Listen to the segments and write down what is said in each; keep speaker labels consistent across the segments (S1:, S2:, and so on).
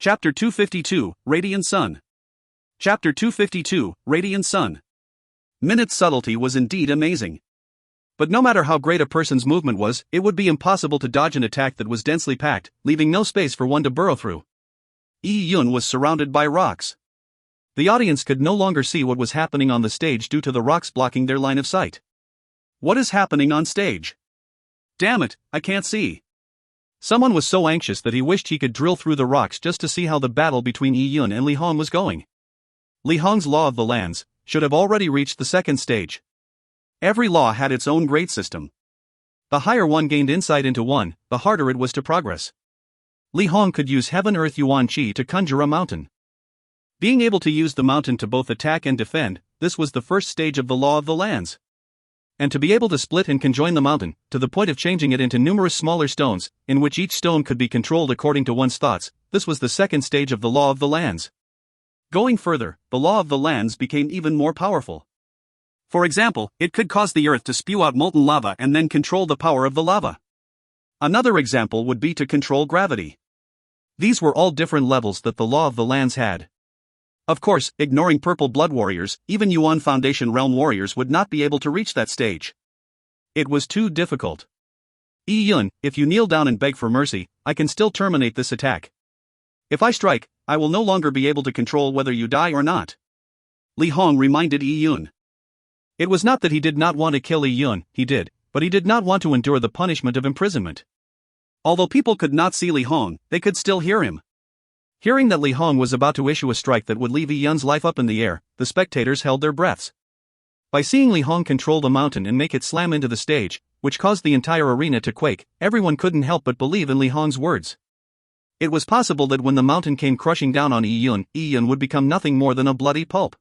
S1: Chapter 252, Radiant Sun. Chapter 252, Radiant Sun. Minut's subtlety was indeed amazing. But no matter how great a person's movement was, it would be impossible to dodge an attack that was densely packed, leaving no space for one to burrow through. Yi Yun was surrounded by rocks. The audience could no longer see what was happening on the stage due to the rocks blocking their line of sight. What is happening on stage? Damn it, I can't see. Someone was so anxious that he wished he could drill through the rocks just to see how the battle between Yi Yun and Li Hong was going. Li Hong's law of the lands should have already reached the second stage. Every law had its own grade system. The higher one gained insight into one, the harder it was to progress. Li Hong could use Heaven Earth Yuan Qi to conjure a mountain. Being able to use the mountain to both attack and defend, this was the first stage of the law of the lands. And to be able to split and conjoin the mountain, to the point of changing it into numerous smaller stones, in which each stone could be controlled according to one's thoughts, this was the second stage of the law of the lands. Going further, the law of the lands became even more powerful. For example, it could cause the earth to spew out molten lava and then control the power of the lava. Another example would be to control gravity. These were all different levels that the law of the lands had. Of course, ignoring purple blood warriors, even Yuan Foundation realm warriors would not be able to reach that stage. It was too difficult. Yi Yun, if you kneel down and beg for mercy, I can still terminate this attack. If I strike, I will no longer be able to control whether you die or not. Li Hong reminded Yi Yun. It was not that he did not want to kill Yi Yun, he did, but he did not want to endure the punishment of imprisonment. Although people could not see Li Hong, they could still hear him. Hearing that Li Hong was about to issue a strike that would leave Yi Yun's life up in the air, the spectators held their breaths. By seeing Li Hong control the mountain and make it slam into the stage, which caused the entire arena to quake, everyone couldn't help but believe in Li Hong's words. It was possible that when the mountain came crushing down on Yi Yun would become nothing more than a bloody pulp.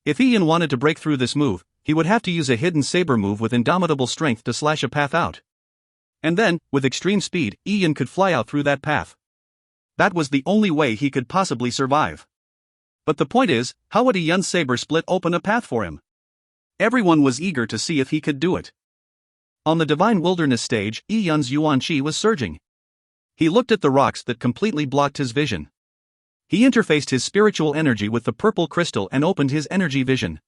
S1: If Yi Yun wanted to break through this move, he would have to use a hidden saber move with indomitable strength to slash a path out. And then, with extreme speed, Yi Yun could fly out through that path. That was the only way he could possibly survive. But the point is, how would Yi Yun's saber split open a path for him? Everyone was eager to see if he could do it. On the Divine Wilderness stage, Yi Yun's Yuan Qi was surging. He looked at the rocks that completely blocked his vision. He interfaced his spiritual energy with the purple crystal and opened his energy vision.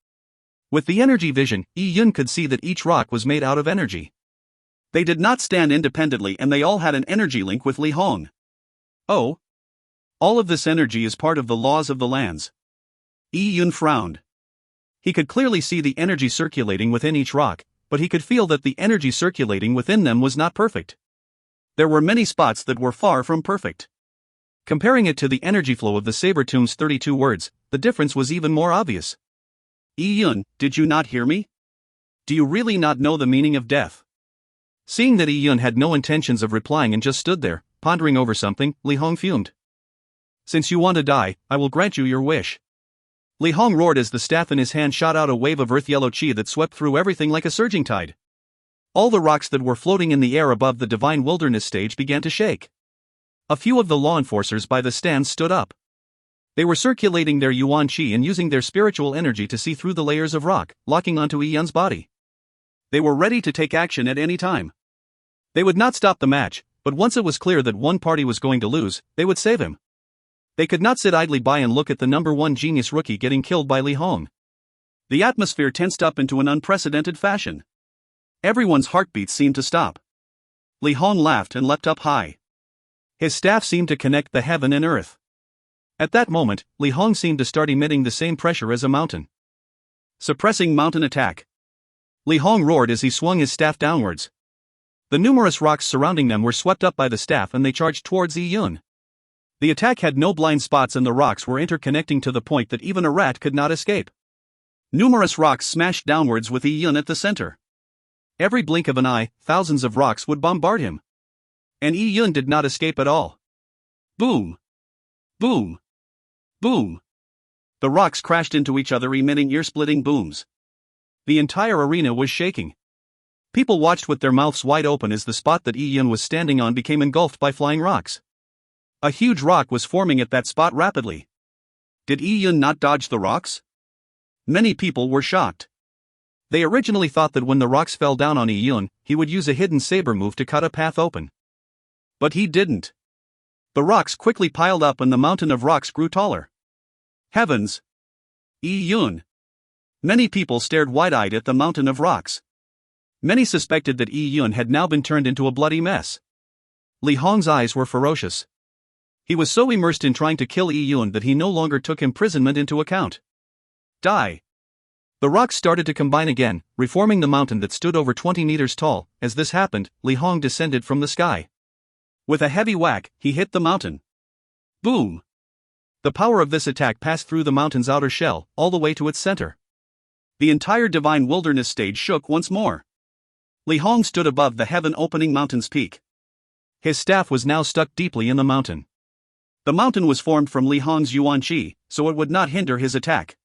S1: With the energy vision, Yi Yun could see that each rock was made out of energy. They did not stand independently and they all had an energy link with Li Hong. Oh. All of this energy is part of the laws of the lands. Yi Yun frowned. He could clearly see the energy circulating within each rock, but he could feel that the energy circulating within them was not perfect. There were many spots that were far from perfect. Comparing it to the energy flow of the Sabertomb's 32 words, the difference was even more obvious. Yi Yun, did you not hear me? Do you really not know the meaning of death? Seeing that Yi Yun had no intentions of replying and just stood there, pondering over something, Li Hong fumed. Since you want to die, I will grant you your wish. Li Hong roared as the staff in his hand shot out a wave of earth-yellow qi that swept through everything like a surging tide. All the rocks that were floating in the air above the Divine Wilderness stage began to shake. A few of the law enforcers by the stands stood up. They were circulating their Yuan Qi and using their spiritual energy to see through the layers of rock, locking onto Yi Yun's body. They were ready to take action at any time. They would not stop the match, but once it was clear that one party was going to lose, they would save him. They could not sit idly by and look at the number one genius rookie getting killed by Li Hong. The atmosphere tensed up into an unprecedented fashion. Everyone's heartbeats seemed to stop. Li Hong laughed and leapt up high. His staff seemed to connect the heaven and earth. At that moment, Li Hong seemed to start emitting the same pressure as a mountain. Suppressing mountain attack. Li Hong roared as he swung his staff downwards. The numerous rocks surrounding them were swept up by the staff and they charged towards Yi Yun. The attack had no blind spots and the rocks were interconnecting to the point that even a rat could not escape. Numerous rocks smashed downwards with Yi Yun at the center. Every blink of an eye, thousands of rocks would bombard him. And Yi Yun did not escape at all. Boom! Boom! Boom! The rocks crashed into each other, emitting ear-splitting booms. The entire arena was shaking. People watched with their mouths wide open as the spot that Yi Yun was standing on became engulfed by flying rocks. A huge rock was forming at that spot rapidly. Did Yi Yun not dodge the rocks? Many people were shocked. They originally thought that when the rocks fell down on Yi Yun, he would use a hidden saber move to cut a path open. But he didn't. The rocks quickly piled up and the mountain of rocks grew taller. Heavens! Yi Yun! Many people stared wide-eyed at the mountain of rocks. Many suspected that Yi Yun had now been turned into a bloody mess. Li Hong's eyes were ferocious. He was so immersed in trying to kill Yi Yun that he no longer took imprisonment into account. Die! The rocks started to combine again, reforming the mountain that stood over 20 meters tall. As this happened, Li Hong descended from the sky. With a heavy whack, he hit the mountain. Boom! The power of this attack passed through the mountain's outer shell, all the way to its center. The entire divine wilderness stage shook once more. Li Hong stood above the heaven-opening mountain's peak. His staff was now stuck deeply in the mountain. The mountain was formed from Li Hong's Yuan Qi, so it would not hinder his attack.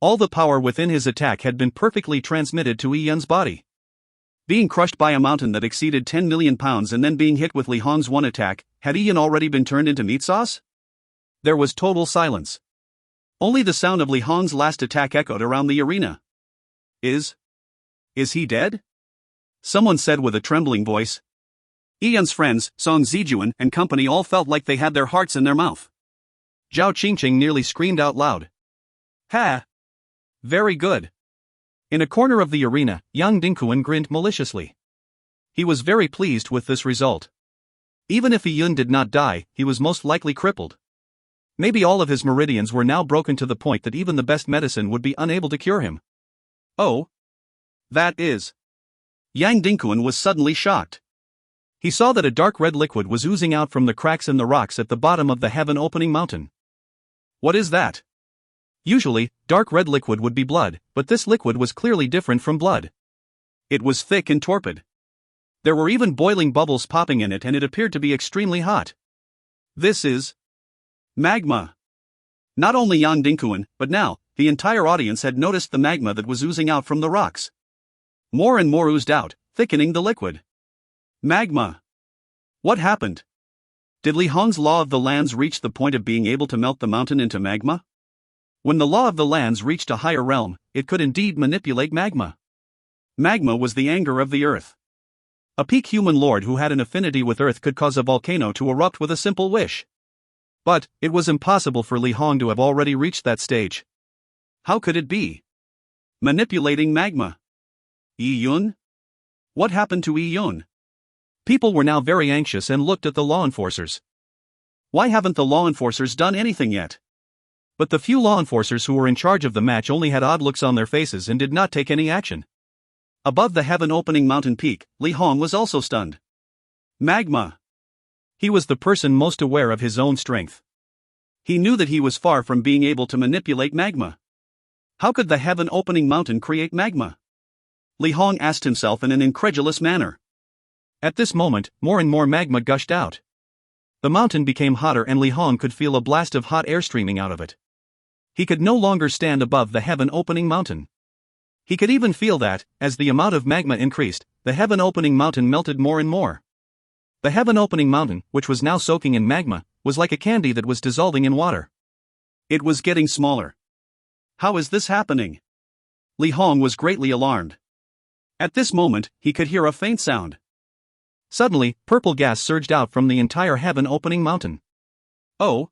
S1: All the power within his attack had been perfectly transmitted to Yi Yun's body. Being crushed by a mountain that exceeded 10 million pounds and then being hit with Li Hong's one attack, had Yi Yun already been turned into meat sauce? There was total silence. Only the sound of Li Hong's last attack echoed around the arena. Is he dead? Someone said with a trembling voice. Yi Yun's friends, Song Zijuan and company all felt like they had their hearts in their mouth. Zhao Qingqing nearly screamed out loud. Ha! Very good. In a corner of the arena, Yang Dingquan grinned maliciously. He was very pleased with this result. Even if Yi Yun did not die, he was most likely crippled. Maybe all of his meridians were now broken to the point that even the best medicine would be unable to cure him. Oh? That is. Yang Dingquan was suddenly shocked. He saw that a dark red liquid was oozing out from the cracks in the rocks at the bottom of the heaven-opening mountain. What is that? Usually, dark red liquid would be blood, but this liquid was clearly different from blood. It was thick and torpid. There were even boiling bubbles popping in it and it appeared to be extremely hot. This is magma. Not only Yang Dingquan, but now, the entire audience had noticed the magma that was oozing out from the rocks. More and more oozed out, thickening the liquid. Magma. What happened? Did Li Hong's law of the lands reach the point of being able to melt the mountain into magma? When the law of the lands reached a higher realm, it could indeed manipulate magma. Magma was the anger of the earth. A peak human lord who had an affinity with earth could cause a volcano to erupt with a simple wish. But, it was impossible for Li Hong to have already reached that stage. How could it be? Manipulating magma. Yi Yun? What happened to Yi Yun? People were now very anxious and looked at the law enforcers. Why haven't the law enforcers done anything yet? But the few law enforcers who were in charge of the match only had odd looks on their faces and did not take any action. Above the heaven-opening mountain peak, Li Hong was also stunned. Magma. He was the person most aware of his own strength. He knew that he was far from being able to manipulate magma. How could the heaven-opening mountain create magma? Li Hong asked himself in an incredulous manner. At this moment, more and more magma gushed out. The mountain became hotter and Li Hong could feel a blast of hot air streaming out of it. He could no longer stand above the heaven-opening mountain. He could even feel that, as the amount of magma increased, the heaven-opening mountain melted more and more. The heaven-opening mountain, which was now soaking in magma, was like a candy that was dissolving in water. It was getting smaller. How is this happening? Li Hong was greatly alarmed. At this moment, he could hear a faint sound. Suddenly, purple gas surged out from the entire heaven-opening mountain. Oh!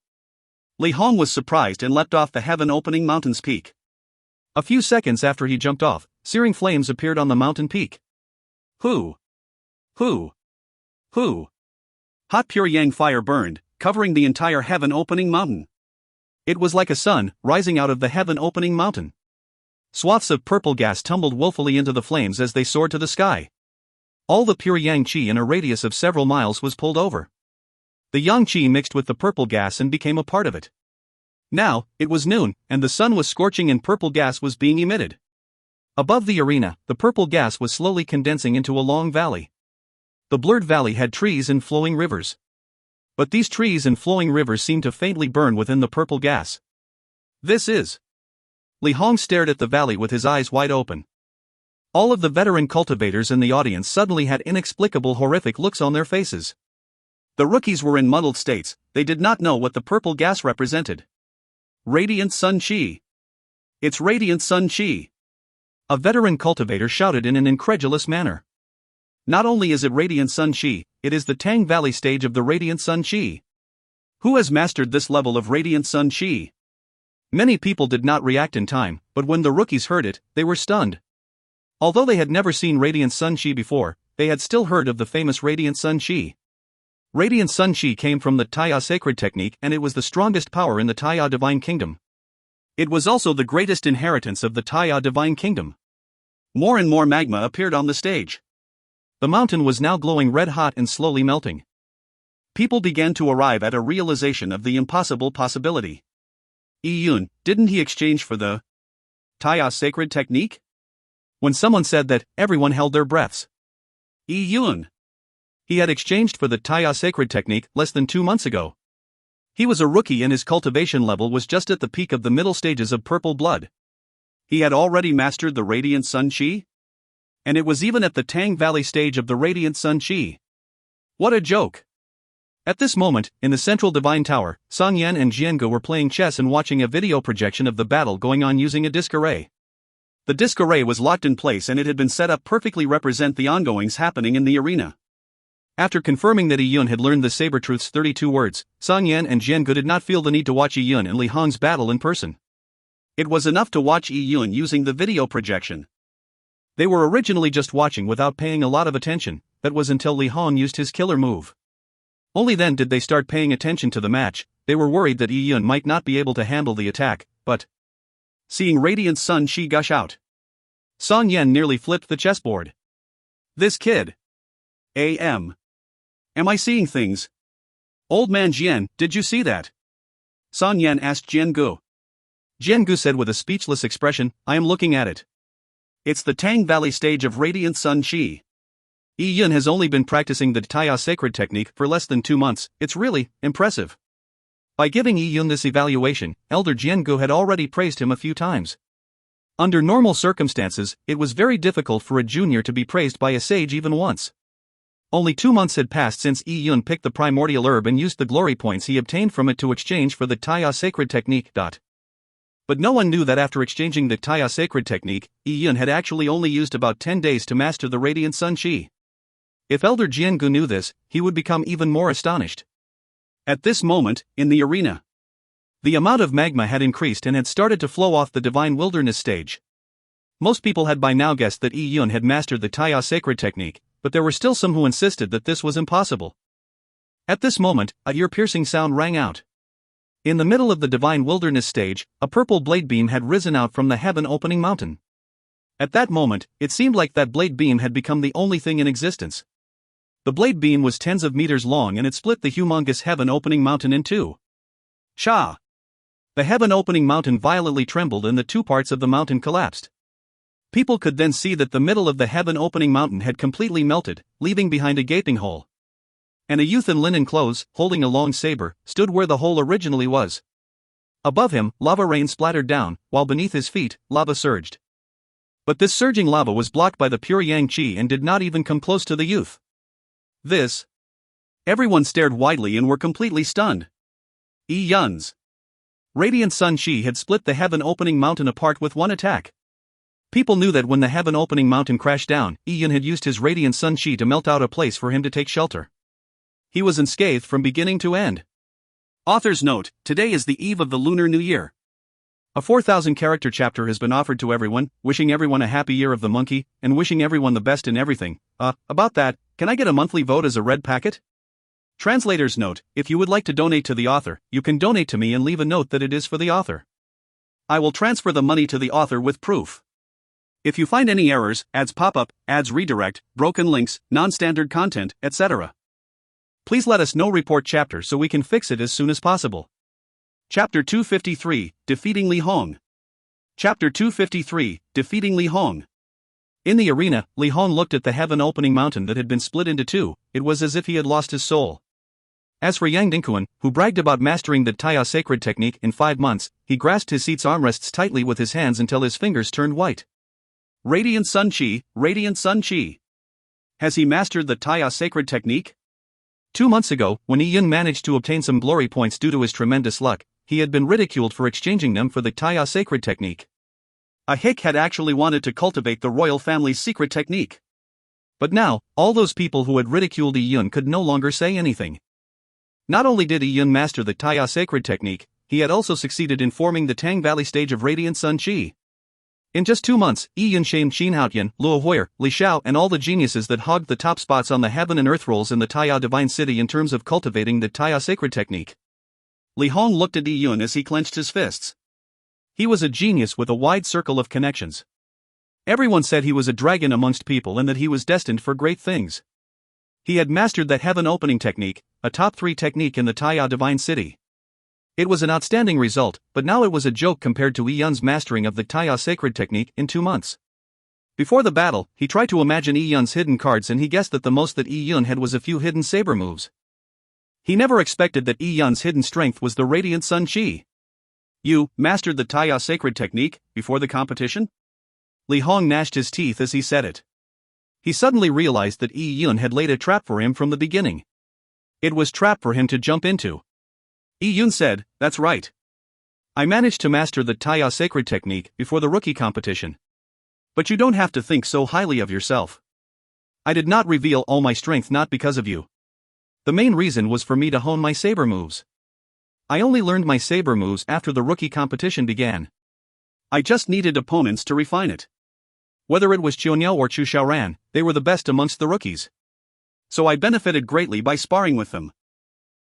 S1: Li Hong was surprised and leapt off the heaven-opening mountain's peak. A few seconds after he jumped off, searing flames appeared on the mountain peak. Hoo! Hoo! Hoo! Hot pure yang fire burned, covering the entire heaven-opening mountain. It was like a sun, rising out of the heaven-opening mountain. Swaths of purple gas tumbled woefully into the flames as they soared to the sky. All the pure yang qi in a radius of several miles was pulled over. The yang qi mixed with the purple gas and became a part of it. Now, it was noon, and the sun was scorching and purple gas was being emitted. Above the arena, the purple gas was slowly condensing into a long valley. The blurred valley had trees and flowing rivers. But these trees and flowing rivers seemed to faintly burn within the purple gas. This is... Li Hong stared at the valley with his eyes wide open. All of the veteran cultivators in the audience suddenly had inexplicable horrific looks on their faces. The rookies were in muddled states, they did not know what the purple gas represented. Radiant Sun Qi. It's Radiant Sun Qi. A veteran cultivator shouted in an incredulous manner. Not only is it Radiant Sun Qi, it is the Tang Valley stage of the Radiant Sun Qi. Who has mastered this level of Radiant Sun Chi? Many people did not react in time, but when the rookies heard it, they were stunned. Although they had never seen Radiant Sun Chi before, they had still heard of the famous Radiant Sun Chi. Radiant Sun Chi came from the Taiya sacred technique, and it was the strongest power in the Taiya divine kingdom. It was also the greatest inheritance of the Taiya divine kingdom. More and more magma appeared on the stage. The mountain was now glowing red hot and slowly melting. People began to arrive at a realization of the impossible possibility. Yun, didn't he exchange for the Taiya sacred technique? When someone said that, everyone held their breaths. Yun. He had exchanged for the Taiya sacred technique less than 2 months ago. He was a rookie and his cultivation level was just at the peak of the middle stages of purple blood. He had already mastered the Radiant Sun Chi? And it was even at the Tang Valley stage of the Radiant Sun Chi. What a joke! At this moment, in the central divine tower, Song Yan and Jiangu were playing chess and watching a video projection of the battle going on using a disc array. The disc array was locked in place and it had been set up perfectly represent the ongoings happening in the arena. After confirming that Yun had learned the Saber Truth's 32 words, Song Yan and Jiangu did not feel the need to watch Yun and Li Hong's battle in person. It was enough to watch Yun using the video projection. They were originally just watching without paying a lot of attention, that was until Li Hong used his killer move. Only then did they start paying attention to the match. They were worried that Yun might not be able to handle the attack, but seeing Radiant Sun Chi gush out, Song Yan nearly flipped the chessboard. This kid. Am I seeing things? Old man Jian, did you see that? Song Yan asked Jiangu. Jiangu said with a speechless expression, I am looking at it. It's the Tang Valley stage of Radiant Sun Chi. Yun has only been practicing the Taiya sacred technique for less than 2 months, it's really impressive. By giving Yun this evaluation, Elder Jiangu had already praised him a few times. Under normal circumstances, it was very difficult for a junior to be praised by a sage even once. Only 2 months had passed since Yun picked the primordial herb and used the glory points he obtained from it to exchange for the Taiya sacred technique. But no one knew that after exchanging the Taiya sacred technique, Yun had actually only used about 10 days to master the Radiant Sun Chi. If Elder Jiangu knew this, he would become even more astonished. At this moment, in the arena, the amount of magma had increased and had started to flow off the divine wilderness stage. Most people had by now guessed that Yun had mastered the Taiya sacred technique, but there were still some who insisted that this was impossible. At this moment, a ear-piercing sound rang out. In the middle of the divine wilderness stage, a purple blade beam had risen out from the heaven-opening mountain. At that moment, it seemed like that blade beam had become the only thing in existence. The blade beam was tens of meters long and it split the humongous heaven-opening mountain in two. Cha! The heaven-opening mountain violently trembled and the 2 parts of the mountain collapsed. People could then see that the middle of the heaven-opening mountain had completely melted, leaving behind a gaping hole. And a youth in linen clothes, holding a long saber, stood where the hole originally was. Above him, lava rain splattered down, while beneath his feet, lava surged. But this surging lava was blocked by the pure yang qi and did not even come close to the youth. This. Everyone stared widely and were completely stunned. Yun's Radiant Sun Chi had split the heaven-opening mountain apart with one attack. People knew that when the heaven-opening mountain crashed down, Yun had used his Radiant Sun Chi to melt out a place for him to take shelter. He was unscathed from beginning to end. Author's note, today is the eve of the Lunar New Year. A 4,000-character chapter has been offered to everyone, wishing everyone a happy year of the monkey, and wishing everyone the best in everything. About that, can I get a monthly vote as a red packet? Translator's note, if you would like to donate to the author, you can donate to me and leave a note that it is for the author. I will transfer the money to the author with proof. If you find any errors, ads pop up, ads redirect, broken links, non-standard content, etc., please let us know. Report chapter so we can fix it as soon as possible. Chapter 253, Defeating Li Hong. Chapter 253, Defeating Li Hong. In the arena, Li Hong looked at the heaven-opening mountain that had been split into two. It was as if he had lost his soul. As for Yang Dingquan, who bragged about mastering the Taiya sacred technique in 5 months, he grasped his seat's armrests tightly with his hands until his fingers turned white. Radiant Sun Chi, Radiant Sun Chi. Has he mastered the Taiya sacred technique? 2 months ago, when Yun managed to obtain some glory points due to his tremendous luck, he had been ridiculed for exchanging them for the Taiya sacred technique. A hick had actually wanted to cultivate the royal family's secret technique. But now, all those people who had ridiculed Yun could no longer say anything. Not only did Yi Yun master the Taya sacred technique, he had also succeeded in forming the Tang Valley stage of Radiant Sun Qi. In just 2 months, Yi Yun shamed Xin Haotian, Luo Huier, Li Xiao and all the geniuses that hogged the top spots on the heaven and earth rolls in the Taya Divine City in terms of cultivating the Taya sacred technique. Li Hong looked at Yi Yun as he clenched his fists. He was a genius with a wide circle of connections. Everyone said he was a dragon amongst people and that he was destined for great things. He had mastered that heaven opening technique, a top 3 technique in the Taya Divine City. It was an outstanding result, but now it was a joke compared to Yi Yun's mastering of the Taya sacred technique in 2 months. Before the battle, he tried to imagine Yi Yun's hidden cards and he guessed that the most that Yi Yun had was a few hidden saber moves. He never expected that Yi Yun's hidden strength was the Radiant Sun Qi. You mastered the Taya sacred technique before the competition? Li Hong gnashed his teeth as he said it. He suddenly realized that Yi Yun had laid a trap for him from the beginning. It was trap for him to jump into. Yi Yun said, "That's right. I managed to master the Taya sacred technique before the rookie competition. But you don't have to think so highly of yourself. I did not reveal all my strength not because of you. The main reason was for me to hone my saber moves. I only learned my saber moves after the rookie competition began. I just needed opponents to refine it. Whether it was Qiunyao or Chu Xiaoran, they were the best amongst the rookies. So I benefited greatly by sparring with them.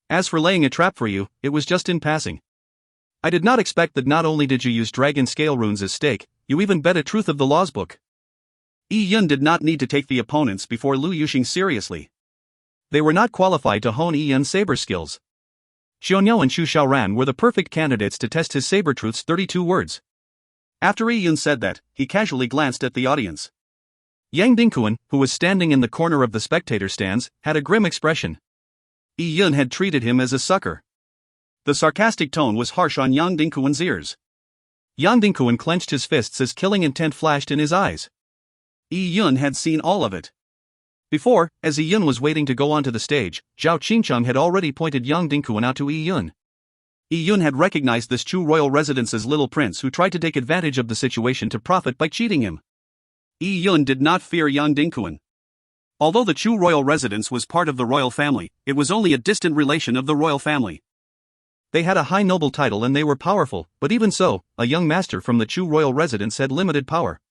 S1: As for laying a trap for you, it was just in passing. I did not expect that not only did you use dragon scale runes as stake, you even bet a truth of the laws book." Yi Yun did not need to take the opponents before Lu Yuxing seriously. They were not qualified to hone Yi Yun's saber skills. Xiaoniao and Chu Xiaoran were the perfect candidates to test his saber truth's 32 words. After Yi Yun said that, he casually glanced at the audience. Yang Dingquan, who was standing in the corner of the spectator stands, had a grim expression. Yi Yun had treated him as a sucker. The sarcastic tone was harsh on Yang Dingquan's ears. Yang Dingquan clenched his fists as killing intent flashed in his eyes. Yi Yun had seen all of it. Before, as Yi Yun was waiting to go onto the stage, Zhao Qingcheng had already pointed Yang Dingquan out to Yi Yun. Yi Yun had recognized this Chu royal residence's little prince who tried to take advantage of the situation to profit by cheating him. Yi Yun did not fear Yang Dingquan. Although the Chu royal residence was part of the royal family, it was only a distant relation of the royal family. They had a high noble title and they were powerful, but even so, a young master from the Chu royal residence had limited power.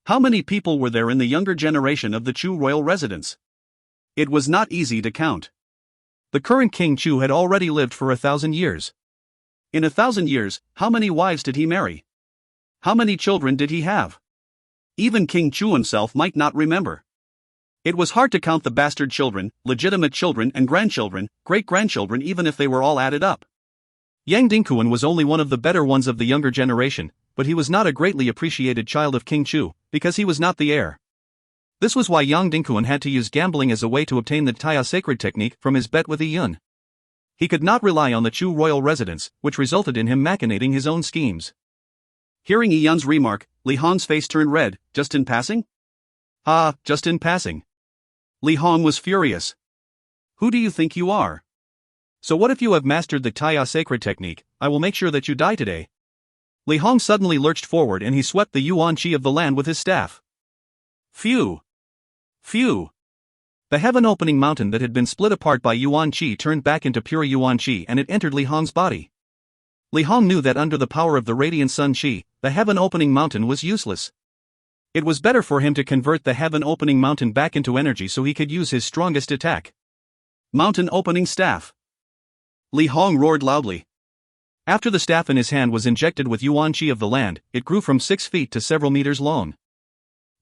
S1: How many people were there in the younger generation of the Chu royal residence? It was not easy to count. The current King Chu had already lived for 1,000 years. In 1,000 years, how many wives did he marry? How many children did he have? Even King Chu himself might not remember. It was hard to count the bastard children, legitimate children and grandchildren, great-grandchildren even if they were all added up. Yang Dingquan was only one of the better ones of the younger generation, but he was not a greatly appreciated child of King Chu, because he was not the heir. This was why Yang Dingquan had to use gambling as a way to obtain the Taya sacred technique from his bet with Yi Yun. He could not rely on the Chu royal residence, which resulted in him machinating his own schemes. Hearing Yi Yun's remark, Li Hong's face turned red. "Just in passing?" "Ah, just in passing." Li Hong was furious. "Who do you think you are? So what if you have mastered the Taya sacred technique? I will make sure that you die today." Li Hong suddenly lurched forward and he swept the Yuan Qi of the land with his staff. Phew! Phew! The heaven-opening mountain that had been split apart by Yuan Qi turned back into pure Yuan Qi and it entered Li Hong's body. Li Hong knew that under the power of the Radiant Sun Qi, the heaven-opening mountain was useless. It was better for him to convert the heaven-opening mountain back into energy so he could use his strongest attack. Mountain-opening staff. Li Hong roared loudly. After the staff in his hand was injected with Yuan Qi of the land, it grew from 6 feet to several meters long.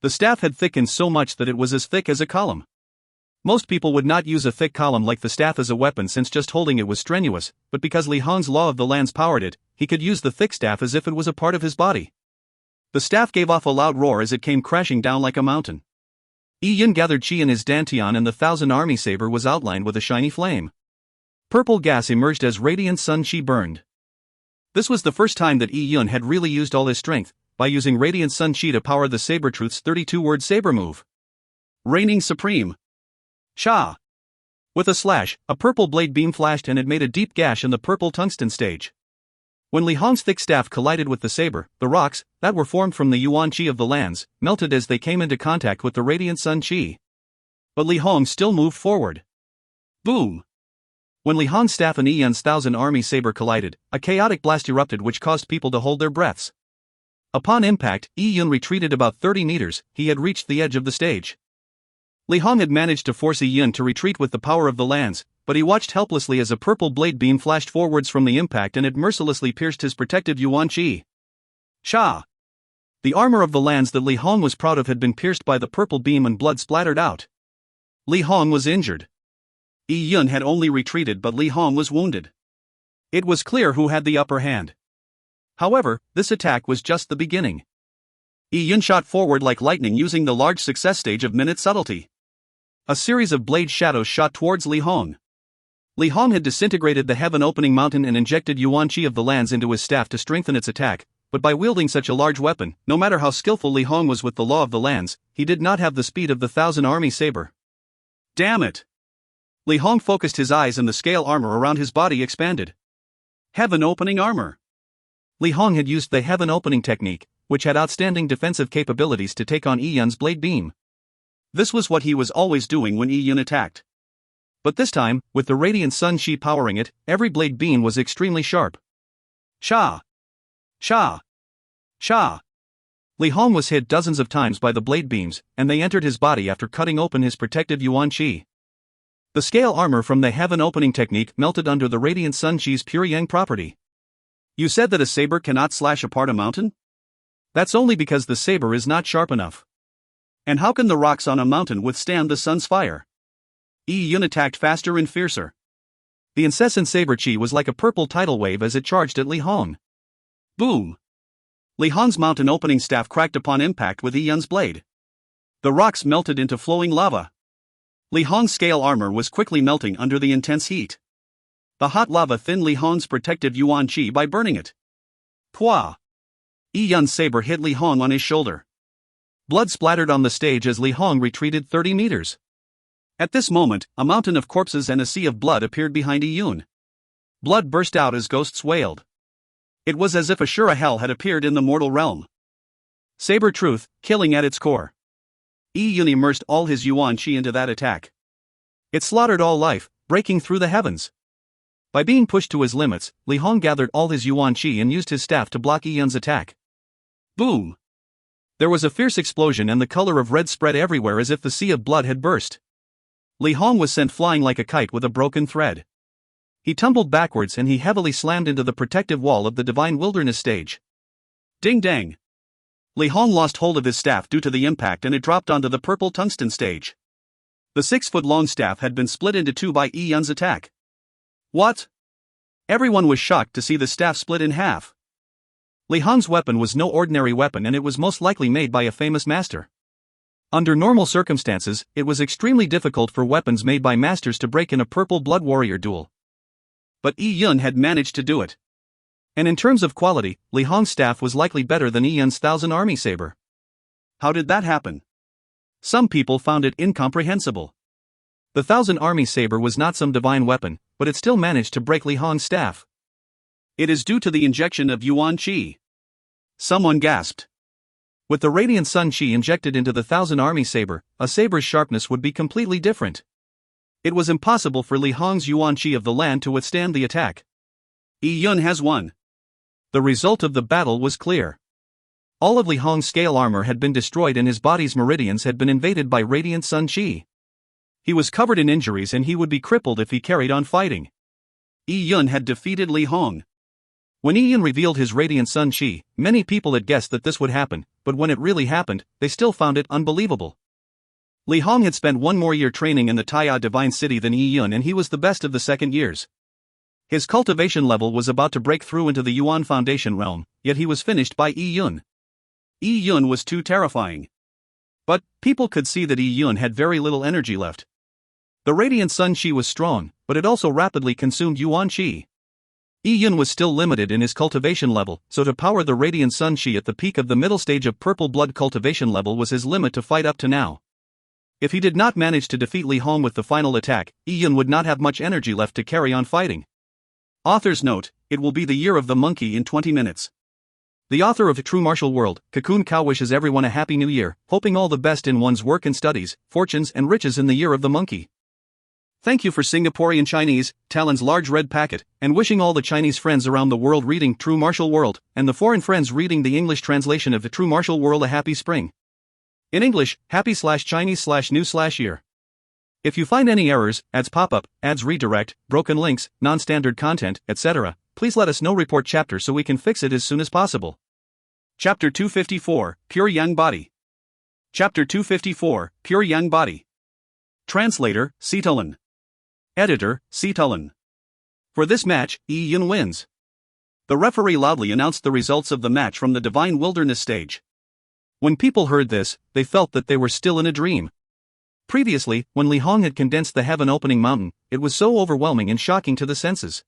S1: The staff had thickened so much that it was as thick as a column. Most people would not use a thick column like the staff as a weapon since just holding it was strenuous, but because Li Hong's law of the lands powered it, he could use the thick staff as if it was a part of his body. The staff gave off a loud roar as it came crashing down like a mountain. Yi Yun gathered Qi in his dantian and the 1,000 army saber was outlined with a shiny flame. Purple gas emerged as Radiant Sun Qi burned. This was the first time that Yi Yun had really used all his strength, by using Radiant Sun Qi to power the Saber Truth's 32-word saber move. Reigning Supreme. Cha! With a slash, a purple blade beam flashed and it made a deep gash in the purple tungsten stage. When Li Hong's thick staff collided with the saber, the rocks, that were formed from the Yuan Qi of the lands, melted as they came into contact with the Radiant Sun Qi. But Li Hong still moved forward. Boom! When Li Hong's staff and Yi Yun's thousand army saber collided, a chaotic blast erupted which caused people to hold their breaths. Upon impact, Yi Yun retreated about 30 meters, he had reached the edge of the stage. Li Hong had managed to force Yi Yun to retreat with the power of the lands, but he watched helplessly as a purple blade beam flashed forwards from the impact and it mercilessly pierced his protective yuan qi. Cha! The armor of the lands that Li Hong was proud of had been pierced by the purple beam and blood splattered out. Li Hong was injured. Yi Yun had only retreated but Li Hong was wounded. It was clear who had the upper hand. However, this attack was just the beginning. Yi Yun shot forward like lightning using the large success stage of minute subtlety. A series of blade shadows shot towards Li Hong. Li Hong had disintegrated the heaven-opening mountain and injected yuan qi of the lands into his staff to strengthen its attack, but by wielding such a large weapon, no matter how skillful Li Hong was with the law of the lands, he did not have the speed of the thousand army saber. Damn it! Li Hong focused his eyes and the scale armor around his body expanded. Heaven-opening armor! Li Hong had used the heaven-opening technique, which had outstanding defensive capabilities to take on Yi Yun's blade beam. This was what he was always doing when Yi Yun attacked. But this time, with the radiant sun qi powering it, every blade beam was extremely sharp. Cha! Cha! Cha! Li Hong was hit dozens of times by the blade beams, and they entered his body after cutting open his protective yuan qi. The scale armor from the heaven opening technique melted under the radiant sun qi's pure yang property. You said that a saber cannot slash apart a mountain? That's only because the saber is not sharp enough. And how can the rocks on a mountain withstand the sun's fire? Yi Yun attacked faster and fiercer. The incessant saber qi was like a purple tidal wave as it charged at Li Hong. Boom! Li Hong's mountain opening staff cracked upon impact with Yi Yun's blade. The rocks melted into flowing lava. Li Hong's scale armor was quickly melting under the intense heat. The hot lava thinned Li Hong's protective yuan qi by burning it. Pwa! Yi Yun's saber hit Li Hong on his shoulder. Blood splattered on the stage as Li Hong retreated 30 meters. At this moment, a mountain of corpses and a sea of blood appeared behind Yi Yun. Blood burst out as ghosts wailed. It was as if a Shura hell had appeared in the mortal realm. Saber truth, killing at its core. Yi Yun immersed all his yuan qi into that attack. It slaughtered all life, breaking through the heavens. By being pushed to his limits, Li Hong gathered all his yuan qi and used his staff to block Yi Yun's attack. Boom! There was a fierce explosion and the color of red spread everywhere as if the sea of blood had burst. Li Hong was sent flying like a kite with a broken thread. He tumbled backwards and he heavily slammed into the protective wall of the divine wilderness stage. Ding dang! Li Hong lost hold of his staff due to the impact and it dropped onto the purple tungsten stage. The 6-foot-long staff had been split into two by Yi Yun's attack. What? Everyone was shocked to see the staff split in half. Li Hong's weapon was no ordinary weapon and it was most likely made by a famous master. Under normal circumstances, it was extremely difficult for weapons made by masters to break in a purple blood warrior duel. But Yi Yun had managed to do it. And in terms of quality, Li Hong's staff was likely better than Yi Yun's thousand army saber. How did that happen? Some people found it incomprehensible. The thousand army saber was not some divine weapon, but it still managed to break Li Hong's staff. It is due to the injection of yuan qi. Someone gasped. With the radiant sun qi injected into the thousand army saber, a saber's sharpness would be completely different. It was impossible for Li Hong's yuan qi of the land to withstand the attack. Yi Yun has won. The result of the battle was clear. All of Li Hong's scale armor had been destroyed and his body's meridians had been invaded by radiant sun qi. He was covered in injuries and he would be crippled if he carried on fighting. Yi Yun had defeated Li Hong. When Yi Yun revealed his radiant sun qi, many people had guessed that this would happen, but when it really happened, they still found it unbelievable. Li Hong had spent one more year training in the Taiya Divine City than Yi Yun and he was the best of the second years. His cultivation level was about to break through into the Yuan Foundation realm, yet he was finished by Yi Yun. Yi Yun was too terrifying. But, people could see that Yi Yun had very little energy left. The radiant sun qi was strong, but it also rapidly consumed yuan qi. Yi Yun was still limited in his cultivation level, so to power the radiant sun qi at the peak of the middle stage of purple blood cultivation level was his limit to fight up to now. If he did not manage to defeat Li Hong with the final attack, Yi Yun would not have much energy left to carry on fighting. Author's note, it will be the year of the monkey in 20 minutes. The author of True Martial World, Cocoon Cow wishes everyone a happy new year, hoping all the best in one's work and studies, fortunes and riches in the year of the monkey. Thank you for Singaporean Chinese, Talon's large red packet, and wishing all the Chinese friends around the world reading True Martial World, and the foreign friends reading the English translation of the True Martial World a happy spring. In English, happy/Chinese/new/year. If you find any errors, ads pop up, ads redirect, broken links, non-standard content, etc., please let us know. Report chapter so we can fix it as soon as possible. Chapter 254, Pure Yang Body. Chapter 254, Pure Yang Body. Translator, Talon. Editor, Talon. For this match, Yun wins. The referee loudly announced the results of the match from the Divine Wilderness stage. When people heard this, they felt that they were still in a dream. Previously, when Li Hong had condensed the heaven-opening mountain, it was so overwhelming and shocking to the senses.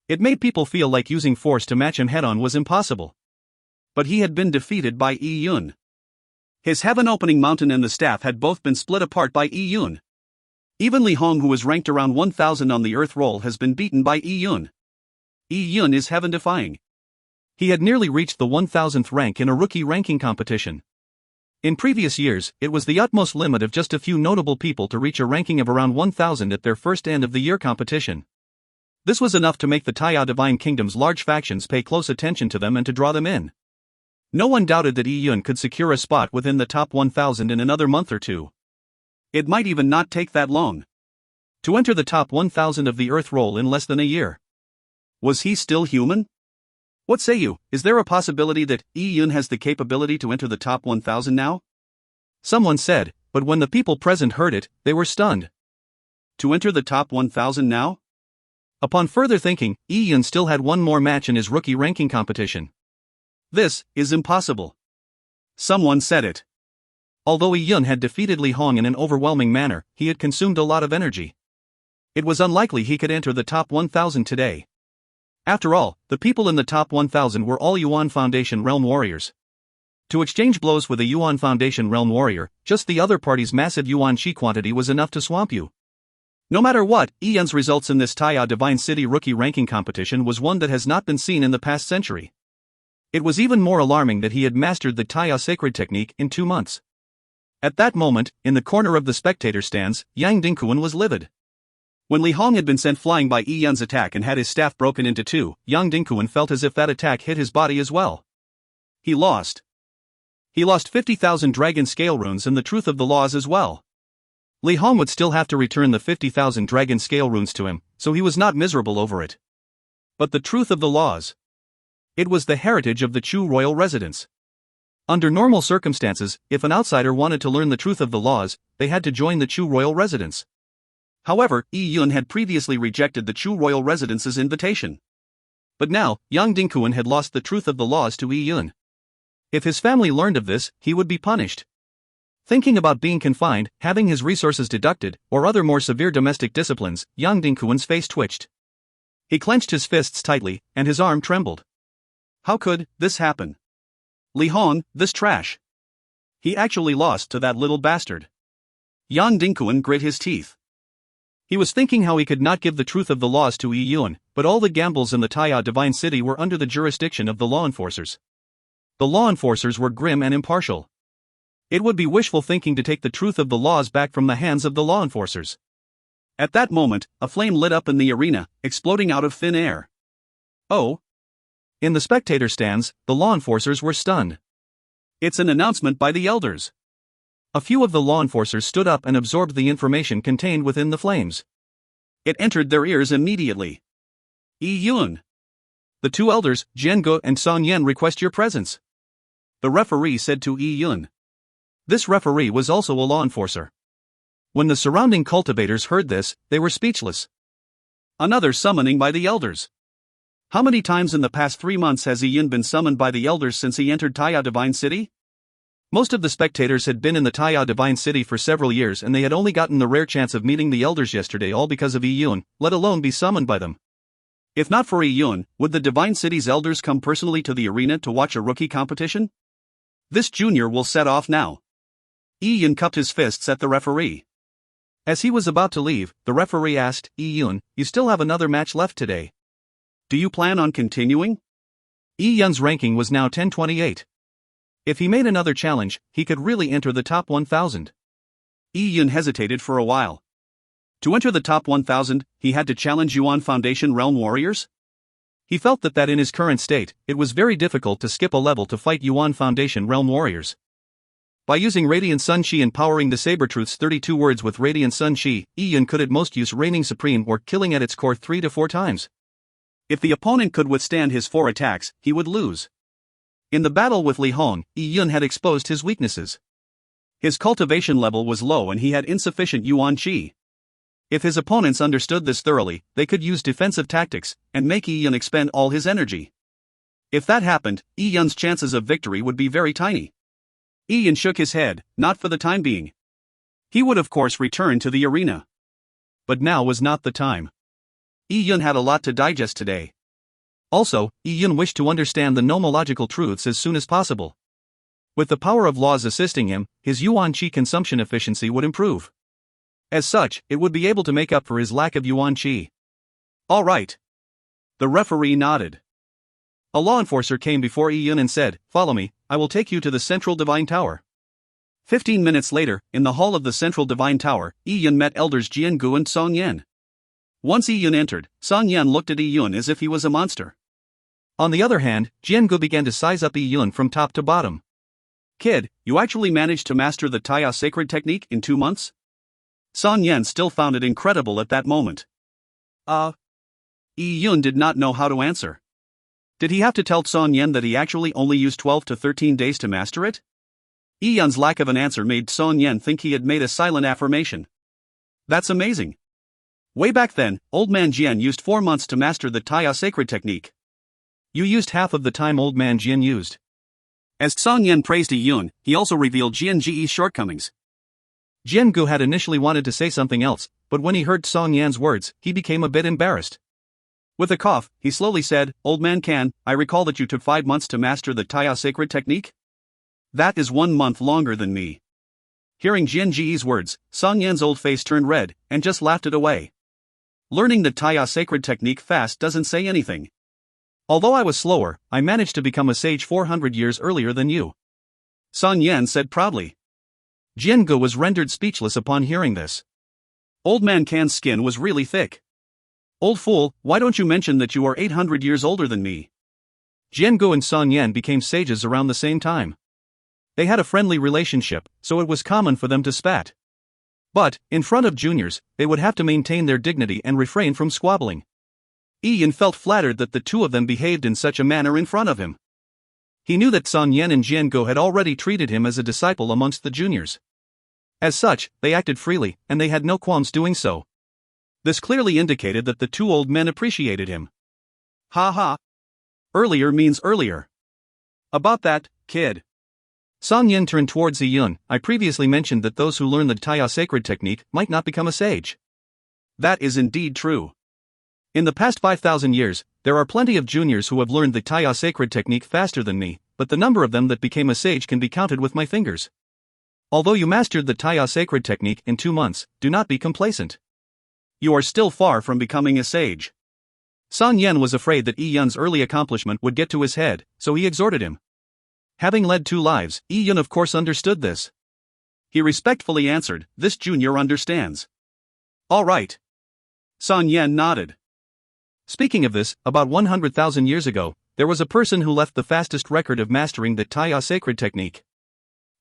S1: It made people feel like using force to match him head-on was impossible. But he had been defeated by Yun. His heaven-opening mountain and the staff had both been split apart by Yun. Even Li Hong, who was ranked around 1000 on the Earth roll, has been beaten by Yun. Yun is heaven-defying. He had nearly reached the 1000th rank in a rookie ranking competition. In previous years, it was the utmost limit of just a few notable people to reach a ranking of around 1000 at their first end-of-the-year competition. This was enough to make the Taiya Divine Kingdom's large factions pay close attention to them and to draw them in. No one doubted that Yun could secure a spot within the top 1000 in another month or two. It might even not take that long to enter the top 1000 of the Earth roll in less than a year. Was he still human? What say you, is there a possibility that Yun has the capability to enter the top 1000 now? Someone said, but when the people present heard it, they were stunned. To enter the top 1000 now? Upon further thinking, Yun still had one more match in his rookie ranking competition. This is impossible. Someone said it. Although Yun had defeated Li Hong in an overwhelming manner, he had consumed a lot of energy. It was unlikely he could enter the top 1000 today. After all, the people in the top 1000 were all Yuan Foundation realm warriors. To exchange blows with a Yuan Foundation realm warrior, just the other party's massive Yuan Qi quantity was enough to swamp you. No matter what, Yun's results in this Taiya Divine City rookie ranking competition was one that has not been seen in the past century. It was even more alarming that he had mastered the Taiya sacred technique in 2 months. At that moment, in the corner of the spectator stands, Yang Dingquan was livid. When Li Hong had been sent flying by Yun's attack and had his staff broken into two, Yang Dingquan felt as if that attack hit his body as well. He lost. He lost 50,000 dragon scale runes and the truth of the laws as well. Li Hong would still have to return the 50,000 dragon scale runes to him, so he was not miserable over it. But the truth of the laws. It was the heritage of the Chu royal residence. Under normal circumstances, if an outsider wanted to learn the truth of the laws, they had to join the Chu royal residence. However, Yun had previously rejected the Chu royal residence's invitation. But now, Yang Dingquan had lost the truth of the laws to Yun. If his family learned of this, he would be punished. Thinking about being confined, having his resources deducted, or other more severe domestic disciplines, Yang Dingquan's face twitched. He clenched his fists tightly, and his arm trembled. How could this happen? Li Hong, this trash. He actually lost to that little bastard. Yang Dingquan grit his teeth. He was thinking how he could not give the truth of the laws to Yun, but all the gambles in the Taiya Divine City were under the jurisdiction of the law enforcers. The law enforcers were grim and impartial. It would be wishful thinking to take the truth of the laws back from the hands of the law enforcers. At that moment, a flame lit up in the arena, exploding out of thin air. Oh! In the spectator stands, the law enforcers were stunned. It's an announcement by the elders. A few of the law enforcers stood up and absorbed the information contained within the flames. It entered their ears immediately. Yun. The two elders, Jian Ge and Song Yan, request your presence. The referee said to Yun. This referee was also a law enforcer. When the surrounding cultivators heard this, they were speechless. Another summoning by the elders. How many times in the past 3 months has Yun been summoned by the elders since he entered Taiya Divine City? Most of the spectators had been in the Taiya Divine City for several years and they had only gotten the rare chance of meeting the elders yesterday, all because of Yun, let alone be summoned by them. If not for Yun, would the Divine City's elders come personally to the arena to watch a rookie competition? This junior will set off now. Yun cupped his fists at the referee. As he was about to leave, the referee asked, Yun, you still have another match left today. Do you plan on continuing? Yun's ranking was now 1028. If he made another challenge, he could really enter the top 1000. Yun hesitated for a while. To enter the top 1,000, he had to challenge Yuan Foundation realm warriors? He felt that in his current state, it was very difficult to skip a level to fight Yuan Foundation realm warriors. By using Radiant Sun Chi and powering the Sabertooth's 32 words with Radiant Sun Chi, Yi could at most use Reigning Supreme or killing at its core 3 to 4 times. If the opponent could withstand his 4 attacks, he would lose. In the battle with Li Hong, Yi had exposed his weaknesses. His cultivation level was low and he had insufficient Yuan Qi. If his opponents understood this thoroughly, they could use defensive tactics and make Yi expend all his energy. If that happened, Yi chances of victory would be very tiny. Yi shook his head, not for the time being. He would of course return to the arena. But now was not the time. Yi had a lot to digest today. Also, Yi wished to understand the nomological truths as soon as possible. With the power of laws assisting him, his Yuan Qi consumption efficiency would improve. As such, it would be able to make up for his lack of Yuan Qi. All right. The referee nodded. A law enforcer came before Yi and said, "Follow me, I will take you to the Central Divine Tower." 15 minutes later, in the hall of the Central Divine Tower, Yi met elders Jiangu and Song Yan. Once Yi entered, Song Yan looked at Yi as if he was a monster. On the other hand, Jiangu began to size up Yi from top to bottom. "Kid, you actually managed to master the Taya sacred technique in 2 months?" Song Yan still found it incredible at that moment. Yi did not know how to answer. Did he have to tell Song Yan that he actually only used 12 to 13 days to master it? Yi lack of an answer made Song Yan think he had made a silent affirmation. That's amazing. Way back then, Old Man Jian used 4 months to master the Taya sacred technique. You used half of the time Old Man Jian used. As Song Yan praised Yi, he also revealed Jian Ji's shortcomings. Jiangu had initially wanted to say something else, but when he heard Song Yan's words, he became a bit embarrassed. With a cough, he slowly said, "Old Man Can, I recall that you took 5 months to master the Taya sacred technique? That is 1 month longer than me." Hearing Jian Ji's words, Song Yan's old face turned red, and just laughed it away. Learning the Taya sacred technique fast doesn't say anything. Although I was slower, I managed to become a sage 400 years earlier than you. Song Yan said proudly. Jiangu was rendered speechless upon hearing this. Old Man Can's skin was really thick. "Old fool, why don't you mention that you are 800 years older than me?" Jiangu and Song Yan became sages around the same time. They had a friendly relationship, so it was common for them to spat. But, in front of juniors, they would have to maintain their dignity and refrain from squabbling. Yi felt flattered that the two of them behaved in such a manner in front of him. He knew that Song Yan and Jiangu had already treated him as a disciple amongst the juniors. As such, they acted freely, and they had no qualms doing so. This clearly indicated that the two old men appreciated him. Ha ha. Earlier means earlier. About that, kid. Song Yan turned towards Yi. I previously mentioned that those who learn the Taya sacred technique might not become a sage. That is indeed true. In the past 5,000 years, there are plenty of juniors who have learned the Taya sacred technique faster than me, but the number of them that became a sage can be counted with my fingers. Although you mastered the Taya sacred technique in 2 months, do not be complacent. You are still far from becoming a sage. Song Yan was afraid that Yi early accomplishment would get to his head, so he exhorted him. Having led 2 lives, Yi of course understood this. He respectfully answered, "This junior understands." All right. Song Yan nodded. Speaking of this, about 100,000 years ago, there was a person who left the fastest record of mastering the Taya sacred technique.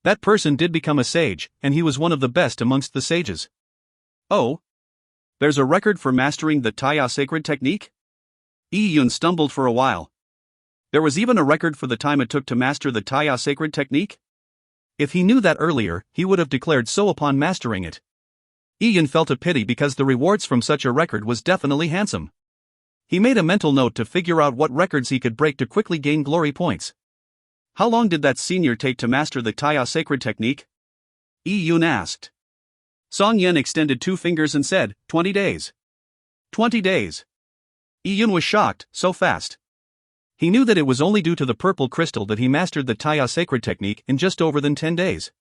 S1: That person did become a sage, and he was one of the best amongst the sages. Oh? There's a record for mastering the Taya sacred technique? Yi stumbled for a while. There was even a record for the time it took to master the Taya sacred technique? If he knew that earlier, he would have declared so upon mastering it. Yi felt a pity because the rewards from such a record was definitely handsome. He made a mental note to figure out what records he could break to quickly gain glory points. How long did that senior take to master the Taya sacred technique? Yi asked. Song Yan extended 2 fingers and said, 20 days. 20 days. Yi was shocked, so fast. He knew that it was only due to the purple crystal that he mastered the Taya sacred technique in just over than 10 days.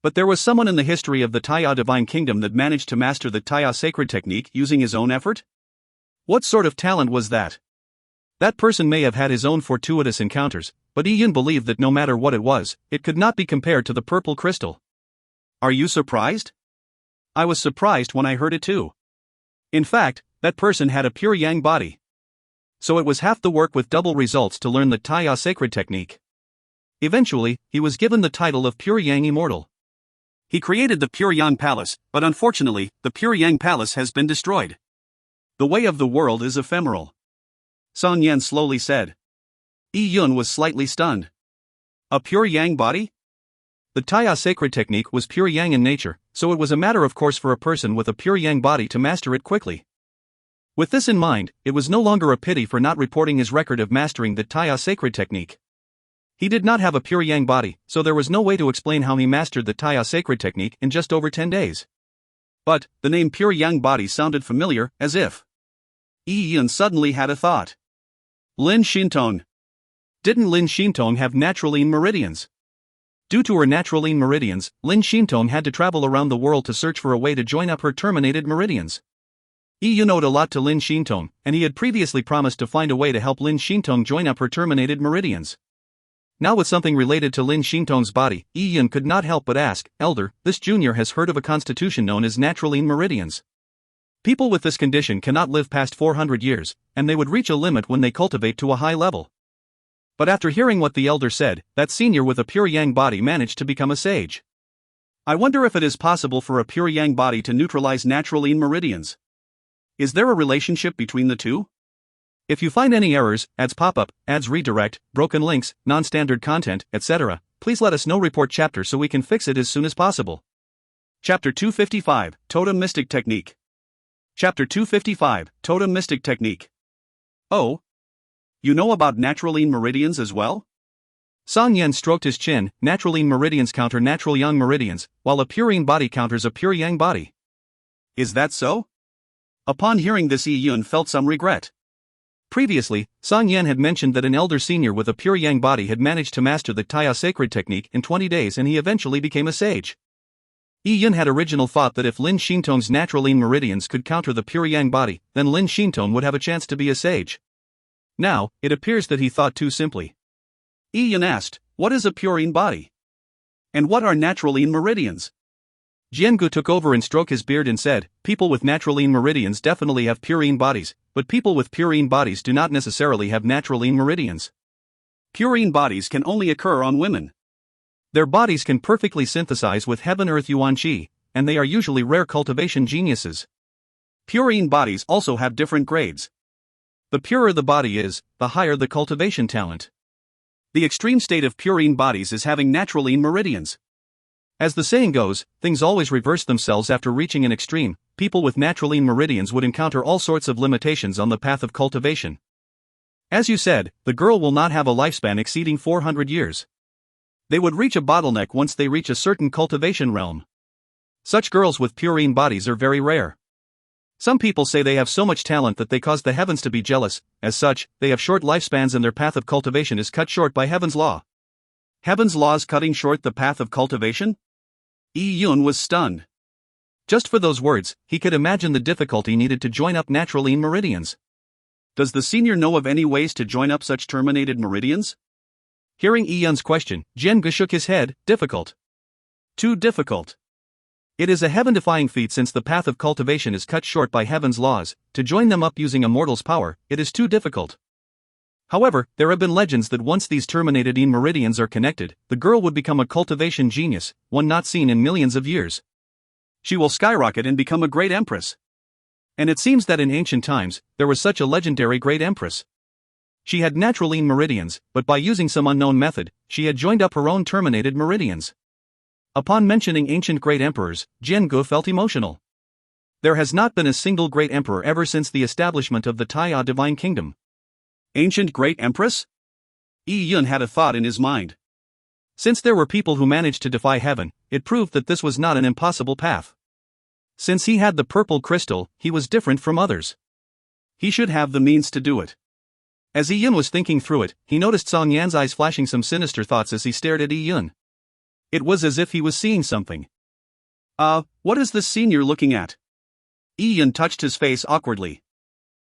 S1: But there was someone in the history of the Taya divine kingdom that managed to master the Taya sacred technique using his own effort? What sort of talent was that? That person may have had his own fortuitous encounters, but Yi believed that no matter what it was, it could not be compared to the purple crystal. Are you surprised? I was surprised when I heard it too. In fact, that person had a pure yang body. So it was half the work with double results to learn the Taya sacred technique. Eventually, he was given the title of Pure Yang Immortal. He created the Pure Yang Palace, but unfortunately, the Pure Yang Palace has been destroyed. The way of the world is ephemeral. Song Yan slowly said. Yi Yun was slightly stunned. A pure yang body? The Taya sacred technique was pure yang in nature, so it was a matter of course for a person with a pure yang body to master it quickly. With this in mind, it was no longer a pity for not reporting his record of mastering the Taya sacred technique. He did not have a pure yang body, so there was no way to explain how he mastered the Taya sacred technique in just over 10 days. But, the name pure yang body sounded familiar, as if. Yi Yun suddenly had a thought. Lin Shintong. Didn't Lin Shintong have naturaline meridians? Due to her naturaline meridians, Lin Shintong had to travel around the world to search for a way to join up her terminated meridians. Yi Yun owed a lot to Lin Shintong, and he had previously promised to find a way to help Lin Shintong join up her terminated meridians. Now with something related to Lin Shintong's body, Yi Yun could not help but ask, Elder, this junior has heard of a constitution known as naturaline meridians. People with this condition cannot live past 400 years, and they would reach a limit when they cultivate to a high level. But after hearing what the elder said, that senior with a pure yang body managed to become a sage. I wonder if it is possible for a pure yang body to neutralize naturaline meridians. Is there a relationship between the two? If you find any errors, ads pop-up, ads redirect, broken links, non-standard content, etc., please let us know. Report chapter so we can fix it as soon as possible. Chapter 255, Totem Mystic Technique. Chapter 255, Totem Mystic Technique. Oh? You know about naturaline meridians as well? Song Yan stroked his chin. Naturaline meridians counter natural yang meridians, while a purine body counters a pure yang body. Is that so? Upon hearing this, Yi Yun felt some regret. Previously, Song Yan had mentioned that an elder senior with a pure yang body had managed to master the Taya sacred technique in 20 days and he eventually became a sage. Yi Yun had original thought that if Lin Shintong's naturaline meridians could counter the pure yang body, then Lin Shintong would have a chance to be a sage. Now, it appears that he thought too simply. Yi Yun asked, what is a purine body? And what are naturaline meridians? Jiangu took over and stroked his beard and said, people with naturaline meridians definitely have purine bodies, but people with purine bodies do not necessarily have naturaline meridians. Purine bodies can only occur on women. Their bodies can perfectly synthesize with heaven-earth yuan qi, and they are usually rare cultivation geniuses. Purine bodies also have different grades. The purer the body is, the higher the cultivation talent. The extreme state of purine bodies is having naturaline meridians. As the saying goes, things always reverse themselves after reaching an extreme. People with naturaline meridians would encounter all sorts of limitations on the path of cultivation. As you said, the girl will not have a lifespan exceeding 400 years. They would reach a bottleneck once they reach a certain cultivation realm. Such girls with purine bodies are very rare. Some people say they have so much talent that they cause the heavens to be jealous. As such, they have short lifespans and their path of cultivation is cut short by heaven's law. Heaven's laws cutting short the path of cultivation? Yi Yun was stunned. Just for those words, he could imagine the difficulty needed to join up naturaline meridians. Does the senior know of any ways to join up such terminated meridians? Hearing Yi Yun's question, Jiangu shook his head. Difficult. Too difficult. It is a heaven-defying feat since the path of cultivation is cut short by heaven's laws. To join them up using a mortal's power, it is too difficult. However, there have been legends that once these terminated meridians are connected, the girl would become a cultivation genius, one not seen in millions of years. She will skyrocket and become a great empress. And it seems that in ancient times, there was such a legendary great empress. She had naturaline meridians, but by using some unknown method, she had joined up her own terminated meridians. Upon mentioning ancient great emperors, Jiangu felt emotional. There has not been a single great emperor ever since the establishment of the Taya divine kingdom. Ancient great empress? Yi Yun had a thought in his mind. Since there were people who managed to defy heaven, it proved that this was not an impossible path. Since he had the purple crystal, he was different from others. He should have the means to do it. As Yi Yun was thinking through it, he noticed Song Yan's eyes flashing some sinister thoughts as he stared at Yi Yun. It was as if he was seeing something. What is this senior looking at? Yi Yun touched his face awkwardly.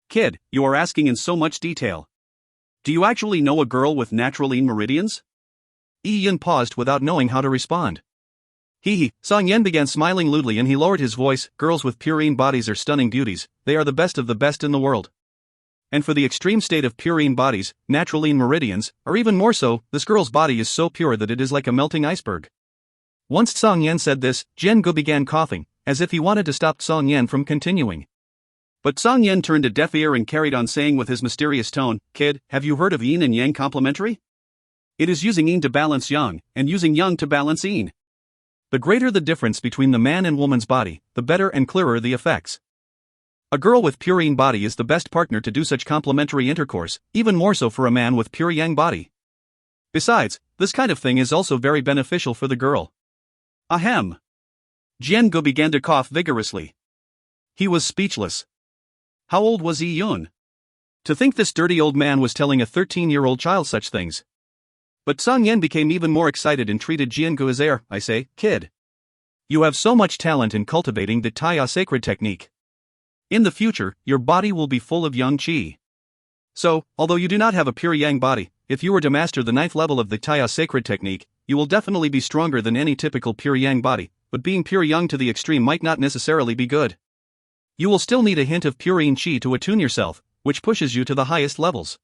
S1: Kid, you are asking in so much detail. Do you actually know a girl with naturaline meridians? Yi Yun paused without knowing how to respond. Hee. Song Yen began smiling lewdly and he lowered his voice. Girls with purine bodies are stunning beauties, they are the best of the best in the world. And for the extreme state of purine bodies, naturaline meridians, or even more so, this girl's body is so pure that it is like a melting iceberg. Once Song Yen said this, Jian Ge began coughing, as if he wanted to stop Song Yen from continuing. But Song Yen turned a deaf ear and carried on saying with his mysterious tone, "Kid, have you heard of yin and yang complementary? It is using yin to balance yang, and using yang to balance yin. The greater the difference between the man and woman's body, the better and clearer the effects. A girl with purine body is the best partner to do such complementary intercourse, even more so for a man with pure yang body. Besides, this kind of thing is also very beneficial for the girl." Ahem. Jian Ge began to cough vigorously. He was speechless. How old was Yi Yun? To think this dirty old man was telling a 13-year-old child such things. But Song Yen became even more excited and treated Jian Ge as heir. "I say, kid. You have so much talent in cultivating the Taiya sacred technique. In the future, your body will be full of yang qi. So, although you do not have a pure yang body, if you were to master the 9th level of the Taiya sacred technique, you will definitely be stronger than any typical pure yang body, but being pure yang to the extreme might not necessarily be good. You will still need a hint of pure yin qi to attune yourself, which pushes you to the highest levels."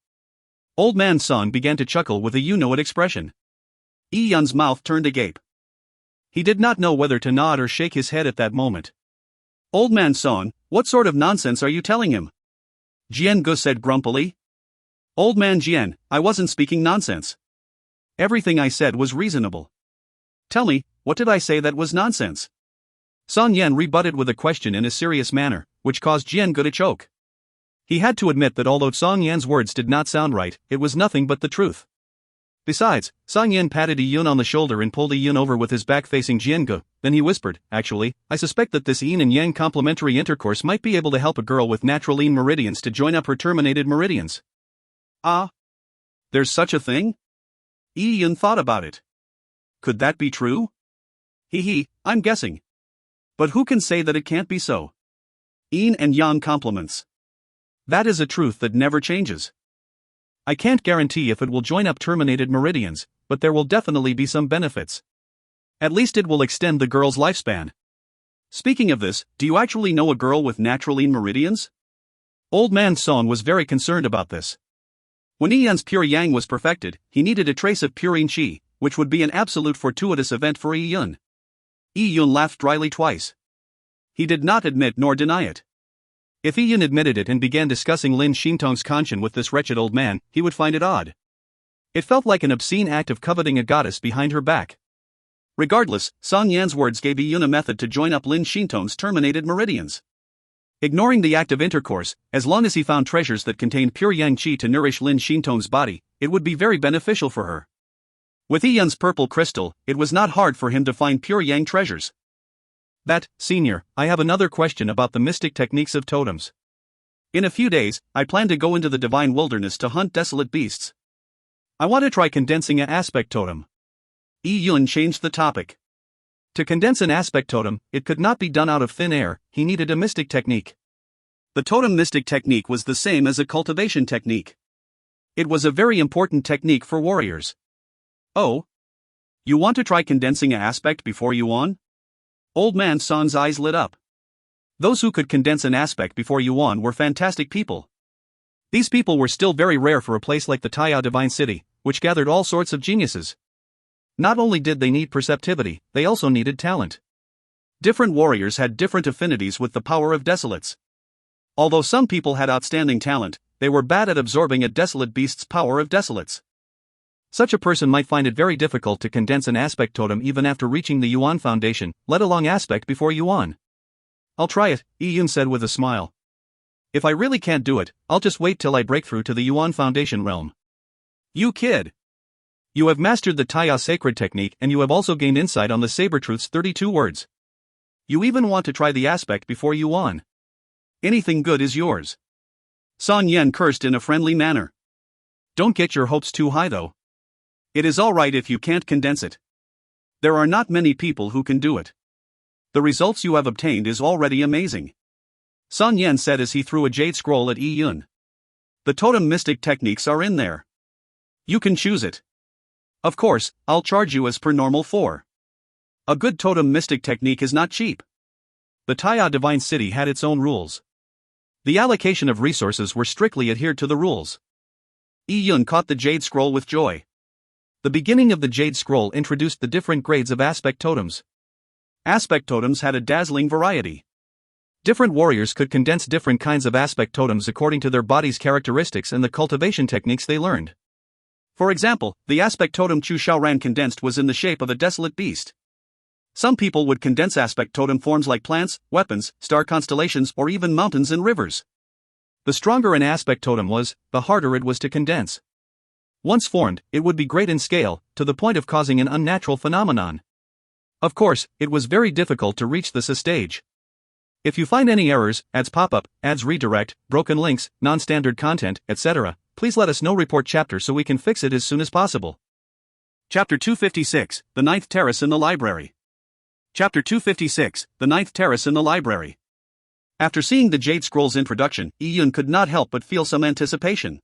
S1: Old Man Song began to chuckle with a you-know-it expression. Yi Yun's mouth turned agape. He did not know whether to nod or shake his head at that moment. "Old Man Song, what sort of nonsense are you telling him?" Jian Ge said grumpily. "Old Man Jian, I wasn't speaking nonsense. Everything I said was reasonable. Tell me, what did I say that was nonsense?" Song Yen rebutted with a question in a serious manner, which caused Jian Ge to choke. He had to admit that although Song Yan's words did not sound right, it was nothing but the truth. Besides, Song Yen patted Yi Yun on the shoulder and pulled Yi Yun over with his back facing Jian Ge, then he whispered, "Actually, I suspect that this yin and yang complementary intercourse might be able to help a girl with natural yin meridians to join up her terminated meridians." "Ah? There's such a thing?" Yi Yun thought about it. "Could that be true?" Hee, I'm guessing. But who can say that it can't be so? Yin and yang complements. That is a truth that never changes. I can't guarantee if it will join up terminated meridians, but there will definitely be some benefits. At least it will extend the girl's lifespan. Speaking of this, do you actually know a girl with natural yin meridians? Old Man Song was very concerned about this. When Yi Yun's pure yang was perfected, he needed a trace of pure yin qi, which would be an absolute fortuitous event for Yi Yun. Yi Yun laughed dryly twice. He did not admit nor deny it. If Yi Yun admitted it and began discussing Lin Xintong's conscience with this wretched old man, he would find it odd. It felt like an obscene act of coveting a goddess behind her back. Regardless, Song Yan's words gave Yi Yun a method to join up Lin Xintong's terminated meridians. Ignoring the act of intercourse, as long as he found treasures that contained pure yang qi to nourish Lin Xintong's body, it would be very beneficial for her. With Yi Yun's purple crystal, it was not hard for him to find pure yang treasures. Senior, I have another question about the mystic techniques of totems. In a few days, I plan to go into the divine wilderness to hunt desolate beasts. I want to try condensing an aspect totem. Yi Yun changed the topic. To condense an aspect totem, it could not be done out of thin air, he needed a mystic technique. The totem mystic technique was the same as a cultivation technique. It was a very important technique for warriors. Oh? You want to try condensing an aspect before Yuan? Old Man Song's eyes lit up. Those who could condense an aspect before Yuan were fantastic people. These people were still very rare for a place like the Taiya Divine City, which gathered all sorts of geniuses. Not only did they need perceptivity, they also needed talent. Different warriors had different affinities with the power of desolates. Although some people had outstanding talent, they were bad at absorbing a desolate beast's power of desolates. Such a person might find it very difficult to condense an aspect totem even after reaching the Yuan Foundation, let alone aspect before Yuan. I'll try it, Yi Yun said with a smile. If I really can't do it, I'll just wait till I break through to the Yuan Foundation realm. You kid! You have mastered the Taiya sacred technique and you have also gained insight on the Sabertooth's 32 words. You even want to try the aspect before Yuan. Anything good is yours. Song Yen cursed in a friendly manner. Don't get your hopes too high though. It is alright if you can't condense it. There are not many people who can do it. The results you have obtained is already amazing. Song Yen said as he threw a jade scroll at Yi Yun. The totem mystic techniques are in there. You can choose it. Of course, I'll charge you as per normal for. A good totem mystic technique is not cheap. The Taya Divine City had its own rules. The allocation of resources were strictly adhered to the rules. Yi-Yun caught the Jade Scroll with joy. The beginning of the Jade Scroll introduced the different grades of aspect totems. Aspect totems had a dazzling variety. Different warriors could condense different kinds of aspect totems according to their body's characteristics and the cultivation techniques they learned. For example, the aspect totem Chu Xiaoran condensed was in the shape of a desolate beast. Some people would condense aspect totem forms like plants, weapons, star constellations, or even mountains and rivers. The stronger an aspect totem was, the harder it was to condense. Once formed, it would be great in scale, to the point of causing an unnatural phenomenon. Of course, it was very difficult to reach this stage. If you find any errors, ads pop-up, ads redirect, broken links, non-standard content, etc., please let us know. Report chapter so we can fix it as soon as possible. Chapter 256, The Ninth Terrace in the Library. Chapter 256, The Ninth Terrace in the Library. After seeing the Jade Scroll's introduction, Yi-Yun could not help but feel some anticipation.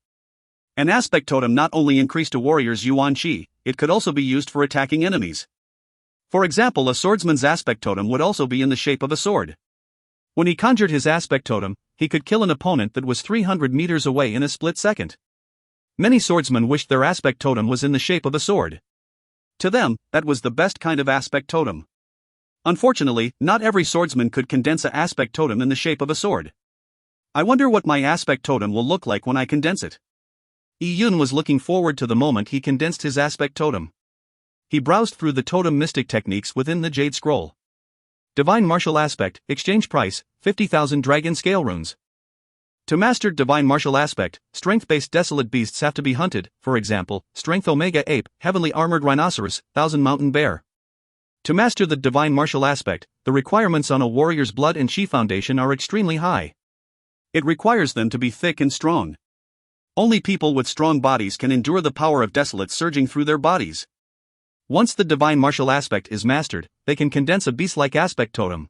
S1: An aspect totem not only increased a warrior's yuan qi, it could also be used for attacking enemies. For example, a swordsman's aspect totem would also be in the shape of a sword. When he conjured his aspect totem, he could kill an opponent that was 300 meters away in a split second. Many swordsmen wished their aspect totem was in the shape of a sword. To them, that was the best kind of aspect totem. Unfortunately, not every swordsman could condense an aspect totem in the shape of a sword. I wonder what my aspect totem will look like when I condense it. Yi-Yun was looking forward to the moment he condensed his aspect totem. He browsed through the totem mystic techniques within the Jade Scroll. Divine Martial Aspect, exchange price, 50,000 dragon scale runes. To master Divine Martial Aspect, strength-based desolate beasts have to be hunted, for example, Strength Omega Ape, Heavenly Armored Rhinoceros, 1000 Mountain Bear. To master the Divine Martial Aspect, the requirements on a warrior's blood and chi foundation are extremely high. It requires them to be thick and strong. Only people with strong bodies can endure the power of desolate surging through their bodies. Once the Divine Martial Aspect is mastered, they can condense a beast-like aspect totem.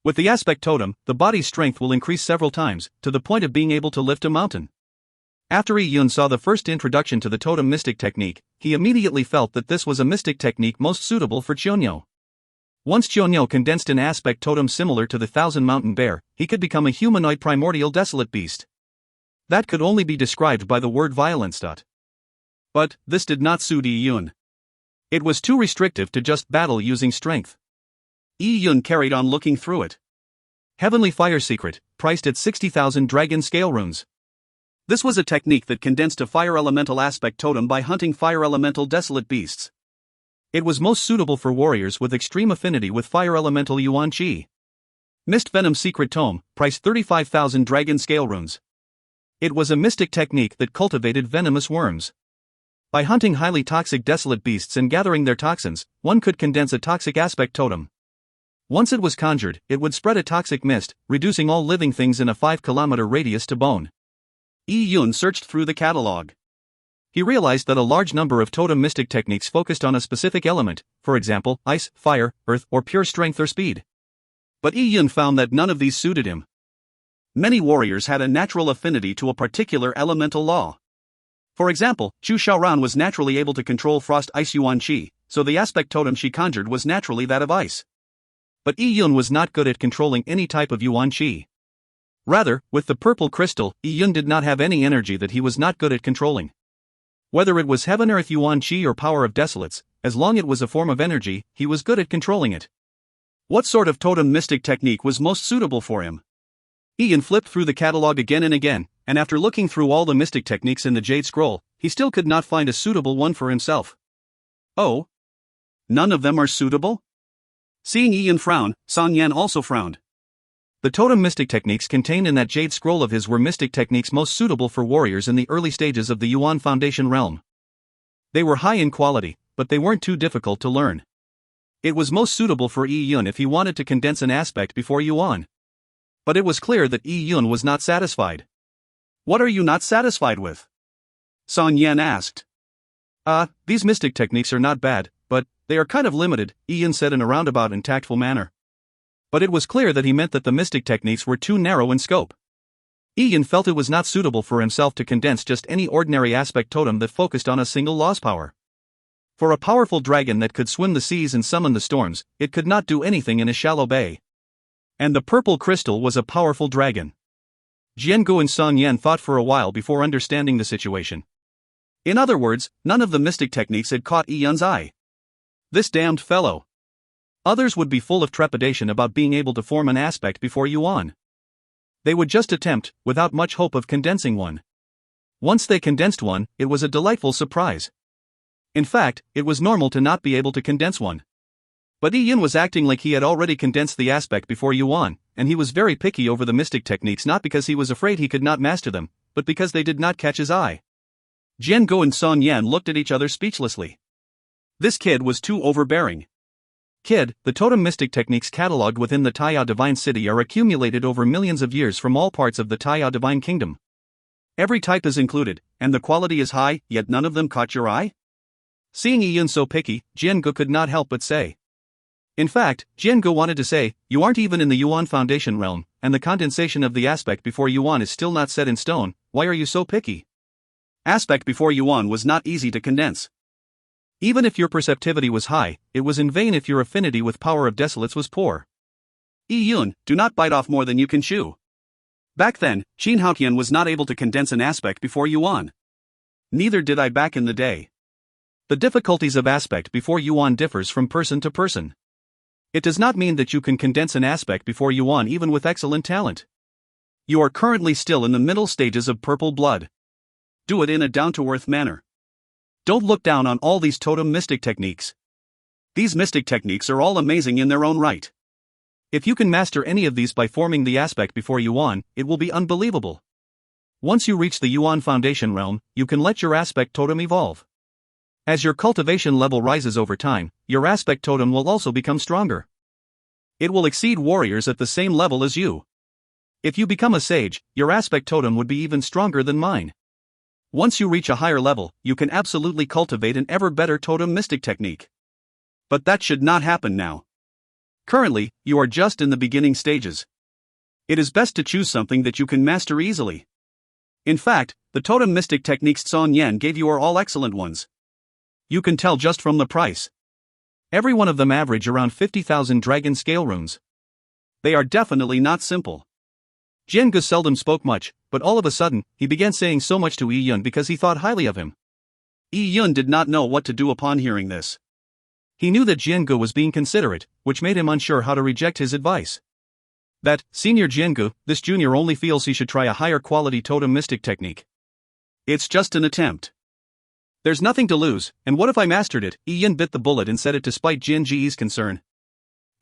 S1: With the aspect totem, the body's strength will increase several times, to the point of being able to lift a mountain. After Yi-Yun saw the first introduction to the totem mystic technique, he immediately felt that this was a mystic technique most suitable for Chionyo. Once Chionyo condensed an aspect totem similar to the 1000 Mountain Bear, he could become a humanoid primordial desolate beast. That could only be described by the word violence. But this did not suit Yi-Yun. It was too restrictive to just battle using strength. Yi-Yun carried on looking through it. Heavenly Fire Secret, priced at 60,000 dragon scale runes. This was a technique that condensed a fire elemental aspect totem by hunting fire elemental desolate beasts. It was most suitable for warriors with extreme affinity with fire elemental yuan qi. Mist Venom Secret Tome, priced 35,000 dragon scale runes. It was a mystic technique that cultivated venomous worms. By hunting highly toxic desolate beasts and gathering their toxins, one could condense a toxic aspect totem. Once it was conjured, it would spread a toxic mist, reducing all living things in a 5-kilometer radius to bone. Yi-Yun searched through the catalog. He realized that a large number of totem mystic techniques focused on a specific element, for example, ice, fire, earth, or pure strength or speed. But Yi-Yun found that none of these suited him. Many warriors had a natural affinity to a particular elemental law. For example, Chu Xiaoran was naturally able to control frost ice yuan qi, so the aspect totem she conjured was naturally that of ice. But Yi-Yun was not good at controlling any type of yuan qi. Rather, with the purple crystal, Yi-Yun did not have any energy that he was not good at controlling. Whether it was heaven earth yuan qi or power of desolates, as long as it was a form of energy, he was good at controlling it. What sort of totem mystic technique was most suitable for him? Yi-Yun flipped through the catalog again and again, and after looking through all the mystic techniques in the Jade Scroll, he still could not find a suitable one for himself. Oh? None of them are suitable? Seeing Yi-Yun frown, San Yan also frowned. The totem mystic techniques contained in that Jade Scroll of his were mystic techniques most suitable for warriors in the early stages of the Yuan Foundation realm. They were high in quality, but they weren't too difficult to learn. It was most suitable for Yi-Yun if he wanted to condense an aspect before Yuan. But it was clear that Yi-Yun was not satisfied. What are you not satisfied with? San Yan asked. These mystic techniques are not bad, but they are kind of limited, Yi-Yun said in a roundabout and tactful manner. But it was clear that he meant that the mystic techniques were too narrow in scope. Yi-Yun felt it was not suitable for himself to condense just any ordinary aspect totem that focused on a single law's power. For a powerful dragon that could swim the seas and summon the storms, it could not do anything in a shallow bay. And the purple crystal was a powerful dragon. Jiangu and Song Yan thought for a while before understanding the situation. In other words, none of the mystic techniques had caught Yi Yun's eye. This damned fellow. Others would be full of trepidation about being able to form an aspect before Yuan. They would just attempt, without much hope of condensing one. Once they condensed one, it was a delightful surprise. In fact, it was normal to not be able to condense one. But Yi Yun was acting like he had already condensed the aspect before Yuan, and he was very picky over the mystic techniques, not because he was afraid he could not master them, but because they did not catch his eye. Jiangu and Song Yan looked at each other speechlessly. This kid was too overbearing. Kid, the totem mystic techniques catalogued within the Taiyao Divine City are accumulated over millions of years from all parts of the Taiyao Divine Kingdom. Every type is included, and the quality is high, yet none of them caught your eye? Seeing Yi Yun so picky, Jiangu could not help but say. In fact, Jiangu wanted to say, you aren't even in the Yuan Foundation realm, and the condensation of the aspect before Yuan is still not set in stone, why are you so picky? Aspect before Yuan was not easy to condense. Even if your perceptivity was high, it was in vain if your affinity with power of desolates was poor. Yi Yun, do not bite off more than you can chew. Back then, Qin Haotian was not able to condense an aspect before Yuan. Neither did I back in the day. The difficulties of aspect before Yuan differs from person to person. It does not mean that you can condense an aspect before Yuan even with excellent talent. You are currently still in the middle stages of purple blood. Do it in a down-to-earth manner. Don't look down on all these totem mystic techniques. These mystic techniques are all amazing in their own right. If you can master any of these by forming the aspect before Yuan, it will be unbelievable. Once you reach the Yuan Foundation realm, you can let your aspect totem evolve. As your cultivation level rises over time, your aspect totem will also become stronger. It will exceed warriors at the same level as you. If you become a sage, your aspect totem would be even stronger than mine. Once you reach a higher level, you can absolutely cultivate an ever better totem mystic technique. But that should not happen now. Currently, you are just in the beginning stages. It is best to choose something that you can master easily. In fact, the totem mystic techniques Song Yan gave you are all excellent ones. You can tell just from the price. Every one of them average around 50,000 dragon scale runes. They are definitely not simple. Jiangu seldom spoke much, but all of a sudden, he began saying so much to Yi Yun because he thought highly of him. Yi Yun did not know what to do upon hearing this. He knew that Jiangu was being considerate, which made him unsure how to reject his advice. That, Senior Jiangu, this junior only feels he should try a higher quality totem mystic technique. It's just an attempt. There's nothing to lose, and what if I mastered it? Yi Yun bit the bullet and said it despite Jian Ji's concern.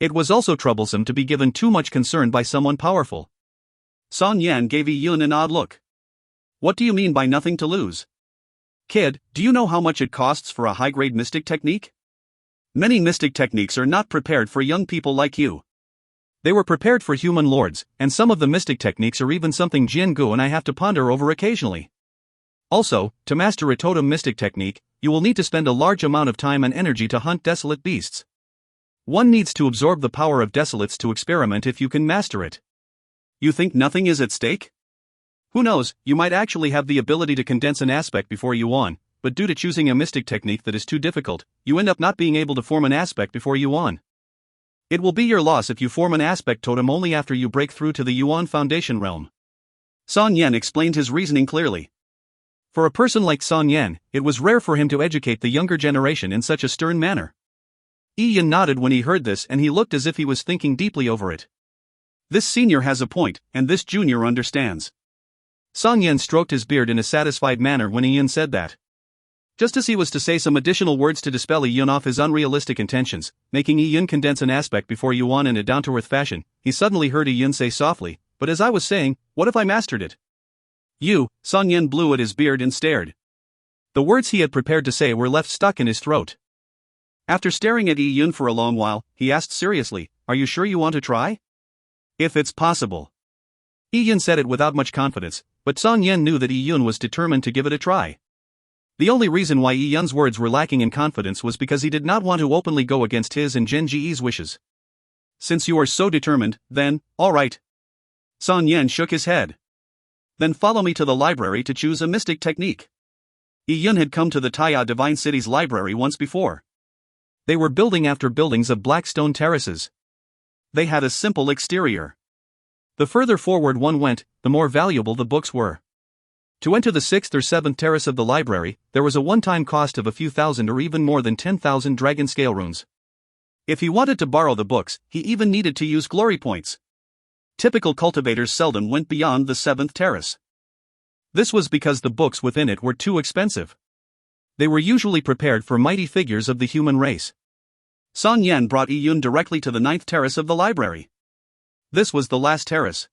S1: It was also troublesome to be given too much concern by someone powerful. Song Yan gave Yi Yun an odd look. What do you mean by nothing to lose? Kid, do you know how much it costs for a high-grade mystic technique? Many mystic techniques are not prepared for young people like you. They were prepared for human lords, and some of the mystic techniques are even something Jiangu and I have to ponder over occasionally. Also, to master a totem mystic technique, you will need to spend a large amount of time and energy to hunt desolate beasts. One needs to absorb the power of desolates to experiment if you can master it. You think nothing is at stake? Who knows, you might actually have the ability to condense an aspect before Yuan, but due to choosing a mystic technique that is too difficult, you end up not being able to form an aspect before Yuan. It will be your loss if you form an aspect totem only after you break through to the Yuan Foundation realm. Song Yan explained his reasoning clearly. For a person like Song Yan, it was rare for him to educate the younger generation in such a stern manner. Yi Yun nodded when he heard this and he looked as if he was thinking deeply over it. This senior has a point, and this junior understands. Song Yan stroked his beard in a satisfied manner when Yi Yun said that. Just as he was to say some additional words to dispel Yi Yun off his unrealistic intentions, making Yi Yun condense an aspect before Yuan in a down-to-earth fashion, he suddenly heard Yi Yun say softly, "But as I was saying, what if I mastered it?" Song Yan blew at his beard and stared. The words he had prepared to say were left stuck in his throat. After staring at Yi Yun for a long while, he asked seriously, "Are you sure you want to try?" "If it's possible." Yi Yun said it without much confidence, but Song Yan knew that Yi Yun was determined to give it a try. The only reason why Yi Yun's words were lacking in confidence was because he did not want to openly go against his and Jian Ji's wishes. "Since you are so determined, then, all right." Song Yan shook his head. "Then follow me to the library to choose a mystic technique." Yi Yun had come to the Taya Divine City's library once before. They were building after buildings of black stone terraces. They had a simple exterior. The further forward one went, the more valuable the books were. To enter the 6th or 7th terrace of the library, there was a one-time cost of a few thousand or even more than 10,000 dragon scale runes. If he wanted to borrow the books, he even needed to use glory points. Typical cultivators seldom went beyond the 7th terrace. This was because the books within it were too expensive. They were usually prepared for mighty figures of the human race. Sun Yan brought Yi Yun directly to the 9th terrace of the library. This was the last terrace.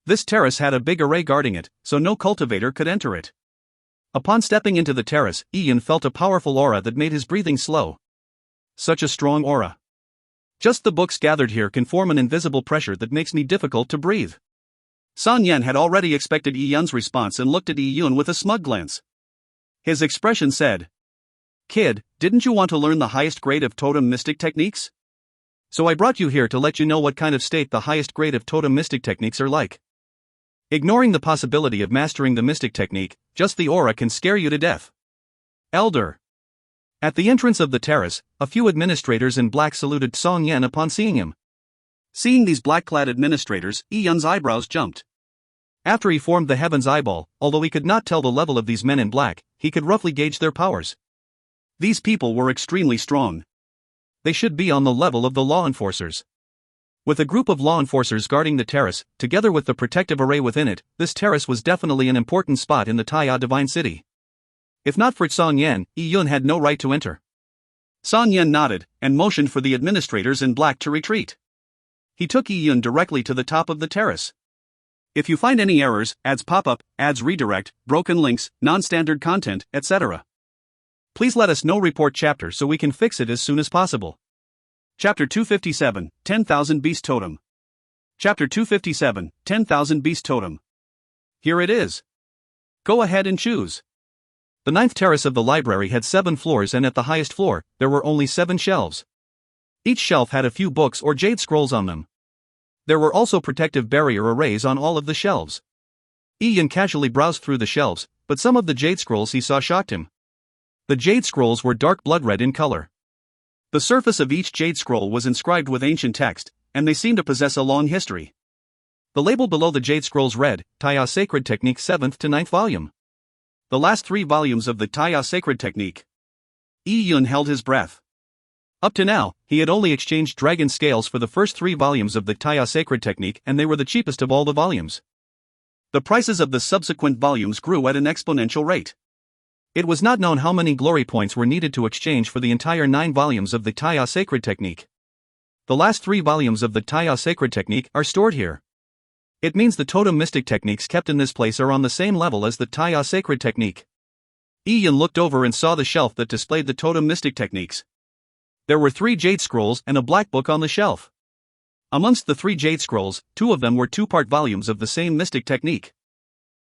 S1: This terrace had a big array guarding it, so no cultivator could enter it. Upon stepping into the terrace, Yi Yun felt a powerful aura that made his breathing slow. Such a strong aura. Just the books gathered here can form an invisible pressure that makes me difficult to breathe. Sun Yan had already expected Yi Yun's response and looked at Yi Yun with a smug glance. His expression said, "Kid, didn't you want to learn the highest grade of totem mystic techniques? So I brought you here to let you know what kind of state the highest grade of totem mystic techniques are like. Ignoring the possibility of mastering the mystic technique, just the aura can scare you to death. Elder." At the entrance of the terrace, a few administrators in black saluted Song Yan upon seeing him. Seeing these black-clad administrators, Yi Yun's eyebrows jumped. After he formed the Heaven's Eyeball, although he could not tell the level of these men in black, he could roughly gauge their powers. These people were extremely strong. They should be on the level of the law enforcers. With a group of law enforcers guarding the terrace, together with the protective array within it, this terrace was definitely an important spot in the Taya Divine City. If not for Song Yan, Yi Yun had no right to enter. Song Yan nodded, and motioned for the administrators in black to retreat. He took Yi Yun directly to the top of the terrace. If you find any errors, ads pop up, ads redirect, broken links, non-standard content, etc. Please let us know. Report chapter so we can fix it as soon as possible. Chapter 257, 10,000 Beast Totem. Chapter 257, 10,000 Beast Totem. Here it is. Go ahead and choose. The 9th terrace of the library had 7 floors, and at the highest floor, there were only 7 shelves. Each shelf had a few books or jade scrolls on them. There were also protective barrier arrays on all of the shelves. Yi Yun casually browsed through the shelves, but some of the jade scrolls he saw shocked him. The jade scrolls were dark blood red in color. The surface of each jade scroll was inscribed with ancient text, and they seemed to possess a long history. The label below the jade scrolls read, Taya Sacred Technique 7th to 9th volume. The last 3 volumes of the Taya Sacred Technique. Yi Yun held his breath. Up to now, he had only exchanged dragon scales for the first 3 volumes of the Taya Sacred Technique, and they were the cheapest of all the volumes. The prices of the subsequent volumes grew at an exponential rate. It was not known how many glory points were needed to exchange for the entire 9 volumes of the Taya Sacred Technique. The last 3 volumes of the Taya Sacred Technique are stored here. It means the totem mystic techniques kept in this place are on the same level as the Taya Sacred Technique. Yi Yun looked over and saw the shelf that displayed the totem mystic techniques. There were 3 jade scrolls and a black book on the shelf. Amongst the 3 jade scrolls, 2 of them were 2-part volumes of the same mystic technique.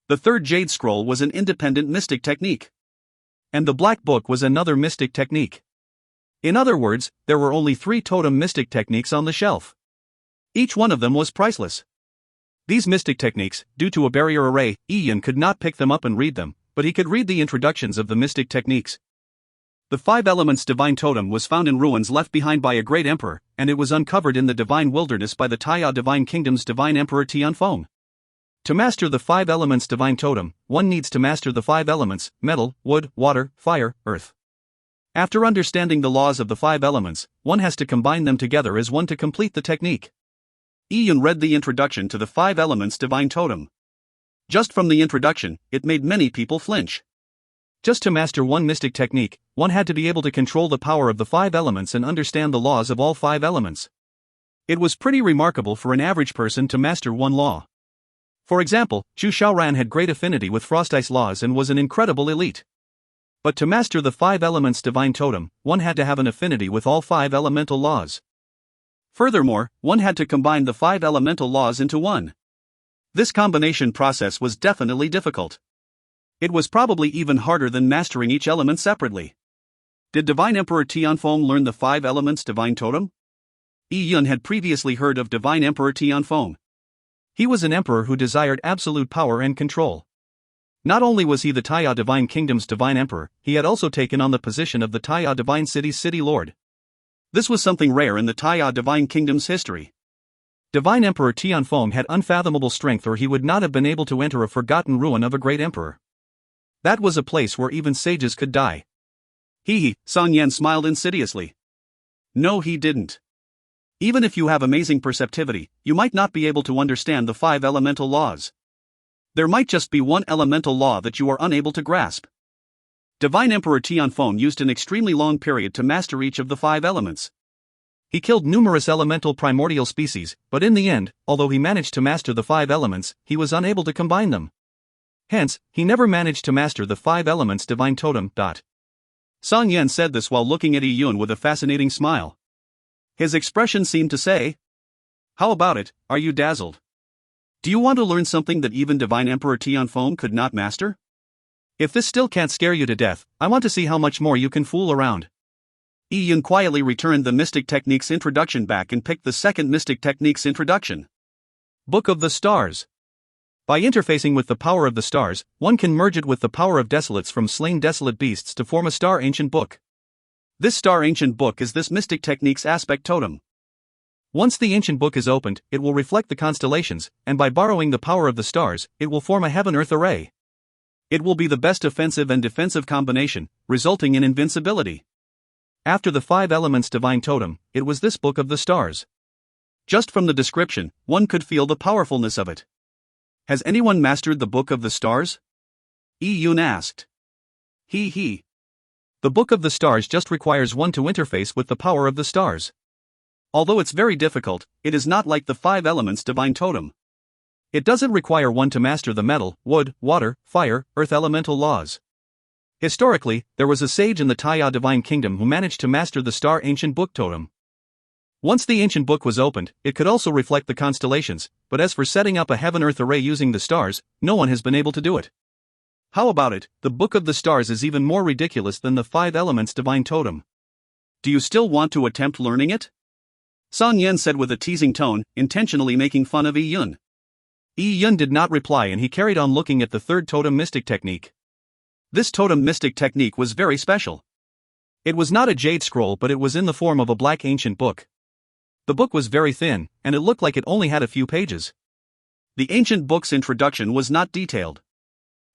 S1: The 3rd jade scroll was an independent mystic technique. And the black book was another mystic technique. In other words, there were only 3 totem mystic techniques on the shelf. Each one of them was priceless. These mystic techniques, due to a barrier array, Yi Yun could not pick them up and read them, but he could read the introductions of the mystic techniques. The 5 Elements Divine Totem was found in ruins left behind by a great emperor, and it was uncovered in the Divine Wilderness by the Taya Divine Kingdom's Divine Emperor Tianfeng. To master the 5 Elements Divine Totem, one needs to master the 5 elements: metal, wood, water, fire, earth. After understanding the laws of the 5 elements, one has to combine them together as one to complete the technique. Yi Yun read the introduction to the 5 Elements Divine Totem. Just from the introduction, it made many people flinch. Just to master one mystic technique, one had to be able to control the power of the 5 elements and understand the laws of all 5 elements. It was pretty remarkable for an average person to master one law. For example, Chu Xiaoran had great affinity with frost ice laws and was an incredible elite. But to master the 5 Elements Divine Totem, one had to have an affinity with all 5 elemental laws. Furthermore, one had to combine the 5 elemental laws into one. This combination process was definitely difficult. It was probably even harder than mastering each element separately. Did Divine Emperor Tianfeng learn the 5 Elements Divine Totem? Yi Yun had previously heard of Divine Emperor Tianfeng. He was an emperor who desired absolute power and control. Not only was he the Taya Divine Kingdom's divine emperor, he had also taken on the position of the Taya Divine City's city lord. This was something rare in the Taya Divine Kingdom's history. Divine Emperor Tianfeng had unfathomable strength, or he would not have been able to enter a forgotten ruin of a great emperor. That was a place where even sages could die. Song Yan smiled insidiously. No, he didn't. Even if you have amazing perceptivity, you might not be able to understand the 5 elemental laws. There might just be one elemental law that you are unable to grasp. Divine Emperor Tianfeng used an extremely long period to master each of the 5 elements. He killed numerous elemental primordial species, but in the end, although he managed to master the 5 elements, he was unable to combine them. Hence, he never managed to master the 5 elements divine totem. Song Yan said this while looking at Yi Yun with a fascinating smile. His expression seemed to say, "How about it, are you dazzled? Do you want to learn something that even Divine Emperor Tianfeng could not master? If this still can't scare you to death, I want to see how much more you can fool around." Yi Yun quietly returned the Mystic Technique's introduction back and picked the second Mystic Technique's introduction. Book of the Stars. By interfacing with the power of the stars, one can merge it with the power of desolates from slain desolate beasts to form a star ancient book. This star ancient book is this Mystic Technique's aspect totem. Once the ancient book is opened, it will reflect the constellations, and by borrowing the power of the stars, it will form a heaven-earth array. It will be the best offensive and defensive combination, resulting in invincibility. After the 5 elements divine totem, it was this book of the stars. Just from the description, one could feel the powerfulness of it. Has anyone mastered the book of the stars? Yi Yun asked. The book of the stars just requires one to interface with the power of the stars. Although it's very difficult, it is not like the 5 elements divine totem. It doesn't require one to master the metal, wood, water, fire, earth elemental laws. Historically, there was a sage in the Taya Divine Kingdom who managed to master the star ancient book totem. Once the ancient book was opened, it could also reflect the constellations, but as for setting up a heaven-earth array using the stars, no one has been able to do it. How about it, the book of the stars is even more ridiculous than the 5 elements divine totem. Do you still want to attempt learning it? Song Yan said with a teasing tone, intentionally making fun of Yi Yun. Yi Yun did not reply, and he carried on looking at the 3rd totem mystic technique. This totem mystic technique was very special. It was not a jade scroll, but it was in the form of a black ancient book. The book was very thin, and it looked like it only had a few pages. The ancient book's introduction was not detailed.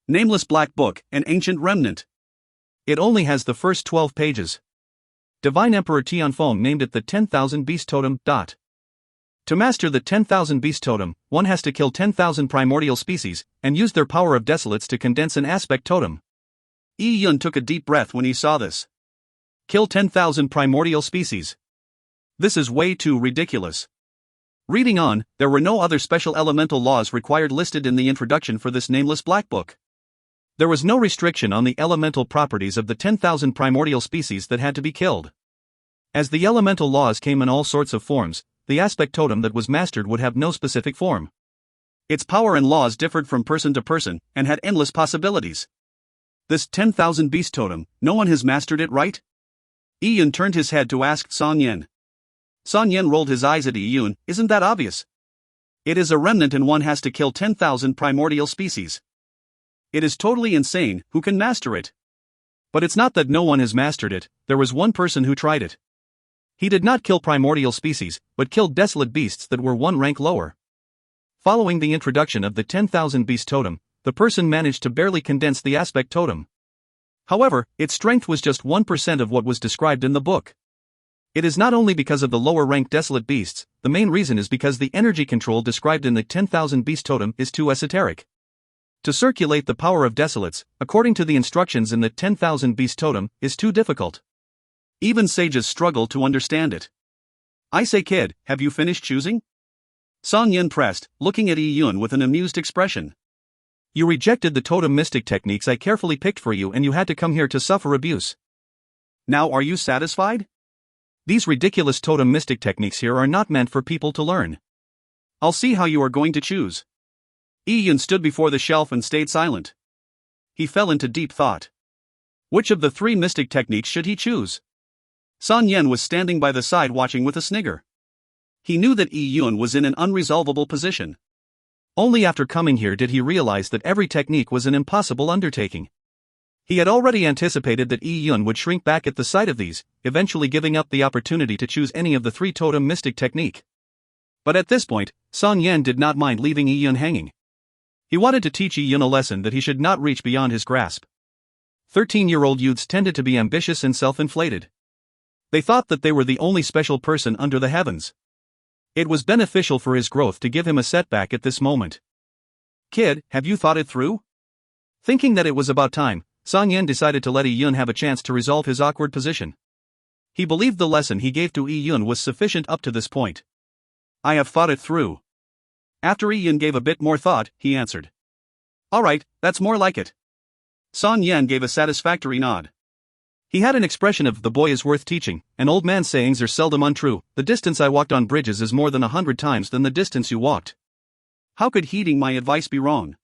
S1: Nameless black book, an ancient remnant. It only has the first 12 pages. Divine Emperor Tianfeng named it the 10,000 Beast Totem. To master the 10,000 Beast Totem, one has to kill 10,000 primordial species, and use their power of desolates to condense an aspect totem. Yi Yun took a deep breath when he saw this. Kill 10,000 primordial species. This is way too ridiculous. Reading on, there were no other special elemental laws required listed in the introduction for this nameless black book. There was no restriction on the elemental properties of the 10,000 primordial species that had to be killed. As the elemental laws came in all sorts of forms, the aspect totem that was mastered would have no specific form. Its power and laws differed from person to person, and had endless possibilities. This 10,000 Beast Totem, no one has mastered it, right? Yi Yun turned his head to ask Song Yan. Song Yan rolled his eyes at Yi Yun. Isn't that obvious? It is a remnant and one has to kill 10,000 primordial species. It is totally insane. Who can master it? But it's not that no one has mastered it, there was one person who tried it. He did not kill primordial species, but killed desolate beasts that were 1 rank lower. Following the introduction of the 10,000 Beast Totem, the person managed to barely condense the aspect totem. However, its strength was just 1% of what was described in the book. It is not only because of the lower rank desolate beasts, the main reason is because the energy control described in the 10,000 Beast Totem is too esoteric. To circulate the power of desolates, according to the instructions in the 10,000 Beast Totem, is too difficult. Even sages struggle to understand it. I say, kid, have you finished choosing? Song Yan pressed, looking at Yi Yun with an amused expression. You rejected the totem mystic techniques I carefully picked for you, and you had to come here to suffer abuse. Now are you satisfied? These ridiculous totem mystic techniques here are not meant for people to learn. I'll see how you are going to choose. Yi Yun stood before the shelf and stayed silent. He fell into deep thought. Which of the 3 mystic techniques should he choose? Song Yan was standing by the side watching with a snigger. He knew that Yi Yun was in an unresolvable position. Only after coming here did he realize that every technique was an impossible undertaking. He had already anticipated that Yi Yun would shrink back at the sight of these, eventually giving up the opportunity to choose any of the three totem mystic technique. But at this point, Song Yan did not mind leaving Yi Yun hanging. He wanted to teach Yi Yun a lesson that he should not reach beyond his grasp. 13-year-old youths tended to be ambitious and self-inflated. They thought that they were the only special person under the heavens. It was beneficial for his growth to give him a setback at this moment. "Kid, have you thought it through?" Thinking that it was about time, Song Yan decided to let Yi Yun have a chance to resolve his awkward position. He believed the lesson he gave to Yi Yun was sufficient up to this point. "I have thought it through." After Yi Yun gave a bit more thought, he answered. "All right, that's more like it." Song Yan gave a satisfactory nod. He had an expression of "the boy is worth teaching, and old man's sayings are seldom untrue. The distance I walked on bridges is more than 100 times than the distance you walked. How could heeding my advice be wrong?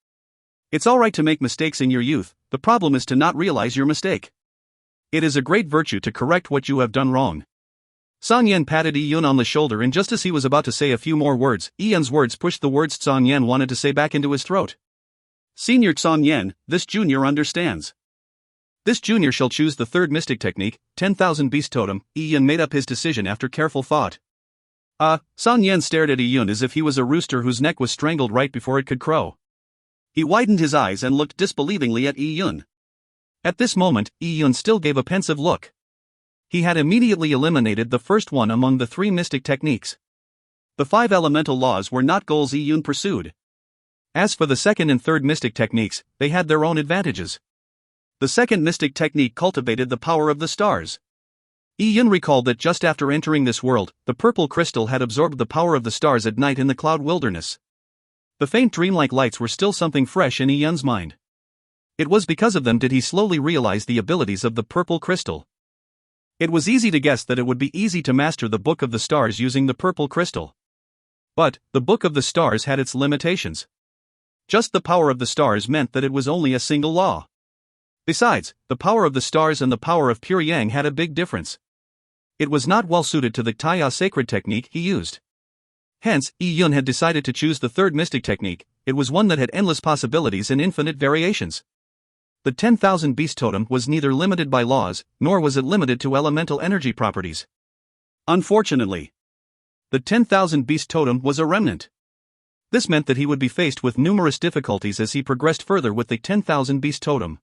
S1: It's all right to make mistakes in your youth, the problem is to not realize your mistake. It is a great virtue to correct what you have done wrong." Song Yan patted Yi Yun on the shoulder, and just as he was about to say a few more words, Yi Yun's words pushed the words Song Yan wanted to say back into his throat. "Senior Song Yan, this junior understands. This junior shall choose the third mystic technique, 10,000 Beast Totem." Yi Yun made up his decision after careful thought. Song Yan stared at Yi Yun as if he was a rooster whose neck was strangled right before it could crow. He widened his eyes and looked disbelievingly at Yi Yun. At this moment, Yi Yun still gave a pensive look. He had immediately eliminated the first one among the three mystic techniques. The 5 elemental laws were not goals Yi Yun pursued. As for the second and third mystic techniques, they had their own advantages. The second mystic technique cultivated the power of the stars. Yi Yun recalled that just after entering this world, the purple crystal had absorbed the power of the stars at night in the cloud wilderness. The faint dreamlike lights were still something fresh in Yi Yun's mind. It was because of them did he slowly realize the abilities of the purple crystal. It was easy to guess that it would be easy to master the Book of the Stars using the purple crystal. But, the Book of the Stars had its limitations. Just the power of the stars meant that it was only a single law. Besides, the power of the stars and the power of pure yang had a big difference. It was not well suited to the Taya sacred technique he used. Hence, Yi Yun had decided to choose the third mystic technique. It was one that had endless possibilities and infinite variations. The 10,000 Beast Totem was neither limited by laws, nor was it limited to elemental energy properties. Unfortunately, the 10,000 Beast Totem was a remnant. This meant that he would be faced with numerous difficulties as he progressed further with the 10,000 Beast Totem.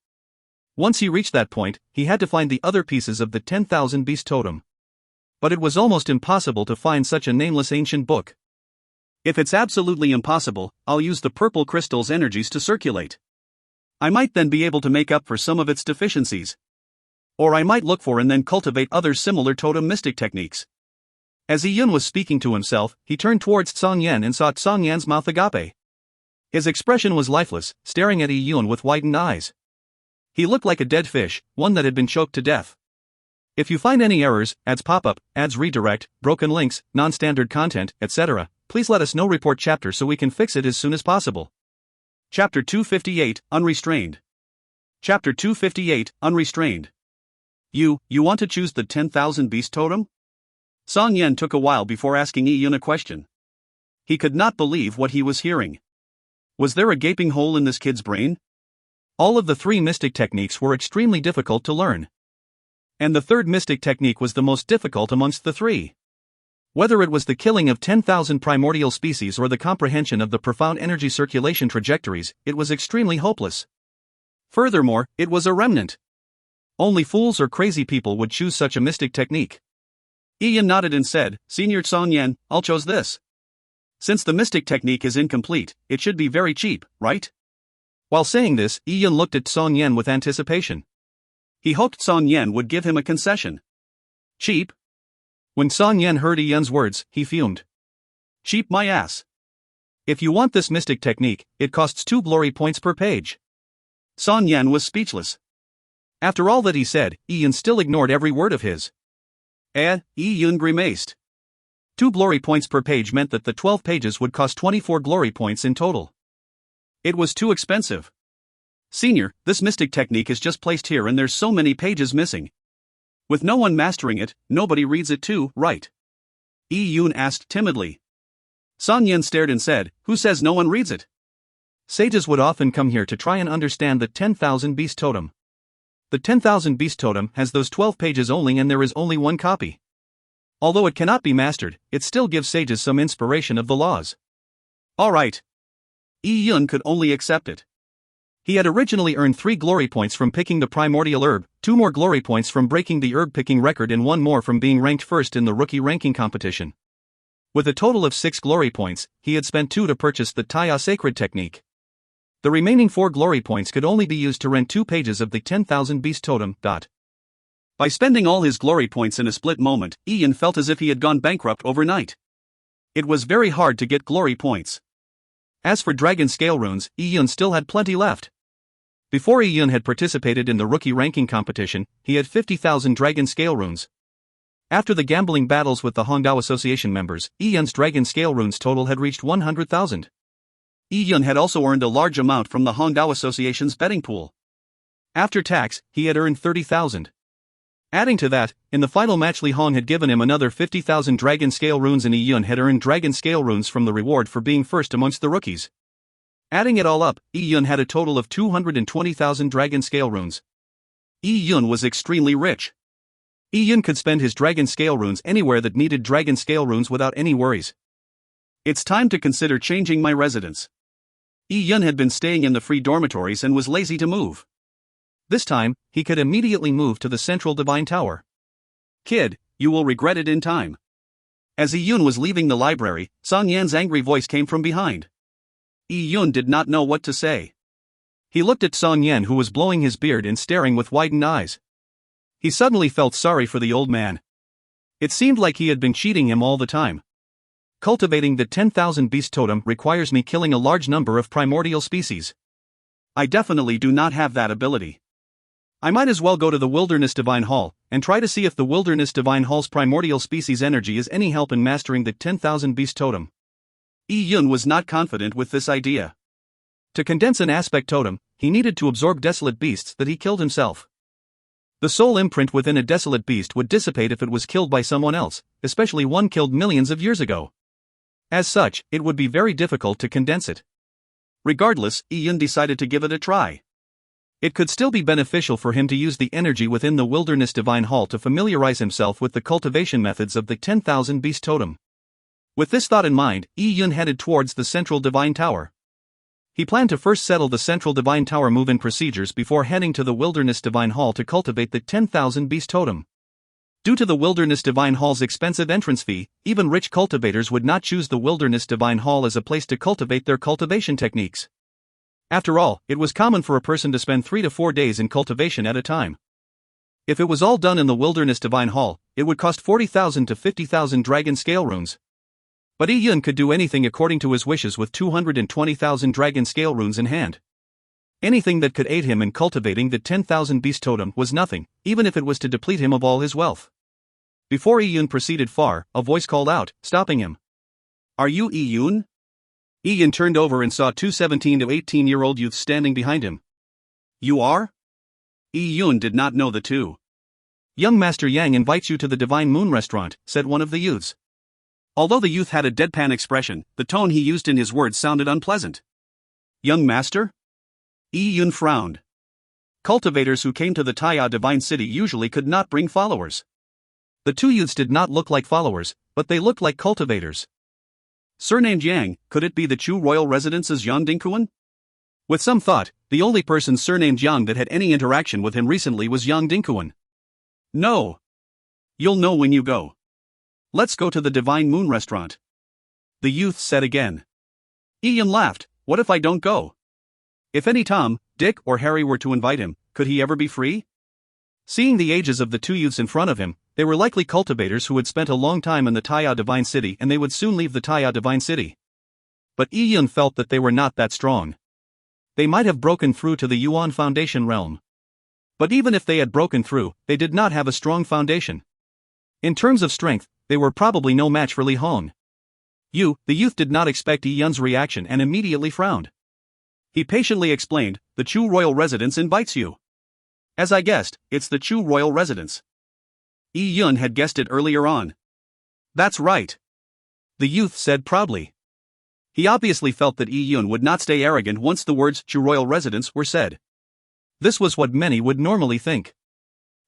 S1: Once he reached that point, he had to find the other pieces of the 10,000 Beast Totem. But it was almost impossible to find such a nameless ancient book. If it's absolutely impossible, I'll use the purple crystal's energies to circulate. I might then be able to make up for some of its deficiencies. Or I might look for and then cultivate other similar totem mystic techniques. As Yi Yun was speaking to himself, he turned towards Song Yan and saw Song Yan's mouth agape. His expression was lifeless, staring at Yi Yun with widened eyes. He looked like a dead fish, one that had been choked to death. If you find any errors, ads pop up, ads redirect, broken links, non-standard content, etc., please let us know. Report chapter so we can fix it as soon as possible. Chapter 258, Unrestrained. Chapter 258, Unrestrained. You want to choose the 10,000 Beast Totem? Song Yan took a while before asking Yi Yun a question. He could not believe what he was hearing. Was there a gaping hole in this kid's brain? All of the three mystic techniques were extremely difficult to learn. And the third mystic technique was the most difficult amongst the three. Whether it was the killing of 10,000 primordial species or the comprehension of the profound energy circulation trajectories, it was extremely hopeless. Furthermore, it was a remnant. Only fools or crazy people would choose such a mystic technique. Yi Yun nodded and said, "Senior Song Yan, I'll choose this. Since the mystic technique is incomplete, it should be very cheap, right?" While saying this, Yi Yun looked at Song Yan with anticipation. He hoped Song Yan would give him a concession. Cheap? When Song Yan heard Yi Yun's words, he fumed. Cheap my ass. If you want this mystic technique, it costs 2 glory points per page. Song Yan was speechless. After all that he said, Yi Yun still ignored every word of his. Yi Yun grimaced. 2 glory points per page meant that the 12 pages would cost 24 glory points in total. It was too expensive. Senior, this mystic technique is just placed here and there's so many pages missing. With no one mastering it, nobody reads it too, right? Yi Yun asked timidly. Song Yan stared and said, "Who says no one reads it? Sages would often come here to try and understand the 10,000 Beast Totem. The 10,000 Beast Totem has those 12 pages only, and there is only one copy. Although it cannot be mastered, it still gives sages some inspiration of the laws. Alright. Yi Yun could only accept it. He had originally earned 3 glory points from picking the primordial herb, 2 more glory points from breaking the herb picking record, and 1 more from being ranked first in the rookie ranking competition. With a total of 6 glory points, he had spent 2 to purchase the Taya Sacred Technique. The remaining 4 glory points could only be used to rent 2 pages of the 10,000 Beast Totem. By spending all his glory points in a split moment, Ian felt as if he had gone bankrupt overnight. It was very hard to get glory points. As for Dragon Scale Runes, Ian still had plenty left. Before Ian had participated in the rookie ranking competition, he had 50,000 Dragon Scale Runes. After the gambling battles with the Hongdao Association members, Ian's Dragon Scale Runes total had reached 100,000. Ian had also earned a large amount from the Hongdao Association's betting pool. After tax, he had earned 30,000. Adding to that, in the final match Li Hong had given him another 50,000 Dragon Scale Runes, and Ian had earned Dragon Scale Runes from the reward for being first amongst the rookies. Adding it all up, Yi-Yun had a total of 220,000 Dragon Scale Runes. Yi-Yun was extremely rich. Yi-Yun could spend his Dragon Scale Runes anywhere that needed Dragon Scale Runes without any worries. It's time to consider changing my residence. Yi-Yun had been staying in the free dormitories and was lazy to move. This time, he could immediately move to the Central Divine Tower. Kid, you will regret it in time. As Yi-Yun was leaving the library, Song Yan's angry voice came from behind. Yi-Yun did not know what to say. He looked at Song Yan, who was blowing his beard and staring with widened eyes. He suddenly felt sorry for the old man. It seemed like he had been cheating him all the time. Cultivating the 10,000 Beast Totem requires me killing a large number of primordial species. I definitely do not have that ability. I might as well go to the Wilderness Divine Hall and try to see if the Wilderness Divine Hall's primordial species energy is any help in mastering the 10,000 Beast Totem. Yi-Yun was not confident with this idea. To condense an aspect totem, he needed to absorb desolate beasts that he killed himself. The soul imprint within a desolate beast would dissipate if it was killed by someone else, especially one killed millions of years ago. As such, it would be very difficult to condense it. Regardless, Yi-Yun decided to give it a try. It could still be beneficial for him to use the energy within the Wilderness Divine Hall to familiarize himself with the cultivation methods of the 10,000 Beast Totem. With this thought in mind, Yi-Yun headed towards the Central Divine Tower. He planned to first settle the Central Divine Tower move-in procedures before heading to the Wilderness Divine Hall to cultivate the 10,000 Beast Totem. Due to the Wilderness Divine Hall's expensive entrance fee, even rich cultivators would not choose the Wilderness Divine Hall as a place to cultivate their cultivation techniques. After all, it was common for a person to spend 3 to 4 days in cultivation at a time. If it was all done in the Wilderness Divine Hall, it would cost 40,000 to 50,000 Dragon Scale Runes. But Yi-Yun could do anything according to his wishes with 220,000 Dragon Scale Runes in hand. Anything that could aid him in cultivating the 10,000 Beast Totem was nothing, even if it was to deplete him of all his wealth. Before Yi-Yun proceeded far, a voice called out, stopping him. Are you Yi-Yun? Yi-Yun turned over and saw 2 17 to 18-year-old youths standing behind him. You are? Yi-Yun did not know the two. Young Master Yang invites you to the Divine Moon Restaurant, said one of the youths. Although the youth had a deadpan expression, the tone he used in his words sounded unpleasant. Young Master? Yi-Yun frowned. Cultivators who came to the Taya Divine City usually could not bring followers. The two youths did not look like followers, but they looked like cultivators. Surnamed Yang, could it be the Chu royal residence's Yang Dingkuan? With some thought, the only person surnamed Yang that had any interaction with him recently was Yang Dingkuan. No. You'll know when you go. Let's go to the Divine Moon Restaurant. The youth said again. Ian laughed. What if I don't go? If any Tom, Dick, or Harry were to invite him, could he ever be free? Seeing the ages of the two youths in front of him, they were likely cultivators who had spent a long time in the Taya Divine City, and they would soon leave the Taya Divine City. But Ian felt that they were not that strong. They might have broken through to the Yuan Foundation realm. But even if they had broken through, they did not have a strong foundation. In terms of strength, they were probably no match for Li Hong. The youth did not expect Yi-Yun's reaction and immediately frowned. He patiently explained, the Chu royal residence invites you. As I guessed, it's the Chu royal residence. Yi-Yun had guessed it earlier on. That's right. The youth said proudly. He obviously felt that Yi Yun would not stay arrogant once the words Chu royal residence were said. This was what many would normally think.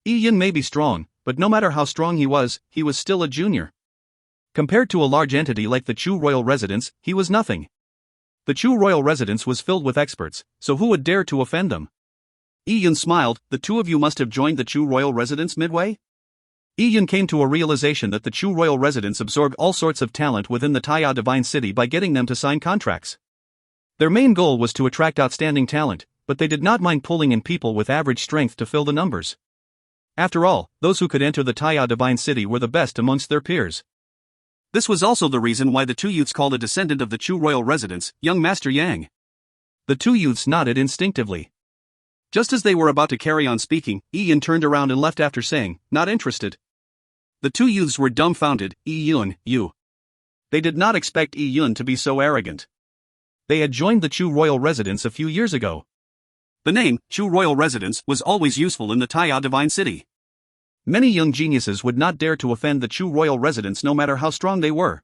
S1: Yi Yun may be strong, but no matter how strong he was still a junior. Compared to a large entity like the Chu royal residence, he was nothing. The Chu royal residence was filled with experts, so who would dare to offend them? Yi Yun smiled. The two of you must have joined the Chu royal residence midway? Yi Yun came to a realization that the Chu royal residence absorbed all sorts of talent within the Taiya Divine City by getting them to sign contracts. Their main goal was to attract outstanding talent, but they did not mind pulling in people with average strength to fill the numbers. After all, those who could enter the Taiya Divine City were the best amongst their peers. This was also the reason why the two youths called a descendant of the Chu royal residence, young Master Yang. The two youths nodded instinctively. Just as they were about to carry on speaking, Yi Yun turned around and left after saying, "Not interested." The two youths were dumbfounded. Yi Yun, you. They did not expect Yi Yun to be so arrogant. They had joined the Chu royal residence a few years ago. The name, Chu royal residence, was always useful in the Taiya Divine City. Many young geniuses would not dare to offend the Chu royal residence no matter how strong they were.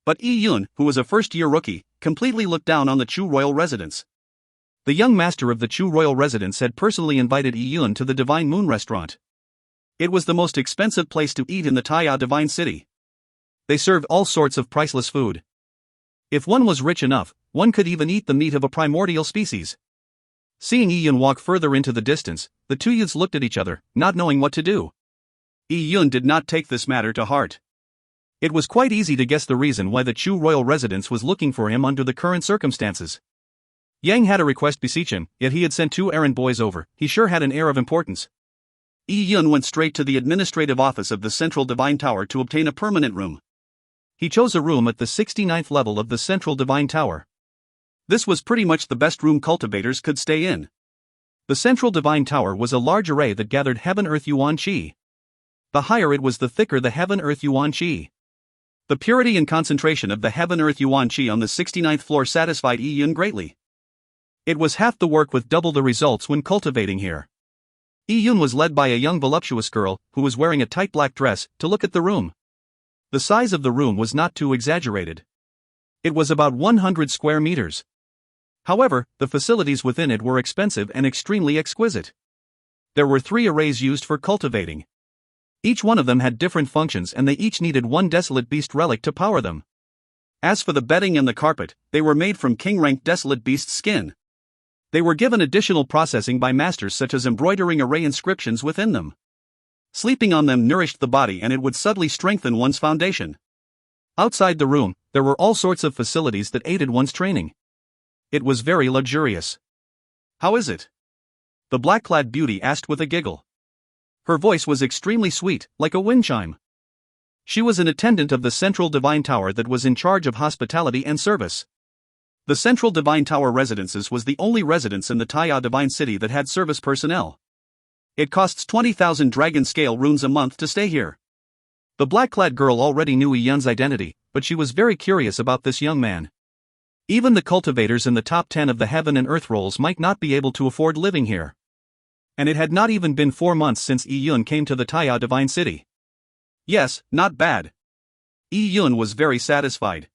S1: But Yi Yun, who was a first-year rookie, completely looked down on the Chu royal residence. The young master of the Chu royal residence had personally invited Yi Yun to the Divine Moon restaurant. It was the most expensive place to eat in the Taiya Divine City. They served all sorts of priceless food. If one was rich enough, one could even eat the meat of a primordial species. Seeing Yi Yun walk further into the distance, the two youths looked at each other, not knowing what to do. Yi Yun did not take this matter to heart. It was quite easy to guess the reason why the Chu royal residence was looking for him under the current circumstances. Yang had a request beseech him, yet he had sent 2 errand boys over. He sure had an air of importance. Yi Yun went straight to the administrative office of the Central Divine Tower to obtain a permanent room. He chose a room at the 69th level of the Central Divine Tower. This was pretty much the best room cultivators could stay in. The Central Divine Tower was a large array that gathered Heaven-Earth Yuan Qi. The higher it was, the thicker the Heaven-Earth Yuan Qi. The purity and concentration of the Heaven-Earth Yuan Qi on the 69th floor satisfied Yi Yun greatly. It was half the work with double the results when cultivating here. Yi Yun was led by a young voluptuous girl, who was wearing a tight black dress, to look at the room. The size of the room was not too exaggerated. It was about 100 square meters. However, the facilities within it were expensive and extremely exquisite. There were 3 arrays used for cultivating. Each one of them had different functions and they each needed 1 desolate beast relic to power them. As for the bedding and the carpet, they were made from king-ranked desolate beast skin. They were given additional processing by masters such as embroidering array inscriptions within them. Sleeping on them nourished the body and it would subtly strengthen one's foundation. Outside the room, there were all sorts of facilities that aided one's training. It was very luxurious. "How is it?" the black-clad beauty asked with a giggle. Her voice was extremely sweet, like a wind chime. She was an attendant of the Central Divine Tower that was in charge of hospitality and service. The Central Divine Tower Residences was the only residence in the Taiya Divine City that had service personnel. It costs 20,000 dragon scale runes a month to stay here. The black-clad girl already knew Yi Yun's identity, but she was very curious about this young man. Even the cultivators in the top 10 of the Heaven and Earth rolls might not be able to afford living here. And it had not even been 4 months since Yi Yun came to the Taiya Divine City. Yes, not bad. Yi Yun was very satisfied.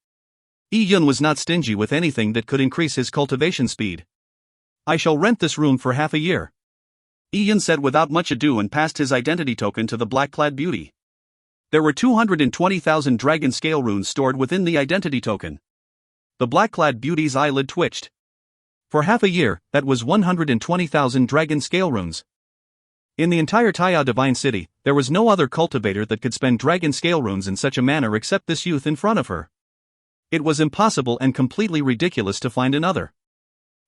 S1: Yi Yun was not stingy with anything that could increase his cultivation speed. "I shall rent this room for half a year," Yi Yun said without much ado and passed his identity token to the black-clad beauty. There were 220,000 dragon scale runes stored within the identity token. The black-clad beauty's eyelid twitched. For half a year, that was 120,000 dragon scale runes. In the entire Taiya Divine City, there was no other cultivator that could spend dragon scale runes in such a manner except this youth in front of her. It was impossible and completely ridiculous to find another.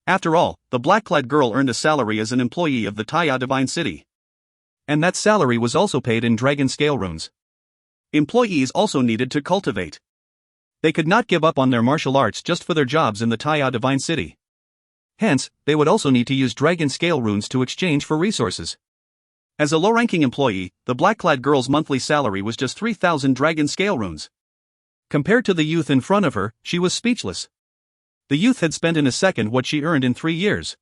S1: After all, the black-clad girl earned a salary as an employee of the Taiya Divine City. And that salary was also paid in dragon scale runes. Employees also needed to cultivate. They could not give up on their martial arts just for their jobs in the Taiya Divine City. Hence, they would also need to use dragon scale runes to exchange for resources. As a low-ranking employee, the black-clad girl's monthly salary was just 3,000 dragon scale runes. Compared to the youth in front of her, she was speechless. The youth had spent in a second what she earned in 3 years.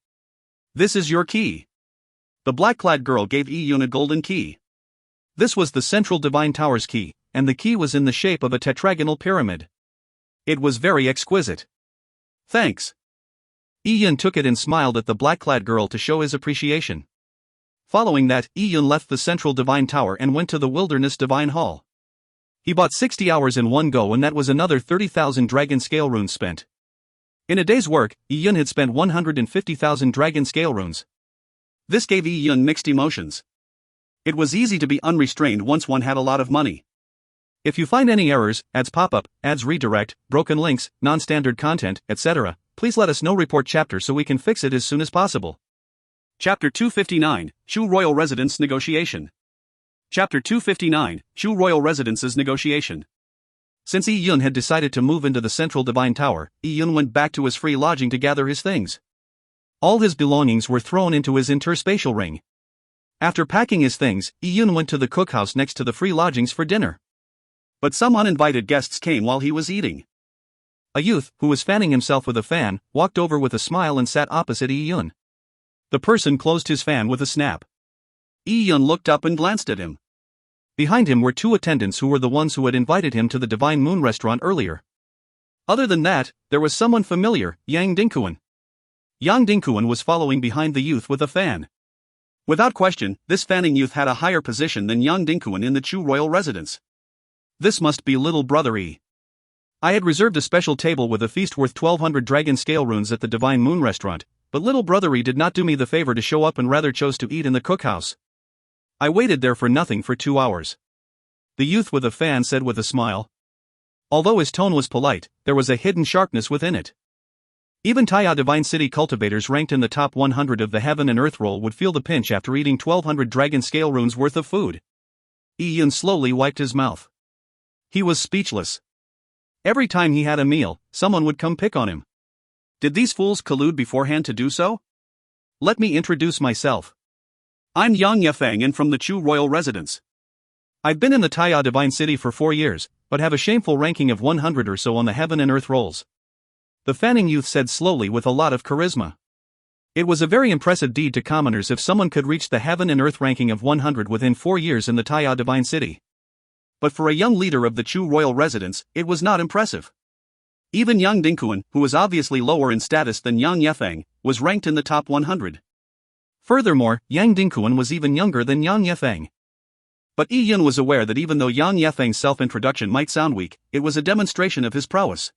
S1: "This is your key." The black-clad girl gave Yi Yun a golden key. This was the Central Divine Tower's key, and the key was in the shape of a tetragonal pyramid. It was very exquisite. Thanks. Yi-Yun took it and smiled at the black-clad girl to show his appreciation. Following that, Yi-Yun left the central divine tower and went to the wilderness divine hall. He bought 60 hours in one go, and that was another 30,000 dragon scale runes spent. In a day's work, Yi-Yun had spent 150,000 dragon scale runes. This gave Yi-Yun mixed emotions. It was easy to be unrestrained once one had a lot of money. If you find any errors, ads pop up, ads redirect, broken links, non-standard content, etc., please let us know. Report chapter so we can fix it as soon as possible. Chapter 259, Shu Royal Residence Negotiation. Chapter 259, Shu Royal Residence's Negotiation. Since Yi-Yun had decided to move into the central divine tower, Yi-Yun went back to his free lodging to gather his things. All his belongings were thrown into his interspatial ring. After packing his things, Yi-Yun went to the cookhouse next to the free lodgings for dinner. But some uninvited guests came while he was eating. A youth, who was fanning himself with a fan, walked over with a smile and sat opposite Yi-Yun. The person closed his fan with a snap. Yi-Yun looked up and glanced at him. Behind him were two attendants who were the ones who had invited him to the Divine Moon restaurant earlier. Other than that, there was someone familiar, Yang Dingkuan. Yang Dingkuan was following behind the youth with a fan. Without question, this fanning youth had a higher position than Yang Dingkuan in the Chu royal residence. This must be little brother Yi. I had reserved a special table with a feast worth 1,200 dragon scale runes at the Divine Moon restaurant, but little brother Yi did not do me the favor to show up and rather chose to eat in the cookhouse. I waited there for nothing for 2 hours. The youth with a fan said with a smile. Although his tone was polite, there was a hidden sharpness within it. Even Taya Divine City cultivators ranked in the top 100 of the Heaven and Earth roll would feel the pinch after eating 1,200 dragon scale runes worth of food. Yi-Yun slowly wiped his mouth. He was speechless. Every time he had a meal, someone would come pick on him. Did these fools collude beforehand to do so? Let me introduce myself. I'm Yang Yefeng and from the Chu royal residence. I've been in the Taya Divine City for 4 years, but have a shameful ranking of 100 or so on the Heaven and Earth rolls. The fanning youth said slowly with a lot of charisma. It was a very impressive deed to commoners if someone could reach the Heaven and Earth ranking of 100 within 4 years in the Taya Divine City. But for a young leader of the Chu royal residence, it was not impressive. Even Yang Dingkuan, who was obviously lower in status than Yang Yefeng, was ranked in the top 100. Furthermore, Yang Dingkuan was even younger than Yang Yefeng. But Yi-Yun was aware that even though Yang Yefeng's self-introduction might sound weak, it was a demonstration of his prowess.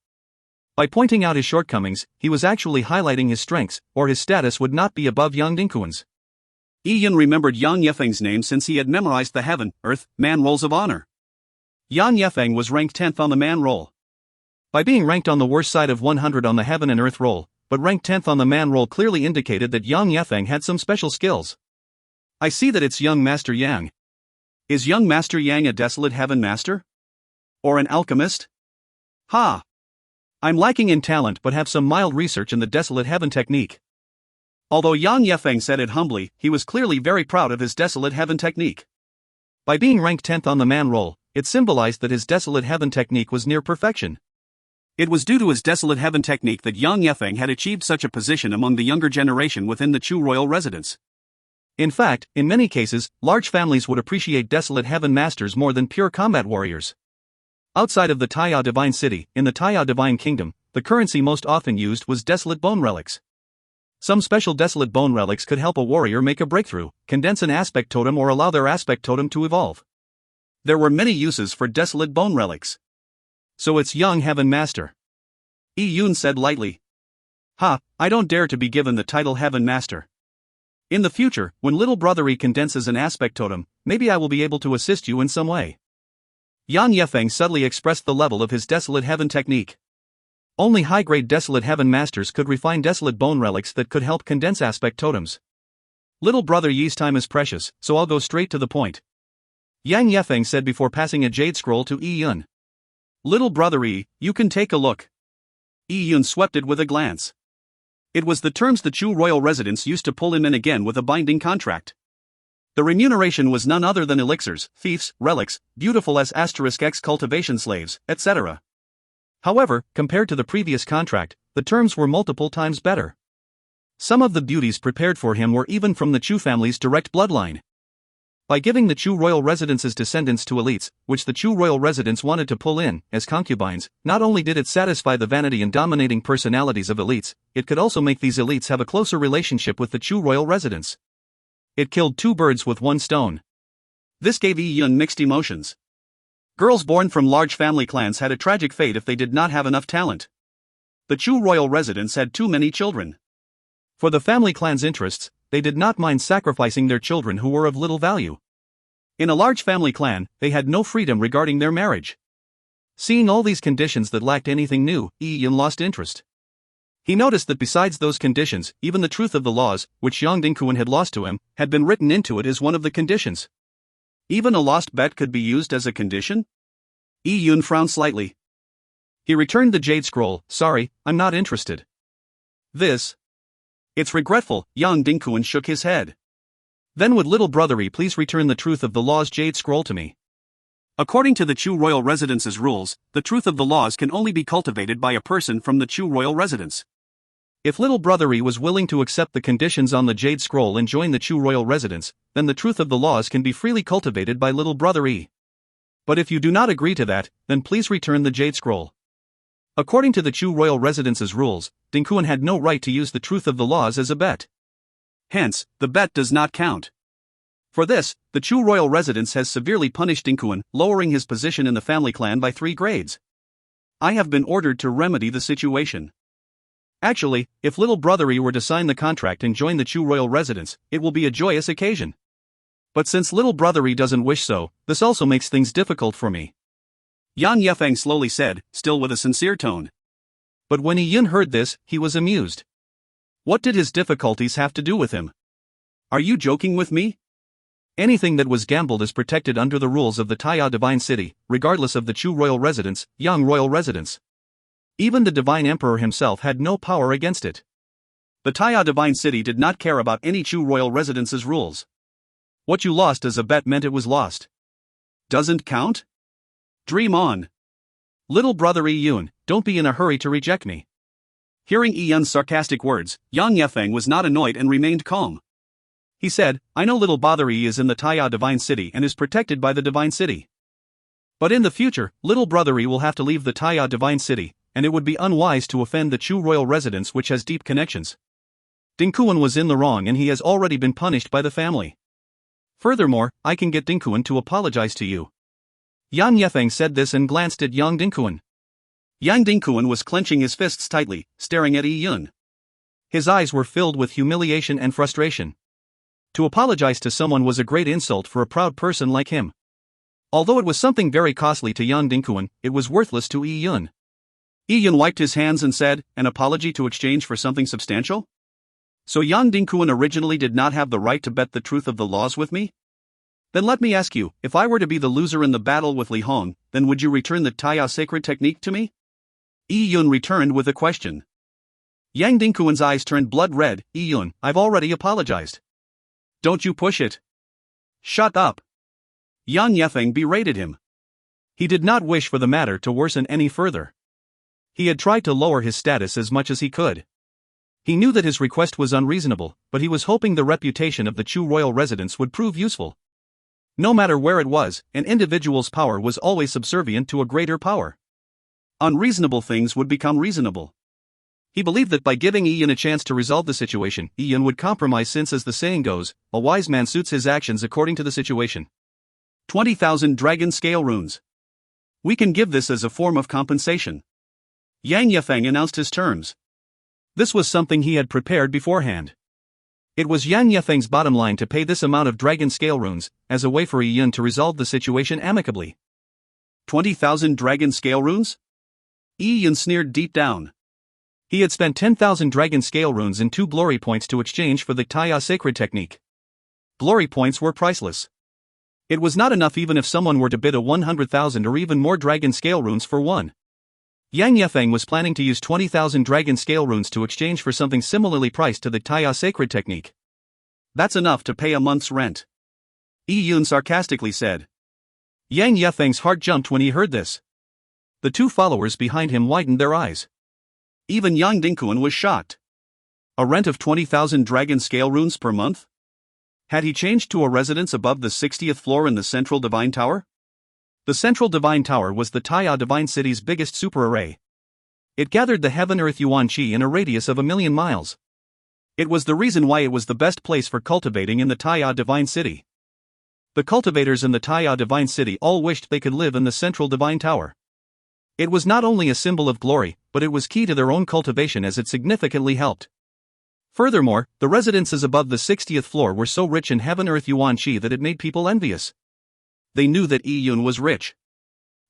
S1: By pointing out his shortcomings, he was actually highlighting his strengths, or his status would not be above Yang Dingkuan's. Yi-Yun remembered Yang Yefeng's name since he had memorized the Heaven, Earth, Man rolls of honor. Yang Yefeng was ranked 10th on the Man roll. By being ranked on the worst side of 100 on the Heaven and Earth roll, but ranked 10th on the Man roll clearly indicated that Yang Yefeng had some special skills. I see that it's young Master Yang. Is young Master Yang a desolate heaven master? Or an alchemist? Ha! I'm lacking in talent but have some mild research in the desolate heaven technique. Although Yang Yefeng said it humbly, he was clearly very proud of his desolate heaven technique. By being ranked 10th on the Man roll, it symbolized that his desolate heaven technique was near perfection. It was due to his desolate heaven technique that Yang Yefeng had achieved such a position among the younger generation within the Chu royal residence. In fact, in many cases, large families would appreciate desolate heaven masters more than pure combat warriors. Outside of the Taya Divine City, in the Taya Divine Kingdom, the currency most often used was desolate bone relics. Some special desolate bone relics could help a warrior make a breakthrough, condense an aspect totem or allow their aspect totem to evolve. There were many uses for desolate bone relics. So it's young Heaven Master. Yi-Yun said lightly. Ha, I don't dare to be given the title Heaven Master. In the future, when little brother Yi condenses an aspect totem, maybe I will be able to assist you in some way. Yang Yefeng subtly expressed the level of his desolate heaven technique. Only high-grade desolate heaven masters could refine desolate bone relics that could help condense aspect totems. Little brother Yi's time is precious, so I'll go straight to the point. Yang Yefeng said before passing a jade scroll to Yi-Yun. Little brother Yi, you can take a look. Yi-Yun swept it with a glance. It was the terms the Chu royal residence used to pull him in again with a binding contract. The remuneration was none other than elixirs, fiefs, relics, beautiful as *X cultivation slaves, etc. However, compared to the previous contract, the terms were multiple times better. Some of the beauties prepared for him were even from the Chu family's direct bloodline. By giving the Chu royal residence's descendants to elites, which the Chu royal residence wanted to pull in, as concubines, not only did it satisfy the vanity and dominating personalities of elites, it could also make these elites have a closer relationship with the Chu royal residence. It killed two birds with one stone. This gave Yi Yun mixed emotions. Girls born from large family clans had a tragic fate if they did not have enough talent. The Chu royal residence had too many children. For the family clan's interests, they did not mind sacrificing their children who were of little value. In a large family clan, they had no freedom regarding their marriage. Seeing all these conditions that lacked anything new, Yi Yun lost interest. He noticed that besides those conditions, even the truth of the laws, which Yang Dingkuan had lost to him, had been written into it as one of the conditions. Even a lost bet could be used as a condition? Yi Yun frowned slightly. He returned the jade scroll. Sorry, I'm not interested. It's regretful. Yang Dingkuan shook his head. Then would little brothery please return the truth of the law's jade scroll to me? According to the Chu royal residence's rules, the truth of the laws can only be cultivated by a person from the Chu royal residence. If little brothery was willing to accept the conditions on the jade scroll and join the Chu royal residence, then the truth of the laws can be freely cultivated by little brothery. But if you do not agree to that, then please return the jade scroll. According to the Chu royal residence's rules, Dingkuan had no right to use the truth of the laws as a bet. Hence, the bet does not count. For this, the Chu royal residence has severely punished Dingkuan, lowering his position in the family clan by 3 grades. I have been ordered to remedy the situation. Actually, if little brothery were to sign the contract and join the Chu royal residence, it will be a joyous occasion. But since little brothery doesn't wish so, this also makes things difficult for me. Yan Yefeng slowly said, still with a sincere tone. But when Yi Yun heard this, he was amused. What did his difficulties have to do with him? Are you joking with me? Anything that was gambled is protected under the rules of the Taya Divine City, regardless of the Chu royal residence, Yang royal residence. Even the Divine Emperor himself had no power against it. The Taya Divine City did not care about any Chu royal residence's rules. What you lost as a bet meant it was lost. Doesn't count? Dream on. Little brother Yi Yun, don't be in a hurry to reject me. Hearing Yi Yun's sarcastic words, Yang Yefeng was not annoyed and remained calm. He said, I know little brother Yi is in the Taya Divine City and is protected by the Divine City. But in the future, little brother Yi will have to leave the Taya Divine City, and it would be unwise to offend the Chu royal residence which has deep connections. Dingkuan was in the wrong and he has already been punished by the family. Furthermore, I can get Dingkuan to apologize to you. Yan Yefeng said this and glanced at Yang Dingkuan. Yang Dingkuan was clenching his fists tightly, staring at Yi Yun. His eyes were filled with humiliation and frustration. To apologize to someone was a great insult for a proud person like him. Although it was something very costly to Yang Dingkuan, it was worthless to Yi Yun. Yi Yun wiped his hands and said, an apology to exchange for something substantial? So Yang Dingkuan originally did not have the right to bet the truth of the laws with me? Then let me ask you, if I were to be the loser in the battle with Li Hong, then would you return the Taya sacred technique to me? Yi Yun returned with a question. Yang Dingkuan's eyes turned blood red. Yi Yun, I've already apologized. Don't you push it. Shut up. Yan Yefeng berated him. He did not wish for the matter to worsen any further. He had tried to lower his status as much as he could. He knew that his request was unreasonable, but he was hoping the reputation of the Chu royal residence would prove useful. No matter where it was, an individual's power was always subservient to a greater power. Unreasonable things would become reasonable. He believed that by giving Yi Yun a chance to resolve the situation, Yi Yun would compromise since, as the saying goes, a wise man suits his actions according to the situation. 20,000 dragon scale runes. We can give this as a form of compensation. Yang Yefeng announced his terms. This was something he had prepared beforehand. It was Yang Yefeng's bottom line to pay this amount of dragon scale runes, as a way for Yi Yun to resolve the situation amicably. 20,000 dragon scale runes? Yi Yun sneered deep down. He had spent 10,000 dragon scale runes and 2 glory points to exchange for the Taya sacred technique. Glory points were priceless. It was not enough even if someone were to bid a 100,000 or even more dragon scale runes for one. Yang Yefeng was planning to use 20,000 dragon scale runes to exchange for something similarly priced to the Taya sacred technique. That's enough to pay a month's rent. Yi Yun sarcastically said. Yang Yefeng's heart jumped when he heard this. The 2 followers behind him widened their eyes. Even Yang Dingkuan was shocked. A rent of 20,000 dragon scale runes per month? Had he changed to a residence above the 60th floor in the Central Divine Tower? The Central Divine Tower was the Taya Divine City's biggest superarray. It gathered the heaven-earth yuan qi in a radius of 1,000,000 miles. It was the reason why it was the best place for cultivating in the Taya Divine City. The cultivators in the Taya Divine City all wished they could live in the Central Divine Tower. It was not only a symbol of glory, but it was key to their own cultivation as it significantly helped. Furthermore, the residences above the 60th floor were so rich in heaven-earth yuan qi that it made people envious. They knew that Yun was rich.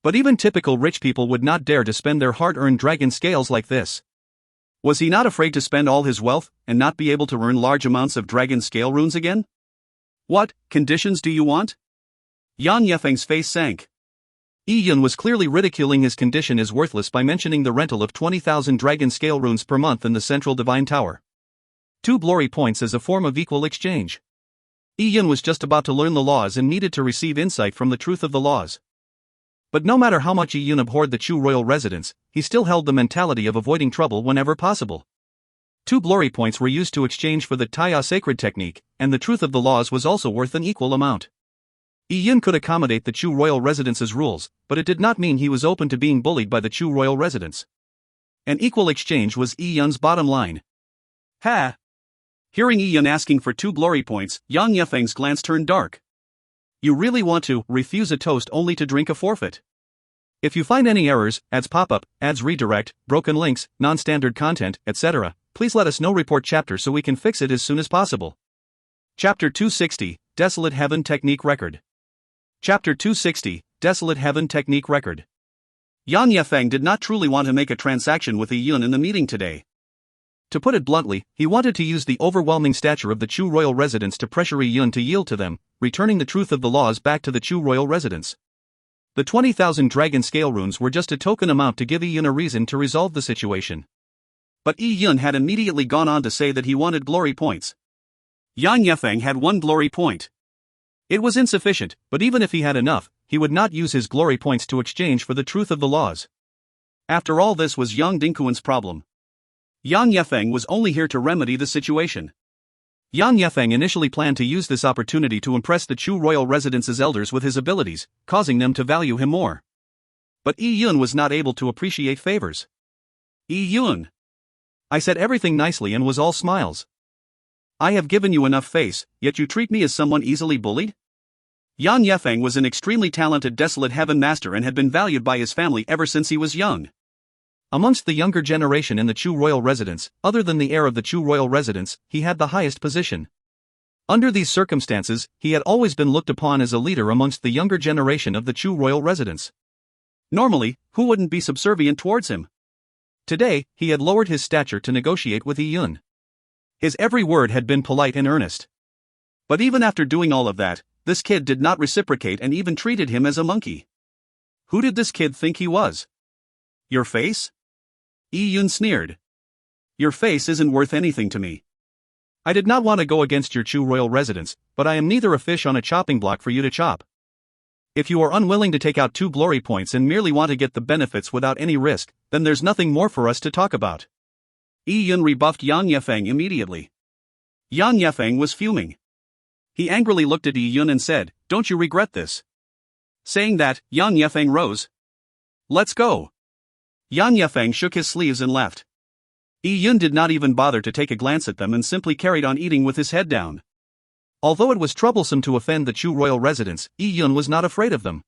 S1: But even typical rich people would not dare to spend their hard-earned dragon scales like this. Was he not afraid to spend all his wealth, and not be able to earn large amounts of dragon scale runes again? What conditions do you want? Yan Yefeng's face sank. Yun was clearly ridiculing his condition as worthless by mentioning the rental of 20,000 dragon scale runes per month in the Central Divine Tower. 2 glory points as a form of equal exchange. Yun was just about to learn the laws and needed to receive insight from the truth of the laws. But no matter how much Yun abhorred the Chu royal residence, he still held the mentality of avoiding trouble whenever possible. 2 glory points were used to exchange for the Taya sacred technique, and the truth of the laws was also worth an equal amount. Yun could accommodate the Chu royal residence's rules, but it did not mean he was open to being bullied by the Chu royal residence. An equal exchange was Yun's bottom line. Ha! Hearing Yun asking for 2 glory points, Yang Yefeng's glance turned dark. You really want to refuse a toast only to drink a forfeit? If you find any errors, ads pop up, ads redirect, broken links, non-standard content, etc., please let us know. Report chapter so we can fix it as soon as possible. Chapter 260, Desolate Heaven Technique Record. Chapter 260, Desolate Heaven Technique Record. Yang Yefeng did not truly want to make a transaction with Yun in the meeting today. To put it bluntly, he wanted to use the overwhelming stature of the Chu royal residence to pressure Yun to yield to them, returning the truth of the laws back to the Chu royal residence. The 20,000 dragon scale runes were just a token amount to give Yun a reason to resolve the situation. But Yun had immediately gone on to say that he wanted glory points. Yang Yefeng had 1 glory point. It was insufficient, but even if he had enough, he would not use his glory points to exchange for the truth of the laws. After all, this was Yang Dingquan's problem. Yang Yefeng was only here to remedy the situation. Yang Yefeng initially planned to use this opportunity to impress the Chu royal residence's elders with his abilities, causing them to value him more. But Yun was not able to appreciate favors. Yun! I said everything nicely and was all smiles. I have given you enough face, yet you treat me as someone easily bullied? Yang Yefeng was an extremely talented Desolate Heaven master and had been valued by his family ever since he was young. Amongst the younger generation in the Chu royal residence, other than the heir of the Chu royal residence, he had the highest position. Under these circumstances, he had always been looked upon as a leader amongst the younger generation of the Chu royal residence. Normally, who wouldn't be subservient towards him? Today, he had lowered his stature to negotiate with Yun. His every word had been polite and earnest. But even after doing all of that, this kid did not reciprocate and even treated him as a monkey. Who did this kid think he was? Your face? Yun sneered. Your face isn't worth anything to me. I did not want to go against your Chu royal residence, but I am neither a fish on a chopping block for you to chop. If you are unwilling to take out 2 glory points and merely want to get the benefits without any risk, then there's nothing more for us to talk about. Yun rebuffed Yang Yefeng immediately. Yang Yefeng was fuming. He angrily looked at Yun and said, "Don't you regret this?" Saying that, Yang Yefeng rose. "Let's go." Yang Yefeng shook his sleeves and left. Yun did not even bother to take a glance at them and simply carried on eating with his head down. Although it was troublesome to offend the Chu royal residence, Yun was not afraid of them.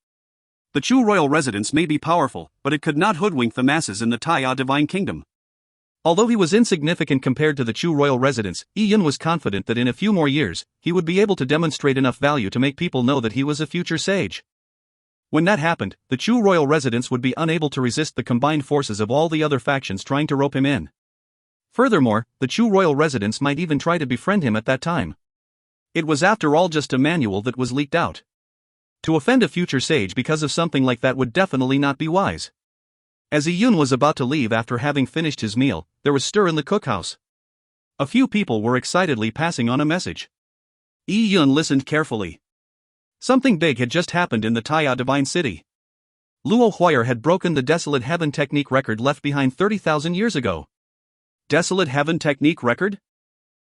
S1: The Chu royal residence may be powerful, but it could not hoodwink the masses in the Taya Divine Kingdom. Although he was insignificant compared to the Chu royal residence, Yun was confident that in a few more years, he would be able to demonstrate enough value to make people know that he was a future sage. When that happened, the Chu royal residence would be unable to resist the combined forces of all the other factions trying to rope him in. Furthermore, the Chu royal residence might even try to befriend him at that time. It was after all just a manual that was leaked out. To offend a future sage because of something like that would definitely not be wise. As Yun was about to leave after having finished his meal, there was stir in the cookhouse. A few people were excitedly passing on a message. Yun listened carefully. Something big had just happened in the Taya Divine City. Luo Huayr had broken the Desolate Heaven Technique record left behind 30,000 years ago. Desolate Heaven Technique record?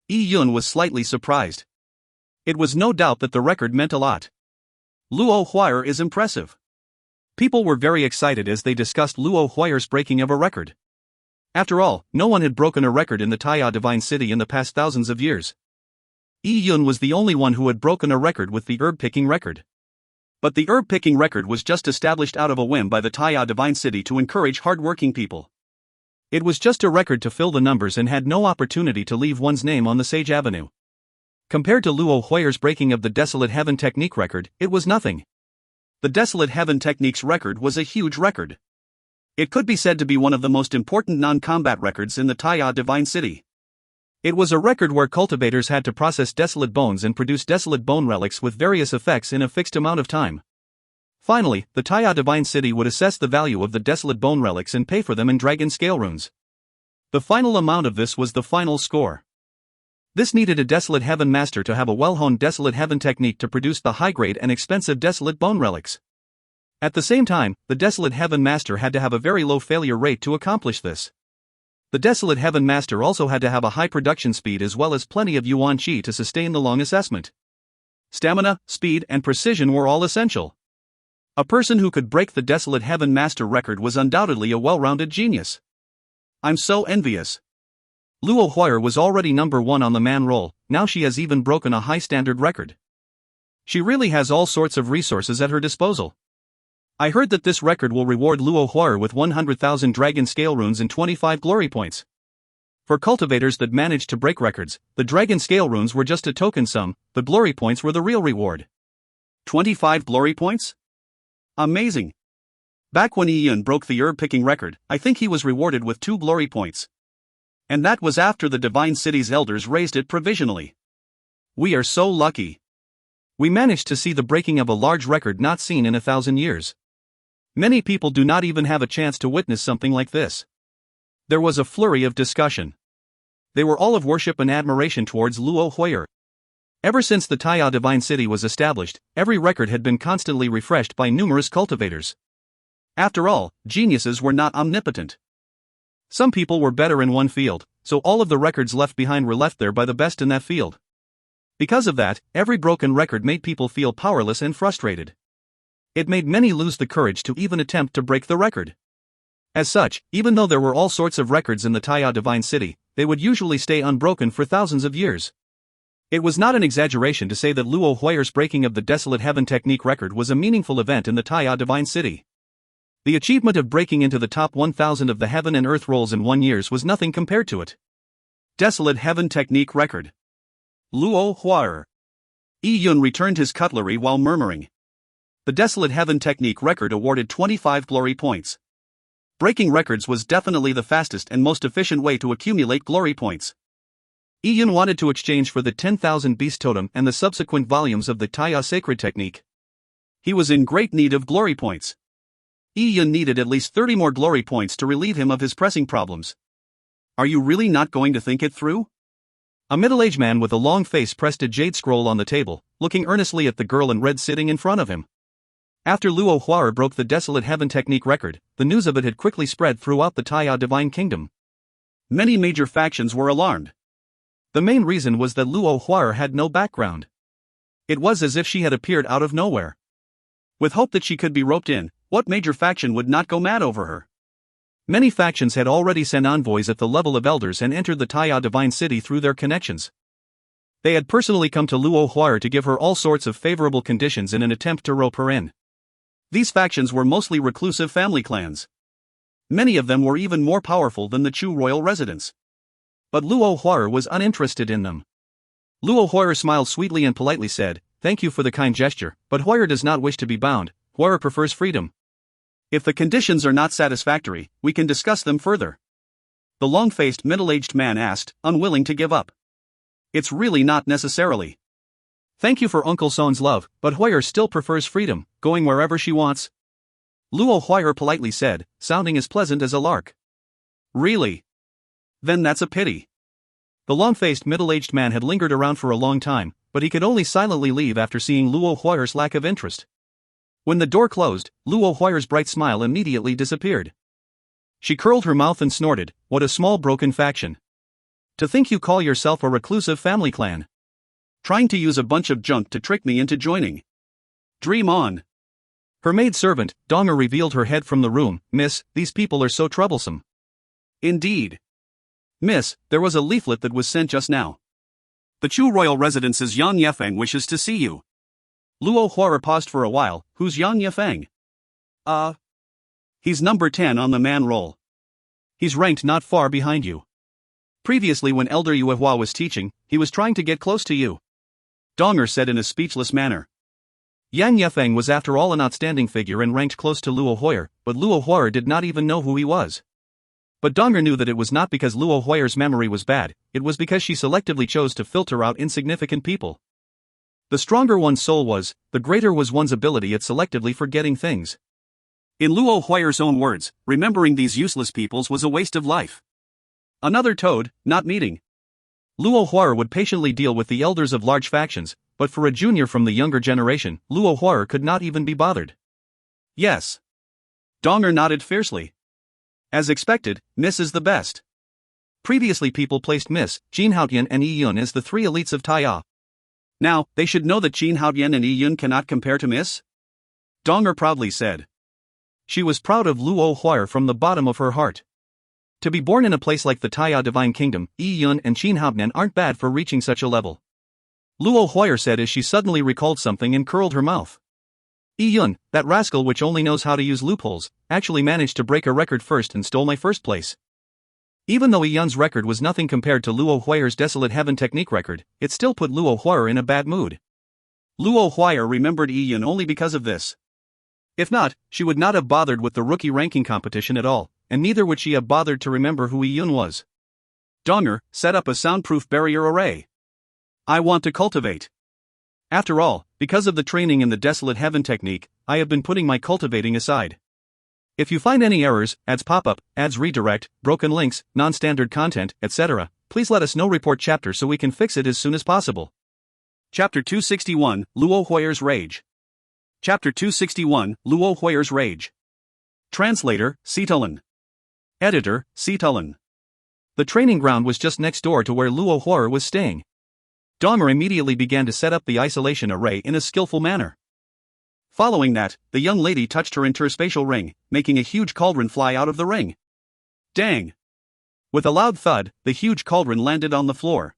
S1: Yun was slightly surprised. It was no doubt that the record meant a lot. Luo Huayr is impressive. People were very excited as they discussed Luo Huayr's breaking of a record. After all, no one had broken a record in the Taya Divine City in the past thousands of years. Yi Yun was the only one who had broken a record with the herb-picking record. But the herb-picking record was just established out of a whim by the Taya Divine City to encourage hard-working people. It was just a record to fill the numbers and had no opportunity to leave one's name on the Sage Avenue. Compared to Luo Huayr's breaking of the Desolate Heaven Technique record, it was nothing. The Desolate Heaven Technique's record was a huge record. It could be said to be one of the most important non-combat records in the Taya Divine City. It was a record where cultivators had to process desolate bones and produce desolate bone relics with various effects in a fixed amount of time. Finally, the Taya Divine City would assess the value of the desolate bone relics and pay for them in dragon scale runes. The final amount of this was the final score. This needed a Desolate Heaven Master to have a well-honed Desolate Heaven technique to produce the high-grade and expensive desolate bone relics. At the same time, the Desolate Heaven Master had to have a very low failure rate to accomplish this. The Desolate Heaven Master also had to have a high production speed as well as plenty of Yuan Qi to sustain the long assessment. Stamina, speed, and precision were all essential. A person who could break the Desolate Heaven Master record was undoubtedly a well-rounded genius. I'm so envious. Luo Huayr was already number 1 on the man roll, now she has even broken a high-standard record. She really has all sorts of resources at her disposal. I heard that this record will reward Luo Huayr with 100,000 dragon scale runes and 25 glory points. For cultivators that managed to break records, the dragon scale runes were just a token sum, the glory points were the real reward. 25 glory points? Amazing. Back when Yi Yun broke the herb-picking record, I think he was rewarded with 2 glory points. And that was after the Divine City's elders raised it provisionally. We are so lucky. We managed to see the breaking of a large record not seen in 1,000 years. Many people do not even have a chance to witness something like this. There was a flurry of discussion. They were all of worship and admiration towards Luo Huayr. Ever since the Taya Divine City was established, every record had been constantly refreshed by numerous cultivators. After all, geniuses were not omnipotent. Some people were better in one field, so all of the records left behind were left there by the best in that field. Because of that, every broken record made people feel powerless and frustrated. It made many lose the courage to even attempt to break the record. As such, even though there were all sorts of records in the Taya Divine City, they would usually stay unbroken for thousands of years. It was not an exaggeration to say that Luo Huayr's breaking of the Desolate Heaven Technique record was a meaningful event in the Taya Divine City. The achievement of breaking into the top 1,000 of the Heaven and Earth rolls in 1 year was nothing compared to it. Desolate Heaven Technique record. Luo Huayr. Yi Yun returned his cutlery while murmuring. The Desolate Heaven Technique record awarded 25 glory points. Breaking records was definitely the fastest and most efficient way to accumulate glory points. Yi Yun wanted to exchange for the 10,000 Beast Totem and the subsequent volumes of the Taya Sacred Technique. He was in great need of glory points. Yi Yun needed at least 30 more glory points to relieve him of his pressing problems. Are you really not going to think it through? A middle-aged man with a long face pressed a jade scroll on the table, looking earnestly at the girl in red sitting in front of him. After Luo Huayr broke the Desolate Heaven Technique record, the news of it had quickly spread throughout the Taya Divine Kingdom. Many major factions were alarmed. The main reason was that Luo Huayr had no background. It was as if she had appeared out of nowhere. With hope that she could be roped in, what major faction would not go mad over her? Many factions had already sent envoys at the level of elders and entered the Taya Divine City through their connections. They had personally come to Luo Huayr to give her all sorts of favorable conditions in an attempt to rope her in. These factions were mostly reclusive family clans. Many of them were even more powerful than the Chu royal residents. But Luo Huayr was uninterested in them. Luo Huayr smiled sweetly and politely said, "Thank you for the kind gesture, but Huayr does not wish to be bound. Huayr prefers freedom. If the conditions are not satisfactory, we can discuss them further." The long-faced middle-aged man asked, unwilling to give up. "It's really not necessarily. Thank you for Uncle Son's love, but Huayr still prefers freedom, going wherever she wants." Luo Huayr politely said, sounding as pleasant as a lark. "Really? Then that's a pity." The long-faced middle-aged man had lingered around for a long time, but he could only silently leave after seeing Luo Huayr's lack of interest. When the door closed, Luo Huayr's bright smile immediately disappeared. She curled her mouth and snorted, "What a small broken faction. To think you call yourself a reclusive family clan. Trying to use a bunch of junk to trick me into joining. Dream on. Her maidservant, Donger, revealed her head from the room. Miss, these people are so troublesome. Indeed. Miss, there was a leaflet that was sent just now. The Chu Royal Residence's Yan Yefeng wishes to see you. Luo Huara paused for a while. Who's Yan Yefeng? He's number 10 on the man roll. He's ranked not far behind you. Previously, when Elder Yuehua was teaching, he was trying to get close to you. Donger said in a speechless manner. Yan Yefeng was after all an outstanding figure and ranked close to Luo Huar, but Luo Huar did not even know who he was. But Donger knew that it was not because Luo Huar's memory was bad, it was because she selectively chose to filter out insignificant people. The stronger one's soul was, the greater was one's ability at selectively forgetting things. In Luo Huar's own words, remembering these useless peoples was a waste of life. Another toad, not meeting. Luo Huar would patiently deal with the elders of large factions, but for a junior from the younger generation, Luo Huar could not even be bothered. Yes. Donger nodded fiercely. As expected, Miss is the best. Previously people placed Miss, Jin Haotian and Yi Yun as the three elites of Taiya. Now, they should know that Jin Haotian and Yi Yun cannot compare to Miss? Donger proudly said. She was proud of Luo Huar from the bottom of her heart. To be born in a place like the Taiya Divine Kingdom, Yi Yun and Jin Haotian aren't bad for reaching such a level. Luo Huar said as she suddenly recalled something and curled her mouth. Yi Yun, that rascal which only knows how to use loopholes, actually managed to break a record first and stole my first place. Even though Yi Yun's record was nothing compared to Luo Huar's Desolate Heaven technique record, it still put Luo Huar in a bad mood. Luo Huar remembered Yi Yun only because of this. If not, she would not have bothered with the rookie ranking competition at all, and neither would she have bothered to remember who Yi Yun was. Donger, set up a soundproof barrier array. I want to cultivate. After all, because of the training in the Desolate Heaven technique, I have been putting my cultivating aside. If you find any errors, ads pop-up, ads redirect, broken links, non-standard content, etc., please let us know. Report chapter so we can fix it as soon as possible. Chapter 261, Luo Huar's Rage. Chapter 261, Luo Huar's Rage. Translator, Situlin. Editor, Situlin. The training ground was just next door to where Luo Huar was staying. Donger immediately began to set up the isolation array in a skillful manner. Following that, the young lady touched her interspatial ring, making a huge cauldron fly out of the ring. Dang! With a loud thud, the huge cauldron landed on the floor.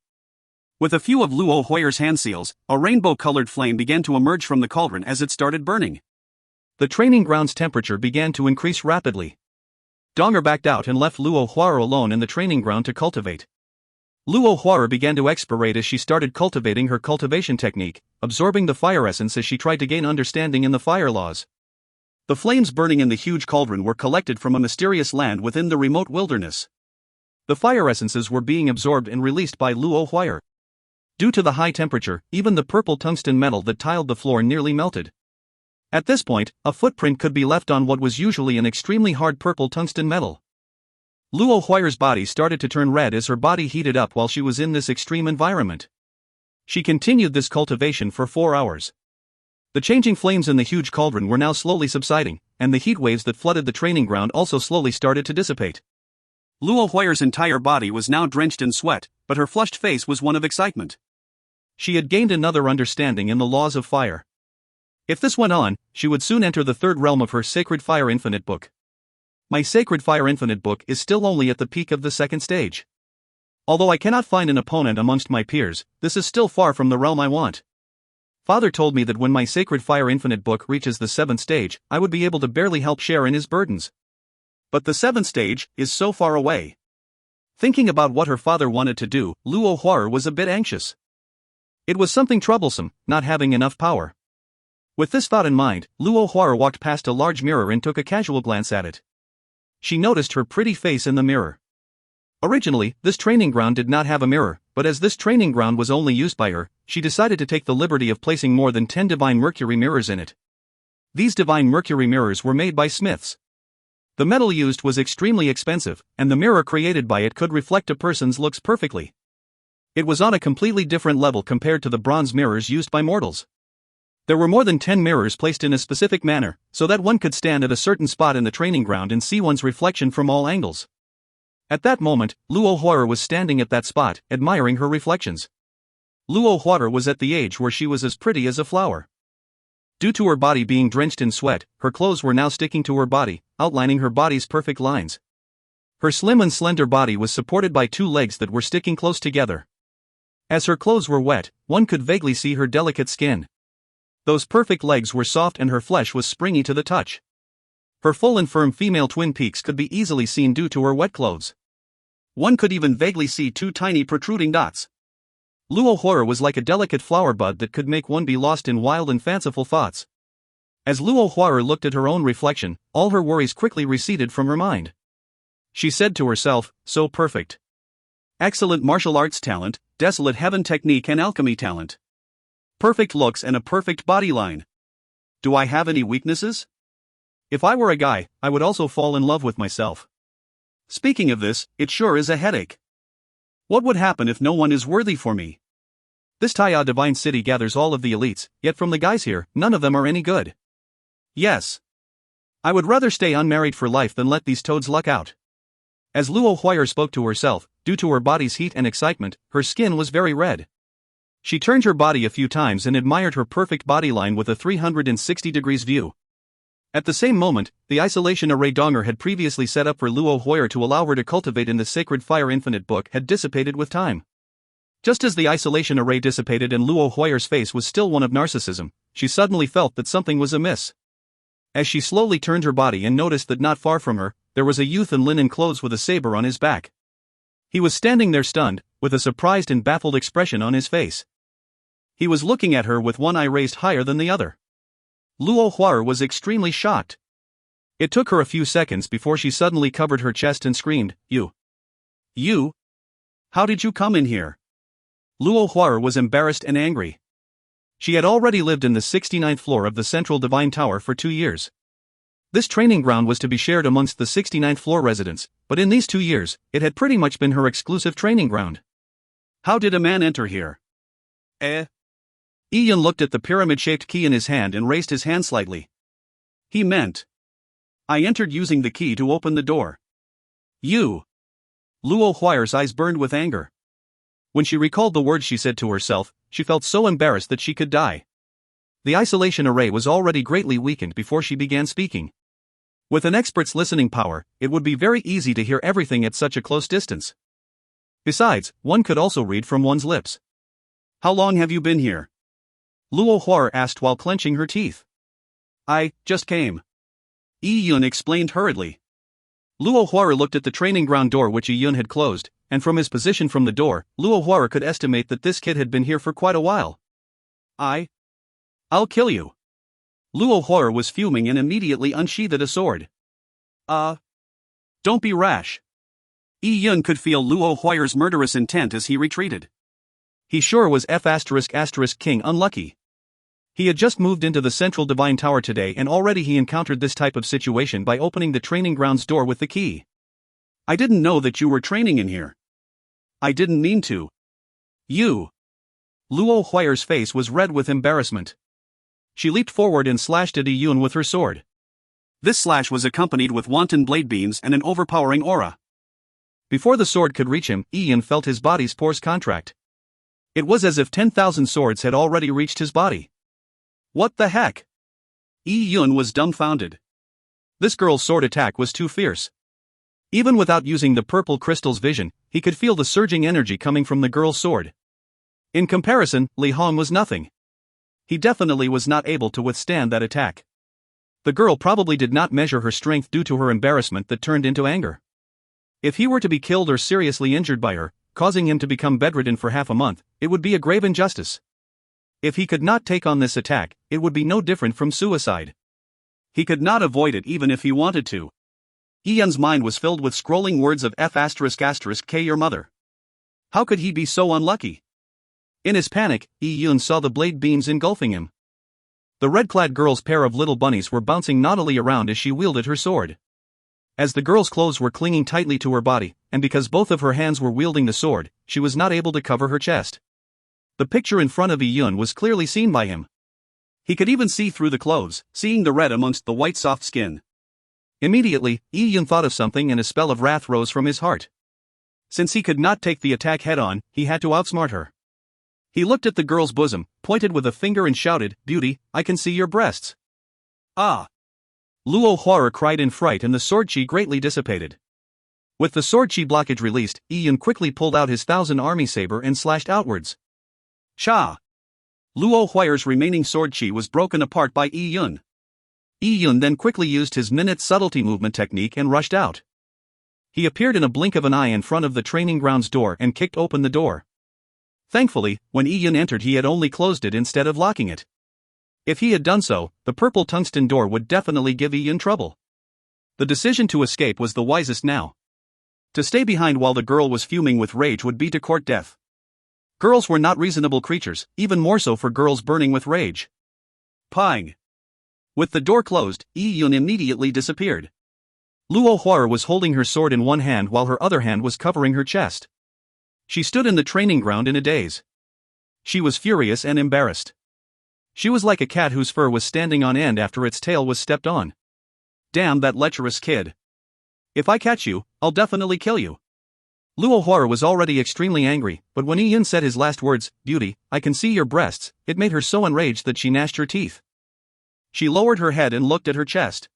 S1: With a few of Luo Huar's hand seals, a rainbow-colored flame began to emerge from the cauldron as it started burning. The training ground's temperature began to increase rapidly. Donger backed out and left Luo Huar alone in the training ground to cultivate. Luo Huar began to expirate as she started cultivating her cultivation technique, absorbing the fire essence as she tried to gain understanding in the fire laws. The flames burning in the huge cauldron were collected from a mysterious land within the remote wilderness. The fire essences were being absorbed and released by Luo Huar. Due to the high temperature, even the purple tungsten metal that tiled the floor nearly melted. At this point, a footprint could be left on what was usually an extremely hard purple tungsten metal. Luo Huar's body started to turn red as her body heated up while she was in this extreme environment. She continued this cultivation for 4 hours. The changing flames in the huge cauldron were now slowly subsiding, and the heat waves that flooded the training ground also slowly started to dissipate. Luo Huar's entire body was now drenched in sweat, but her flushed face was one of excitement. She had gained another understanding in the laws of fire. If this went on, she would soon enter the third realm of her Sacred Fire Infinite book. My Sacred Fire Infinite book is still only at the peak of the second stage. Although I cannot find an opponent amongst my peers, this is still far from the realm I want. Father told me that when my Sacred Fire Infinite book reaches the 7th stage, I would be able to barely help share in his burdens. But the 7th stage is so far away. Thinking about what her father wanted to do, Luo Huar was a bit anxious. It was something troublesome, not having enough power. With this thought in mind, Luo Huar walked past a large mirror and took a casual glance at it. She noticed her pretty face in the mirror. Originally, this training ground did not have a mirror, but as this training ground was only used by her, she decided to take the liberty of placing more than 10 Divine Mercury mirrors in it. These Divine Mercury mirrors were made by smiths. The metal used was extremely expensive, and the mirror created by it could reflect a person's looks perfectly. It was on a completely different level compared to the bronze mirrors used by mortals. There were more than 10 mirrors placed in a specific manner, so that one could stand at a certain spot in the training ground and see one's reflection from all angles. At that moment, Luo Huar was standing at that spot, admiring her reflections. Luo Huara was at the age where she was as pretty as a flower. Due to her body being drenched in sweat, her clothes were now sticking to her body, outlining her body's perfect lines. Her slim and slender body was supported by two legs that were sticking close together. As her clothes were wet, one could vaguely see her delicate skin. Those perfect legs were soft and her flesh was springy to the touch. Her full and firm female twin peaks could be easily seen due to her wet clothes. One could even vaguely see two tiny protruding dots. Luo Huara was like a delicate flower bud that could make one be lost in wild and fanciful thoughts. As Luo Huara looked at her own reflection, all her worries quickly receded from her mind. She said to herself, so perfect. Excellent martial arts talent, desolate heaven technique and alchemy talent. Perfect looks and a perfect body line. Do I have any weaknesses? If I were a guy, I would also fall in love with myself. Speaking of this, it sure is a headache. What would happen if no one is worthy for me? This Taya divine city gathers all of the elites, yet from the guys here, none of them are any good. Yes. I would rather stay unmarried for life than let these toads luck out. As Luo Huara spoke to herself, due to her body's heat and excitement, her skin was very red. She turned her body a few times and admired her perfect body line with a 360 degrees view. At the same moment, the isolation array Donger had previously set up for Luo Huara to allow her to cultivate in the Sacred Fire Infinite book had dissipated with time. Just as the isolation array dissipated and Luo Huara's face was still one of narcissism, she suddenly felt that something was amiss. As she slowly turned her body and noticed that not far from her, there was a youth in linen clothes with a saber on his back. He was standing there stunned, with a surprised and baffled expression on his face. He was looking at her with one eye raised higher than the other. Luo Huara was extremely shocked. It took her a few seconds before she suddenly covered her chest and screamed, You? How did you come in here? Luo Huara was embarrassed and angry. She had already lived in the 69th floor of the Central Divine Tower for 2 years. This training ground was to be shared amongst the 69th floor residents, but in these 2 years, it had pretty much been her exclusive training ground. How did a man enter here? Ian looked at the pyramid-shaped key in his hand and raised his hand slightly. He meant, I entered using the key to open the door. You. Luo Huara's eyes burned with anger. When she recalled the words she said to herself, she felt so embarrassed that she could die. The isolation array was already greatly weakened before she began speaking. With an expert's listening power, it would be very easy to hear everything at such a close distance. Besides, one could also read from one's lips. How long have you been here? Luo Huara asked while clenching her teeth. I just came. Yun explained hurriedly. Luo Huara looked at the training ground door which Yun had closed, and from his position from the door, Luo Huara could estimate that this kid had been here for quite a while. I'll kill you. Luo Huara was fuming and immediately unsheathed a sword. Don't be rash. Yun could feel Luo Huara's murderous intent as he retreated. He sure was King unlucky. He had just moved into the Central Divine Tower today and already he encountered this type of situation by opening the training grounds door with the key. I didn't know that you were training in here. I didn't mean to. You. Luo Huara's face was red with embarrassment. She leaped forward and slashed at Yun with her sword. This slash was accompanied with wanton blade beams and an overpowering aura. Before the sword could reach him, Yun felt his body's pores contract. It was as if 10,000 swords had already reached his body. What the heck? Yun was dumbfounded. This girl's sword attack was too fierce. Even without using the purple crystal's vision, he could feel the surging energy coming from the girl's sword. In comparison, Li Hong was nothing. He definitely was not able to withstand that attack. The girl probably did not measure her strength due to her embarrassment that turned into anger. If he were to be killed or seriously injured by her, causing him to become bedridden for half a month, it would be a grave injustice. If he could not take on this attack, it would be no different from suicide. He could not avoid it even if he wanted to. Ian's mind was filled with scrolling words of K your mother. How could he be so unlucky? In his panic, Yun saw the blade beams engulfing him. The red-clad girl's pair of little bunnies were bouncing naughtily around as she wielded her sword. As the girl's clothes were clinging tightly to her body, and because both of her hands were wielding the sword, she was not able to cover her chest. The picture in front of Yun was clearly seen by him. He could even see through the clothes, seeing the red amongst the white soft skin. Immediately, Yun thought of something and a spell of wrath rose from his heart. Since he could not take the attack head-on, he had to outsmart her. He looked at the girl's bosom, pointed with a finger and shouted, "Beauty, I can see your breasts." Ah! Luo Huara cried in fright and the sword chi greatly dissipated. With the sword chi blockage released, Yi quickly pulled out his 1,000 army saber and slashed outwards. Cha! Luo Huara's remaining sword chi was broken apart by Yi Yun. Then quickly used his minute subtlety movement technique and rushed out. He appeared in a blink of an eye in front of the training grounds door and kicked open the door. Thankfully, when Yi Yun entered he had only closed it instead of locking it. If he had done so, the purple tungsten door would definitely give Yi Yun trouble. The decision to escape was the wisest now. To stay behind while the girl was fuming with rage would be to court death. Girls were not reasonable creatures, even more so for girls burning with rage. Pang! With the door closed, Yi Yun immediately disappeared. Luo Huara was holding her sword in one hand while her other hand was covering her chest. She stood in the training ground in a daze. She was furious and embarrassed. She was like a cat whose fur was standing on end after its tail was stepped on. Damn that lecherous kid. If I catch you, I'll definitely kill you. Luo Huara was already extremely angry, but when Yi Yun said his last words, "Beauty, I can see your breasts," it made her so enraged that she gnashed her teeth. She lowered her head and looked at her chest.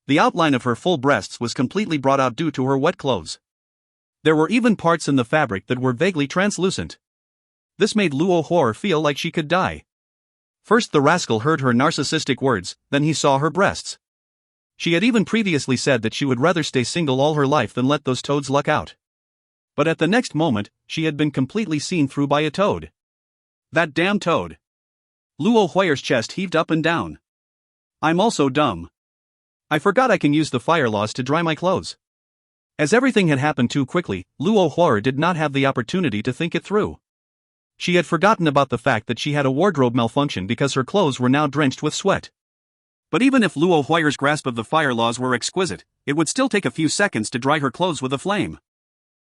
S1: The outline of her full breasts was completely brought out due to her wet clothes. There were even parts in the fabric that were vaguely translucent. This made Luo Huara feel like she could die. First the rascal heard her narcissistic words, then he saw her breasts. She had even previously said that she would rather stay single all her life than let those toads luck out. But at the next moment, she had been completely seen through by a toad. That damn toad. Luo Huara's chest heaved up and down. I'm also dumb. I forgot I can use the fire laws to dry my clothes. As everything had happened too quickly, Luo Huara did not have the opportunity to think it through. She had forgotten about the fact that she had a wardrobe malfunction because her clothes were now drenched with sweat. But even if Luo Huara's grasp of the fire laws were exquisite, it would still take a few seconds to dry her clothes with a flame.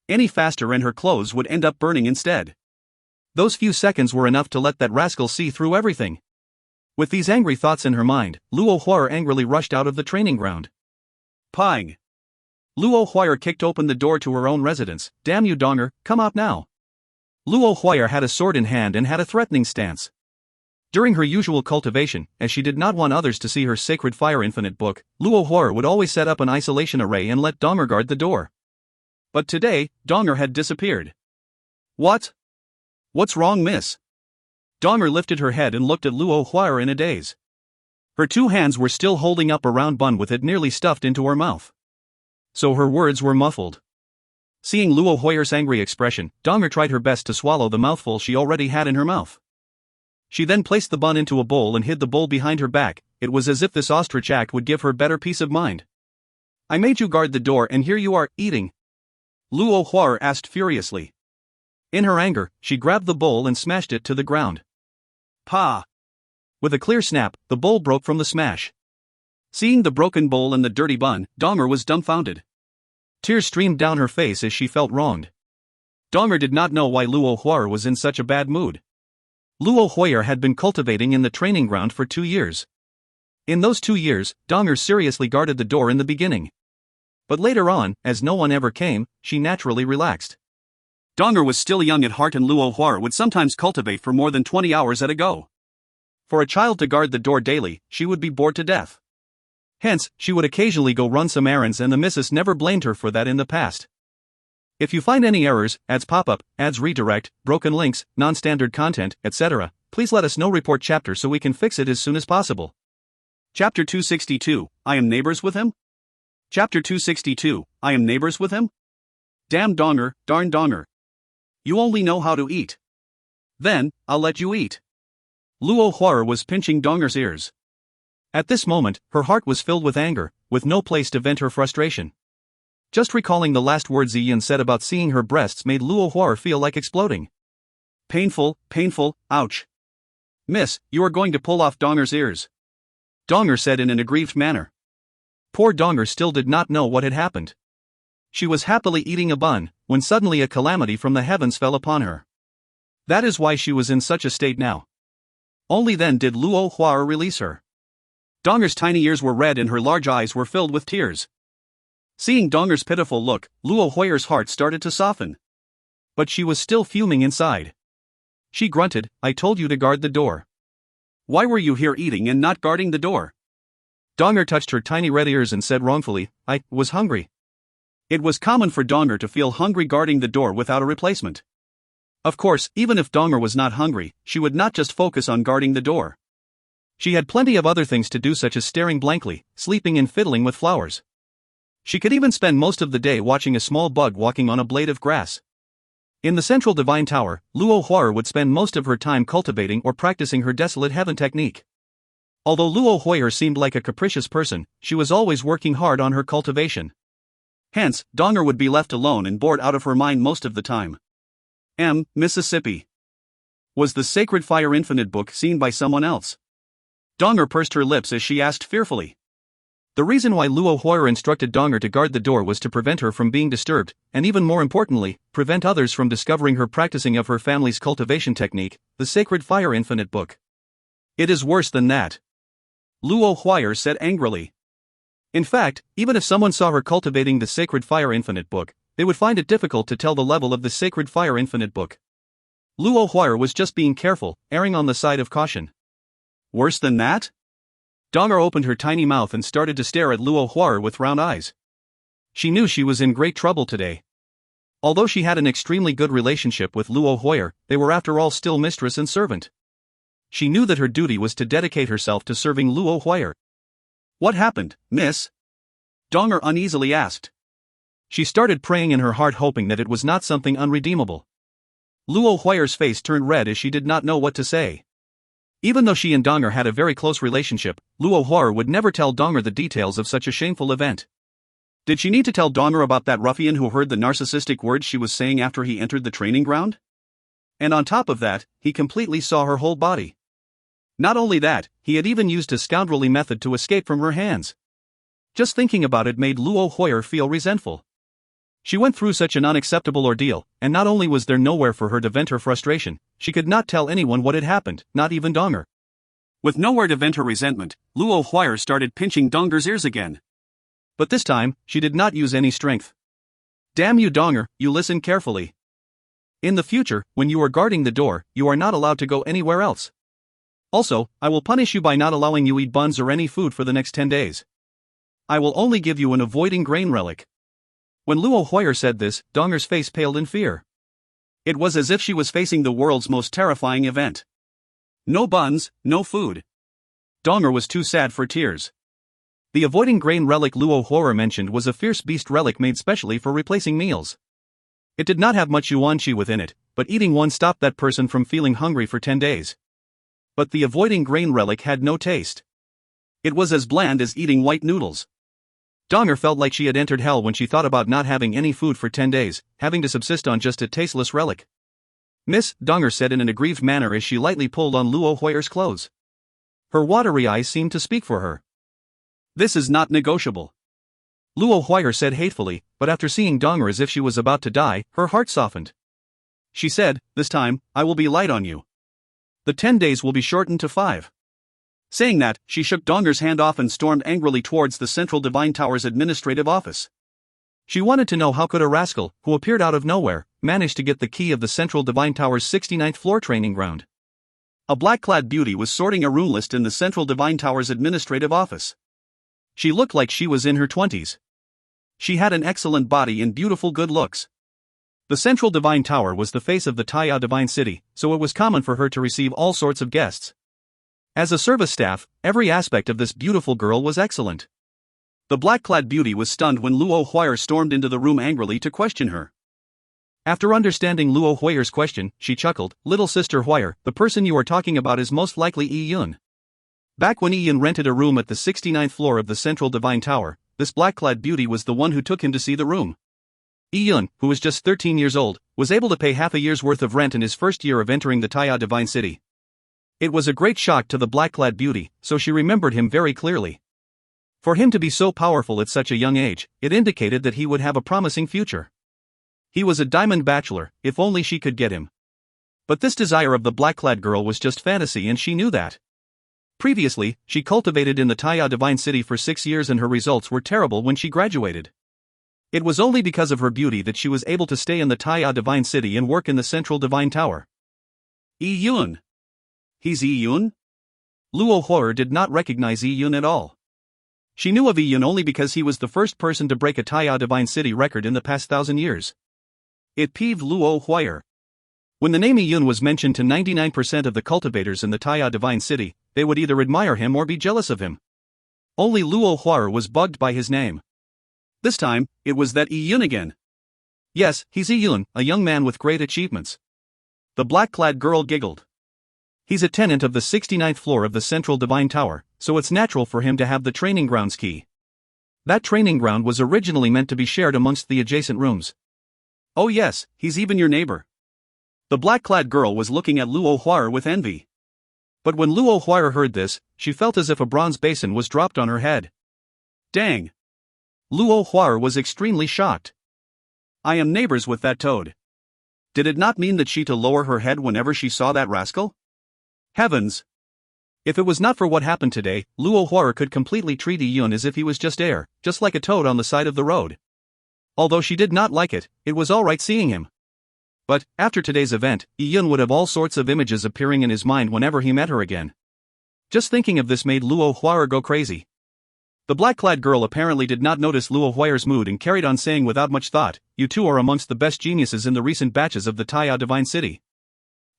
S1: Any faster and her clothes would end up burning instead. Those few seconds were enough to let that rascal see through everything. With these angry thoughts in her mind, Luo Huara angrily rushed out of the training ground. Pang! Luo Huara kicked open the door to her own residence. Damn you, Donger, come out now. Luo Huara had a sword in hand and had a threatening stance. During her usual cultivation, as she did not want others to see her Sacred Fire Infinite book, Luo Huara would always set up an isolation array and let Donger guard the door. But today, Donger had disappeared. What? What's wrong, miss? Donger lifted her head and looked at Luo Huara in a daze. Her two hands were still holding up a round bun with it nearly stuffed into her mouth. So her words were muffled. Seeing Luo Huara's angry expression, Donger tried her best to swallow the mouthful she already had in her mouth. She then placed the bun into a bowl and hid the bowl behind her back. It was as if this ostrich act would give her better peace of mind. I made you guard the door and here you are, eating. Luo Huara asked furiously. In her anger, she grabbed the bowl and smashed it to the ground. Pa! With a clear snap, the bowl broke from the smash. Seeing the broken bowl and the dirty bun, Donger was dumbfounded. Tears streamed down her face as she felt wronged. Donger did not know why Luo Huara was in such a bad mood. Luo Huara had been cultivating in the training ground for 2 years. In those 2 years, Donger seriously guarded the door in the beginning. But later on, as no one ever came, she naturally relaxed. Donger was still young at heart and Luo Huara would sometimes cultivate for more than 20 hours at a go. For a child to guard the door daily, she would be bored to death. Hence, she would occasionally go run some errands and the missus never blamed her for that in the past. If you find any errors, ads pop-up, ads redirect, broken links, non-standard content, etc., please let us know. Report chapter so we can fix it as soon as possible. Chapter 262, I am neighbors with him? Chapter 262, I am neighbors with him? Damn Donger, darn Donger. You only know how to eat. Then, I'll let you eat. Luo Huara was pinching Donger's ears. At this moment, her heart was filled with anger, with no place to vent her frustration. Just recalling the last words Yi Yun said about seeing her breasts made Luo Huara feel like exploding. Painful, painful, ouch. Miss, you are going to pull off Donger's ears. Donger said in an aggrieved manner. Poor Donger still did not know what had happened. She was happily eating a bun, when suddenly a calamity from the heavens fell upon her. That is why she was in such a state now. Only then did Luo Huara release her. Donger's tiny ears were red and her large eyes were filled with tears. Seeing Donger's pitiful look, Luo Huara's heart started to soften. But she was still fuming inside. She grunted, I told you to guard the door. Why were you here eating and not guarding the door? Donger touched her tiny red ears and said wrongfully, I was hungry. It was common for Donger to feel hungry guarding the door without a replacement. Of course, even if Donger was not hungry, she would not just focus on guarding the door. She had plenty of other things to do, such as staring blankly, sleeping and fiddling with flowers. She could even spend most of the day watching a small bug walking on a blade of grass. In the central divine tower, Luo Huar would spend most of her time cultivating or practicing her desolate heaven technique. Although Luo Huar seemed like a capricious person, she was always working hard on her cultivation. Hence, Donger would be left alone and bored out of her mind most of the time. Mississippi. Was the Sacred Fire Infinite book seen by someone else? Donger pursed her lips as she asked fearfully. The reason why Luo Huar instructed Donger to guard the door was to prevent her from being disturbed, and even more importantly, prevent others from discovering her practicing of her family's cultivation technique, the Sacred Fire Infinite book. It is worse than that. Luo Huar said angrily. In fact, even if someone saw her cultivating the Sacred Fire Infinite book, they would find it difficult to tell the level of the Sacred Fire Infinite book. Luo Huar was just being careful, erring on the side of caution. Worse than that? Donger opened her tiny mouth and started to stare at Luo Huar with round eyes. She knew she was in great trouble today. Although she had an extremely good relationship with Luo Huar, they were after all still mistress and servant. She knew that her duty was to dedicate herself to serving Luo Huar. What happened, miss? Donger uneasily asked. She started praying in her heart, hoping that it was not something unredeemable. Luo Huar's face turned red as she did not know what to say. Even though she and Donger had a very close relationship, Luo Huar would never tell Donger the details of such a shameful event. Did she need to tell Donger about that ruffian who heard the narcissistic words she was saying after he entered the training ground? And on top of that, he completely saw her whole body. Not only that, he had even used a scoundrelly method to escape from her hands. Just thinking about it made Luo Huar feel resentful. She went through such an unacceptable ordeal, and not only was there nowhere for her to vent her frustration, she could not tell anyone what had happened, not even Donger. With nowhere to vent her resentment, Luo Huar started pinching Donger's ears again. But this time, she did not use any strength. Damn you, Donger, you listen carefully. In the future, when you are guarding the door, you are not allowed to go anywhere else. Also, I will punish you by not allowing you eat buns or any food for the next 10 days. I will only give you an avoiding grain relic. When Luo Huar said this, Donger's face paled in fear. It was as if she was facing the world's most terrifying event. No buns, no food. Donger was too sad for tears. The avoiding grain relic Luo Huar mentioned was a fierce beast relic made specially for replacing meals. It did not have much yuan qi within it, but eating one stopped that person from feeling hungry for 10 days. But the avoiding grain relic had no taste. It was as bland as eating white noodles. Donger felt like she had entered hell when she thought about not having any food for 10 days, having to subsist on just a tasteless relic. Miss, Donger said in an aggrieved manner as she lightly pulled on Luo Huar's clothes. Her watery eyes seemed to speak for her. This is not negotiable. Luo Huar said hatefully, but after seeing Donger as if she was about to die, her heart softened. She said, this time, I will be light on you. The 10 days will be shortened to 5. Saying that, she shook Donger's hand off and stormed angrily towards the Central Divine Tower's administrative office. She wanted to know how could a rascal, who appeared out of nowhere, manage to get the key of the Central Divine Tower's 69th floor training ground. A black-clad beauty was sorting a room list in the Central Divine Tower's administrative office. She looked like she was in her 20s. She had an excellent body and beautiful good looks. The Central Divine Tower was the face of the Taya Divine City, so it was common for her to receive all sorts of guests. As a service staff, every aspect of this beautiful girl was excellent. The black-clad beauty was stunned when Luo Huar stormed into the room angrily to question her. After understanding Luo Huar's question, she chuckled, Little Sister Huar, the person you are talking about is most likely Yi Yun. Back when Yi Yun rented a room at the 69th floor of the Central Divine Tower, this black-clad beauty was the one who took him to see the room. Yi Yun, who was just 13 years old, was able to pay half a year's worth of rent in his first year of entering the Taya Divine City. It was a great shock to the black-clad beauty, so she remembered him very clearly. For him to be so powerful at such a young age, it indicated that he would have a promising future. He was a diamond bachelor, if only she could get him. But this desire of the black-clad girl was just fantasy and she knew that. Previously, she cultivated in the Taya Divine City for 6 years and her results were terrible when she graduated. It was only because of her beauty that she was able to stay in the Taya Divine City and work in the Central Divine Tower. Yi Yun. He's Yi Yun? Luo Huo did not recognize Yi Yun at all. She knew of Yi Yun only because he was the first person to break a Taiya Divine City record in the past 1,000 years. It peeved Luo Huo. When the name Yi Yun was mentioned to 99% of the cultivators in the Taiya Divine City, they would either admire him or be jealous of him. Only Luo Huo was bugged by his name. This time, it was that Yi Yun again. Yes, he's Yi Yun, a young man with great achievements. The black-clad girl giggled. He's a tenant of the 69th floor of the Central Divine Tower, so it's natural for him to have the training grounds key. That training ground was originally meant to be shared amongst the adjacent rooms. Oh yes, he's even your neighbor. The black-clad girl was looking at Luo Huo with envy. But when Luo Huo heard this, she felt as if a bronze basin was dropped on her head. Dang! Luo Huo was extremely shocked. I am neighbors with that toad. Did it not mean that she to lower her head whenever she saw that rascal? Heavens! If it was not for what happened today, Luo Huo could completely treat Yi Yun as if he was just air, just like a toad on the side of the road. Although she did not like it, it was alright seeing him. But, after today's event, Yi Yun would have all sorts of images appearing in his mind whenever he met her again. Just thinking of this made Luo Huo go crazy. The black-clad girl apparently did not notice Luo Huo's mood and carried on saying without much thought, "You two are amongst the best geniuses in the recent batches of the Taiya Divine City.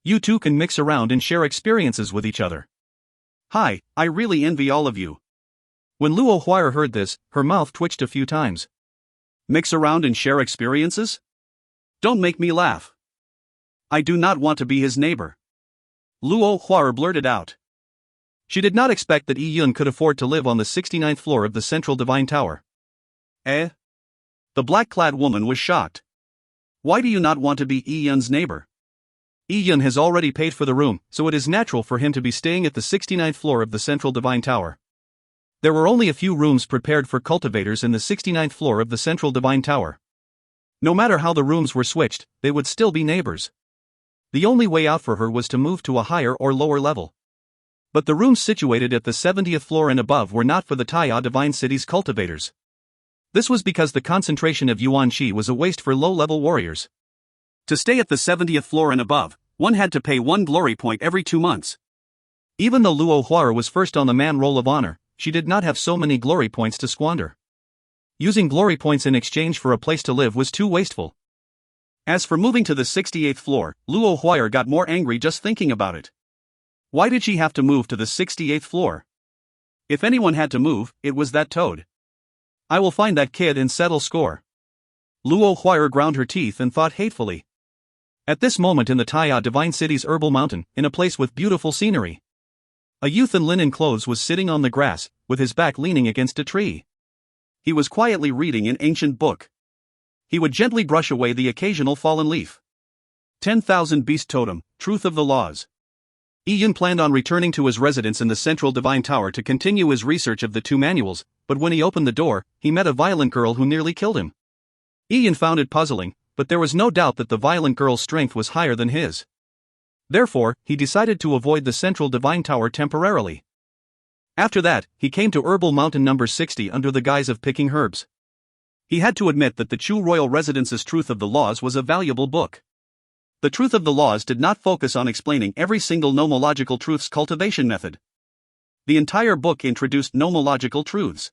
S1: You two can mix around and share experiences with each other. Hi, I really envy all of you." When Luo Huo heard this, her mouth twitched a few times. Mix around and share experiences? Don't make me laugh. I do not want to be his neighbor. Luo Huo blurted out. She did not expect that Yi Yun could afford to live on the 69th floor of the Central Divine Tower. Eh? The black-clad woman was shocked. Why do you not want to be Yi Yun's neighbor? Yi Yun has already paid for the room, so it is natural for him to be staying at the 69th floor of the Central Divine Tower. There were only a few rooms prepared for cultivators in the 69th floor of the Central Divine Tower. No matter how the rooms were switched, they would still be neighbors. The only way out for her was to move to a higher or lower level. But the rooms situated at the 70th floor and above were not for the Taiya Divine City's cultivators. This was because the concentration of Yuan Qi was a waste for low-level warriors. To stay at the 70th floor and above, one had to pay 1 glory point every 2 months. Even though Luo Huo was first on the man roll of honor, she did not have so many glory points to squander. Using glory points in exchange for a place to live was too wasteful. As for moving to the 68th floor, Luo Huo got more angry just thinking about it. Why did she have to move to the 68th floor? If anyone had to move, it was that toad. I will find that kid and settle score. Luo Huo ground her teeth and thought hatefully. At this moment in the Taiya Divine City's herbal mountain, in a place with beautiful scenery, a youth in linen clothes was sitting on the grass, with his back leaning against a tree. He was quietly reading an ancient book. He would gently brush away the occasional fallen leaf. 10,000 Beast Totem, Truth of the Laws. Yi Yun planned on returning to his residence in the Central Divine Tower to continue his research of the 2 manuals, but when he opened the door, he met a violent girl who nearly killed him. Yi Yun found it puzzling, but there was no doubt that the violent girl's strength was higher than his. Therefore, he decided to avoid the Central Divine Tower temporarily. After that, he came to Herbal Mountain number 60 under the guise of picking herbs. He had to admit that the Chu Royal Residence's Truth of the Laws was a valuable book. The Truth of the Laws did not focus on explaining every single nomological truth's cultivation method. The entire book introduced nomological truths.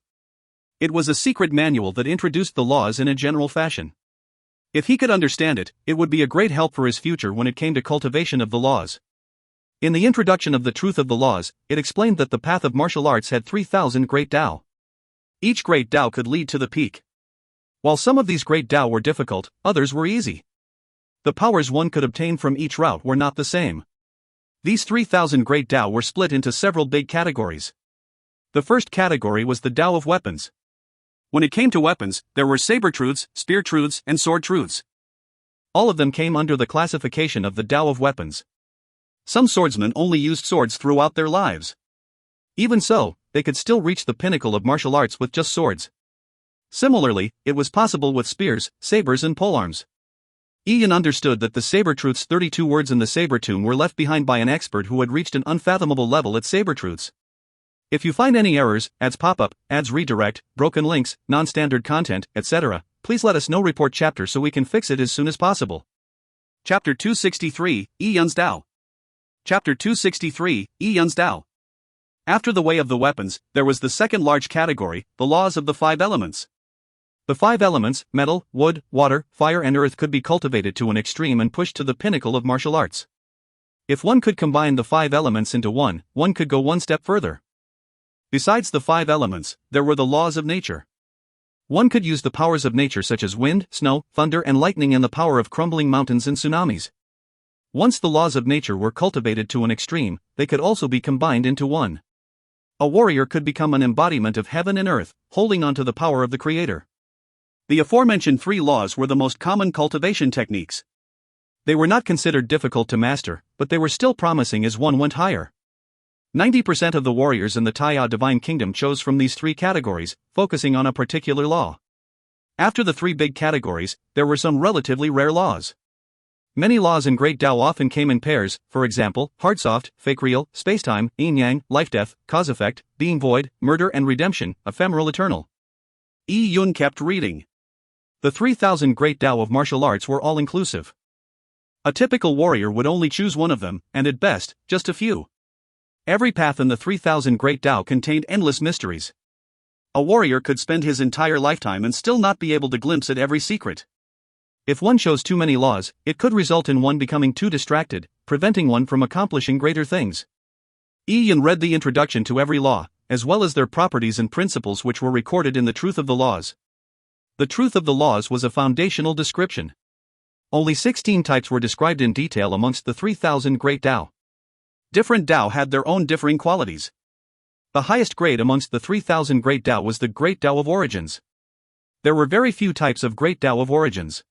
S1: It was a secret manual that introduced the laws in a general fashion. If he could understand it, it would be a great help for his future when it came to cultivation of the laws. In the introduction of the Truth of the Laws, it explained that the path of martial arts had 3,000 great Tao. Each great Tao could lead to the peak. While some of these great Tao were difficult, others were easy. The powers one could obtain from each route were not the same. These 3,000 great Tao were split into several big categories. The first category was the Tao of weapons. When it came to weapons, there were saber truths, spear truths, and sword truths. All of them came under the classification of the Tao of weapons. Some swordsmen only used swords throughout their lives. Even so, they could still reach the pinnacle of martial arts with just swords. Similarly, it was possible with spears, sabers, and polearms. Yi Yun understood that the saber truth's 32 words in the saber tome were left behind by an expert who had reached an unfathomable level at saber truths. If you find any errors, ads pop-up, ads redirect, broken links, non-standard content, etc., please let us know. Report chapter so we can fix it as soon as possible. Chapter 263, Yi Yun's Tao. Chapter 263, Yi Yun's Tao. After the way of the weapons, there was the second large category, the laws of the 5 elements. The 5 elements, metal, wood, water, fire and earth, could be cultivated to an extreme and pushed to the pinnacle of martial arts. If one could combine the 5 elements into one could go one step further. Besides the 5 elements, there were the laws of nature. One could use the powers of nature such as wind, snow, thunder and lightning, and the power of crumbling mountains and tsunamis. Once the laws of nature were cultivated to an extreme, they could also be combined into one. A warrior could become an embodiment of heaven and earth, holding on to the power of the Creator. The aforementioned 3 laws were the most common cultivation techniques. They were not considered difficult to master, but they were still promising as one went higher. 90% of the warriors in the Taiya Divine Kingdom chose from these 3 categories, focusing on a particular law. After the 3 big categories, there were some relatively rare laws. Many laws in Great Tao often came in pairs, for example, hard-soft, fake-real, space-time, yin-yang, life-death, cause-effect, being void, murder and redemption, ephemeral-eternal. Yi Yun kept reading. The 3,000 Great Tao of martial arts were all-inclusive. A typical warrior would only choose one of them, and at best, just a few. Every path in the 3,000 Great Tao contained endless mysteries. A warrior could spend his entire lifetime and still not be able to glimpse at every secret. If one chose too many laws, it could result in one becoming too distracted, preventing one from accomplishing greater things. Yi Yun read the introduction to every law, as well as their properties and principles, which were recorded in the Truth of the Laws. The Truth of the Laws was a foundational description. Only 16 types were described in detail amongst the 3,000 Great Tao. Different Tao had their own differing qualities. The highest grade amongst the 3,000 Great Tao was the Great Tao of Origins. There were very few types of Great Tao of Origins.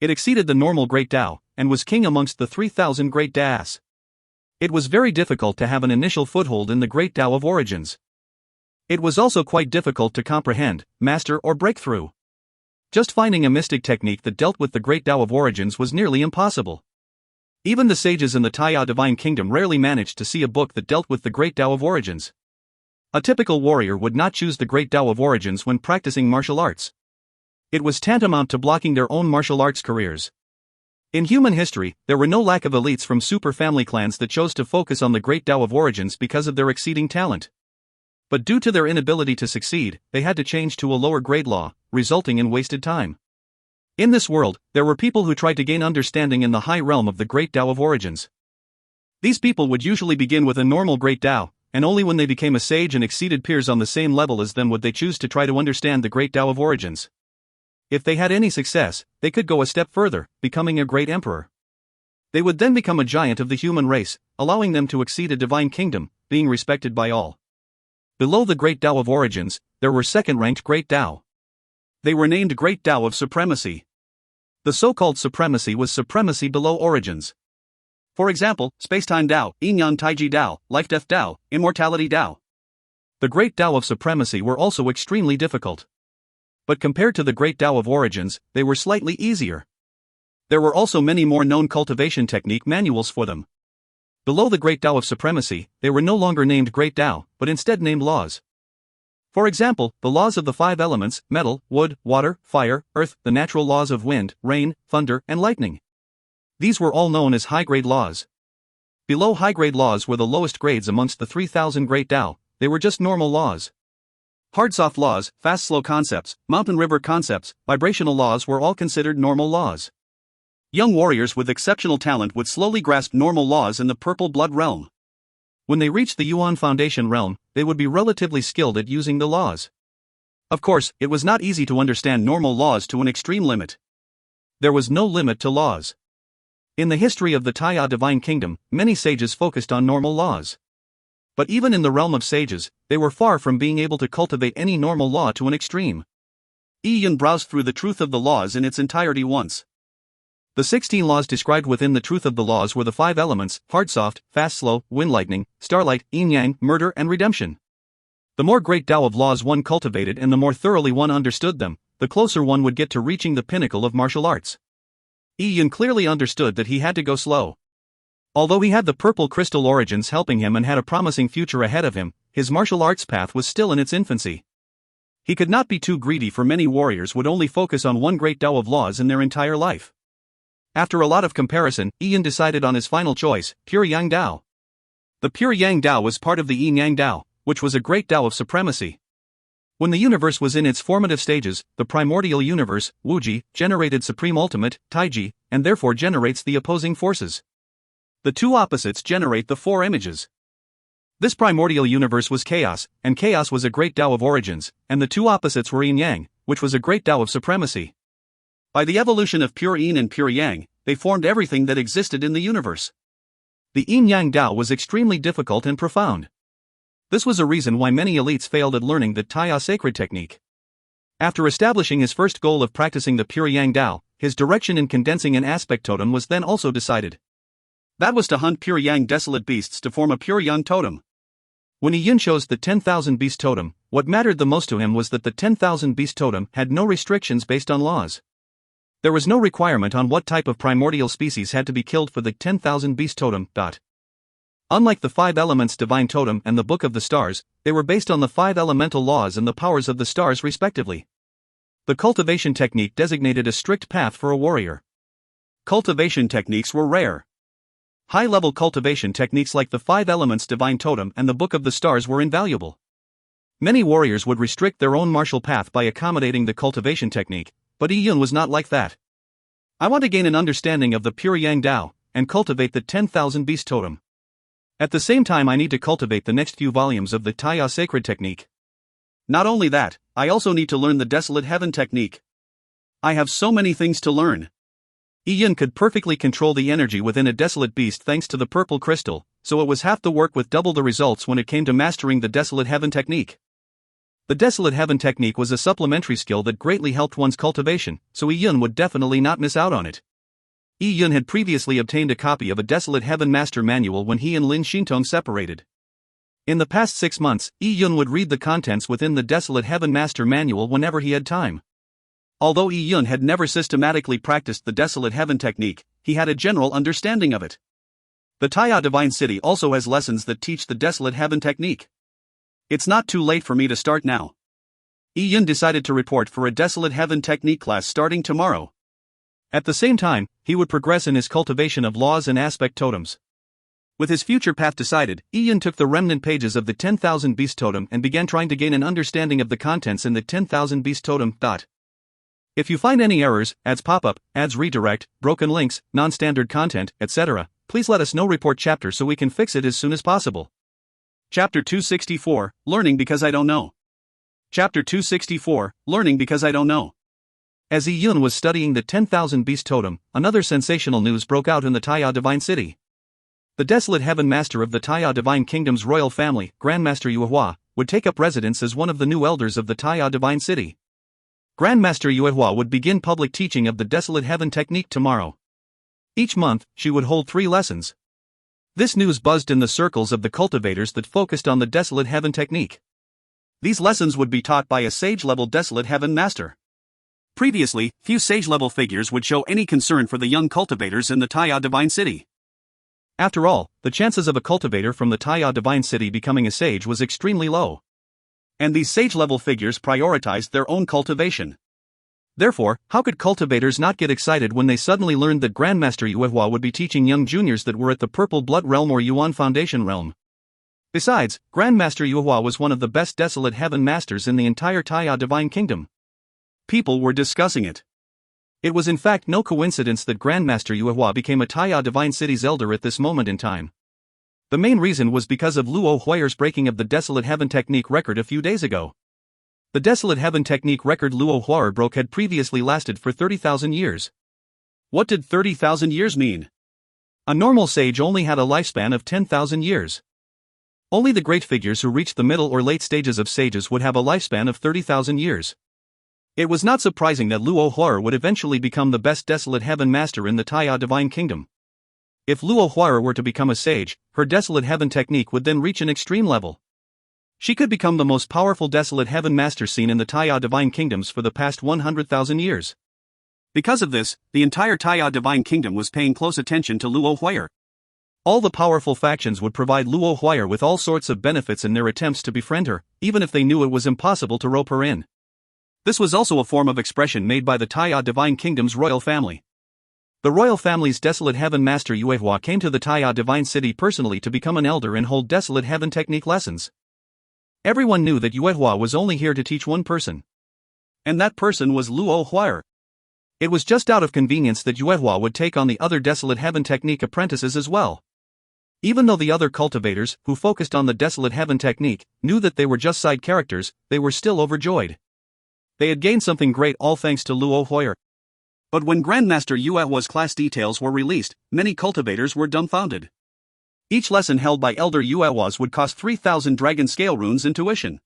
S1: It exceeded the normal Great Tao, and was king amongst the 3,000 Great Taos. It was very difficult to have an initial foothold in the Great Tao of Origins. It was also quite difficult to comprehend, master or break through. Just finding a mystic technique that dealt with the Great Tao of Origins was nearly impossible. Even the sages in the Taiya Divine Kingdom rarely managed to see a book that dealt with the Great Tao of Origins. A typical warrior would not choose the Great Tao of Origins when practicing martial arts. It was tantamount to blocking their own martial arts careers. In human history, there were no lack of elites from super family clans that chose to focus on the Great Tao of Origins because of their exceeding talent. But due to their inability to succeed, they had to change to a lower grade law, resulting in wasted time. In this world, there were people who tried to gain understanding in the high realm of the Great Tao of Origins. These people would usually begin with a normal Great Tao, and only when they became a sage and exceeded peers on the same level as them would they choose to try to understand the Great Tao of Origins. If they had any success, they could go a step further, becoming a great emperor. They would then become a giant of the human race, allowing them to exceed a divine kingdom, being respected by all. Below the Great Tao of Origins, there were second-ranked Great Tao. They were named Great Tao of Supremacy. The so-called supremacy was supremacy below origins. For example, Space-Time Tao, Yin-Yang Taiji Tao, Life-Death Tao, Immortality Tao. The Great Tao of Supremacy were also extremely difficult. But compared to the Great Tao of Origins, they were slightly easier. There were also many more known cultivation technique manuals for them. Below the Great Tao of Supremacy, they were no longer named Great Tao, but instead named laws. For example, the laws of the 5 elements, metal, wood, water, fire, earth, the natural laws of wind, rain, thunder, and lightning. These were all known as high-grade laws. Below high-grade laws were the lowest grades amongst the 3,000 Great Tao, they were just normal laws. Hard-soft laws, fast-slow concepts, mountain-river concepts, vibrational laws were all considered normal laws. Young warriors with exceptional talent would slowly grasp normal laws in the purple blood realm. When they reached the Yuan Foundation realm, they would be relatively skilled at using the laws. Of course, it was not easy to understand normal laws to an extreme limit. There was no limit to laws. In the history of the Taiya Divine Kingdom, many sages focused on normal laws. But even in the realm of sages, they were far from being able to cultivate any normal law to an extreme. Yi Yun browsed through the Truth of the Laws in its entirety once. The 16 laws described within the Truth of the Laws were the 5 elements, hard-soft, fast-slow, wind-lightning, starlight, yin-yang, murder and redemption. The more Great Tao of laws one cultivated and the more thoroughly one understood them, the closer one would get to reaching the pinnacle of martial arts. Yi Yun clearly understood that he had to go slow. Although he had the purple crystal origins helping him and had a promising future ahead of him, his martial arts path was still in its infancy. He could not be too greedy, for many warriors would only focus on one Great Tao of laws in their entire life. After a lot of comparison, Ian decided on his final choice, Pure Yang Dao. The Pure Yang Dao was part of the Yin Yang Dao, which was a great Dao of supremacy. When the universe was in its formative stages, the primordial universe, Wuji, generated supreme ultimate, Taiji, and therefore generates the opposing forces. The two opposites generate the four images. This primordial universe was chaos, and chaos was a great Dao of origins, and the two opposites were Yin Yang, which was a great Dao of supremacy. By the evolution of pure Yin and pure Yang, they formed everything that existed in the universe. The Yin Yang Dao was extremely difficult and profound. This was a reason why many elites failed at learning the Taiya sacred technique. After establishing his first goal of practicing the pure Yang Dao, his direction in condensing an aspect totem was then also decided. That was to hunt pure Yang desolate beasts to form a pure Yang totem. When Yin chose the 10,000 beast totem, what mattered the most to him was that the 10,000 beast totem had no restrictions based on laws. There was no requirement on what type of primordial species had to be killed for the 10,000 beast totem. Unlike the 5 elements divine totem and the Book of the Stars, they were based on the 5 elemental laws and the powers of the stars respectively. The cultivation technique designated a strict path for a warrior. Cultivation techniques were rare. High-level cultivation techniques like the 5 elements divine totem and the Book of the Stars were invaluable. Many warriors would restrict their own martial path by accommodating the cultivation technique, but Yun was not like that. I want to gain an understanding of the pure Yang Dao, and cultivate the 10,000 beast totem. At the same time I need to cultivate the next few volumes of the Taiya sacred technique. Not only that, I also need to learn the desolate heaven technique. I have so many things to learn. Yun could perfectly control the energy within a desolate beast thanks to the purple crystal, so it was half the work with double the results when it came to mastering the desolate heaven technique. The desolate heaven technique was a supplementary skill that greatly helped one's cultivation, so Yun would definitely not miss out on it. Yun had previously obtained a copy of a Desolate Heaven Master Manual when he and Lin Xintong separated. In the past 6 months, Yun would read the contents within the Desolate Heaven Master Manual whenever he had time. Although Yun had never systematically practiced the Desolate Heaven technique, he had a general understanding of it. The Taiya Divine City also has lessons that teach the Desolate Heaven technique. It's not too late for me to start now. Yun decided to report for a Desolate Heaven technique class starting tomorrow. At the same time, he would progress in his cultivation of laws and aspect totems. With his future path decided, Yun took the remnant pages of the 10,000 beast totem and began trying to gain an understanding of the contents in the 10,000 beast totem. If you find any errors, ads pop-up, ads redirect, broken links, non-standard content, etc., please let us know. Report chapter so we can fix it as soon as possible. Chapter 264, Learning Because I Don't Know. Chapter 264, Learning Because I Don't Know. As Yun was studying the 10,000 beast totem, another sensational news broke out in the Taiya Divine City. The Desolate Heaven Master of the Taiya Divine Kingdom's royal family, Grandmaster Yuehua, would take up residence as one of the new elders of the Taiya Divine City. Grandmaster Yuehua would begin public teaching of the Desolate Heaven technique tomorrow. Each month, she would hold 3 lessons. This news buzzed in the circles of the cultivators that focused on the Desolate Heaven technique. These lessons would be taught by a sage-level Desolate Heaven Master. Previously, few sage-level figures would show any concern for the young cultivators in the Taiya Divine City. After all, the chances of a cultivator from the Taiya Divine City becoming a sage was extremely low. And these sage-level figures prioritized their own cultivation. Therefore, how could cultivators not get excited when they suddenly learned that Grandmaster Yuehua would be teaching young juniors that were at the Purple Blood Realm or Yuan Foundation Realm? Besides, Grandmaster Yuehua was one of the best Desolate Heaven Masters in the entire Taiya Divine Kingdom. People were discussing it. It was in fact no coincidence that Grandmaster Yuehua became a Taiya Divine City's elder at this moment in time. The main reason was because of Luo Huayer's breaking of the Desolate Heaven technique record a few days ago. The Desolate Heaven technique record Luo Huayer broke had previously lasted for 30,000 years. What did 30,000 years mean? A normal sage only had a lifespan of 10,000 years. Only the great figures who reached the middle or late stages of sages would have a lifespan of 30,000 years. It was not surprising that Luo Huayer would eventually become the best Desolate Heaven Master in the Taiya Divine Kingdom. If Luo Huayer were to become a sage, her Desolate Heaven technique would then reach an extreme level. She could become the most powerful Desolate Heaven Master seen in the Taiya Divine Kingdoms for the past 100,000 years. Because of this, the entire Taiya Divine Kingdom was paying close attention to Luo Huayer. All the powerful factions would provide Luo Huayer with all sorts of benefits in their attempts to befriend her, even if they knew it was impossible to rope her in. This was also a form of expression made by the Taiya Divine Kingdom's royal family. The royal family's Desolate Heaven Master Yuehua came to the Taiya Divine City personally to become an elder and hold Desolate Heaven technique lessons. Everyone knew that Yuehua was only here to teach one person. And that person was Luo Huire. It was just out of convenience that Yuehua would take on the other Desolate Heaven technique apprentices as well. Even though the other cultivators, who focused on the Desolate Heaven technique, knew that they were just side characters, they were still overjoyed. They had gained something great all thanks to Luo Huire. But when Grandmaster Yuehua's class details were released, many cultivators were dumbfounded. Each lesson held by Elder Yuehua's would cost 3,000 dragon scale runes in tuition.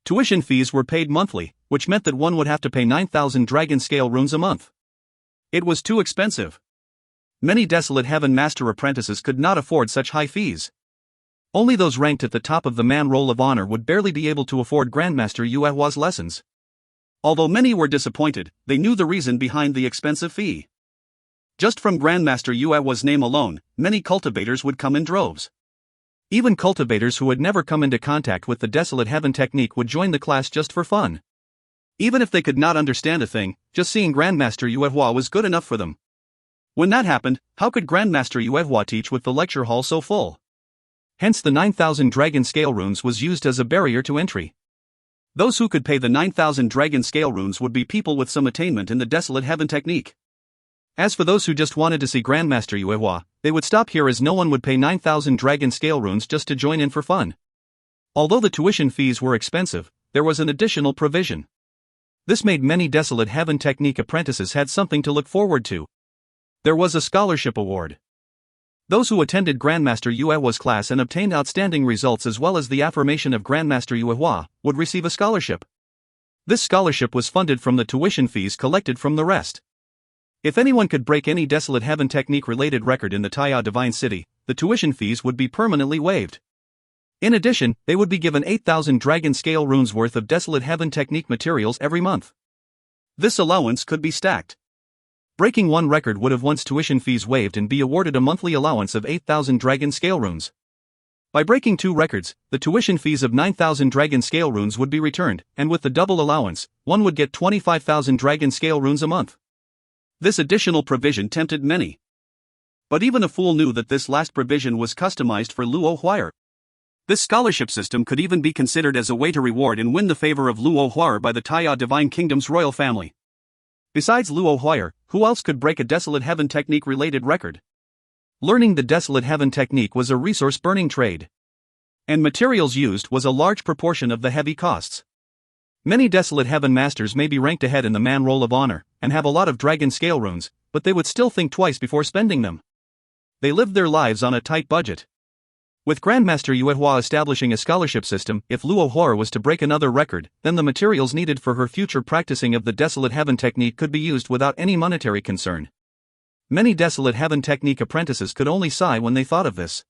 S1: Tuition fees were paid monthly, which meant that one would have to pay 9,000 dragon scale runes a month. It was too expensive. Many Desolate Heaven Master apprentices could not afford such high fees. Only those ranked at the top of the man roll of honor would barely be able to afford Grandmaster Yuehua's lessons. Although many were disappointed, they knew the reason behind the expensive fee. Just from Grandmaster Yuehua's name alone, many cultivators would come in droves. Even cultivators who had never come into contact with the Desolate Heaven technique would join the class just for fun. Even if they could not understand a thing, just seeing Grandmaster Yuehua was good enough for them. When that happened, how could Grandmaster Yuehua teach with the lecture hall so full? Hence the 9,000 dragon scale runes was used as a barrier to entry. Those who could pay the 9,000 dragon scale runes would be people with some attainment in the Desolate Heaven technique. As for those who just wanted to see Grandmaster Yuehua, they would stop here as no one would pay 9,000 dragon scale runes just to join in for fun. Although the tuition fees were expensive, there was an additional provision. This made many Desolate Heaven technique apprentices had something to look forward to. There was a scholarship award. Those who attended Grandmaster Yuehua's class and obtained outstanding results as well as the affirmation of Grandmaster Yuehua would receive a scholarship. This scholarship was funded from the tuition fees collected from the rest. If anyone could break any Desolate Heaven technique related record in the Taiya Divine City, the tuition fees would be permanently waived. In addition, they would be given 8,000 dragon scale runes worth of Desolate Heaven technique materials every month. This allowance could be stacked. Breaking one record would have once tuition fees waived and be awarded a monthly allowance of 8,000 dragon scale runes. By breaking two records, the tuition fees of 9,000 dragon scale runes would be returned, and with the double allowance, one would get 25,000 dragon scale runes a month. This additional provision tempted many. But even a fool knew that this last provision was customized for Luo Huire. This scholarship system could even be considered as a way to reward and win the favor of Luo Huire by the Taiya Divine Kingdom's royal family. Besides Luo Huire, who else could break a Desolate Heaven technique related record? Learning the Desolate Heaven technique was a resource burning trade. And materials used was a large proportion of the heavy costs. Many Desolate Heaven masters may be ranked ahead in the man roll of honor, and have a lot of dragon scale runes, but they would still think twice before spending them. They lived their lives on a tight budget. With Grandmaster Yuehua establishing a scholarship system, if Luo Huire was to break another record, then the materials needed for her future practicing of the Desolate Heaven technique could be used without any monetary concern. Many Desolate Heaven technique apprentices could only sigh when they thought of this.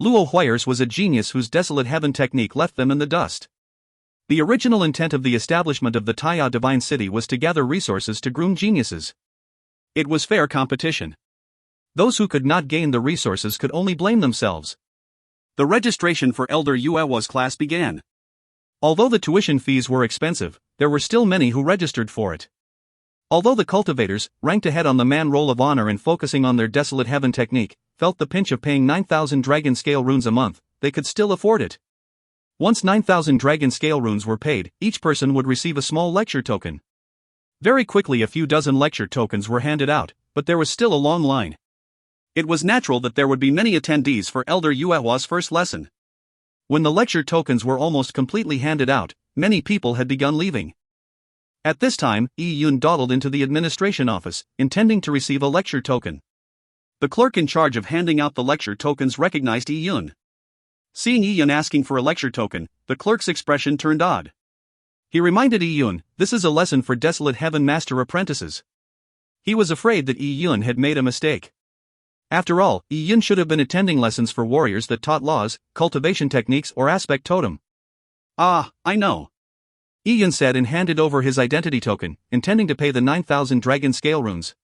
S1: Luo Huire's was a genius whose Desolate Heaven technique left them in the dust. The original intent of the establishment of the Taiya Divine City was to gather resources to groom geniuses. It was fair competition. Those who could not gain the resources could only blame themselves. The registration for Elder Yuehua's class began. Although the tuition fees were expensive, there were still many who registered for it. Although the cultivators, ranked ahead on the man roll of honor and focusing on their Desolate Heaven technique, felt the pinch of paying 9,000 dragon scale runes a month, they could still afford it. Once 9,000 dragon scale runes were paid, each person would receive a small lecture token. Very quickly a few dozen lecture tokens were handed out, but there was still a long line. It was natural that there would be many attendees for Elder Yuehua's first lesson. When the lecture tokens were almost completely handed out, many people had begun leaving. At this time, Yi-Yun dawdled into the administration office, intending to receive a lecture token. The clerk in charge of handing out the lecture tokens recognized Yi-Yun. Seeing Yi-Yun asking for a lecture token, the clerk's expression turned odd. He reminded Yi-Yun, "This is a lesson for Desolate Heaven Master apprentices." He was afraid that Yi-Yun had made a mistake. After all, Yi-Yun should have been attending lessons for warriors that taught laws, cultivation techniques or aspect totem. "Ah, I know," Yi-Yun said and handed over his identity token, intending to pay the 9,000 dragon scale runes.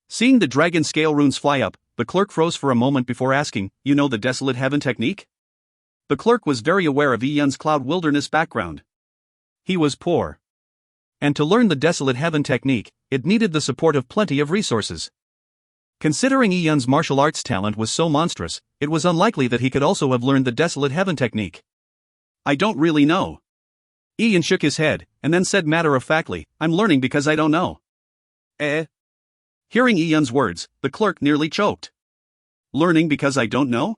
S1: Seeing the dragon scale runes fly up, the clerk froze for a moment before asking, "You know the Desolate Heaven technique?" The clerk was very aware of Yi-Yun's cloud wilderness background. He was poor. And to learn the Desolate Heaven technique, it needed the support of plenty of resources. Considering Yi Yun's martial arts talent was so monstrous, it was unlikely that he could also have learned the Desolate Heaven technique. I don't really know. Yi Yun shook his head, and then said matter-of-factly, I'm learning because I don't know. Eh? Hearing Yi Yun's words, the clerk nearly choked. Learning because I don't know?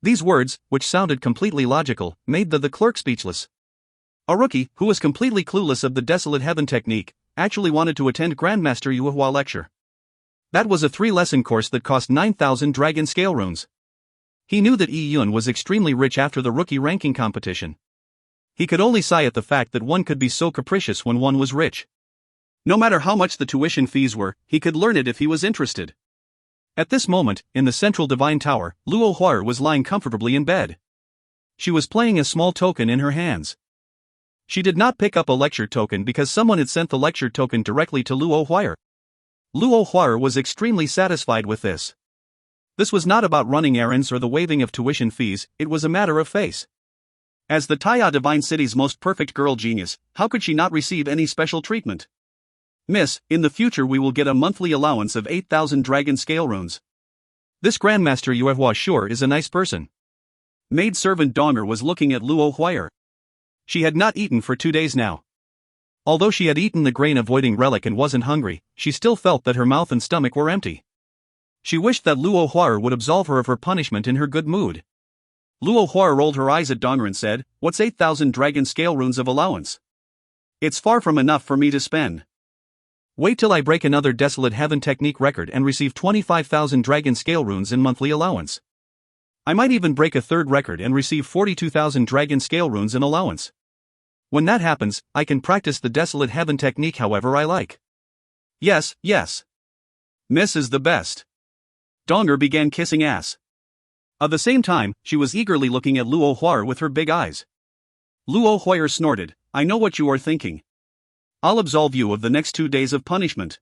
S1: These words, which sounded completely logical, made the clerk speechless. A rookie, who was completely clueless of the Desolate Heaven technique, actually wanted to attend Grandmaster Yuehua lecture. That was a 3-lesson course that cost 9,000 dragon scale runes. He knew that Yi Yun was extremely rich after the rookie ranking competition. He could only sigh at the fact that one could be so capricious when one was rich. No matter how much the tuition fees were, he could learn it if he was interested. At this moment, in the central divine tower, Luo Huar was lying comfortably in bed. She was playing a small token in her hands. She did not pick up a lecture token because someone had sent the lecture token directly to Luo Huar. Luo Huar was extremely satisfied with this. This was not about running errands or the waiving of tuition fees, it was a matter of face. As the Taya Divine City's most perfect girl genius, how could she not receive any special treatment? Miss, in the future we will get a monthly allowance of 8,000 dragon scale runes. This Grandmaster Yuehua sure is a nice person. Maid-servant Donger was looking at Luo Huar. She had not eaten for 2 days now. Although she had eaten the grain-avoiding relic and wasn't hungry, she still felt that her mouth and stomach were empty. She wished that Luo Huar would absolve her of her punishment in her good mood. Luo Huar rolled her eyes at Donger and said, What's 8,000 dragon scale runes of allowance? It's far from enough for me to spend. Wait till I break another Desolate Heaven technique record and receive 25,000 dragon scale runes in monthly allowance. I might even break a third record and receive 42,000 dragon scale runes in allowance. When that happens, I can practice the Desolate Heaven technique however I like. Yes, yes. Miss is the best. Donger began kissing ass. At the same time, she was eagerly looking at Luo Huar with her big eyes. Luo Huar snorted, I know what you are thinking. I'll absolve you of the next 2 days of punishment.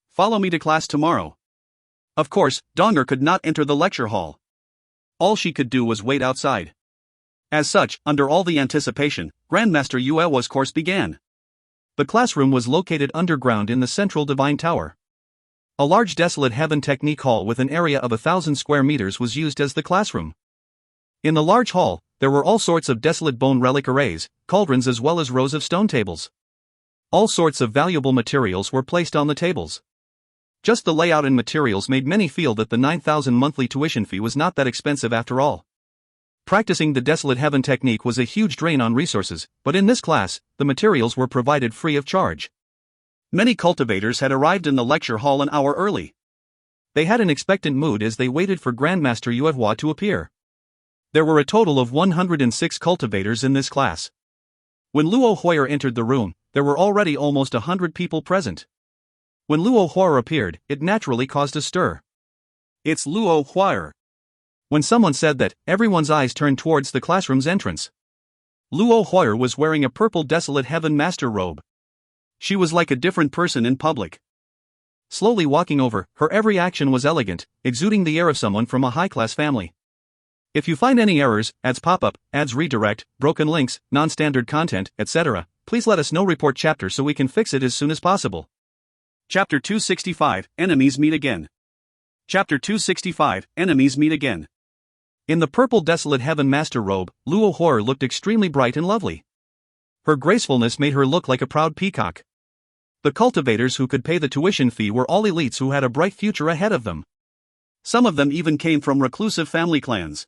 S1: Follow me to class tomorrow. Of course, Donger could not enter the lecture hall. All she could do was wait outside. As such, under all the anticipation, Grandmaster Yuehua's course began. The classroom was located underground in the central divine tower. A large Desolate Heaven technique hall with an area of 1,000 square meters was used as the classroom. In the large hall, there were all sorts of desolate bone relic arrays, cauldrons as well as rows of stone tables. All sorts of valuable materials were placed on the tables. Just the layout and materials made many feel that the 9,000 monthly tuition fee was not that expensive after all. Practicing the Desolate Heaven technique was a huge drain on resources, but in this class, the materials were provided free of charge. Many cultivators had arrived in the lecture hall an hour early. They had an expectant mood as they waited for Grandmaster Yuehua to appear. There were a total of 106 cultivators in this class. When Luo Huar entered the room, there were already almost 100 people present. When Luo Huar appeared, it naturally caused a stir. It's Luo Huar. When someone said that, everyone's eyes turned towards the classroom's entrance. Luo Huar was wearing a purple Desolate Heaven master robe. She was like a different person in public. Slowly walking over, her every action was elegant, exuding the air of someone from a high-class family. If you find any errors, ads pop up, ads redirect, broken links, non-standard content, etc., please let us know. Report chapter so we can fix it as soon as possible. Chapter 265, Enemies Meet Again. Chapter 265, Enemies Meet Again. In the purple Desolate Heaven master robe, Luo Huar looked extremely bright and lovely. Her gracefulness made her look like a proud peacock. The cultivators who could pay the tuition fee were all elites who had a bright future ahead of them. Some of them even came from reclusive family clans.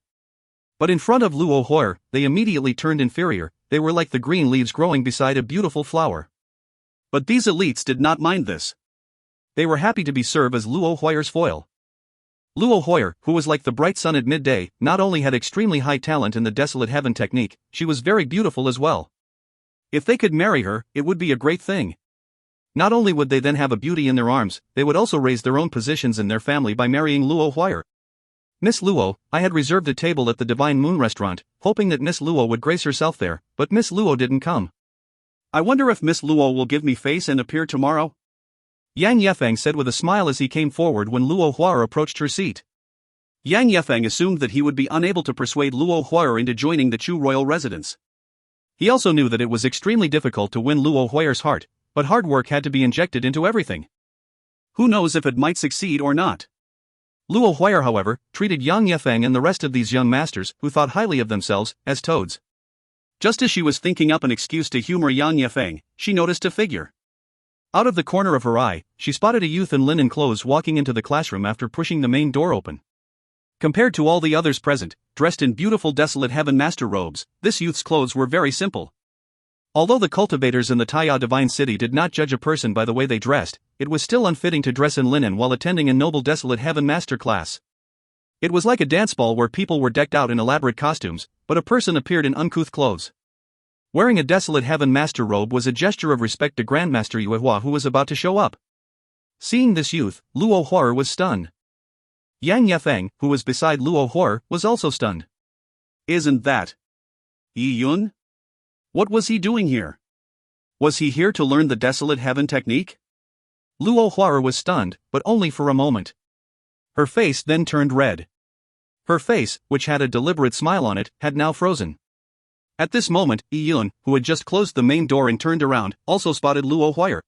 S1: But in front of Luo Huar, they immediately turned inferior. They were like the green leaves growing beside a beautiful flower. But these elites did not mind this. They were happy to be served as Luo Huar's foil. Luo Huar, who was like the bright sun at midday, not only had extremely high talent in the Desolate Heaven technique, she was very beautiful as well. If they could marry her, it would be a great thing. Not only would they then have a beauty in their arms, they would also raise their own positions in their family by marrying Luo Huar. Miss Luo, I had reserved a table at the Divine Moon restaurant, hoping that Miss Luo would grace herself there, but Miss Luo didn't come. I wonder if Miss Luo will give me face and appear tomorrow? Yang Yefeng said with a smile as he came forward when Luo Huar approached her seat. Yang Yefeng assumed that he would be unable to persuade Luo Huar into joining the Chu royal residence. He also knew that it was extremely difficult to win Luo Huar's heart, but hard work had to be injected into everything. Who knows if it might succeed or not? Luo Huayr, however, treated Yang Yefeng and the rest of these young masters, who thought highly of themselves, as toads. Just as she was thinking up an excuse to humor Yang Yefeng, she noticed a figure. Out of the corner of her eye, she spotted a youth in linen clothes walking into the classroom after pushing the main door open. Compared to all the others present, dressed in beautiful desolate heaven master robes, this youth's clothes were very simple. Although the cultivators in the Taya Divine City did not judge a person by the way they dressed, it was still unfitting to dress in linen while attending a noble desolate heaven master class. It was like a dance ball where people were decked out in elaborate costumes, but a person appeared in uncouth clothes. Wearing a desolate heaven master robe was a gesture of respect to Grandmaster Yuehua, who was about to show up. Seeing this youth, Luo Huayr was stunned. Yang Yefeng, who was beside Luo Huayr, was also stunned. Isn't that Yi Yun? What was he doing here? Was he here to learn the desolate heaven technique? Luo Huayr was stunned, but only for a moment. Her face then turned red. Her face, which had a deliberate smile on it, had now frozen. At this moment, Yi Yun, who had just closed the main door and turned around, also spotted Luo Huayr.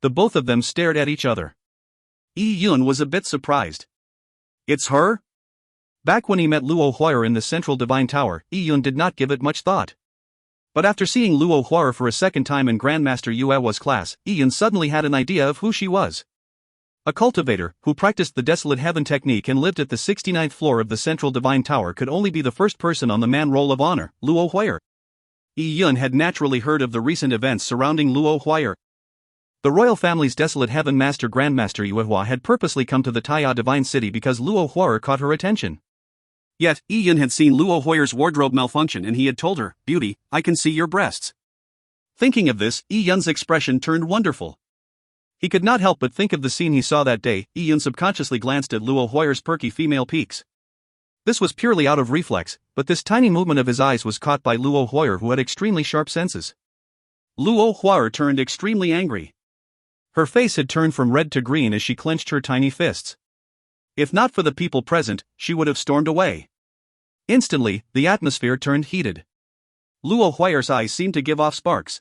S1: The both of them stared at each other. Yi Yun was a bit surprised. It's her? Back when he met Luo Huayr in the central divine tower, Yi Yun did not give it much thought. But after seeing Luo Huayr for a second time in Grandmaster Yuehua's class, Yi Yun suddenly had an idea of who she was. A cultivator, who practiced the desolate heaven technique and lived at the 69th floor of the central divine tower, could only be the first person on the man roll of honor, Luo Huayr. Yi Yun had naturally heard of the recent events surrounding Luo Huayr. The royal family's desolate heaven master Grandmaster Yuehua had purposely come to the Taya Divine City because Luo Huayr caught her attention. Yet, Yi Yun had seen Luo Huayr's wardrobe malfunction and he had told her, "Beauty, I can see your breasts." Thinking of this, Yi Yun's expression turned wonderful. He could not help but think of the scene he saw that day. Yi Yun subconsciously glanced at Luo Huayr's perky female peaks. This was purely out of reflex, but this tiny movement of his eyes was caught by Luo Huayr, who had extremely sharp senses. Luo Huayr turned extremely angry. Her face had turned from red to green as she clenched her tiny fists. If not for the people present, she would have stormed away. Instantly, the atmosphere turned heated. Luo Huayr's eyes seemed to give off sparks.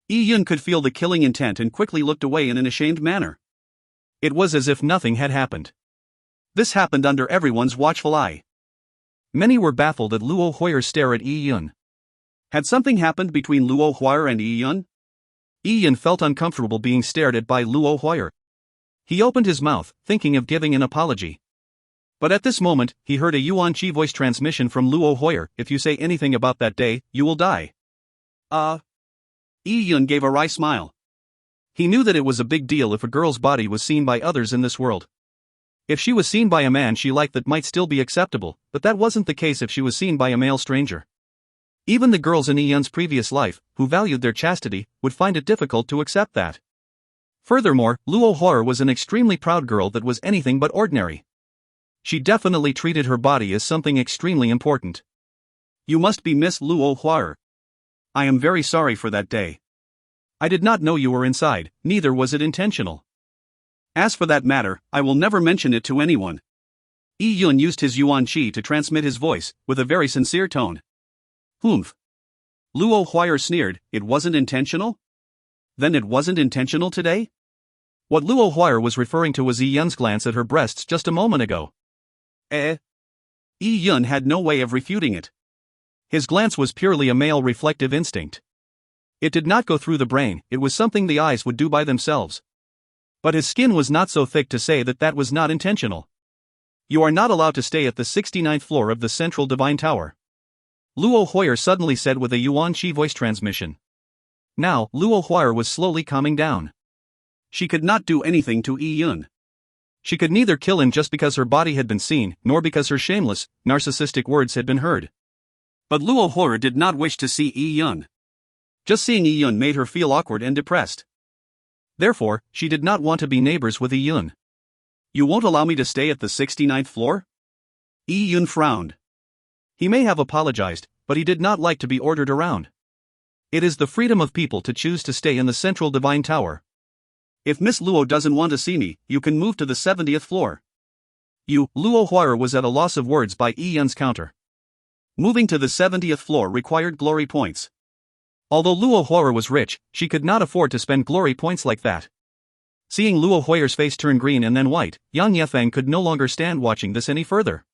S1: Yi Yun could feel the killing intent and quickly looked away in an ashamed manner. It was as if nothing had happened. This happened under everyone's watchful eye. Many were baffled at Luo Huayr's stare at Yi Yun. Had something happened between Luo Huayr and Yi Yun? Yi Yun felt uncomfortable being stared at by Luo Huayr. He opened his mouth, thinking of giving an apology. But at this moment, he heard a Yuan Qi voice transmission from Luo Huayr. "If you say anything about that day, you will die." Yi Yun gave a wry smile. He knew that it was a big deal if a girl's body was seen by others in this world. If she was seen by a man she liked, that might still be acceptable, but that wasn't the case if she was seen by a male stranger. Even the girls in Yi Yun's previous life, who valued their chastity, would find it difficult to accept that. Furthermore, Luo Huayr was an extremely proud girl that was anything but ordinary. She definitely treated her body as something extremely important. "You must be Miss Luo Huayr. I am very sorry for that day. I did not know you were inside, neither was it intentional. As for that matter, I will never mention it to anyone." Yi Yun used his Yuan Qi to transmit his voice, with a very sincere tone. "Humph." Luo Huayr sneered. "It wasn't intentional? Then it wasn't intentional today?" What Luo Huayr was referring to was Yi Yun's glance at her breasts just a moment ago. Yi Yun had no way of refuting it. His glance was purely a male reflective instinct. It did not go through the brain, it was something the eyes would do by themselves. But his skin was not so thick to say that that was not intentional. "You are not allowed to stay at the 69th floor of the Central Divine Tower," Luo Huayr suddenly said with a Yuan Qi voice transmission. Now, Luo Huayr was slowly calming down. She could not do anything to Yi Yun. She could neither kill him just because her body had been seen, nor because her shameless, narcissistic words had been heard. But Luo Huayr did not wish to see Yi Yun. Just seeing Yi Yun made her feel awkward and depressed. Therefore, she did not want to be neighbors with Yi Yun. "You won't allow me to stay at the 69th floor? Yi Yun frowned. He may have apologized, but he did not like to be ordered around. It is the freedom of people to choose to stay in the Central Divine Tower. "If Miss Luo doesn't want to see me, you can move to the 70th floor. Luo Huayr was at a loss of words by Yi Yun's counter. Moving to the 70th floor required glory points. Although Luo Huayr was rich, she could not afford to spend glory points like that. Seeing Luo Huiyer's face turn green and then white, Yang Yefeng could no longer stand watching this any further.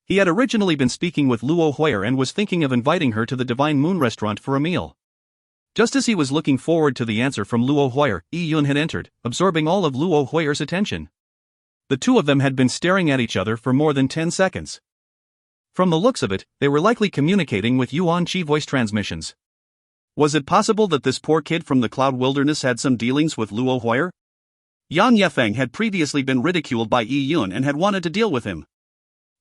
S1: He had originally been speaking with Luo Huiyer and was thinking of inviting her to the Divine Moon restaurant for a meal. Just as he was looking forward to the answer from Luo Huiyer, Yi Yun had entered, absorbing all of Luo Huiyer's attention. The two of them had been staring at each other for more than 10 seconds. From the looks of it, they were likely communicating with Yuan Qi voice transmissions. Was it possible that this poor kid from the Cloud Wilderness had some dealings with Luo Huiyer? Yang Yefeng had previously been ridiculed by Yi Yun and had wanted to deal with him.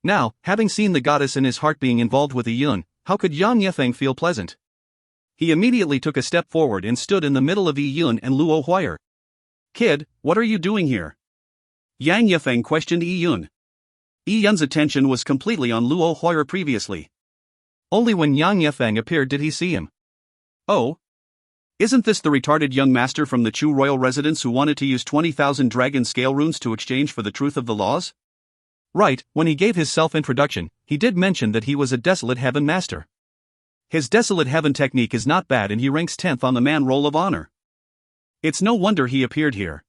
S1: Now, having seen the goddess in his heart being involved with Yi Yun, how could Yang Yefeng feel pleasant? He immediately took a step forward and stood in the middle of Yi Yun and Luo Huiyer. "Kid, what are you doing here?" Yang Yefeng questioned Yi Yun. Yi Yun's attention was completely on Luo Huiyer previously. Only when Yang Yefeng appeared did he see him. "Oh? Isn't this the retarded young master from the Chu royal residence who wanted to use 20,000 dragon scale runes to exchange for the truth of the laws?" Right, when he gave his self-introduction, he did mention that he was a Desolate Heaven Master. His Desolate Heaven technique is not bad and he ranks 10th on the man roll of honor. It's no wonder he appeared here.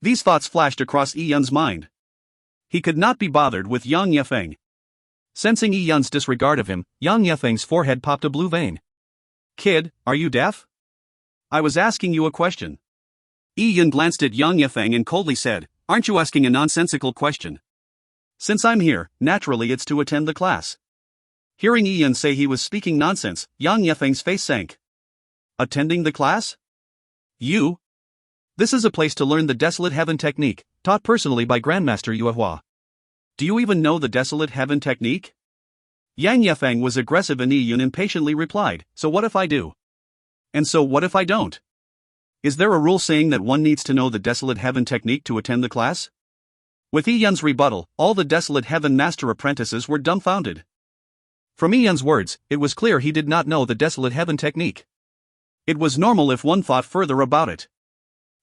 S1: These thoughts flashed across Yi Yun's mind. He could not be bothered with Yang Yefeng. Sensing Yi Yun's disregard of him, Yang Yefeng's forehead popped a blue vein. "Kid, are you deaf? I was asking you a question." Yi Yun glanced at Yang Yefeng and coldly said, "Aren't you asking a nonsensical question? Since I'm here, naturally it's to attend the class." Hearing Yi Yun say he was speaking nonsense, Yang Yefeng's face sank. "Attending the class? You? This is a place to learn the Desolate Heaven technique, taught personally by Grandmaster Yue Hua. Do you even know the Desolate Heaven technique?" Yang Yefeng was aggressive and Yi Yun impatiently replied, "So what if I do? And so what if I don't? Is there a rule saying that one needs to know the Desolate Heaven technique to attend the class?" With Yi Yun's rebuttal, all the Desolate Heaven Master apprentices were dumbfounded. From Yi Yun's words, it was clear he did not know the Desolate Heaven technique. It was normal if one thought further about it.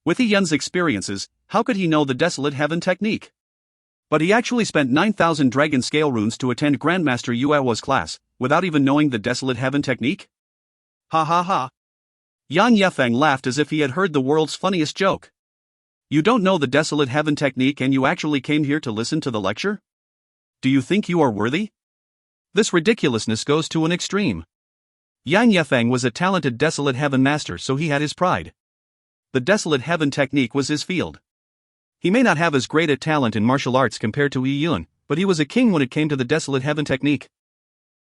S1: With Yi Yun's experiences, how could he know the Desolate Heaven technique? But he actually spent 9,000 dragon scale runes to attend Grandmaster Yue Hua's class, without even knowing the Desolate Heaven technique? Ha ha ha. Yang Yefeng laughed as if he had heard the world's funniest joke. "You don't know the Desolate Heaven technique and you actually came here to listen to the lecture? Do you think you are worthy? This ridiculousness goes to an extreme." Yang Yefeng was a talented Desolate Heaven Master, so he had his pride. The Desolate Heaven technique was his field. He may not have as great a talent in martial arts compared to Yi Yun, but he was a king when it came to the Desolate Heaven technique.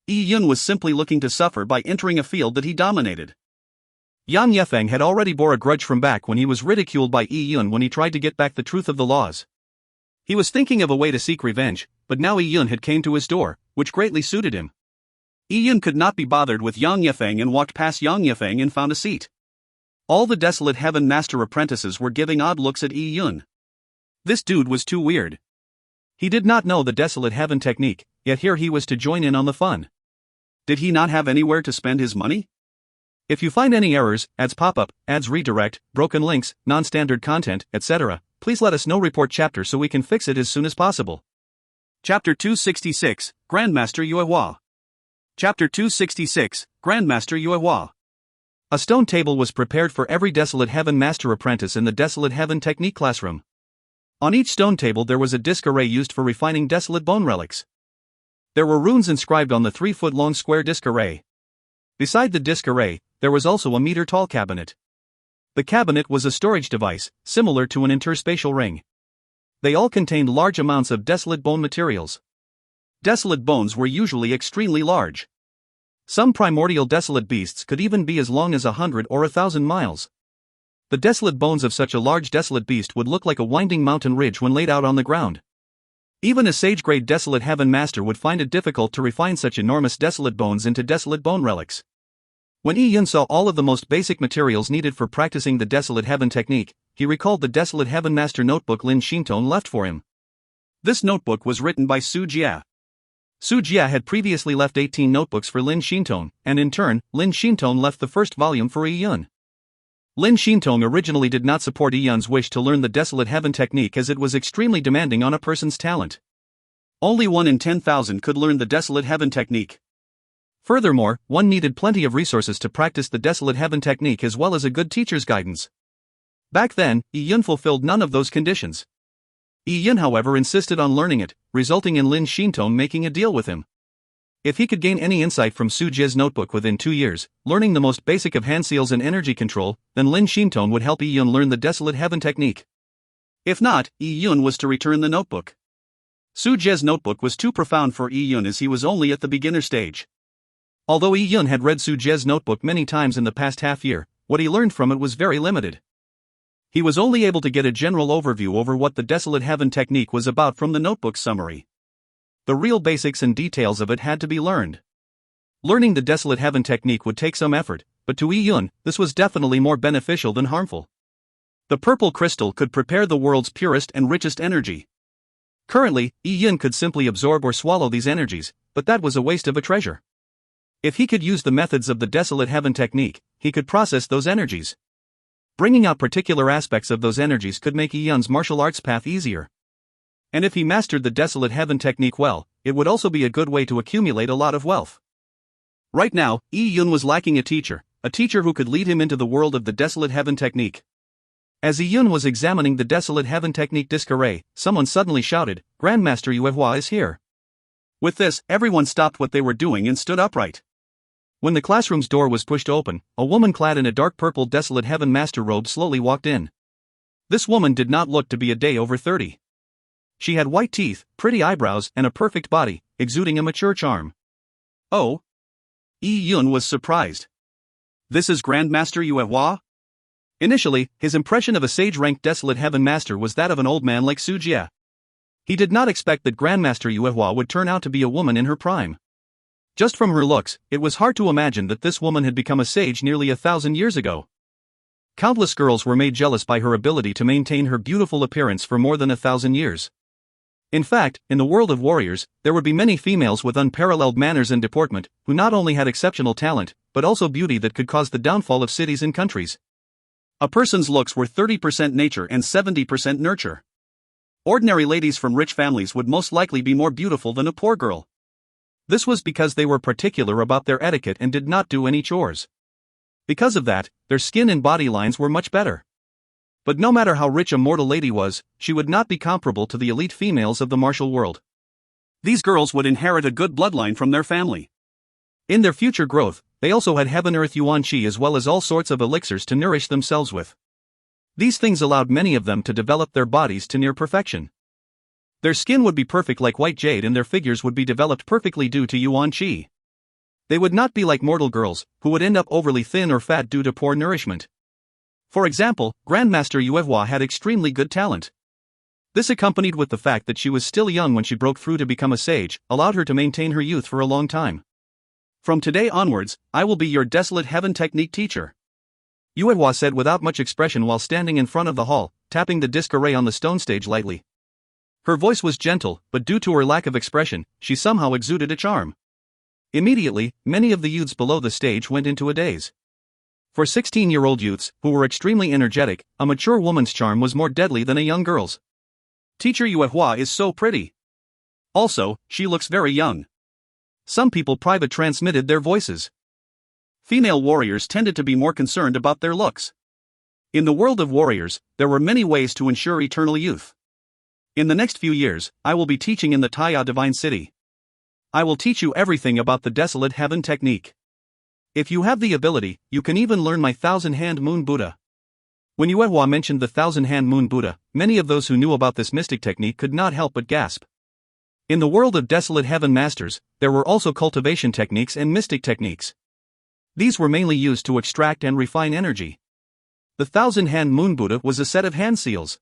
S1: Yi Yun was simply looking to suffer by entering a field that he dominated. Yang Yefeng had already bore a grudge from back when he was ridiculed by Yi Yun when he tried to get back the truth of the laws. He was thinking of a way to seek revenge, but now Yi Yun had came to his door, which greatly suited him. Yi Yun could not be bothered with Yang Yefeng and walked past Yang Yefeng and found a seat. All the Desolate Heaven Master apprentices were giving odd looks at Yi Yun. This dude was too weird. He did not know the Desolate Heaven technique, yet here he was to join in on the fun. Did he not have anywhere to spend his money? If you find any errors, ads pop up, ads redirect, broken links, non-standard content, etc., please let us know. Report chapter so we can fix it as soon as possible. Chapter 266, Grandmaster Yue Hua. Chapter 266, Grandmaster Yue Hua. A stone table was prepared for every Desolate Heaven Master apprentice in the Desolate Heaven Technique classroom. On each stone table there was a disc array used for refining desolate bone relics. There were runes inscribed on the 3-foot-long square disc array. Beside the disc array, there was also a meter-tall cabinet. The cabinet was a storage device, similar to an interspatial ring. They all contained large amounts of desolate bone materials. Desolate bones were usually extremely large. Some primordial desolate beasts could even be as long as 100 or 1,000 miles. The desolate bones of such a large desolate beast would look like a winding mountain ridge when laid out on the ground. Even a sage-grade Desolate Heaven Master would find it difficult to refine such enormous desolate bones into desolate bone relics. When Yi Yun saw all of the most basic materials needed for practicing the Desolate Heaven technique, he recalled the Desolate Heaven Master notebook Lin Xintong left for him. This notebook was written by Su Jia. Su Jia had previously left 18 notebooks for Lin Xintong, and in turn, Lin Xintong left the first volume for Yi Yun. Lin Xintong originally did not support Yi Yun's wish to learn the Desolate Heaven technique as it was extremely demanding on a person's talent. Only 1 in 10,000 could learn the Desolate Heaven technique. Furthermore, one needed plenty of resources to practice the Desolate Heaven technique as well as a good teacher's guidance. Back then, Yi Yun fulfilled none of those conditions. Yi Yun, however, insisted on learning it, resulting in Lin Xintong making a deal with him. If he could gain any insight from Su Jie's notebook within 2 years, learning the most basic of hand seals and energy control, then Lin Xintong would help Yi Yun learn the Desolate Heaven technique. If not, Yi Yun was to return the notebook. Su Jie's notebook was too profound for Yi Yun as he was only at the beginner stage. Although Yi Yun had read Su Jie's notebook many times in the past half year, what he learned from it was very limited. He was only able to get a general overview over what the Desolate Heaven technique was about from the notebook's summary. The real basics and details of it had to be learned. Learning the Desolate Heaven technique would take some effort, but to Yi Yun, this was definitely more beneficial than harmful. The purple crystal could prepare the world's purest and richest energy. Currently, Yi Yun could simply absorb or swallow these energies, but that was a waste of a treasure. If he could use the methods of the Desolate Heaven technique, he could process those energies. Bringing out particular aspects of those energies could make Yi Yun's martial arts path easier. And if he mastered the Desolate Heaven technique well, it would also be a good way to accumulate a lot of wealth. Right now, Yi Yun was lacking a teacher who could lead him into the world of the Desolate Heaven technique. As Yi Yun was examining the Desolate Heaven technique discarray, someone suddenly shouted, "Grandmaster Yuehua is here." With this, everyone stopped what they were doing and stood upright. When the classroom's door was pushed open, a woman clad in a dark purple Desolate Heaven master robe slowly walked in. This woman did not look to be a day over 30. She had white teeth, pretty eyebrows, and a perfect body, exuding a mature charm. Oh? Yi Yun was surprised. This is Grandmaster Yuehua? Initially, his impression of a sage-ranked Desolate Heaven master was that of an old man like Su Jie. He did not expect that Grandmaster Yuehua would turn out to be a woman in her prime. Just from her looks, it was hard to imagine that this woman had become a sage nearly 1,000 years ago. Countless girls were made jealous by her ability to maintain her beautiful appearance for more than 1,000 years. In fact, in the world of warriors, there would be many females with unparalleled manners and deportment, who not only had exceptional talent, but also beauty that could cause the downfall of cities and countries. A person's looks were 30% nature and 70% nurture. Ordinary ladies from rich families would most likely be more beautiful than a poor girl. This was because they were particular about their etiquette and did not do any chores. Because of that, their skin and body lines were much better. But no matter how rich a mortal lady was, she would not be comparable to the elite females of the martial world. These girls would inherit a good bloodline from their family. In their future growth, they also had heaven earth yuan qi as well as all sorts of elixirs to nourish themselves with. These things allowed many of them to develop their bodies to near perfection. Their skin would be perfect like white jade and their figures would be developed perfectly due to yuan qi. They would not be like mortal girls, who would end up overly thin or fat due to poor nourishment. For example, Grandmaster Yuehua had extremely good talent. This, accompanied with the fact that she was still young when she broke through to become a sage, allowed her to maintain her youth for a long time. From today onwards, I will be your Desolate Heaven technique teacher, Yuehua said without much expression while standing in front of the hall, tapping the discarray on the stone stage lightly. Her voice was gentle, but due to her lack of expression, she somehow exuded a charm. Immediately, many of the youths below the stage went into a daze. For 16-year-old youths, who were extremely energetic, a mature woman's charm was more deadly than a young girl's. Teacher Yuehua is so pretty. Also, she looks very young. Some people private transmitted their voices. Female warriors tended to be more concerned about their looks. In the world of warriors, there were many ways to ensure eternal youth. In the next few years, I will be teaching in the Taya Divine City. I will teach you everything about the Desolate Heaven technique. If you have the ability, you can even learn my 1,000-hand Moon Buddha. When Yuehua mentioned the 1,000-hand Moon Buddha, many of those who knew about this mystic technique could not help but gasp. In the world of Desolate Heaven masters, there were also cultivation techniques and mystic techniques. These were mainly used to extract and refine energy. The 1,000-hand Moon Buddha was a set of hand seals.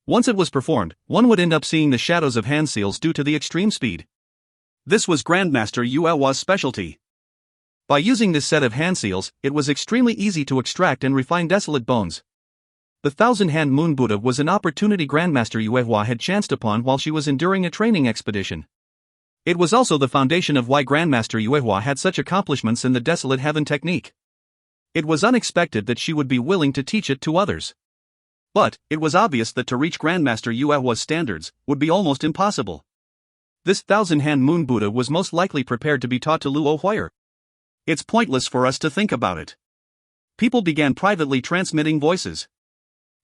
S1: Once it was performed, one would end up seeing the shadows of hand seals due to the extreme speed. This was Grandmaster Yuehua's specialty. By using this set of hand seals, it was extremely easy to extract and refine desolate bones. The 1,000-hand Moon Buddha was an opportunity Grandmaster Yuehua had chanced upon while she was enduring a training expedition. It was also the foundation of why Grandmaster Yuehua had such accomplishments in the Desolate Heaven technique. It was unexpected that she would be willing to teach it to others. But, it was obvious that to reach Grandmaster Yuehua's standards would be almost impossible. This 1,000-hand Moon Buddha was most likely prepared to be taught to Luo Huier. It's pointless for us to think about it. People began privately transmitting voices.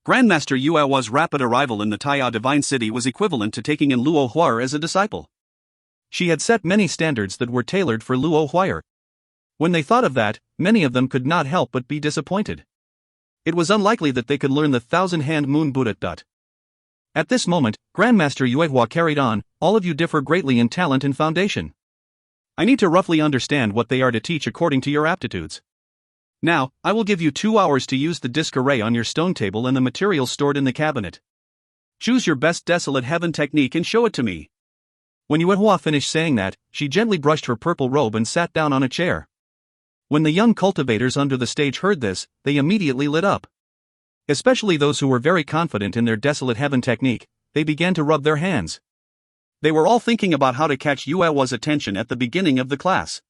S1: Grandmaster Yuehua's rapid arrival in the Taya Divine City was equivalent to taking in Luo Huar as a disciple. She had set many standards that were tailored for Luo Huar. When they thought of that, many of them could not help but be disappointed. It was unlikely that they could learn the 1,000-hand moon Buddha. At this moment, Grandmaster Yuehua carried on, all of you differ greatly in talent and foundation. I need to roughly understand what they are to teach according to your aptitudes. Now, I will give you 2 hours to use the disc array on your stone table and the materials stored in the cabinet. Choose your best desolate heaven technique and show it to me. When Yuehua finished saying that, she gently brushed her purple robe and sat down on a chair. When the young cultivators under the stage heard this, they immediately lit up. Especially those who were very confident in their desolate heaven technique, they began to rub their hands. They were all thinking about how to catch Yuehua's attention at the beginning of the class.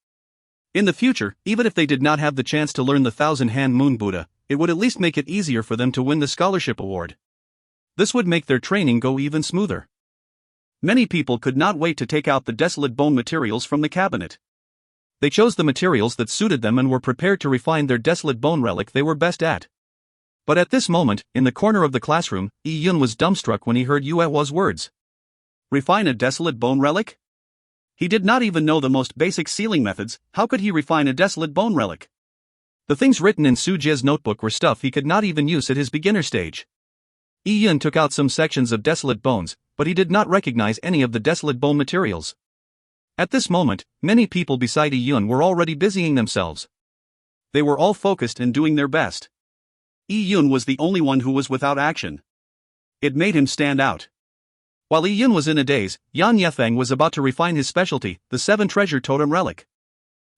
S1: In the future, even if they did not have the chance to learn the 1,000-hand moon Buddha, it would at least make it easier for them to win the scholarship award. This would make their training go even smoother. Many people could not wait to take out the desolate bone materials from the cabinet. They chose the materials that suited them and were prepared to refine their desolate bone relic they were best at. But at this moment, in the corner of the classroom, Yi-Yun was dumbstruck when he heard Yuehua's words. Refine a desolate bone relic? He did not even know the most basic sealing methods. How could he refine a desolate bone relic? The things written in Su Jie's notebook were stuff he could not even use at his beginner stage. Yi-Yun took out some sections of desolate bones, but he did not recognize any of the desolate bone materials. At this moment, many people beside Yi-Yun were already busying themselves. They were all focused and doing their best. Yi-Yun was the only one who was without action. It made him stand out. While Yi-Yun was in a daze, Yan Yefeng was about to refine his specialty, the 7 treasure totem relic.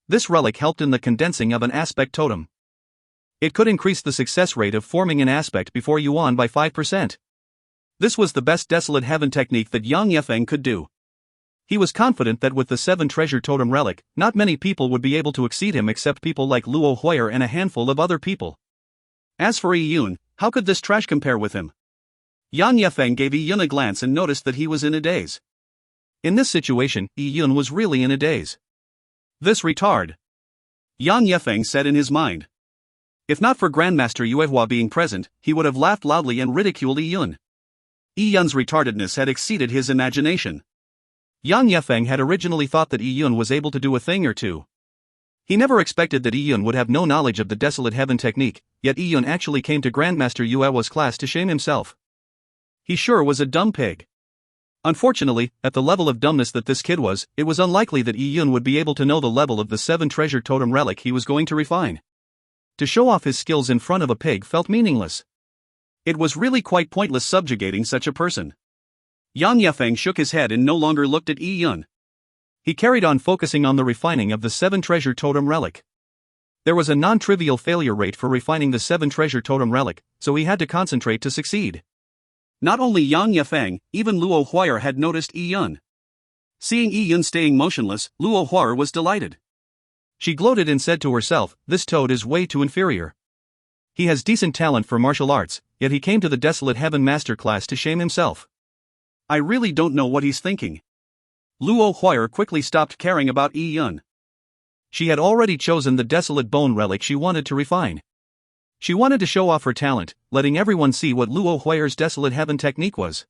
S1: This relic helped in the condensing of an aspect totem. It could increase the success rate of forming an aspect before Yuan by 5%. This was the best desolate heaven technique that Yang Yefeng could do. He was confident that with the 7 treasure totem relic, not many people would be able to exceed him except people like Luo Huar and a handful of other people. As for Yi-Yun, how could this trash compare with him? Yan Yefeng gave Yi-Yun a glance and noticed that he was in a daze. In this situation, Yi-Yun was really in a daze. This retard. Yan Yefeng said in his mind. If not for Grandmaster Yuehua being present, he would have laughed loudly and ridiculed Yi-Yun. Yi-Yun's retardedness had exceeded his imagination. Yan Yefeng had originally thought that Yi-Yun was able to do a thing or two. He never expected that Yi-Yun would have no knowledge of the desolate heaven technique, yet Yi-Yun actually came to Grandmaster Yuehua's class to shame himself. He sure was a dumb pig. Unfortunately, at the level of dumbness that this kid was, it was unlikely that Yi-Yun would be able to know the level of the 7 treasure totem relic he was going to refine. To show off his skills in front of a pig felt meaningless. It was really quite pointless subjugating such a person. Yan Yefeng shook his head and no longer looked at Yi-Yun. He carried on focusing on the refining of the 7 treasure totem relic. There was a non-trivial failure rate for refining the 7 treasure totem relic, so he had to concentrate to succeed. Not only Yang Yefeng, even Luo Huar had noticed Yi-Yun. Seeing Yi-Yun staying motionless, Luo Huar was delighted. She gloated and said to herself, "This toad is way too inferior. He has decent talent for martial arts, yet he came to the Desolate Heaven Master class to shame himself. I really don't know what he's thinking." Luo Huar quickly stopped caring about Yi-Yun. She had already chosen the Desolate Bone relic she wanted to refine. She wanted to show off her talent, letting everyone see what Luo Huar's Desolate Heaven technique was.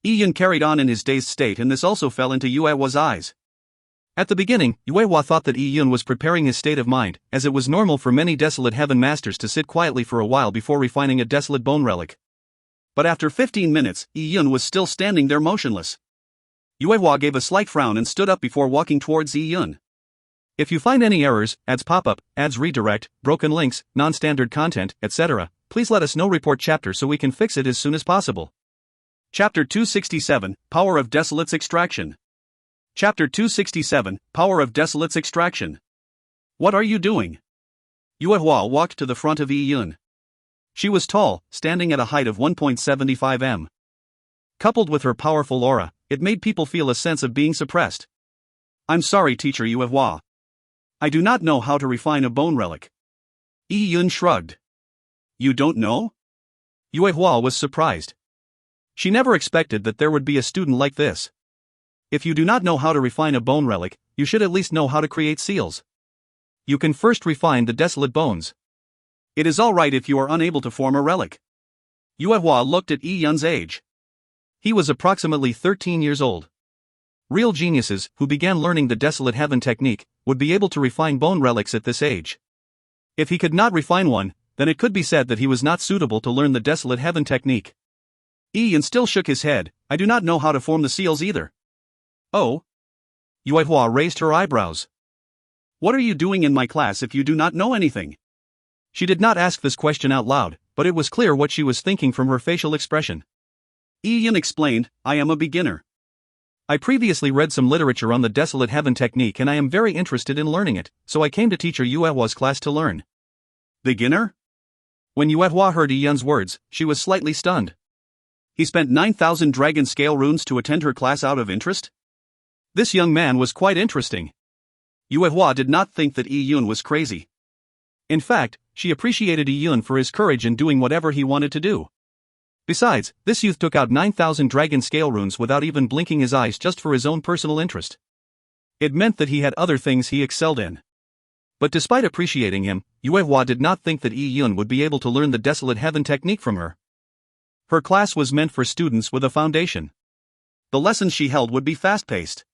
S1: Yi-Yun carried on in his dazed state, and this also fell into Yuehua's eyes. At the beginning, Yuehua thought that Yi-Yun was preparing his state of mind, as it was normal for many Desolate Heaven Masters to sit quietly for a while before refining a Desolate Bone relic. But after 15 minutes, Yi-Yun was still standing there motionless. Yuehua gave a slight frown and stood up before walking towards Yi-Yun. If you find any errors, ads pop up, ads redirect, broken links, non-standard content, etc., please let us know. Report chapter so we can fix it as soon as possible. Chapter 267, Power of Desolate's Extraction. Chapter 267, Power of Desolate's Extraction. What are you doing? Yuehua walked to the front of Yi-Yun. She was tall, standing at a height of 1.75 m. Coupled with her powerful aura, it made people feel a sense of being suppressed. I'm sorry, teacher Yuehua. I do not know how to refine a bone relic. Yi-Yun shrugged. You don't know? Yuehua was surprised. She never expected that there would be a student like this. If you do not know how to refine a bone relic, you should at least know how to create seals. You can first refine the desolate bones. It is all right if you are unable to form a relic. Yuehua looked at Yi Yun's age. He was approximately 13 years old. Real geniuses, who began learning the Desolate Heaven technique, would be able to refine bone relics at this age. If he could not refine one, then it could be said that he was not suitable to learn the Desolate Heaven technique. Yi Yun still shook his head. I do not know how to form the seals either. Oh? Yuehua raised her eyebrows. What are you doing in my class if you do not know anything? She did not ask this question out loud, but it was clear what she was thinking from her facial expression. Yi Yun explained, I am a beginner. I previously read some literature on the Desolate Heaven technique and I am very interested in learning it, so I came to teacher Yuehua's class to learn. Beginner? When Yuehua heard Yi Yun's words, she was slightly stunned. He spent 9,000 dragon scale runes to attend her class out of interest? This young man was quite interesting. Yuehua did not think that Yi Yun was crazy. In fact, she appreciated Yi Yun for his courage in doing whatever he wanted to do. Besides, this youth took out 9,000 dragon scale runes without even blinking his eyes just for his own personal interest. It meant that he had other things he excelled in. But despite appreciating him, Yuehua did not think that Yi Yun would be able to learn the Desolate Heaven technique from her. Her class was meant for students with a foundation. The lessons she held would be fast-paced.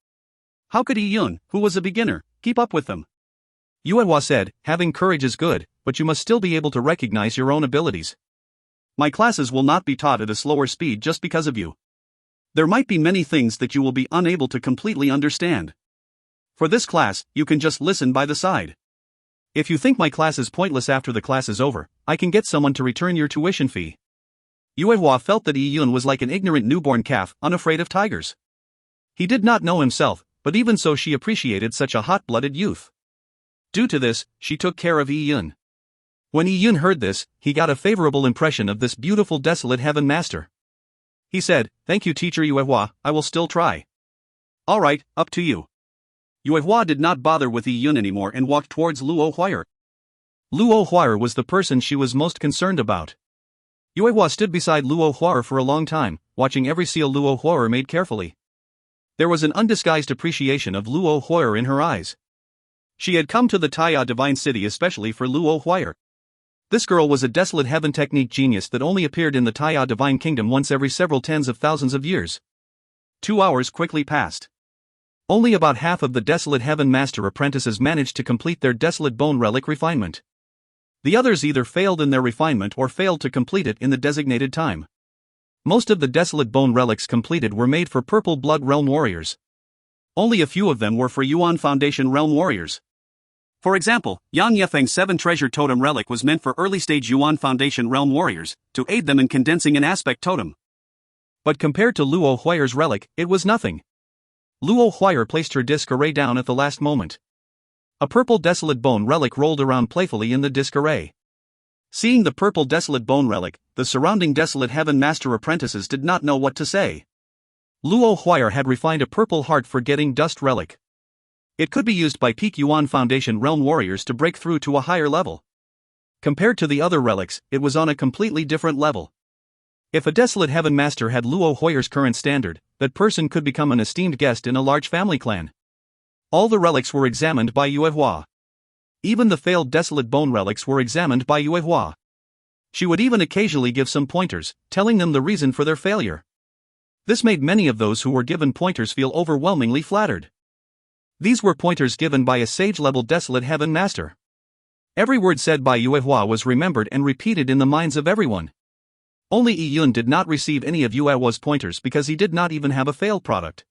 S1: How could Yi Yun, who was a beginner, keep up with them? Yuehua said, having courage is good, but you must still be able to recognize your own abilities. My classes will not be taught at a slower speed just because of you. There might be many things that you will be unable to completely understand. For this class, you can just listen by the side. If you think my class is pointless after the class is over, I can get someone to return your tuition fee. Yuehua felt that Yi Yun was like an ignorant newborn calf, unafraid of tigers. He did not know himself, but even so she appreciated such a hot-blooded youth. Due to this, she took care of Yi Yun. When Yi Yun heard this, he got a favorable impression of this beautiful Desolate Heaven master. He said, Thank you teacher Yuehua, I will still try. Alright, up to you. Yuehua did not bother with Yi Yun anymore and walked towards Luo Huire. Luo Huire was the person she was most concerned about. Yuehua stood beside Luo Huire for a long time, watching every seal Luo Huire made carefully. There was an undisguised appreciation of Luo Huire in her eyes. She had come to the Taya Divine City especially for Luo Huire. This girl was a Desolate Heaven technique genius that only appeared in the Taya Divine Kingdom once every several tens of thousands of years. 2 hours quickly passed. Only about half of the Desolate Heaven Master apprentices managed to complete their Desolate Bone Relic refinement. The others either failed in their refinement or failed to complete it in the designated time. Most of the Desolate Bone Relics completed were made for Purple Blood Realm Warriors. Only a few of them were for Yuan Foundation Realm Warriors. For example, Yang Yefeng's 7 Treasure Totem Relic was meant for early-stage Yuan Foundation Realm Warriors, to aid them in condensing an aspect totem. But compared to Luo Huire's relic, it was nothing. Luo Huire placed her disc array down at the last moment. A purple Desolate Bone Relic rolled around playfully in the disc array. Seeing the purple Desolate Bone Relic, the surrounding Desolate Heaven Master apprentices did not know what to say. Luo Huire had refined a purple heart forgetting dust relic. It could be used by peak Yuan Foundation Realm Warriors to break through to a higher level. Compared to the other relics, it was on a completely different level. If a Desolate Heaven Master had Luo Huire's current standard, that person could become an esteemed guest in a large family clan. All the relics were examined by Yuehua. Even the failed Desolate Bone relics were examined by Yuehua. She would even occasionally give some pointers, telling them the reason for their failure. This made many of those who were given pointers feel overwhelmingly flattered. These were pointers given by a sage-level Desolate Heaven Master. Every word said by Yuehua was remembered and repeated in the minds of everyone. Only Yi Yun did not receive any of Yuehua's pointers because he did not even have a failed product.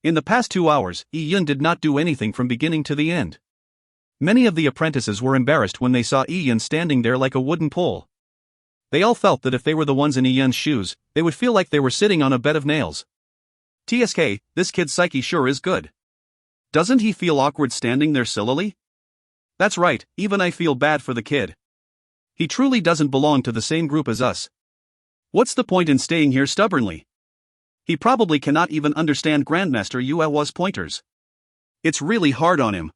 S1: In the past 2 hours, Yi Yun did not do anything from beginning to the end. Many of the apprentices were embarrassed when they saw Yi Yun standing there like a wooden pole. They all felt that if they were the ones in Yi Yun's shoes, they would feel like they were sitting on a bed of nails. TSK, this kid's psyche sure is good. Doesn't he feel awkward standing there sillily? That's right, even I feel bad for the kid. He truly doesn't belong to the same group as us. What's the point in staying here stubbornly? He probably cannot even understand Grandmaster Yuehua's pointers. It's really hard on him.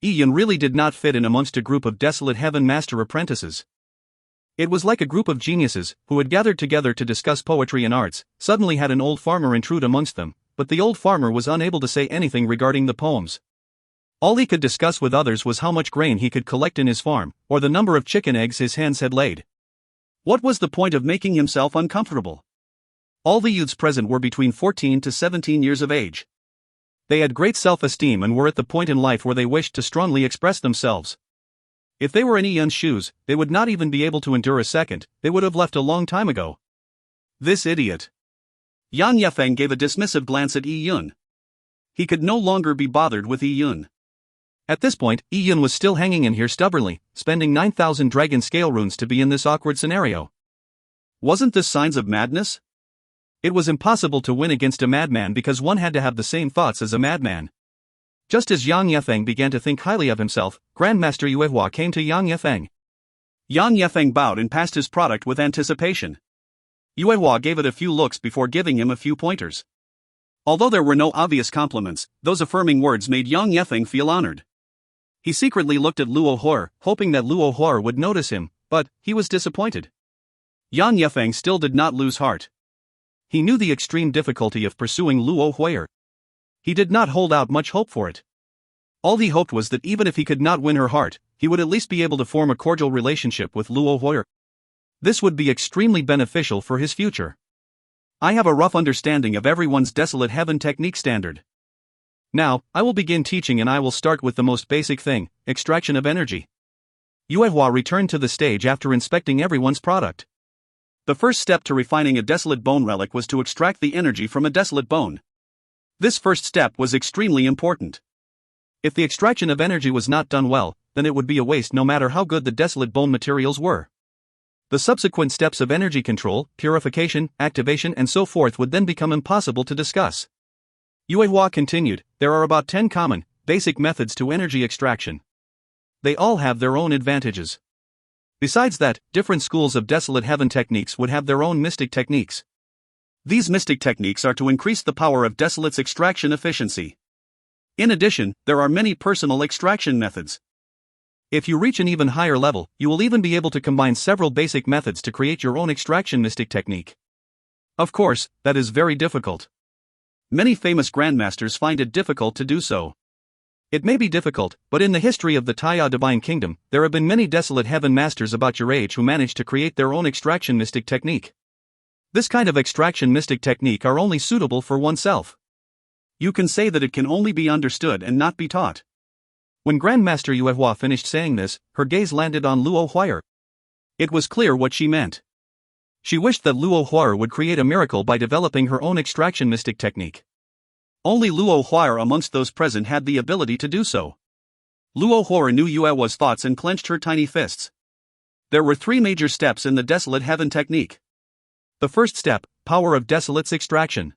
S1: Yi Yun really did not fit in amongst a group of Desolate Heaven Master apprentices. It was like a group of geniuses, who had gathered together to discuss poetry and arts, suddenly had an old farmer intrude amongst them, but the old farmer was unable to say anything regarding the poems. All he could discuss with others was how much grain he could collect in his farm, or the number of chicken eggs his hens had laid. What was the point of making himself uncomfortable? All the youths present were between 14 to 17 years of age. They had great self-esteem and were at the point in life where they wished to strongly express themselves. If they were in Yi Yun's shoes, they would not even be able to endure a second, they would have left a long time ago. This idiot. Yang Yefeng gave a dismissive glance at Yi Yun. He could no longer be bothered with Yi Yun. At this point, Yi Yun was still hanging in here stubbornly, spending 9,000 dragon scale runes to be in this awkward scenario. Wasn't this signs of madness? It was impossible to win against a madman because one had to have the same thoughts as a madman. Just as Yang Yefeng began to think highly of himself, Grandmaster Yuehua came to Yang Yefeng. Yang Yefeng bowed and passed his product with anticipation. Yuehua gave it a few looks before giving him a few pointers. Although there were no obvious compliments, those affirming words made Yang Yefeng feel honored. He secretly looked at Luo Huer, hoping that Luo Huer would notice him, but he was disappointed. Yang Yefeng still did not lose heart. He knew the extreme difficulty of pursuing Luo Huer. He did not hold out much hope for it. All he hoped was that even if he could not win her heart, he would at least be able to form a cordial relationship with Luo Huer. This would be extremely beneficial for his future. I have a rough understanding of everyone's desolate heaven technique standard. Now, I will begin teaching and I will start with the most basic thing, extraction of energy. Yuehua returned to the stage after inspecting everyone's product. The first step to refining a desolate bone relic was to extract the energy from a desolate bone. This first step was extremely important. If the extraction of energy was not done well, then it would be a waste no matter how good the desolate bone materials were. The subsequent steps of energy control, purification, activation and so forth would then become impossible to discuss. Yuehua continued, there are about 10 common, basic methods to energy extraction. They all have their own advantages. Besides that, different schools of desolate heaven techniques would have their own mystic techniques. These mystic techniques are to increase the power of desolate's extraction efficiency. In addition, there are many personal extraction methods. If you reach an even higher level, you will even be able to combine several basic methods to create your own extraction mystic technique. Of course, that is very difficult. Many famous grandmasters find it difficult to do so. It may be difficult, but in the history of the Taiya Divine Kingdom, there have been many desolate heaven masters about your age who managed to create their own extraction mystic technique. This kind of extraction mystic technique are only suitable for oneself. You can say that it can only be understood and not be taught. When Grandmaster Yuehua finished saying this, her gaze landed on Luo Huer. It was clear what she meant. She wished that Luo Huer would create a miracle by developing her own extraction mystic technique. Only Luo Huer amongst those present had the ability to do so. Luo Huer knew Yuehua's thoughts and clenched her tiny fists. There were 3 major steps in the desolate heaven technique. The first step, power of desolate's extraction.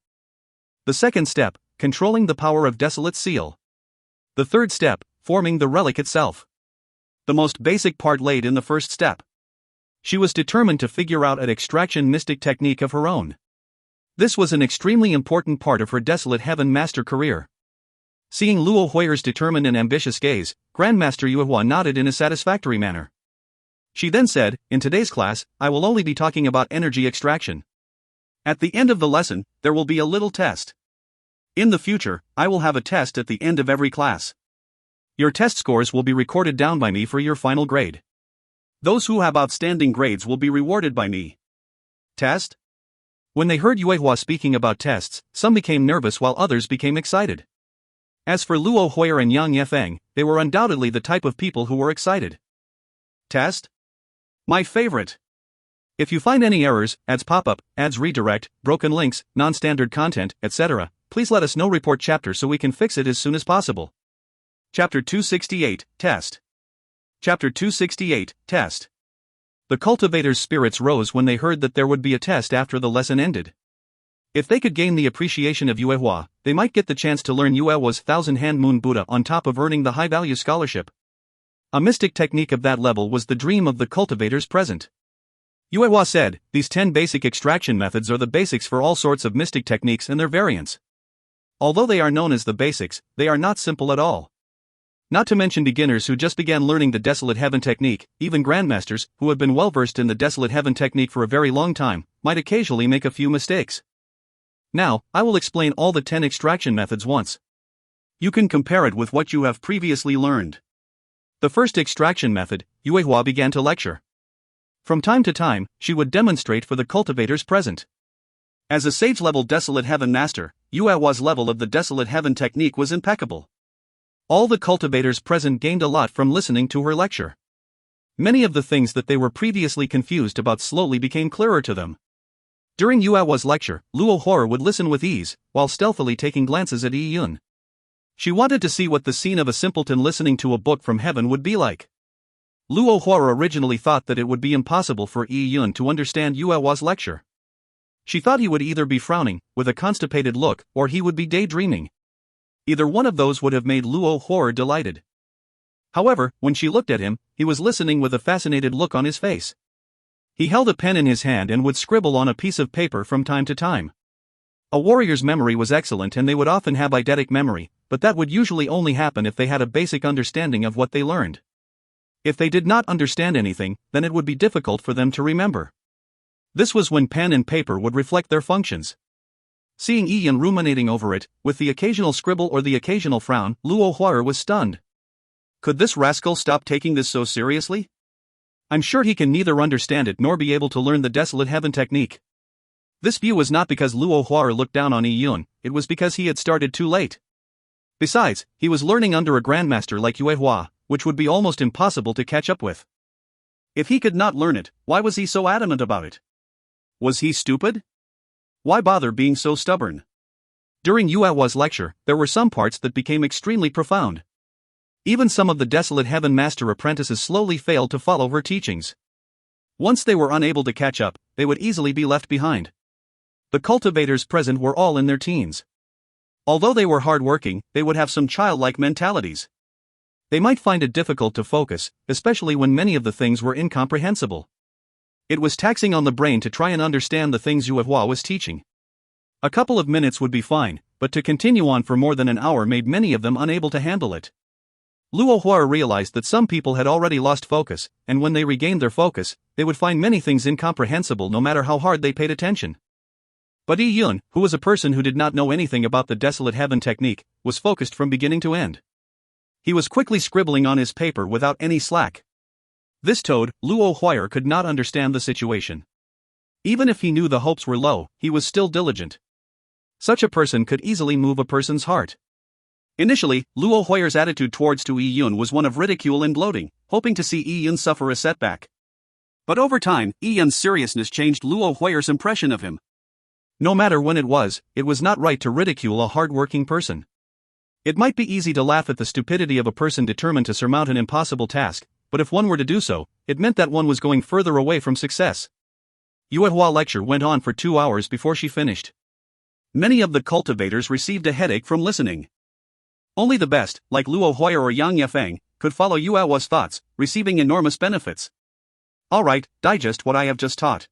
S1: The second step, controlling the power of desolate's seal. The third step, forming the relic itself. The most basic part laid in the first step. She was determined to figure out an extraction mystic technique of her own. This was an extremely important part of her desolate heaven master career. Seeing Luo Huer's determined and ambitious gaze, Grandmaster Yuehua nodded in a satisfactory manner. She then said, in today's class, I will only be talking about energy extraction. At the end of the lesson, there will be a little test. In the future, I will have a test at the end of every class. Your test scores will be recorded down by me for your final grade. Those who have outstanding grades will be rewarded by me. Test? When they heard Yuehua speaking about tests, some became nervous while others became excited. As for Luo Huer and Yang Yefeng, they were undoubtedly the type of people who were excited. Test? My favorite. If you find any errors, ads pop up, ads redirect, broken links, non-standard content, etc., please let us know. Report chapter so we can fix it as soon as possible. Chapter 268, Test. Chapter 268, Test. The cultivators' spirits rose when they heard that there would be a test after the lesson ended. If they could gain the appreciation of Yuehua, they might get the chance to learn Yuehua's 1,000-hand moon Buddha on top of earning the high-value scholarship. A mystic technique of that level was the dream of the cultivators present. Yuehua said, these 10 basic extraction methods are the basics for all sorts of mystic techniques and their variants. Although they are known as the basics, they are not simple at all. Not to mention beginners who just began learning the desolate heaven technique, even grandmasters, who have been well versed in the desolate heaven technique for a very long time, might occasionally make a few mistakes. Now, I will explain all the 10 extraction methods once. You can compare it with what you have previously learned. The first extraction method, Yuehua began to lecture. From time to time, she would demonstrate for the cultivators present. As a sage-level Desolate Heaven master, Yuehua's level of the Desolate Heaven technique was impeccable. All the cultivators present gained a lot from listening to her lecture. Many of the things that they were previously confused about slowly became clearer to them. During Yuehua's lecture, Luo Hua would listen with ease, while stealthily taking glances at Yi Yun. She wanted to see what the scene of a simpleton listening to a book from heaven would be like. Luo Hua originally thought that it would be impossible for Yi Yun to understand Yuehua's lecture. She thought he would either be frowning, with a constipated look, or he would be daydreaming. Either one of those would have made Luo Hua delighted. However, when she looked at him, he was listening with a fascinated look on his face. He held a pen in his hand and would scribble on a piece of paper from time to time. A warrior's memory was excellent and they would often have eidetic memory, but that would usually only happen if they had a basic understanding of what they learned. If they did not understand anything, then it would be difficult for them to remember. This was when pen and paper would reflect their functions. Seeing Yi Yun ruminating over it, with the occasional scribble or the occasional frown, Luo Hua was stunned. Could this rascal stop taking this so seriously? I'm sure he can neither understand it nor be able to learn the Desolate Heaven technique. This view was not because Luo Hua looked down on Yi Yun, it was because he had started too late. Besides, he was learning under a grandmaster like Yuehua, which would be almost impossible to catch up with. If he could not learn it, why was he so adamant about it? Was he stupid? Why bother being so stubborn? During Yuehua's lecture, there were some parts that became extremely profound. Even some of the Desolate Heaven master apprentices slowly failed to follow her teachings. Once they were unable to catch up, they would easily be left behind. The cultivators present were all in their teens. Although they were hard-working, they would have some childlike mentalities. They might find it difficult to focus, especially when many of the things were incomprehensible. It was taxing on the brain to try and understand the things Yuehua was teaching. A couple of minutes would be fine, but to continue on for more than an hour made many of them unable to handle it. Luo Hua realized that some people had already lost focus, and when they regained their focus, they would find many things incomprehensible no matter how hard they paid attention. But Yi Yun, who was a person who did not know anything about the Desolate Heaven technique, was focused from beginning to end. He was quickly scribbling on his paper without any slack. This toad, Luo Hua, could not understand the situation. Even if he knew the hopes were low, he was still diligent. Such a person could easily move a person's heart. Initially, Luo Hua's attitude towards Yi Yun was one of ridicule and gloating, hoping to see Yi Yun suffer a setback. But over time, Yi Yun's seriousness changed Luo Hua's impression of him. No matter when it was not right to ridicule a hard-working person. It might be easy to laugh at the stupidity of a person determined to surmount an impossible task, but if one were to do so, it meant that one was going further away from success. Yuehua's lecture went on for 2 hours before she finished. Many of the cultivators received a headache from listening. Only the best, like Luo Hua or Yang Yefeng, could follow Yuehua's thoughts, receiving enormous benefits. Alright, digest what I have just taught.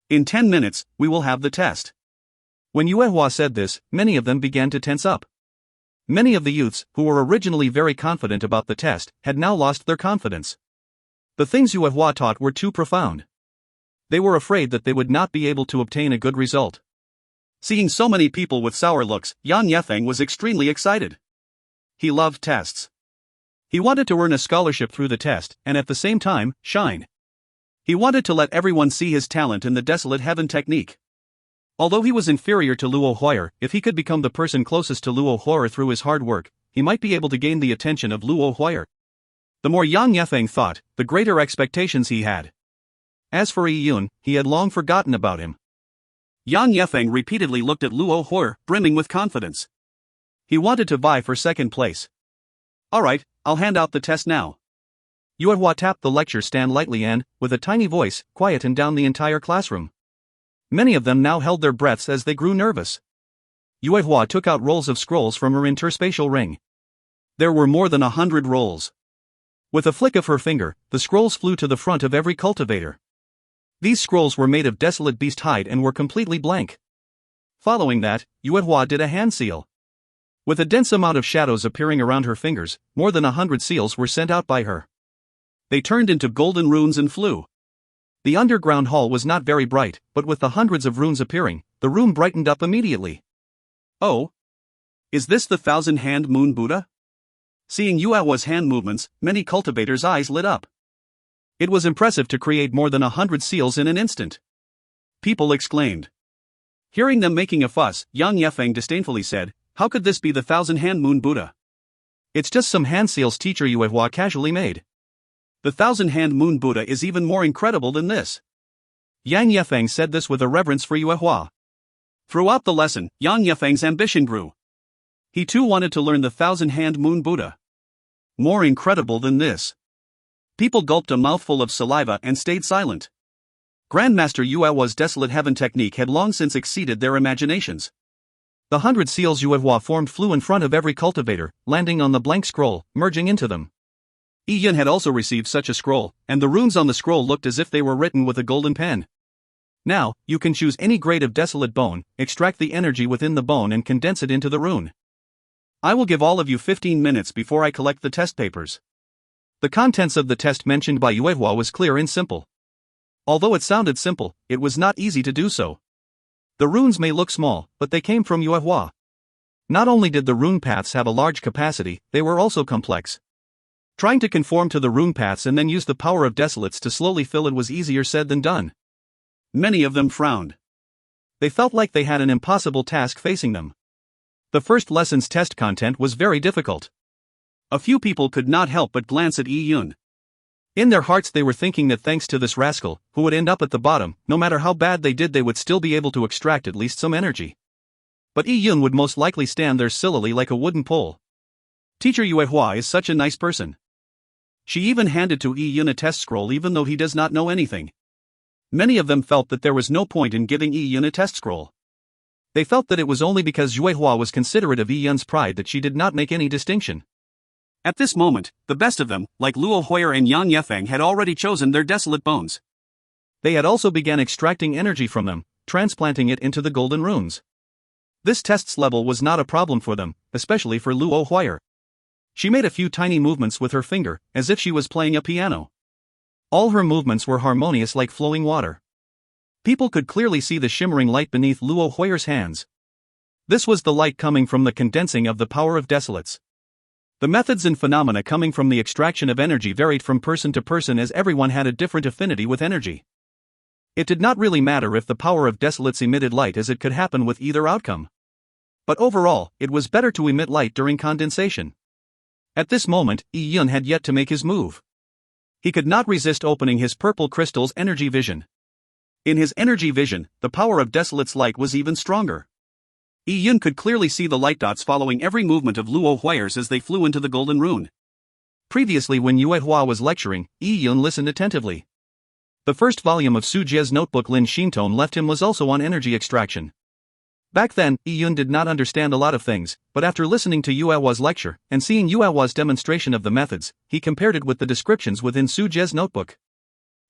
S1: In 10 minutes, we will have the test. When Yuehua said this, many of them began to tense up. Many of the youths, who were originally very confident about the test, had now lost their confidence. The things Yuehua taught were too profound. They were afraid that they would not be able to obtain a good result. Seeing so many people with sour looks, Yang Yefeng was extremely excited. He loved tests. He wanted to earn a scholarship through the test, and at the same time, shine. He wanted to let everyone see his talent in the Desolate Heaven technique. Although he was inferior to Luo Hua, if he could become the person closest to Luo Hua through his hard work, he might be able to gain the attention of Luo Hua. The more Yang Yefeng thought, the greater expectations he had. As for Yi Yun, he had long forgotten about him. Yang Yefeng repeatedly looked at Luo Hua, brimming with confidence. He wanted to vie for second place. Alright, I'll hand out the test now. Yuehua tapped the lecture stand lightly and, with a tiny voice, quietened down the entire classroom. Many of them now held their breaths as they grew nervous. Yuehua took out rolls of scrolls from her interspatial ring. There were more than 100 rolls. With a flick of her finger, the scrolls flew to the front of every cultivator. These scrolls were made of desolate beast hide and were completely blank. Following that, Yuehua did a hand seal. With a dense amount of shadows appearing around her fingers, more than 100 seals were sent out by her. They turned into golden runes and flew. The underground hall was not very bright, but with the hundreds of runes appearing, the room brightened up immediately. Oh? Is this the 1,000-hand moon Buddha? Seeing Yuehua's hand movements, many cultivators' eyes lit up. It was impressive to create more than 100 seals in an instant. People exclaimed. Hearing them making a fuss, Yang Yefeng disdainfully said, "How could this be the thousand-hand moon Buddha? It's just some hand seals teacher Yuehua casually made. The thousand-hand moon Buddha is even more incredible than this." Yang Yefeng said this with a reverence for Yuehua. Throughout the lesson, Yang Yefeng's ambition grew. He too wanted to learn the thousand-hand moon Buddha. More incredible than this. People gulped a mouthful of saliva and stayed silent. Grandmaster Yuehua's desolate heaven technique had long since exceeded their imaginations. The 100 seals Yuehua formed flew in front of every cultivator, landing on the blank scroll, merging into them. Yi Yun had also received such a scroll, and the runes on the scroll looked as if they were written with a golden pen. Now, you can choose any grade of desolate bone, extract the energy within the bone and condense it into the rune. I will give all of you 15 minutes before I collect the test papers. The contents of the test mentioned by Yuehua was clear and simple. Although it sounded simple, it was not easy to do so. The runes may look small, but they came from Yuehua. Not only did the rune paths have a large capacity, they were also complex. Trying to conform to the rune paths and then use the power of desolates to slowly fill it was easier said than done. Many of them frowned. They felt like they had an impossible task facing them. The first lesson's test content was very difficult. A few people could not help but glance at Yi Yun. In their hearts they were thinking that thanks to this rascal, who would end up at the bottom, no matter how bad they did they would still be able to extract at least some energy. But Yi Yun would most likely stand there sillily like a wooden pole. Teacher Yuehua is such a nice person. She even handed to Yi Yun a test scroll even though he does not know anything. Many of them felt that there was no point in giving Yi Yun a test scroll. They felt that it was only because Yuehua was considerate of Yi Yun's pride that she did not make any distinction. At this moment, the best of them, like Luo Huier and Yang Yefeng, had already chosen their desolate bones. They had also begun extracting energy from them, transplanting it into the golden runes. This test's level was not a problem for them, especially for Luo Huier. She made a few tiny movements with her finger, as if she was playing a piano. All her movements were harmonious like flowing water. People could clearly see the shimmering light beneath Luo Huier's hands. This was the light coming from the condensing of the power of desolates. The methods and phenomena coming from the extraction of energy varied from person to person as everyone had a different affinity with energy. It did not really matter if the power of desolates emitted light, as it could happen with either outcome. But overall, it was better to emit light during condensation. At this moment, Yi Yun had yet to make his move. He could not resist opening his purple crystal's energy vision. In his energy vision, the power of desolate's light was even stronger. Yi Yun could clearly see the light dots following every movement of Luo Huier's as they flew into the golden rune. Previously, when Yuehua was lecturing, Yi Yun listened attentively. The first volume of Su Jie's notebook Lin Xintong left him was also on energy extraction. Back then, Yi Yun did not understand a lot of things, but after listening to Yuehua's lecture, and seeing Yuehua's demonstration of the methods, he compared it with the descriptions within Su Jie's notebook.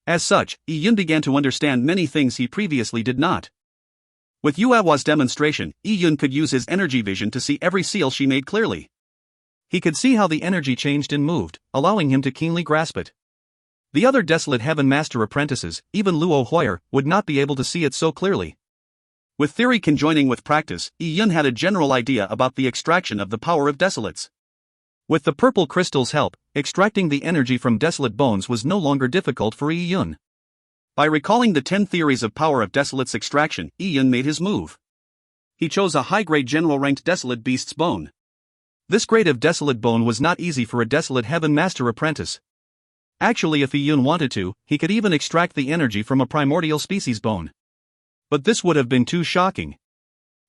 S1: As such, Yi Yun began to understand many things he previously did not. With Yuehua's demonstration, Yi Yun could use his energy vision to see every seal she made clearly. He could see how the energy changed and moved, allowing him to keenly grasp it. The other desolate heaven master apprentices, even Luo Huier, would not be able to see it so clearly. With theory conjoining with practice, Yi Yun had a general idea about the extraction of the power of desolates. With the purple crystal's help, extracting the energy from desolate bones was no longer difficult for Yi Yun. By recalling the 10 theories of power of desolate's extraction, Yi Yun made his move. He chose a high-grade general-ranked desolate beast's bone. This grade of desolate bone was not easy for a desolate heaven master apprentice. Actually, if Yi Yun wanted to, he could even extract the energy from a primordial species bone. But this would have been too shocking.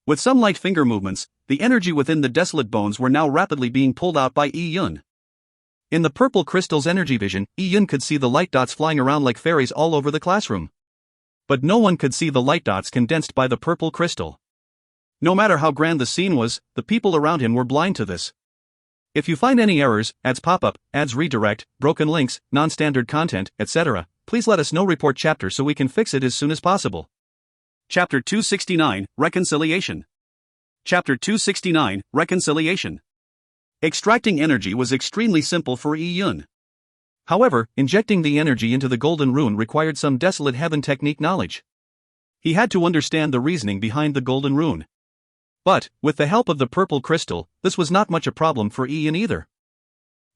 S1: With some light finger movements, the energy within the desolate bones were now rapidly being pulled out by Yi Yun. In the purple crystal's energy vision, Yi Yun could see the light dots flying around like fairies all over the classroom. But no one could see the light dots condensed by the purple crystal. No matter how grand the scene was, the people around him were blind to this. If you find any errors, ads pop up, ads redirect, broken links, non-standard content, etc., please let us know. Report chapter so we can fix it as soon as possible. Chapter 269, Reconciliation. Chapter 269, Reconciliation. Extracting energy was extremely simple for Yi Yun. However, injecting the energy into the golden rune required some desolate heaven technique knowledge. He had to understand the reasoning behind the golden rune. But, with the help of the purple crystal, this was not much a problem for Yi Yun either.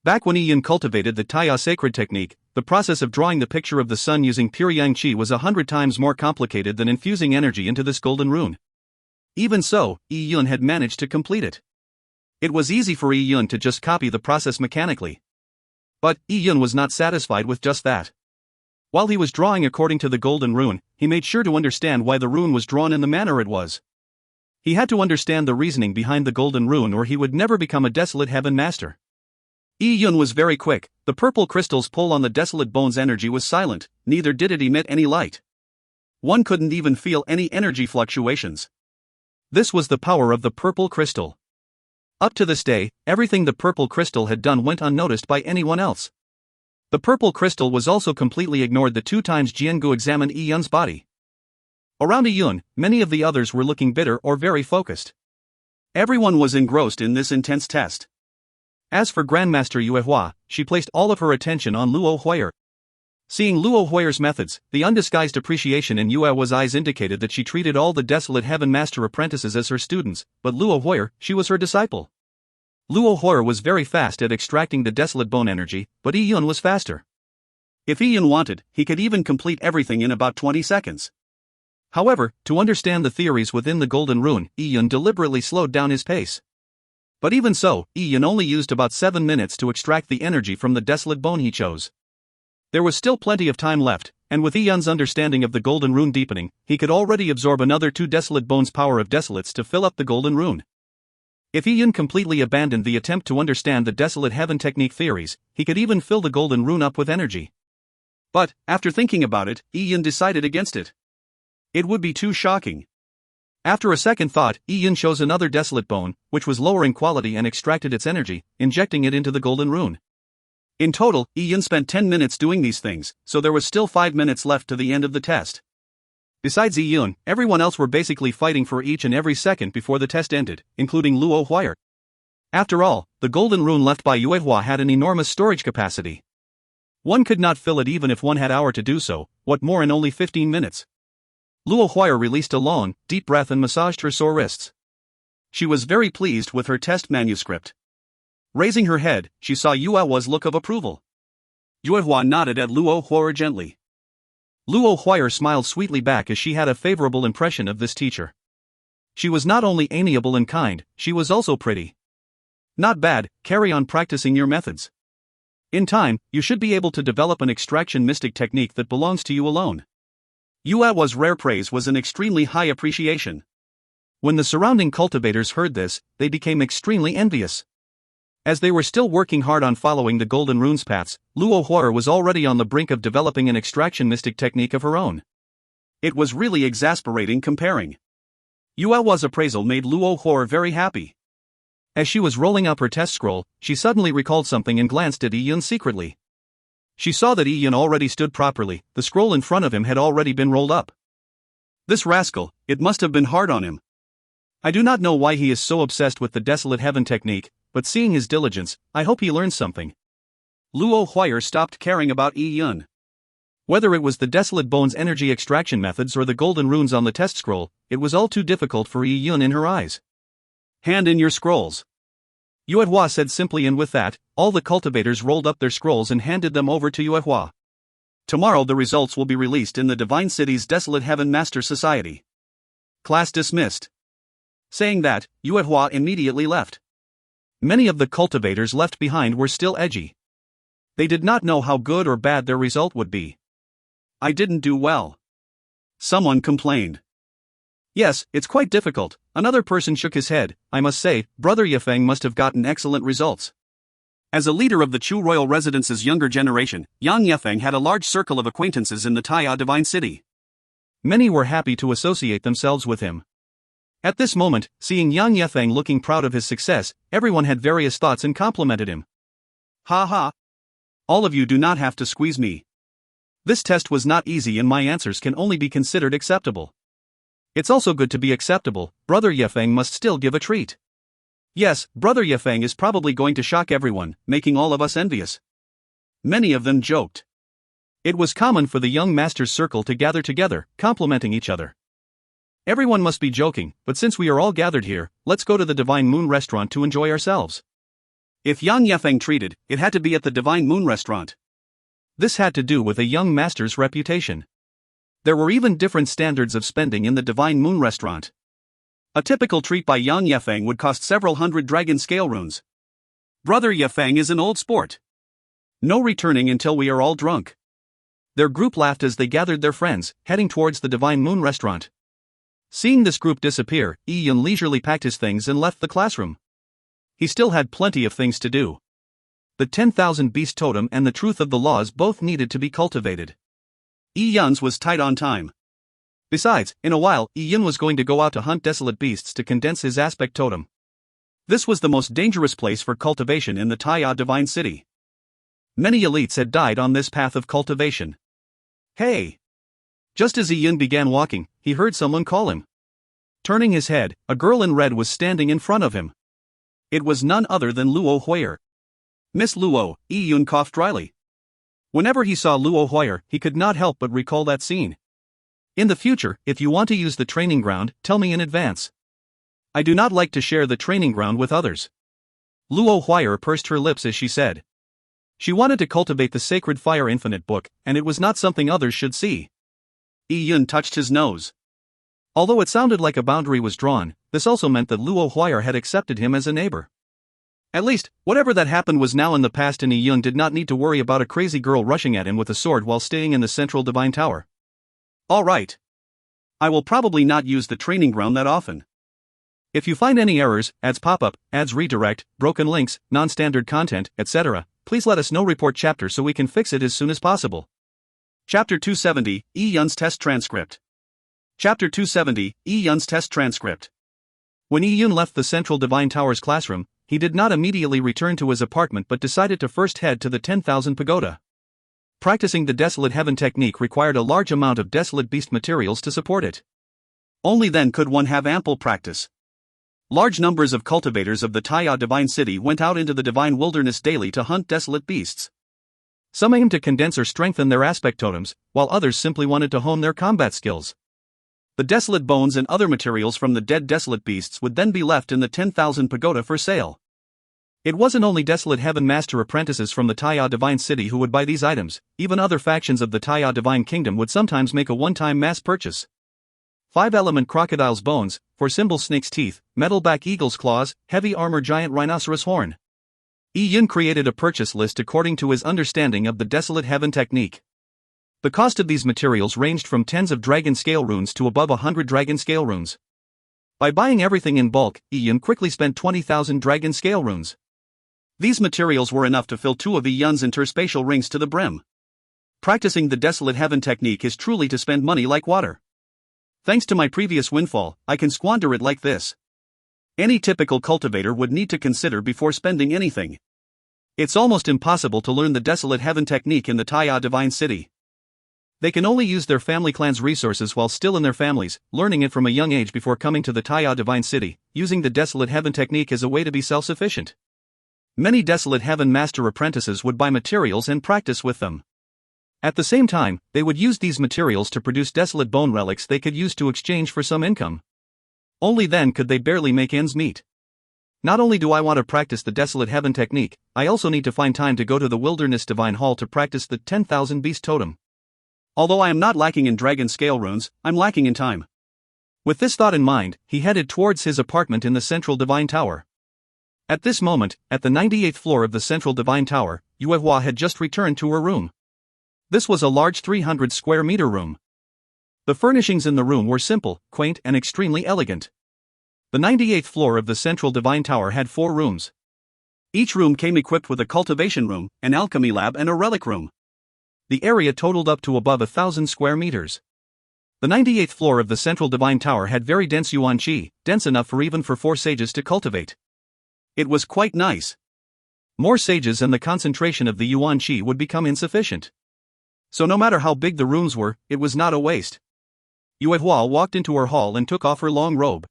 S1: Back when Yi Yun cultivated the Taya sacred technique, the process of drawing the picture of the sun using pure yang qi was 100 times more complicated than infusing energy into this golden rune. Even so, Yi Yun had managed to complete it. It was easy for Yi Yun to just copy the process mechanically. But Yi Yun was not satisfied with just that. While he was drawing according to the golden rune, he made sure to understand why the rune was drawn in the manner it was. He had to understand the reasoning behind the golden rune, or he would never become a desolate heaven master. Yi Yun was very quick. The purple crystal's pull on the desolate bone's energy was silent, neither did it emit any light. One couldn't even feel any energy fluctuations. This was the power of the purple crystal. Up to this day, everything the purple crystal had done went unnoticed by anyone else. The purple crystal was also completely ignored the 2 times Jiangu examined Yi Yun's body. Around Yi Yun, many of the others were looking bitter or very focused. Everyone was engrossed in this intense test. As for Grandmaster Yue Hua, she placed all of her attention on Luo Huier. Seeing Luo Huier's methods, the undisguised appreciation in Yue Hua's eyes indicated that she treated all the desolate heaven master apprentices as her students, but Luo Huier, she was her disciple. Luo Huier was very fast at extracting the desolate bone energy, but Yi Yun was faster. If Yi Yun wanted, he could even complete everything in about 20 seconds. However, to understand the theories within the golden rune, Yi Yun deliberately slowed down his pace. But even so, Yi Yun only used about 7 minutes to extract the energy from the desolate bone he chose. There was still plenty of time left, and with Yi Yun's understanding of the golden rune deepening, he could already absorb another 2 desolate bones' power of desolates to fill up the golden rune. If Yi Yun completely abandoned the attempt to understand the desolate heaven technique theories, he could even fill the golden rune up with energy. But, after thinking about it, Yi Yun decided against it. It would be too shocking. After a second thought, Yi Yun chose another desolate bone, which was lower in quality, and extracted its energy, injecting it into the golden rune. In total, Yi Yun spent 10 minutes doing these things, so there was still 5 minutes left to the end of the test. Besides Yi Yun, everyone else were basically fighting for each and every second before the test ended, including Luo Huier. After all, the golden rune left by Yue Hua had an enormous storage capacity. One could not fill it even if one had hour to do so, what more in only 15 minutes. Luo Huier released a long, deep breath and massaged her sore wrists. She was very pleased with her test manuscript. Raising her head, she saw Yue Hua's look of approval. Yue Hua nodded at Luo Huier gently. Luo Huier smiled sweetly back as she had a favorable impression of this teacher. She was not only amiable and kind, she was also pretty. Not bad, carry on practicing your methods. In time, you should be able to develop an extraction mystic technique that belongs to you alone. Yue Hua's rare praise was an extremely high appreciation. When the surrounding cultivators heard this, they became extremely envious. As they were still working hard on following the golden rune's paths, Luo Huier was already on the brink of developing an extraction mystic technique of her own. It was really exasperating comparing. Yue Hua's appraisal made Luo Huier very happy. As she was rolling up her test scroll, she suddenly recalled something and glanced at Yi Yun secretly. She saw that Yi Yun already stood properly, the scroll in front of him had already been rolled up. This rascal, it must have been hard on him. I do not know why he is so obsessed with the desolate heaven technique, but seeing his diligence, I hope he learns something. Luo Huier stopped caring about Yi Yun. Whether it was the desolate bone's energy extraction methods or the golden runes on the test scroll, it was all too difficult for Yi Yun in her eyes. Hand in your scrolls. Yue Hua said simply, and with that, all the cultivators rolled up their scrolls and handed them over to Yue Hua. Tomorrow the results will be released in the Divine City's Desolate Heaven Master Society. Class dismissed. Saying that, Yue Hua immediately left. Many of the cultivators left behind were still edgy. They did not know how good or bad their result would be. I didn't do well. Someone complained. Yes, it's quite difficult. Another person shook his head. I must say, Brother Yefeng must have gotten excellent results. As a leader of the Chu royal residence's younger generation, Yang Yefeng had a large circle of acquaintances in the Taiya Divine City. Many were happy to associate themselves with him. At this moment, seeing Yang Yefeng looking proud of his success, everyone had various thoughts and complimented him. Ha ha! All of you do not have to squeeze me. This test was not easy and my answers can only be considered acceptable. It's also good to be acceptable. Brother Yefeng must still give a treat. Yes, Brother Yefeng is probably going to shock everyone, making all of us envious. Many of them joked. It was common for the young master's circle to gather together, complimenting each other. Everyone must be joking, but since we are all gathered here, let's go to the Divine Moon restaurant to enjoy ourselves. If Yang Yefeng treated, it had to be at the Divine Moon restaurant. This had to do with a young master's reputation. There were even different standards of spending in the Divine Moon restaurant. A typical treat by Yang Yefeng would cost several hundred dragon scale runes. Brother Yefeng is an old sport. No returning until we are all drunk. Their group laughed as they gathered their friends, heading towards the Divine Moon restaurant. Seeing this group disappear, Yi Yun leisurely packed his things and left the classroom. He still had plenty of things to do. The 10,000 beast totem and the truth of the laws both needed to be cultivated. Yi Yun's was tight on time. Besides, in a while, Yi Yun was going to go out to hunt desolate beasts to condense his aspect totem. This was the most dangerous place for cultivation in the Taiya Divine City. Many elites had died on this path of cultivation. Hey! Just as Yi Yun began walking, he heard someone call him. Turning his head, a girl in red was standing in front of him. It was none other than Luo Huier. Miss Luo, Yi Yun coughed dryly. Whenever he saw Luo Huier, he could not help but recall that scene. In the future, if you want to use the training ground, tell me in advance. I do not like to share the training ground with others. Luo Huier pursed her lips as she said. She wanted to cultivate the Sacred Fire Infinite book, and it was not something others should see. Yi Yun touched his nose. Although it sounded like a boundary was drawn, this also meant that Luo Huier had accepted him as a neighbor. At least, whatever that happened was now in the past, and Yi Yun did not need to worry about a crazy girl rushing at him with a sword while staying in the Central Divine Tower. Alright. I will probably not use the training ground that often. If you find any errors, ads pop up, ads redirect, broken links, non-standard content, etc., please let us know. Report chapter so we can fix it as soon as possible. Chapter 270, Yi Yun's Test Transcript. Chapter 270, Yi Yun's Test Transcript. When Yi Yun left the Central Divine Tower's classroom, he did not immediately return to his apartment but decided to first head to the 10,000 pagoda. Practicing the Desolate Heaven technique required a large amount of Desolate Beast materials to support it. Only then could one have ample practice. Large numbers of cultivators of the Taiya Divine City went out into the Divine Wilderness daily to hunt desolate beasts. Some aimed to condense or strengthen their aspect totems, while others simply wanted to hone their combat skills. The desolate bones and other materials from the dead desolate beasts would then be left in the 10,000 pagoda for sale. It wasn't only Desolate Heaven Master apprentices from the Taiya Divine City who would buy these items, even other factions of the Taiya Divine Kingdom would sometimes make a one-time mass purchase. 5-element crocodile's bones, for symbol snake's teeth, metalback eagle's claws, heavy armor giant rhinoceros horn. Yi Yun created a purchase list according to his understanding of the Desolate Heaven technique. The cost of these materials ranged from tens of dragon scale runes to above 100 dragon scale runes. By buying everything in bulk, Yi Yun quickly spent 20,000 dragon scale runes. These materials were enough to fill 2 of Yi Yun's interspatial rings to the brim. Practicing the Desolate Heaven technique is truly to spend money like water. Thanks to my previous windfall, I can squander it like this. Any typical cultivator would need to consider before spending anything. It's almost impossible to learn the Desolate Heaven technique in the Taiya Divine City. They can only use their family clan's resources while still in their families, learning it from a young age before coming to the Taiya Divine City. Using the Desolate Heaven technique as a way to be self-sufficient. Many Desolate Heaven Master apprentices would buy materials and practice with them. At the same time, they would use these materials to produce desolate bone relics they could use to exchange for some income. Only then could they barely make ends meet. Not only do I want to practice the Desolate Heaven technique, I also need to find time to go to the Wilderness Divine Hall to practice the 10,000 Beast Totem. Although I am not lacking in dragon scale runes, I'm lacking in time. With this thought in mind, he headed towards his apartment in the Central Divine Tower. At this moment, at the 98th floor of the Central Divine Tower, Yuehua had just returned to her room. This was a large 300 square meter room. The furnishings in the room were simple, quaint, and extremely elegant. The 98th floor of the Central Divine Tower had 4 rooms. Each room came equipped with a cultivation room, an alchemy lab, and a relic room. The area totaled up to above 1,000 square meters. The 98th floor of the Central Divine Tower had very dense yuan qi, dense enough for even 4 sages to cultivate. It was quite nice. More sages and the concentration of the yuan qi would become insufficient. So no matter how big the rooms were, it was not a waste. Yuehua walked into her hall and took off her long robe.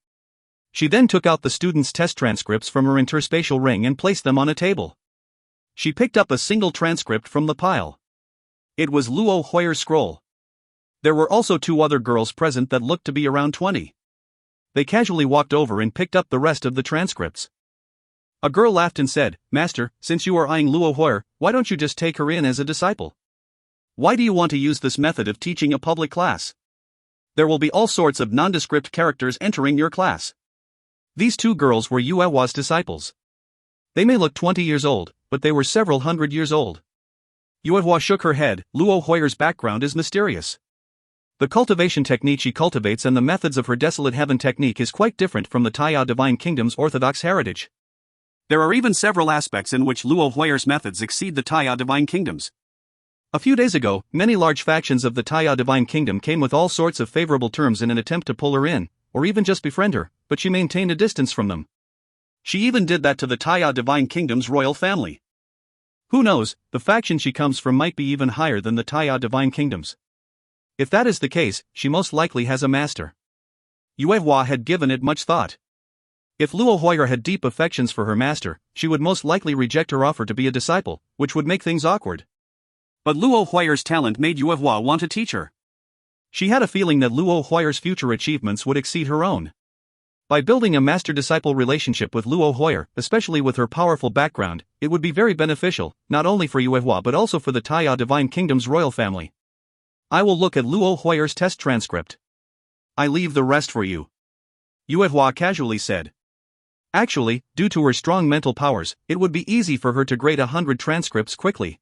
S1: She then took out the students' test transcripts from her interspatial ring and placed them on a table. She picked up a single transcript from the pile. It was Luo Huier's scroll. There were also 2 other girls present that looked to be around 20. They casually walked over and picked up the rest of the transcripts. A girl laughed and said, "Master, since you are eyeing Luo Huier, why don't you just take her in as a disciple? Why do you want to use this method of teaching a public class? There will be all sorts of nondescript characters entering your class. These two girls were Yue Hua's disciples. They may look 20 years old, but they were several hundred years old. Yue Hua shook her head. Luo Huiyer's background is mysterious. The cultivation technique she cultivates and the methods of her desolate heaven technique is quite different from the Taiyao Divine Kingdom's orthodox heritage. There are even several aspects in which Luo Huiyer's methods exceed the Taiyao Divine Kingdom's. A few days ago, many large factions of the Taiyao Divine Kingdom came with all sorts of favorable terms in an attempt to pull her in, or even just befriend her, but she maintained a distance from them. She even did that to the Taiyao Divine Kingdom's royal family. Who knows, the faction she comes from might be even higher than the Taiyao Divine Kingdom's. If that is the case, she most likely has a master. Yue Hua had given it much thought. If Luo Huiyer had deep affections for her master, she would most likely reject her offer to be a disciple, which would make things awkward. But Luo Huiyer's talent made Yue Hua want to teach her. She had a feeling that Luo Huiyer's future achievements would exceed her own. By building a master-disciple relationship with Luo Huiyer, especially with her powerful background, it would be very beneficial, not only for Yue Hua but also for the Taiyao Divine Kingdom's royal family. I will look at Luo Huiyer's test transcript. I leave the rest for you. Yue Hua casually said. Actually, due to her strong mental powers, it would be easy for her to grade 100 transcripts quickly.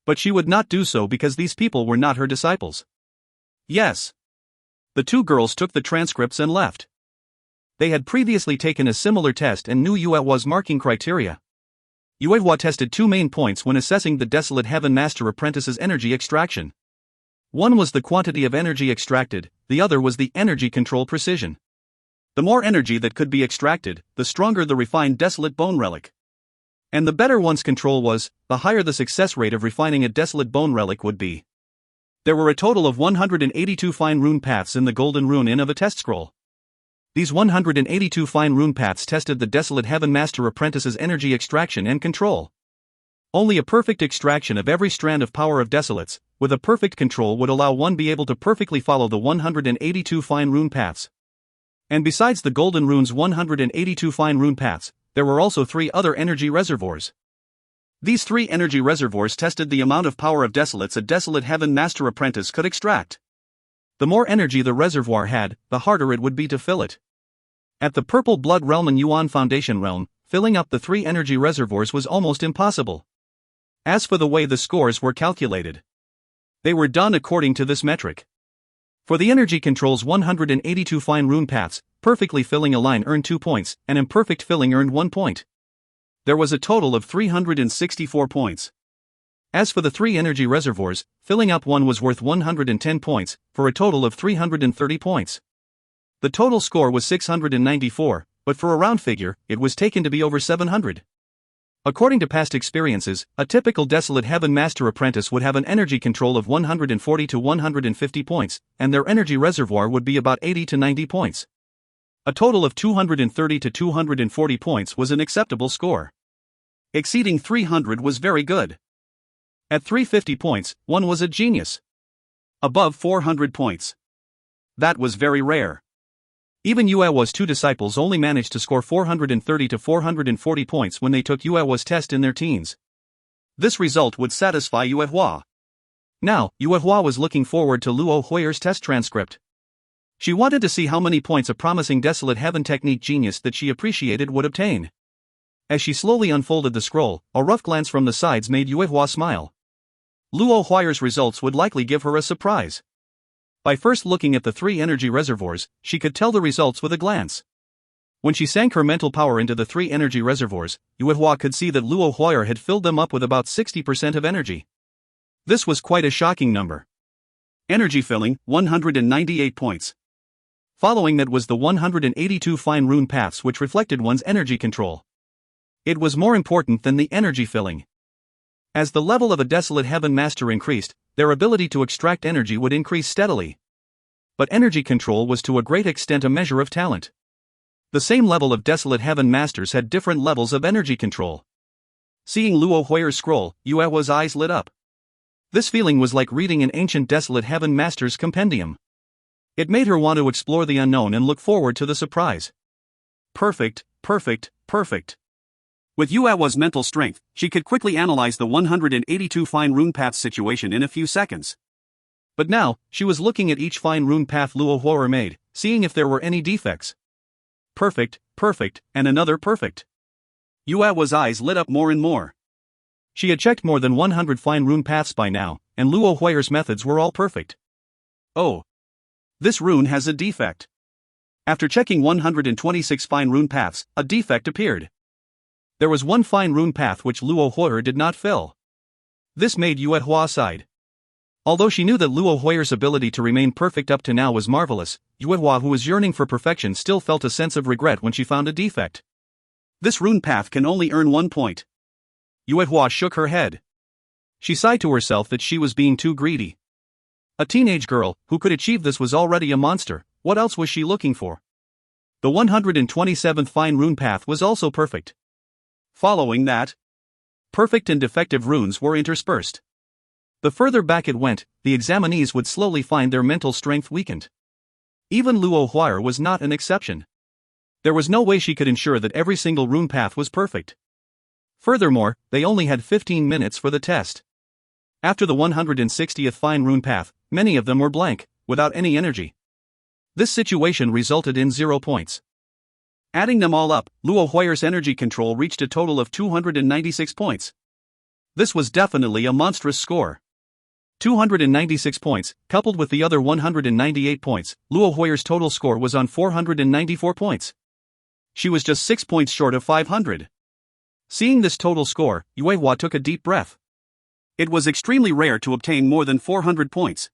S1: But she would not do so because these people were not her disciples. Yes. The two girls took the transcripts and left. They had previously taken a similar test and knew Yue Hua's marking criteria. Yue Hua tested two main points when assessing the Desolate Heaven Master Apprentice's energy extraction. One was the quantity of energy extracted, the other was the energy control precision. The more energy that could be extracted, the stronger the refined Desolate Bone Relic. And the better one's control was, the higher the success rate of refining a Desolate Bone Relic would be. There were a total of 182 fine rune paths in the Golden Rune Inn of a test scroll. These 182 fine rune paths tested the Desolate Heaven Master Apprentice's energy extraction and control. Only a perfect extraction of every strand of power of Desolates, with a perfect control would allow one be able to perfectly follow the 182 fine rune paths. And besides the Golden Rune's 182 fine rune paths, there were also 3 other energy reservoirs. These 3 energy reservoirs tested the amount of power of Desolates a Desolate Heaven Master Apprentice could extract. The more energy the reservoir had, the harder it would be to fill it. At the Purple Blood Realm and Yuan Foundation Realm, filling up the 3 energy reservoirs was almost impossible. As for the way the scores were calculated, they were done according to this metric. For the energy control's 182 fine rune paths, perfectly filling a line earned 2 points, and imperfect filling earned 1 point. There was a total of 364 points. As for the 3 energy reservoirs, filling up one was worth 110 points, for a total of 330 points. The total score was 694, but for a round figure, it was taken to be over 700. According to past experiences, a typical Desolate Heaven Master Apprentice would have an energy control of 140 to 150 points, and their energy reservoir would be about 80 to 90 points. A total of 230 to 240 points was an acceptable score. Exceeding 300 was very good. At 350 points, one was a genius. Above 400 points, that was very rare. Even Yue Hua's 2 disciples only managed to score 430 to 440 points when they took Yue Hua's test in their teens. This result would satisfy Yue Hua. Now, Yue Hua was looking forward to Luo Huiyer's test transcript. She wanted to see how many points a promising Desolate Heaven technique genius that she appreciated would obtain. As she slowly unfolded the scroll, a rough glance from the sides made Yue Hua smile. Luo Huiyer's results would likely give her a surprise. By first looking at the 3 energy reservoirs, she could tell the results with a glance. When she sank her mental power into the 3 energy reservoirs, Yue Hua could see that Luo Huiyer had filled them up with about 60% of energy. This was quite a shocking number. Energy filling, 198 points. Following that was the 182 fine rune paths which reflected one's energy control. It was more important than the energy filling. As the level of a Desolate Heaven Master increased, their ability to extract energy would increase steadily. But energy control was to a great extent a measure of talent. The same level of Desolate Heaven Masters had different levels of energy control. Seeing Luo Huiyer's scroll, Yue Hua's eyes lit up. This feeling was like reading an ancient Desolate Heaven Master's compendium. It made her want to explore the unknown and look forward to the surprise. Perfect, perfect, perfect. With Yuehua's mental strength, she could quickly analyze the 182 fine rune paths situation in a few seconds. But now, she was looking at each fine rune path Luo Huo'er made, seeing if there were any defects. Perfect, perfect, and another perfect. Yuehua's eyes lit up more and more. She had checked more than 100 fine rune paths by now, and Luo Huo'er's methods were all perfect. Oh. This rune has a defect. After checking 126 fine rune paths, a defect appeared. There was one fine rune path which Luo Huo'er did not fill. This made Yuehua sighed. Although she knew that Luo Huo'er's ability to remain perfect up to now was marvelous, Yuehua, who was yearning for perfection, still felt a sense of regret when she found a defect. This rune path can only earn 1 point. Yuehua shook her head. She sighed to herself that she was being too greedy. A teenage girl who could achieve this was already a monster. What else was she looking for? The 127th fine rune path was also perfect. Following that, perfect and defective runes were interspersed. The further back it went, the examinees would slowly find their mental strength weakened. Even Luo Huo'er was not an exception. There was no way she could ensure that every single rune path was perfect. Furthermore, they only had 15 minutes for the test. After the 160th fine rune path, many of them were blank, without any energy. This situation resulted in 0 points. Adding them all up, Luo Huo'er's energy control reached a total of 296 points. This was definitely a monstrous score. 296 points, coupled with the other 198 points, Luo Huo'er's total score was on 494 points. She was just 6 points short of 500. Seeing this total score, Yuehua took a deep breath. It was extremely rare to obtain more than 400 points.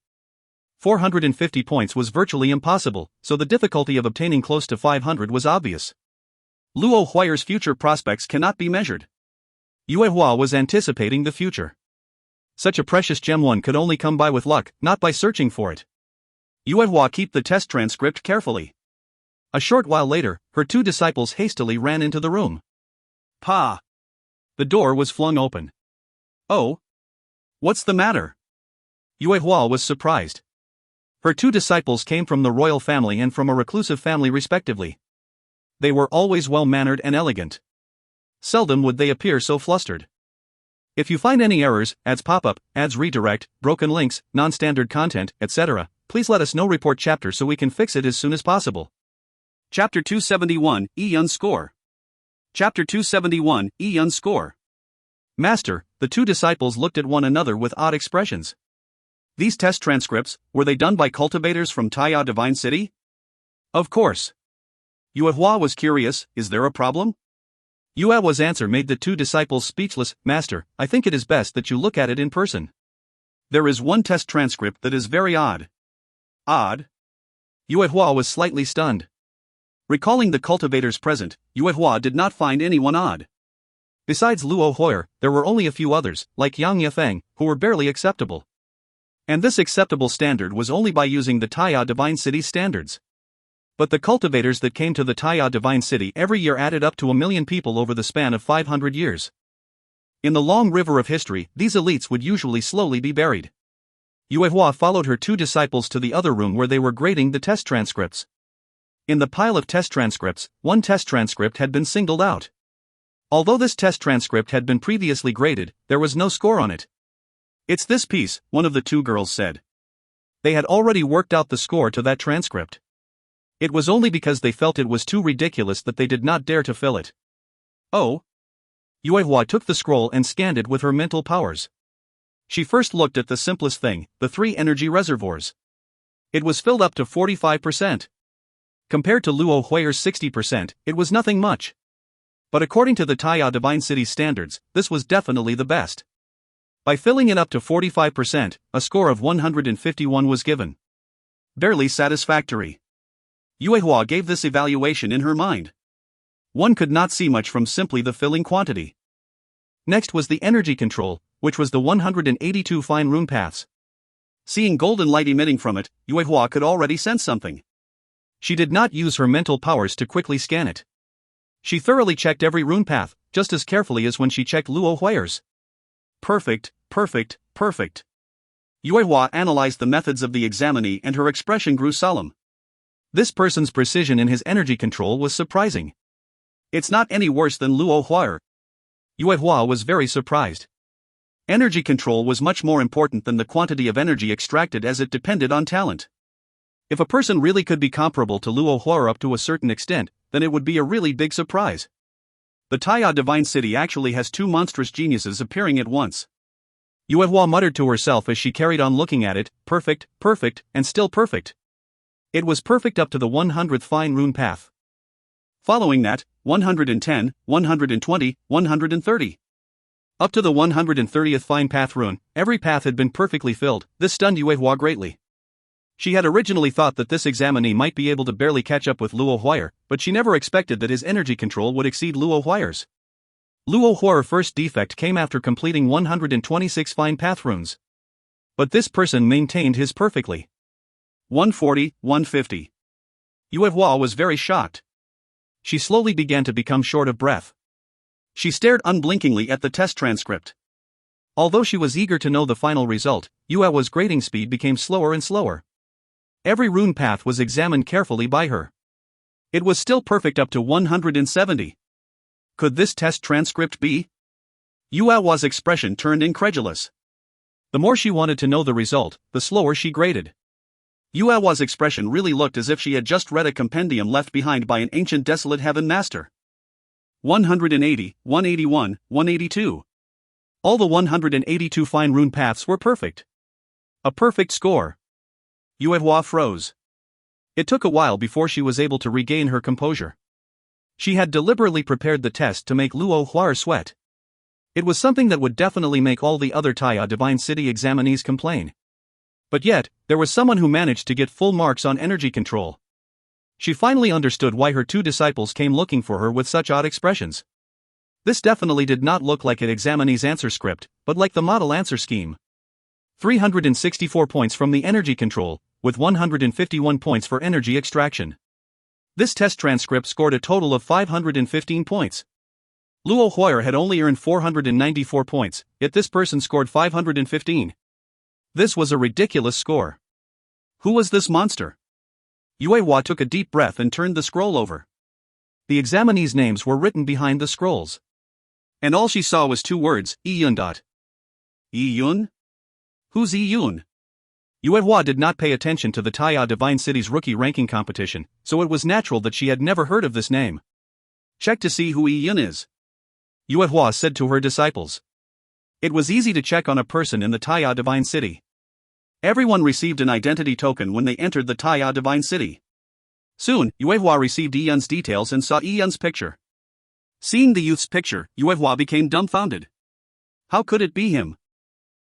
S1: 450 points was virtually impossible, so the difficulty of obtaining close to 500 was obvious. Luo Huo'er's future prospects cannot be measured. Yuehua was anticipating the future. Such a precious gem one could only come by with luck, not by searching for it. Yuehua kept the test transcript carefully. A short while later, her 2 disciples hastily ran into the room. Pa! The door was flung open. Oh? What's the matter? Yuehua was surprised. Her 2 disciples came from the royal family and from a reclusive family respectively. They were always well-mannered and elegant. Seldom would they appear so flustered. If you find any errors, ads pop-up, ads redirect, broken links, non-standard content, etc., please let us know. Report chapter so we can fix it as soon as possible. Chapter 271, Yun's Score. Chapter 271, Yun's Score. Master, the 2 disciples looked at one another with odd expressions. These test transcripts, were they done by cultivators from Taiya Divine City? Of course. Yuehua was curious, is there a problem? Yuehua's answer made the 2 disciples speechless. Master, I think it is best that you look at it in person. There is one test transcript that is very odd. Odd? Yuehua was slightly stunned. Recalling the cultivators present, Yuehua did not find anyone odd. Besides Luo Huo'er, there were only a few others, like Yang Yifeng, who were barely acceptable. And this acceptable standard was only by using the Taiya Divine City standards. But the cultivators that came to the Taiya Divine City every year added up to 1 million people over the span of 500 years. In the long river of history, these elites would usually slowly be buried. Yuehua followed her 2 disciples to the other room where they were grading the test transcripts. In the pile of test transcripts, one test transcript had been singled out. Although this test transcript had been previously graded, there was no score on it. It's this piece, one of the 2 girls said. They had already worked out the score to that transcript. It was only because they felt it was too ridiculous that they did not dare to fill it. Oh? Yuehua took the scroll and scanned it with her mental powers. She first looked at the simplest thing, the 3 energy reservoirs. It was filled up to 45%. Compared to Luo Huo'er's 60%, it was nothing much. But according to the Taiya Divine City standards, this was definitely the best. By filling it up to 45%, a score of 151 was given. Barely satisfactory. Yuehua gave this evaluation in her mind. One could not see much from simply the filling quantity. Next was the energy control, which was the 182 fine rune paths. Seeing golden light emitting from it, Yuehua could already sense something. She did not use her mental powers to quickly scan it. She thoroughly checked every rune path, just as carefully as when she checked Luo Huo'er's. Perfect, perfect, perfect. Yuehua analyzed the methods of the examinee and her expression grew solemn. This person's precision in his energy control was surprising. It's not any worse than Luo Huo'er. Yue Hua was very surprised. Energy control was much more important than the quantity of energy extracted, as it depended on talent. If a person really could be comparable to Luo Hua up to a certain extent, then it would be a really big surprise. The Taiya Divine City actually has two monstrous geniuses appearing at once. Yue Hua muttered to herself as she carried on looking at it, perfect, perfect, and still perfect. It was perfect up to the 100th fine rune path. Following that, 110, 120, 130. Up to the 130th fine path rune, every path had been perfectly filled. This stunned Yue Hua greatly. She had originally thought that this examinee might be able to barely catch up with Luo Huier, but she never expected that his energy control would exceed Luo Huier's. Luo Huier's first defect came after completing 126 fine path runes. But this person maintained his perfectly. 140, 150. Yue Hua was very shocked. She slowly began to become short of breath. She stared unblinkingly at the test transcript. Although she was eager to know the final result, Yue Hua's grading speed became slower and slower. Every rune path was examined carefully by her. It was still perfect up to 170. Could this test transcript be? Yue Hua's expression turned incredulous. The more she wanted to know the result, the slower she graded. Yue Hua's expression really looked as if she had just read a compendium left behind by an ancient desolate heaven master. 180, 181, 182. All the 182 fine rune paths were perfect. A perfect score. Yue Hua froze. It took a while before she was able to regain her composure. She had deliberately prepared the test to make Luo Huier sweat. It was something that would definitely make all the other Taiya Divine City examinees complain. But yet, there was someone who managed to get full marks on energy control. She finally understood why her two disciples came looking for her with such odd expressions. This definitely did not look like an examinee's answer script, but like the model answer scheme. 364 points from the energy control, with 151 points for energy extraction. This test transcript scored a total of 515 points. Luo Huier had only earned 494 points, yet this person scored 515. This was a ridiculous score. Who was this monster? Yue Hua took a deep breath and turned the scroll over. The examinees' names were written behind the scrolls. And all she saw was two words, Yiyun. Yiyun? Who's Yiyun? Yue Hua did not pay attention to the Taiya Divine City's rookie ranking competition, so it was natural that she had never heard of this name. Check to see who Yiyun is. Yue Hua said to her disciples. It was easy to check on a person in the Taiya Divine City. Everyone received an identity token when they entered the Taiya Divine City. Soon, Yue Hua received Yiyun's details and saw Yiyun's picture. Seeing the youth's picture, Yue Hua became dumbfounded. How could it be him?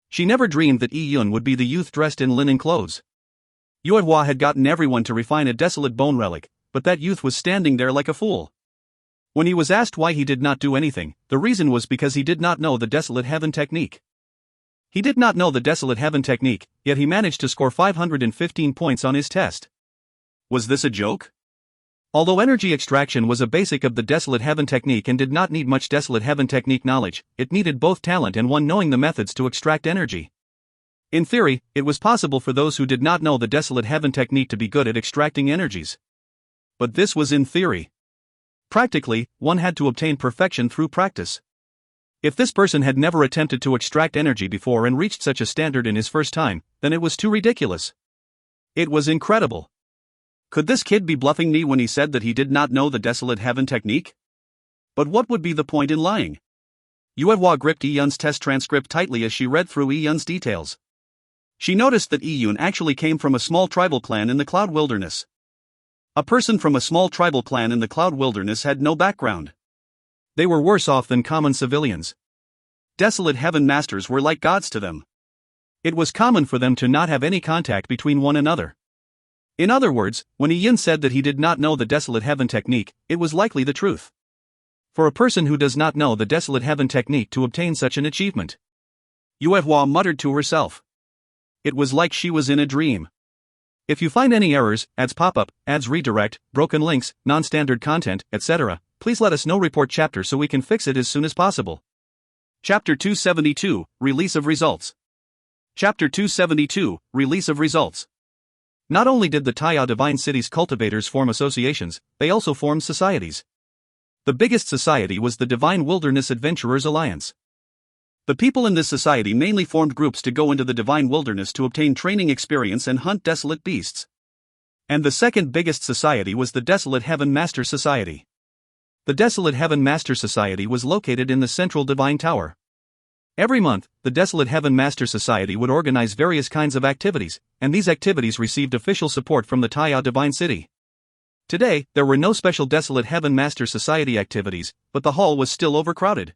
S1: She never dreamed that Yiyun would be the youth dressed in linen clothes. Yue Hua had gotten everyone to refine a desolate bone relic, but that youth was standing there like a fool. When he was asked why he did not do anything, the reason was because he did not know the desolate heaven technique. He did not know the desolate heaven technique, yet he managed to score 515 points on his test. Was this a joke? Although energy extraction was a basic of the desolate heaven technique and did not need much desolate heaven technique knowledge, it needed both talent and one knowing the methods to extract energy. In theory, it was possible for those who did not know the desolate heaven technique to be good at extracting energies. But this was in theory. Practically, one had to obtain perfection through practice. If this person had never attempted to extract energy before and reached such a standard in his first time, then it was too ridiculous. It was incredible. Could this kid be bluffing me when he said that he did not know the desolate heaven technique? But what would be the point in lying? Yue Hua gripped Yiyun's test transcript tightly as she read through Yiyun's details. She noticed that Yiyun actually came from a small tribal clan in the Cloud Wilderness. A person from a small tribal clan in the Cloud Wilderness had no background. They were worse off than common civilians. Desolate heaven masters were like gods to them. It was common for them to not have any contact between one another. In other words, when Yiyun said that he did not know the desolate heaven technique, it was likely the truth. For a person who does not know the desolate heaven technique to obtain such an achievement. Yue Hua muttered to herself. It was like she was in a dream. If you find any errors, ads pop-up, ads redirect, broken links, non-standard content, etc., please let us know. Report chapter so we can fix it as soon as possible. Chapter 272, Release of Results. Chapter 272, Release of Results. Not only did the Taiya Divine City's cultivators form associations, they also formed societies. The biggest society was the Divine Wilderness Adventurers Alliance. The people in this society mainly formed groups to go into the Divine Wilderness to obtain training experience and hunt desolate beasts. And the second biggest society was the Desolate Heaven Master Society. The Desolate Heaven Master Society was located in the central Divine Tower. Every month, the Desolate Heaven Master Society would organize various kinds of activities, and these activities received official support from the Taya Divine City. Today, there were no special Desolate Heaven Master Society activities, but the hall was still overcrowded.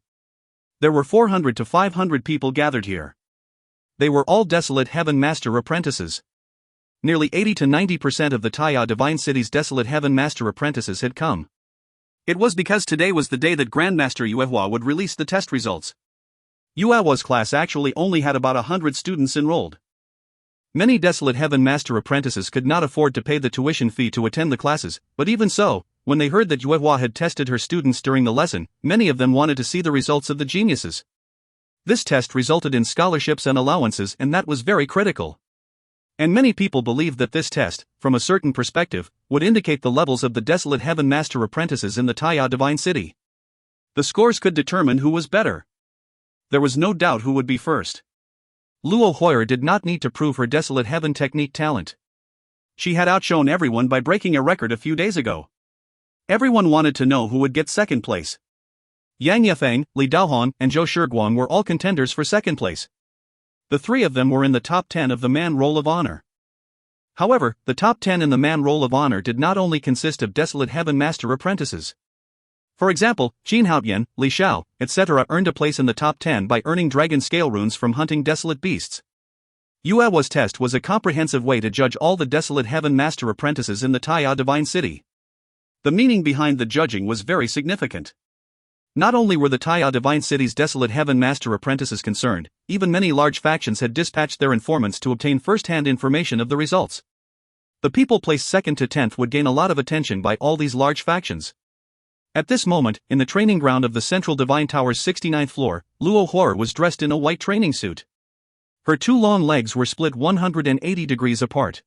S1: There were 400 to 500 people gathered here. They were all Desolate Heaven Master apprentices. Nearly 80 to 90% of the Taya Divine City's Desolate Heaven Master apprentices had come. It was because today was the day that Grandmaster Yuehua would release the test results. Yuehua's class actually only had about 100 students enrolled. Many Desolate Heaven Master apprentices could not afford to pay the tuition fee to attend the classes, but even so, when they heard that Yuehua had tested her students during the lesson, many of them wanted to see the results of the geniuses. This test resulted in scholarships and allowances, and that was very critical. And many people believed that this test, from a certain perspective, would indicate the levels of the Desolate Heaven Master apprentices in the Taya Divine City. The scores could determine who was better. There was no doubt who would be first. Luo Hoyer did not need to prove her Desolate Heaven technique talent. She had outshone everyone by breaking a record a few days ago. Everyone wanted to know who would get second place. Yang Yefeng, Li Daohong, and Zhou Shiguang were all contenders for second place. The three of them were in the top 10 of the Man Roll of Honor. However, the top 10 in the Man Roll of Honor did not only consist of Desolate Heaven Master apprentices. For example, Jin Haotian, Li Xiao, etc. earned a place in the top 10 by earning dragon scale runes from hunting desolate beasts. Yuehua's test was a comprehensive way to judge all the Desolate Heaven Master apprentices in the Taya Divine City. The meaning behind the judging was very significant. Not only were the Taya Divine City's Desolate Heaven Master apprentices concerned, even many large factions had dispatched their informants to obtain first-hand information of the results. The people placed 2nd to 10th would gain a lot of attention by all these large factions. At this moment, in the training ground of the Central Divine Tower's 69th floor, Luo Hor was dressed in a white training suit. Her two long legs were split 180 degrees apart.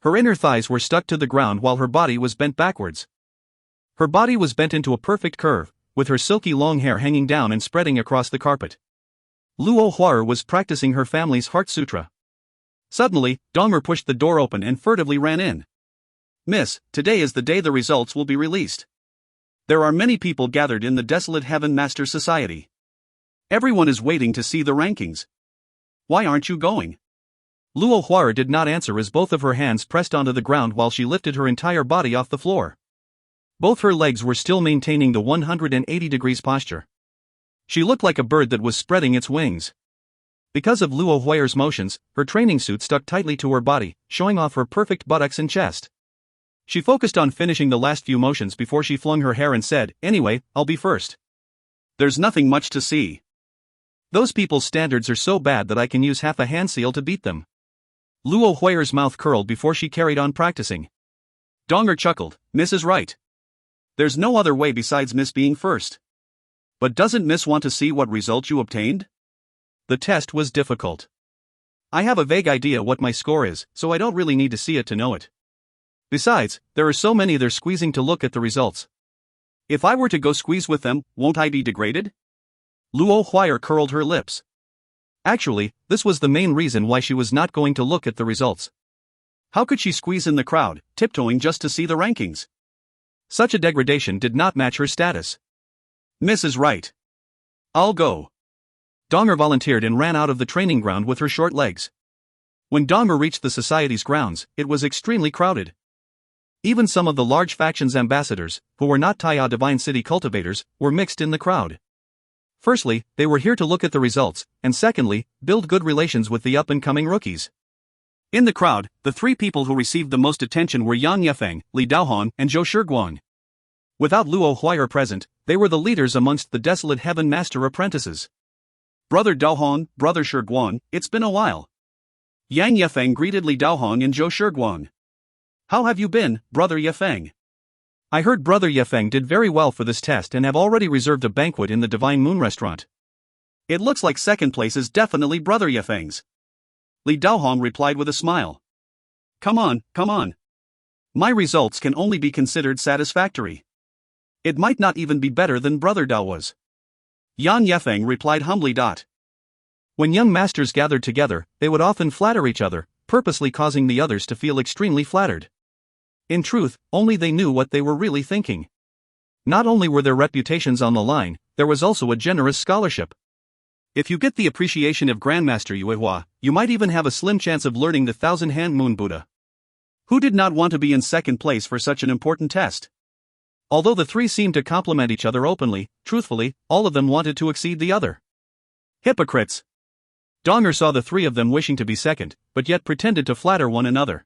S1: Her inner thighs were stuck to the ground while her body was bent backwards. Her body was bent into a perfect curve, with her silky long hair hanging down and spreading across the carpet. Luo Hor was practicing her family's Heart Sutra. Suddenly, Dong'er pushed the door open and furtively ran in. "Miss, today is the day the results will be released. There are many people gathered in the Desolate Heaven Master Society. Everyone is waiting to see the rankings. Why aren't you going?" Luo Hua did not answer as both of her hands pressed onto the ground while she lifted her entire body off the floor. Both her legs were still maintaining the 180 degrees posture. She looked like a bird that was spreading its wings. Because of Luo Hua's motions, her training suit stuck tightly to her body, showing off her perfect buttocks and chest. She focused on finishing the last few motions before she flung her hair and said, "Anyway, I'll be first. There's nothing much to see. Those people's standards are so bad that I can use half a hand seal to beat them." Luo Hua's mouth curled before she carried on practicing. Dong'er chuckled, "Miss is right. There's no other way besides Miss being first. But doesn't Miss want to see what result you obtained?" The test was difficult. "I have a vague idea what my score is, so I don't really need to see it to know it. Besides, there are so many they're squeezing to look at the results. If I were to go squeeze with them, won't I be degraded?" Luo Hua curled her lips. Actually, this was the main reason why she was not going to look at the results. How could she squeeze in the crowd, tiptoeing just to see the rankings? Such a degradation did not match her status. "Miss is right. I'll go." Dong'er volunteered and ran out of the training ground with her short legs. When Dong'er reached the society's grounds, it was extremely crowded. Even some of the large faction's ambassadors, who were not Taya Divine City cultivators, were mixed in the crowd. Firstly, they were here to look at the results, and secondly, build good relations with the up-and-coming rookies. In the crowd, the three people who received the most attention were Yang Yefeng, Li Daohong, and Zhou Shiguang. Without Luo Hua present, they were the leaders amongst the Desolate Heaven Master apprentices. "Brother Daohong, Brother Shiguang, it's been a while." Yang Yefeng greeted Li Daohong and Zhou Shiguang. "How have you been, Brother Yefeng? I heard Brother Yefeng did very well for this test and have already reserved a banquet in the Divine Moon restaurant." "It looks like second place is definitely Brother Yefeng's." Li Daohong replied with a smile. Come on. My results can only be considered satisfactory. It might not even be better than Brother Dao was. Yan Yefeng replied humbly. When young masters gathered together, they would often flatter each other, purposely causing the others to feel extremely flattered. In truth, only they knew what they were really thinking. Not only were their reputations on the line, there was also a generous scholarship. If you get the appreciation of Grandmaster Yuehua, you might even have a slim chance of learning the 1,000-hand Moon Buddha. Who did not want to be in second place for such an important test? Although the three seemed to compliment each other openly, truthfully, all of them wanted to exceed the other. Hypocrites! Donger saw the three of them wishing to be second, but yet pretended to flatter one another.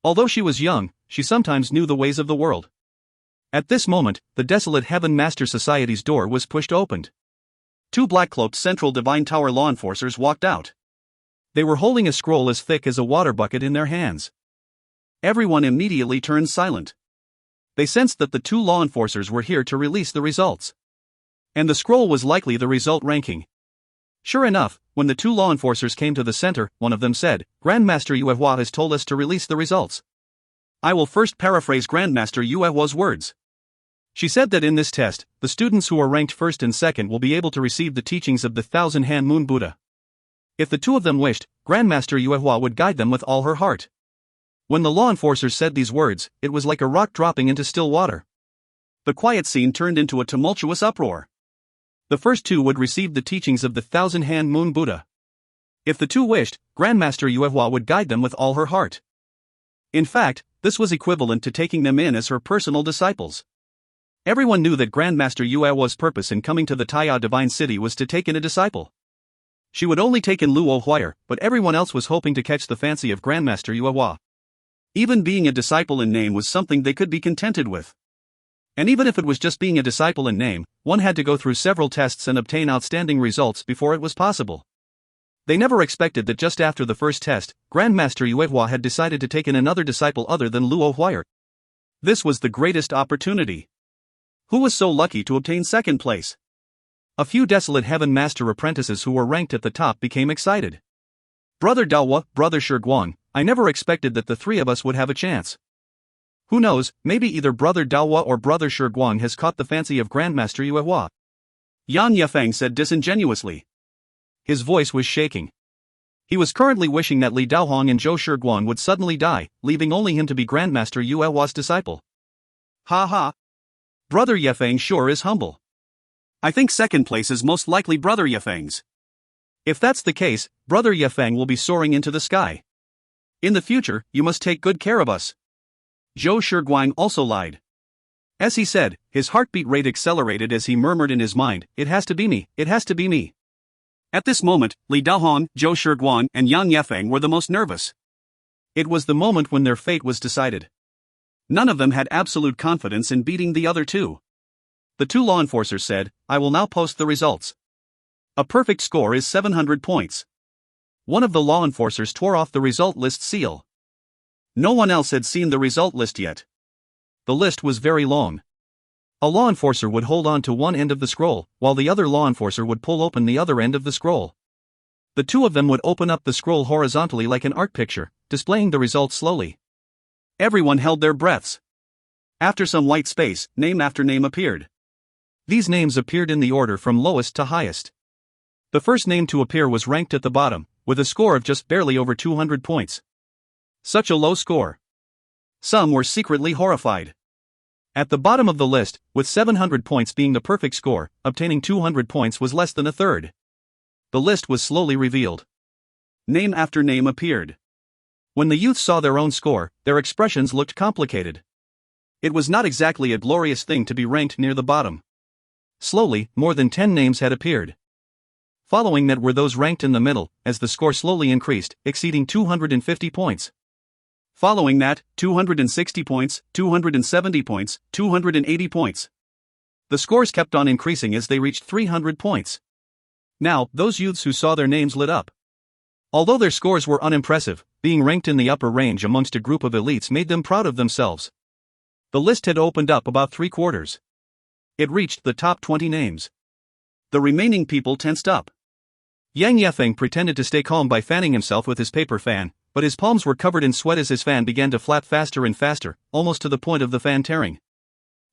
S1: Although she was young, she sometimes knew the ways of the world. At this moment, the desolate Heaven Master Society's door was pushed open. Two black-cloaked Central Divine Tower law enforcers walked out. They were holding a scroll as thick as a water bucket in their hands. Everyone immediately turned silent. They sensed that the two law enforcers were here to release the results. And the scroll was likely the result ranking. Sure enough, when the two law enforcers came to the center, one of them said, "Grandmaster Yuehua has told us to release the results." I will first paraphrase Grandmaster Yuehua's words. She said that in this test, the students who are ranked first and second will be able to receive the teachings of the 1,000-hand Moon Buddha. If the two of them wished, Grandmaster Yuehua would guide them with all her heart. When the law enforcers said these words, it was like a rock dropping into still water. The quiet scene turned into a tumultuous uproar. The first two would receive the teachings of the 1,000-hand Moon Buddha. If the two wished, Grandmaster Yuehua would guide them with all her heart. In fact, this was equivalent to taking them in as her personal disciples. Everyone knew that Grandmaster Yuehua's purpose in coming to the Taya Divine City was to take in a disciple. She would only take in Luo Huayr, but everyone else was hoping to catch the fancy of Grandmaster Yuehua. Even being a disciple in name was something they could be contented with. And even if it was just being a disciple in name, one had to go through several tests and obtain outstanding results before it was possible. They never expected that just after the first test, Grandmaster Yuehua had decided to take in another disciple other than Luo Huayr. This was the greatest opportunity. Who was so lucky to obtain second place? A few desolate Heaven Master apprentices who were ranked at the top became excited. Brother Dawa, Brother Shiguang, I never expected that the three of us would have a chance. Who knows, maybe either Brother Dawa or Brother Shiguang has caught the fancy of Grandmaster Yuehua. Yan Yefeng said disingenuously. His voice was shaking. He was currently wishing that Li Daohong and Zhou Shiguang would suddenly die, leaving only him to be Grandmaster Yuehua's disciple. Ha ha. Brother Yefeng sure is humble. I think second place is most likely Brother Yefeng's. If that's the case, Brother Yefeng will be soaring into the sky. In the future, you must take good care of us. Zhou Shiguang also lied. As he said, his heartbeat rate accelerated as he murmured in his mind, "It has to be me, it has to be me." At this moment, Li Daohong, Zhou Shiguang, and Yang Yefeng were the most nervous. It was the moment when their fate was decided. None of them had absolute confidence in beating the other two. The two law enforcers said, "I will now post the results. A perfect score is 700 points." One of the law enforcers tore off the result list seal. No one else had seen the result list yet. The list was very long. A law enforcer would hold on to one end of the scroll, while the other law enforcer would pull open the other end of the scroll. The two of them would open up the scroll horizontally like an art picture, displaying the results slowly. Everyone held their breaths. After some white space, name after name appeared. These names appeared in the order from lowest to highest. The first name to appear was ranked at the bottom, with a score of just barely over 200 points. Such a low score. Some were secretly horrified. At the bottom of the list, with 700 points being the perfect score, obtaining 200 points was less than a third. The list was slowly revealed. Name after name appeared. When the youth saw their own score, their expressions looked complicated. It was not exactly a glorious thing to be ranked near the bottom. Slowly, more than 10 names had appeared. Following that were those ranked in the middle, as the score slowly increased, exceeding 250 points. Following that, 260 points, 270 points, 280 points. The scores kept on increasing as they reached 300 points. Now, those youths who saw their names lit up. Although their scores were unimpressive, being ranked in the upper range amongst a group of elites made them proud of themselves. The list had opened up about 3/4. It reached the top 20 names. The remaining people tensed up. Yang Yefeng pretended to stay calm by fanning himself with his paper fan, but his palms were covered in sweat as his fan began to flap faster and faster, almost to the point of the fan tearing.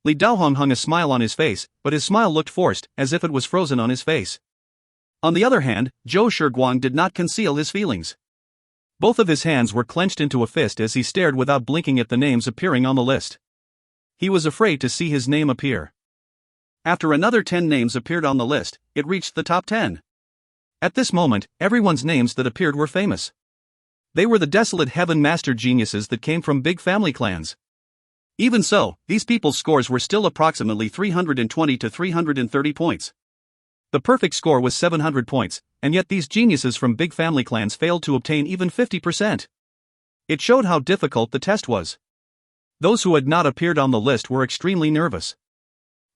S1: Li Daohong hung a smile on his face, but his smile looked forced, as if it was frozen on his face. On the other hand, Zhou Shiguang did not conceal his feelings. Both of his hands were clenched into a fist as he stared without blinking at the names appearing on the list. He was afraid to see his name appear. After another 10 names appeared on the list, it reached the top 10. At this moment, everyone's names that appeared were famous. They were the desolate heaven master geniuses that came from big family clans. Even so, these people's scores were still approximately 320 to 330 points. The perfect score was 700 points, and yet these geniuses from big family clans failed to obtain even 50%. It showed how difficult the test was. Those who had not appeared on the list were extremely nervous.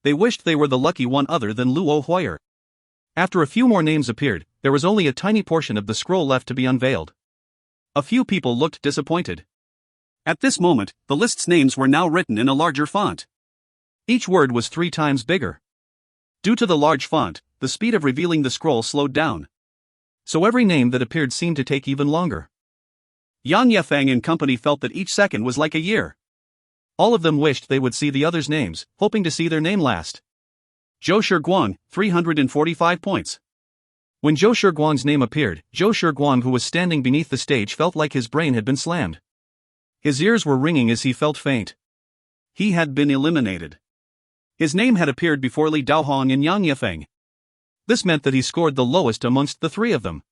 S1: They wished they were the lucky one other than Luo Huier. After a few more names appeared, there was only a tiny portion of the scroll left to be unveiled. A few people looked disappointed. At this moment, the list's names were now written in a larger font. Each word was 3 times bigger. Due to the large font, the speed of revealing the scroll slowed down. So every name that appeared seemed to take even longer. Yang Yefeng and company felt that each second was like a year. All of them wished they would see the others' names, hoping to see their name last. Zhou Shiguang, 345 points. When Zhou Shiguang's name appeared, Zhou Shiguang, who was standing beneath the stage, felt like his brain had been slammed. His ears were ringing as he felt faint. He had been eliminated. His name had appeared before Li Daohong and Yang Yefeng. This meant that he scored the lowest amongst the 3 of them.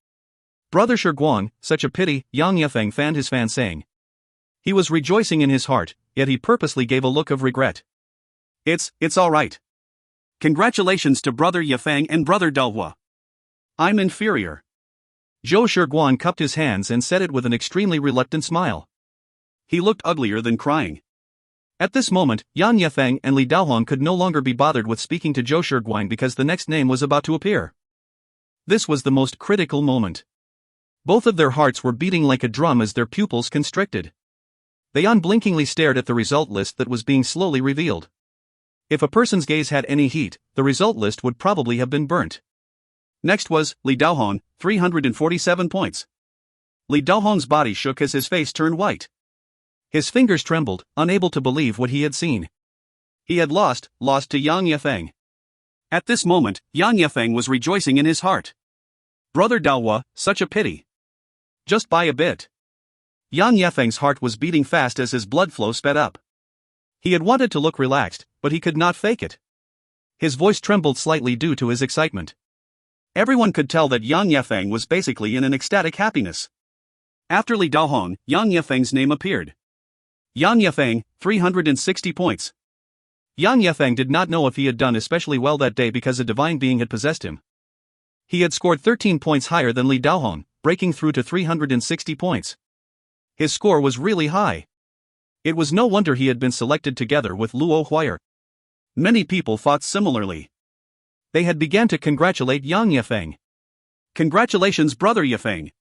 S1: Brother Shiguang, such a pity, Yang Yefeng fanned his fan saying. He was rejoicing in his heart, yet he purposely gave a look of regret. It's all right. Congratulations to Brother Yefeng and Brother Dalhua. I'm inferior. Zhou Shiguang cupped his hands and said it with an extremely reluctant smile. He looked uglier than crying. At this moment, Yang Yefeng and Li Daohong could no longer be bothered with speaking to Zhou Shiguang because the next name was about to appear. This was the most critical moment. Both of their hearts were beating like a drum as their pupils constricted. They unblinkingly stared at the result list that was being slowly revealed. If a person's gaze had any heat, the result list would probably have been burnt. Next was Li Daohong, 347 points. Li Daohong's body shook as his face turned white. His fingers trembled, unable to believe what he had seen. He had lost to Yang Yefeng. At this moment, Yang Yefeng was rejoicing in his heart. Brother Dalhua, such a pity. Just by a bit. Yang Yefeng's heart was beating fast as his blood flow sped up. He had wanted to look relaxed, but he could not fake it. His voice trembled slightly due to his excitement. Everyone could tell that Yang Yefeng was basically in an ecstatic happiness. After Li Daohong, Yang Yefeng's name appeared. Yang Yefeng, 360 points. Yang Yefeng did not know if he had done especially well that day because a divine being had possessed him. He had scored 13 points higher than Li Daohong, breaking through to 360 points. His score was really high. It was no wonder he had been selected together with Luo Huier. Many people thought similarly. They had begun to congratulate Yang Yefeng. Congratulations, Brother Yefeng.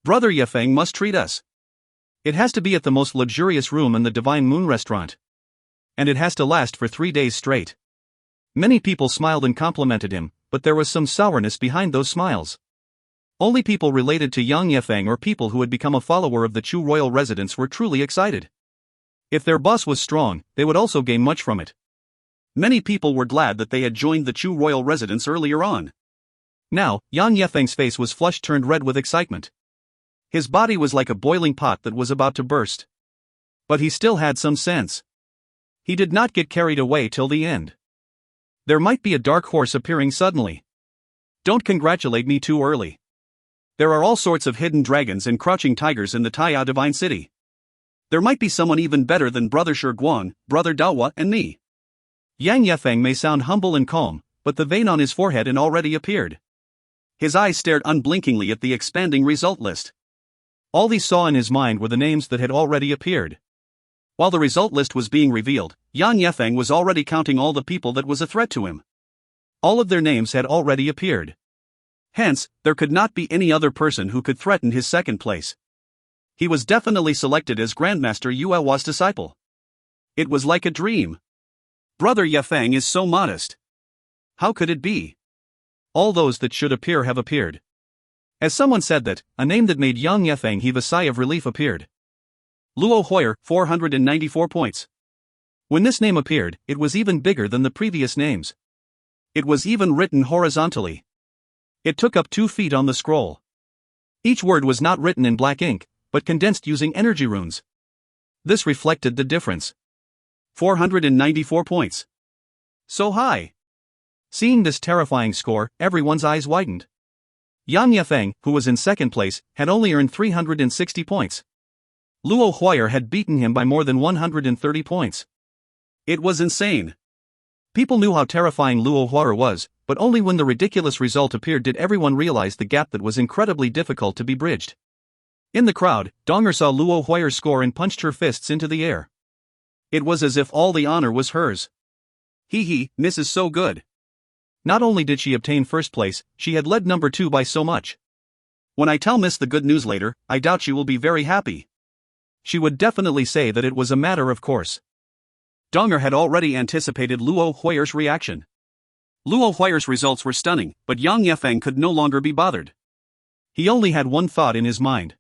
S1: Brother Yefeng must treat us. It has to be at the most luxurious room in the Divine Moon restaurant. And it has to last for 3 days straight. Many people smiled and complimented him, but there was some sourness behind those smiles. Only people related to Yang Yefeng or people who had become a follower of the Chu royal residence were truly excited. If their boss was strong, they would also gain much from it. Many people were glad that they had joined the Chu royal residence earlier on. Now, Yang Yefeng's face was flushed turned red with excitement. His body was like a boiling pot that was about to burst. But he still had some sense. He did not get carried away till the end. There might be a dark horse appearing suddenly. Don't congratulate me too early. There are all sorts of hidden dragons and crouching tigers in the Taiya Divine City. There might be someone even better than Brother Shiguang, Brother Dalhua, and me. Yang Yefeng may sound humble and calm, but the vein on his forehead had already appeared. His eyes stared unblinkingly at the expanding result list. All he saw in his mind were the names that had already appeared. While the result list was being revealed, Yang Yefeng was already counting all the people that was a threat to him. All of their names had already appeared. Hence, there could not be any other person who could threaten his second place. He was definitely selected as Grandmaster Yuehua's disciple. It was like a dream. Brother Yefeng is so modest. How could it be? All those that should appear have appeared. As someone said that, a name that made Yang Yefeng heave a sigh of relief appeared. Luo Huier, 494 points. When this name appeared, it was even bigger than the previous names. It was even written horizontally. It took up 2 feet on the scroll. Each word was not written in black ink, but condensed using energy runes. This reflected the difference. 494 points. So high. Seeing this terrifying score, everyone's eyes widened. Yang Yefeng, who was in second place, had only earned 360 points. Luo Huier had beaten him by more than 130 points. It was insane. People knew how terrifying Luo Huier was, but only when the ridiculous result appeared did everyone realize the gap that was incredibly difficult to be bridged. In the crowd, Donger saw Luo Huier's score and punched her fists into the air. It was as if all the honor was hers. Miss is so good. Not only did she obtain first place, she had led number 2 by so much. When I tell Miss the good news later, I doubt she will be very happy. She would definitely say that it was a matter of course. Donger had already anticipated Luo Huier's reaction. Luo Huier's results were stunning, but Yang Yefeng could no longer be bothered. He only had one thought in his mind.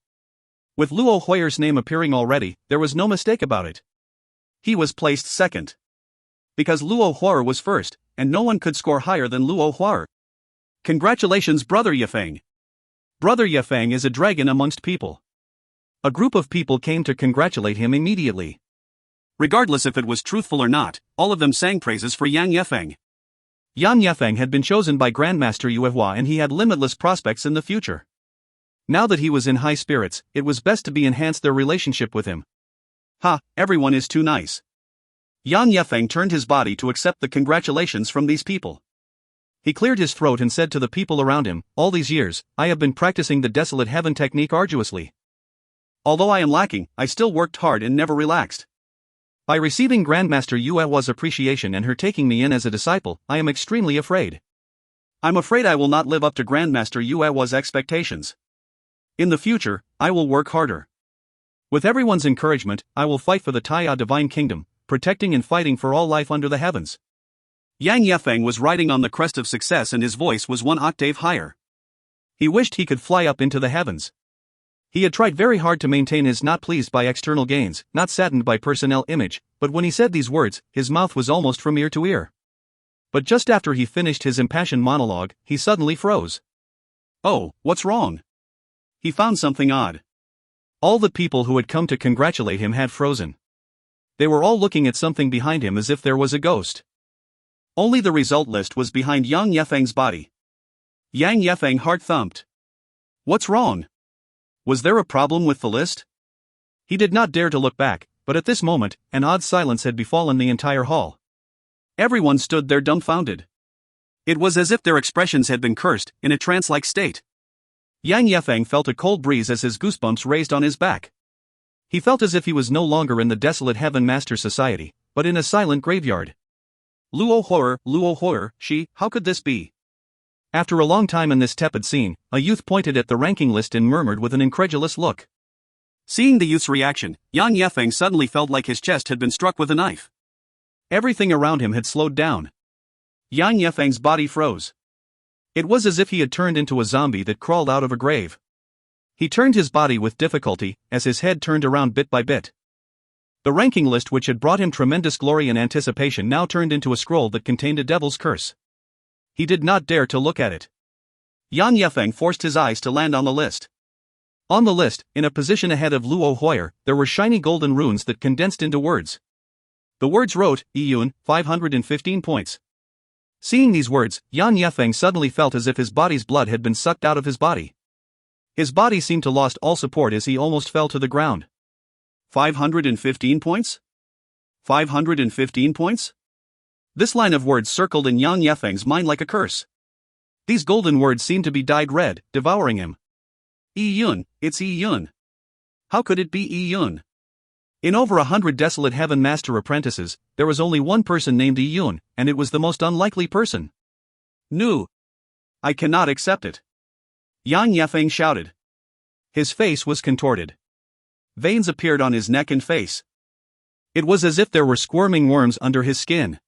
S1: With Luo Huier's name appearing already, there was no mistake about it. He was placed second. Because Luo Huier was first, and no one could score higher than Luo Huier. Congratulations, Brother Yefeng. Brother Yefeng is a dragon amongst people. A group of people came to congratulate him immediately. Regardless if it was truthful or not, all of them sang praises for Yang Yefeng. Yang Yefeng had been chosen by Grandmaster Yuehua and he had limitless prospects in the future. Now that he was in high spirits, it was best to enhance their relationship with him. Everyone is too nice. Yang Yefeng turned his body to accept the congratulations from these people. He cleared his throat and said to the people around him, all these years, I have been practicing the Desolate Heaven technique arduously. Although I am lacking, I still worked hard and never relaxed. By receiving Grandmaster Yuehua's appreciation and her taking me in as a disciple, I am extremely afraid. I'm afraid I will not live up to Grandmaster Yuehua's expectations. In the future, I will work harder. With everyone's encouragement, I will fight for the Taiya Divine Kingdom, protecting and fighting for all life under the heavens. Yang Yefeng was riding on the crest of success and his voice was 1 octave higher. He wished he could fly up into the heavens. He had tried very hard to maintain his not pleased by external gains, not saddened by personnel image, but when he said these words, his mouth was almost from ear to ear. But just after he finished his impassioned monologue, he suddenly froze. Oh, what's wrong? He found something odd. All the people who had come to congratulate him had frozen. They were all looking at something behind him as if there was a ghost. Only the result list was behind Yang Yefeng's body. Yang Yefeng heart thumped. What's wrong? Was there a problem with the list? He did not dare to look back, but at this moment, an odd silence had befallen the entire hall. Everyone stood there dumbfounded. It was as if their expressions had been cursed, in a trance-like state. Yang Yefeng felt a cold breeze as his goosebumps raised on his back. He felt as if he was no longer in the Desolate Heaven Master Society, but in a silent graveyard. Luo Huier, how could this be? After a long time in this tepid scene, a youth pointed at the ranking list and murmured with an incredulous look. Seeing the youth's reaction, Yang Yefeng suddenly felt like his chest had been struck with a knife. Everything around him had slowed down. Yang Yefeng's body froze. It was as if he had turned into a zombie that crawled out of a grave. He turned his body with difficulty, as his head turned around bit by bit. The ranking list which had brought him tremendous glory and anticipation now turned into a scroll that contained a devil's curse. He did not dare to look at it. Yang Yefeng forced his eyes to land on the list. On the list, in a position ahead of Luo Huier, there were shiny golden runes that condensed into words. The words wrote, Yiyun, 515 points. Seeing these words, Yang Yefeng suddenly felt as if his body's blood had been sucked out of his body. His body seemed to lost all support as he almost fell to the ground. 515 points? 515 points? This line of words circled in Yang Yefeng's mind like a curse. These golden words seemed to be dyed red, devouring him. Yiyun, it's Yiyun. How could it be Yiyun? In over 100 Desolate Heaven Master apprentices, there was only one person named Yiyun, and it was the most unlikely person. No. I cannot accept it. Yang Yefeng shouted. His face was contorted. Veins appeared on his neck and face. It was as if there were squirming worms under his skin.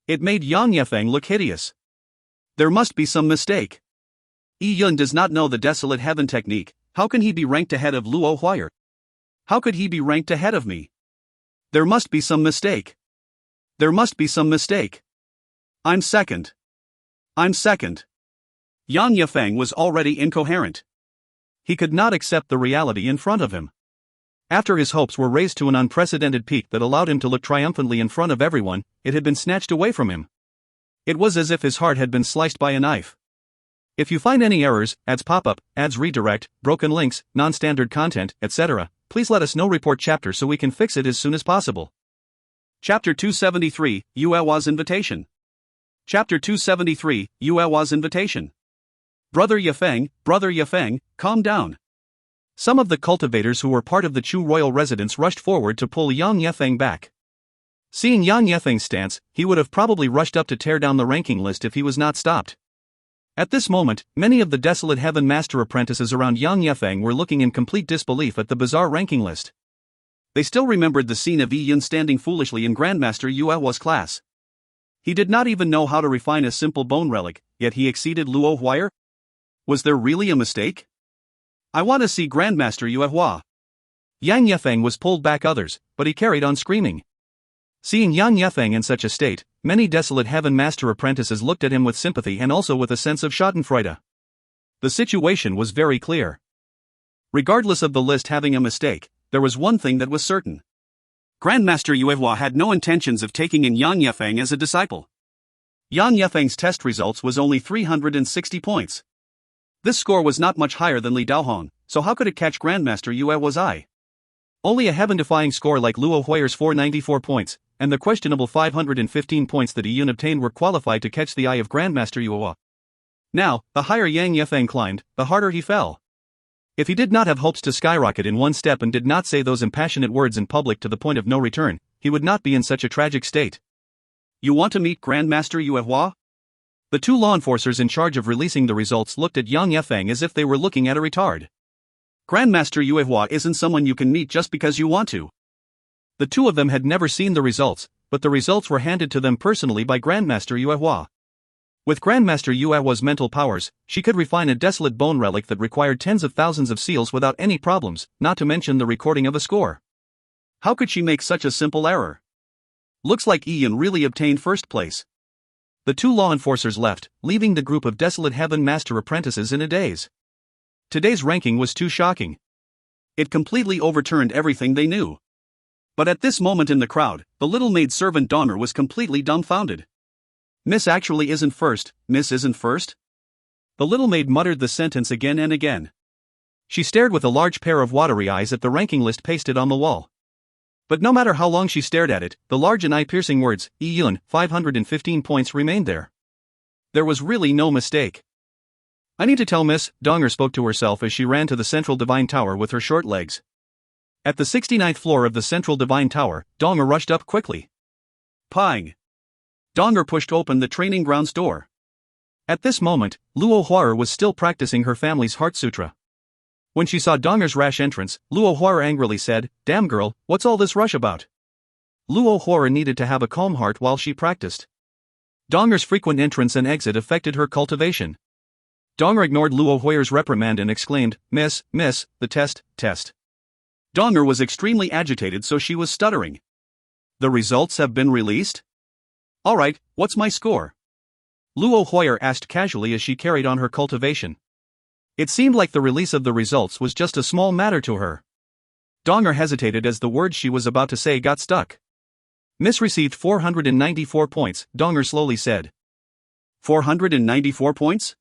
S1: It made Yang Yefeng look hideous. There must be some mistake. Yiyun does not know the Desolate Heaven technique. How can he be ranked ahead of Luo Huier? How could he be ranked ahead of me? There must be some mistake. There must be some mistake. I'm second. I'm second. Yang Yifeng was already incoherent. He could not accept the reality in front of him. After his hopes were raised to an unprecedented peak that allowed him to look triumphantly in front of everyone, it had been snatched away from him. It was as if his heart had been sliced by a knife. If you find any errors, ads pop up, ads redirect, broken links, non-standard content, etc., please let us know. Report chapter so we can fix it as soon as possible. Chapter 273, Yuehua's Invitation. Chapter 273, Yuehua's Invitation. Brother Yifeng, calm down. Some of the cultivators who were part of the Chu royal residence rushed forward to pull Yang Yifeng back. Seeing Yang Yifeng's stance, he would have probably rushed up to tear down the ranking list if he was not stopped. At this moment, many of the desolate heaven master apprentices around Yang Yifeng were looking in complete disbelief at the bizarre ranking list. They still remembered the scene of Yi Yun standing foolishly in Grandmaster Yuehua's class. He did not even know how to refine a simple bone relic, yet he exceeded Luo Huayer? Was there really a mistake? I want to see Grandmaster Yuehua. Yang Yifeng was pulled back others, but he carried on screaming. Seeing Yang Yifeng in such a state, many desolate heaven master apprentices looked at him with sympathy and also with a sense of schadenfreude. The situation was very clear. Regardless of the list having a mistake, there was one thing that was certain. Grandmaster Yuehua had no intentions of taking in Yang Yifeng as a disciple. Yang Yifeng's test results was only 360 points. This score was not much higher than Li Daohong, so how could it catch Grandmaster Yuehua's eye? Only a heaven-defying score like Luo Huayer's 494 points, and the questionable 515 points that Yi Yun obtained were qualified to catch the eye of Grandmaster Yuehua. Now, the higher Yang Yifeng climbed, the harder he fell. If he did not have hopes to skyrocket in one step and did not say those impassionate words in public to the point of no return, he would not be in such a tragic state. You want to meet Grandmaster Yuehua? The two law enforcers in charge of releasing the results looked at Yang Yifeng as if they were looking at a retard. Grandmaster Yuehua isn't someone you can meet just because you want to. The two of them had never seen the results, but the results were handed to them personally by Grandmaster Yuehua. With Grandmaster Yuehua's mental powers, she could refine a desolate bone relic that required tens of thousands of seals without any problems, not to mention the recording of a score. How could she make such a simple error? Looks like Yi Yun really obtained first place. The two law enforcers left, leaving the group of desolate heaven master apprentices in a daze. Today's ranking was too shocking. It completely overturned everything they knew. But at this moment in the crowd, the little maid servant Donner was completely dumbfounded. Miss actually isn't first, Miss isn't first? The little maid muttered the sentence again and again. She stared with a large pair of watery eyes at the ranking list pasted on the wall. But no matter how long she stared at it, the large and eye-piercing words, Yi Yun, 515 points remained there. There was really no mistake. I need to tell Miss, Donger spoke to herself as she ran to the central divine tower with her short legs. At the 69th floor of the central divine tower, Donger rushed up quickly. Pang! Donger pushed open the training grounds door. At this moment, Luo Huaer was still practicing her family's Heart Sutra. When she saw Donger's rash entrance, Luo Huaer angrily said, "Damn girl, what's all this rush about?" Luo Huaer needed to have a calm heart while she practiced. Donger's frequent entrance and exit affected her cultivation. Donger ignored Luo Huaer's reprimand and exclaimed, Miss, the test. Donger was extremely agitated, so she was stuttering. The results have been released? Alright, what's my score? Luo Huaer asked casually as she carried on her cultivation. It seemed like the release of the results was just a small matter to her. Donger hesitated as the words she was about to say got stuck. Miss received 494 points, Donger slowly said. 494 points?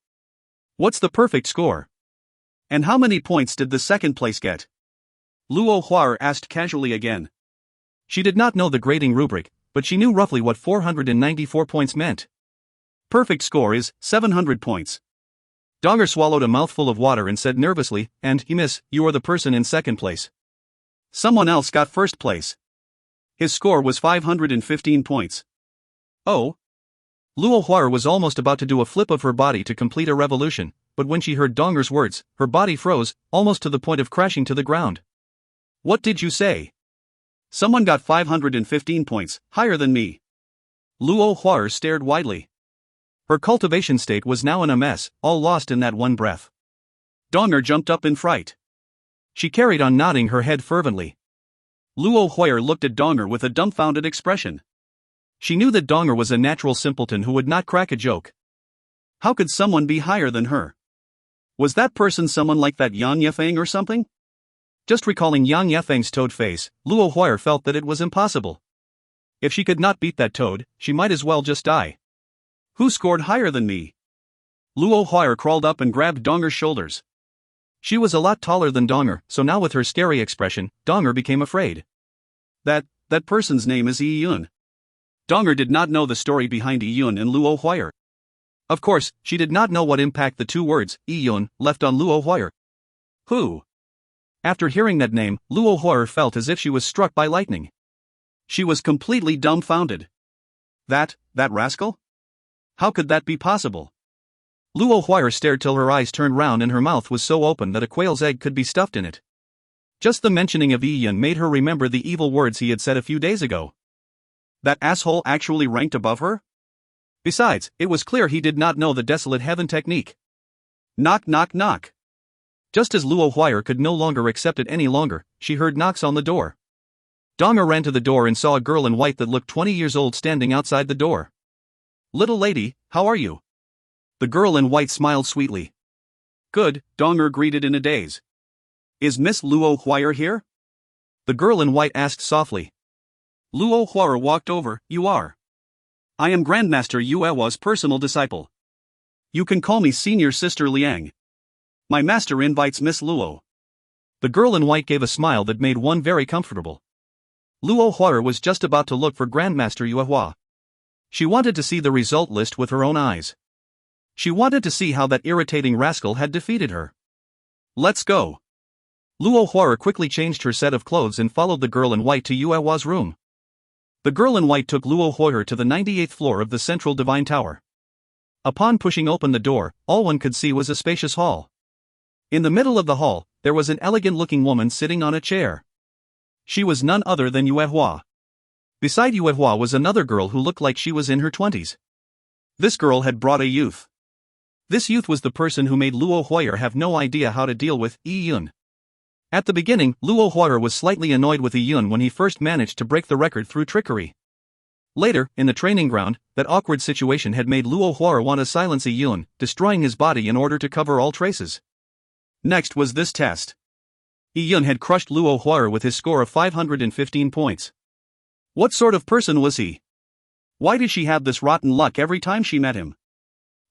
S1: What's the perfect score? And how many points did the second place get? Luo Huaer asked casually again. She did not know the grading rubric, but she knew roughly what 494 points meant. Perfect score is 700 points. Donger swallowed a mouthful of water and said nervously, and, Miss, you are the person in second place. Someone else got first place. His score was 515 points. Oh? Luo Huaer was almost about to do a flip of her body to complete a revolution, but when she heard Donger's words, her body froze, almost to the point of crashing to the ground. What did you say? Someone got 515 points, higher than me. Luo Huaer stared widely. Her cultivation state was now in a mess, all lost in that one breath. Donger jumped up in fright. She carried on nodding her head fervently. Luo Huaer looked at Donger with a dumbfounded expression. She knew that Donger was a natural simpleton who would not crack a joke. How could someone be higher than her? Was that person someone like that Yang Yefeng or something? Just recalling Yang Yefeng's toad face, Luo Huer felt that it was impossible. If she could not beat that toad, she might as well just die. Who scored higher than me? Luo Huer crawled up and grabbed Donger's shoulders. She was a lot taller than Donger, so now with her scary expression, Donger became afraid. That person's name is Yi Yun. Donger did not know the story behind Yi Yun and Luo Huer. Of course, she did not know what impact the two words, Yi Yun, left on Luo Huer. Who? After hearing that name, Luo Huer felt as if she was struck by lightning. She was completely dumbfounded. That rascal? How could that be possible? Luo Huer stared till her eyes turned round and her mouth was so open that a quail's egg could be stuffed in it. Just the mentioning of Yi Yun made her remember the evil words he had said a few days ago. That asshole actually ranked above her? Besides, it was clear he did not know the desolate heaven technique. Knock knock knock. Just as Luo Huer could no longer accept it any longer, she heard knocks on the door. Donger ran to the door and saw a girl in white that looked 20 years old standing outside the door. Little lady, how are you? The girl in white smiled sweetly. Good, Donger greeted in a daze. Is Miss Luo Huer here? The girl in white asked softly. Luo Huer walked over. You are. I am Grandmaster Yuewa's personal disciple. You can call me Senior Sister Liang. My master invites Miss Luo. The girl in white gave a smile that made one very comfortable. Luo Huer was just about to look for Grandmaster Yuehua. She wanted to see the result list with her own eyes. She wanted to see how that irritating rascal had defeated her. Let's go. Luo Huer quickly changed her set of clothes and followed the girl in white to Yuehua's room. The girl in white took Luo Huer to the 98th floor of the central divine tower. Upon pushing open the door, all one could see was a spacious hall. In the middle of the hall, there was an elegant-looking woman sitting on a chair. She was none other than Yuehua. Beside Yuehua was another girl who looked like she was in her 20s. This girl had brought a youth. This youth was the person who made Luo Huer have no idea how to deal with Yi Yun. At the beginning, Luo Huer was slightly annoyed with Yi Yun when he first managed to break the record through trickery. Later, in the training ground, that awkward situation had made Luo Huer want to silence Yi Yun, destroying his body in order to cover all traces. Next was this test. Yi Yun had crushed Luo Huer with his score of 515 points. What sort of person was he? Why did she have this rotten luck every time she met him?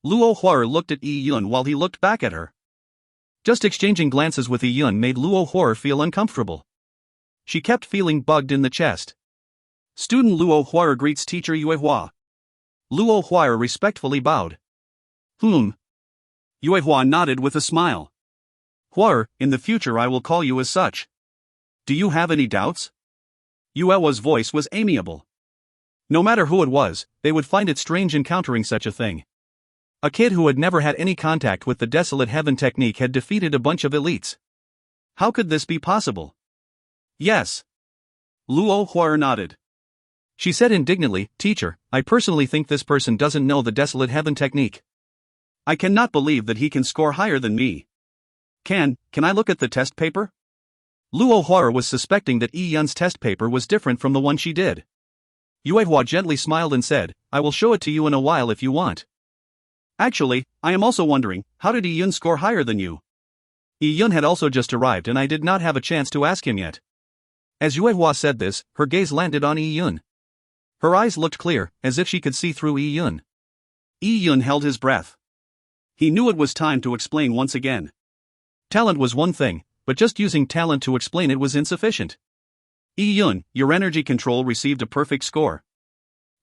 S1: Luo Huer looked at Yi Yun while he looked back at her. Just exchanging glances with Yi Yun made Luo Huer feel uncomfortable. She kept feeling bugged in the chest. Student Luo Huer greets teacher Yuehua. Luo Huer respectfully bowed. Yuehua nodded with a smile. Huer, in the future I will call you as such. Do you have any doubts? Yuehua's voice was amiable. No matter who it was, they would find it strange encountering such a thing. A kid who had never had any contact with the desolate heaven technique had defeated a bunch of elites. How could this be possible? Yes. Luo Huer nodded. She said indignantly, Teacher, I personally think this person doesn't know the desolate heaven technique. I cannot believe that he can score higher than me. Can I look at the test paper? Luo Huer was suspecting that Yi Yun's test paper was different from the one she did. Yuehua gently smiled and said, I will show it to you in a while if you want. Actually, I am also wondering, how did Yi Yun score higher than you? Yi Yun had also just arrived and I did not have a chance to ask him yet. As Yuehua said this, her gaze landed on Yi Yun. Her eyes looked clear, as if she could see through Yi Yun. Yi Yun held his breath. He knew it was time to explain once again. Talent was one thing, but just using talent to explain it was insufficient. Yi Yun, your energy control received a perfect score.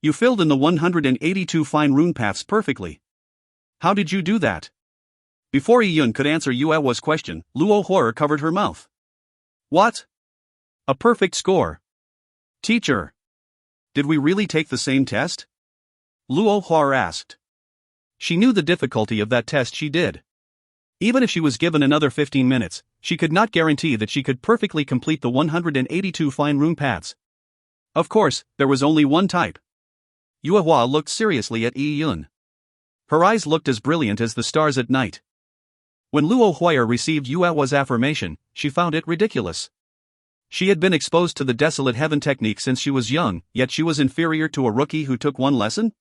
S1: You filled in the 182 fine rune paths perfectly. How did you do that? Before Yi Yun could answer Yuehua's question, Luo Huer covered her mouth. What? A perfect score. Teacher. Did we really take the same test? Luo Huer asked. She knew the difficulty of that test. She did. Even if she was given another 15 minutes, she could not guarantee that she could perfectly complete the 182 fine rune paths. Of course, there was only one type. Yuehua looked seriously at Yi Yun. Her eyes looked as brilliant as the stars at night. When Luo Huer received Yuehua's affirmation, she found it ridiculous. She had been exposed to the desolate heaven technique since she was young, yet she was inferior to a rookie who took one lesson?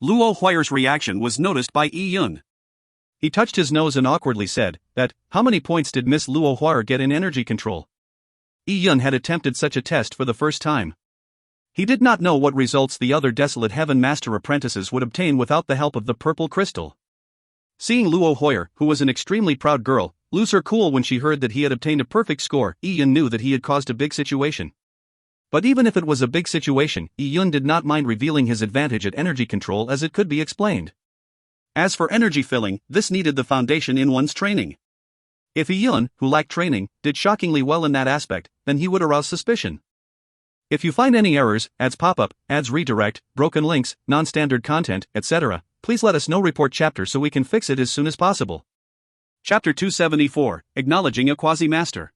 S1: Luo Huayer's reaction was noticed by Yi Yun. He touched his nose and awkwardly said, how many points did Miss Luo Huayer get in energy control? Yi Yun had attempted such a test for the first time. He did not know what results the other desolate heaven master apprentices would obtain without the help of the purple crystal. Seeing Luo Huayer, who was an extremely proud girl, lose her cool when she heard that he had obtained a perfect score, Yi Yun knew that he had caused a big situation. But even if it was a big situation, Yi Yun did not mind revealing his advantage at energy control, as it could be explained. As for energy filling, this needed the foundation in one's training. If Yi Yun, who lacked training, did shockingly well in that aspect, then he would arouse suspicion. If you find any errors, ads pop up, ads redirect, broken links, non-standard content, etc., please let us know. Report chapter so we can fix it as soon as possible. Chapter 274, Acknowledging a Quasi-Master.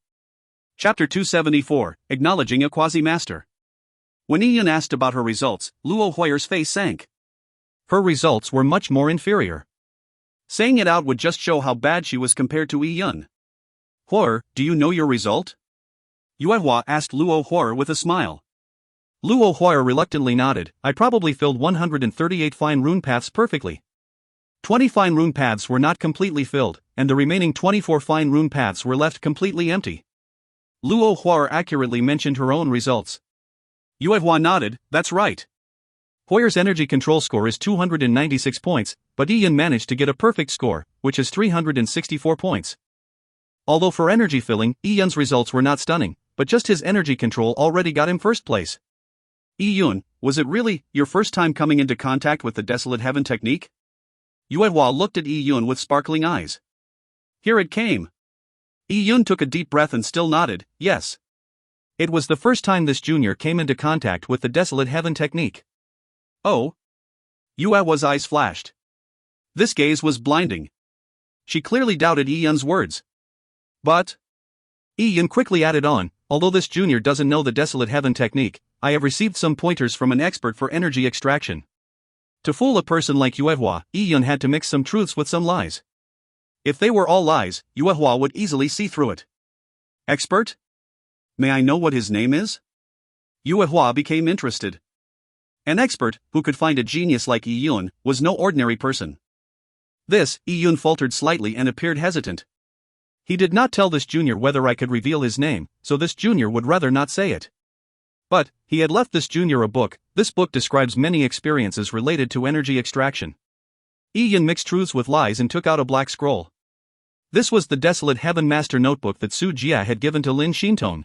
S1: Chapter 274, Acknowledging a Quasi-Master. When Yi Yun asked about her results, Luo Huayer's face sank. Her results were much more inferior. Saying it out would just show how bad she was compared to Yi Yun. Huayer, do you know your result? Yuehua asked Luo Huayer with a smile. Luo Huayer reluctantly nodded. I probably filled 138 fine rune paths perfectly. 20 fine rune paths were not completely filled, and the remaining 24 fine rune paths were left completely empty. Luo Huayer accurately mentioned her own results. Yuehua nodded, that's right. Huayer's energy control score is 296 points, but Yi Yun managed to get a perfect score, which is 364 points. Although for energy filling, Yi Yun's results were not stunning, but just his energy control already got him first place. Yi Yun, was it really your first time coming into contact with the desolate heaven technique? Yuehua looked at Yi Yun with sparkling eyes. Here it came. Yi Yun took a deep breath and still nodded, yes. It was the first time this junior came into contact with the desolate heaven technique. Oh? Yuehua's eyes flashed. This gaze was blinding. She clearly doubted Yi Yun's words. But Yi Yun quickly added on, although this junior doesn't know the desolate heaven technique, I have received some pointers from an expert for energy extraction. To fool a person like Yuehua, Yi Yun had to mix some truths with some lies. If they were all lies, Yuehua would easily see through it. Expert? May I know what his name is? Yuehua became interested. An expert, who could find a genius like Yi Yun, was no ordinary person. This, Yi Yun faltered slightly and appeared hesitant. He did not tell this junior whether I could reveal his name, so this junior would rather not say it. But he had left this junior a book. This book describes many experiences related to energy extraction. Yi Yun mixed truths with lies and took out a black scroll. This was the Desolate Heaven Master notebook that Su Jie had given to Lin Xintong.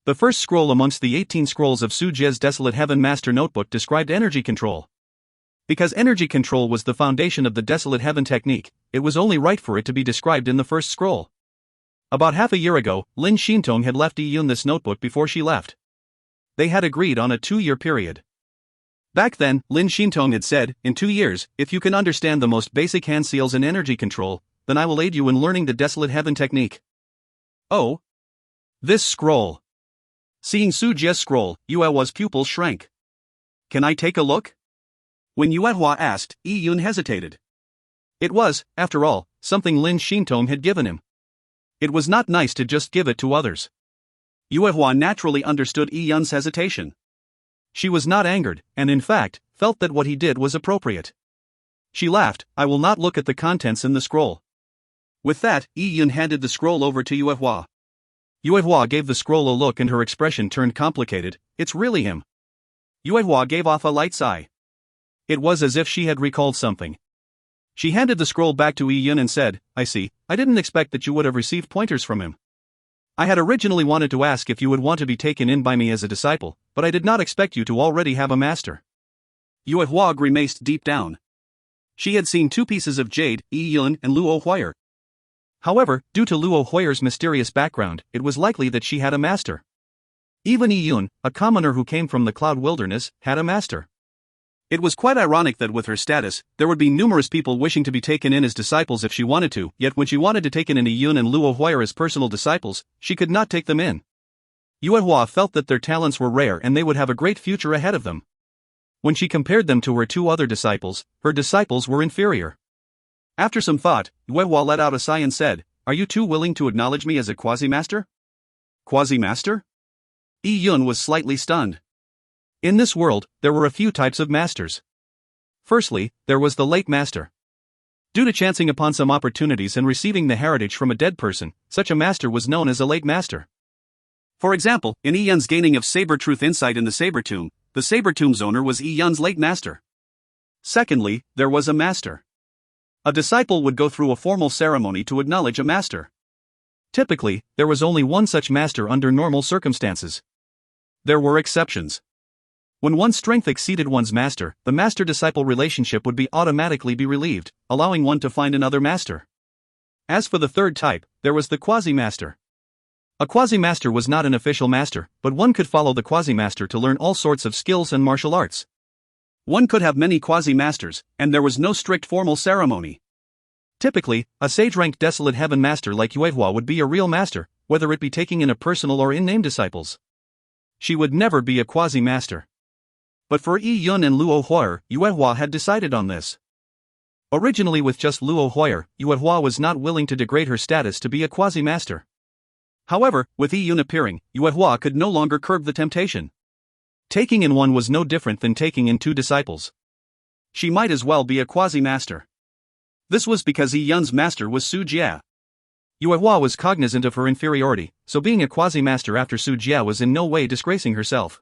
S1: The first scroll amongst the 18 scrolls of Su Jie's Desolate Heaven Master notebook described energy control. Because energy control was the foundation of the Desolate Heaven technique, it was only right for it to be described in the first scroll. About half a year ago, Lin Xintong had left Yi Yun this notebook before she left. They had agreed on a 2-year period. Back then, Lin Xintong had said, in 2 years, if you can understand the most basic hand seals in energy control, then I will aid you in learning the Desolate Heaven technique. Oh? This scroll. Seeing Su Jie's scroll, Yuehua's pupils shrank. Can I take a look? When Yuehua asked, Yi Yun hesitated. It was, after all, something Lin Xintong had given him. It was not nice to just give it to others. Yuehua naturally understood Yi Yun's hesitation. She was not angered, and in fact, felt that what he did was appropriate. She laughed, I will not look at the contents in the scroll. With that, Yi Yun handed the scroll over to Yuehua. Yuehua gave the scroll a look and her expression turned complicated. It's really him. Yuehua gave off a light sigh. It was as if she had recalled something. She handed the scroll back to Yi Yun and said, I see, I didn't expect that you would have received pointers from him. I had originally wanted to ask if you would want to be taken in by me as a disciple, but I did not expect you to already have a master. Yuehua grimaced deep down. She had seen 2 pieces of jade, Yi Yun and Luo Huayer. However, due to Luo Huayer's mysterious background, it was likely that she had a master. Even Yi Yun, a commoner who came from the Cloud Wilderness, had a master. It was quite ironic that with her status, there would be numerous people wishing to be taken in as disciples if she wanted to, yet when she wanted to take in Yi Yun and Luo Huayer as personal disciples, she could not take them in. Yuehua felt that their talents were rare and they would have a great future ahead of them. When she compared them to her 2 other disciples, her disciples were inferior. After some thought, Yuehua let out a sigh and said, Are you 2 willing to acknowledge me as a quasi-master? Quasi-master? Yi Yun was slightly stunned. In this world, there were a few types of masters. Firstly, there was the late master. Due to chancing upon some opportunities and receiving the heritage from a dead person, such a master was known as a late master. For example, in Yi Yun's gaining of saber-truth insight in the saber tomb, the saber tomb's owner was Yi Yun's late master. Secondly, there was a master. A disciple would go through a formal ceremony to acknowledge a master. Typically, there was only one such master under normal circumstances. There were exceptions. When one's strength exceeded one's master, the master-disciple relationship would automatically be relieved, allowing one to find another master. As for the third type, there was the quasi-master. A quasi-master was not an official master, but one could follow the quasi-master to learn all sorts of skills and martial arts. One could have many quasi-masters, and there was no strict formal ceremony. Typically, a sage-ranked desolate heaven master like Yuehua would be a real master, whether it be taking in a personal or in-name disciples. She would never be a quasi-master. But for Yi Yun and Luo Huer, Yuehua had decided on this. Originally with just Luo Huer, Yuehua was not willing to degrade her status to be a quasi-master. However, with Yi Yun appearing, Yuehua could no longer curb the temptation. Taking in one was no different than taking in two disciples. She might as well be a quasi-master. This was because Yi Yun's master was Su Jia. Yuehua was cognizant of her inferiority, so being a quasi-master after Su Jia was in no way disgracing herself.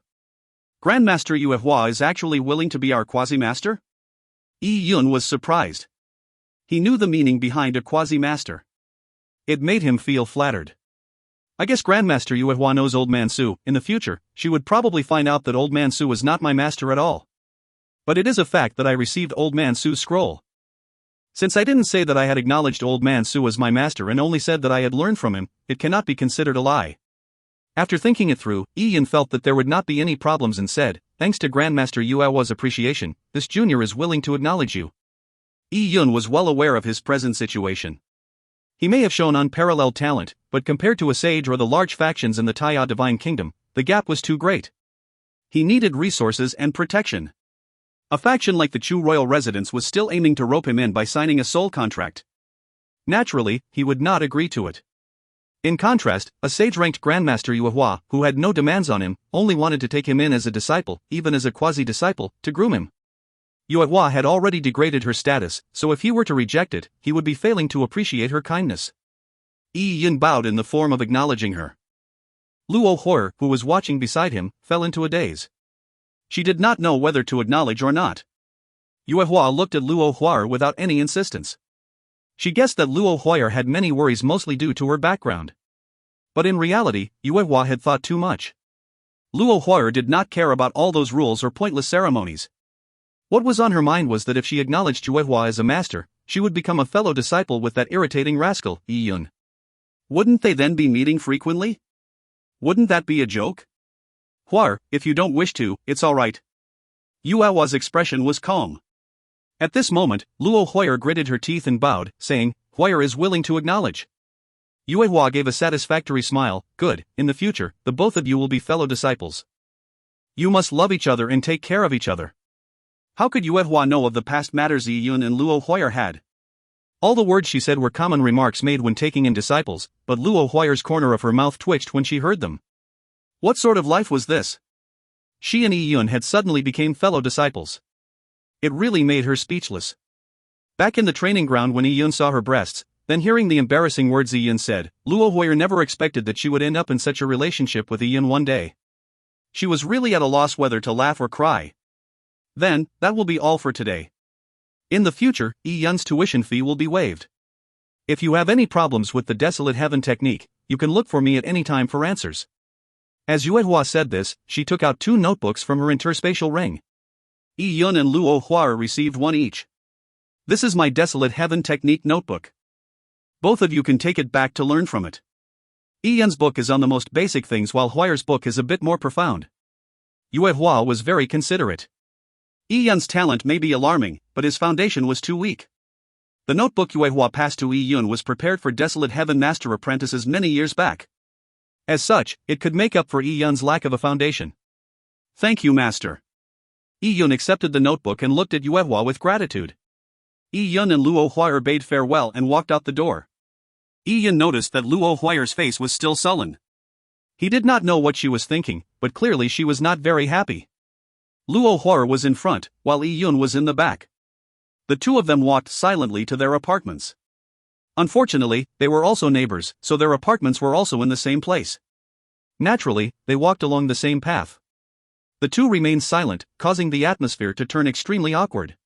S1: Grandmaster Yuehua is actually willing to be our quasi-master? Yi Yun was surprised. He knew the meaning behind a quasi-master. It made him feel flattered. I guess Grandmaster Yuehua knows Old Man Su. In the future, she would probably find out that Old Man Su was not my master at all. But it is a fact that I received Old Man Su's scroll. Since I didn't say that I had acknowledged Old Man Su as my master and only said that I had learned from him, it cannot be considered a lie. After thinking it through, Yi Yun felt that there would not be any problems and said, thanks to Grandmaster Yuehua's appreciation, this junior is willing to acknowledge you. Yi Yun was well aware of his present situation. He may have shown unparalleled talent, but compared to a sage or the large factions in the Taiya Divine Kingdom, the gap was too great. He needed resources and protection. A faction like the Chu royal residence was still aiming to rope him in by signing a soul contract. Naturally, he would not agree to it. In contrast, a sage-ranked Grandmaster Yuehua, who had no demands on him, only wanted to take him in as a disciple, even as a quasi-disciple, to groom him. Yuehua had already degraded her status, so if he were to reject it, he would be failing to appreciate her kindness. Yi Yun bowed in the form of acknowledging her. Luo Huer, who was watching beside him, fell into a daze. She did not know whether to acknowledge or not. Yuehua looked at Luo Huer without any insistence. She guessed that Luo Huer had many worries mostly due to her background. But in reality, Yuehua had thought too much. Luo Huer did not care about all those rules or pointless ceremonies. What was on her mind was that if she acknowledged Yuehua as a master, she would become a fellow disciple with that irritating rascal, Yi Yun. Wouldn't they then be meeting frequently? Wouldn't that be a joke? Huer, if you don't wish to, it's alright. Yuehua's expression was calm. At this moment, Luo Huer gritted her teeth and bowed, saying, Huer is willing to acknowledge. Yuehua gave a satisfactory smile. Good, in the future, the both of you will be fellow disciples. You must love each other and take care of each other. How could Yuehua know of the past matters Yi Yun and Luo Huer had? All the words she said were common remarks made when taking in disciples, but Luo Huer's corner of her mouth twitched when she heard them. What sort of life was this? She and Yi Yun had suddenly become fellow disciples. It really made her speechless. Back in the training ground when Yi Yun saw her breasts, then hearing the embarrassing words Yi Yun said, Luo Huer never expected that she would end up in such a relationship with Yi Yun one day. She was really at a loss whether to laugh or cry. Then, that will be all for today. In the future, Yi Yun's tuition fee will be waived. If you have any problems with the Desolate Heaven technique, you can look for me at any time for answers. As Yuehua said this, she took out 2 notebooks from her interspatial ring. Yi Yun and Luo Huer received one each. This is my Desolate Heaven Technique notebook. Both of you can take it back to learn from it. Yi Yun's book is on the most basic things while Huer's book is a bit more profound. Yuehua was very considerate. Yi Yun's talent may be alarming, but his foundation was too weak. The notebook Yuehua passed to Yi Yun was prepared for Desolate Heaven Master apprentices many years back. As such, it could make up for Yi Yun's lack of a foundation. Thank you, Master. Yi Yun accepted the notebook and looked at Yuehua with gratitude. Yi Yun and Luo Huer bade farewell and walked out the door. Yi Yun noticed that Luo Huer's face was still sullen. He did not know what she was thinking, but clearly she was not very happy. Luo Hua was in front, while Yi Yun was in the back. The two of them walked silently to their apartments. Unfortunately, they were also neighbors, so their apartments were also in the same place. Naturally, they walked along the same path. The two remained silent, causing the atmosphere to turn extremely awkward.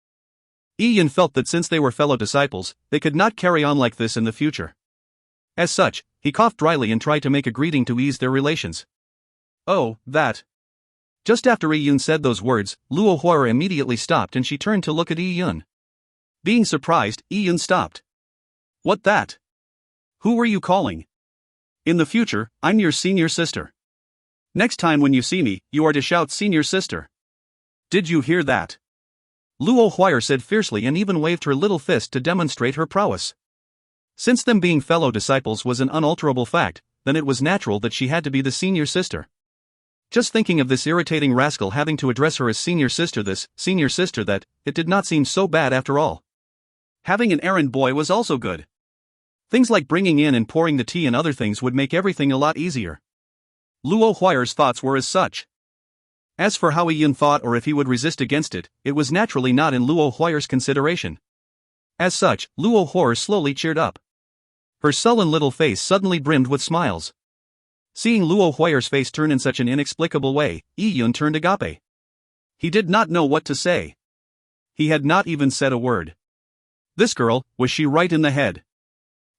S1: Yi Yun felt that since they were fellow disciples, they could not carry on like this in the future. As such, he coughed dryly and tried to make a greeting to ease their relations. "Oh, that." Just after Yi Yun said those words, Luo Hua immediately stopped and she turned to look at Yi Yun. Being surprised, Yi Yun stopped. "What that? Who were you calling? In the future, I'm your senior sister. Next time when you see me, you are to shout senior sister. Did you hear that?" Luo Hua said fiercely and even waved her little fist to demonstrate her prowess. Since them being fellow disciples was an unalterable fact, then it was natural that she had to be the senior sister. Just thinking of this irritating rascal having to address her as senior sister this, senior sister that, it did not seem so bad after all. Having an errand boy was also good. Things like bringing in and pouring the tea and other things would make everything a lot easier. Luo Hua's thoughts were as such. As for how Yi Yun thought or if he would resist against it, it was naturally not in Luo Hua's consideration. As such, Luo Hua slowly cheered up. Her sullen little face suddenly brimmed with smiles. Seeing Luo Hua's face turn in such an inexplicable way, Yi Yun turned agape. He did not know what to say. He had not even said a word. This girl, was she right in the head?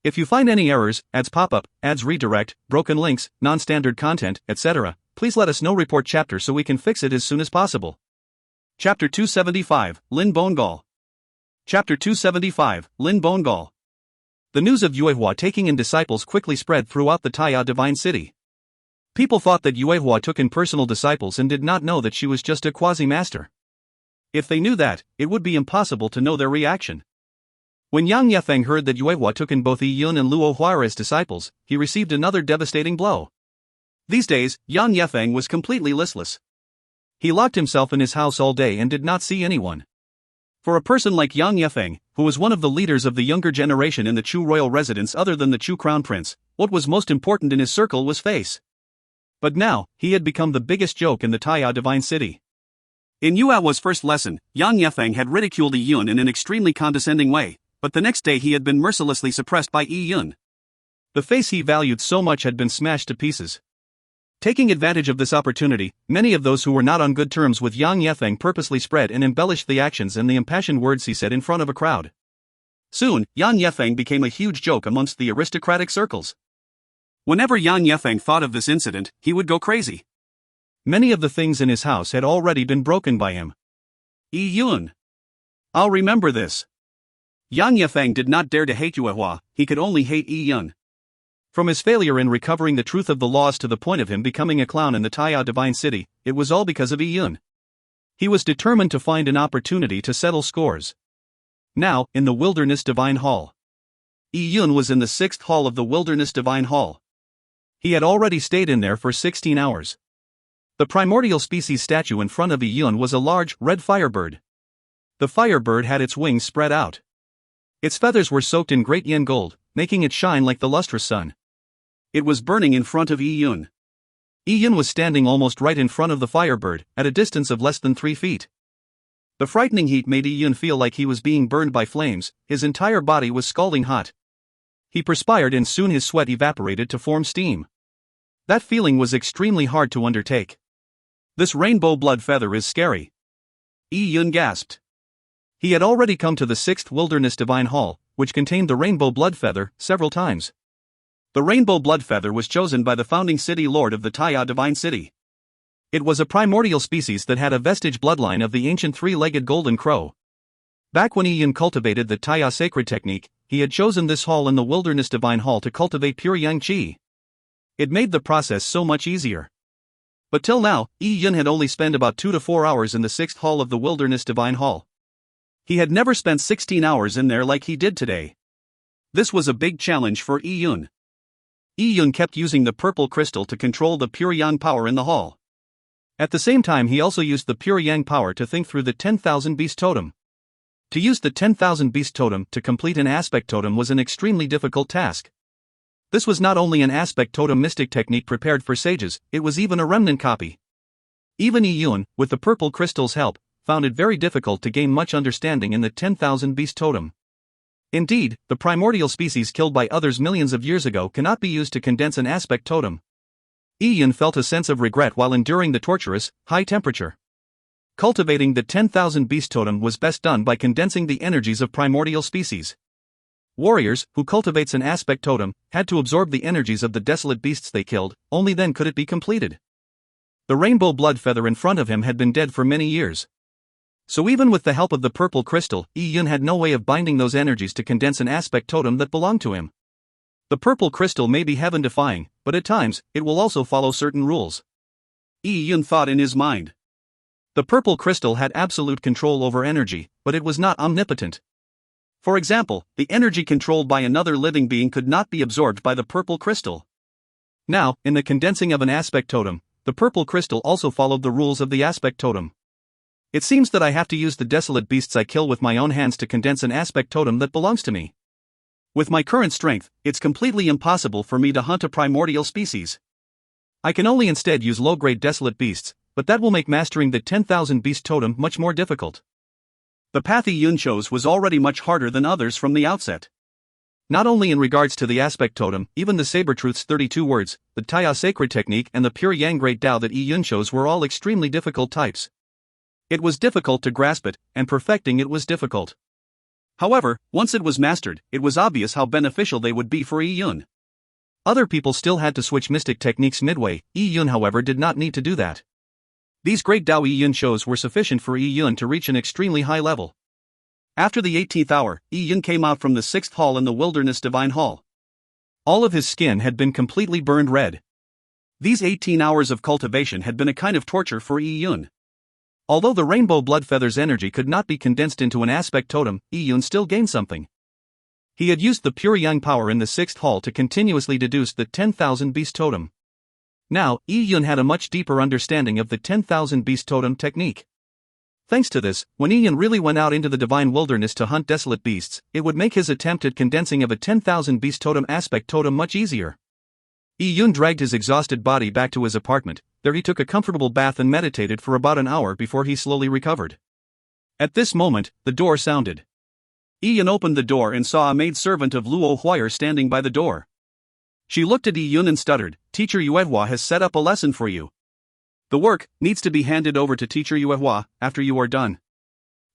S1: If you find any errors, ads pop-up, ads redirect, broken links, non-standard content, etc., please let us know. Report chapter so we can fix it as soon as possible. Chapter 275, Lin Bongal. Chapter 275, Lin Bongal. The news of Yue Hua taking in disciples quickly spread throughout the Taiya Divine City. People thought that Yue Hua took in personal disciples and did not know that she was just a quasi-master. If they knew that, it would be impossible to know their reaction. When Yang Yefeng heard that Yue Hua took in both Yi Yun and Luo Hua as disciples, he received another devastating blow. These days, Yang Yefeng was completely listless. He locked himself in his house all day and did not see anyone. For a person like Yang Yefeng, who was one of the leaders of the younger generation in the Chu royal residence other than the Chu crown prince, what was most important in his circle was face. But now, he had become the biggest joke in the Taiya Divine City. In Yue Hua's first lesson, Yang Yefeng had ridiculed Yi Yun in an extremely condescending way, but the next day he had been mercilessly suppressed by Yi Yun. The face he valued so much had been smashed to pieces. Taking advantage of this opportunity, many of those who were not on good terms with Yang Yefeng purposely spread and embellished the actions and the impassioned words he said in front of a crowd. Soon, Yang Yefeng became a huge joke amongst the aristocratic circles. Whenever Yang Yefeng thought of this incident, he would go crazy. Many of the things in his house had already been broken by him. Yi Yun. I'll remember this. Yang Yefeng did not dare to hate Yue Hua, he could only hate Yi Yun. From his failure in recovering the truth of the laws to the point of him becoming a clown in the Taiya Divine City, it was all because of Yi Yun. He was determined to find an opportunity to settle scores. Now, in the Wilderness Divine Hall. Yi Yun was in the 6th hall of the Wilderness Divine Hall. He had already stayed in there for 16 hours. The primordial species statue in front of Yi Yun was a large, red firebird. The firebird had its wings spread out. Its feathers were soaked in great yen gold, making it shine like the lustrous sun. It was burning in front of Yi Yun. Yi Yun was standing almost right in front of the firebird, at a distance of less than 3 feet. The frightening heat made Yi Yun feel like he was being burned by flames, his entire body was scalding hot. He perspired and soon his sweat evaporated to form steam. That feeling was extremely hard to undertake. This rainbow blood feather is scary. Yi Yun gasped. He had already come to the 6th Wilderness Divine Hall, which contained the rainbow blood feather, several times. The rainbow blood feather was chosen by the founding city lord of the Taiya Divine City. It was a primordial species that had a vestige bloodline of the ancient 3-legged golden crow. Back when Yi Yun cultivated the Taiya sacred technique, he had chosen this hall in the Wilderness Divine Hall to cultivate pure yang qi. It made the process so much easier. But till now, Yi Yun had only spent about 2 to 4 hours in the 6th hall of the Wilderness Divine Hall. He had never spent 16 hours in there like he did today. This was a big challenge for Yi Yun. Yi Yun kept using the purple crystal to control the pure yang power in the hall. At the same time he also used the pure yang power to think through the 10,000 beast totem. To use the 10,000 beast totem to complete an aspect totem was an extremely difficult task. This was not only an aspect totem mystic technique prepared for sages, it was even a remnant copy. Even Yi Yun, with the purple crystal's help, found it very difficult to gain much understanding in the 10,000 beast totem. Indeed, the primordial species killed by others millions of years ago cannot be used to condense an aspect totem. Yi Yun felt a sense of regret while enduring the torturous, high temperature. Cultivating the 10,000 beast totem was best done by condensing the energies of primordial species. Warriors, who cultivates an aspect totem, had to absorb the energies of the desolate beasts they killed, only then could it be completed. The rainbow blood feather in front of him had been dead for many years. So even with the help of the purple crystal, Yi Yun had no way of binding those energies to condense an aspect totem that belonged to him. The purple crystal may be heaven-defying, but at times, it will also follow certain rules. Yi Yun thought in his mind. The purple crystal had absolute control over energy, but it was not omnipotent. For example, the energy controlled by another living being could not be absorbed by the purple crystal. Now, in the condensing of an aspect totem, the purple crystal also followed the rules of the aspect totem. It seems that I have to use the desolate beasts I kill with my own hands to condense an aspect totem that belongs to me. With my current strength, it's completely impossible for me to hunt a primordial species. I can only instead use low-grade desolate beasts, but that will make mastering the 10,000 beast totem much more difficult. The path Yi Yun chose was already much harder than others from the outset. Not only in regards to the aspect totem, even the Saber Truth's 32 words, the Taya sacred technique and the pure Yang Great Tao that Yi Yun chose were all extremely difficult types. It was difficult to grasp it, and perfecting it was difficult. However, once it was mastered, it was obvious how beneficial they would be for Yi Yun. Other people still had to switch mystic techniques midway. Yi Yun however did not need to do that. These great Tao Yi Yun chose were sufficient for Yi Yun to reach an extremely high level. After the 18th hour, Yi Yun came out from the 6th hall in the Wilderness Divine Hall. All of his skin had been completely burned red. These 18 hours of cultivation had been a kind of torture for Yi Yun. Although the rainbow blood feather's energy could not be condensed into an aspect totem, Yi Yun still gained something. He had used the pure yang power in the 6th hall to continuously deduce the 10,000 beast totem. Now, Yi Yun had a much deeper understanding of the 10,000 beast totem technique. Thanks to this, when Yi Yun really went out into the divine wilderness to hunt desolate beasts, it would make his attempt at condensing of a 10,000 beast totem aspect totem much easier. Yi Yun dragged his exhausted body back to his apartment. There he took a comfortable bath and meditated for about an hour before he slowly recovered. At this moment, the door sounded. Yi Yun opened the door and saw a maidservant of Luo Huay'er standing by the door. She looked at Yi Yun and stuttered, "Teacher Yuehua has set up a lesson for you. The work needs to be handed over to Teacher Yuehua after you are done,"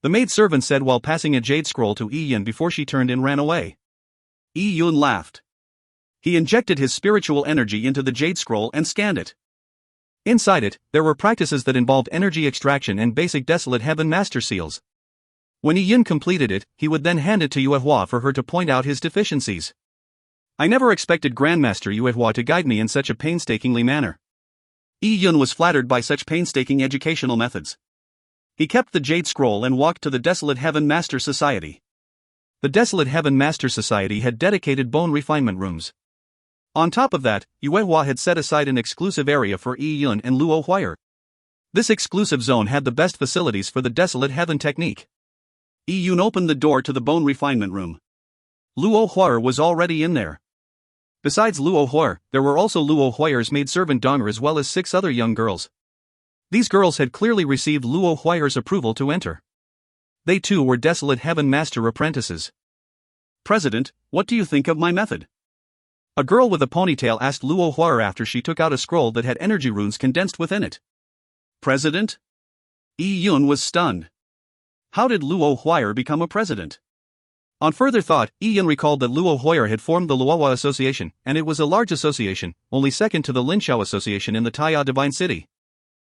S1: the maidservant said while passing a jade scroll to Yi Yun before she turned and ran away. Yi Yun laughed. He injected his spiritual energy into the jade scroll and scanned it. Inside it, there were practices that involved energy extraction and basic desolate heaven master seals. When Yi Yun completed it, he would then hand it to Yuehua for her to point out his deficiencies. I never expected Grandmaster Yuehua to guide me in such a painstakingly manner. Yi Yun was flattered by such painstaking educational methods. He kept the jade scroll and walked to the Desolate Heaven Master Society. The Desolate Heaven Master Society had dedicated bone refinement rooms. On top of that, Yuehua had set aside an exclusive area for Yi Yun and Luo Huay'er. This exclusive zone had the best facilities for the Desolate Heaven technique. Yi Yun opened the door to the bone refinement room. Luo Huay'er was already in there. Besides Luo Huay'er, there were also Luo Huay'er's maidservant Donger as well as 6 other young girls. These girls had clearly received Luo Huay'er's approval to enter. They too were Desolate Heaven Master apprentices. "President, what do you think of my method?" A girl with a ponytail asked Luo Huay'er after she took out a scroll that had energy runes condensed within it. "President?" Yi Yun was stunned. How did Luo Huay'er become a president? On further thought, Yi Yun recalled that Luo Huay'er had formed the Luohua Association, and it was a large association, only second to the Linxiao Association in the Taya Divine City.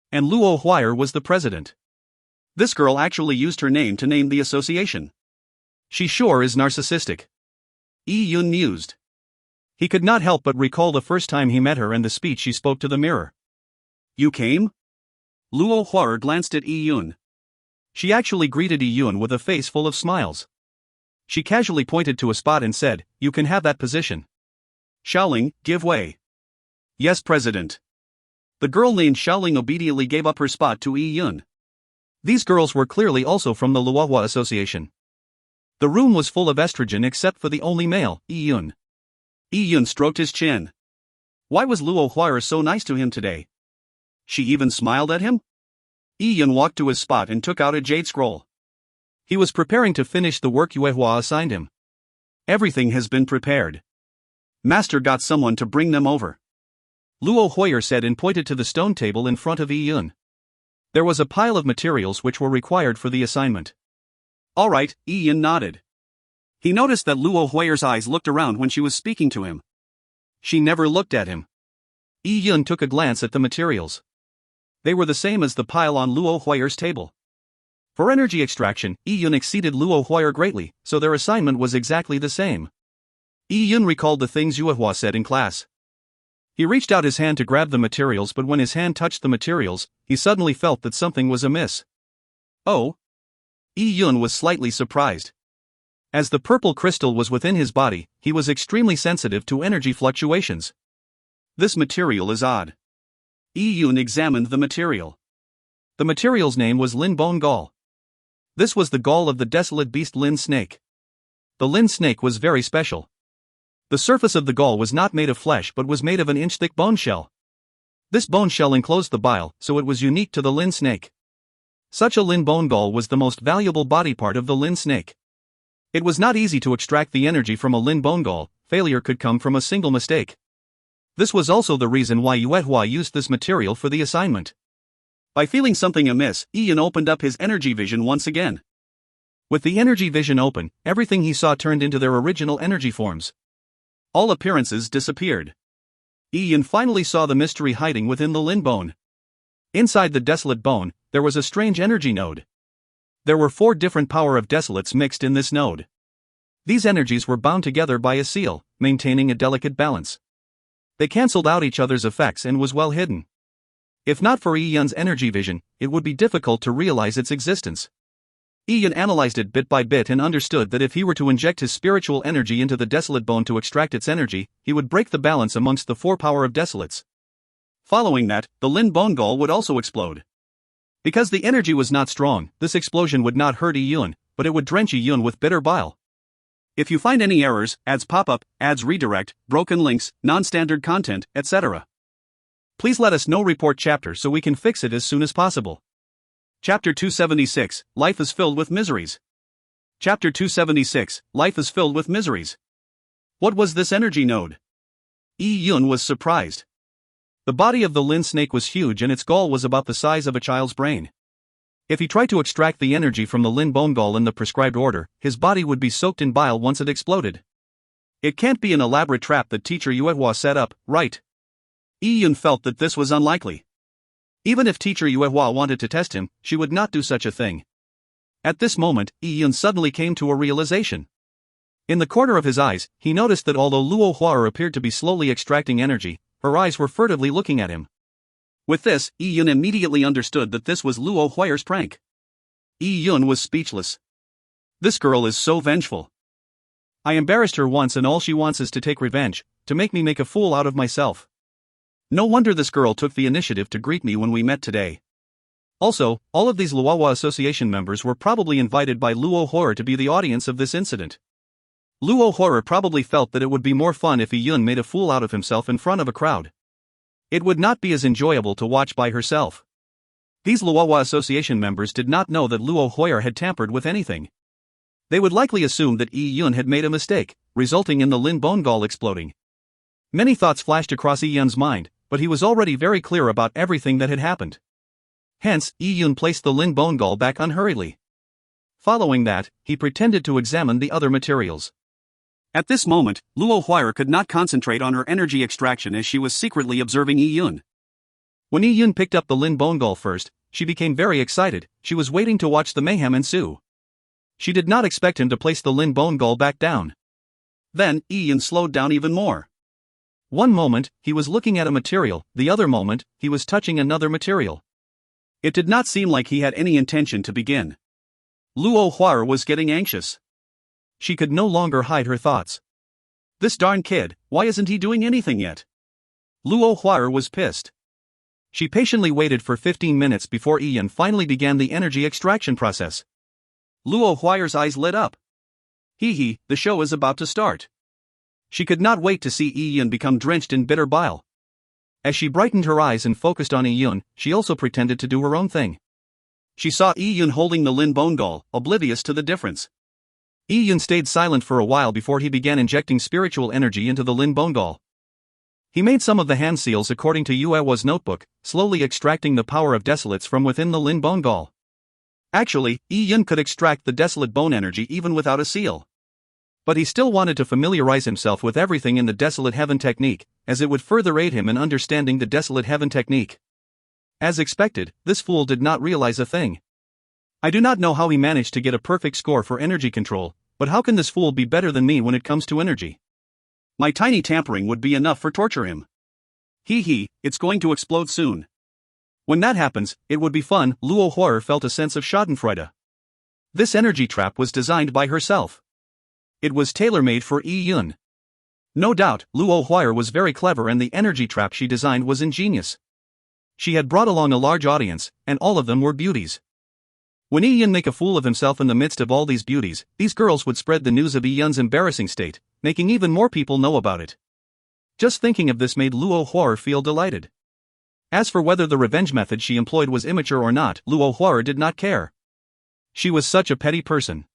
S1: And Luo Huay'er was the president. This girl actually used her name to name the association. She sure is narcissistic. Yi Yun mused. He could not help but recall the first time he met her and the speech she spoke to the mirror. "You came?" Luo Huay'er glanced at Yi Yun. She actually greeted Yi Yun with a face full of smiles. She casually pointed to a spot and said, "You can have that position." Xiaoling, give way. "Yes, President." The girl named Xiaoling obediently gave up her spot to Yi Yun. These girls were clearly also from the Luohua Association. The room was full of estrogen except for the only male, Yi Yun. Yi Yun stroked his chin. Why was Luo Huayr so nice to him today? She even smiled at him? Yi Yun walked to his spot and took out a jade scroll. He was preparing to finish the work Yue Hua assigned him. Everything has been prepared. Master got someone to bring them over, Luo Huayr said and pointed to the stone table in front of Yi Yun. There was a pile of materials which were required for the assignment. All right, Yi Yun nodded. He noticed that Luo Huayr's eyes looked around when she was speaking to him. She never looked at him. Yi Yun took a glance at the materials. They were the same as the pile on Luo Huayr's table. For energy extraction, Yi Yun exceeded Luo Huayr greatly, so their assignment was exactly the same. Yi Yun recalled the things Yue Hua said in class. He reached out his hand to grab the materials, but when his hand touched the materials, he suddenly felt that something was amiss. Oh? Yi Yun was slightly surprised. As the purple crystal was within his body, he was extremely sensitive to energy fluctuations. This material is odd. Yi Yun examined the material. The material's name was Lin Bone Gall. This was the gall of the desolate beast Lin Snake. The Lin Snake was very special. The surface of the gall was not made of flesh but was made of an inch-thick bone shell. This bone shell enclosed the bile, so it was unique to the Lin Snake. Such a Lin Bone Gall was the most valuable body part of the Lin Snake. It was not easy to extract the energy from a Lin Bone Gall. Failure could come from a single mistake. This was also the reason why Yue Hua used this material for the assignment. By feeling something amiss, Yi Yun opened up his energy vision once again. With the energy vision open, everything he saw turned into their original energy forms. All appearances disappeared. Yi Yun finally saw the mystery hiding within the Lin Bone. Inside the desolate bone, there was a strange energy node. There were 4 different power of desolates mixed in this node. These energies were bound together by a seal, maintaining a delicate balance. They cancelled out each other's effects and was well hidden. If not for Yi Yun's energy vision, it would be difficult to realize its existence. Yi Yun analyzed it bit by bit and understood that if he were to inject his spiritual energy into the desolate bone to extract its energy, he would break the balance amongst the 4 power of desolates. Following that, the Lin Bone Gall would also explode. Because the energy was not strong, this explosion would not hurt Yi Yun, but it would drench Yi Yun with bitter bile. If you find any errors, ads pop up, ads redirect, broken links, non-standard content, etc., please let us know. Report chapter so we can fix it as soon as possible. Chapter 276, Life is filled with miseries. Chapter 276, Life is filled with miseries. What was this energy node? Yi Yun was surprised. The body of the Lin Snake was huge and its gall was about the size of a child's brain. If he tried to extract the energy from the Lin Bone Gall in the prescribed order, his body would be soaked in bile once it exploded. It can't be an elaborate trap that teacher Yue Hua set up, right? Yi Yun felt that this was unlikely. Even if teacher Yue Hua wanted to test him, she would not do such a thing. At this moment, Yi Yun suddenly came to a realization. In the corner of his eyes, he noticed that although Luo Huayr appeared to be slowly extracting energy, her eyes were furtively looking at him. With this, Yi Yun immediately understood that this was Luo Huayr's prank. Yi Yun was speechless. This girl is so vengeful. I embarrassed her once and all she wants is to take revenge, to make me make a fool out of myself. No wonder this girl took the initiative to greet me when we met today. Also, all of these Luohua Association members were probably invited by Luo Huayr to be the audience of this incident. Luo Huayr probably felt that it would be more fun if Yi Yun made a fool out of himself in front of a crowd. It would not be as enjoyable to watch by herself. These Luohua Association members did not know that Luo Huayr had tampered with anything. They would likely assume that Yi Yun had made a mistake, resulting in the Lin Bone Gall exploding. Many thoughts flashed across Yi Yun's mind, but he was already very clear about everything that had happened. Hence, Yi Yun placed the Lin Bone Gall back unhurriedly. Following that, he pretended to examine the other materials. At this moment, Luo Huayr could not concentrate on her energy extraction as she was secretly observing Yi Yun. When Yi Yun picked up the Lin Bone Gall first, she became very excited. She was waiting to watch the mayhem ensue. She did not expect him to place the Lin Bone Gall back down. Then, Yi Yun slowed down even more. One moment, he was looking at a material, the other moment, he was touching another material. It did not seem like he had any intention to begin. Luo Huayr was getting anxious. She could no longer hide her thoughts. This darn kid, why isn't he doing anything yet? Luo Huayr was pissed. She patiently waited for 15 minutes before Yi Yun finally began the energy extraction process. Luo Huayr's eyes lit up. The show is about to start. She could not wait to see Yi Yun become drenched in bitter bile. As she brightened her eyes and focused on Yi Yun, she also pretended to do her own thing. She saw Yi Yun holding the Lin Bone Gall, oblivious to the difference. Yi Yun stayed silent for a while before he began injecting spiritual energy into the Lin Bone Gall. He made some of the hand seals according to Yuewa's notebook, slowly extracting the power of desolates from within the Lin Bone Gall. Actually, Yi Yun could extract the desolate bone energy even without a seal. But he still wanted to familiarize himself with everything in the Desolate Heaven technique, as it would further aid him in understanding the Desolate Heaven technique. As expected, this fool did not realize a thing. I do not know how he managed to get a perfect score for energy control, but how can this fool be better than me when it comes to energy? My tiny tampering would be enough for torture him. It's going to explode soon. When that happens, it would be fun. Luo Huer felt a sense of schadenfreude. This energy trap was designed by herself. It was tailor-made for Yi Yun. No doubt, Luo Huer was very clever and the energy trap she designed was ingenious. She had brought along a large audience, and all of them were beauties. When Yi Yun make a fool of himself in the midst of all these beauties, these girls would spread the news of Yi Yun's embarrassing state, making even more people know about it. Just thinking of this made Luo Huer feel delighted. As for whether the revenge method she employed was immature or not, Luo Huer did not care. She was such a petty person.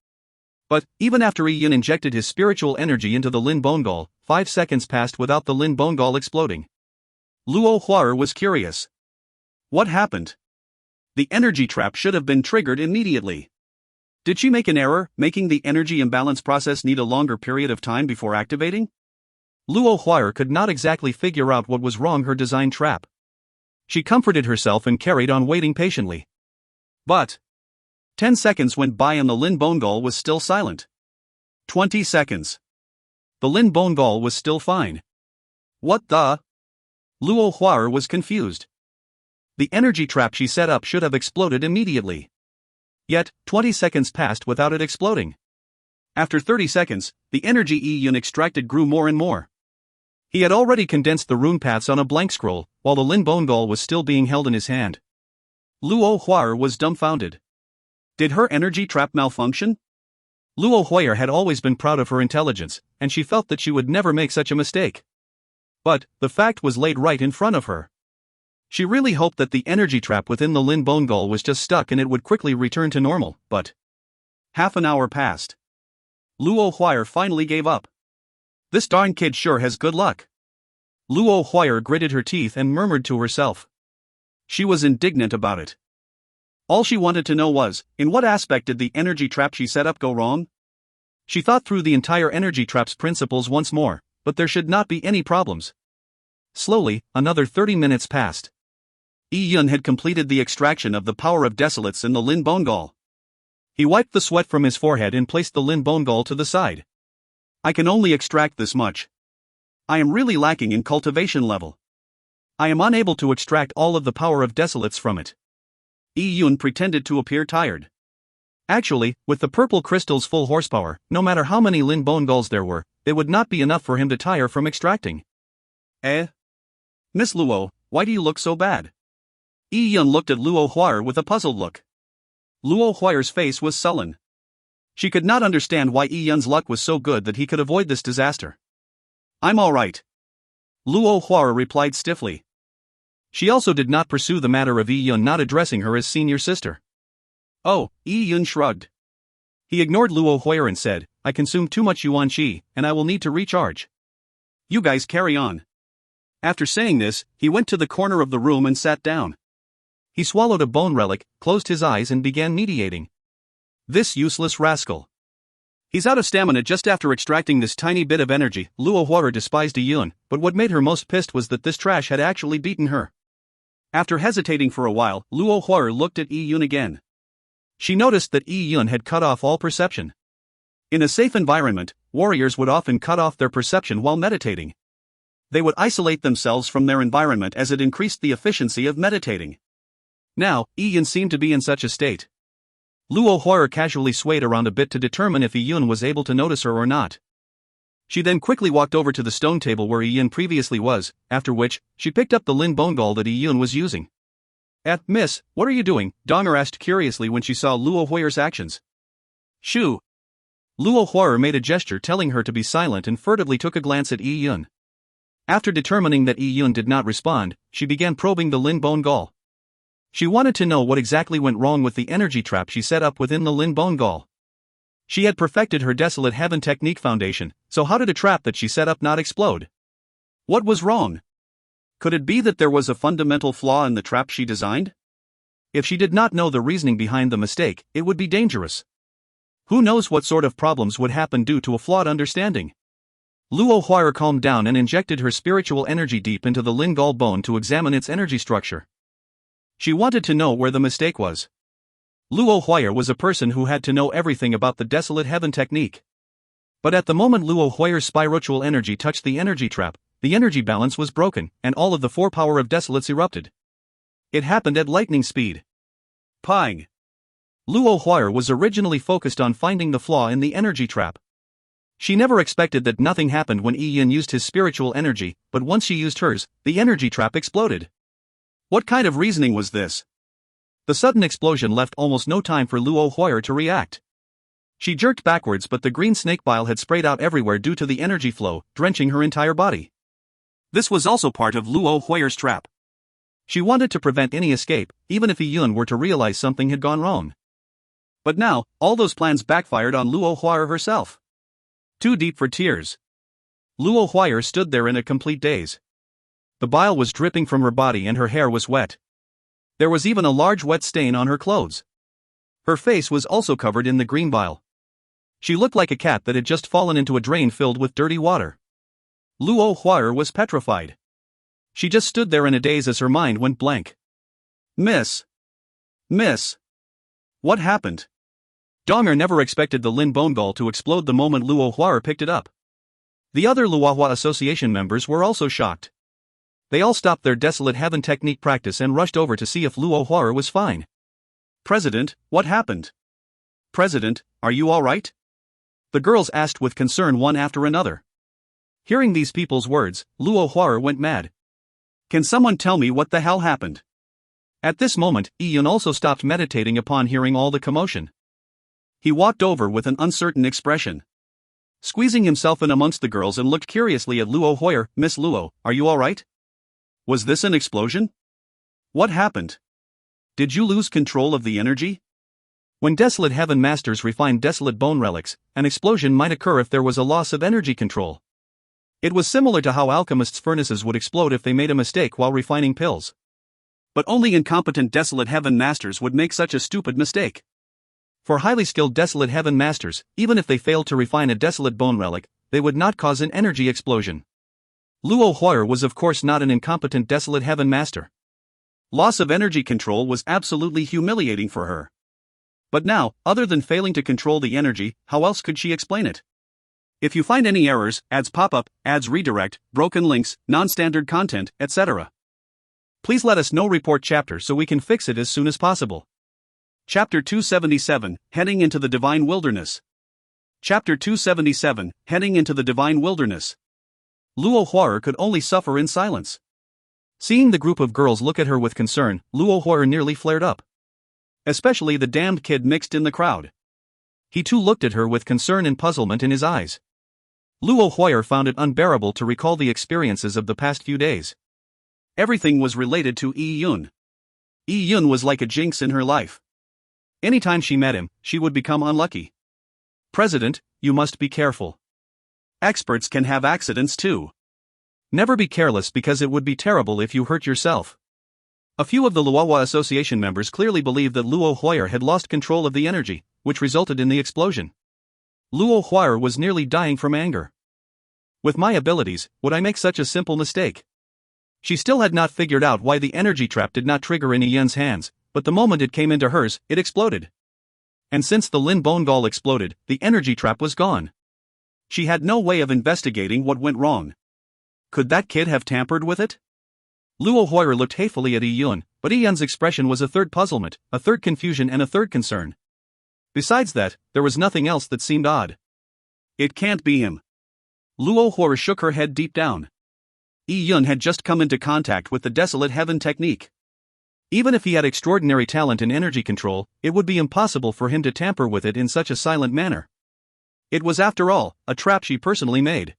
S1: But, even after Yi Yun injected his spiritual energy into the Lin Bone Gall, 5 seconds passed without the Lin Bone Gall exploding. Luo Huer was curious. What happened? The energy trap should have been triggered immediately. Did she make an error, making the energy imbalance process need a longer period of time before activating? Luo Huer could not exactly figure out what was wrong her design trap. She comforted herself and carried on waiting patiently. But 10 seconds went by and the Lin Bone Gall was still silent. 20 seconds. The Lin Bone Gall was still fine. What the? Luo Huer was confused. The energy trap she set up should have exploded immediately. Yet, 20 seconds passed without it exploding. After 30 seconds, the energy Yi Yun extracted grew more and more. He had already condensed the rune paths on a blank scroll, while the Lin Bone Gall was still being held in his hand. Luo Huer was dumbfounded. Did her energy trap malfunction? Luo Huer had always been proud of her intelligence, and she felt that she would never make such a mistake. But, the fact was laid right in front of her. She really hoped that the energy trap within the Lin Bone Gall was just stuck and it would quickly return to normal, but half an hour passed. Luo Huer finally gave up. This darn kid sure has good luck. Luo Huer gritted her teeth and murmured to herself. She was indignant about it. All she wanted to know was, in what aspect did the energy trap she set up go wrong? She thought through the entire energy trap's principles once more, but there should not be any problems. Slowly, another 30 minutes passed. Yi Yun had completed the extraction of the power of desolates in the Lin Bone Gall. He wiped the sweat from his forehead and placed the Lin Bone Gall to the side. I can only extract this much. I am really lacking in cultivation level. I am unable to extract all of the power of desolates from it. Yi Yun pretended to appear tired. Actually, with the purple crystal's full horsepower, no matter how many Lin Bone Galls there were, it would not be enough for him to tire from extracting. Miss Luo, why do you look so bad? Yi Yun looked at Luo Huer with a puzzled look. Luo Huer's face was sullen. She could not understand why Yi Yun's luck was so good that he could avoid this disaster. I'm alright. Luo Huer replied stiffly. She also did not pursue the matter of Yi Yun not addressing her as senior sister. Oh, Yi Yun shrugged. He ignored Luo Huer and said, I consumed too much yuan qi, and I will need to recharge. You guys carry on. After saying this, he went to the corner of the room and sat down. He swallowed a bone relic, closed his eyes and began meditating. This useless rascal. He's out of stamina just after extracting this tiny bit of energy. Luo Huer despised Yi Yun, but what made her most pissed was that this trash had actually beaten her. After hesitating for a while, Luo Huer looked at Yi Yun again. She noticed that Yi Yun had cut off all perception. In a safe environment, warriors would often cut off their perception while meditating. They would isolate themselves from their environment as it increased the efficiency of meditating. Now, Yi Yun seemed to be in such a state. Luo Huer casually swayed around a bit to determine if Yi Yun was able to notice her or not. She then quickly walked over to the stone table where Yi Yun previously was, after which, she picked up the Lin Bone Gall that Yi Yun was using. Miss, what are you doing? Donger asked curiously when she saw Luo Huer's actions. Shoo! Luo Huar made a gesture telling her to be silent and furtively took a glance at Yi Yun. After determining that Yi Yun did not respond, she began probing the Lin Bone Gall. She wanted to know what exactly went wrong with the energy trap she set up within the Lin Bone Gall. She had perfected her Desolate Heaven technique foundation, so how did a trap that she set up not explode? What was wrong? Could it be that there was a fundamental flaw in the trap she designed? If she did not know the reasoning behind the mistake, it would be dangerous. Who knows what sort of problems would happen due to a flawed understanding? Luo Huar calmed down and injected her spiritual energy deep into the Lin Gall bone to examine its energy structure. She wanted to know where the mistake was. Luo Huar was a person who had to know everything about the Desolate Heaven technique. But at the moment Luo Huar's spiritual energy touched the energy trap, the energy balance was broken, and all of the 4 power of Desolates erupted. It happened at lightning speed. Pang! Luo Huar was originally focused on finding the flaw in the energy trap. She never expected that nothing happened when Yi Yun used his spiritual energy, but once she used hers, the energy trap exploded. What kind of reasoning was this? The sudden explosion left almost no time for Luo Huar to react. She jerked backwards, but the green snake bile had sprayed out everywhere due to the energy flow, drenching her entire body. This was also part of Luo Huar's trap. She wanted to prevent any escape, even if Yi Yun were to realize something had gone wrong. But now, all those plans backfired on Luo Huar herself. Too deep for tears. Luo Huar stood there in a complete daze. The bile was dripping from her body and her hair was wet. There was even a large wet stain on her clothes. Her face was also covered in the green bile. She looked like a cat that had just fallen into a drain filled with dirty water. Luo Huar was petrified. She just stood there in a daze as her mind went blank. Miss. What happened? Donger never expected the Lin Bone Gall to explode the moment Luo Huar picked it up. The other Luohua Association members were also shocked. They all stopped their Desolate Heaven technique practice and rushed over to see if Luo Huar was fine. President, what happened? President, are you all right? The girls asked with concern one after another. Hearing these people's words, Luo Huar went mad. Can someone tell me what the hell happened? At this moment, Yi Yun also stopped meditating upon hearing all the commotion. He walked over with an uncertain expression. Squeezing himself in amongst the girls and looked curiously at Luo Huar. Miss Luo, are you all right? Was this an explosion? What happened? Did you lose control of the energy? When Desolate Heaven Masters refined Desolate Bone Relics, an explosion might occur if there was a loss of energy control. It was similar to how alchemists' furnaces would explode if they made a mistake while refining pills. But only incompetent Desolate Heaven Masters would make such a stupid mistake. For highly skilled Desolate Heaven Masters, even if they failed to refine a Desolate Bone Relic, they would not cause an energy explosion. Luo Huar was of course not an incompetent Desolate Heaven Master. Loss of energy control was absolutely humiliating for her. But now, other than failing to control the energy, how else could she explain it? If you find any errors, ads pop up, ads redirect, broken links, non-standard content, etc., please let us know. Report chapter so we can fix it as soon as possible. Chapter 277, Heading into the Divine Wilderness. Chapter 277, Heading into the Divine Wilderness. Luo Huar could only suffer in silence. Seeing the group of girls look at her with concern, Luo Huar nearly flared up. Especially the damned kid mixed in the crowd. He too looked at her with concern and puzzlement in his eyes. Luo Huar found it unbearable to recall the experiences of the past few days. Everything was related to Yi Yun. Yi Yun was like a jinx in her life. Anytime she met him, she would become unlucky. President, you must be careful. Experts can have accidents too. Never be careless because it would be terrible if you hurt yourself. A few of the Luohua Association members clearly believed that Luo Huar had lost control of the energy, which resulted in the explosion. Luo Huar was nearly dying from anger. With my abilities, would I make such a simple mistake? She still had not figured out why the energy trap did not trigger in Yi Yun's hands, but the moment it came into hers, it exploded. And since the Lin Bone Gall exploded, the energy trap was gone. She had no way of investigating what went wrong. Could that kid have tampered with it? Luo Huar looked hatefully at Yi Yun, but Yi Yun's expression was a third puzzlement, a third confusion and a third concern. Besides that, there was nothing else that seemed odd. It can't be him. Luo Huar shook her head deep down. Yi Yun had just come into contact with the Desolate Heaven technique. Even if he had extraordinary talent in energy control, it would be impossible for him to tamper with it in such a silent manner. It was, after all, a trap she personally made.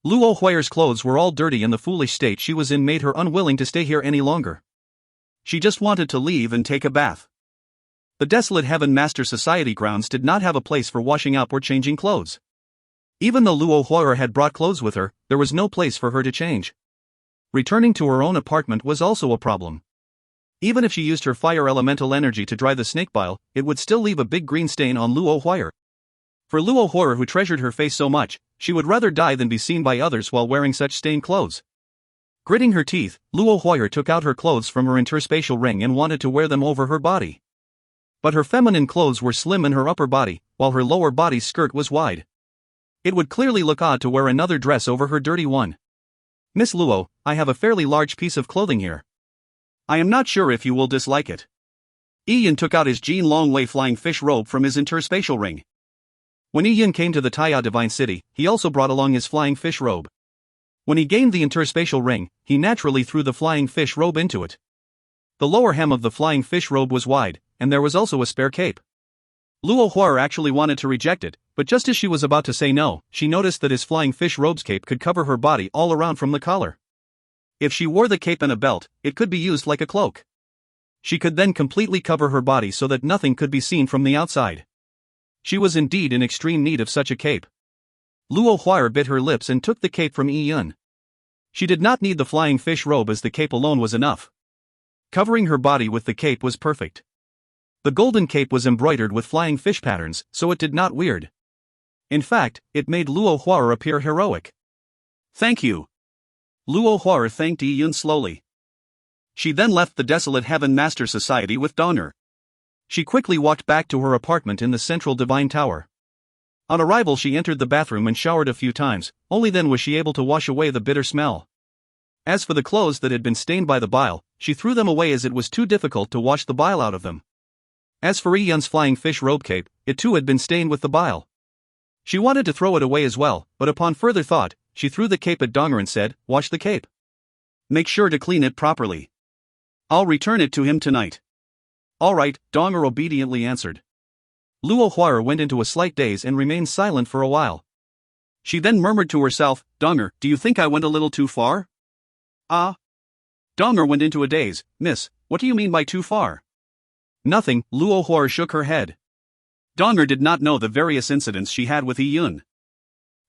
S1: Luo Huayer's clothes were all dirty, and the foolish state she was in made her unwilling to stay here any longer. She just wanted to leave and take a bath. The desolate Heaven Master Society grounds did not have a place for washing up or changing clothes. Even though Luo Huayer had brought clothes with her, there was no place for her to change. Returning to her own apartment was also a problem. Even if she used her fire elemental energy to dry the snake bile, it would still leave a big green stain on Luo Huayer. For Luo Huayer, who treasured her face so much, she would rather die than be seen by others while wearing such stained clothes. Gritting her teeth, Luo Huayer took out her clothes from her interspatial ring and wanted to wear them over her body. But her feminine clothes were slim in her upper body, while her lower body's skirt was wide. It would clearly look odd to wear another dress over her dirty one. "Miss Luo, I have a fairly large piece of clothing here. I am not sure if you will dislike it." Ian took out his Jin Longwei flying fish robe from his interspatial ring. When Ian came to the Taya Divine City, he also brought along his flying fish robe. When he gained the interspatial ring, he naturally threw the flying fish robe into it. The lower hem of the flying fish robe was wide, and there was also a spare cape. Luo Huayer actually wanted to reject it, but just as she was about to say no, she noticed that his flying fish robe's cape could cover her body all around from the collar. If she wore the cape and a belt, it could be used like a cloak. She could then completely cover her body so that nothing could be seen from the outside. She was indeed in extreme need of such a cape. Luo Huayer bit her lips and took the cape from Yi Yun. She did not need the flying fish robe, as the cape alone was enough. Covering her body with the cape was perfect. The golden cape was embroidered with flying fish patterns, so it did not weird. In fact, it made Luo Huayer appear heroic. "Thank you." Luo Huayer thanked Yi Yun slowly. She then left the desolate Heaven Master Society with Donner. She quickly walked back to her apartment in the central Divine Tower. On arrival, she entered the bathroom and showered a few times, only then was she able to wash away the bitter smell. As for the clothes that had been stained by the bile, she threw them away as it was too difficult to wash the bile out of them. As for Yi Yun's flying fish robe cape, it too had been stained with the bile. She wanted to throw it away as well, but upon further thought, she threw the cape at Donger and said, "Wash the cape. Make sure to clean it properly. I'll return it to him tonight." "All right," Donger obediently answered. Luo Huayer went into a slight daze and remained silent for a while. She then murmured to herself, "Donger, do you think I went a little too far?" "Ah." Donger went into a daze. "Miss, what do you mean by too far?" "Nothing," Luo Huayer shook her head. Donger did not know the various incidents she had with Yi Yun.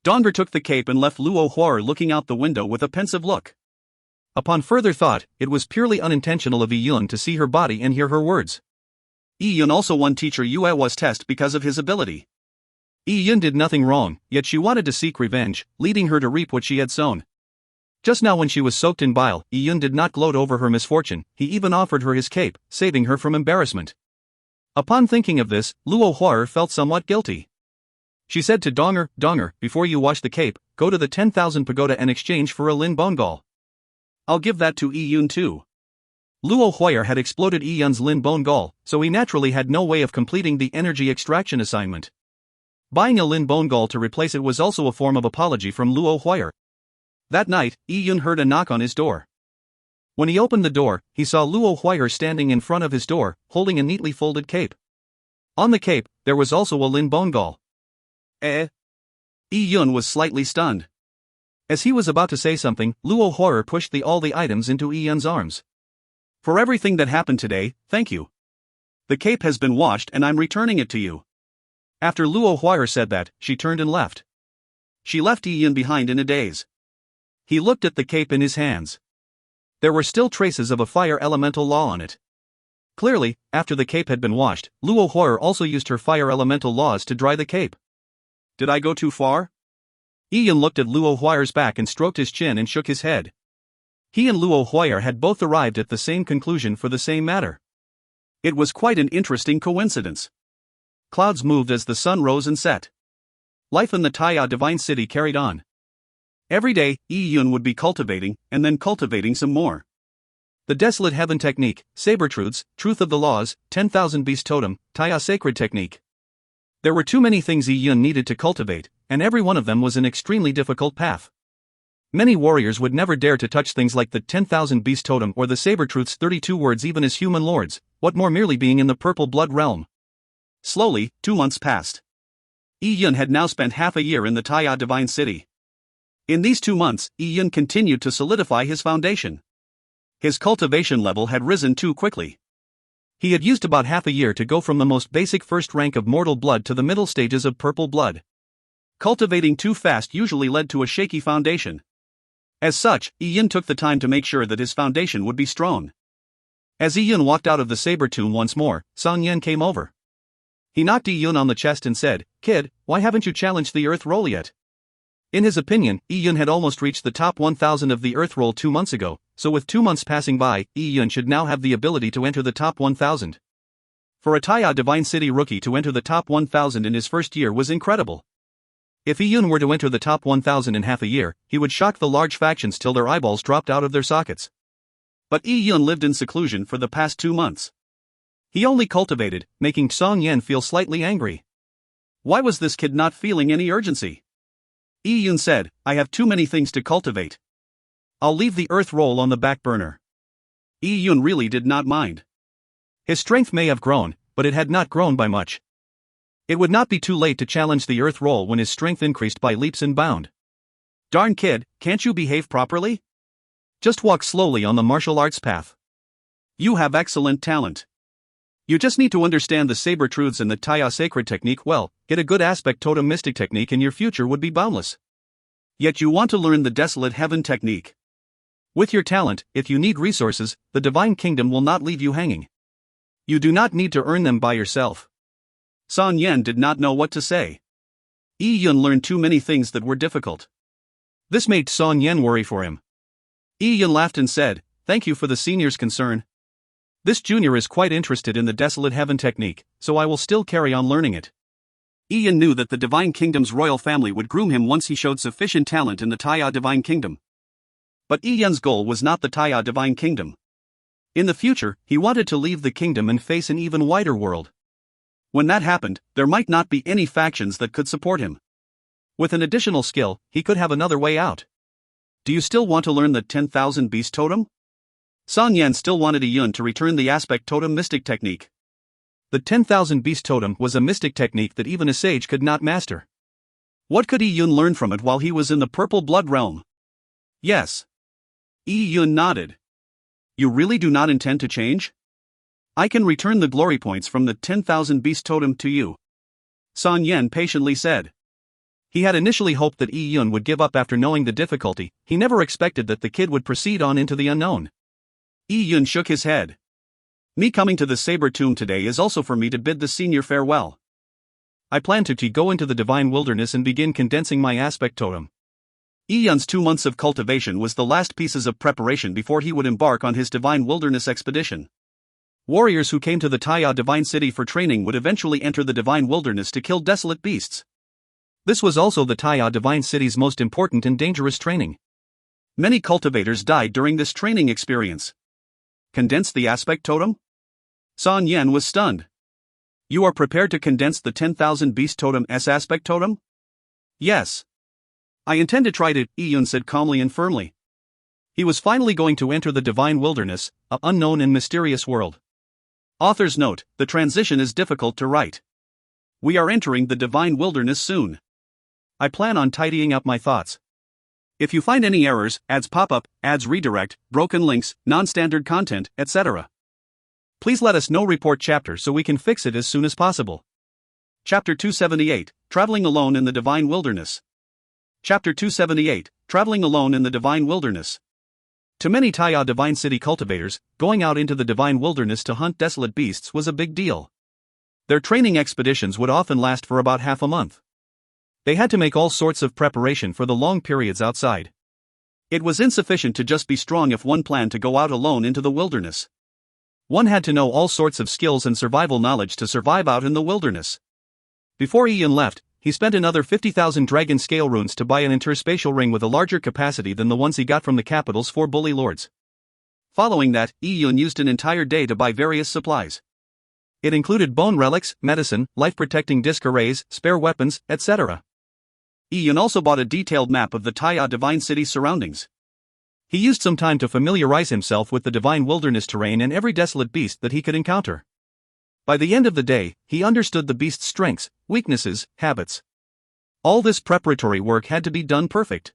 S1: Donger took the cape and left Luo Huayer looking out the window with a pensive look. Upon further thought, it was purely unintentional of Yi Yun to see her body and hear her words. Yi Yun also won teacher Yuewa's test because of his ability. Yi Yun did nothing wrong, yet she wanted to seek revenge, leading her to reap what she had sown. Just now, when she was soaked in bile, Yi Yun did not gloat over her misfortune, he even offered her his cape, saving her from embarrassment. Upon thinking of this, Luo Huayer felt somewhat guilty. She said to Donger, "Donger, before you wash the cape, go to the 10,000 pagoda and exchange for a Lin Bonegall. I'll give that to Yi Yun too." Luo Huayer had exploded Yi Yun's Lin Bonegall, so he naturally had no way of completing the energy extraction assignment. Buying a Lin Bonegall to replace it was also a form of apology from Luo Huayer. That night, Yi Yun heard a knock on his door. When he opened the door, he saw Luo Huayer standing in front of his door, holding a neatly folded cape. On the cape, there was also a Lin Bonegall. Yi Yun was slightly stunned. As he was about to say something, Luo Huayer pushed all the items into Yi Yun's arms. "For everything that happened today, thank you. The cape has been washed and I'm returning it to you." After Luo Huayer said that, she turned and left. She left Yi Yun behind in a daze. He looked at the cape in his hands. There were still traces of a fire elemental law on it. Clearly, after the cape had been washed, Luo Huayer also used her fire elemental laws to dry the cape. "Did I go too far?" Yi Yun looked at Luo Huayer's back and stroked his chin and shook his head. He and Luo Huayer had both arrived at the same conclusion for the same matter. It was quite an interesting coincidence. Clouds moved as the sun rose and set. Life in the Taya Divine City carried on. Every day, Yi Yun would be cultivating, and then cultivating some more. The Desolate Heaven Technique, Saber Truths, Truth of the Laws, 10,000 Beast Totem, Taya Sacred Technique. There were too many things Yi Yun needed to cultivate, and every one of them was an extremely difficult path. Many warriors would never dare to touch things like the 10,000 Beast Totem or the Saber Truths 32 words even as human lords, what more merely being in the purple blood realm. Slowly, 2 months passed. Yi Yun had now spent half a year in the Taya Divine City. In these 2 months, Yi Yun continued to solidify his foundation. His cultivation level had risen too quickly. He had used about half a year to go from the most basic first rank of mortal blood to the middle stages of purple blood. Cultivating too fast usually led to a shaky foundation. As such, Yi Yun took the time to make sure that his foundation would be strong. As Yi Yun walked out of the saber tomb once more, Song Yan came over. He knocked Yi Yun on the chest and said, "Kid, why haven't you challenged the Earth Roll yet?" In his opinion, Yi Yun had almost reached the top 1000 of the Earth Roll 2 months ago, so with 2 months passing by, Yi Yun should now have the ability to enter the top 1000. For a Taya Divine City rookie to enter the top 1000 in his first year was incredible. If Yi Yun were to enter the top 1000 in half a year, he would shock the large factions till their eyeballs dropped out of their sockets. But Yi Yun lived in seclusion for the past 2 months. He only cultivated, making Song Yan feel slightly angry. Why was this kid not feeling any urgency? Yi Yun said, "I have too many things to cultivate. I'll leave the Earth Roll on the back burner." Yi Yun really did not mind. His strength may have grown, but it had not grown by much. It would not be too late to challenge the Earth Roll when his strength increased by leaps and bounds. "Darn kid, can't you behave properly? Just walk slowly on the martial arts path. You have excellent talent. You just need to understand the saber truths and the Taya sacred technique well, get a good aspect totem mystic technique and your future would be boundless. Yet you want to learn the desolate heaven technique. With your talent, if you need resources, the divine kingdom will not leave you hanging. You do not need to earn them by yourself." Song Yan did not know what to say. Yi Yun learned too many things that were difficult. This made Song Yan worry for him. Yi Yun laughed and said, "Thank you for the senior's concern. This junior is quite interested in the desolate heaven technique, so I will still carry on learning it." Yi Yun knew that the Divine Kingdom's royal family would groom him once he showed sufficient talent in the Taya Divine Kingdom. But Yi Yun's goal was not the Taya Divine Kingdom. In the future, he wanted to leave the kingdom and face an even wider world. When that happened, there might not be any factions that could support him. With an additional skill, he could have another way out. "Do you still want to learn the 10,000 Beast Totem?" Song Yan still wanted Yi Yun to return the Aspect Totem Mystic Technique. The 10,000 Beast Totem was a mystic technique that even a sage could not master. What could Yi Yun learn from it while he was in the Purple Blood Realm? Yes. Yi Yun nodded. "You really do not intend to change? I can return the glory points from the 10,000 Beast Totem to you," Song Yan patiently said. He had initially hoped that Yi Yun would give up after knowing the difficulty. He never expected that the kid would proceed on into the unknown. Yi Yun shook his head. "Me coming to the Saber Tomb today is also for me to bid the senior farewell. I plan to go into the Divine Wilderness and begin condensing my Aspect Totem." Yi Yun's 2 months of cultivation was the last pieces of preparation before he would embark on his Divine Wilderness expedition. Warriors who came to the Taya Divine City for training would eventually enter the Divine Wilderness to kill desolate beasts. This was also the Taya Divine City's most important and dangerous training. Many cultivators died during this training experience. Condense the Aspect Totem? Song Yan was stunned. "You are prepared to condense the 10,000 Beast Totem's Aspect Totem?" "Yes. I intend to try to," Yi Yun said calmly and firmly. He was finally going to enter the Divine Wilderness, an unknown and mysterious world. Author's note: the transition is difficult to write. We are entering the Divine Wilderness soon. I plan on tidying up my thoughts. If you find any errors, ads pop up, ads redirect, broken links, non-standard content, etc., please let us know. Report chapter so we can fix it as soon as possible. Chapter 278, Traveling Alone in the Divine Wilderness. Chapter 278, Traveling Alone in the Divine Wilderness. To many Taya Divine City cultivators, going out into the Divine Wilderness to hunt desolate beasts was a big deal. Their training expeditions would often last for about half a month. They had to make all sorts of preparation for the long periods outside. It was insufficient to just be strong if one planned to go out alone into the wilderness. One had to know all sorts of skills and survival knowledge to survive out in the wilderness. Before Yi Yun left, he spent another 50,000 dragon scale runes to buy an interspatial ring with a larger capacity than the ones he got from the capital's 4 bully lords. Following that, Yi Yun used an entire day to buy various supplies. It included bone relics, medicine, life-protecting disc arrays, spare weapons, etc. Yi Yun also bought a detailed map of the Taya Divine City surroundings. He used some time to familiarize himself with the Divine Wilderness terrain and every desolate beast that he could encounter. By the end of the day, he understood the beast's strengths, weaknesses, habits. All this preparatory work had to be done perfect.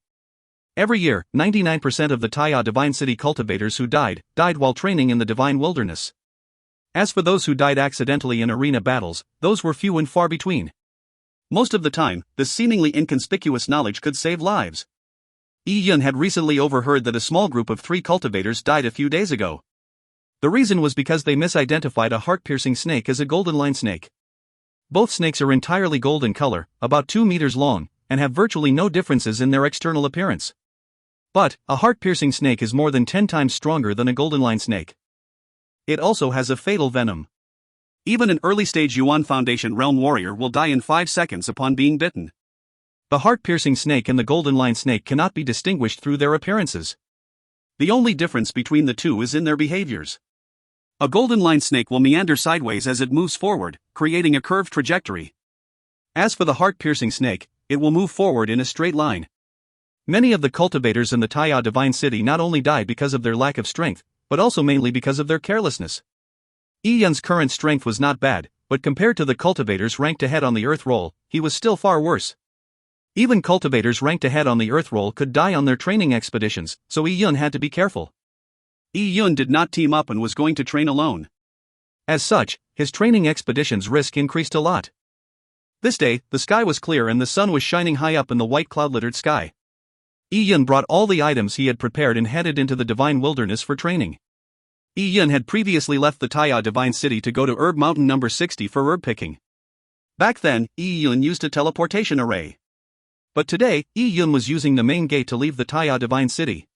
S1: Every year, 99% of the Taya Divine City cultivators who died while training in the Divine Wilderness. As for those who died accidentally in arena battles, those were few and far between. Most of the time, this seemingly inconspicuous knowledge could save lives. Yi Yun had recently overheard that a small group of 3 cultivators died a few days ago. The reason was because they misidentified a heart-piercing snake as a golden line snake. Both snakes are entirely gold in color, about 2 meters long, and have virtually no differences in their external appearance. But, a heart-piercing snake is more than 10 times stronger than a golden line snake. It also has a fatal venom. Even an early-stage Yuan Foundation realm warrior will die in 5 seconds upon being bitten. The heart-piercing snake and the golden line snake cannot be distinguished through their appearances. The only difference between the two is in their behaviors. A golden line snake will meander sideways as it moves forward, creating a curved trajectory. As for the heart-piercing snake, it will move forward in a straight line. Many of the cultivators in the Taya Divine City not only died because of their lack of strength, but also mainly because of their carelessness. Yi Yun's current strength was not bad, but compared to the cultivators ranked ahead on the Earth roll, he was still far worse. Even cultivators ranked ahead on the Earth roll could die on their training expeditions, so Yi Yun had to be careful. Yi Yun did not team up and was going to train alone. As such, his training expeditions' risk increased a lot. This day, the sky was clear and the sun was shining high up in the white cloud-littered sky. Yi Yun brought all the items he had prepared and headed into the Divine Wilderness for training. Yi Yun had previously left the Taya Divine City to go to Herb Mountain number 60 for herb picking. Back then, Yi Yun used a teleportation array. But today, Yi Yun was using the main gate to leave the Taya Divine City.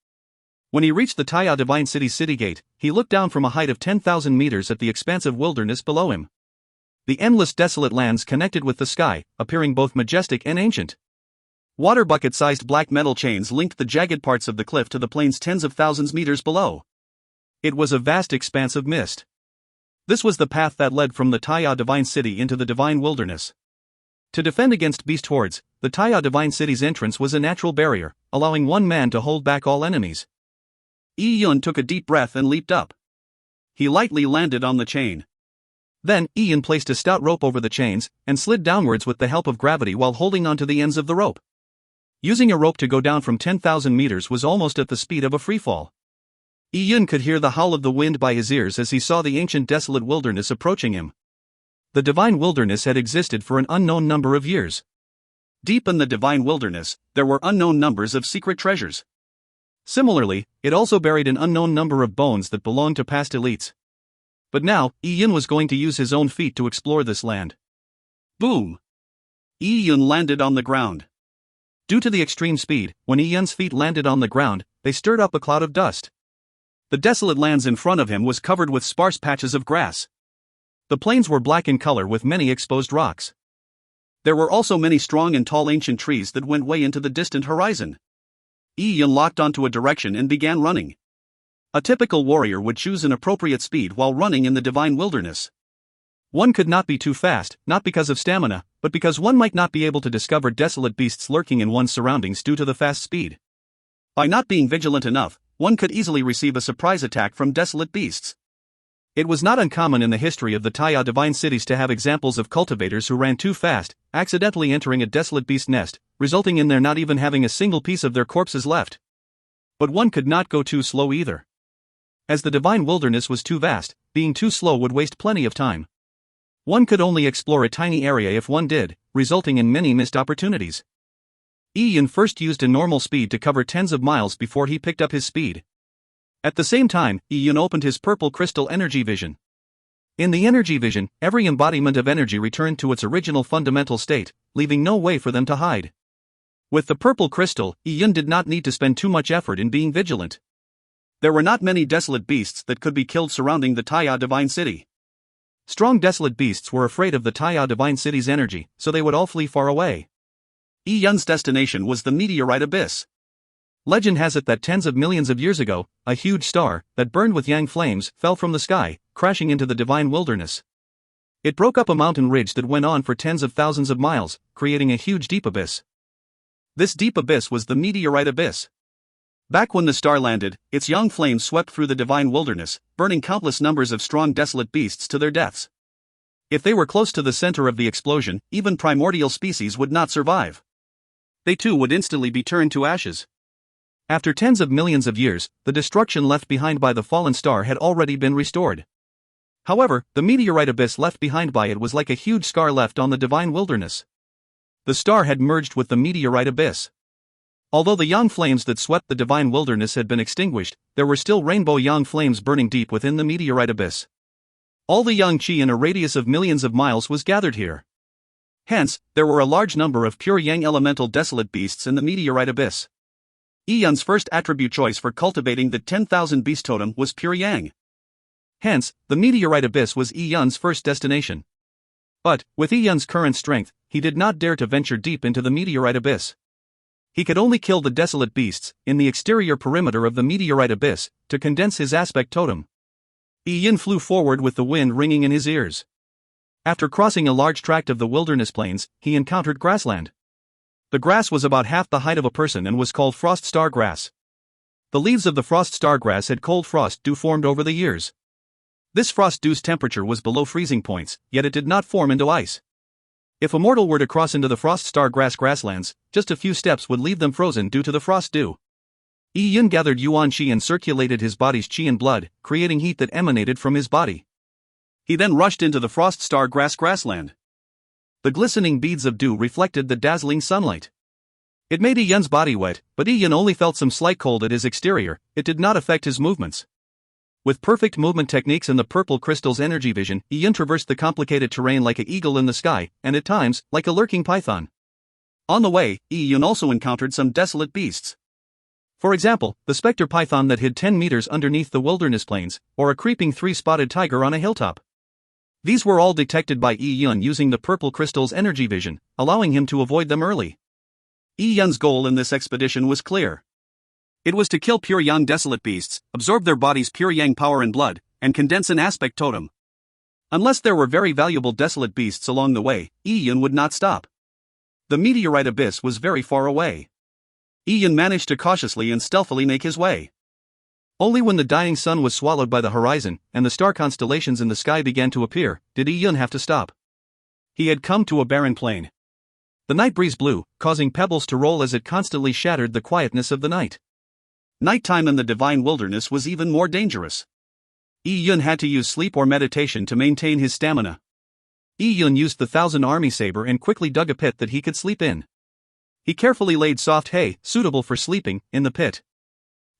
S1: When he reached the Taya Divine City's city gate, he looked down from a height of 10,000 meters at the expansive wilderness below him. The endless desolate lands connected with the sky, appearing both majestic and ancient. Water bucket-sized black metal chains linked the jagged parts of the cliff to the plains tens of thousands meters below. It was a vast expanse of mist. This was the path that led from the Taya Divine City into the Divine Wilderness. To defend against beast hordes, the Taya Divine City's entrance was a natural barrier, allowing one man to hold back all enemies. Yi Yun took a deep breath and leaped up. He lightly landed on the chain. Then, Yi Yun placed a stout rope over the chains, and slid downwards with the help of gravity while holding onto the ends of the rope. Using a rope to go down from 10,000 meters was almost at the speed of a freefall. Yi Yun could hear the howl of the wind by his ears as he saw the ancient desolate wilderness approaching him. The Divine Wilderness had existed for an unknown number of years. Deep in the Divine Wilderness, there were unknown numbers of secret treasures. Similarly, it also buried an unknown number of bones that belonged to past elites. But now, Yi Yun was going to use his own feet to explore this land. Boom! Yi Yun landed on the ground. Due to the extreme speed, when Yi Yun's feet landed on the ground, they stirred up a cloud of dust. The desolate lands in front of him was covered with sparse patches of grass. The plains were black in color with many exposed rocks. There were also many strong and tall ancient trees that went way into the distant horizon. Yi Yun locked onto a direction and began running. A typical warrior would choose an appropriate speed while running in the Divine Wilderness. One could not be too fast, not because of stamina, but because one might not be able to discover desolate beasts lurking in one's surroundings due to the fast speed. By not being vigilant enough, one could easily receive a surprise attack from desolate beasts. It was not uncommon in the history of the Taya Divine Cities to have examples of cultivators who ran too fast, accidentally entering a desolate beast nest, resulting in their not even having a single piece of their corpses left. But one could not go too slow either. As the Divine Wilderness was too vast, being too slow would waste plenty of time. One could only explore a tiny area if one did, resulting in many missed opportunities. Yi Yun first used a normal speed to cover tens of miles before he picked up his speed. At the same time, Yi Yun opened his purple crystal energy vision. In the energy vision, every embodiment of energy returned to its original fundamental state, leaving no way for them to hide. With the purple crystal, Yi Yun did not need to spend too much effort in being vigilant. There were not many desolate beasts that could be killed surrounding the Taya Divine City. Strong desolate beasts were afraid of the Taya Divine City's energy, so they would all flee far away. Yi Yun's destination was the meteorite abyss. Legend has it that tens of millions of years ago, a huge star, that burned with yang flames, fell from the sky, crashing into the Divine Wilderness. It broke up a mountain ridge that went on for tens of thousands of miles, creating a huge deep abyss. This deep abyss was the meteorite abyss. Back when the star landed, its yang flames swept through the Divine Wilderness, burning countless numbers of strong desolate beasts to their deaths. If they were close to the center of the explosion, even primordial species would not survive. they too would instantly be turned to ashes. After tens of millions of years, the destruction left behind by the fallen star had already been restored. However, the meteorite abyss left behind by it was like a huge scar left on the divine wilderness. The star had merged with the meteorite abyss. Although the yang flames that swept the divine wilderness had been extinguished, there were still rainbow yang flames burning deep within the meteorite abyss. All the yang qi in a radius of millions of miles was gathered here. Hence, there were a large number of pure yang elemental desolate beasts in the meteorite abyss. Yun's first attribute choice for cultivating the 10,000 beast totem was pure yang. Hence, the meteorite abyss was Yun's first destination. But, with Yun's current strength, he did not dare to venture deep into the meteorite abyss. He could only kill the desolate beasts in the exterior perimeter of the meteorite abyss to condense his aspect totem. Yun flew forward with the wind ringing in his ears. After crossing a large tract of the wilderness plains, he encountered grassland. The grass was about half the height of a person and was called frost star grass. The leaves of the frost star grass had cold frost dew formed over the years. This frost dew's temperature was below freezing points, yet it did not form into ice. If a mortal were to cross into the frost star grasslands, just a few steps would leave them frozen due to the frost dew. Yun gathered yuan qi and circulated his body's qi and blood, creating heat that emanated from his body. He then rushed into the frost star grassland. The glistening beads of dew reflected the dazzling sunlight. It made Yun's body wet, but Yun only felt some slight cold at his exterior. It did not affect his movements. With perfect movement techniques and the purple crystal's energy vision, Yun traversed the complicated terrain like an eagle in the sky, and at times, like a lurking python. On the way, Yun also encountered some desolate beasts. For example, the specter python that hid 10 meters underneath the wilderness plains, or a creeping three-spotted tiger on a hilltop. These were all detected by Yun using the purple crystal's energy vision, allowing him to avoid them early. Yun's goal in this expedition was clear. It was to kill pure yang desolate beasts, absorb their body's pure yang power and blood, and condense an aspect totem. Unless there were very valuable desolate beasts along the way, Yun would not stop. The meteorite abyss was very far away. Yun managed to cautiously and stealthily make his way. Only when the dying sun was swallowed by the horizon, and the star constellations in the sky began to appear, did Yun have to stop. He had come to a barren plain. The night breeze blew, causing pebbles to roll as it constantly shattered the quietness of the night. Nighttime in the divine wilderness was even more dangerous. Yun had to use sleep or meditation to maintain his stamina. Yun used the 1,000 army saber and quickly dug a pit that he could sleep in. He carefully laid soft hay, suitable for sleeping, in the pit.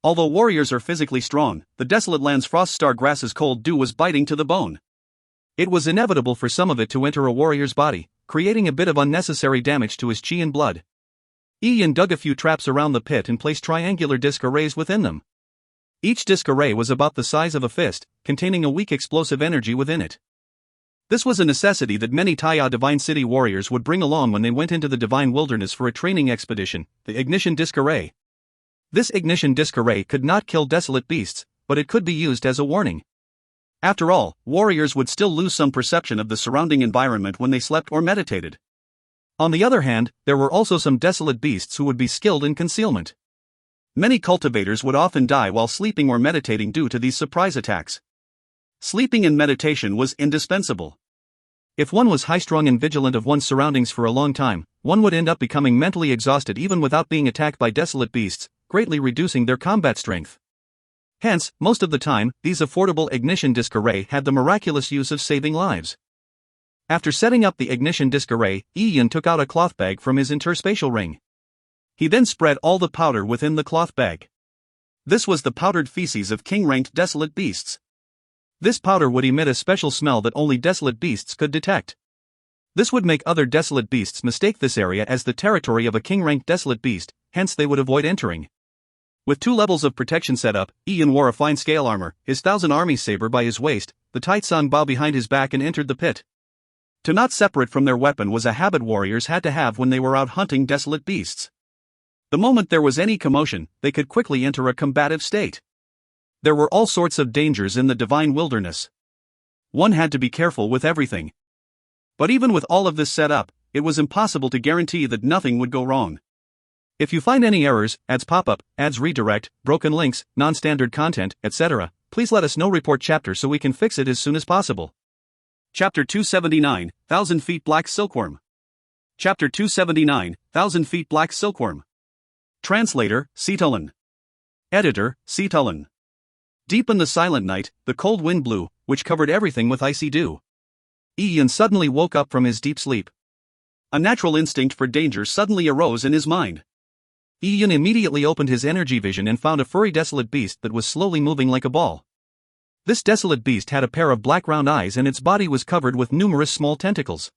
S1: Although warriors are physically strong, the desolate land's frost star grass's cold dew was biting to the bone. It was inevitable for some of it to enter a warrior's body, creating a bit of unnecessary damage to his chi and blood. Yun dug a few traps around the pit and placed triangular disc arrays within them. Each disc array was about the size of a fist, containing a weak explosive energy within it. This was a necessity that many Taya Divine City warriors would bring along when they went into the divine wilderness for a training expedition, the ignition disc array. This ignition disc array could not kill desolate beasts, but it could be used as a warning. After all, warriors would still lose some perception of the surrounding environment when they slept or meditated. On the other hand, there were also some desolate beasts who would be skilled in concealment. Many cultivators would often die while sleeping or meditating due to these surprise attacks. Sleeping and meditation was indispensable. If one was high-strung and vigilant of one's surroundings for a long time, one would end up becoming mentally exhausted even without being attacked by desolate beasts, greatly reducing their combat strength. Hence, most of the time, these affordable ignition disc array had the miraculous use of saving lives. After setting up the ignition disc array, Yun took out a cloth bag from his interspatial ring. He then spread all the powder within the cloth bag. This was the powdered feces of king-ranked desolate beasts. This powder would emit a special smell that only desolate beasts could detect. This would make other desolate beasts mistake this area as the territory of a king-ranked desolate beast, hence they would avoid entering. With 2 levels of protection set up, Yun wore a fine scale armor, his 1,000 army saber by his waist, the tight song bow behind his back, and entered the pit. To not separate from their weapon was a habit warriors had to have when they were out hunting desolate beasts. The moment there was any commotion, they could quickly enter a combative state. There were all sorts of dangers in the divine wilderness. One had to be careful with everything. But even with all of this set up, it was impossible to guarantee that nothing would go wrong. If you find any errors, ads pop up, ads redirect, broken links, non-standard content, etc., please let us know. Report chapter so we can fix it as soon as possible. Chapter 279, 1,000 Feet Black Silkworm. Chapter 279, 1,000 Feet Black Silkworm. Translator, Seetulin. Editor, Seetulin. Deep in the silent night, the cold wind blew, which covered everything with icy dew. Ian suddenly woke up from his deep sleep. A natural instinct for danger suddenly arose in his mind. Ian immediately opened his energy vision and found a furry desolate beast that was slowly moving like a ball. This desolate beast had a pair of black round eyes and its body was covered with numerous small tentacles.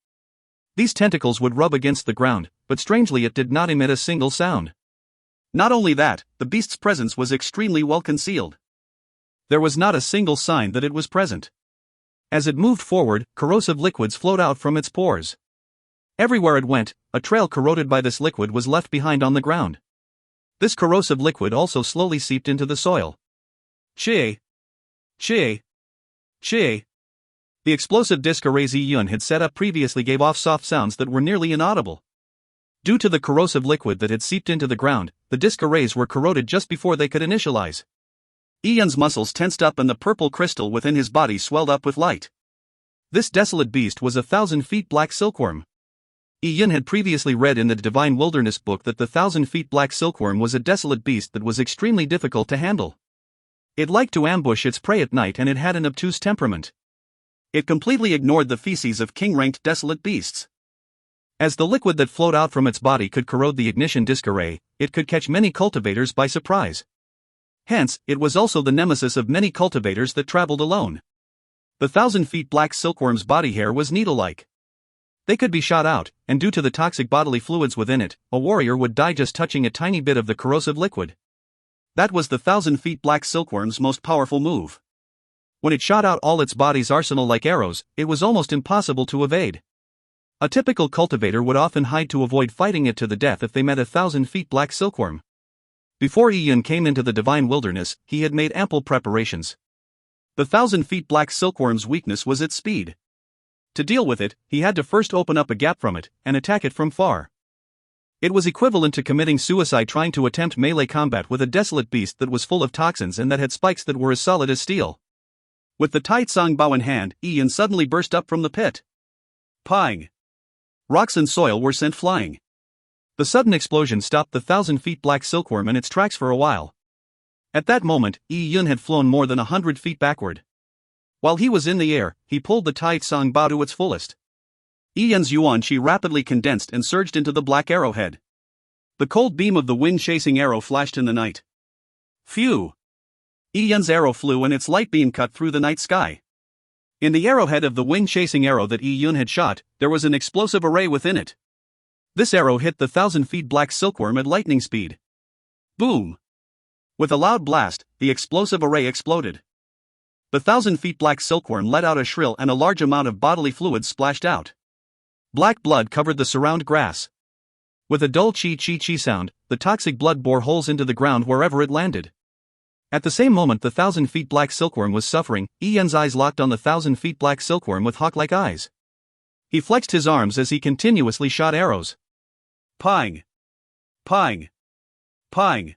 S1: These tentacles would rub against the ground, but strangely it did not emit a single sound. Not only that, the beast's presence was extremely well concealed. There was not a single sign that it was present. As it moved forward, corrosive liquids flowed out from its pores. Everywhere it went, a trail corroded by this liquid was left behind on the ground. This corrosive liquid also slowly seeped into the soil. Chie! Chie! Chie! The explosive disc arrays Yun had set up previously gave off soft sounds that were nearly inaudible. Due to the corrosive liquid that had seeped into the ground, the disc arrays were corroded just before they could initialize. Ian's muscles tensed up and the purple crystal within his body swelled up with light. This desolate beast was 1,000 feet black silkworm. Ian had previously read in the Divine Wilderness book that the 1,000 feet black silkworm was a desolate beast that was extremely difficult to handle. It liked to ambush its prey at night and it had an obtuse temperament. It completely ignored the feces of king-ranked desolate beasts. As the liquid that flowed out from its body could corrode the ignition disc array, it could catch many cultivators by surprise. Hence, it was also the nemesis of many cultivators that traveled alone. The 1,000 feet black silkworm's body hair was needle-like. They could be shot out, and due to the toxic bodily fluids within it, a warrior would die just touching a tiny bit of the corrosive liquid. That was the 1,000 feet black silkworm's most powerful move. When it shot out all its body's arsenal like arrows, it was almost impossible to evade. A typical cultivator would often hide to avoid fighting it to the death if they met a 1,000 feet black silkworm. Before Ian came into the Divine Wilderness, he had made ample preparations. The 1,000 feet black silkworm's weakness was its speed. To deal with it, he had to first open up a gap from it, and attack it from far. It was equivalent to committing suicide trying to attempt melee combat with a desolate beast that was full of toxins and that had spikes that were as solid as steel. With the Tai Tsang bow in hand, Ian suddenly burst up from the pit. Pang! Rocks and soil were sent flying. The sudden explosion stopped the 1,000 feet black silkworm in its tracks for a while. At that moment, Yun had flown more than 100 feet backward. While he was in the air, he pulled the Tai Tsang bow to its fullest. Ian's yuan qi rapidly condensed and surged into the black arrowhead. The cold beam of the wind-chasing arrow flashed in the night. Phew! Ian's arrow flew and its light beam cut through the night sky. In the arrowhead of the wind-chasing arrow that Yun had shot, there was an explosive array within it. This arrow hit the 1,000 feet black silkworm at lightning speed. Boom! With a loud blast, the explosive array exploded. The 1,000 feet black silkworm let out a shrill and a large amount of bodily fluids splashed out. Black blood covered the surround grass. With a dull chi-chi-chi sound, the toxic blood bore holes into the ground wherever it landed. At the same moment the 1,000 feet black silkworm was suffering, Ian's eyes locked on the 1,000 feet black silkworm with hawk-like eyes. He flexed his arms as he continuously shot arrows. Pang! Pang! Pang!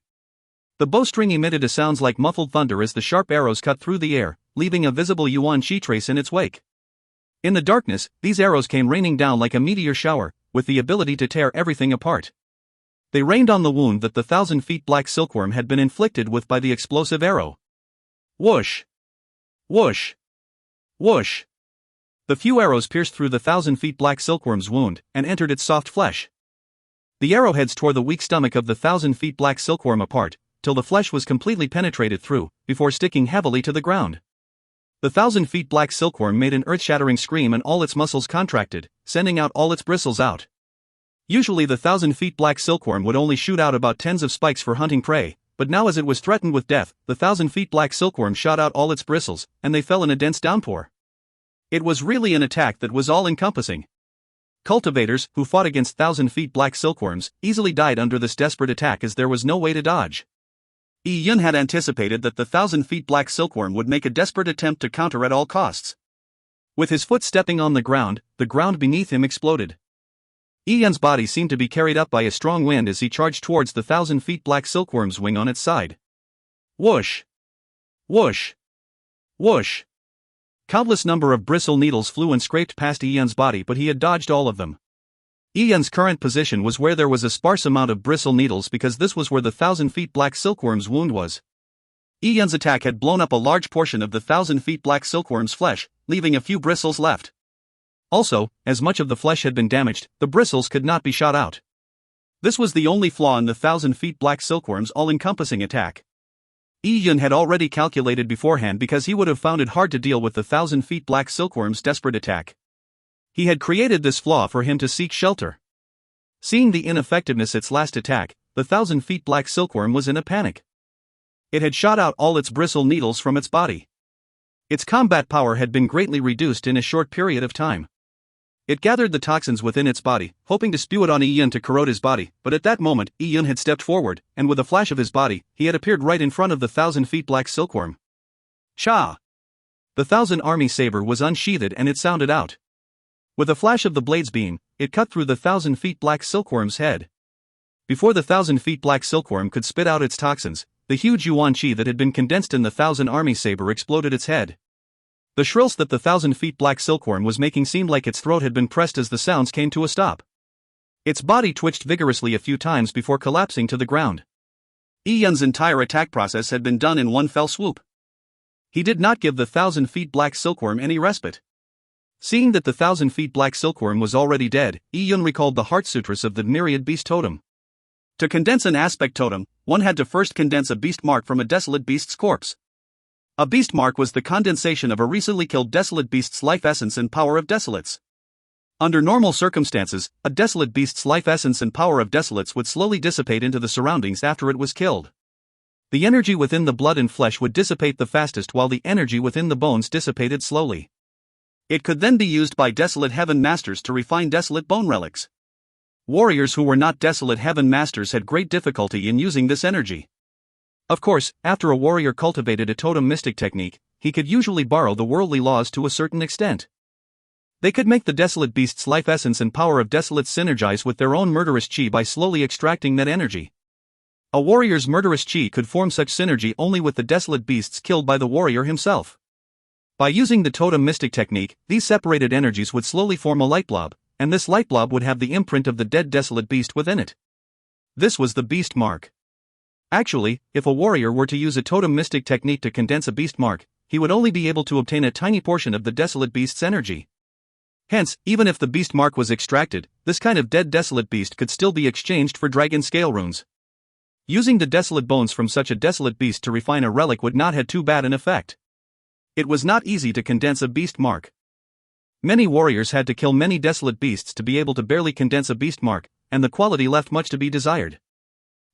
S1: The bowstring emitted a sounds like muffled thunder as the sharp arrows cut through the air, leaving a visible yuan qi trace in its wake. In the darkness, these arrows came raining down like a meteor shower, with the ability to tear everything apart. They rained on the wound that the 1,000 feet black silkworm had been inflicted with by the explosive arrow. Whoosh! Whoosh! Whoosh! The few arrows pierced through the 1,000 feet black silkworm's wound, and entered its soft flesh. The arrowheads tore the weak stomach of the 1,000 feet black silkworm apart, till the flesh was completely penetrated through, before sticking heavily to the ground. The 1,000 feet black silkworm made an earth-shattering scream and all its muscles contracted, sending out all its bristles out. Usually the 1,000 feet black silkworm would only shoot out about tens of spikes for hunting prey, but now as it was threatened with death, the 1,000 feet black silkworm shot out all its bristles, and they fell in a dense downpour. It was really an attack that was all-encompassing. Cultivators, who fought against 1,000 feet black silkworms, easily died under this desperate attack as there was no way to dodge. Yun had anticipated that the 1,000 feet black silkworm would make a desperate attempt to counter at all costs. With his foot stepping on the ground beneath him exploded. Ian's body seemed to be carried up by a strong wind as he charged towards the 1,000 feet black silkworm's wing on its side. Whoosh! Whoosh! Whoosh! Countless number of bristle needles flew and scraped past Ian's body, but he had dodged all of them. Ian's current position was where there was a sparse amount of bristle needles because this was where the 1,000-feet black silkworm's wound was. Ian's attack had blown up a large portion of the 1,000-feet black silkworm's flesh, leaving a few bristles left. Also, as much of the flesh had been damaged, the bristles could not be shot out. This was the only flaw in the 1,000-feet black silkworm's all-encompassing attack. Ian had already calculated beforehand because he would have found it hard to deal with the 1,000-feet black silkworm's desperate attack. He had created this flaw for him to seek shelter. Seeing the ineffectiveness its last attack, the 1,000-feet black silkworm was in a panic. It had shot out all its bristle needles from its body. Its combat power had been greatly reduced in a short period of time. It gathered the toxins within its body, hoping to spew it on Ian to corrode his body, but at that moment, Ian had stepped forward, and with a flash of his body, he had appeared right in front of the 1,000-feet black silkworm. Cha! The 1,000-army saber was unsheathed and it sounded out. With a flash of the blade's beam, it cut through the 1,000-feet black silkworm's head. Before the 1,000-feet black silkworm could spit out its toxins, the huge yuan qi that had been condensed in the 1,000-army saber exploded its head. The shrills that the 1,000-feet black silkworm was making seemed like its throat had been pressed as the sounds came to a stop. Its body twitched vigorously a few times before collapsing to the ground. Ian's entire attack process had been done in one fell swoop. He did not give the 1,000-feet black silkworm any respite. Seeing that the 1,000-feet black silkworm was already dead, Ian recalled the heart sutras of the myriad beast totem. To condense an aspect totem, one had to first condense a beast mark from a desolate beast's corpse. A beast mark was the condensation of a recently killed desolate beast's life essence and power of desolates. Under normal circumstances, a desolate beast's life essence and power of desolates would slowly dissipate into the surroundings after it was killed. The energy within the blood and flesh would dissipate the fastest while the energy within the bones dissipated slowly. It could then be used by desolate heaven masters to refine desolate bone relics. Warriors who were not desolate heaven masters had great difficulty in using this energy. Of course, after a warrior cultivated a totem mystic technique, he could usually borrow the worldly laws to a certain extent. They could make the desolate beast's life essence and power of desolates synergize with their own murderous chi by slowly extracting that energy. A warrior's murderous chi could form such synergy only with the desolate beasts killed by the warrior himself. By using the totem mystic technique, these separated energies would slowly form a light blob, and this light blob would have the imprint of the dead desolate beast within it. This was the beast mark. Actually, if a warrior were to use a totem mystic technique to condense a beast mark, he would only be able to obtain a tiny portion of the desolate beast's energy. Hence, even if the beast mark was extracted, this kind of dead desolate beast could still be exchanged for dragon scale runes. Using the desolate bones from such a desolate beast to refine a relic would not have too bad an effect. It was not easy to condense a beast mark. Many warriors had to kill many desolate beasts to be able to barely condense a beast mark, and the quality left much to be desired.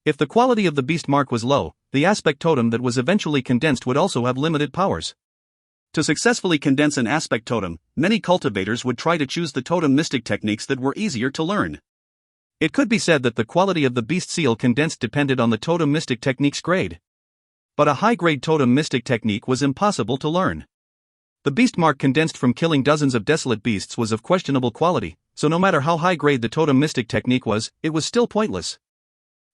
S1: If the quality of the beast mark was low, the aspect totem that was eventually condensed would also have limited powers. To successfully condense an aspect totem, many cultivators would try to choose the totem mystic techniques that were easier to learn. It could be said that the quality of the beast seal condensed depended on the totem mystic technique's grade. But a high-grade totem mystic technique was impossible to learn. The beast mark condensed from killing dozens of desolate beasts was of questionable quality, so no matter how high-grade the totem mystic technique was, it was still pointless.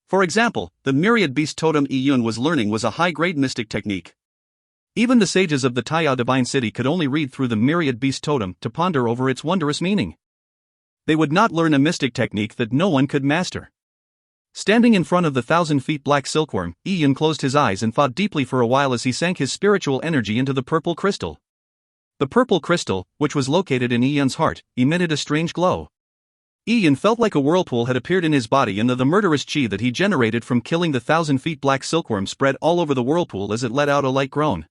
S1: For example, the myriad beast totem Iyun was learning was a high-grade mystic technique. Even the sages of the Taya Divine City could only read through the myriad beast totem to ponder over its wondrous meaning. They would not learn a mystic technique that no one could master. Standing in front of the 1,000-feet black silkworm, Iyun closed his eyes and thought deeply for a while as he sank his spiritual energy into the purple crystal. The purple crystal, which was located in Iyun's heart, emitted a strange glow. Iyun felt like a whirlpool had appeared in his body and the murderous chi that he generated from killing the 1,000-feet black silkworm spread all over the whirlpool as it let out a light groan.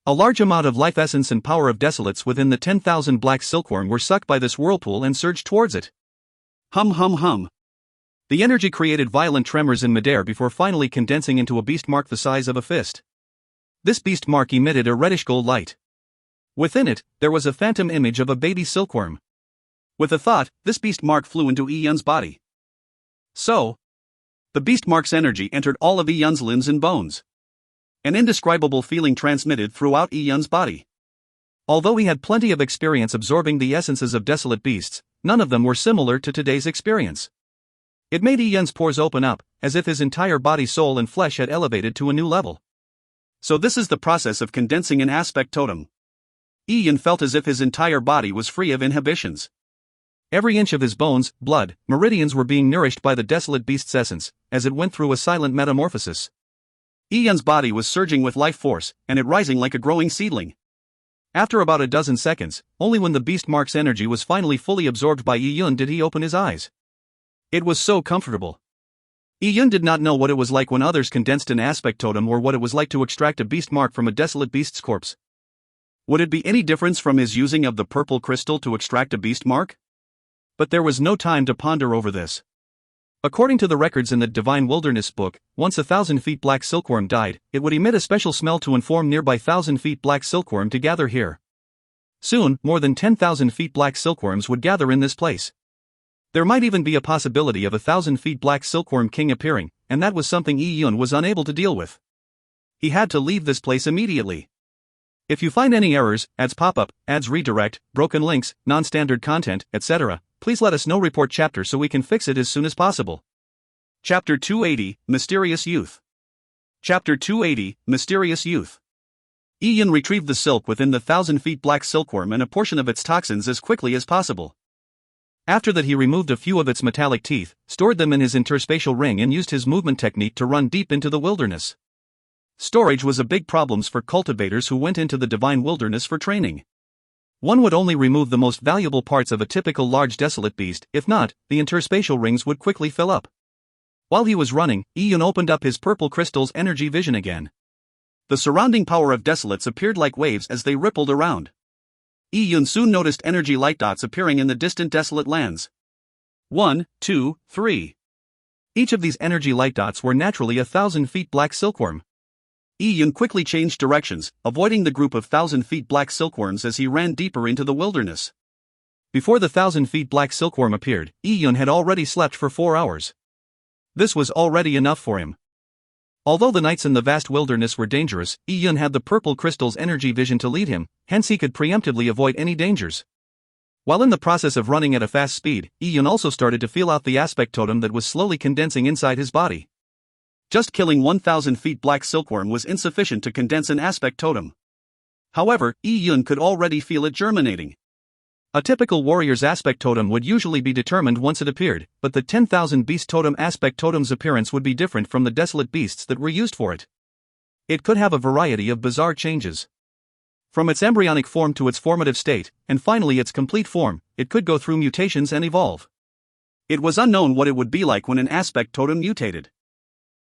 S1: A large amount of life essence and power of desolates within the 10,000 black silkworm were sucked by this whirlpool and surged towards it. Hum hum hum. The energy created violent tremors in midair before finally condensing into a beast mark the size of a fist. This beast mark emitted a reddish gold light. Within it, there was a phantom image of a baby silkworm. With a thought, this beast mark flew into Iyun's body. So, the beast mark's energy entered all of Iyun's limbs and bones. An indescribable feeling transmitted throughout Iyun's body. Although he had plenty of experience absorbing the essences of desolate beasts, none of them were similar to today's experience. It made Iyun's pores open up, as if his entire body, soul and flesh had elevated to a new level. So this is the process of condensing an aspect totem. Iyun felt as if his entire body was free of inhibitions. Every inch of his bones, blood, meridians were being nourished by the desolate beast's essence, as it went through a silent metamorphosis. Yun's body was surging with life force, and it rising like a growing seedling. After about a dozen seconds, only when the beast mark's energy was finally fully absorbed by Yun did he open his eyes. It was so comfortable. Yun did not know what it was like when others condensed an aspect totem or what it was like to extract a beast mark from a desolate beast's corpse. Would it be any difference from his using of the purple crystal to extract a beast mark? But there was no time to ponder over this. According to the records in the Divine Wilderness book, once 1,000 feet black silkworm died, it would emit a special smell to inform nearby 1,000 feet black silkworm to gather here. Soon, more than 10,000 feet black silkworms would gather in this place. There might even be a possibility of 1,000 feet black silkworm king appearing, and that was something Yun was unable to deal with. He had to leave this place immediately. If you find any errors, ads pop up, ads redirect, broken links, non-standard content, etc., please let us know. Report chapter so we can fix it as soon as possible. Chapter 280, Mysterious Youth. Chapter 280, Mysterious Youth. Yun retrieved the silk within the 1,000 feet black silkworm and a portion of its toxins as quickly as possible. After that he removed a few of its metallic teeth, stored them in his interspatial ring and used his movement technique to run deep into the wilderness. Storage was a big problem for cultivators who went into the Divine Wilderness for training. One would only remove the most valuable parts of a typical large desolate beast, if not, the interspatial rings would quickly fill up. While he was running, Yun opened up his purple crystal's energy vision again. The surrounding power of desolates appeared like waves as they rippled around. Yun soon noticed energy light dots appearing in the distant desolate lands. 1, 2, 3. Each of these energy light dots were naturally 1,000 feet black silkworm. Yun quickly changed directions, avoiding the group of 1,000 feet black silkworms as he ran deeper into the wilderness. Before the 1,000 feet black silkworm appeared, Yun had already slept for 4 hours. This was already enough for him. Although the nights in the vast wilderness were dangerous, Yun had the purple crystal's energy vision to lead him, hence he could preemptively avoid any dangers. While in the process of running at a fast speed, Yun also started to feel out the aspect totem that was slowly condensing inside his body. Just killing 1,000 feet black silkworm was insufficient to condense an aspect totem. However, Yun could already feel it germinating. A typical warrior's aspect totem would usually be determined once it appeared, but the 10,000 beast totem aspect totem's appearance would be different from the desolate beasts that were used for it. It could have a variety of bizarre changes. From its embryonic form to its formative state, and finally its complete form, it could go through mutations and evolve. It was unknown what it would be like when an aspect totem mutated.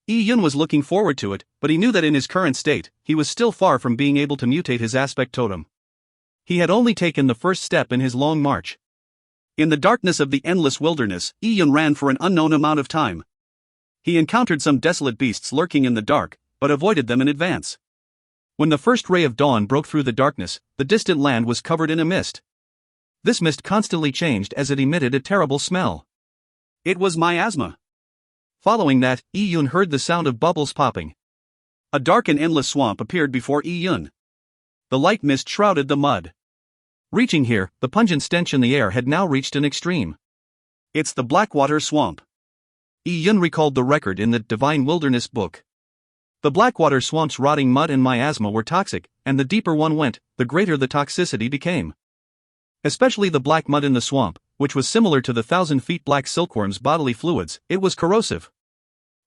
S1: Yun was looking forward to it, but he knew that in his current state, he was still far from being able to mutate his aspect totem. He had only taken the first step in his long march. In the darkness of the endless wilderness, Yun ran for an unknown amount of time. He encountered some desolate beasts lurking in the dark, but avoided them in advance. When the first ray of dawn broke through the darkness, the distant land was covered in a mist. This mist constantly changed as it emitted a terrible smell. It was miasma. Following that, Yun heard the sound of bubbles popping. A dark and endless swamp appeared before Yun. The light mist shrouded the mud. Reaching here, the pungent stench in the air had now reached an extreme. It's the Blackwater Swamp. Yun recalled the record in the Divine Wilderness book. The Blackwater Swamp's rotting mud and miasma were toxic, and the deeper one went, the greater the toxicity became. Especially the black mud in the swamp, which was similar to the 1,000 feet black silkworm's bodily fluids, it was corrosive.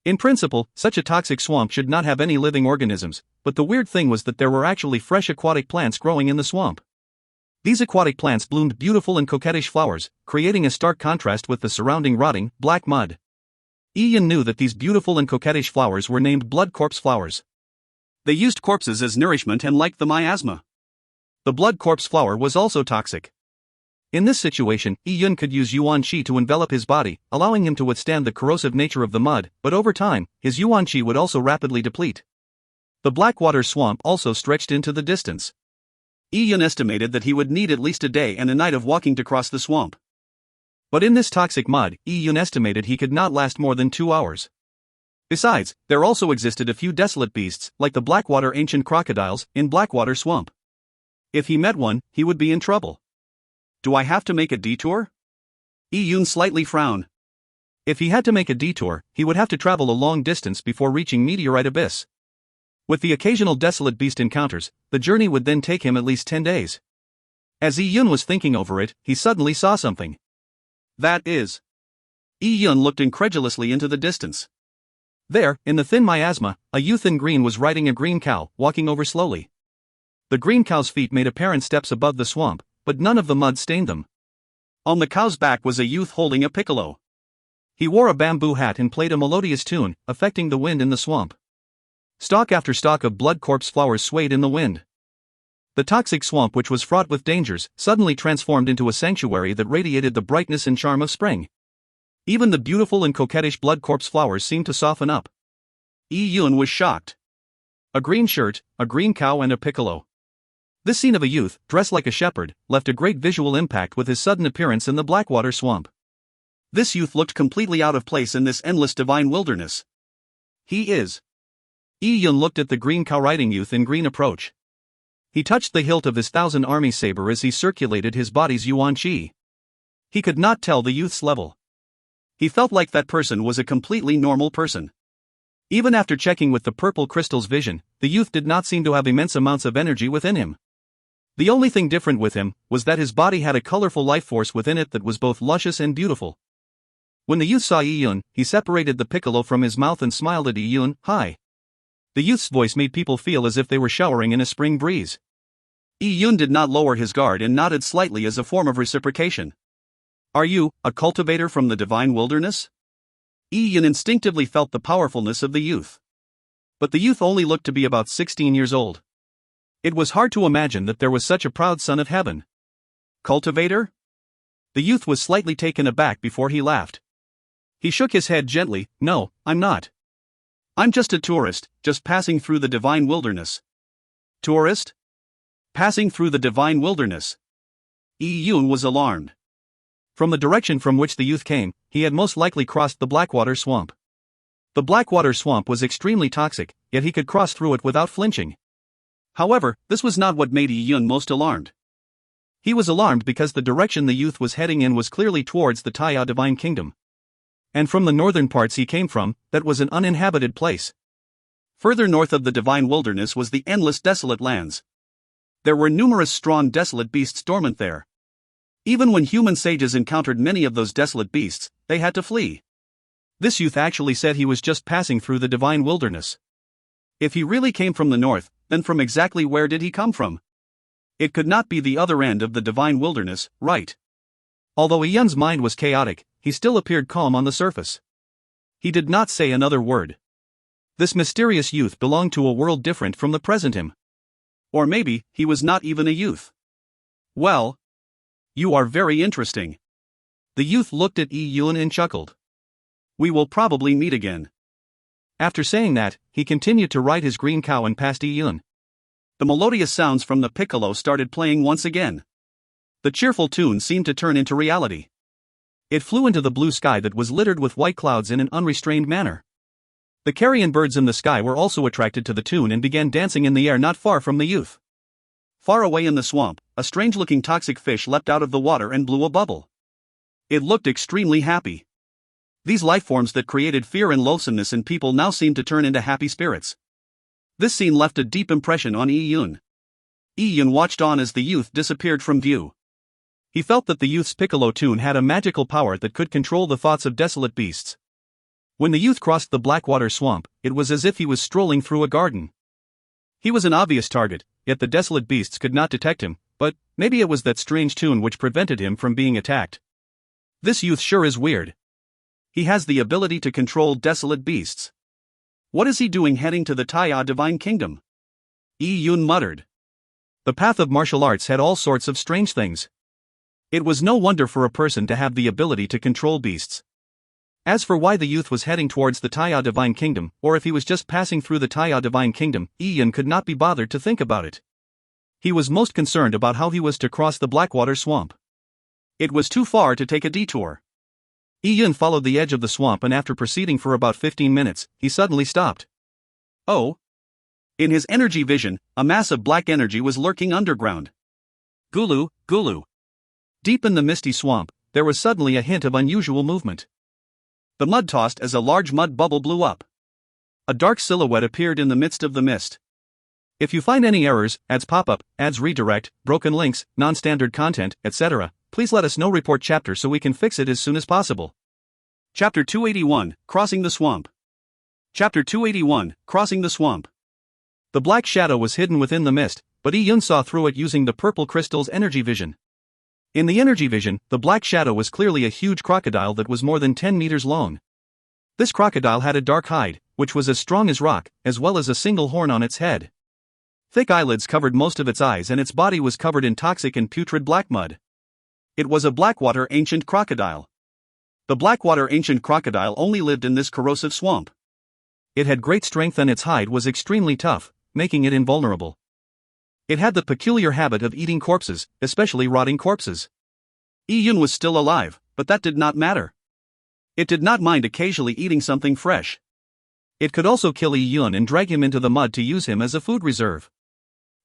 S1: In principle, such a toxic swamp should not have any living organisms, but the weird thing was that there were actually fresh aquatic plants growing in the swamp. These aquatic plants bloomed beautiful and coquettish flowers, creating a stark contrast with the surrounding rotting, black mud. Yun knew that these beautiful and coquettish flowers were named blood corpse flowers. They used corpses as nourishment and liked the miasma. The blood corpse flower was also toxic. In this situation, Yun could use Yuan Qi to envelop his body, allowing him to withstand the corrosive nature of the mud, but over time, his Yuan Qi would also rapidly deplete. The Blackwater Swamp also stretched into the distance. Yun estimated that he would need at least a day and a night of walking to cross the swamp. But in this toxic mud, Yun estimated he could not last more than 2 hours. Besides, there also existed a few desolate beasts, like the Blackwater ancient crocodiles, in Blackwater Swamp. If he met one, he would be in trouble. Do I have to make a detour? Yun slightly frowned. If he had to make a detour, he would have to travel a long distance before reaching Meteorite Abyss. With the occasional desolate beast encounters, the journey would then take him at least 10 days. As Yun was thinking over it, he suddenly saw something. That is. Yi-Yun looked incredulously into the distance. There, in the thin miasma, a youth in green was riding a green cow, walking over slowly. The green cow's feet made apparent steps above the swamp, but none of the mud stained them. On the cow's back was a youth holding a piccolo. He wore a bamboo hat and played a melodious tune, affecting the wind in the swamp. Stalk after stalk of blood corpse flowers swayed in the wind. The toxic swamp, which was fraught with dangers, suddenly transformed into a sanctuary that radiated the brightness and charm of spring. Even the beautiful and coquettish blood corpse flowers seemed to soften up. Yi-Yun was shocked. A green shirt, a green cow and a piccolo. This scene of a youth, dressed like a shepherd, left a great visual impact with his sudden appearance in the Blackwater swamp. This youth looked completely out of place in this endless divine wilderness. He is. Yi-Yun looked at the green cow riding youth in green approach. He touched the hilt of his 1,000-army saber as he circulated his body's yuan qi. He could not tell the youth's level. He felt like that person was a completely normal person. Even after checking with the purple crystal's vision, the youth did not seem to have immense amounts of energy within him. The only thing different with him was that his body had a colorful life force within it that was both luscious and beautiful. When the youth saw Yi-Yun, he separated the piccolo from his mouth and smiled at Yi-Yun. "Hi." The youth's voice made people feel as if they were showering in a spring breeze. Yi-Yun did not lower his guard and nodded slightly as a form of reciprocation. "Are you a cultivator from the divine wilderness?" Yi-Yun instinctively felt the powerfulness of the youth. But the youth only looked to be about 16 years old. It was hard to imagine that there was such a proud son of heaven. "Cultivator?" The youth was slightly taken aback before he laughed. He shook his head gently. "No, I'm not. I'm just a tourist, just passing through the divine wilderness." "Tourist? Passing through the divine wilderness?" Yi-Yun was alarmed. From the direction from which the youth came, he had most likely crossed the Blackwater swamp. The Blackwater swamp was extremely toxic, yet he could cross through it without flinching. However, this was not what made Yi-Yun most alarmed. He was alarmed because the direction the youth was heading in was clearly towards the Taiya Divine Kingdom. And from the northern parts he came from, that was an uninhabited place. Further north of the divine wilderness was the endless desolate lands. There were numerous strong desolate beasts dormant there. Even when human sages encountered many of those desolate beasts, they had to flee. This youth actually said he was just passing through the divine wilderness. If he really came from the north, then from exactly where did he come from? It could not be the other end of the divine wilderness, right? Although Yi-Yun's mind was chaotic, he still appeared calm on the surface. He did not say another word. This mysterious youth belonged to a world different from the present him. Or maybe, he was not even a youth. "Well, you are very interesting." The youth looked at Yi-Yun and chuckled. "We will probably meet again." After saying that, he continued to ride his green cow and passed Yi-Yun. The melodious sounds from the piccolo started playing once again. The cheerful tune seemed to turn into reality. It flew into the blue sky that was littered with white clouds in an unrestrained manner. The carrion birds in the sky were also attracted to the tune and began dancing in the air not far from the youth. Far away in the swamp, a strange-looking toxic fish leapt out of the water and blew a bubble. It looked extremely happy. These life forms that created fear and loathsomeness in people now seemed to turn into happy spirits. This scene left a deep impression on Yi-Yun. Yi-Yun watched on as the youth disappeared from view. He felt that the youth's piccolo tune had a magical power that could control the thoughts of desolate beasts. When the youth crossed the Blackwater swamp, it was as if he was strolling through a garden. He was an obvious target, yet the desolate beasts could not detect him, but maybe it was that strange tune which prevented him from being attacked. This youth sure is weird. He has the ability to control desolate beasts. What is he doing heading to the Taiya Divine Kingdom? Yi-Yun muttered. The path of martial arts had all sorts of strange things. It was no wonder for a person to have the ability to control beasts. As for why the youth was heading towards the Taiya Divine Kingdom, or if he was just passing through the Taiya Divine Kingdom, Yi-Yun could not be bothered to think about it. He was most concerned about how he was to cross the Blackwater swamp. It was too far to take a detour. Yi-Yun followed the edge of the swamp, and after proceeding for about 15 minutes, he suddenly stopped. Oh! In his energy vision, a mass of black energy was lurking underground. Gulu, Gulu. Deep in the misty swamp, there was suddenly a hint of unusual movement. The mud tossed as a large mud bubble blew up. A dark silhouette appeared in the midst of the mist. If you find any errors, ads pop up, ads redirect, broken links, non-standard content, etc., Please let us know report chapter so we can fix it as soon as possible. Chapter 281, Crossing the Swamp. Chapter 281, Crossing the Swamp. The black shadow was hidden within the mist, but Yi-Yun saw through it using the purple crystal's energy vision. In the energy vision, the black shadow was clearly a huge crocodile that was more than 10 meters long. This crocodile had a dark hide, which was as strong as rock, as well as a single horn on its head. Thick eyelids covered most of its eyes and its body was covered in toxic and putrid black mud. It was a Blackwater ancient crocodile. The Blackwater ancient crocodile only lived in this corrosive swamp. It had great strength and its hide was extremely tough, making it invulnerable. It had the peculiar habit of eating corpses, especially rotting corpses. Yi-Yun was still alive, but that did not matter. It did not mind occasionally eating something fresh. It could also kill Yi-Yun and drag him into the mud to use him as a food reserve.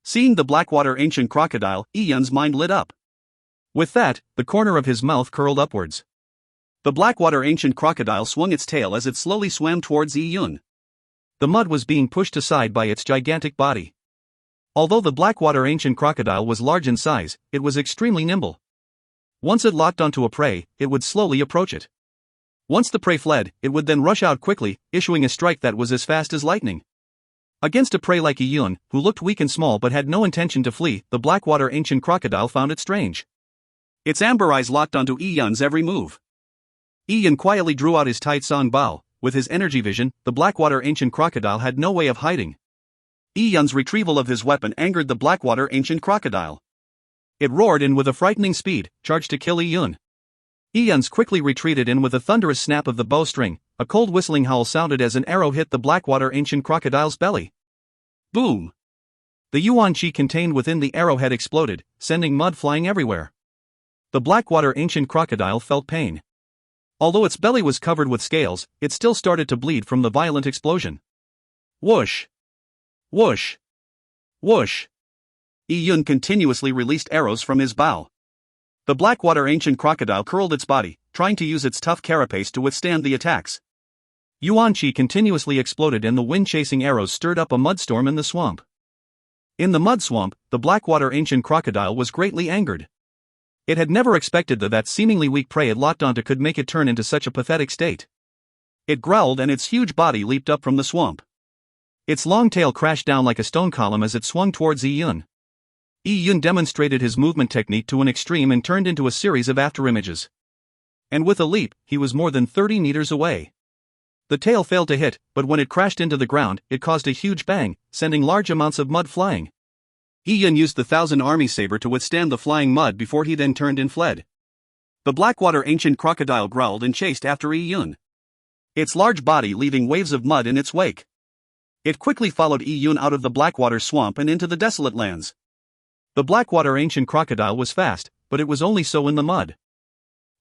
S1: Seeing the Blackwater ancient crocodile, Yi-Yun's mind lit up. With that, the corner of his mouth curled upwards. The Blackwater ancient crocodile swung its tail as it slowly swam towards Yi-Yun. The mud was being pushed aside by its gigantic body. Although the Blackwater ancient crocodile was large in size, it was extremely nimble. Once it locked onto a prey, it would slowly approach it. Once the prey fled, it would then rush out quickly, issuing a strike that was as fast as lightning. Against a prey like Yi-Yun, who looked weak and small but had no intention to flee, the Blackwater ancient crocodile found it strange. Its amber eyes locked onto Yi-Yun's every move. Yi-Yun quietly drew out his tight song bow. With his energy vision, the Blackwater ancient crocodile had no way of hiding. Yi-Yun's retrieval of his weapon angered the Blackwater ancient crocodile. It roared and with a frightening speed, charged to kill Yi-Yun. Yi-Yun's quickly retreated and with a thunderous snap of the bowstring, a cold whistling howl sounded as an arrow hit the Blackwater ancient crocodile's belly. Boom! The yuan qi contained within the arrowhead exploded, sending mud flying everywhere. The Blackwater ancient crocodile felt pain. Although its belly was covered with scales, it still started to bleed from the violent explosion. Whoosh! Whoosh! Whoosh! Yi-Yun continuously released arrows from his bow. The Blackwater ancient crocodile curled its body, trying to use its tough carapace to withstand the attacks. Yuan qi continuously exploded and the wind-chasing arrows stirred up a mudstorm in the swamp. In the mud swamp, the Blackwater ancient crocodile was greatly angered. It had never expected that seemingly weak prey it locked onto could make it turn into such a pathetic state. It growled and its huge body leaped up from the swamp. Its long tail crashed down like a stone column as it swung towards Yi-Yun. Yi-Yun demonstrated his movement technique to an extreme and turned into a series of afterimages. And with a leap, he was more than 30 meters away. The tail failed to hit, but when it crashed into the ground, it caused a huge bang, sending large amounts of mud flying. Yi-Yun used the 1,000 army saber to withstand the flying mud before he then turned and fled. The Blackwater ancient crocodile growled and chased after Yi-Yun, its large body leaving waves of mud in its wake. It quickly followed Yi-Yun out of the Blackwater swamp and into the desolate lands. The Blackwater ancient crocodile was fast, but it was only so in the mud.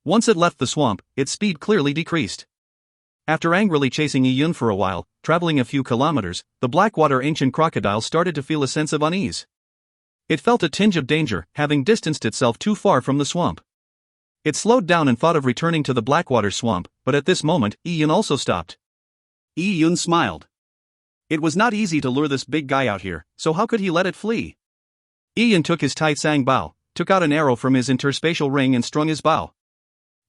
S1: Once it left the swamp, its speed clearly decreased. After angrily chasing Yi-Yun for a while, traveling a few kilometers, the Blackwater ancient crocodile started to feel a sense of unease. It felt a tinge of danger, having distanced itself too far from the swamp. It slowed down and thought of returning to the Blackwater swamp, but at this moment, Yi-Yun also stopped. Yi-Yun smiled. It was not easy to lure this big guy out here, so how could he let it flee? Yi-Yun took his Tai Sang bow, took out an arrow from his interspatial ring and strung his bow.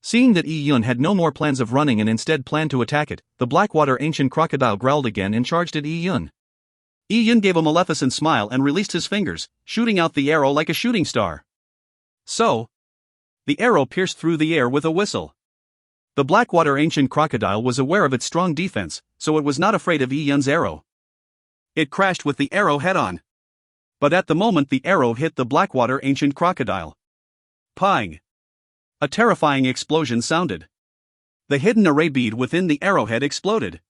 S1: Seeing that Yi-Yun had no more plans of running and instead planned to attack it, the Blackwater ancient crocodile growled again and charged at Yi-Yun. Yi-Yun gave a maleficent smile and released his fingers, shooting out the arrow like a shooting star. So, the arrow pierced through the air with a whistle. The Blackwater ancient crocodile was aware of its strong defense, so it was not afraid of Yi-Yun's arrow. It crashed with the arrow head-on. But at the moment the arrow hit the Blackwater ancient crocodile. Pang! A terrifying explosion sounded. The hidden array bead within the arrowhead exploded.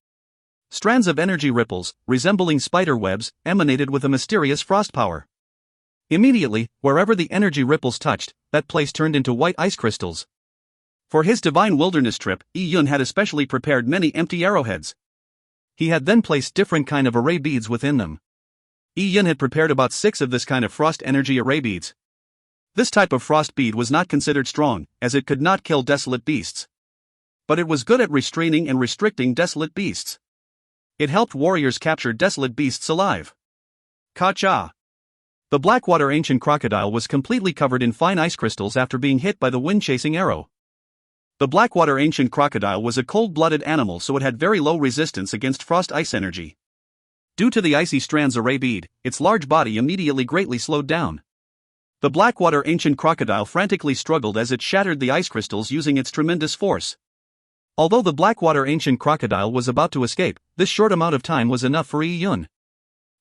S1: Strands of energy ripples, resembling spider webs, emanated with a mysterious frost power. Immediately, wherever the energy ripples touched, that place turned into white ice crystals. For his divine wilderness trip, Yi-Yun had especially prepared many empty arrowheads. He had then placed different kind of array beads within them. Yi-Yun had prepared about 6 of this kind of frost energy array beads. This type of frost bead was not considered strong, as it could not kill desolate beasts. But it was good at restraining and restricting desolate beasts. It helped warriors capture desolate beasts alive. Ka-cha! The Blackwater ancient crocodile was completely covered in fine ice crystals after being hit by the wind-chasing arrow. The Blackwater ancient crocodile was a cold-blooded animal, so it had very low resistance against frost ice energy. Due to the icy strands array bead, its large body immediately greatly slowed down. The Blackwater ancient crocodile frantically struggled as it shattered the ice crystals using its tremendous force. Although the Blackwater ancient crocodile was about to escape, this short amount of time was enough for Yi-Yun.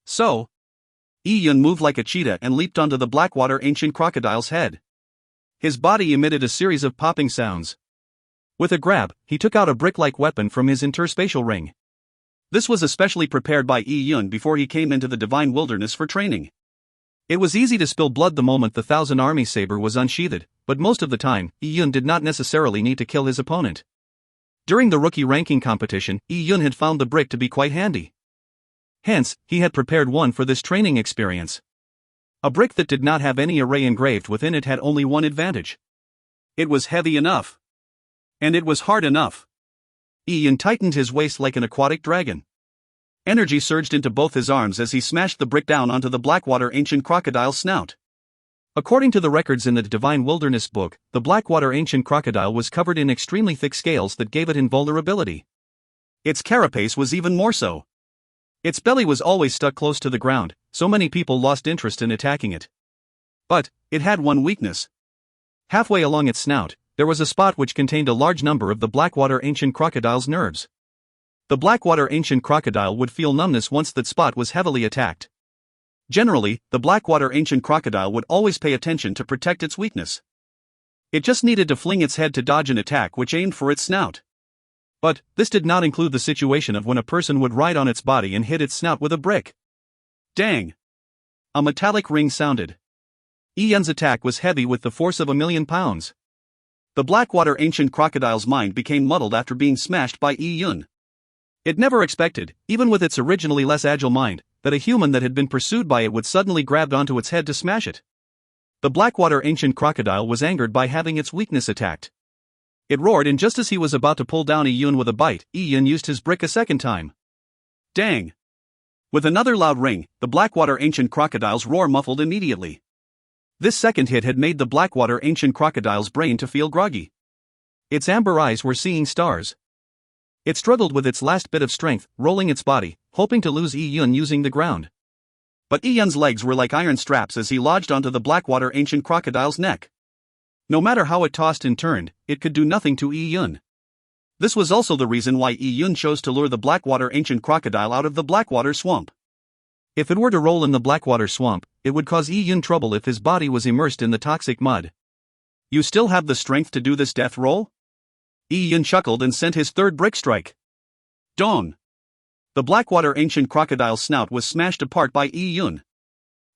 S1: So, Yi-Yun moved like a cheetah and leaped onto the Blackwater ancient crocodile's head. His body emitted a series of popping sounds. With a grab, he took out a brick-like weapon from his interspatial ring. This was especially prepared by Yi-Yun before he came into the Divine Wilderness for training. It was easy to spill blood the moment the Thousand Army saber was unsheathed, but most of the time, Yi-Yun did not necessarily need to kill his opponent. During the rookie ranking competition, Yi-Yun had found the brick to be quite handy. Hence, he had prepared one for this training experience. A brick that did not have any array engraved within it had only one advantage. It was heavy enough. And it was hard enough. Yi-Yun tightened his waist like an aquatic dragon. Energy surged into both his arms as he smashed the brick down onto the Blackwater ancient crocodile's snout. According to the records in the Divine Wilderness book, the Blackwater ancient crocodile was covered in extremely thick scales that gave it invulnerability. Its carapace was even more so. Its belly was always stuck close to the ground, so many people lost interest in attacking it. But, it had one weakness. Halfway along its snout, there was a spot which contained a large number of the Blackwater ancient crocodile's nerves. The Blackwater ancient crocodile would feel numbness once that spot was heavily attacked. Generally, the Blackwater ancient crocodile would always pay attention to protect its weakness. It just needed to fling its head to dodge an attack which aimed for its snout. But, this did not include the situation of when a person would ride on its body and hit its snout with a brick. Dang! A metallic ring sounded. Yi-Yun's attack was heavy with the force of 1,000,000 pounds. The Blackwater ancient crocodile's mind became muddled after being smashed by Yi-Yun. It never expected, even with its originally less agile mind, that a human that had been pursued by it would suddenly grab onto its head to smash it. The Blackwater ancient crocodile was angered by having its weakness attacked. It roared, and just as he was about to pull down Yi-Yun with a bite, Yi-Yun used his brick a second time. Dang! With another loud ring, the Blackwater ancient crocodile's roar muffled immediately. This second hit had made the Blackwater ancient crocodile's brain to feel groggy. Its amber eyes were seeing stars. It struggled with its last bit of strength, rolling its body, hoping to lose Yi-Yun using the ground. But Yi-Yun's legs were like iron straps as he lodged onto the Blackwater ancient crocodile's neck. No matter how it tossed and turned, it could do nothing to Yi-Yun. This was also the reason why Yi-Yun chose to lure the Blackwater ancient crocodile out of the Blackwater swamp. If it were to roll in the Blackwater swamp, it would cause Yi-Yun trouble if his body was immersed in the toxic mud. You still have the strength to do this death roll? Yi-Yun chuckled and sent his third brick strike. Dong! The Blackwater ancient crocodile's snout was smashed apart by Yi-Yun.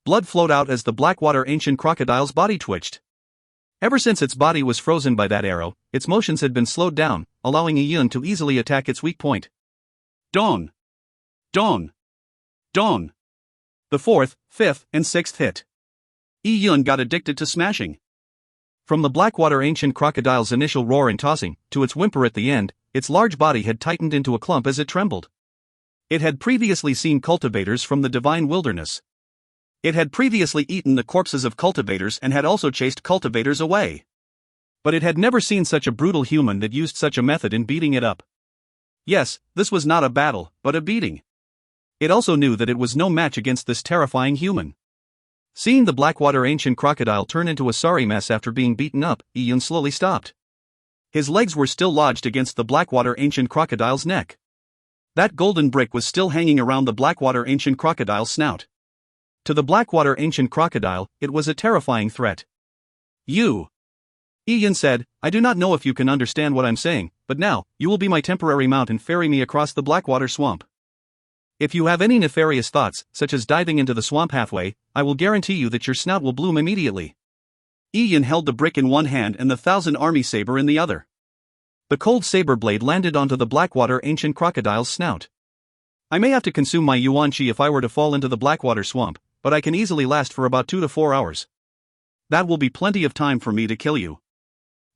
S1: Blood flowed out as the Blackwater ancient crocodile's body twitched. Ever since its body was frozen by that arrow, its motions had been slowed down, allowing Yi-Yun to easily attack its weak point. Dong! Dong! Dong! The fourth, fifth, and sixth hit. Yi-Yun got addicted to smashing. From the Blackwater ancient crocodile's initial roar and tossing, to its whimper at the end, its large body had tightened into a clump as it trembled. It had previously seen cultivators from the Divine Wilderness. It had previously eaten the corpses of cultivators and had also chased cultivators away. But it had never seen such a brutal human that used such a method in beating it up. Yes, this was not a battle, but a beating. It also knew that it was no match against this terrifying human. Seeing the Blackwater ancient crocodile turn into a sorry mess after being beaten up, Yi-Yun slowly stopped. His legs were still lodged against the Blackwater ancient crocodile's neck. That golden brick was still hanging around the Blackwater ancient crocodile's snout. To the Blackwater ancient crocodile, it was a terrifying threat. You! Yi-Yun said, I do not know if you can understand what I'm saying, but now, you will be my temporary mount and ferry me across the Blackwater swamp. If you have any nefarious thoughts, such as diving into the swamp halfway, I will guarantee you that your snout will bloom immediately. Yi-Yun held the brick in one hand and the Thousand Army saber in the other. The cold saber blade landed onto the Blackwater ancient crocodile's snout. I may have to consume my yuan chi if I were to fall into the Blackwater swamp, but I can easily last for about 2 to 4 hours. That will be plenty of time for me to kill you.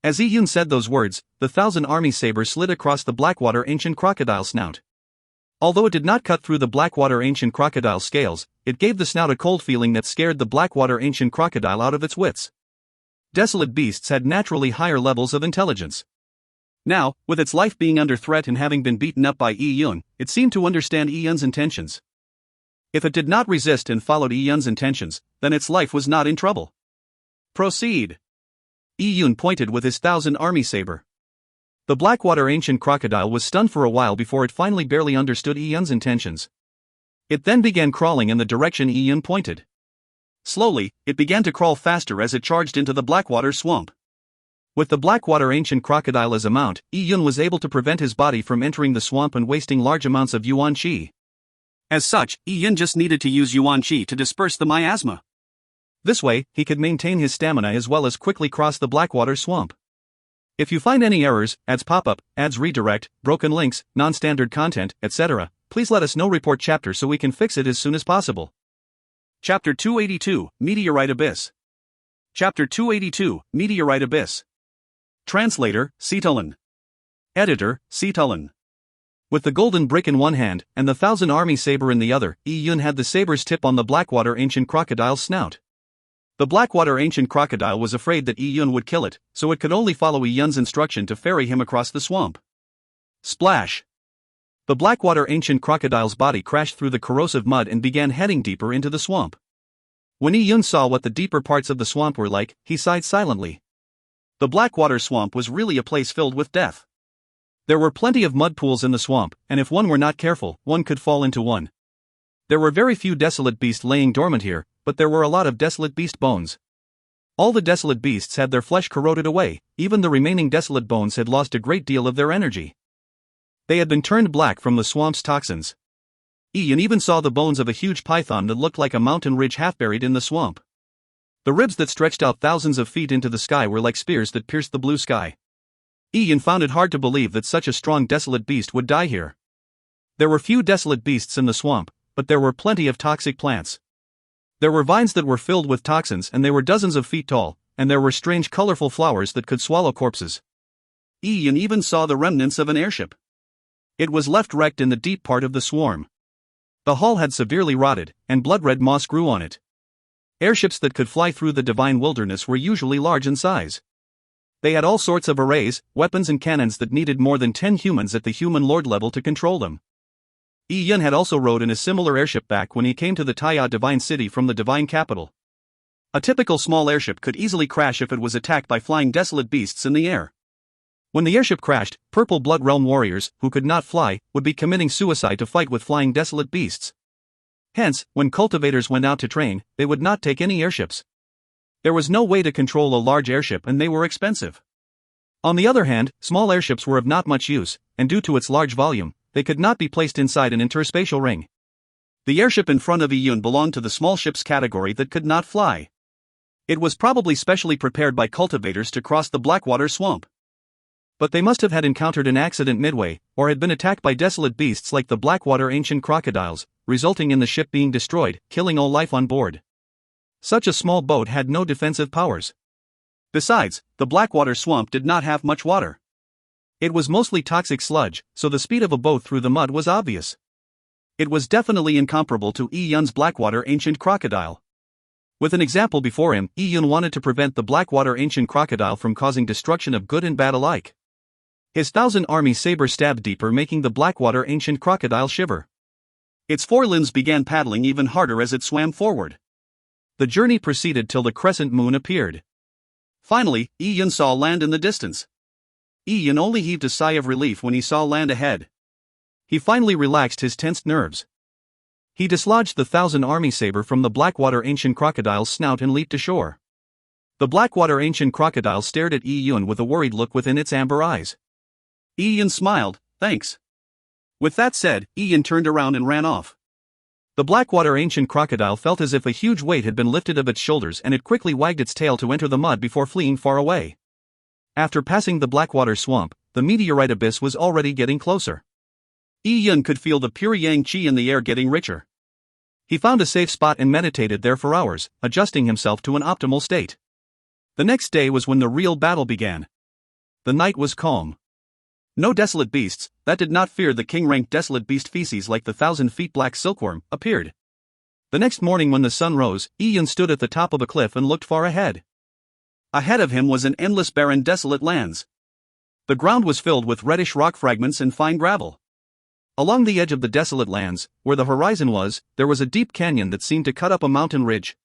S1: As Yi-Yun said those words, the Thousand Army saber slid across the Blackwater ancient crocodile's snout. Although it did not cut through the Blackwater ancient crocodile's scales, it gave the snout a cold feeling that scared the Blackwater ancient crocodile out of its wits. Desolate beasts had naturally higher levels of intelligence. Now, with its life being under threat and having been beaten up by Yi-Yun, it seemed to understand Yi-Yun's intentions. If it did not resist and followed Yi-Yun's intentions, then its life was not in trouble. Proceed. Yi-Yun pointed with his 1,000 army saber. The Blackwater ancient crocodile was stunned for a while before it finally barely understood Yi-Yun's intentions. It then began crawling in the direction Yi-Yun pointed. Slowly, it began to crawl faster as it charged into the Blackwater swamp. With the Blackwater ancient crocodile as a mount, Yi-Yun was able to prevent his body from entering the swamp and wasting large amounts of Yuan Qi. As such, Yi-Yun just needed to use Yuan Qi to disperse the miasma. This way, he could maintain his stamina as well as quickly cross the Blackwater swamp. If you find any errors, ads pop-up, ads redirect, broken links, non-standard content, etc., please let us know. Report chapter so we can fix it as soon as possible. Chapter 282, Meteorite Abyss. Chapter 282, Meteorite Abyss. Translator, Sitalan. Editor, Sitalan. With the golden brick in one hand, and the 1,000 army saber in the other, Yi-Yun had the saber's tip on the Blackwater ancient crocodile's snout. The Blackwater ancient crocodile was afraid that Yi-Yun would kill it, so it could only follow Yi-Yun's instruction to ferry him across the swamp. Splash! The Blackwater ancient crocodile's body crashed through the corrosive mud and began heading deeper into the swamp. When Yi-Yun saw what the deeper parts of the swamp were like, he sighed silently. The Blackwater swamp was really a place filled with death. There were plenty of mud pools in the swamp, and if one were not careful, one could fall into one. There were very few desolate beasts laying dormant here, but there were a lot of desolate beast bones. All the desolate beasts had their flesh corroded away, even the remaining desolate bones had lost a great deal of their energy. They had been turned black from the swamp's toxins. Yi-Yun even saw the bones of a huge python that looked like a mountain ridge half buried in the swamp. The ribs that stretched out thousands of feet into the sky were like spears that pierced the blue sky. Yi-Yun found it hard to believe that such a strong desolate beast would die here. There were few desolate beasts in the swamp, but there were plenty of toxic plants. There were vines that were filled with toxins and they were dozens of feet tall, and there were strange colorful flowers that could swallow corpses. Yi-Yun even saw the remnants of an airship. It was left wrecked in the deep part of the swarm. The hull had severely rotted, and blood-red moss grew on it. Airships that could fly through the divine wilderness were usually large in size. They had all sorts of arrays, weapons and cannons that needed more than 10 humans at the human lord level to control them. Yi-Yun had also rode in a similar airship back when he came to the Taya Divine City from the Divine Capital. A typical small airship could easily crash if it was attacked by flying desolate beasts in the air. When the airship crashed, Purple Blood Realm warriors, who could not fly, would be committing suicide to fight with flying desolate beasts. Hence, when cultivators went out to train, they would not take any airships. There was no way to control a large airship and they were expensive. On the other hand, small airships were of not much use, and due to its large volume, they could not be placed inside an interspatial ring. The airship in front of Yi-Yun belonged to the small ships category that could not fly. It was probably specially prepared by cultivators to cross the Blackwater swamp. But they must have had encountered an accident midway, or had been attacked by desolate beasts like the Blackwater ancient crocodiles, resulting in the ship being destroyed, killing all life on board. Such a small boat had no defensive powers. Besides, the Blackwater swamp did not have much water. It was mostly toxic sludge, so the speed of a boat through the mud was obvious. It was definitely incomparable to Yi-Yun's Blackwater ancient crocodile. With an example before him, Yi-Yun wanted to prevent the Blackwater ancient crocodile from causing destruction of good and bad alike. His 1,000 army saber stabbed deeper, making the Blackwater ancient crocodile shiver. Its forelimbs began paddling even harder as it swam forward. The journey proceeded till the crescent moon appeared. Finally, Yi-Yun saw land in the distance. Yi-Yun only heaved a sigh of relief when he saw land ahead. He finally relaxed his tensed nerves. He dislodged the 1,000 army saber from the Blackwater ancient crocodile's snout and leaped ashore. The Blackwater ancient crocodile stared at Yi-Yun with a worried look within its amber eyes. Yi-Yun smiled, "Thanks." With that said, Yi-Yun turned around and ran off. The Blackwater ancient crocodile felt as if a huge weight had been lifted of its shoulders and it quickly wagged its tail to enter the mud before fleeing far away. After passing the Blackwater swamp, the meteorite abyss was already getting closer. Yi-Yun could feel the pure yang qi in the air getting richer. He found a safe spot and meditated there for hours, adjusting himself to an optimal state. The next day was when the real battle began. The night was calm. No desolate beasts, that did not fear the king-ranked desolate beast feces like the 1,000-feet black silkworm, appeared. The next morning when the sun rose, Ian stood at the top of a cliff and looked far ahead. Ahead of him was an endless barren desolate lands. The ground was filled with reddish rock fragments and fine gravel. Along the edge of the desolate lands, where the horizon was, there was a deep canyon that seemed to cut up a mountain ridge.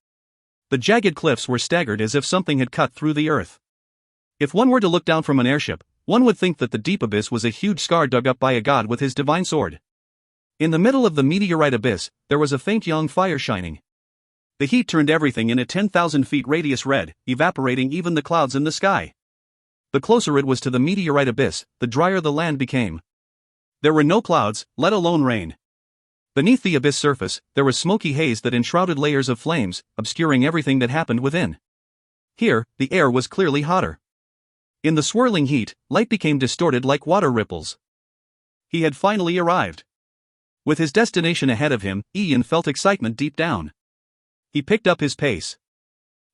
S1: The jagged cliffs were staggered as if something had cut through the earth. If one were to look down from an airship, one would think that the deep abyss was a huge scar dug up by a god with his divine sword. In the middle of the meteorite abyss, there was a faint young fire shining. The heat turned everything in a 10,000 feet radius red, evaporating even the clouds in the sky. The closer it was to the meteorite abyss, the drier the land became. There were no clouds, let alone rain. Beneath the abyss surface, there was smoky haze that enshrouded layers of flames, obscuring everything that happened within. Here, the air was clearly hotter. In the swirling heat, light became distorted like water ripples. He had finally arrived. With his destination ahead of him, Ian felt excitement deep down. He picked up his pace.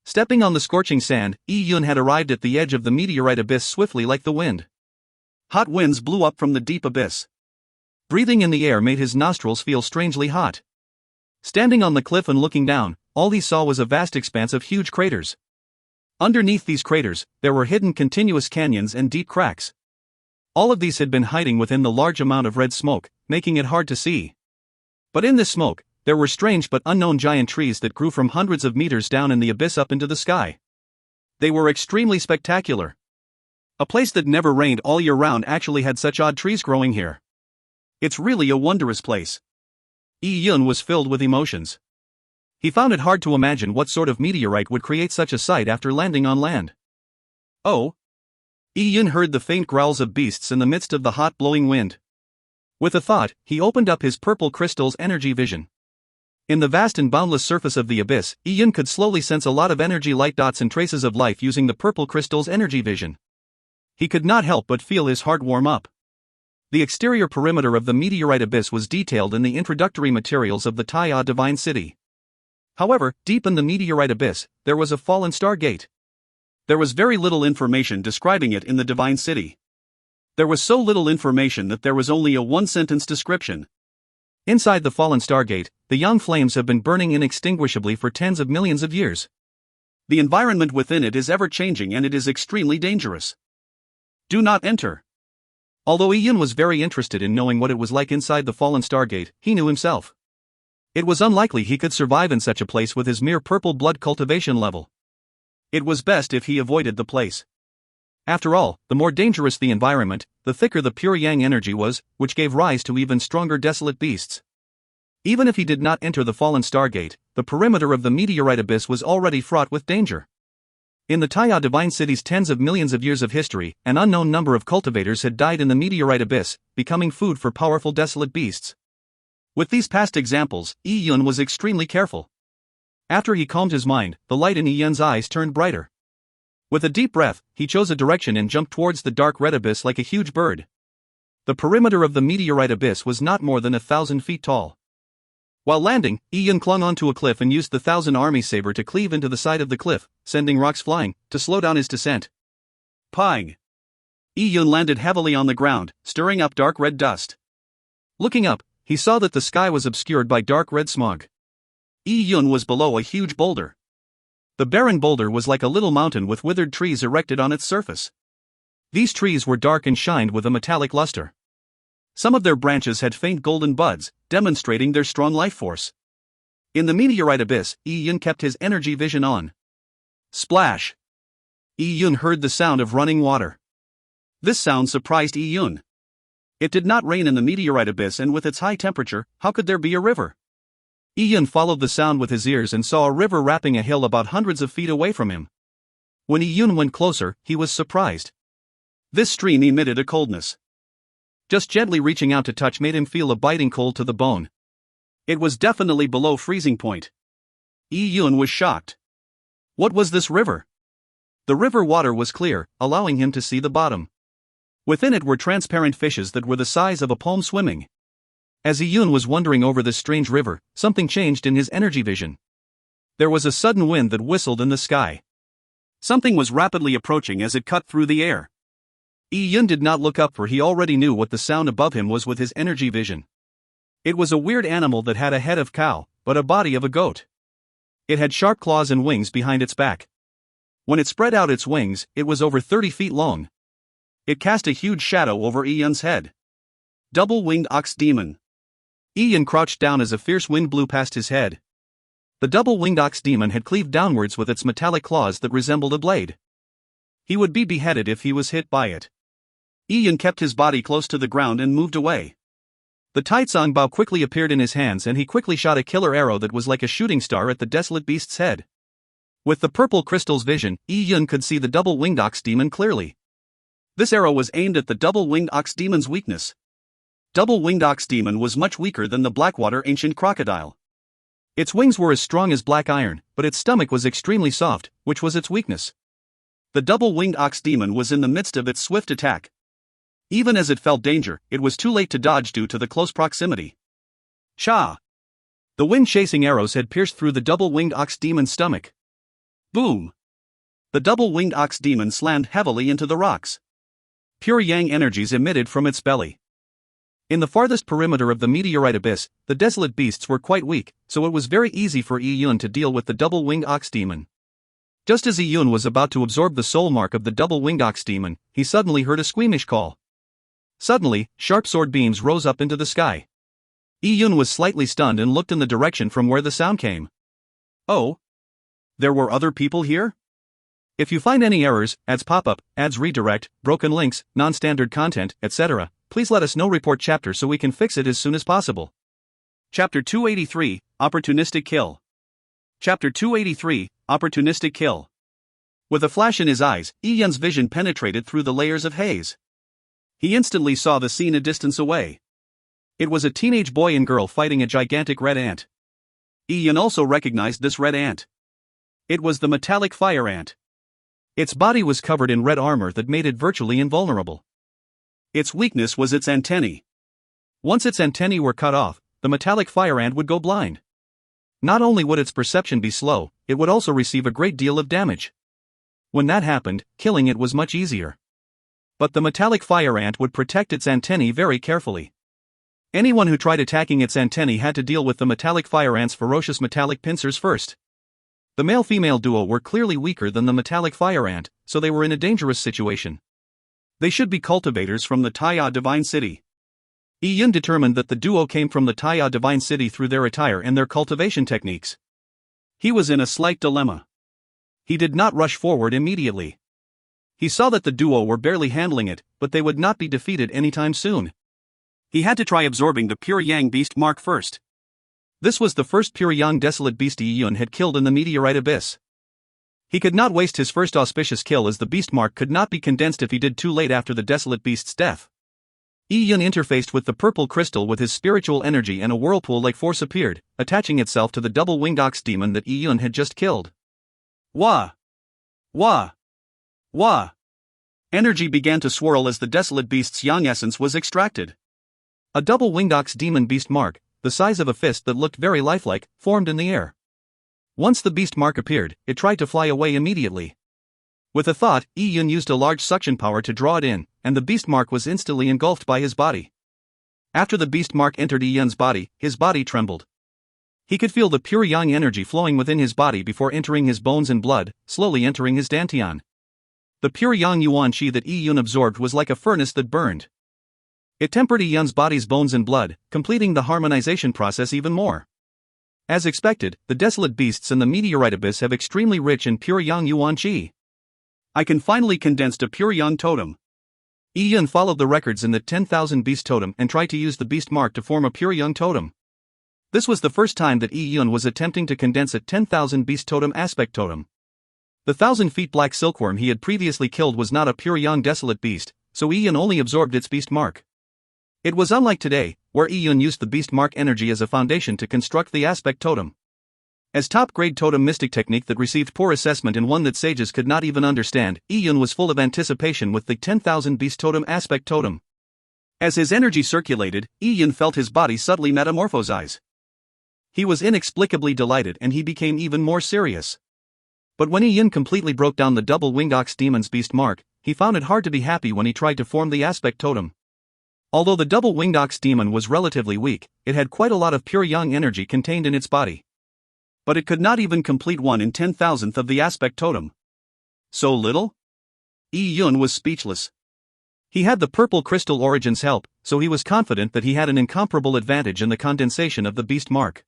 S1: Stepping on the scorching sand, Ian had arrived at the edge of the meteorite abyss swiftly like the wind. Hot winds blew up from the deep abyss. Breathing in the air made his nostrils feel strangely hot. Standing on the cliff and looking down, all he saw was a vast expanse of huge craters. Underneath these craters, there were hidden continuous canyons and deep cracks. All of these had been hiding within the large amount of red smoke, making it hard to see. But in this smoke, there were strange but unknown giant trees that grew from hundreds of meters down in the abyss up into the sky. They were extremely spectacular. A place that never rained all year round actually had such odd trees growing here. It's really a wondrous place. Ian was filled with emotions. He found it hard to imagine what sort of meteorite would create such a sight after landing on land. Oh! Ian heard the faint growls of beasts in the midst of the hot blowing wind. With a thought, he opened up his purple crystal's energy vision. In the vast and boundless surface of the abyss, Ian could slowly sense a lot of energy light dots and traces of life using the purple crystal's energy vision. He could not help but feel his heart warm up. The exterior perimeter of the meteorite abyss was detailed in the introductory materials of the Taya Divine City. However, deep in the meteorite abyss, there was a fallen star gate. There was very little information describing it in the Divine City. There was so little information that there was only a one-sentence description. Inside the fallen stargate, the young flames have been burning inextinguishably for tens of millions of years. The environment within it is ever-changing and it is extremely dangerous. Do not enter. Although Ian was very interested in knowing what it was like inside the fallen stargate, he knew himself. It was unlikely he could survive in such a place with his mere purple blood cultivation level. It was best if he avoided the place. After all, the more dangerous the environment, the thicker the pure yang energy was, which gave rise to even stronger desolate beasts. Even if he did not enter the fallen stargate, the perimeter of the meteorite abyss was already fraught with danger. In the Taya Divine City's tens of millions of years of history, an unknown number of cultivators had died in the meteorite abyss, becoming food for powerful desolate beasts. With these past examples, Ian was extremely careful. After he calmed his mind, the light in Ian's eyes turned brighter. With a deep breath, he chose a direction and jumped towards the dark red abyss like a huge bird. The perimeter of the meteorite abyss was not more than 1,000 feet tall. While landing, Ian clung onto a cliff and used the 1,000 army saber to cleave into the side of the cliff, sending rocks flying, to slow down his descent. Pang! Ian landed heavily on the ground, stirring up dark red dust. Looking up, he saw that the sky was obscured by dark red smog. Ian was below a huge boulder. The barren boulder was like a little mountain with withered trees erected on its surface. These trees were dark and shined with a metallic luster. Some of their branches had faint golden buds, demonstrating their strong life force. In the meteorite abyss, Ian kept his energy vision on. Splash! Ian heard the sound of running water. This sound surprised Ian. It did not rain in the meteorite abyss, and with its high temperature, how could there be a river? Ian followed the sound with his ears and saw a river wrapping a hill about hundreds of feet away from him. When Ian went closer, he was surprised. This stream emitted a coldness. Just gently reaching out to touch made him feel a biting cold to the bone. It was definitely below freezing point. Ian was shocked. What was this river? The river water was clear, allowing him to see the bottom. Within it were transparent fishes that were the size of a palm swimming. As Ian was wandering over this strange river, something changed in his energy vision. There was a sudden wind that whistled in the sky. Something was rapidly approaching as it cut through the air. Yi Yun did not look up, for he already knew what the sound above him was with his energy vision. It was a weird animal that had a head of cow, but a body of a goat. It had sharp claws and wings behind its back. When it spread out its wings, it was over 30 feet long. It cast a huge shadow over Yi Yun's head. Double-winged ox demon. Yi Yun crouched down as a fierce wind blew past his head. The double-winged ox demon had cleaved downwards with its metallic claws that resembled a blade. He would be beheaded if he was hit by it. Yi Yun kept his body close to the ground and moved away. The Taizong Bao quickly appeared in his hands, and he quickly shot a killer arrow that was like a shooting star at the desolate beast's head. With the purple crystal's vision, Yi Yun could see the double-winged ox demon clearly. This arrow was aimed at the double-winged ox demon's weakness. Double-winged ox demon was much weaker than the Blackwater ancient crocodile. Its wings were as strong as black iron, but its stomach was extremely soft, which was its weakness. The double-winged ox demon was in the midst of its swift attack. Even as it felt danger, it was too late to dodge due to the close proximity. Cha! The wind-chasing arrows had pierced through the double-winged ox demon's stomach. Boom! The double-winged ox demon slammed heavily into the rocks. Pure yang energies emitted from its belly. In the farthest perimeter of the meteorite abyss, the desolate beasts were quite weak, so it was very easy for Yi Yun to deal with the double-winged ox demon. Just as Yi Yun was about to absorb the soul mark of the double-winged ox demon, he suddenly heard a squeamish call. Suddenly, sharp sword beams rose up into the sky. Yi Yun was slightly stunned and looked in the direction from where the sound came. Oh? There were other people here? If you find any errors, ads pop up, ads redirect, broken links, non-standard content, etc., please let us know. Report chapter so we can fix it as soon as possible. Chapter 283, Opportunistic Kill. Chapter 283, Opportunistic Kill. With a flash in his eyes, Yi Yun's vision penetrated through the layers of haze. He instantly saw the scene a distance away. It was a teenage boy and girl fighting a gigantic red ant. Yi Yun also recognized this red ant. It was the metallic fire ant. Its body was covered in red armor that made it virtually invulnerable. Its weakness was its antennae. Once its antennae were cut off, the metallic fire ant would go blind. Not only would its perception be slow, it would also receive a great deal of damage. When that happened, killing it was much easier. But the metallic fire ant would protect its antennae very carefully. Anyone who tried attacking its antennae had to deal with the metallic fire ant's ferocious metallic pincers first. The male-female duo were clearly weaker than the metallic fire ant, so they were in a dangerous situation. They should be cultivators from the Taiya Divine City. Yi Yun determined that the duo came from the Taiya Divine City through their attire and their cultivation techniques. He was in a slight dilemma. He did not rush forward immediately. He saw that the duo were barely handling it, but they would not be defeated anytime soon. He had to try absorbing the pure yang beast mark first. This was the first pure yang desolate beast Yi Yun had killed in the meteorite abyss. He could not waste his first auspicious kill, as the beast mark could not be condensed if he did too late after the desolate beast's death. Yi Yun interfaced with the purple crystal with his spiritual energy, and a whirlpool-like force appeared, attaching itself to the double-winged ox demon that Yi Yun had just killed. Wah! Wah! Wah! Energy began to swirl as the desolate beast's yang essence was extracted. A double-winged ox demon beast mark, the size of a fist that looked very lifelike, formed in the air. Once the beast mark appeared, it tried to fly away immediately. With a thought, Yi Yun used a large suction power to draw it in, and the beast mark was instantly engulfed by his body. After the beast mark entered Yi Yun's body, his body trembled. He could feel the pure yang energy flowing within his body before entering his bones and blood, slowly entering his dantian. The pure yang yuan qi that Yi Yun absorbed was like a furnace that burned. It tempered Yi Yun's body's bones and blood, completing the harmonization process even more. As expected, the desolate beasts in the meteorite abyss have extremely rich and pure yang yuan qi. I can finally condense a pure yang totem. Yi Yun followed the records in the 10,000 beast totem and tried to use the beast mark to form a pure yang totem. This was the first time that Yi Yun was attempting to condense a 10,000 beast totem aspect totem. The 1,000 feet black silkworm he had previously killed was not a pure yang desolate beast, so Yi Yun only absorbed its beast mark. It was unlike today, where Yi Yun used the beast mark energy as a foundation to construct the aspect totem. As top-grade totem mystic technique that received poor assessment and one that sages could not even understand, Yi Yun was full of anticipation with the 10,000 beast totem aspect totem. As his energy circulated, Yi Yun felt his body subtly metamorphosize. He was inexplicably delighted, and he became even more serious. But when Yi Yun completely broke down the double-winged ox demon's beast mark, he found it hard to be happy when he tried to form the aspect totem. Although the double-winged ox demon was relatively weak, it had quite a lot of pure yang energy contained in its body. But it could not even complete 1/10,000th of the aspect totem. So little? Yi Yun was speechless. He had the purple crystal origin's help, so he was confident that he had an incomparable advantage in the condensation of the beast mark.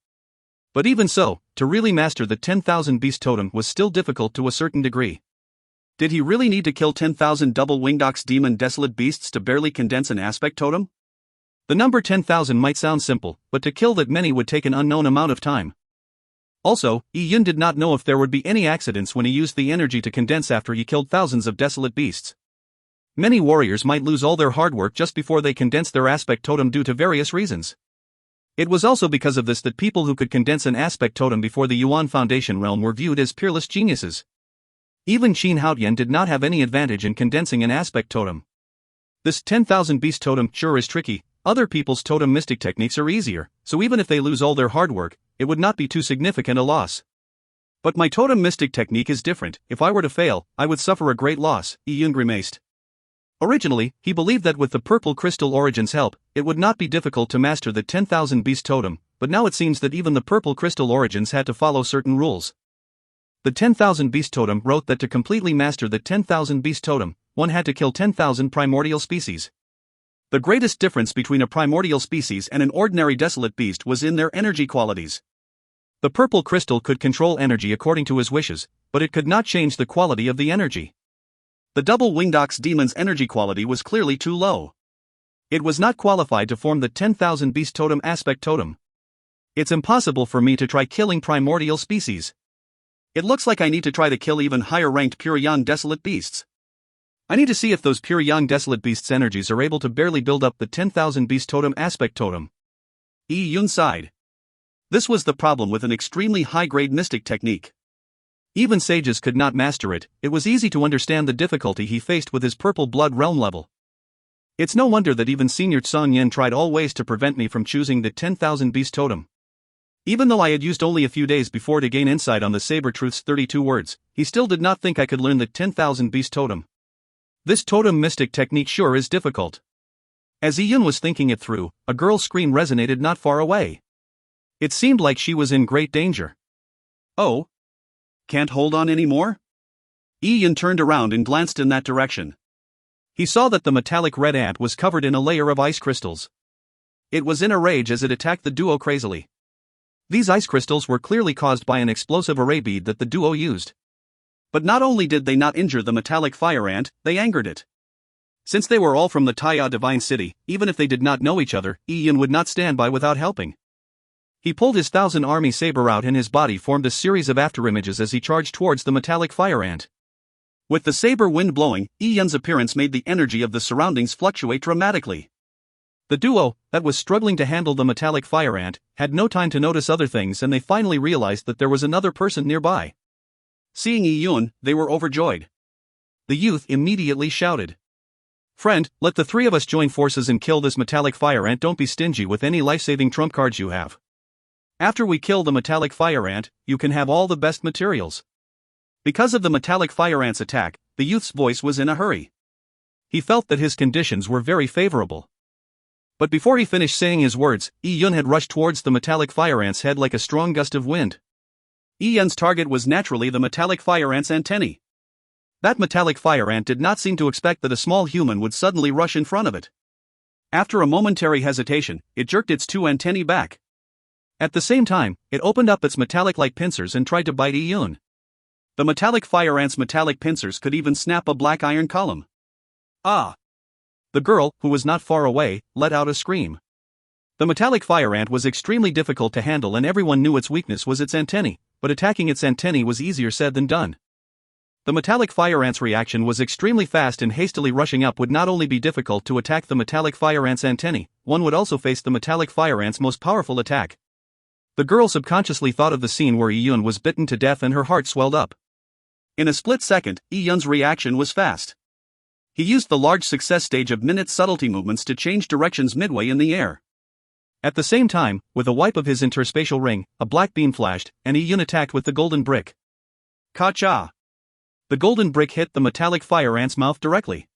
S1: But even so, to really master the 10,000 beast totem was still difficult to a certain degree. Did he really need to kill 10,000 double-winged ox demon desolate beasts to barely condense an aspect totem? The number 10,000 might sound simple, but to kill that many would take an unknown amount of time. Also, Yi Yun did not know if there would be any accidents when he used the energy to condense after he killed thousands of desolate beasts. Many warriors might lose all their hard work just before they condensed their aspect totem due to various reasons. It was also because of this that people who could condense an aspect totem before the Yuan Foundation realm were viewed as peerless geniuses. Even Qin Haotian did not have any advantage in condensing an aspect totem. This 10,000 beast totem sure is tricky. Other people's totem mystic techniques are easier, so even if they lose all their hard work, it would not be too significant a loss. But my totem mystic technique is different. If I were to fail, I would suffer a great loss, Yi Yun grimaced. Originally, he believed that with the purple crystal origin's help, it would not be difficult to master the 10,000 beast totem, but now it seems that even the purple crystal origins had to follow certain rules. The 10,000 beast totem wrote that to completely master the 10,000 beast totem, one had to kill 10,000 primordial species. The greatest difference between a primordial species and an ordinary desolate beast was in their energy qualities. The purple crystal could control energy according to his wishes, but it could not change the quality of the energy. The double-winged ox demon's energy quality was clearly too low. It was not qualified to form the 10,000 beast totem aspect totem. It's impossible for me to try killing primordial species. It looks like I need to try to kill even higher-ranked pure yang desolate beasts. I need to see if those pure yang desolate beasts' energies are able to barely build up the 10,000 beast totem aspect totem. Yi Yun sighed. This was the problem with an extremely high-grade mystic technique. Even sages could not master it. It was easy to understand the difficulty he faced with his purple blood realm level. It's no wonder that even Senior Tsang Yen tried all ways to prevent me from choosing the 10,000 beast totem. Even though I had used only a few days before to gain insight on the Saber Truth's 32 words, he still did not think I could learn the 10,000 beast totem. This totem mystic technique sure is difficult. As Yi Yun was thinking it through, a girl's scream resonated not far away. It seemed like she was in great danger. Oh? Can't hold on anymore? Yi Yun turned around and glanced in that direction. He saw that the metallic red ant was covered in a layer of ice crystals. It was in a rage as it attacked the duo crazily. These ice crystals were clearly caused by an explosive array bead that the duo used. But not only did they not injure the metallic fire ant, they angered it. Since they were all from the Taya Divine City, even if they did not know each other, Yi Yun would not stand by without helping. He pulled his 1,000 army saber out and his body formed a series of afterimages as he charged towards the metallic fire ant. With the saber wind blowing, Yi Yun's appearance made the energy of the surroundings fluctuate dramatically. The duo, that was struggling to handle the metallic fire ant, had no time to notice other things and they finally realized that there was another person nearby. Seeing Yi Yun, they were overjoyed. The youth immediately shouted, "Friend, let the three of us join forces and kill this metallic fire ant. Don't be stingy with any life-saving trump cards you have. After we kill the metallic fire ant, you can have all the best materials." Because of the metallic fire ant's attack, the youth's voice was in a hurry. He felt that his conditions were very favorable. But before he finished saying his words, Yi Yun had rushed towards the metallic fire ant's head like a strong gust of wind. Yi Yun's target was naturally the metallic fire ant's antennae. That metallic fire ant did not seem to expect that a small human would suddenly rush in front of it. After a momentary hesitation, it jerked its two antennae back. At the same time, it opened up its metallic-like pincers and tried to bite Yi Yun. The metallic fire ant's metallic pincers could even snap a black iron column. Ah! The girl, who was not far away, let out a scream. The metallic fire ant was extremely difficult to handle and everyone knew its weakness was its antennae, but attacking its antennae was easier said than done. The metallic fire ant's reaction was extremely fast and hastily rushing up would not only be difficult to attack the metallic fire ant's antennae, one would also face the metallic fire ant's most powerful attack. The girl subconsciously thought of the scene where Yi Yun was bitten to death and her heart swelled up. In a split second, Yi Yun's reaction was fast. He used the large success stage of minute subtlety movements to change directions midway in the air. At the same time, with a wipe of his interspatial ring, a black beam flashed, and Yi Yun attacked with the golden brick. Ka-cha! The golden brick hit the metallic fire ant's mouth directly.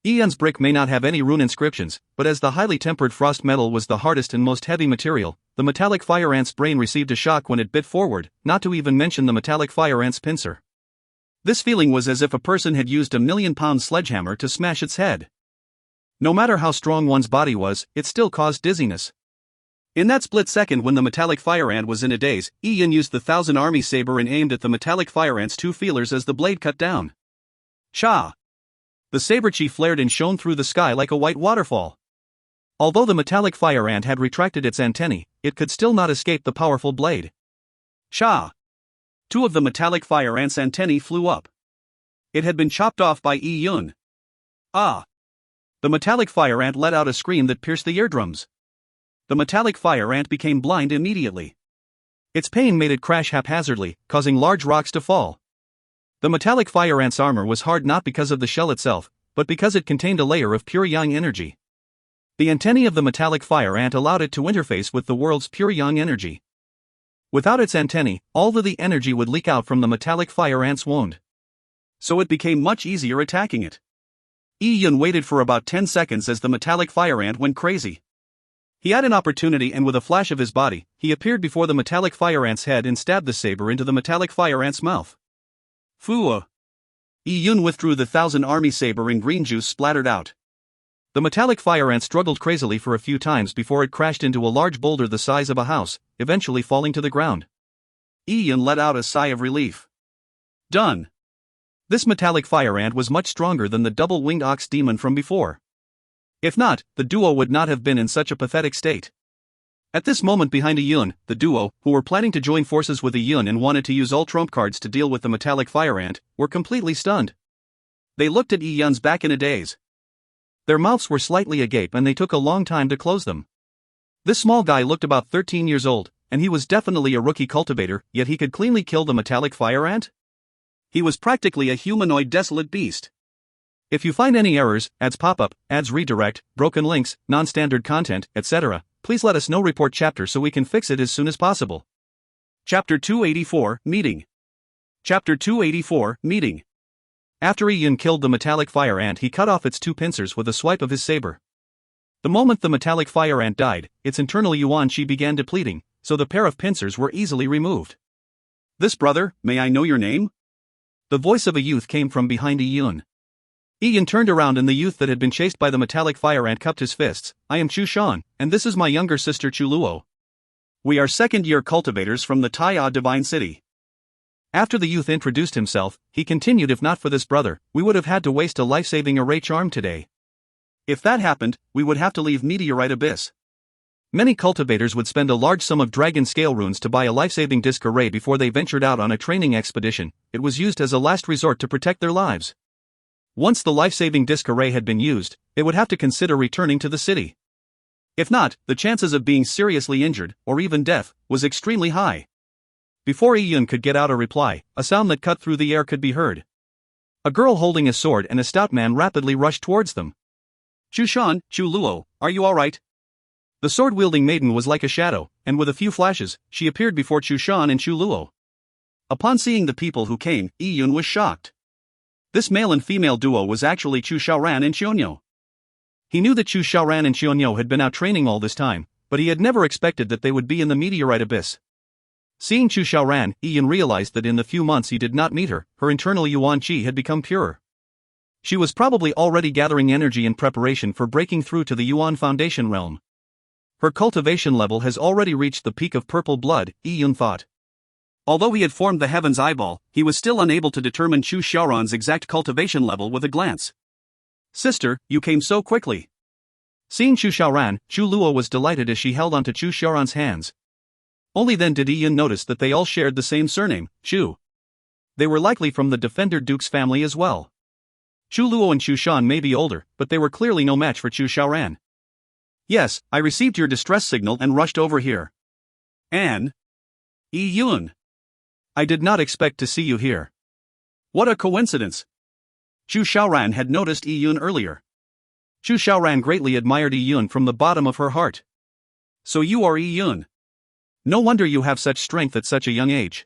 S1: Yi Yun's brick may not have any rune inscriptions, but as the highly tempered frost metal was the hardest and most heavy material, the metallic fire ant's brain received a shock when it bit forward, not to even mention the metallic fire ant's pincer. This feeling was as if a person had used a 1,000,000-pound sledgehammer to smash its head. No matter how strong one's body was, it still caused dizziness. In that split second when the metallic fire ant was in a daze, Yi Yun used the 1,000 Army saber and aimed at the metallic fire ant's 2 feelers as the blade cut down. Cha! The saber chi flared and shone through the sky like a white waterfall. Although the metallic fire ant had retracted its antennae, it could still not escape the powerful blade. Cha! 2 of the metallic fire ant's antennae flew up. It had been chopped off by Yi Yun. Ah! The metallic fire ant let out a scream that pierced the eardrums. The metallic fire ant became blind immediately. Its pain made it crash haphazardly, causing large rocks to fall. The metallic fire ant's armor was hard not because of the shell itself, but because it contained a layer of pure yang energy. The antennae of the metallic fire ant allowed it to interface with the world's pure yang energy. Without its antennae, all of the energy would leak out from the metallic fire ant's wound. So it became much easier attacking it. Yi Yun waited for about 10 seconds as the metallic fire ant went crazy. He had an opportunity and with a flash of his body, he appeared before the metallic fire ant's head and stabbed the saber into the metallic fire ant's mouth. Fua! Yi Yun withdrew the 1,000 Army saber and green juice splattered out. The metallic fire ant struggled crazily for a few times before it crashed into a large boulder the size of a house, eventually falling to the ground. Yi Yun let out a sigh of relief. Done! This metallic fire ant was much stronger than the double-winged ox demon from before. If not, the duo would not have been in such a pathetic state. At this moment behind Yi Yun, the duo, who were planning to join forces with Yi Yun and wanted to use all trump cards to deal with the metallic fire ant, were completely stunned. They looked at Yi Yun's back in a daze. Their mouths were slightly agape and they took a long time to close them. This small guy looked about 13 years old, and he was definitely a rookie cultivator, yet he could cleanly kill the metallic fire ant? He was practically a humanoid desolate beast. If you find any errors, ads pop up, ads redirect, broken links, non-standard content, etc., please let us know. Report chapter so we can fix it as soon as possible. Chapter 284, Meeting. Chapter 284, Meeting. After Yi Yun killed the metallic fire ant, he cut off its 2 pincers with a swipe of his saber. The moment the metallic fire ant died, its internal yuan qi began depleting, so the pair of pincers were easily removed. This brother, may I know your name? The voice of a youth came from behind Yi Yun. Yi Yun turned around and the youth that had been chased by the metallic fire ant cupped his fists. I am Chu Shan, and this is my younger sister Chu Luo. We are second-year cultivators from the Taiya Divine City. After the youth introduced himself, he continued, if not for this brother, we would have had to waste a life-saving array charm today. If that happened, we would have to leave Meteorite Abyss. Many cultivators would spend a large sum of dragon scale runes to buy a life-saving disc array before they ventured out on a training expedition. It was used as a last resort to protect their lives. Once the life-saving disc array had been used, they would have to consider returning to the city. If not, the chances of being seriously injured, or even death, was extremely high. Before Yi Yun could get out a reply, a sound that cut through the air could be heard. A girl holding a sword and a stout man rapidly rushed towards them. Chu Shan, Chu Luo, are you alright? The sword-wielding maiden was like a shadow, and with a few flashes, she appeared before Chu Shan and Chu Luo. Upon seeing the people who came, Yi Yun was shocked. This male and female duo was actually Chu Xiaoran and Xionyou. He knew that Chu Xiaoran and Xionyou had been out training all this time, but he had never expected that they would be in the Meteorite Abyss. Seeing Chu Xiaoran, Yi Yun realized that in the few months he did not meet her, her internal yuan qi had become purer. She was probably already gathering energy in preparation for breaking through to the Yuan Foundation realm. Her cultivation level has already reached the peak of purple blood, Yi Yun thought. Although he had formed the Heaven's Eyeball, he was still unable to determine Chu Xiaoran's exact cultivation level with a glance. Sister, you came so quickly. Seeing Chu Xiaoran, Chu Luo was delighted as she held onto Chu Xiaoran's hands. Only then did Yi Yun notice that they all shared the same surname, Chu. They were likely from the Defender Duke's family as well. Chu Luo and Chu Shan may be older, but they were clearly no match for Chu Xiaoran. Yes, I received your distress signal and rushed over here. And? Yi Yun. I did not expect to see you here. What a coincidence. Chu Xiaoran had noticed Yi Yun earlier. Chu Xiaoran greatly admired Yi Yun from the bottom of her heart. So you are Yi Yun. No wonder you have such strength at such a young age.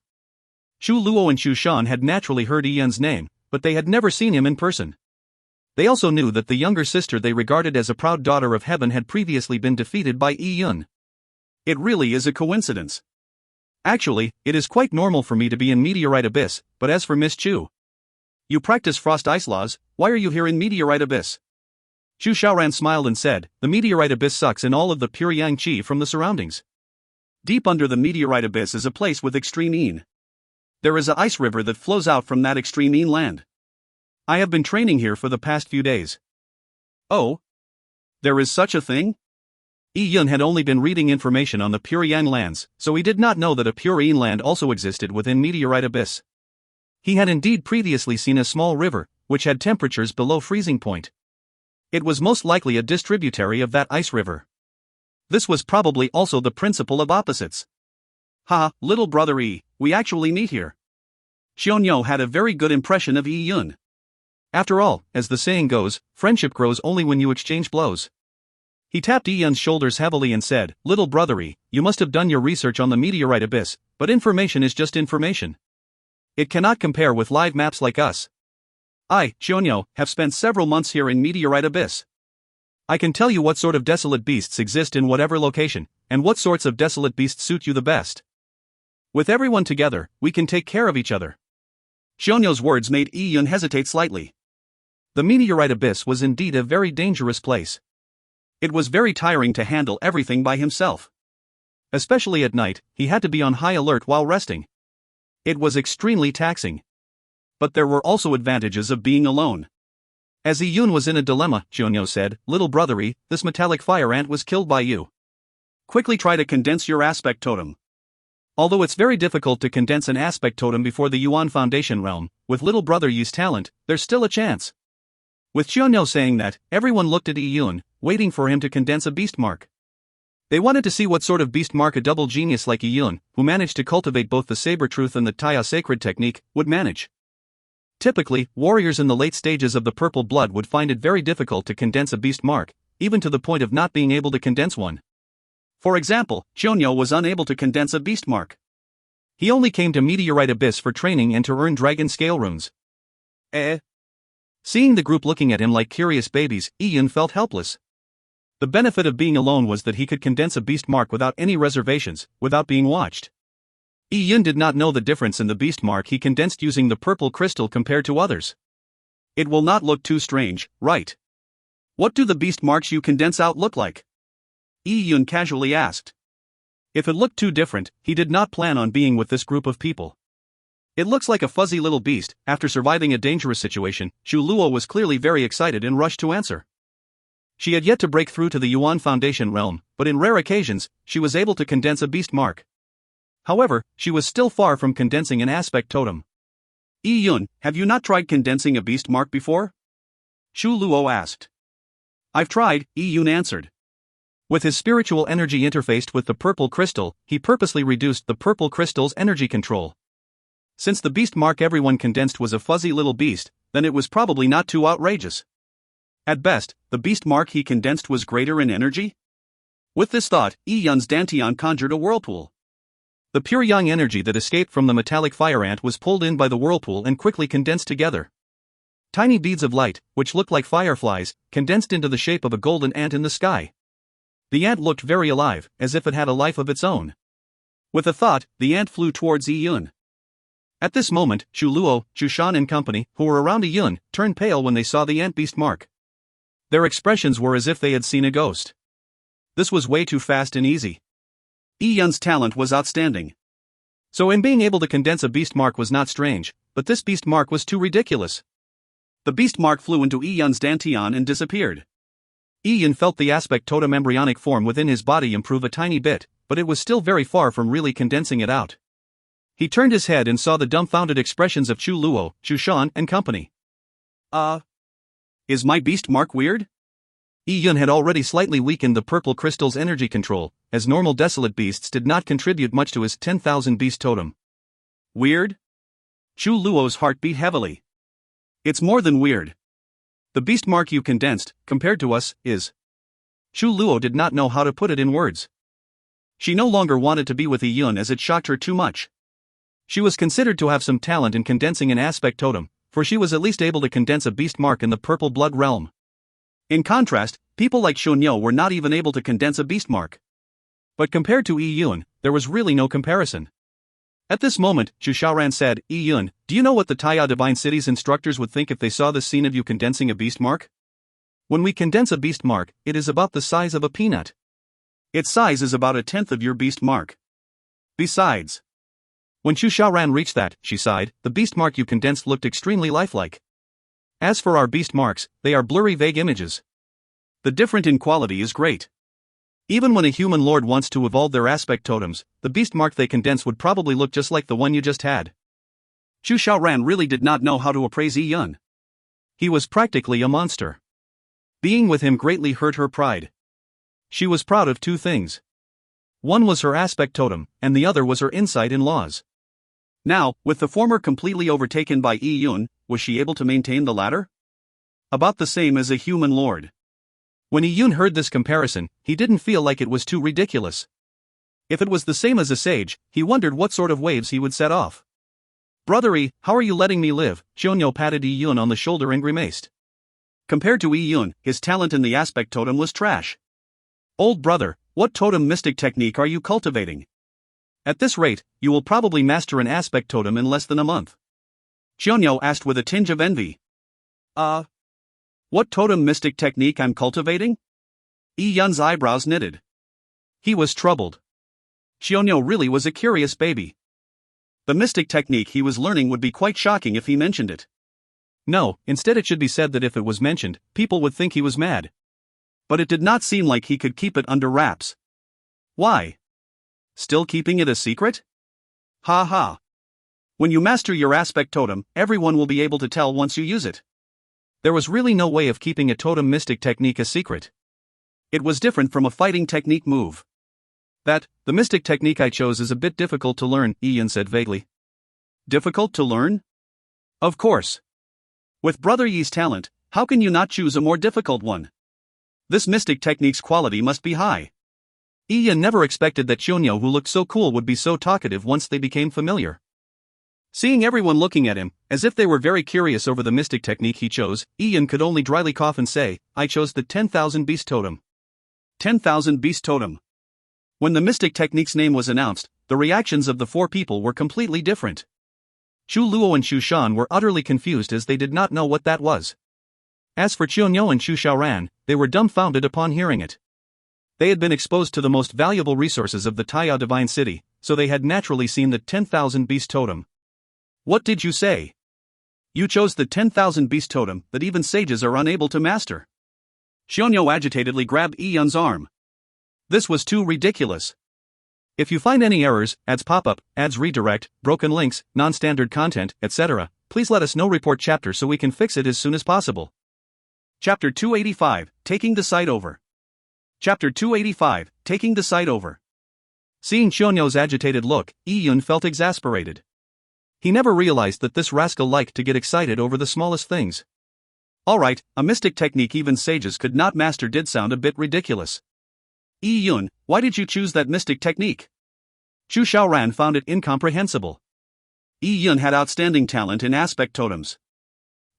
S1: Xu Luo and Xu Shan had naturally heard Yi Yun's name, but they had never seen him in person. They also knew that the younger sister they regarded as a proud daughter of heaven had previously been defeated by Yi Yun. It really is a coincidence. Actually, it is quite normal for me to be in Meteorite Abyss, but as for Miss Chu, you practice frost ice laws, why are you here in Meteorite Abyss? Xu Xiaoran smiled and said, the Meteorite Abyss sucks in all of the pure yang qi from the surroundings. Deep under the Meteorite Abyss is a place with extreme yin. There is an ice river that flows out from that extreme yin land. I have been training here for the past few days. Oh? There is such a thing? Yi Yun had only been reading information on the pure yang lands, so he did not know that a pure yin land also existed within Meteorite Abyss. He had indeed previously seen a small river, which had temperatures below freezing point. It was most likely a distributary of that ice river. This was probably also the principle of opposites. Ha, little brother Yi, we actually meet here. Xionyou had a very good impression of Yi Yun. After all, as the saying goes, friendship grows only when you exchange blows. He tapped Yi Yun's shoulders heavily and said, little brother Yi, you must have done your research on the Meteorite Abyss, but information is just information. It cannot compare with live maps like us. I, Xionyou, have spent several months here in Meteorite Abyss. I can tell you what sort of desolate beasts exist in whatever location, and what sorts of desolate beasts suit you the best. With everyone together, we can take care of each other. Xionyou's words made Yi Yun hesitate slightly. The Meteorite Abyss was indeed a very dangerous place. It was very tiring to handle everything by himself. Especially at night, he had to be on high alert while resting. It was extremely taxing. But there were also advantages of being alone. As Yi Yun was in a dilemma, Xionyou said, little brother Yi, this metallic fire ant was killed by you. Quickly try to condense your aspect totem. Although it's very difficult to condense an aspect totem before the Yuan Foundation realm, with little brother Yi's talent, there's still a chance. With Xionyou saying that, everyone looked at Yi Yun, waiting for him to condense a beast mark. They wanted to see what sort of beast mark a double genius like Yi Yun, who managed to cultivate both the saber truth and the Taya sacred technique, would manage. Typically, warriors in the late stages of the purple blood would find it very difficult to condense a beast mark, even to the point of not being able to condense one. For example, Xionyou was unable to condense a beast mark. He only came to Meteorite Abyss for training and to earn dragon scale runes. Seeing the group looking at him like curious babies, Yi Yun felt helpless. The benefit of being alone was that he could condense a beast mark without any reservations, without being watched. Yi Yun did not know the difference in the beast mark he condensed using the purple crystal compared to others. It will not look too strange, right? What do the beast marks you condense out look like? Yi Yun casually asked. If it looked too different, he did not plan on being with this group of people. It looks like a fuzzy little beast. After surviving a dangerous situation, Xu Luo was clearly very excited and rushed to answer. She had yet to break through to the Yuan Foundation realm, but in rare occasions, she was able to condense a beast mark. However, she was still far from condensing an aspect totem. Yi Yun, have you not tried condensing a beast mark before? Xu Luo asked. I've tried, Yi Yun answered. With his spiritual energy interfaced with the purple crystal, he purposely reduced the purple crystal's energy control. Since the beast mark everyone condensed was a fuzzy little beast, then it was probably not too outrageous. At best, the beast mark he condensed was greater in energy? With this thought, Yi Yun's dantian conjured a whirlpool. The pure yang energy that escaped from the metallic fire ant was pulled in by the whirlpool and quickly condensed together. Tiny beads of light, which looked like fireflies, condensed into the shape of a golden ant in the sky. The ant looked very alive, as if it had a life of its own. With a thought, the ant flew towards Yi Yun. At this moment, Xu Luo, Xu Shan and company, who were around Yi Yun, turned pale when they saw the ant beast mark. Their expressions were as if they had seen a ghost. This was way too fast and easy. Yi Yun's talent was outstanding. So in being able to condense a beast mark was not strange, but this beast mark was too ridiculous. The beast mark flew into Yi Yun's dantian and disappeared. Yi Yun felt the aspect totem embryonic form within his body improve a tiny bit, but it was still very far from really condensing it out. He turned his head and saw the dumbfounded expressions of Xu Luo, Xu Shan and company. Is my beast mark weird? Yi Yun had already slightly weakened the purple crystal's energy control, as normal desolate beasts did not contribute much to his 10,000 beast totem. Weird? Xu Luo's heart beat heavily. It's more than weird. The beast mark you condensed, compared to us, is... Xu Luo did not know how to put it in words. She no longer wanted to be with Yi Yun as it shocked her too much. She was considered to have some talent in condensing an aspect totem, for she was at least able to condense a beast mark in the purple blood realm. In contrast, people like Shunyo were not even able to condense a beast mark. But compared to Yi Yun, there was really no comparison. At this moment, Chu Xiaoran said, Yi Yun, do you know what the Taya Divine City's instructors would think if they saw this scene of you condensing a beast mark? When we condense a beast mark, it is about the size of a peanut. Its size is about 1/10 of your beast mark. Besides, when Chu Xiaoran reached that, she sighed, the beast mark you condensed looked extremely lifelike. As for our beast marks, they are blurry vague images. The difference in quality is great. Even when a human lord wants to evolve their aspect totems, the beast mark they condense would probably look just like the one you just had. Chu Xiaoran really did not know how to appraise Yi Yun. He was practically a monster. Being with him greatly hurt her pride. She was proud of two things. One was her aspect totem, and the other was her insight in laws. Now, with the former completely overtaken by Yi Yun, was she able to maintain the latter? About the same as a human lord. When Yi Yun heard this comparison, he didn't feel like it was too ridiculous. If it was the same as a sage, he wondered what sort of waves he would set off. Brother Yi, how are you letting me live? Xiongnu patted Yi Yun on the shoulder and grimaced. Compared to Yi Yun, his talent in the aspect totem was trash. Old brother, what totem mystic technique are you cultivating? At this rate, you will probably master an aspect totem in less than a month. Xiongnu asked with a tinge of envy. What totem mystic technique I'm cultivating? Yi Yun's eyebrows knitted. He was troubled. Xiongnu really was a curious baby. The mystic technique he was learning would be quite shocking if he mentioned it. No, instead it should be said that if it was mentioned, people would think he was mad. But it did not seem like he could keep it under wraps. Why? Still keeping it a secret? Ha ha. When you master your aspect totem, everyone will be able to tell once you use it. There was really no way of keeping a totem mystic technique a secret. It was different from a fighting technique move. The mystic technique I chose is a bit difficult to learn, Yi Yun said vaguely. Difficult to learn? Of course. With Brother Yi's talent, how can you not choose a more difficult one? This mystic technique's quality must be high. Yi Yun never expected that Xiongnu, who looked so cool, would be so talkative once they became familiar. Seeing everyone looking at him, as if they were very curious over the mystic technique he chose, Yi Yun could only dryly cough and say, I chose the 10,000 Beast Totem. 10,000 Beast Totem. When the mystic technique's name was announced, the reactions of the four people were completely different. Chu Luo and Xu Shan were utterly confused as they did not know what that was. As for Xiongnu and Chu Xiaoran, they were dumbfounded upon hearing it. They had been exposed to the most valuable resources of the Taya Divine City, so they had naturally seen the 10,000 Beast Totem. What did you say? You chose the 10,000 Beast Totem that even sages are unable to master. Xiongnu agitatedly grabbed Yi Yun's arm. This was too ridiculous. If you find any errors, ads pop up, ads redirect, broken links, non-standard content, etc., please let us know. Report chapter so we can fix it as soon as possible. Chapter 285, Taking the Site Over. Chapter 285, Taking the Site Over. Seeing Xiongnu's agitated look, Yi Yun felt exasperated. He never realized that this rascal liked to get excited over the smallest things. Alright, a mystic technique even sages could not master did sound a bit ridiculous. Yi Yun, why did you choose that mystic technique? Chu Xiaoran found it incomprehensible. Yi Yun had outstanding talent in aspect totems.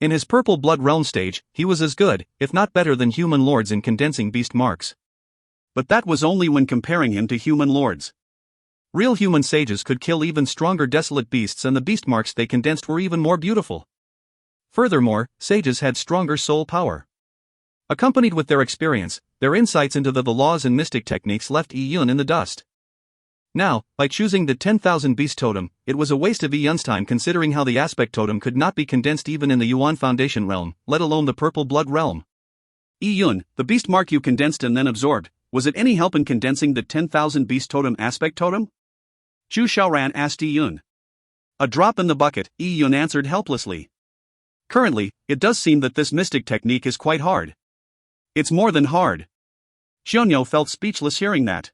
S1: In his purple blood realm stage, he was as good, if not better than human lords in condensing beast marks. But that was only when comparing him to human lords. Real human sages could kill even stronger desolate beasts, and the beast marks they condensed were even more beautiful. Furthermore, sages had stronger soul power. Accompanied with their experience, their insights into the laws and mystic techniques left Yi Yun in the dust. Now, by choosing the 10,000 Beast Totem, it was a waste of Yi Yun's time, considering how the aspect totem could not be condensed even in the Yuan Foundation realm, let alone the purple blood realm. Yi Yun, the beast mark you condensed and then absorbed, was it any help in condensing the 10,000 Beast Totem aspect totem? Chu Xiaoran asked Yi Yun. A drop in the bucket, Yi Yun answered helplessly. Currently, it does seem that this mystic technique is quite hard. It's more than hard. Xiongnu felt speechless hearing that.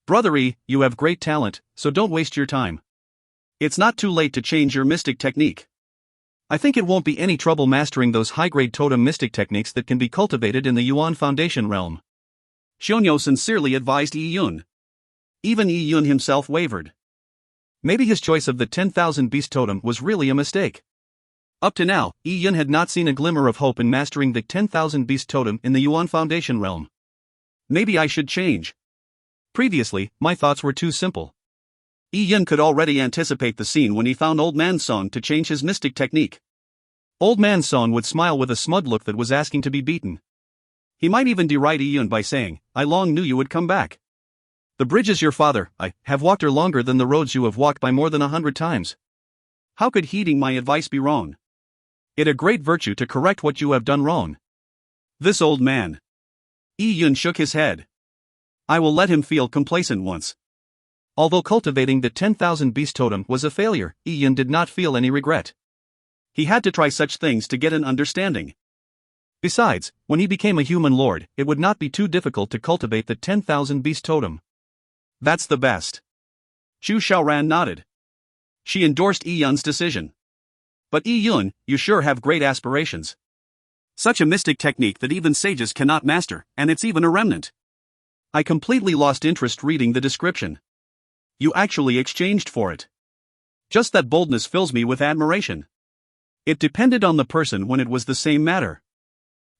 S1: Brother Yi, you have great talent, so don't waste your time. It's not too late to change your mystic technique. I think it won't be any trouble mastering those high-grade totem mystic techniques that can be cultivated in the Yuan Foundation realm. Xiongnu sincerely advised Yi Yun. Even Yi Yun himself wavered. Maybe his choice of the 10,000 beast totem was really a mistake. Up to now, Yi Yun had not seen a glimmer of hope in mastering the 10,000 beast totem in the Yuan Foundation realm. Maybe I should change. Previously, my thoughts were too simple. Yi Yun could already anticipate the scene when he found Old Man Song to change his mystic technique. Old Man Song would smile with a smug look that was asking to be beaten. He might even deride Yi Yun by saying, "I long knew you would come back. The bridge is your father, I have walked her longer than the roads you have walked by more than 100 times. How could heeding my advice be wrong? It a great virtue to correct what you have done wrong." This old man. Yi Yun shook his head. I will let him feel complacent once. Although cultivating the 10,000 beast totem was a failure, Yi Yun did not feel any regret. He had to try such things to get an understanding. Besides, when he became a human lord, it would not be too difficult to cultivate the 10,000 beast totem. That's the best. Chu Xiaoran nodded. She endorsed Yi Yun's decision. But Yi Yun, you sure have great aspirations. Such a mystic technique that even sages cannot master, and it's even a remnant. I completely lost interest reading the description. You actually exchanged for it. Just that boldness fills me with admiration. It depended on the person when it was the same matter.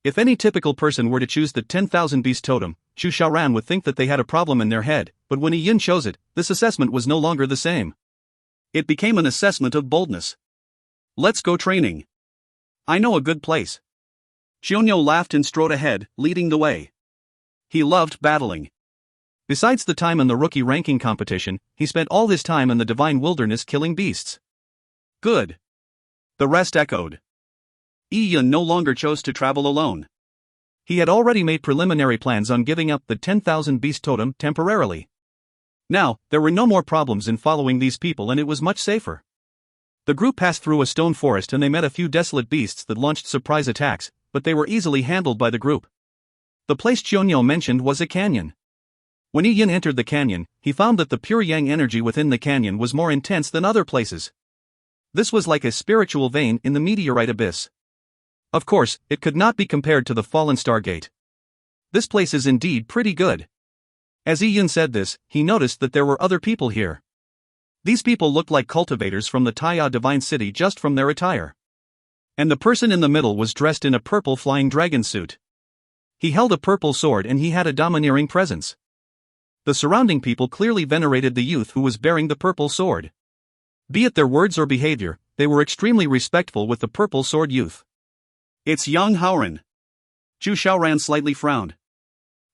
S1: If any typical person were to choose the 10,000 beast totem, Chu Xiaoran would think that they had a problem in their head, but when Yi Yun chose it, this assessment was no longer the same. It became an assessment of boldness. Let's go training. I know a good place. Xionyou laughed and strode ahead, leading the way. He loved battling. Besides the time in the rookie ranking competition, he spent all his time in the divine wilderness killing beasts. Good. The rest echoed. Yi Yun no longer chose to travel alone. He had already made preliminary plans on giving up the 10,000 beast totem temporarily. Now, there were no more problems in following these people and it was much safer. The group passed through a stone forest and they met a few desolate beasts that launched surprise attacks, but they were easily handled by the group. The place Xionyou mentioned was a canyon. When Yi Yun entered the canyon, he found that the pure yang energy within the canyon was more intense than other places. This was like a spiritual vein in the meteorite abyss. Of course, it could not be compared to the fallen Stargate. This place is indeed pretty good. As Yi Yun said this, he noticed that there were other people here. These people looked like cultivators from the Taiya Divine City just from their attire. And the person in the middle was dressed in a purple flying dragon suit. He held a purple sword and he had a domineering presence. The surrounding people clearly venerated the youth who was bearing the purple sword. Be it their words or behavior, they were extremely respectful with the purple sword youth. It's Yang Haoran. Chu Xiaoran slightly frowned.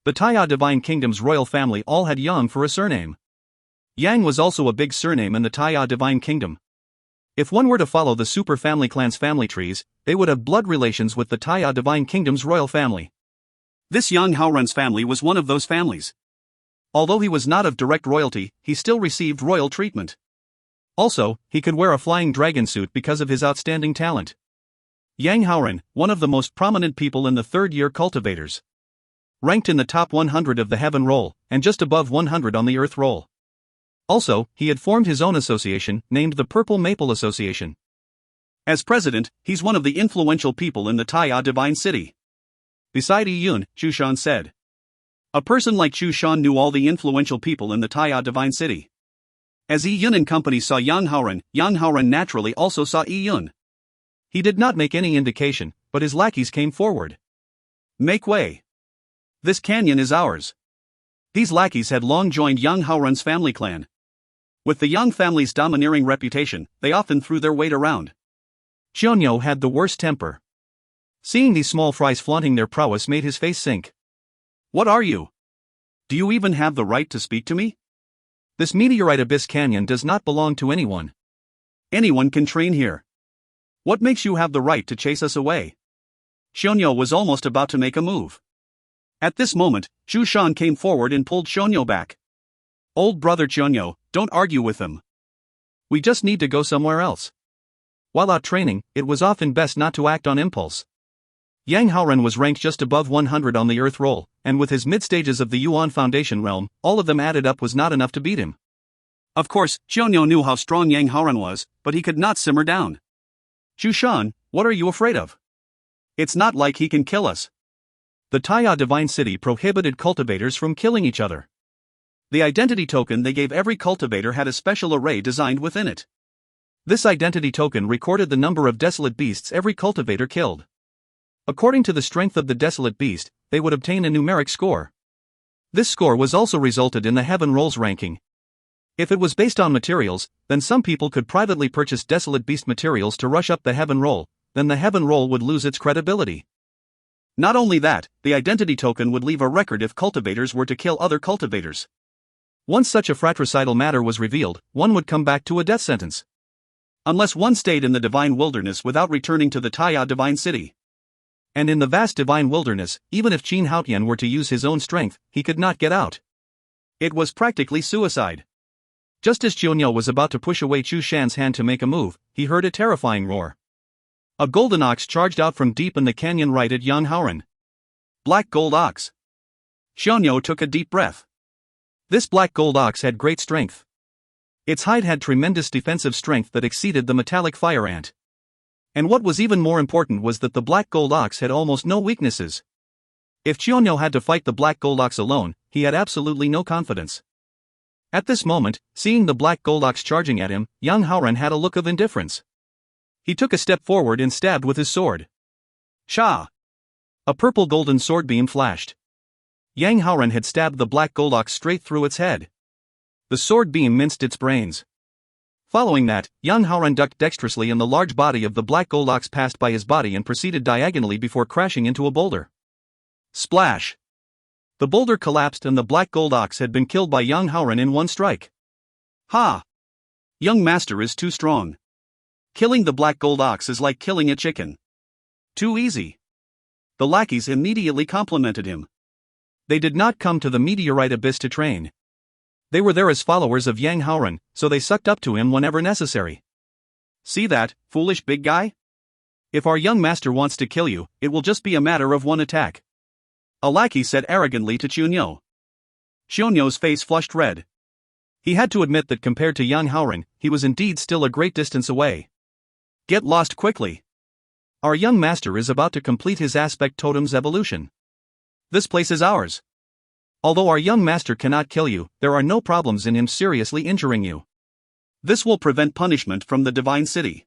S1: The Taiya Divine Kingdom's royal family all had Yang for a surname. Yang was also a big surname in the Taiya Divine Kingdom. If one were to follow the super family clan's family trees, they would have blood relations with the Taiya Divine Kingdom's royal family. This Yang Haoran's family was one of those families. Although he was not of direct royalty, he still received royal treatment. Also, he could wear a flying dragon suit because of his outstanding talent. Yang Haoran, one of the most prominent people in the third-year cultivators. Ranked in the top 100 of the Heaven Roll, and just above 100 on the Earth Roll. Also, he had formed his own association, named the Purple Maple Association. As president, he's one of the influential people in the Taiya Divine City. Beside Yi Yun, Chu Shan said. A person like Chu Shan knew all the influential people in the Taiya Divine City. As Yi Yun and company saw Yang Haoran naturally also saw Yi Yun. He did not make any indication, but his lackeys came forward. Make way. This canyon is ours. These lackeys had long joined Yang Haoran's family clan. With the Yang family's domineering reputation, they often threw their weight around. Xionyou had the worst temper. Seeing these small fries flaunting their prowess made his face sink. What are you? Do you even have the right to speak to me? This meteorite abyss canyon does not belong to anyone. Anyone can train here. What makes you have the right to chase us away? Xionyou was almost about to make a move. At this moment, Chu Shan came forward and pulled Xionyou back. Old brother Xionyou, don't argue with them. We just need to go somewhere else. While out training, it was often best not to act on impulse. Yang Haoran was ranked just above 100 on the Earth Roll, and with his mid-stages of the Yuan Foundation realm, all of them added up was not enough to beat him. Of course, Xionyou knew how strong Yang Haoran was, but he could not simmer down. Chu Shan, what are you afraid of? It's not like he can kill us. The Taiya Divine City prohibited cultivators from killing each other. The identity token they gave every cultivator had a special array designed within it. This identity token recorded the number of desolate beasts every cultivator killed. According to the strength of the desolate beast, they would obtain a numeric score. This score was also resulted in the Heaven Rolls ranking. If it was based on materials, then some people could privately purchase desolate beast materials to rush up the Heaven Roll, then the Heaven Roll would lose its credibility. Not only that, the identity token would leave a record if cultivators were to kill other cultivators. Once such a fratricidal matter was revealed, one would come back to a death sentence. Unless one stayed in the divine wilderness without returning to the Taya divine city. And in the vast divine wilderness, even if Qin Haotian were to use his own strength, he could not get out. It was practically suicide. Just as Qiunyou was about to push away Chu Shan's hand to make a move, he heard a terrifying roar. A golden ox charged out from deep in the canyon right at Yang Haoran. Black gold ox. Qiunyou took a deep breath. This black gold ox had great strength. Its hide had tremendous defensive strength that exceeded the metallic fire ant. And what was even more important was that the black gold ox had almost no weaknesses. If Qiunyou had to fight the black gold ox alone, he had absolutely no confidence. At this moment, seeing the black gold ox charging at him, Yang Haoran had a look of indifference. He took a step forward and stabbed with his sword. Sha! A purple golden sword beam flashed. Yang Haoran had stabbed the black gold ox straight through its head. The sword beam minced its brains. Following that, Yang Haoran ducked dexterously and the large body of the black gold ox passed by his body and proceeded diagonally before crashing into a boulder. Splash! The boulder collapsed and the black gold ox had been killed by Yang Haoran in one strike. Ha! Young master is too strong. Killing the black gold ox is like killing a chicken. Too easy. The lackeys immediately complimented him. They did not come to the meteorite abyss to train. They were there as followers of Yang Haoran, so they sucked up to him whenever necessary. See that, foolish big guy? If our young master wants to kill you, it will just be a matter of one attack. A lackey said arrogantly to Qiunyou. Qiunyou's face flushed red. He had to admit that compared to Yang Haoran, he was indeed still a great distance away. Get lost quickly. Our young master is about to complete his aspect totem's evolution. This place is ours. Although our young master cannot kill you, there are no problems in him seriously injuring you. This will prevent punishment from the divine city.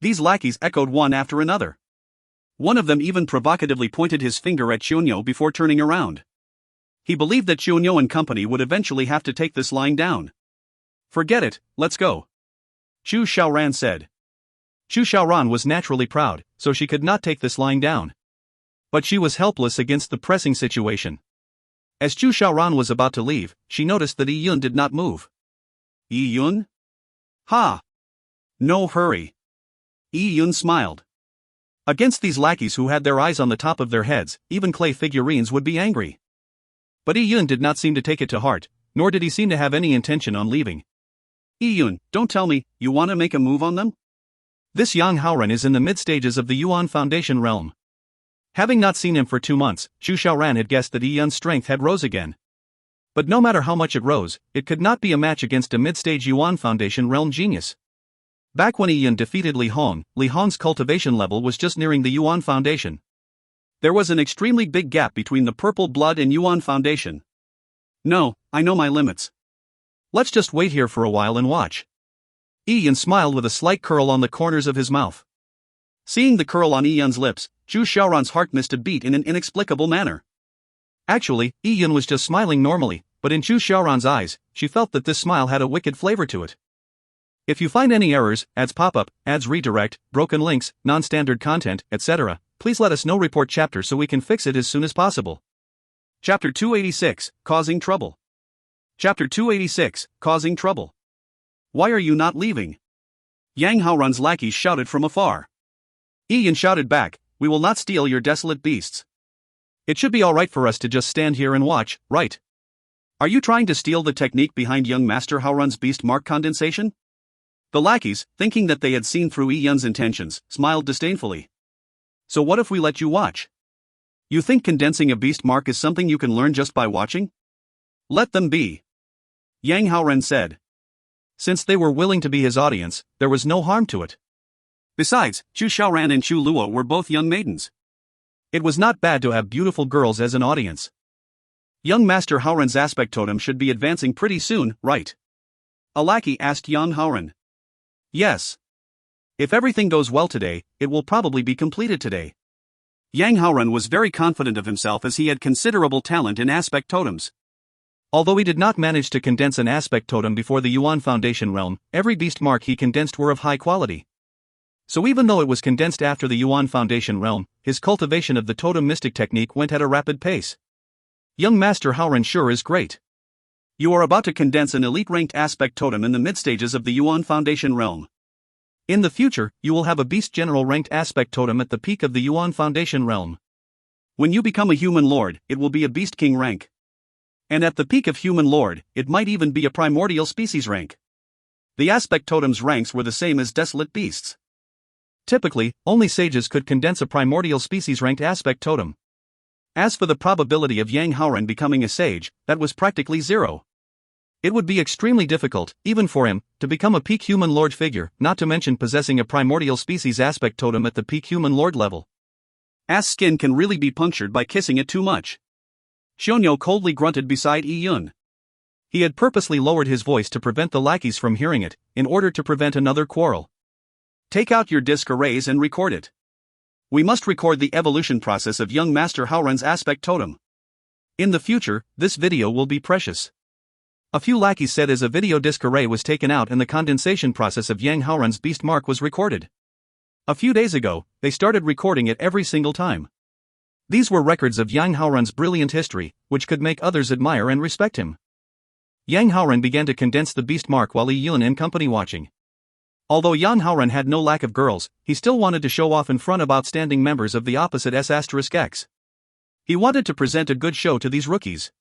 S1: These lackeys echoed one after another. One of them even provocatively pointed his finger at Qiunyou before turning around. He believed that Qiunyou and company would eventually have to take this lying down. Forget it, let's go. Chu Xiaoran said. Chu Xiaoran was naturally proud, so she could not take this lying down. But she was helpless against the pressing situation. As Chu Xiaoran was about to leave, she noticed that Yi Yun did not move. Yi Yun? Ha! No hurry. Yi Yun smiled. Against these lackeys who had their eyes on the top of their heads, even clay figurines would be angry. But Yi Yun did not seem to take it to heart, nor did he seem to have any intention on leaving. Yi Yun, don't tell me, you want to make a move on them? This Yang Haoran is in the mid-stages of the Yuan Foundation realm. Having not seen him for 2 months, Chu Xiaoran had guessed that Yi Yun's strength had rose again. But no matter how much it rose, it could not be a match against a mid-stage Yuan Foundation realm genius. Back when Yi Yun defeated Li Hong's cultivation level was just nearing the Yuan Foundation. There was an extremely big gap between the Purple Blood and Yuan Foundation. No, I know my limits. Let's just wait here for a while and watch. Yi Yun smiled with a slight curl on the corners of his mouth. Seeing the curl on Yi Yun's lips, Chu Xiaoran's heart missed a beat in an inexplicable manner. Actually, Yi Yun was just smiling normally, but in Chu Xiaoran's eyes, she felt that this smile had a wicked flavor to it. If you find any errors, ads pop-up, ads redirect, broken links, non-standard content, etc., please let us know. Report chapter so we can fix it as soon as possible. Chapter 286, Causing Trouble. Chapter 286, Causing Trouble. Why are you not leaving? Yang Haoran's lackeys shouted from afar. Yi Yun shouted back, we will not steal your desolate beasts. It should be alright for us to just stand here and watch, right? Are you trying to steal the technique behind young Master Haoran's beast mark condensation? The lackeys, thinking that they had seen through Yi Yun's intentions, smiled disdainfully. So what if we let you watch? You think condensing a beast mark is something you can learn just by watching? Let them be. Yang Haoran said. Since they were willing to be his audience, there was no harm to it. Besides, Chu Xiaoran and Chu Luo were both young maidens. It was not bad to have beautiful girls as an audience. Young Master Haoran's aspect totem should be advancing pretty soon, right? A lackey asked young Haoran. Yes. If everything goes well today, it will probably be completed today. Yang Haoran was very confident of himself as he had considerable talent in aspect totems. Although he did not manage to condense an aspect totem before the Yuan Foundation realm, every beast mark he condensed were of high quality. So even though it was condensed after the Yuan Foundation realm, his cultivation of the totem mystic technique went at a rapid pace. Young Master Haoran sure is great. You are about to condense an elite-ranked aspect totem in the mid-stages of the Yuan Foundation realm. In the future, you will have a Beast General-ranked aspect totem at the peak of the Yuan Foundation realm. When you become a Human Lord, it will be a Beast King rank. And at the peak of Human Lord, it might even be a Primordial Species rank. The aspect totem's ranks were the same as Desolate Beasts. Typically, only sages could condense a Primordial Species ranked aspect totem. As for the probability of Yang Haoran becoming a sage, that was practically zero. It would be extremely difficult, even for him, to become a peak Human Lord figure, not to mention possessing a Primordial Species aspect totem at the peak Human Lord level. Ass skin can really be punctured by kissing it too much. Xionyou coldly grunted beside Yi Yun. He had purposely lowered his voice to prevent the lackeys from hearing it, in order to prevent another quarrel. Take out your disc arrays and record it. We must record the evolution process of young Master Haoran's aspect totem. In the future, this video will be precious. A few lackeys said as a video disc array was taken out and the condensation process of Yang Haoran's beast mark was recorded. A few days ago, they started recording it every single time. These were records of Yang Haoran's brilliant history, which could make others admire and respect him. Yang Haoran began to condense the beast mark while Yi Yun and company watching. Although Yang Haoran had no lack of girls, he still wanted to show off in front of outstanding members of the opposite S*X. He wanted to present a good show to these rookies.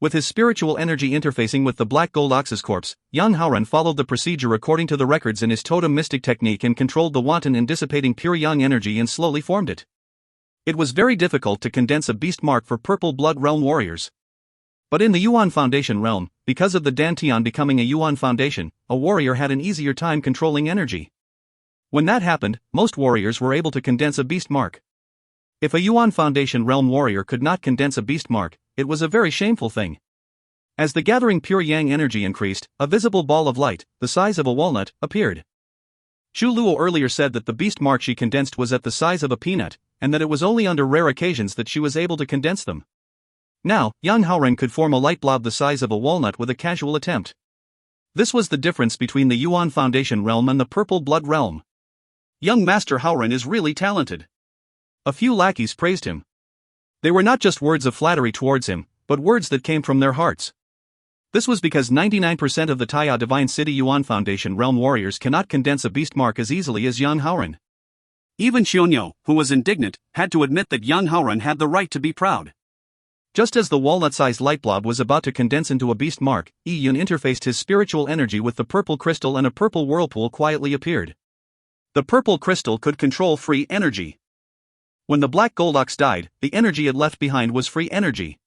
S1: With his spiritual energy interfacing with the Black Gold Ox's corpse, Yang Haoran followed the procedure according to the records in his totem mystic technique and controlled the wanton and dissipating pure yang energy and slowly formed it. It was very difficult to condense a beast mark for Purple Blood Realm warriors. But in the Yuan Foundation realm, because of the Dantian becoming a Yuan Foundation, a warrior had an easier time controlling energy. When that happened, most warriors were able to condense a beast mark. If a Yuan Foundation realm warrior could not condense a beast mark, it was a very shameful thing. As the gathering pure yang energy increased, a visible ball of light, the size of a walnut, appeared. Chu Luo earlier said that the beast mark she condensed was at the size of a peanut, and that it was only under rare occasions that she was able to condense them. Now, Yang Haoran could form a light blob the size of a walnut with a casual attempt. This was the difference between the Yuan Foundation realm and the Purple Blood realm. Young Master Haoran is really talented. A few lackeys praised him. They were not just words of flattery towards him, but words that came from their hearts. This was because 99% of the Taya Divine City Yuan Foundation realm warriors cannot condense a beast mark as easily as Yang Haoran. Even Xionyou, who was indignant, had to admit that Yang Haoran had the right to be proud. Just as the walnut-sized light blob was about to condense into a beast mark, Yi Yun interfaced his spiritual energy with the purple crystal and a purple whirlpool quietly appeared. The purple crystal could control free energy. When the Black Gold Ox died, the energy it left behind was free energy.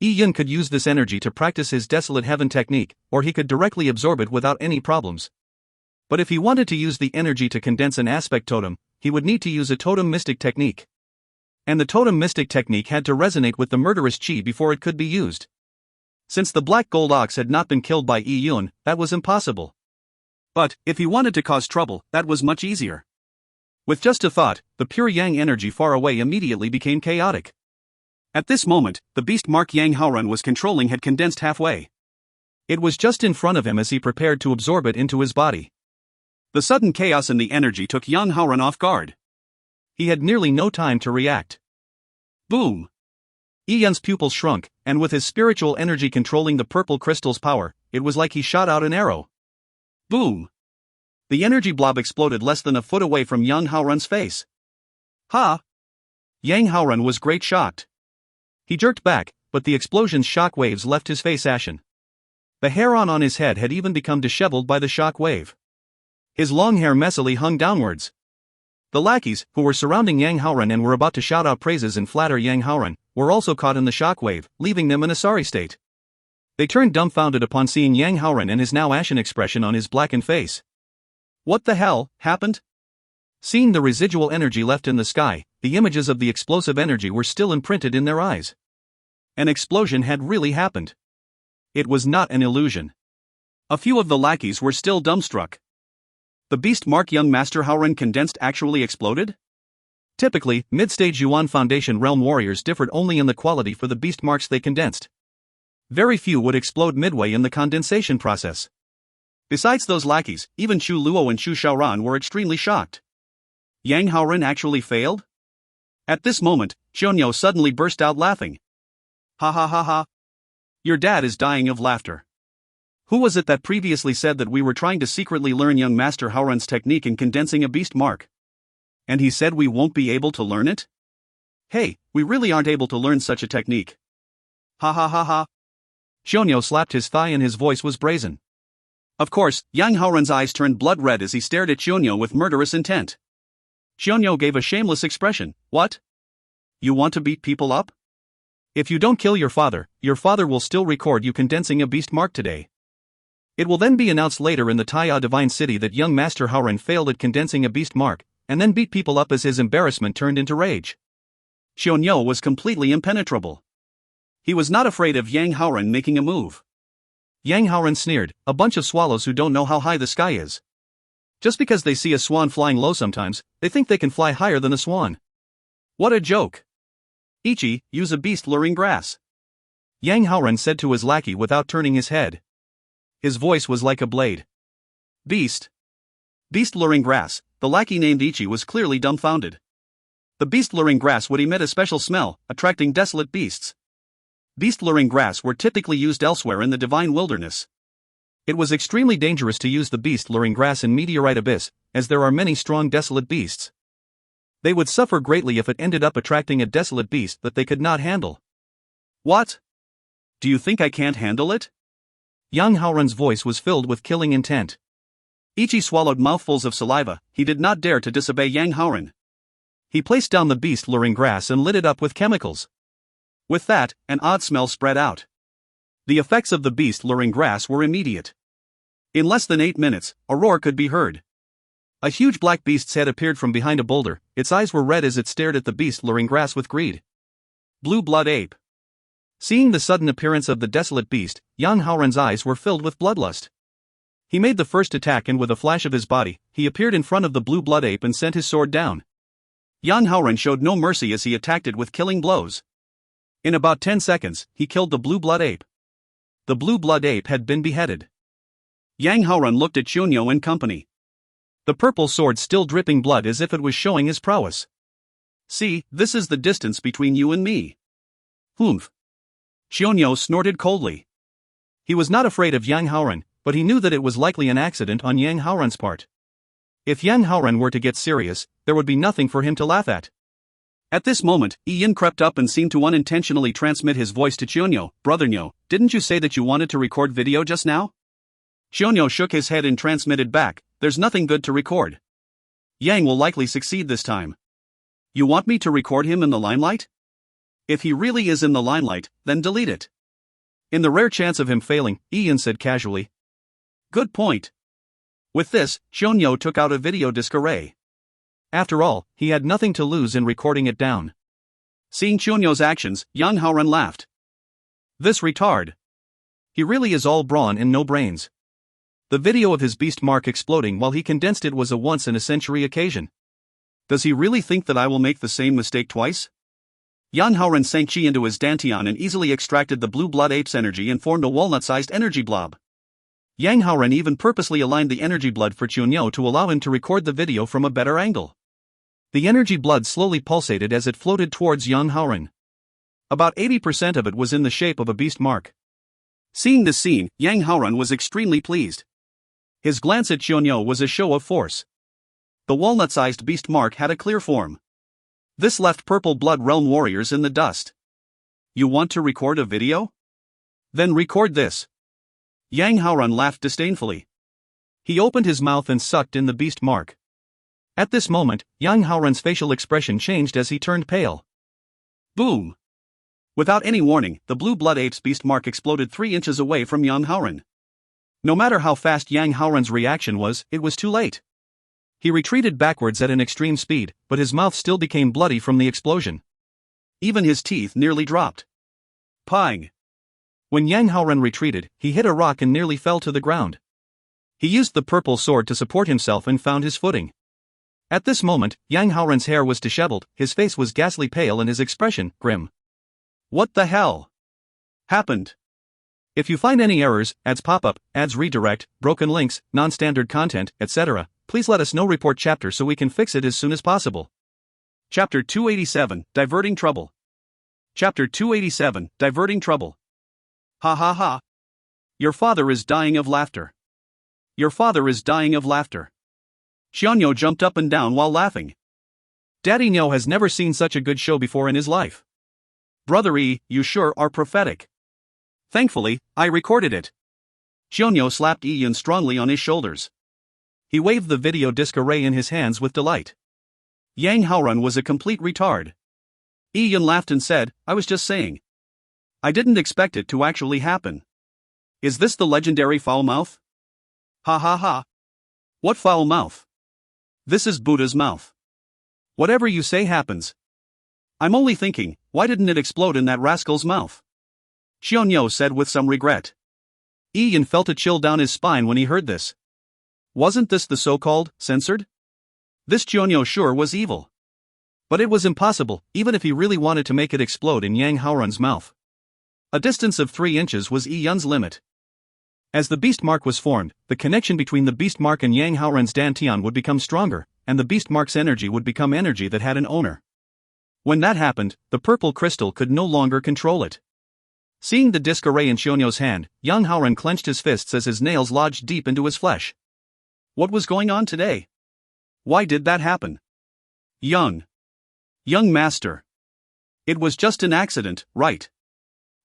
S1: Yi Yun could use this energy to practice his Desolate Heaven technique, or he could directly absorb it without any problems. But if he wanted to use the energy to condense an aspect totem, he would need to use a totem mystic technique. And the totem mystic technique had to resonate with the murderous chi before it could be used. Since the Black Gold Ox had not been killed by Yi Yun, that was impossible. But, if he wanted to cause trouble, that was much easier. With just a thought, the pure yang energy far away immediately became chaotic. At this moment, the beast mark Yang Haoran was controlling had condensed halfway. It was just in front of him as he prepared to absorb it into his body. The sudden chaos in the energy took Yang Haoran off guard. He had nearly no time to react. Boom! Yi Yun's pupils shrunk, and with his spiritual energy controlling the purple crystal's power, it was like he shot out an arrow. Boom! The energy blob exploded less than a foot away from Yang Haoran's face. Ha! Yang Haoran was great shocked. He jerked back, but the explosion's shock waves left his face ashen. The hair on his head had even become disheveled by the shock wave. His long hair messily hung downwards. The lackeys, who were surrounding Yang Haoran and were about to shout out praises and flatter Yang Haoran, were also caught in the shock wave, leaving them in a sorry state. They turned dumbfounded upon seeing Yang Haoran and his now ashen expression on his blackened face. What the hell happened? Seeing the residual energy left in the sky, the images of the explosive energy were still imprinted in their eyes. An explosion had really happened. It was not an illusion. A few of the lackeys were still dumbstruck. The beast mark young Master Howren condensed actually exploded? Typically, mid-stage Yuan Foundation realm warriors differed only in the quality for the beast marks they condensed. Very few would explode midway in the condensation process. Besides those lackeys, even Chu Luo and Chu Xiaoran were extremely shocked. Yang Haoren actually failed? At this moment, Xiongnu suddenly burst out laughing. Ha ha ha ha. Your dad is dying of laughter. Who was it that previously said that we were trying to secretly learn young Master Howren's technique in condensing a beast mark? And he said we won't be able to learn it? Hey, we really aren't able to learn such a technique. Ha ha ha ha. Xiongnu slapped his thigh and his voice was brazen. Of course, Yang Haoren's eyes turned blood red as he stared at Xiongnu with murderous intent. Xiongnu gave a shameless expression. What? You want to beat people up? If you don't kill your father will still record you condensing a beast mark today. It will then be announced later in the Taiya Divine City that young Master Howren failed at condensing a beast mark, and then beat people up as his embarrassment turned into rage. Xiongnu was completely impenetrable. He was not afraid of Yang Haoren making a move. Yang Haoren sneered, a bunch of swallows who don't know how high the sky is. Just because they see a swan flying low sometimes, they think they can fly higher than a swan. What a joke. Ichi, use a beast luring grass. Yang Haoren said to his lackey without turning his head. His voice was like a blade. Beast. Beast luring grass. The lackey named Ichi was clearly dumbfounded. The beast luring grass would emit a special smell, attracting desolate beasts. Beast luring grass were typically used elsewhere in the divine wilderness. It was extremely dangerous to use the beast luring grass in Meteorite Abyss, as there are many strong desolate beasts. They would suffer greatly if it ended up attracting a desolate beast that they could not handle. What? Do you think I can't handle it? Yang Haoren's voice was filled with killing intent. Ichi swallowed mouthfuls of saliva. He did not dare to disobey Yang Haoren. He placed down the beast luring grass and lit it up with chemicals. With that, an odd smell spread out. The effects of the beast luring grass were immediate. In less than 8 minutes, a roar could be heard. A huge black beast's head appeared from behind a boulder. Its eyes were red as it stared at the beast luring grass with greed. Blue blood ape. Seeing the sudden appearance of the desolate beast, Yang Haoren's eyes were filled with bloodlust. He made the first attack and with a flash of his body, he appeared in front of the blue blood ape and sent his sword down. Yang Haoren showed no mercy as he attacked it with killing blows. In about 10 seconds, he killed the blue blood ape. The blue blood ape had been beheaded. Yang Haoren looked at Xiongnu and company. The purple sword still dripping blood as if it was showing his prowess. See, this is the distance between you and me. Humph. Xiongnu snorted coldly. He was not afraid of Yang Haoren, but he knew that it was likely an accident on Yang Haoren's part. If Yang Haoren were to get serious, there would be nothing for him to laugh at. At this moment, Ian crept up and seemed to unintentionally transmit his voice to Xiongnu. Brother Nyo, didn't you say that you wanted to record video just now? Xiongnu shook his head and transmitted back, there's nothing good to record. Yang will likely succeed this time. You want me to record him in the limelight? If he really is in the limelight, then delete it. In the rare chance of him failing, Ian said casually. Good point. With this, Xiongnu took out a video disc array. After all, he had nothing to lose in recording it down. Seeing Xiongnu's actions, Yang Haoren laughed. This retard. He really is all brawn and no brains. The video of his beast mark exploding while he condensed it was a once-in-a-century occasion. Does he really think that I will make the same mistake twice? Yang Haoren sank chi into his dantian and easily extracted the blue blood ape's energy and formed a walnut-sized energy blob. Yang Haoren even purposely aligned the energy blood for Xiongnu to allow him to record the video from a better angle. The energy blood slowly pulsated as it floated towards Yang Haoren. About 80% of it was in the shape of a beast mark. Seeing this scene, Yang Haoren was extremely pleased. His glance at Xiongnu was a show of force. The walnut-sized beast mark had a clear form. This left purple blood realm warriors in the dust. You want to record a video? Then record this. Yang Haoren laughed disdainfully. He opened his mouth and sucked in the beast mark. At this moment, Yang Haoren's facial expression changed as he turned pale. Boom! Without any warning, the blue blood ape's beast mark exploded 3 inches away from Yang Haoren. No matter how fast Yang Haoren's reaction was, it was too late. He retreated backwards at an extreme speed, but his mouth still became bloody from the explosion. Even his teeth nearly dropped. Pang! When Yang Haoren retreated, he hit a rock and nearly fell to the ground. He used the purple sword to support himself and found his footing. At this moment, Yang Haoren's hair was disheveled, his face was ghastly pale and his expression grim. What the hell happened? If you find any errors, ads pop up, ads redirect, broken links, non-standard content, etc., please let us know. Report chapter so we can fix it as soon as possible. Chapter 287, Diverting Trouble. Chapter 287, Diverting Trouble. Ha ha ha. Your father is dying of laughter. Your father is dying of laughter. Xianyo jumped up and down while laughing. Daddy Nyo has never seen such a good show before in his life. Brother E, you sure are prophetic. Thankfully, I recorded it. Xianyo slapped Yi Yun strongly on his shoulders. He waved the video disc array in his hands with delight. Yang Haoren was a complete retard. Yi Yun laughed and said, I was just saying. I didn't expect it to actually happen. Is this the legendary foul mouth? Ha ha ha. What foul mouth? This is Buddha's mouth. Whatever you say happens. I'm only thinking, why didn't it explode in that rascal's mouth? Xianyo said with some regret. Yi Yun felt a chill down his spine when he heard this. Wasn't this the so-called censored? This Xianyo sure was evil. But it was impossible, even if he really wanted to make it explode in Yang Haoren's mouth. A distance of 3 inches was Yi Yun's limit. As the beast mark was formed, the connection between the beast mark and Yang Haoren's Dantian would become stronger, and the beast mark's energy would become energy that had an owner. When that happened, the purple crystal could no longer control it. Seeing the disc array in Xianyo's hand, Yang Haoren clenched his fists as his nails lodged deep into his flesh. What was going on today? Why did that happen? Young master. It was just an accident, right?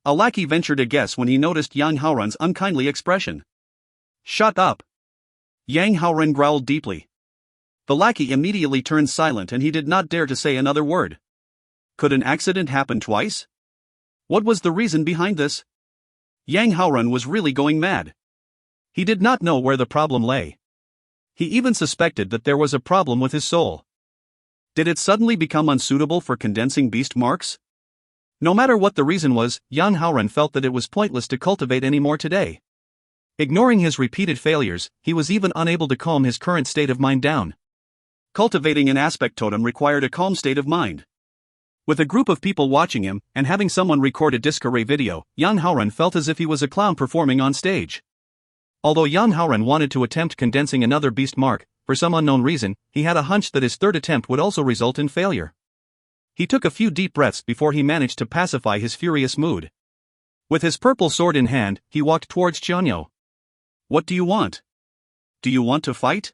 S1: A lackey ventured a guess when he noticed Yang Haoren's unkindly expression. Shut up! Yang Haoren growled deeply. The lackey immediately turned silent and he did not dare to say another word. Could an accident happen twice? What was the reason behind this? Yang Haoren was really going mad. He did not know where the problem lay. He even suspected that there was a problem with his soul. Did it suddenly become unsuitable for condensing beast marks? No matter what the reason was, Yang Haoren felt that it was pointless to cultivate any more today. Ignoring his repeated failures, he was even unable to calm his current state of mind down. Cultivating an aspect totem required a calm state of mind. With a group of people watching him, and having someone record a disc array video, Yang Haoren felt as if he was a clown performing on stage. Although Yang Haoren wanted to attempt condensing another beast mark, for some unknown reason, he had a hunch that his third attempt would also result in failure. He took a few deep breaths before he managed to pacify his furious mood. With his purple sword in hand, he walked towards Xianyo. What do you want? Do you want to fight?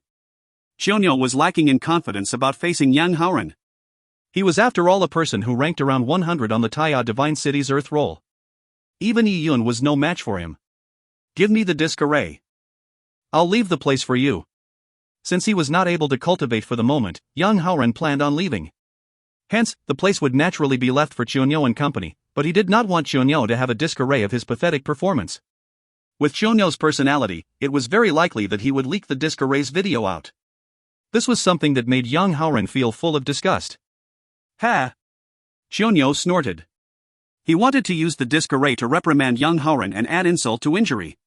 S1: Xianyo was lacking in confidence about facing Yang Haoren. He was after all a person who ranked around 100 on the Taiya Divine City's Earth roll. Even Yi Yun was no match for him. Give me the disc array. I'll leave the place for you. Since he was not able to cultivate for the moment, Yang Haoren planned on leaving. Hence, the place would naturally be left for Xianyo and company, but he did not want Xianyo to have a disc array of his pathetic performance. With Xianyo's personality, it was very likely that he would leak the disc array's video out. This was something that made Yang Haoren feel full of disgust. Ha! Xianyo snorted. He wanted to use the disc array to reprimand Yang Haoren and add insult to injury.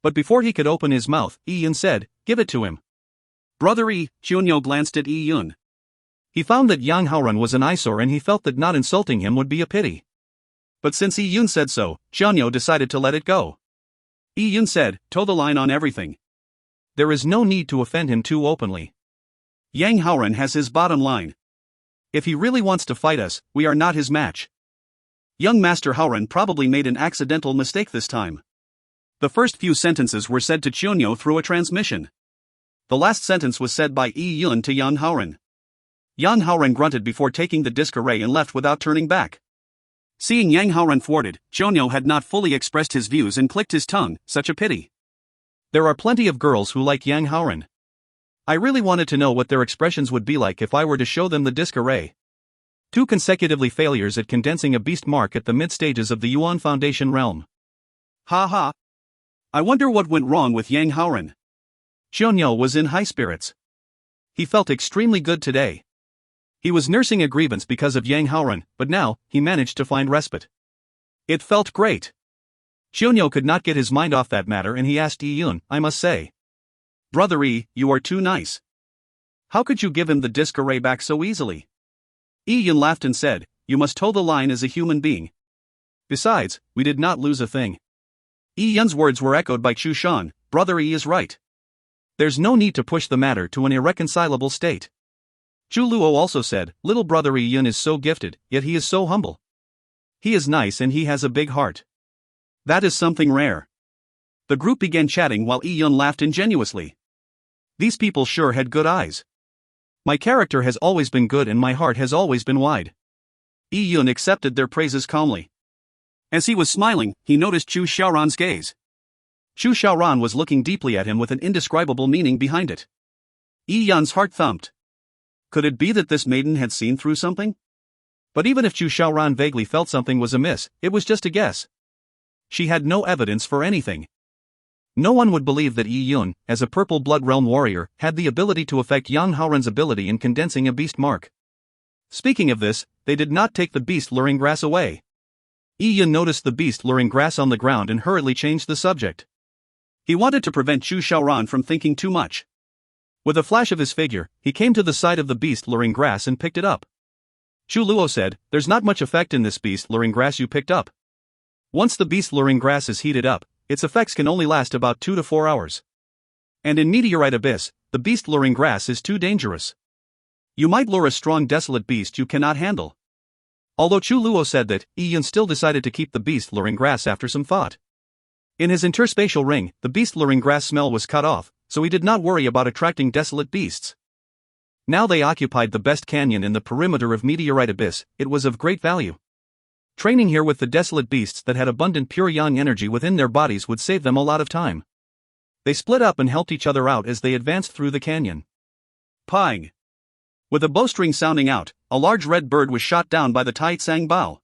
S1: But before he could open his mouth, Yi Yun said, give it to him. Brother E, Xianyo glanced at Yi Yun. He found that Yang Haoren was an eyesore and he felt that not insulting him would be a pity. But since Yi Yun said so, Xianyo decided to let it go. Yi Yun said, toe the line on everything. There is no need to offend him too openly. Yang Haoren has his bottom line. If he really wants to fight us, we are not his match. Young Master Haoren probably made an accidental mistake this time. The first few sentences were said to Xianyo through a transmission. The last sentence was said by Yi Yun to Yang Haoren. Yang Haoren grunted before taking the disc array and left without turning back. Seeing Yang Haoren thwarted, Xianyo had not fully expressed his views and clicked his tongue, such a pity. There are plenty of girls who like Yang Haoren. I really wanted to know what their expressions would be like if I were to show them the disc array. 2 consecutively failures at condensing a beast mark at the mid-stages of the Yuan Foundation realm. Ha ha. I wonder what went wrong with Yang Haoren. Xianyo was in high spirits. He felt extremely good today. He was nursing a grievance because of Yang Haoren, but now, he managed to find respite. It felt great. Chunyo could not get his mind off that matter and he asked Yi-yun, I must say. Brother Yi, you are too nice. How could you give him the disc array back so easily? Yi-yun laughed and said, you must toe the line as a human being. Besides, we did not lose a thing. Yi-yun's words were echoed by Chu Shan, Brother Yi is right. There's no need to push the matter to an irreconcilable state. Chu Luo also said, little brother Yi-yun is so gifted, yet he is so humble. He is nice and he has a big heart. That is something rare. The group began chatting while Yi-yun laughed ingenuously. These people sure had good eyes. My character has always been good and my heart has always been wide. Yi-yun accepted their praises calmly. As he was smiling, he noticed Chu Xiaoran's gaze. Chu Xiaoran was looking deeply at him with an indescribable meaning behind it. Yi-yun's heart thumped. Could it be that this maiden had seen through something? But even if Chu Xiaoran vaguely felt something was amiss, it was just a guess. She had no evidence for anything. No one would believe that Yi-yun, as a Purple Blood Realm warrior, had the ability to affect Yang Haoran's ability in condensing a beast mark. Speaking of this, they did not take the beast luring grass away. Yi-yun noticed the beast luring grass on the ground and hurriedly changed the subject. He wanted to prevent Chu Xiaoran from thinking too much. With a flash of his figure, he came to the side of the beast luring grass and picked it up. Chu Luo said, there's not much effect in this beast luring grass you picked up. Once the beast luring grass is heated up, its effects can only last about 2 to 4 hours. And in Meteorite Abyss, the beast luring grass is too dangerous. You might lure a strong desolate beast you cannot handle. Although Chu Luo said that, Yi-yun still decided to keep the beast luring grass after some thought. In his interspatial ring, the beast luring grass smell was cut off, so he did not worry about attracting desolate beasts. Now they occupied the best canyon in the perimeter of Meteorite Abyss, it was of great value. Training here with the desolate beasts that had abundant pure yang energy within their bodies would save them a lot of time. They split up and helped each other out as they advanced through the canyon. Pang! With a bowstring sounding out, a large red bird was shot down by the Taitsang Bao.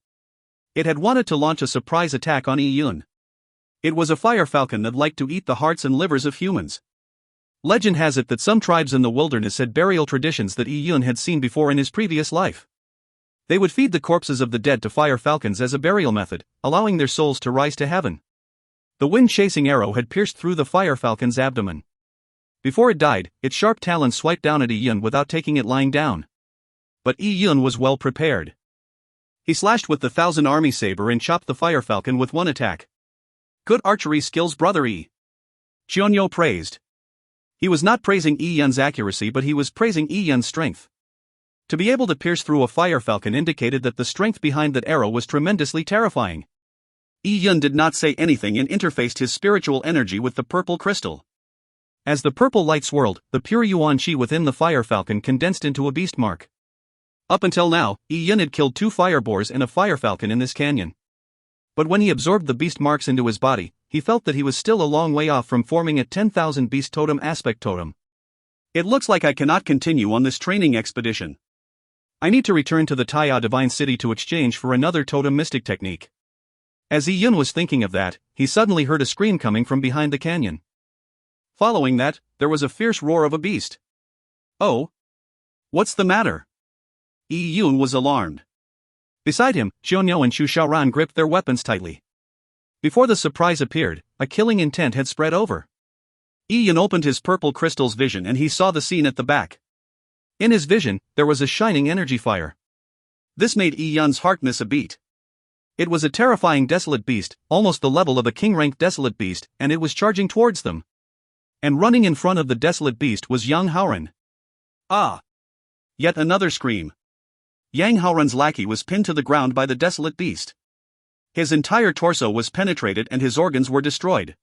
S1: It had wanted to launch a surprise attack on Yi-yun. It was a fire falcon that liked to eat the hearts and livers of humans. Legend has it that some tribes in the wilderness had burial traditions that Yi-yun had seen before in his previous life. They would feed the corpses of the dead to fire falcons as a burial method, allowing their souls to rise to heaven. The wind-chasing arrow had pierced through the fire falcon's abdomen. Before it died, its sharp talons swiped down at Yi-yun without taking it lying down. But Yi-yun was well prepared. He slashed with the 1,000 army saber and chopped the fire falcon with one attack. Good archery skills, brother Yi. Chunyo praised. He was not praising Yi-yun's accuracy but he was praising Yi-yun's strength. To be able to pierce through a fire falcon indicated that the strength behind that arrow was tremendously terrifying. Yi-yun did not say anything and interfaced his spiritual energy with the purple crystal. As the purple light swirled, the pure yuan qi within the fire falcon condensed into a beast mark. Up until now, Yi-yun had killed 2 fire boars and a fire falcon in this canyon. But when he absorbed the beast marks into his body, he felt that he was still a long way off from forming a 10,000 beast totem aspect totem. It looks like I cannot continue on this training expedition. I need to return to the Taiya Divine City to exchange for another totem mystic technique. As Yi-yun was thinking of that, he suddenly heard a scream coming from behind the canyon. Following that, there was a fierce roar of a beast. Oh? What's the matter? Yi-yun was alarmed. Beside him, Chunyo and Chu Xiaoran gripped their weapons tightly. Before the surprise appeared, a killing intent had spread over. Yi-yun opened his purple crystal's vision and he saw the scene at the back. In his vision, there was a shining energy fire. This made Yi-yun's heart miss a beat. It was a terrifying desolate beast, almost the level of a king-ranked desolate beast, and it was charging towards them. And running in front of the desolate beast was Yang Haoran. Ah! Yet another scream. Yang Haoran's lackey was pinned to the ground by the desolate beast. His entire torso was penetrated and his organs were destroyed.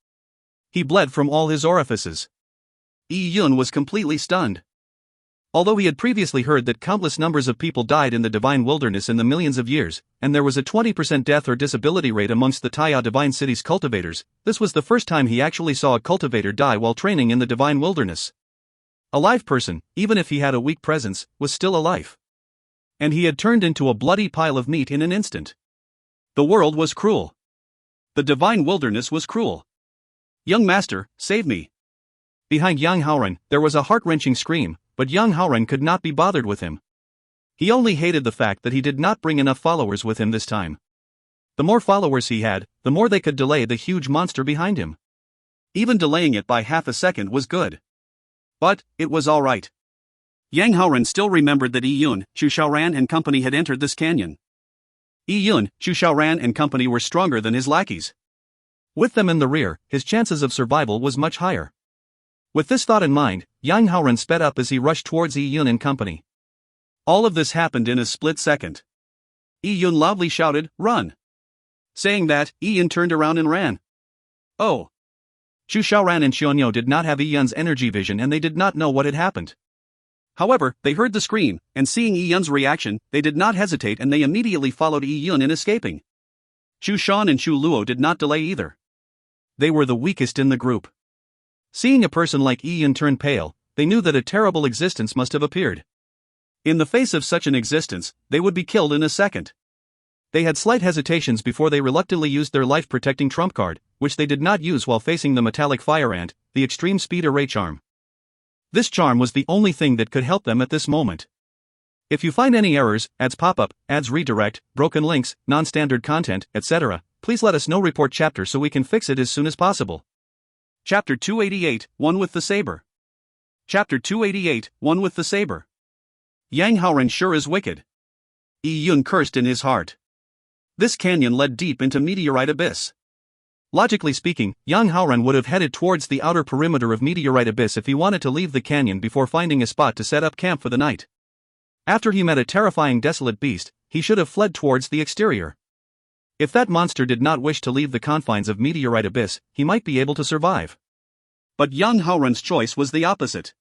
S1: He bled from all his orifices. Yi-yun was completely stunned. Although he had previously heard that countless numbers of people died in the Divine Wilderness in the millions of years, and there was a 20% death or disability rate amongst the Taiya Divine City's cultivators, this was the first time he actually saw a cultivator die while training in the Divine Wilderness. A live person, even if he had a weak presence, was still alive. And he had turned into a bloody pile of meat in an instant. The world was cruel. The Divine Wilderness was cruel. Young master, save me. Behind Yang Haoran, there was a heart-wrenching scream, but Yang Haoran could not be bothered with him. He only hated the fact that he did not bring enough followers with him this time. The more followers he had, the more they could delay the huge monster behind him. Even delaying it by half a second was good. But it was all right. Yang Haoren still remembered that Yi Yun, Xu Xiaoran and company had entered this canyon. Yi Yun, Xu Xiaoran and company were stronger than his lackeys. With them in the rear, his chances of survival was much higher. With this thought in mind, Yang Haoren sped up as he rushed towards Yi Yun and company. All of this happened in a split second. Yi Yun loudly shouted, "Run!" Saying that, Yi Yun turned around and ran. Oh! Xu Xiaoran and Xionyou did not have Yi Yun's energy vision and they did not know what had happened. However, they heard the scream, and seeing Yi Yun's reaction, they did not hesitate and they immediately followed Yi Yun in escaping. Xu Shan and Xu Luo did not delay either. They were the weakest in the group. Seeing a person like Yi Yun turn pale, they knew that a terrible existence must have appeared. In the face of such an existence, they would be killed in a second. They had slight hesitations before they reluctantly used their life-protecting trump card, which they did not use while facing the metallic fire ant, the extreme speed array charm. This charm was the only thing that could help them at this moment. If you find any errors, ads pop-up, ads redirect, broken links, non-standard content, etc., please let us know. Report chapter so we can fix it as soon as possible. Chapter 288, One with the Saber. Chapter 288, One with the Saber. Yang Haoren sure is wicked. Yi Yun cursed in his heart. This canyon led deep into meteorite abyss. Logically speaking, Yang Haoren would have headed towards the outer perimeter of meteorite abyss if he wanted to leave the canyon before finding a spot to set up camp for the night. After he met a terrifying desolate beast, he should have fled towards the exterior. If that monster did not wish to leave the confines of meteorite abyss, he might be able to survive. But Yang Haoren's choice was the opposite.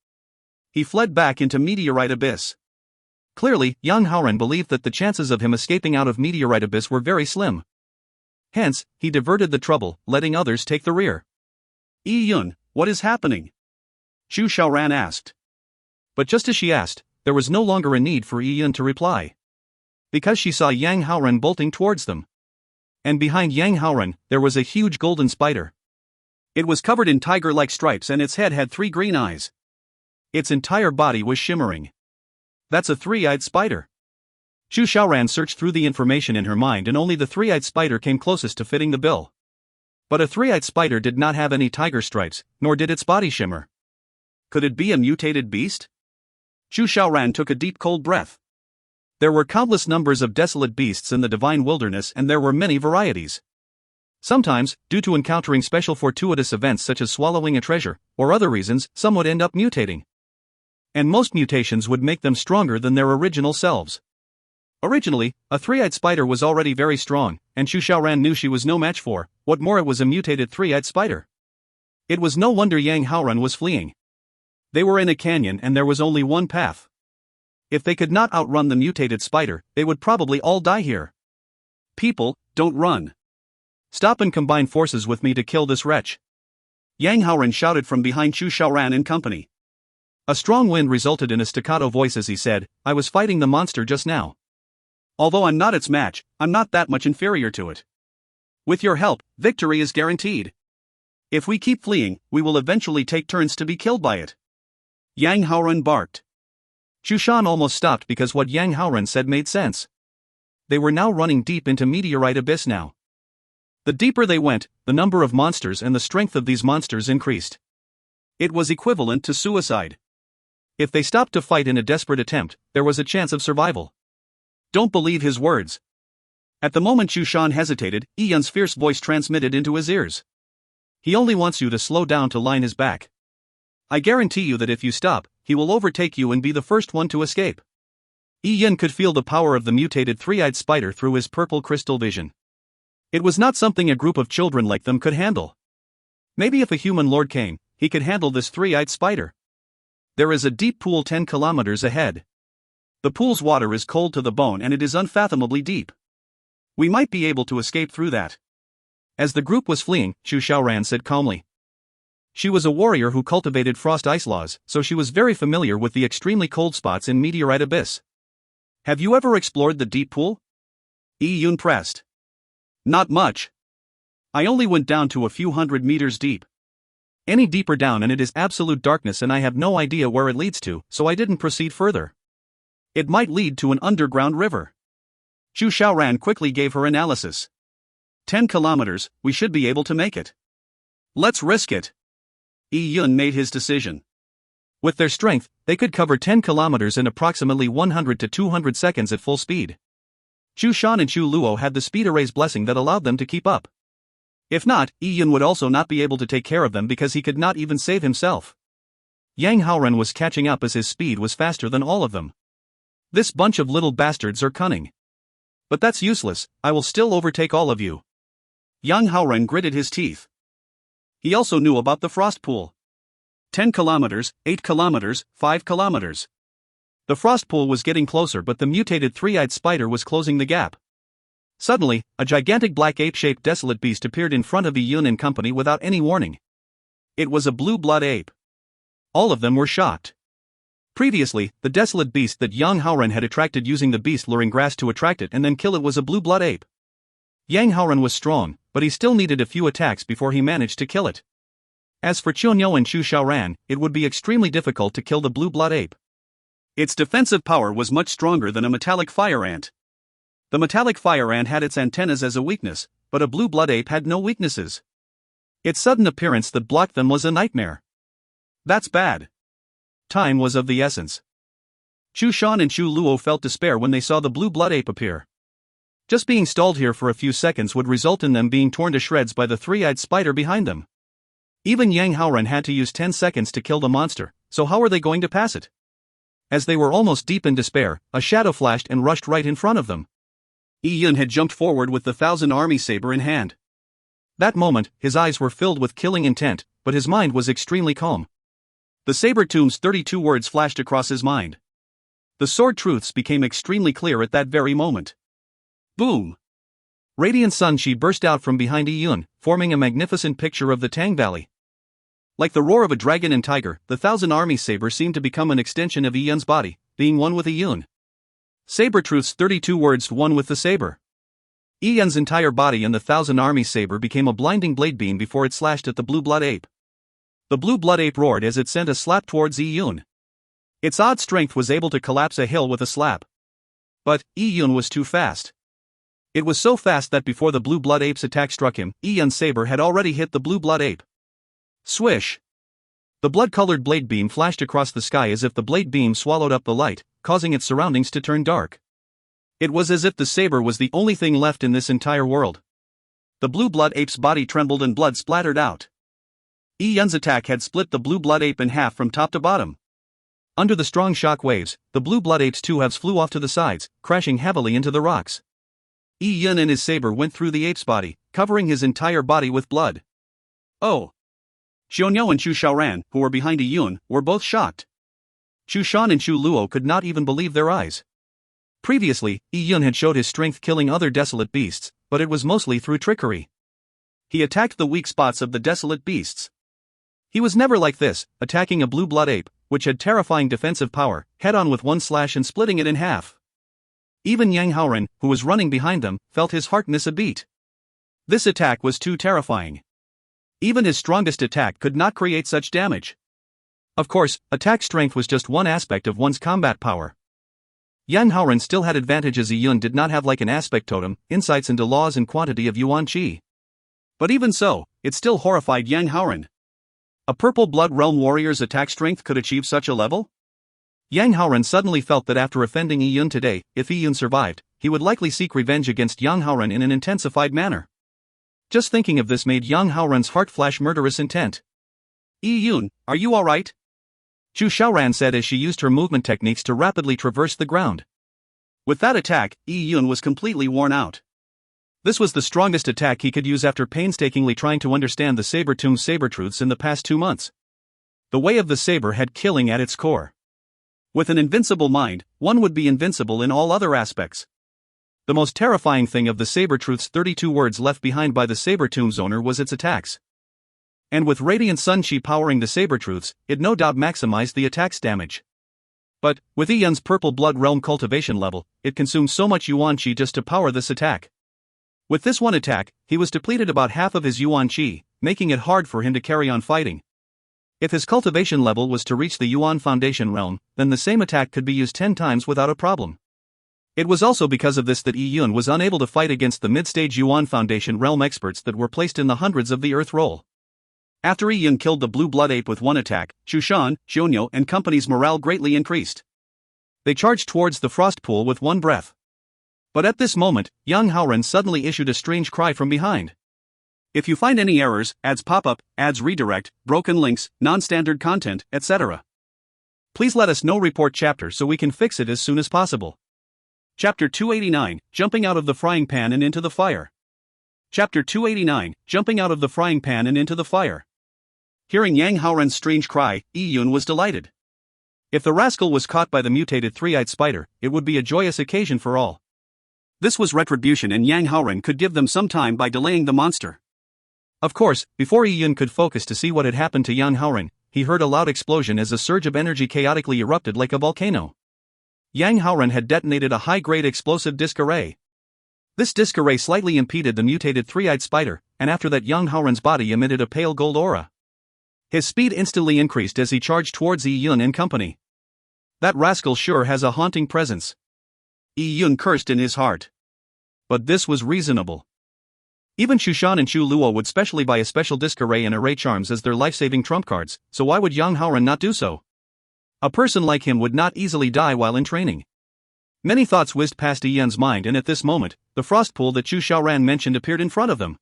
S1: He fled back into meteorite abyss. Clearly, Yang Haoren believed that the chances of him escaping out of meteorite abyss were very slim. Hence, he diverted the trouble, letting others take the rear. "Yi Yun, what is happening?" Xu Xiaoran asked. But just as she asked, there was no longer a need for Yi Yun to reply. Because she saw Yang Haoren bolting towards them. And behind Yang Haoren, there was a huge golden spider. It was covered in tiger-like stripes and its head had 3 green eyes. Its entire body was shimmering. That's a 3-eyed spider. Xu Xiaoran searched through the information in her mind and only the 3-eyed spider came closest to fitting the bill. But a 3-eyed spider did not have any tiger stripes, nor did its body shimmer. Could it be a mutated beast? Xu Xiaoran took a deep cold breath. There were countless numbers of desolate beasts in the divine wilderness and there were many varieties. Sometimes, due to encountering special fortuitous events such as swallowing a treasure, or other reasons, some would end up mutating. And most mutations would make them stronger than their original selves. Originally, a 3-eyed spider was already very strong, and Xu Xiaoran knew she was no match for. What more, it was a mutated 3-eyed spider. It was no wonder Yang Haoren was fleeing. They were in a canyon and there was only one path. If they could not outrun the mutated spider, they would probably all die here. "People, don't run. Stop and combine forces with me to kill this wretch." Yang Haoren shouted from behind Xu Xiaoran and company. A strong wind resulted in a staccato voice as he said, "I was fighting the monster just now. Although I'm not its match, I'm not that much inferior to it. With your help, victory is guaranteed. If we keep fleeing, we will eventually take turns to be killed by it." Yang Haoren barked. Xu Shan almost stopped because what Yang Haoren said made sense. They were now running deep into meteorite abyss now. The deeper they went, the number of monsters and the strength of these monsters increased. It was equivalent to suicide. If they stopped to fight in a desperate attempt, there was a chance of survival. Don't believe his words. At the moment Xu Shan hesitated, Yi Yun's fierce voice transmitted into his ears. He only wants you to slow down to line his back. I guarantee you that if you stop, he will overtake you and be the first one to escape. Yi Yun could feel the power of the mutated 3-eyed spider through his purple crystal vision. It was not something a group of children like them could handle. Maybe if a human lord came, he could handle this 3-eyed spider. There is a deep pool 10 kilometers ahead. The pool's water is cold to the bone and it is unfathomably deep. We might be able to escape through that. As the group was fleeing, Xu Xiaoran said calmly. She was a warrior who cultivated frost ice laws, so she was very familiar with the extremely cold spots in meteorite abyss. Have you ever explored the deep pool? Yi Yun pressed. Not much. I only went down to a few hundred meters deep. Any deeper down and it is absolute darkness and I have no idea where it leads to, so I didn't proceed further. It might lead to an underground river. Xu Xiaoran quickly gave her analysis. 10 kilometers, we should be able to make it. Let's risk it. Yi-Yun made his decision. With their strength, they could cover 10 kilometers in approximately 100 to 200 seconds at full speed. Chu Shan and Chu Luo had the speed array's blessing that allowed them to keep up. If not, Yi-Yun would also not be able to take care of them because he could not even save himself. Yang Haoren was catching up as his speed was faster than all of them. This bunch of little bastards are cunning. But that's useless, I will still overtake all of you. Yang Haoren gritted his teeth. He also knew about the frost pool. 10 kilometers, 8 kilometers, 5 kilometers. The frost pool was getting closer, but the mutated three-eyed spider was closing the gap. Suddenly, a gigantic black ape-shaped desolate beast appeared in front of Yi-Yun and company without any warning. It was a blue blood ape. All of them were shocked. Previously, the desolate beast that Yang Haoren had attracted using the beast luring grass to attract it and then kill it was a blue blood ape. Yang Haoren was strong, but he still needed a few attacks before he managed to kill it. As for Chunyo and Chu Xiaoran, it would be extremely difficult to kill the blue blood ape. Its defensive power was much stronger than a metallic fire ant. The metallic fire ant had its antennas as a weakness, but a blue blood ape had no weaknesses. Its sudden appearance that blocked them was a nightmare. That's bad. Time was of the essence. Chu Shan and Chu Luo felt despair when they saw the blue blood ape appear. Just being stalled here for a few seconds would result in them being torn to shreds by the three-eyed spider behind them. Even Yang Haoren had to use 10 seconds to kill the monster, so how were they going to pass it? As they were almost deep in despair, a shadow flashed and rushed right in front of them. Yi-Yun had jumped forward with the 1,000 army saber in hand. That moment, his eyes were filled with killing intent, but his mind was extremely calm. The saber tomb's 32 words flashed across his mind. The sword truths became extremely clear at that very moment. Boom! Radiant sun chi burst out from behind Yi-Yun, forming a magnificent picture of the Tang Valley. Like the roar of a dragon and tiger, the 1,000 army saber seemed to become an extension of Yi-Yun's body, being one with Yi-Yun. Saber truth's 32 words one with the saber. Yi-Yun's entire body and the 1,000 army saber became a blinding blade beam before it slashed at the blue blood ape. The blue blood ape roared as it sent a slap towards Yi-Yun. Its odd strength was able to collapse a hill with a slap. But Yi-Yun was too fast. It was so fast that before the blue blood ape's attack struck him, Yi-Yun's saber had already hit the blue blood ape. Swish! The blood-colored blade beam flashed across the sky as if the blade beam swallowed up the light, causing its surroundings to turn dark. It was as if the saber was the only thing left in this entire world. The blue blood ape's body trembled and blood splattered out. Yi-Yun's attack had split the blue blood ape in half from top to bottom. Under the strong shock waves, the blue blood ape's two halves flew off to the sides, crashing heavily into the rocks. Yi-Yun and his saber went through the ape's body, covering his entire body with blood. Oh! Xiaonyo and Chu Xiaoran, who were behind Yi-Yun, were both shocked. Chu Shan and Chu Luo could not even believe their eyes. Previously, Yi-Yun had showed his strength killing other desolate beasts, but it was mostly through trickery. He attacked the weak spots of the desolate beasts. He was never like this, attacking a blue blood ape, which had terrifying defensive power, head-on with one slash and splitting it in half. Even Yang Haoren, who was running behind them, felt his heart miss a beat. This attack was too terrifying. Even his strongest attack could not create such damage. Of course, attack strength was just one aspect of one's combat power. Yang Haoren still had advantages Yi-Yun did not have, like an aspect totem, insights into laws and quantity of Yuan Qi. But even so, it still horrified Yang Haoren. A purple blood realm warrior's attack strength could achieve such a level? Yang Haoren suddenly felt that after offending Yi-Yun today, if Yi-Yun survived, he would likely seek revenge against Yang Haoren in an intensified manner. Just thinking of this made Yang Haoren's heart flash murderous intent. Yi-Yun, are you alright? Chu Xiaoran said as she used her movement techniques to rapidly traverse the ground. With that attack, Yi-Yun was completely worn out. This was the strongest attack he could use after painstakingly trying to understand the Saber-Tomb's saber truths in the past 2 months. The way of the saber had killing at its core. With an invincible mind, one would be invincible in all other aspects. The most terrifying thing of the saber truth's 32 words left behind by the Saber-Tomb's owner was its attacks. And with Radiant Sun Chi powering the saber truths, it no doubt maximized the attack's damage. But, with Yi-Yun's purple blood realm cultivation level, it consumed so much Yuan Qi just to power this attack. With this one attack, he was depleted about half of his Yuan Qi, making it hard for him to carry on fighting. If his cultivation level was to reach the Yuan Foundation realm, then the same attack could be used 10 times without a problem. It was also because of this that Yi Yun was unable to fight against the mid-stage Yuan Foundation realm experts that were placed in the hundreds of the Earth Roll. After Yi Yun killed the Blue Blood Ape with one attack, Shushan, Xionyou and company's morale greatly increased. They charged towards the frost pool with one breath. But at this moment, Yang Haoren suddenly issued a strange cry from behind. If you find any errors, ads pop up, ads redirect, broken links, non-standard content, etc. Please let us know. Report chapter so we can fix it as soon as possible. Chapter 289, Jumping Out of the Frying Pan and Into the Fire. Chapter 289, Jumping Out of the Frying Pan and Into the Fire. Hearing Yang Haoren's strange cry, Yi Yun was delighted. If the rascal was caught by the mutated three-eyed spider, it would be a joyous occasion for all. This was retribution, and Yang Haoren could give them some time by delaying the monster. Of course, before Yi Yun could focus to see what had happened to Yang Haoren, he heard a loud explosion as a surge of energy chaotically erupted like a volcano. Yang Haoren had detonated a high-grade explosive disc array. This disc array slightly impeded the mutated three-eyed spider, and after that Yang Haoren's body emitted a pale gold aura. His speed instantly increased as he charged towards Yi Yun and company. That rascal sure has a haunting presence. Yi Yun cursed in his heart. But this was reasonable. Even Shushan and Shu Luo would specially buy a special disc array and array charms as their life-saving trump cards, so why would Yang Haoren not do so? A person like him would not easily die while in training. Many thoughts whizzed past Yi Yun's mind, and at this moment, the frost pool that Chu Xiaoran mentioned appeared in front of them.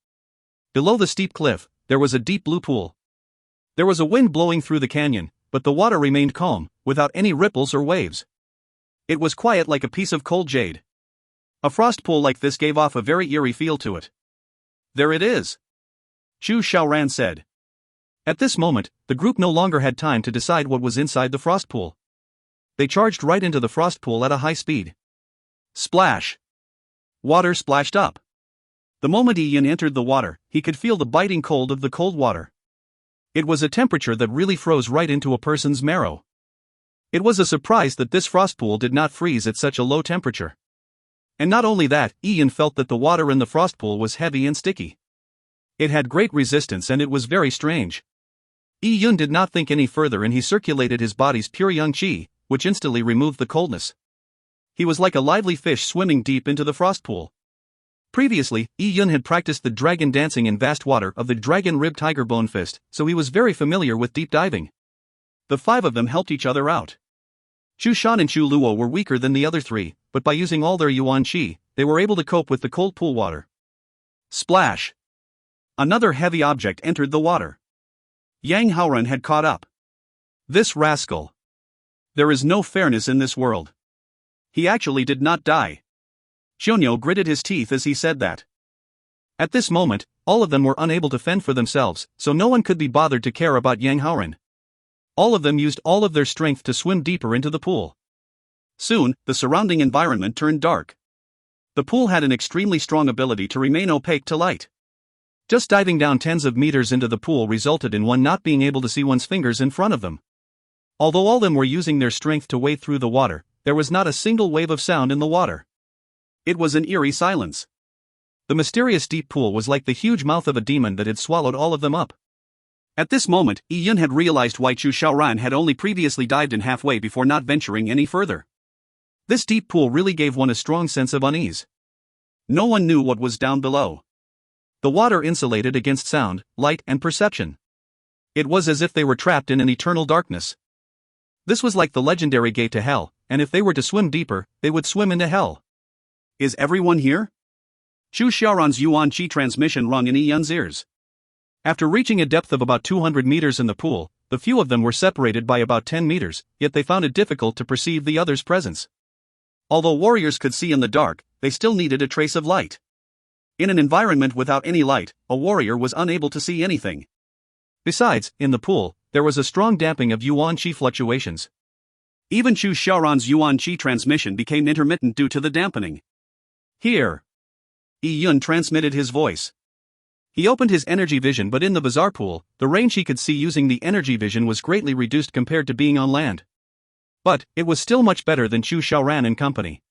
S1: Below the steep cliff, there was a deep blue pool. There was a wind blowing through the canyon, but the water remained calm, without any ripples or waves. It was quiet like a piece of cold jade. A frost pool like this gave off a very eerie feel to it. There it is, Chu Xiaoran said. At this moment, the group no longer had time to decide what was inside the frost pool. They charged right into the frost pool at a high speed. Splash! Water splashed up. The moment Yi Yun entered the water, he could feel the biting cold of the cold water. It was a temperature that really froze right into a person's marrow. It was a surprise that this frost pool did not freeze at such a low temperature. And not only that, Yi Yun felt that the water in the frost pool was heavy and sticky. It had great resistance and it was very strange. Yi Yun did not think any further, and he circulated his body's pure yang qi, which instantly removed the coldness. He was like a lively fish swimming deep into the frost pool. Previously, Yi Yun had practiced the dragon dancing in vast water of the dragon-ribbed tiger bone fist, so he was very familiar with deep diving. The five of them helped each other out. Chu Shan and Chu Luo were weaker than the other three, but by using all their yuan qi, they were able to cope with the cold pool water. Splash! Another heavy object entered the water. Yang Haoren had caught up. This rascal! There is no fairness in this world. He actually did not die. Xionyou gritted his teeth as he said that. At this moment, all of them were unable to fend for themselves, so no one could be bothered to care about Yang Haoren. All of them used all of their strength to swim deeper into the pool. Soon, the surrounding environment turned dark. The pool had an extremely strong ability to remain opaque to light. Just diving down tens of meters into the pool resulted in one not being able to see one's fingers in front of them. Although all of them were using their strength to wade through the water, there was not a single wave of sound in the water. It was an eerie silence. The mysterious deep pool was like the huge mouth of a demon that had swallowed all of them up. At this moment, Yi Yun had realized why Chu Xiaoran had only previously dived in halfway before not venturing any further. This deep pool really gave one a strong sense of unease. No one knew what was down below. The water insulated against sound, light, and perception. It was as if they were trapped in an eternal darkness. This was like the legendary gate to hell, and if they were to swim deeper, they would swim into hell. Is everyone here? Chu Xiaoran's yuan qi transmission rung in Yi Yun's ears. After reaching a depth of about 200 meters in the pool, the few of them were separated by about 10 meters, yet they found it difficult to perceive the other's presence. Although warriors could see in the dark, they still needed a trace of light. In an environment without any light, a warrior was unable to see anything. Besides, in the pool, there was a strong damping of yuan qi fluctuations. Even Chu Xiaoran's yuan qi transmission became intermittent due to the dampening. Here! Yi Yun transmitted his voice. He opened his energy vision, but in the bizarre pool, the range he could see using the energy vision was greatly reduced compared to being on land. But, it was still much better than Chu Xiaoran and company.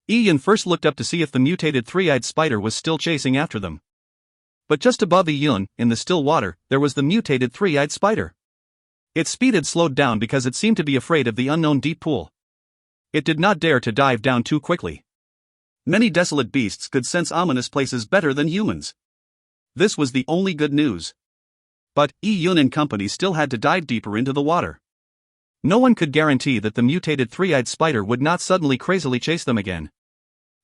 S1: Yi Yun first looked up to see if the mutated three-eyed spider was still chasing after them. But just above Yi Yun, in the still water, there was the mutated three-eyed spider. Its speed had slowed down because it seemed to be afraid of the unknown deep pool. It did not dare to dive down too quickly. Many desolate beasts could sense ominous places better than humans. This was the only good news. But Yun and company still had to dive deeper into the water. No one could guarantee that the mutated three-eyed spider would not suddenly crazily chase them again.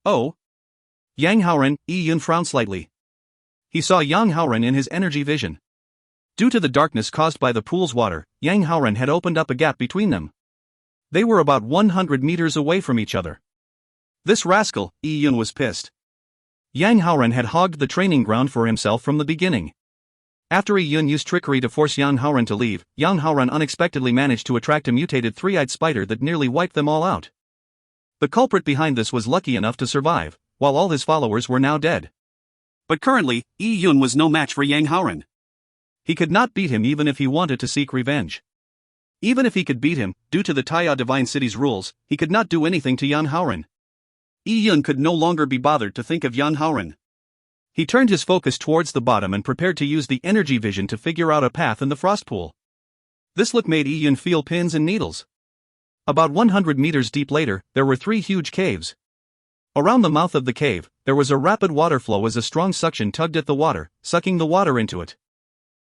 S1: Oh? Yang Haoren, Yun frowned slightly. He saw Yang Haoren in his energy vision. Due to the darkness caused by the pool's water, Yang Haoren had opened up a gap between them. They were about 100 meters away from each other. This rascal, Yun was pissed. Yang Haoren had hogged the training ground for himself from the beginning. After Yun used trickery to force Yang Haoren to leave, Yang Haoren unexpectedly managed to attract a mutated three-eyed spider that nearly wiped them all out. The culprit behind this was lucky enough to survive, while all his followers were now dead. But currently, Yun was no match for Yang Haoren. He could not beat him even if he wanted to seek revenge. Even if he could beat him, due to the Taya Divine City's rules, he could not do anything to Yang Haoren. Yun could no longer be bothered to think of Yang Haoren. He turned his focus towards the bottom and prepared to use the energy vision to figure out a path in the frost pool. This look made Yun feel pins and needles. About 100 meters deep later, there were 3 huge caves. Around the mouth of the cave, there was a rapid water flow as a strong suction tugged at the water, sucking the water into it.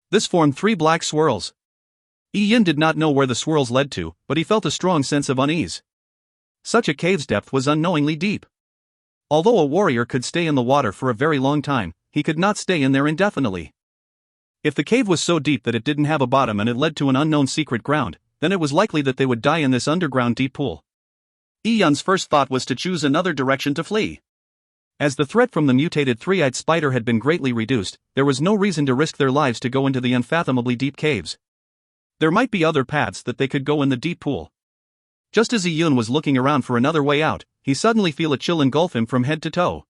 S1: This formed 3 black swirls. Yun did not know where the swirls led to, but he felt a strong sense of unease. Such a cave's depth was unknowingly deep. Although a warrior could stay in the water for a very long time, he could not stay in there indefinitely. If the cave was so deep that it didn't have a bottom and it led to an unknown secret ground, then it was likely that they would die in this underground deep pool. Yun's first thought was to choose another direction to flee. As the threat from the mutated three-eyed spider had been greatly reduced, there was no reason to risk their lives to go into the unfathomably deep caves. There might be other paths that they could go in the deep pool. Just as Yun was looking around for another way out, he suddenly felt a chill engulf him from head to toe.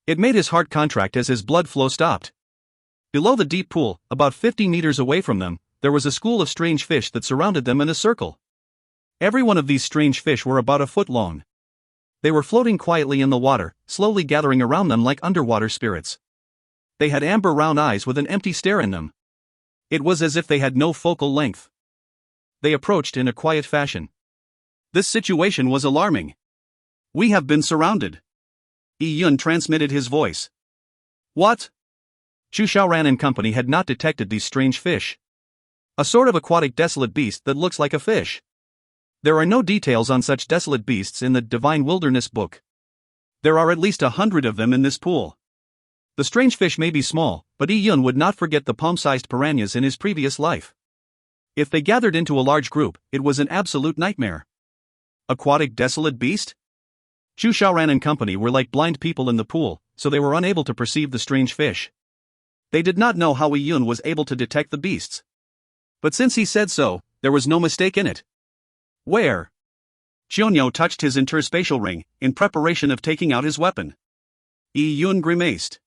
S1: It made his heart contract as his blood flow stopped. Below the deep pool, about 50 meters away from them, there was a school of strange fish that surrounded them in a circle. Every one of these strange fish were about a foot long. They were floating quietly in the water, slowly gathering around them like underwater spirits. They had amber round eyes with an empty stare in them. It was as if they had no focal length. They approached in a quiet fashion. This situation was alarming. We have been surrounded. Yun transmitted his voice. What? Chu Xiaoran and company had not detected these strange fish. A sort of aquatic desolate beast that looks like a fish. There are no details on such desolate beasts in the Divine Wilderness book. There are at least 100 of them in this pool. The strange fish may be small, but Yun would not forget the palm-sized piranhas in his previous life. If they gathered into a large group, it was an absolute nightmare. Aquatic desolate beast? Chu Xiaoran and company were like blind people in the pool, so they were unable to perceive the strange fish. They did not know how Yun was able to detect the beasts. But since he said so, there was no mistake in it. Where? Qianyo touched his interspatial ring, in preparation of taking out his weapon. Yun grimaced.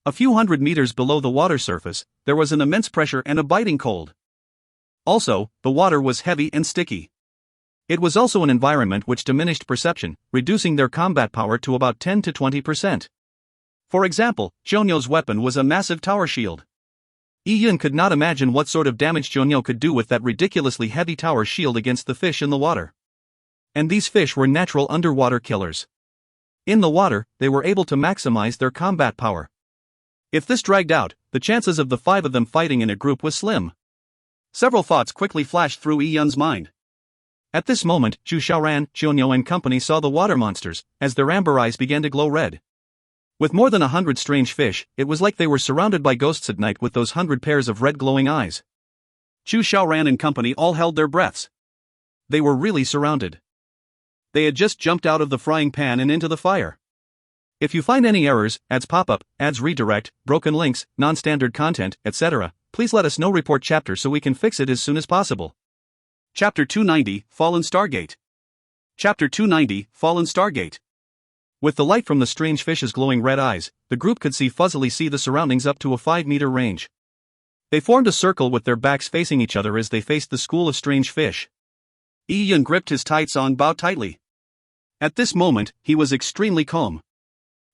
S1: A few hundred meters below the water surface, there was an immense pressure and a biting cold. Also, the water was heavy and sticky. It was also an environment which diminished perception, reducing their combat power to about 10 to 20%. For example, Qianyo's weapon was a massive tower shield. Yun could not imagine what sort of damage Qianyo could do with that ridiculously heavy tower shield against the fish in the water. And these fish were natural underwater killers. In the water, they were able to maximize their combat power. If this dragged out, the chances of the 5 of them fighting in a group was slim. Several thoughts quickly flashed through Yun's mind. At this moment, Chu Xiaoran, Qianyo and company saw the water monsters, as their amber eyes began to glow red. With more than 100 strange fish, it was like they were surrounded by ghosts at night with those 100 pairs of red glowing eyes. Chu Xiaoran and company all held their breaths. They were really surrounded. They had just jumped out of the frying pan and into the fire. If you find any errors, ads pop-up, ads redirect, broken links, non-standard content, etc., please let us know. Report chapter so we can fix it as soon as possible. Chapter 290, Fallen Stargate. Chapter 290, Fallen Stargate. With the light from the strange fish's glowing red eyes, the group could fuzzily see the surroundings up to a 5-meter range. They formed a circle with their backs facing each other as they faced the school of strange fish. Yun gripped his tight song bow tightly. At this moment, he was extremely calm.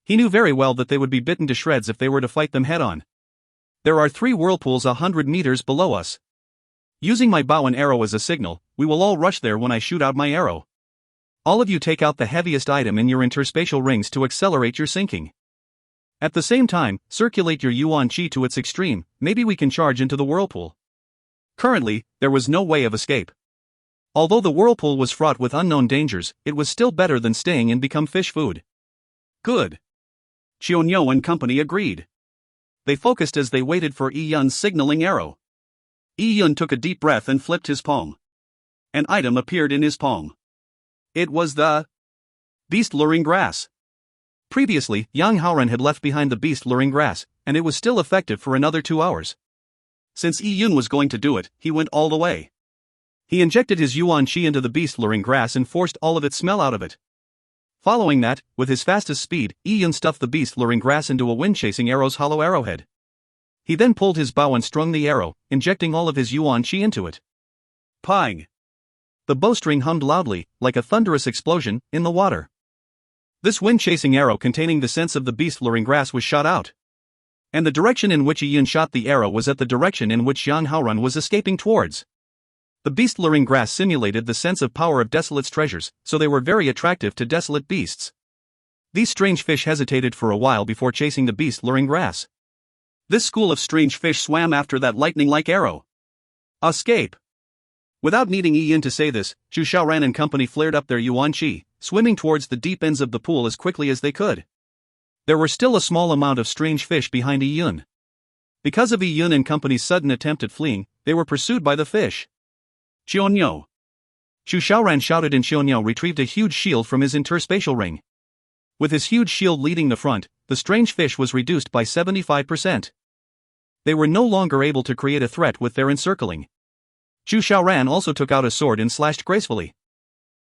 S1: He knew very well that they would be bitten to shreds if they were to fight them head-on. There are 3 whirlpools 100 meters below us. Using my bow and arrow as a signal, we will all rush there when I shoot out my arrow. All of you take out the heaviest item in your interspatial rings to accelerate your sinking. At the same time, circulate your yuan qi to its extreme, maybe we can charge into the whirlpool. Currently, there was no way of escape. Although the whirlpool was fraught with unknown dangers, it was still better than staying and become fish food. Good. Qianyo and company agreed. They focused as they waited for Yi Yun's signaling arrow. Yi Yun took a deep breath and flipped his palm. An item appeared in his palm. It was the beast luring grass. Previously, Yang Haoran had left behind the beast luring grass, and it was still effective for another 2 hours. Since Yi Yun was going to do it, he went all the way. He injected his yuan qi into the beast luring grass and forced all of its smell out of it. Following that, with his fastest speed, Yi Yun stuffed the beast luring grass into a wind-chasing arrow's hollow arrowhead. He then pulled his bow and strung the arrow, injecting all of his yuan qi into it. Pang! The bowstring hummed loudly, like a thunderous explosion, in the water. This wind-chasing arrow containing the sense of the beast luring grass was shot out. And the direction in which Yi Yun shot the arrow was at the direction in which Yang Haoran was escaping towards. The beast luring grass simulated the sense of power of Desolate's treasures, so they were very attractive to desolate beasts. These strange fish hesitated for a while before chasing the beast luring grass. This school of strange fish swam after that lightning-like arrow. Escape! Without needing Yi Yun to say this, Zhu Xiaoran and company flared up their yuan qi, swimming towards the deep ends of the pool as quickly as they could. There were still a small amount of strange fish behind Yi Yun. Because of Yi Yun and company's sudden attempt at fleeing, they were pursued by the fish. Qianyo! Zhu Xiaoran shouted, and Qianyo retrieved a huge shield from his interspatial ring. With his huge shield leading the front, the strange fish was reduced by 75%. They were no longer able to create a threat with their encircling. Zhu Xiaoran also took out a sword and slashed gracefully.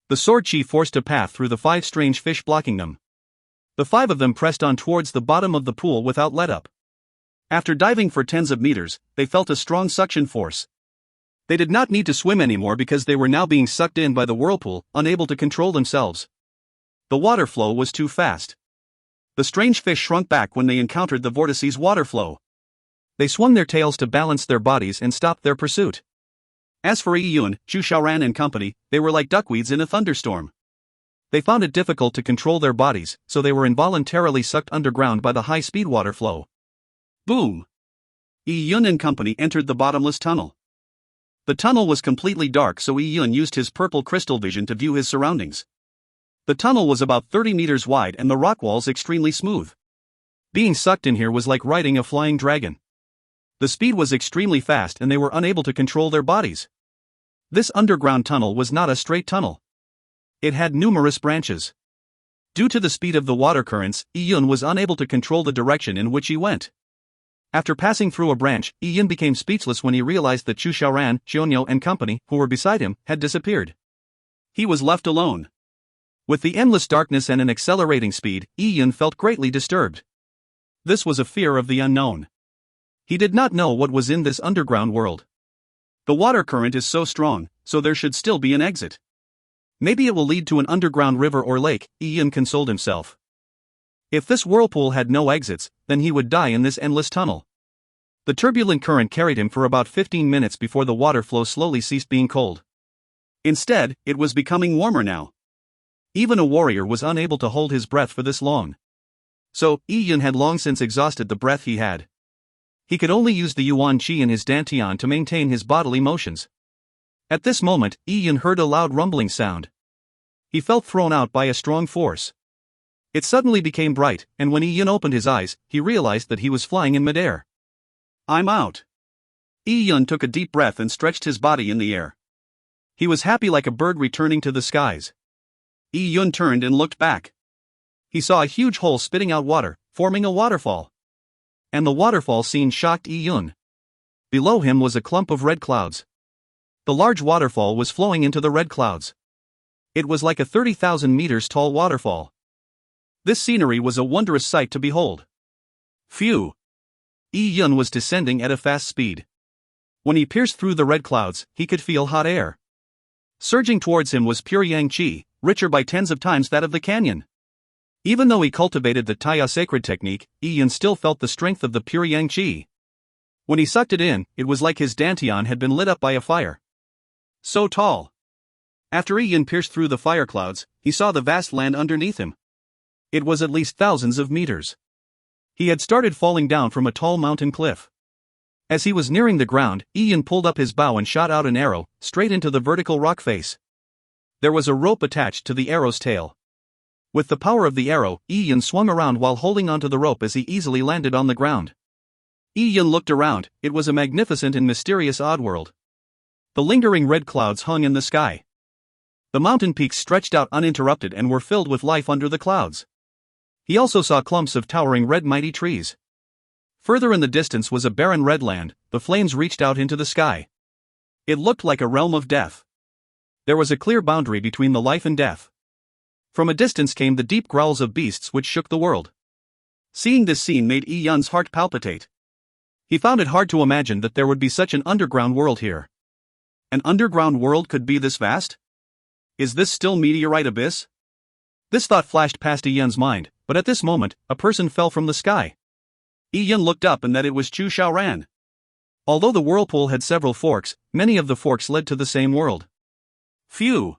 S1: The sword chi forced a path through the 5 strange fish blocking them. The 5 of them pressed on towards the bottom of the pool without let-up. After diving for tens of meters, they felt a strong suction force. They did not need to swim anymore because they were now being sucked in by the whirlpool, unable to control themselves. The water flow was too fast. The strange fish shrunk back when they encountered the vortice's water flow. They swung their tails to balance their bodies and stopped their pursuit. As for Yi Yun, Zhu Xiaoran and company, they were like duckweeds in a thunderstorm. They found it difficult to control their bodies, so they were involuntarily sucked underground by the high-speed water flow. Boom! Yi Yun and company entered the bottomless tunnel. The tunnel was completely dark, so Yi Yun used his purple crystal vision to view his surroundings. The tunnel was about 30 meters wide and the rock walls extremely smooth. Being sucked in here was like riding a flying dragon. The speed was extremely fast and they were unable to control their bodies. This underground tunnel was not a straight tunnel. It had numerous branches. Due to the speed of the water currents, Yi Yun was unable to control the direction in which he went. After passing through a branch, Yi Yun became speechless when he realized that Zhu Xiaoran, Qianyo and company, who were beside him, had disappeared. He was left alone. With the endless darkness and an accelerating speed, Yi Yun felt greatly disturbed. This was a fear of the unknown. He did not know what was in this underground world. The water current is so strong, so there should still be an exit. Maybe it will lead to an underground river or lake, Yi Yun consoled himself. If this whirlpool had no exits, then he would die in this endless tunnel. The turbulent current carried him for about 15 minutes before the water flow slowly ceased being cold. Instead, it was becoming warmer now. Even a warrior was unable to hold his breath for this long. So, Yi Yun had long since exhausted the breath he had. He could only use the yuan qi in his dantian to maintain his bodily motions. At this moment, Yi Yun heard a loud rumbling sound. He felt thrown out by a strong force. It suddenly became bright, and when Yi Yun opened his eyes, he realized that he was flying in midair. I'm out. Yi Yun took a deep breath and stretched his body in the air. He was happy like a bird returning to the skies. Yi Yun turned and looked back. He saw a huge hole spitting out water, forming a waterfall. And the waterfall scene shocked Yi Yun. Below him was a clump of red clouds. The large waterfall was flowing into the red clouds. It was like a 30,000 meters tall waterfall. This scenery was a wondrous sight to behold. Phew! Yi Yun was descending at a fast speed. When he pierced through the red clouds, he could feel hot air. Surging towards him was pure yang qi, richer by tens of times that of the canyon. Even though he cultivated the Taya sacred technique, Yi Yun still felt the strength of the pure yang qi. When he sucked it in, it was like his dantian had been lit up by a fire. So tall. After Ian pierced through the fire clouds, he saw the vast land underneath him. It was at least thousands of meters. He had started falling down from a tall mountain cliff. As he was nearing the ground, Ian pulled up his bow and shot out an arrow, straight into the vertical rock face. There was a rope attached to the arrow's tail. With the power of the arrow, Ian swung around while holding onto the rope as he easily landed on the ground. Ian looked around. It was a magnificent and mysterious Oddworld. The lingering red clouds hung in the sky. The mountain peaks stretched out uninterrupted and were filled with life under the clouds. He also saw clumps of towering red mighty trees. Further in the distance was a barren red land. The flames reached out into the sky. It looked like a realm of death. There was a clear boundary between the life and death. From a distance came the deep growls of beasts which shook the world. Seeing this scene made Ian's heart palpitate. He found it hard to imagine that there would be such an underground world here. An underground world could be this vast? Is this still meteorite abyss? This thought flashed past Ian's mind, but at this moment, a person fell from the sky. Ian looked up and that it was Chu Xiaoran. Although the whirlpool had several forks, many of the forks led to the same world. Phew!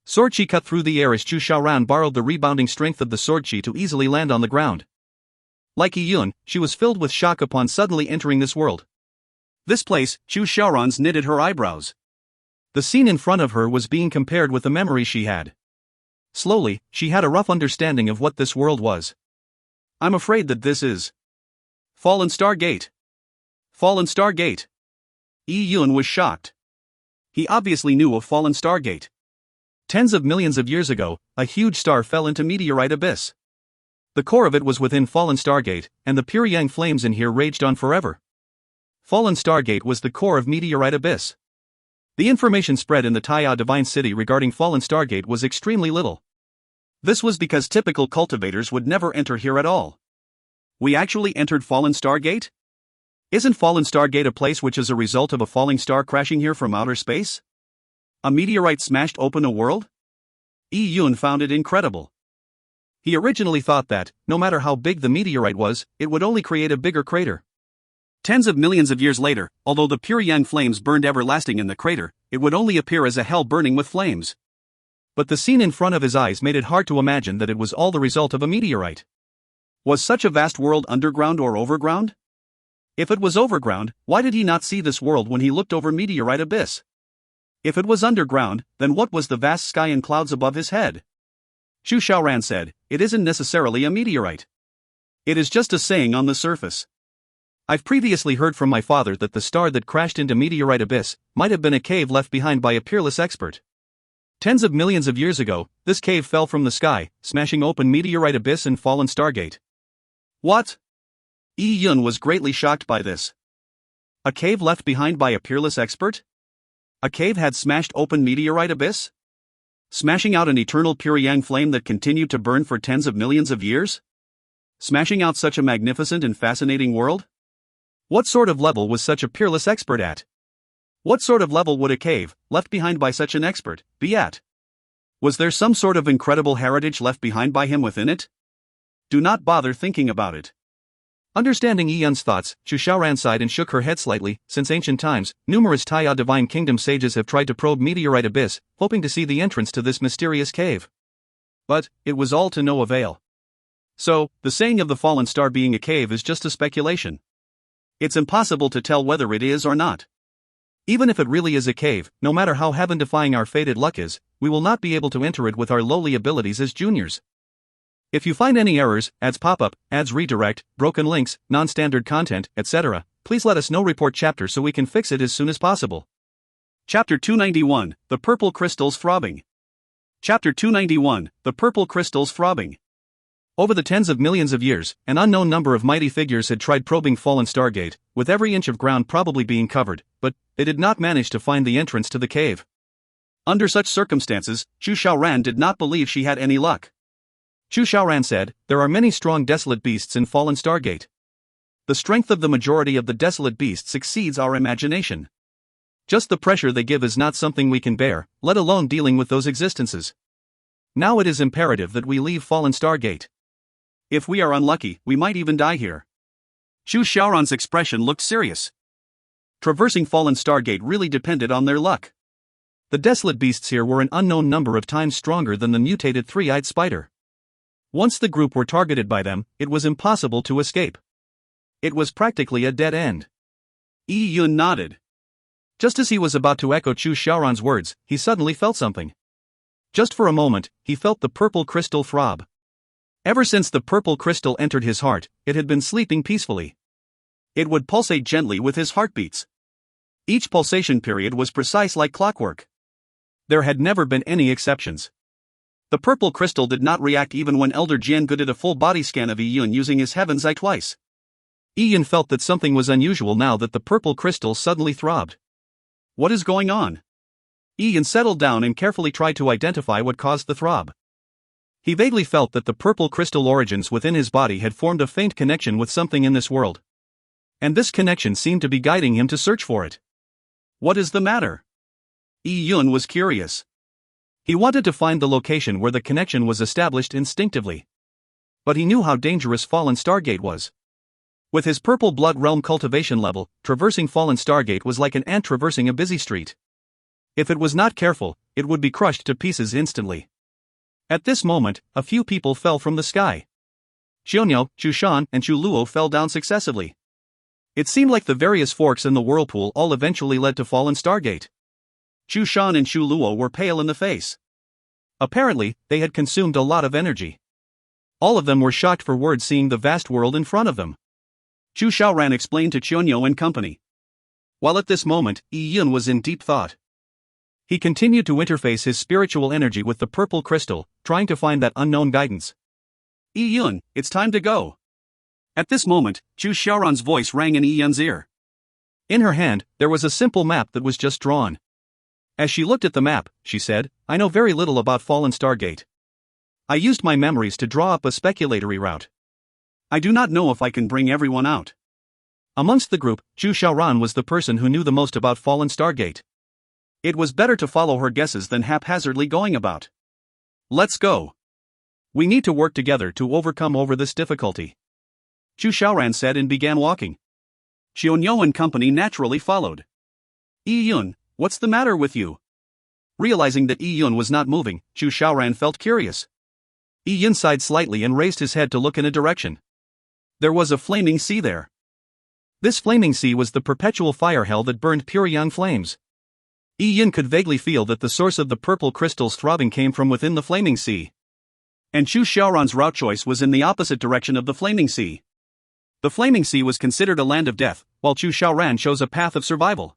S1: Sword chi cut through the air as Chu Xiaoran borrowed the rebounding strength of the sword chi to easily land on the ground. Like Ian, she was filled with shock upon suddenly entering this world. This place, Chu Xiaoran's knitted her eyebrows. The scene in front of her was being compared with the memory she had. Slowly, she had a rough understanding of what this world was. I'm afraid that this is Fallen Star Gate. Fallen Star Gate. Yun was shocked. He obviously knew of Fallen Star Gate. Tens of millions of years ago, a huge star fell into meteorite abyss. The core of it was within Fallen Stargate, and the pure yang flames in here raged on forever. Fallen Stargate was the core of meteorite abyss. The information spread in the Taiya Divine City regarding Fallen Stargate was extremely little. This was because typical cultivators would never enter here at all. We actually entered Fallen Stargate? Isn't Fallen Stargate a place which is a result of a falling star crashing here from outer space? A meteorite smashed open a world? Yun found it incredible. He originally thought that, no matter how big the meteorite was, it would only create a bigger crater. Tens of millions of years later, although the pure yang flames burned everlasting in the crater, it would only appear as a hell burning with flames. But the scene in front of his eyes made it hard to imagine that it was all the result of a meteorite. Was such a vast world underground or overground? If it was overground, why did he not see this world when he looked over meteorite abyss? If it was underground, then what was the vast sky and clouds above his head? Chu Xiaoran said, "It isn't necessarily a meteorite. It is just a saying on the surface. I've previously heard from my father that the star that crashed into meteorite abyss might have been a cave left behind by a peerless expert. Tens of millions of years ago, this cave fell from the sky, smashing open meteorite abyss and Fallen Stargate." What? Yun was greatly shocked by this. A cave left behind by a peerless expert? A cave had smashed open meteorite abyss? Smashing out an eternal pure yang flame that continued to burn for tens of millions of years? Smashing out such a magnificent and fascinating world? What sort of level was such a peerless expert at? What sort of level would a cave, left behind by such an expert, be at? Was there some sort of incredible heritage left behind by him within it? Do not bother thinking about it. Understanding Yun's thoughts, Chu Xiaoran sighed and shook her head slightly. Since ancient times, numerous Taiya Divine Kingdom sages have tried to probe meteorite abyss, hoping to see the entrance to this mysterious cave. But it was all to no avail. So, the saying of the fallen star being a cave is just a speculation. It's impossible to tell whether it is or not. Even if it really is a cave, no matter how heaven-defying our fated luck is, we will not be able to enter it with our lowly abilities as juniors. If you find any errors, ads pop-up, ads redirect, broken links, non-standard content, etc., please let us know. Report chapter so we can fix it as soon as possible. Chapter 291, The Purple Crystals Throbbing. Chapter 291, The Purple Crystals Throbbing. Over the tens of millions of years, an unknown number of mighty figures had tried probing Fallen Stargate, with every inch of ground probably being covered, but they did not manage to find the entrance to the cave. Under such circumstances, Chu Xiaoran did not believe she had any luck. Chu Xiaoran said, "There are many strong desolate beasts in Fallen Stargate. The strength of the majority of the desolate beasts exceeds our imagination. Just the pressure they give is not something we can bear, let alone dealing with those existences. Now it is imperative that we leave Fallen Stargate. If we are unlucky, we might even die here." Chu Xiaoran's expression looked serious. Traversing Fallen Stargate really depended on their luck. The desolate beasts here were an unknown number of times stronger than the mutated three-eyed spider. Once the group were targeted by them, it was impossible to escape. It was practically a dead end. Yi Yun nodded. Just as he was about to echo Chu Xiaoran's words, he suddenly felt something. Just for a moment, he felt the purple crystal throb. Ever since the purple crystal entered his heart, it had been sleeping peacefully. It would pulsate gently with his heartbeats. Each pulsation period was precise like clockwork. There had never been any exceptions. The purple crystal did not react even when Elder Jiangu did a full body scan of Yi Yun using his Heaven's Eye twice. Yi Yun felt that something was unusual now that the purple crystal suddenly throbbed. What is going on? Yi Yun settled down and carefully tried to identify what caused the throb. He vaguely felt that the purple crystal origins within his body had formed a faint connection with something in this world. And this connection seemed to be guiding him to search for it. What is the matter? Yi Yun was curious. He wanted to find the location where the connection was established instinctively. But he knew how dangerous Fallen Stargate was. With his purple blood realm cultivation level, traversing Fallen Stargate was like an ant traversing a busy street. If it was not careful, it would be crushed to pieces instantly. At this moment, a few people fell from the sky. Xionyou, Chu Shan, and Chu Luo fell down successively. It seemed like the various forks in the whirlpool all eventually led to Fallen Stargate. Chu Shan and Chu Luo were pale in the face. Apparently, they had consumed a lot of energy. All of them were shocked for words seeing the vast world in front of them. Chu Xiaoran explained to Xionyou and company. While at this moment, Yi Yun was in deep thought. He continued to interface his spiritual energy with the purple crystal, trying to find that unknown guidance. Yi Yun, it's time to go. At this moment, Chu Xiaoran's voice rang in Yi Yun's ear. In her hand, there was a simple map that was just drawn. As she looked at the map, she said, I know very little about Fallen Stargate. I used my memories to draw up a speculatory route. I do not know if I can bring everyone out. Amongst the group, Chu Xiaoran was the person who knew the most about Fallen Stargate. It was better to follow her guesses than haphazardly going about. Let's go. We need to work together to overcome this difficulty. Chu Xiaoran said and began walking. Xionyou and company naturally followed. Yi Yun, what's the matter with you? Realizing that Yi Yun was not moving, Chu Xiaoran felt curious. Yi Yun sighed slightly and raised his head to look in a direction. There was a flaming sea there. This flaming sea was the perpetual fire hell that burned pure yang flames. Yi Yun could vaguely feel that the source of the purple crystal's throbbing came from within the flaming sea. And Chu Xiaoran's route choice was in the opposite direction of the flaming sea. The flaming sea was considered a land of death, while Chu Xiaoran chose a path of survival.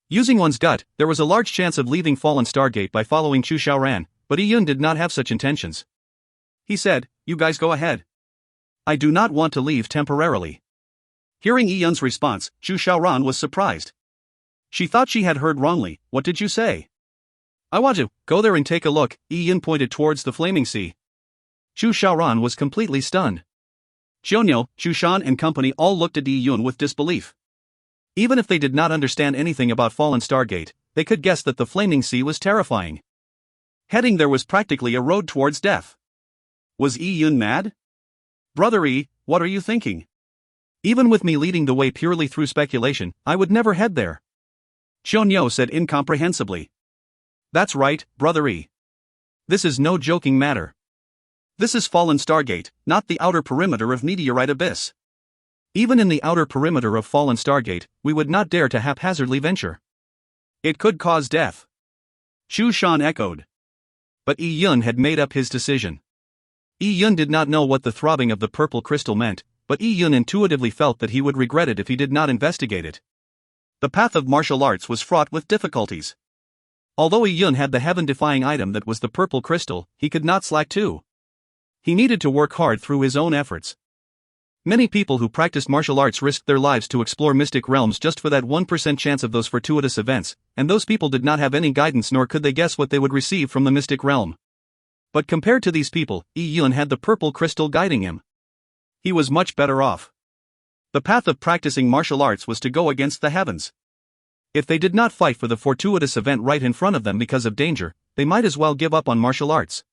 S1: Using one's gut, there was a large chance of leaving Fallen Stargate by following Chu Xiaoran, but Yi Yun did not have such intentions. He said, you guys go ahead. I do not want to leave temporarily. Hearing Yi Yun's response, Chu Xiaoran was surprised. She thought she had heard wrongly. What did you say? I want to go there and take a look. Yi Yun pointed towards the flaming sea. Chu Xiaoran was completely stunned. Xionyou, Chu Shan and company all looked at Yi Yun with disbelief. Even if they did not understand anything about Fallen Stargate, they could guess that the flaming sea was terrifying. Heading there was practically a road towards death. Was Yi Yun mad? Brother Yi, what are you thinking? Even with me leading the way purely through speculation, I would never head there. Xionyou said incomprehensibly. That's right, Brother Yi. This is no joking matter. This is Fallen Stargate, not the outer perimeter of Meteorite Abyss. Even in the outer perimeter of Fallen Stargate, we would not dare to haphazardly venture. It could cause death. Chu Shan echoed. But Yi Yun had made up his decision. Yi Yun did not know what the throbbing of the purple crystal meant, but Yi Yun intuitively felt that he would regret it if he did not investigate it. The path of martial arts was fraught with difficulties. Although Yi Yun had the heaven-defying item that was the purple crystal, he could not slack too. He needed to work hard through his own efforts. Many people who practiced martial arts risked their lives to explore mystic realms just for that 1% chance of those fortuitous events, and those people did not have any guidance nor could they guess what they would receive from the mystic realm. But compared to these people, Yi Yun had the purple crystal guiding him. He was much better off. The path of practicing martial arts was to go against the heavens. If they did not fight for the fortuitous event right in front of them because of danger, they might as well give up on martial arts.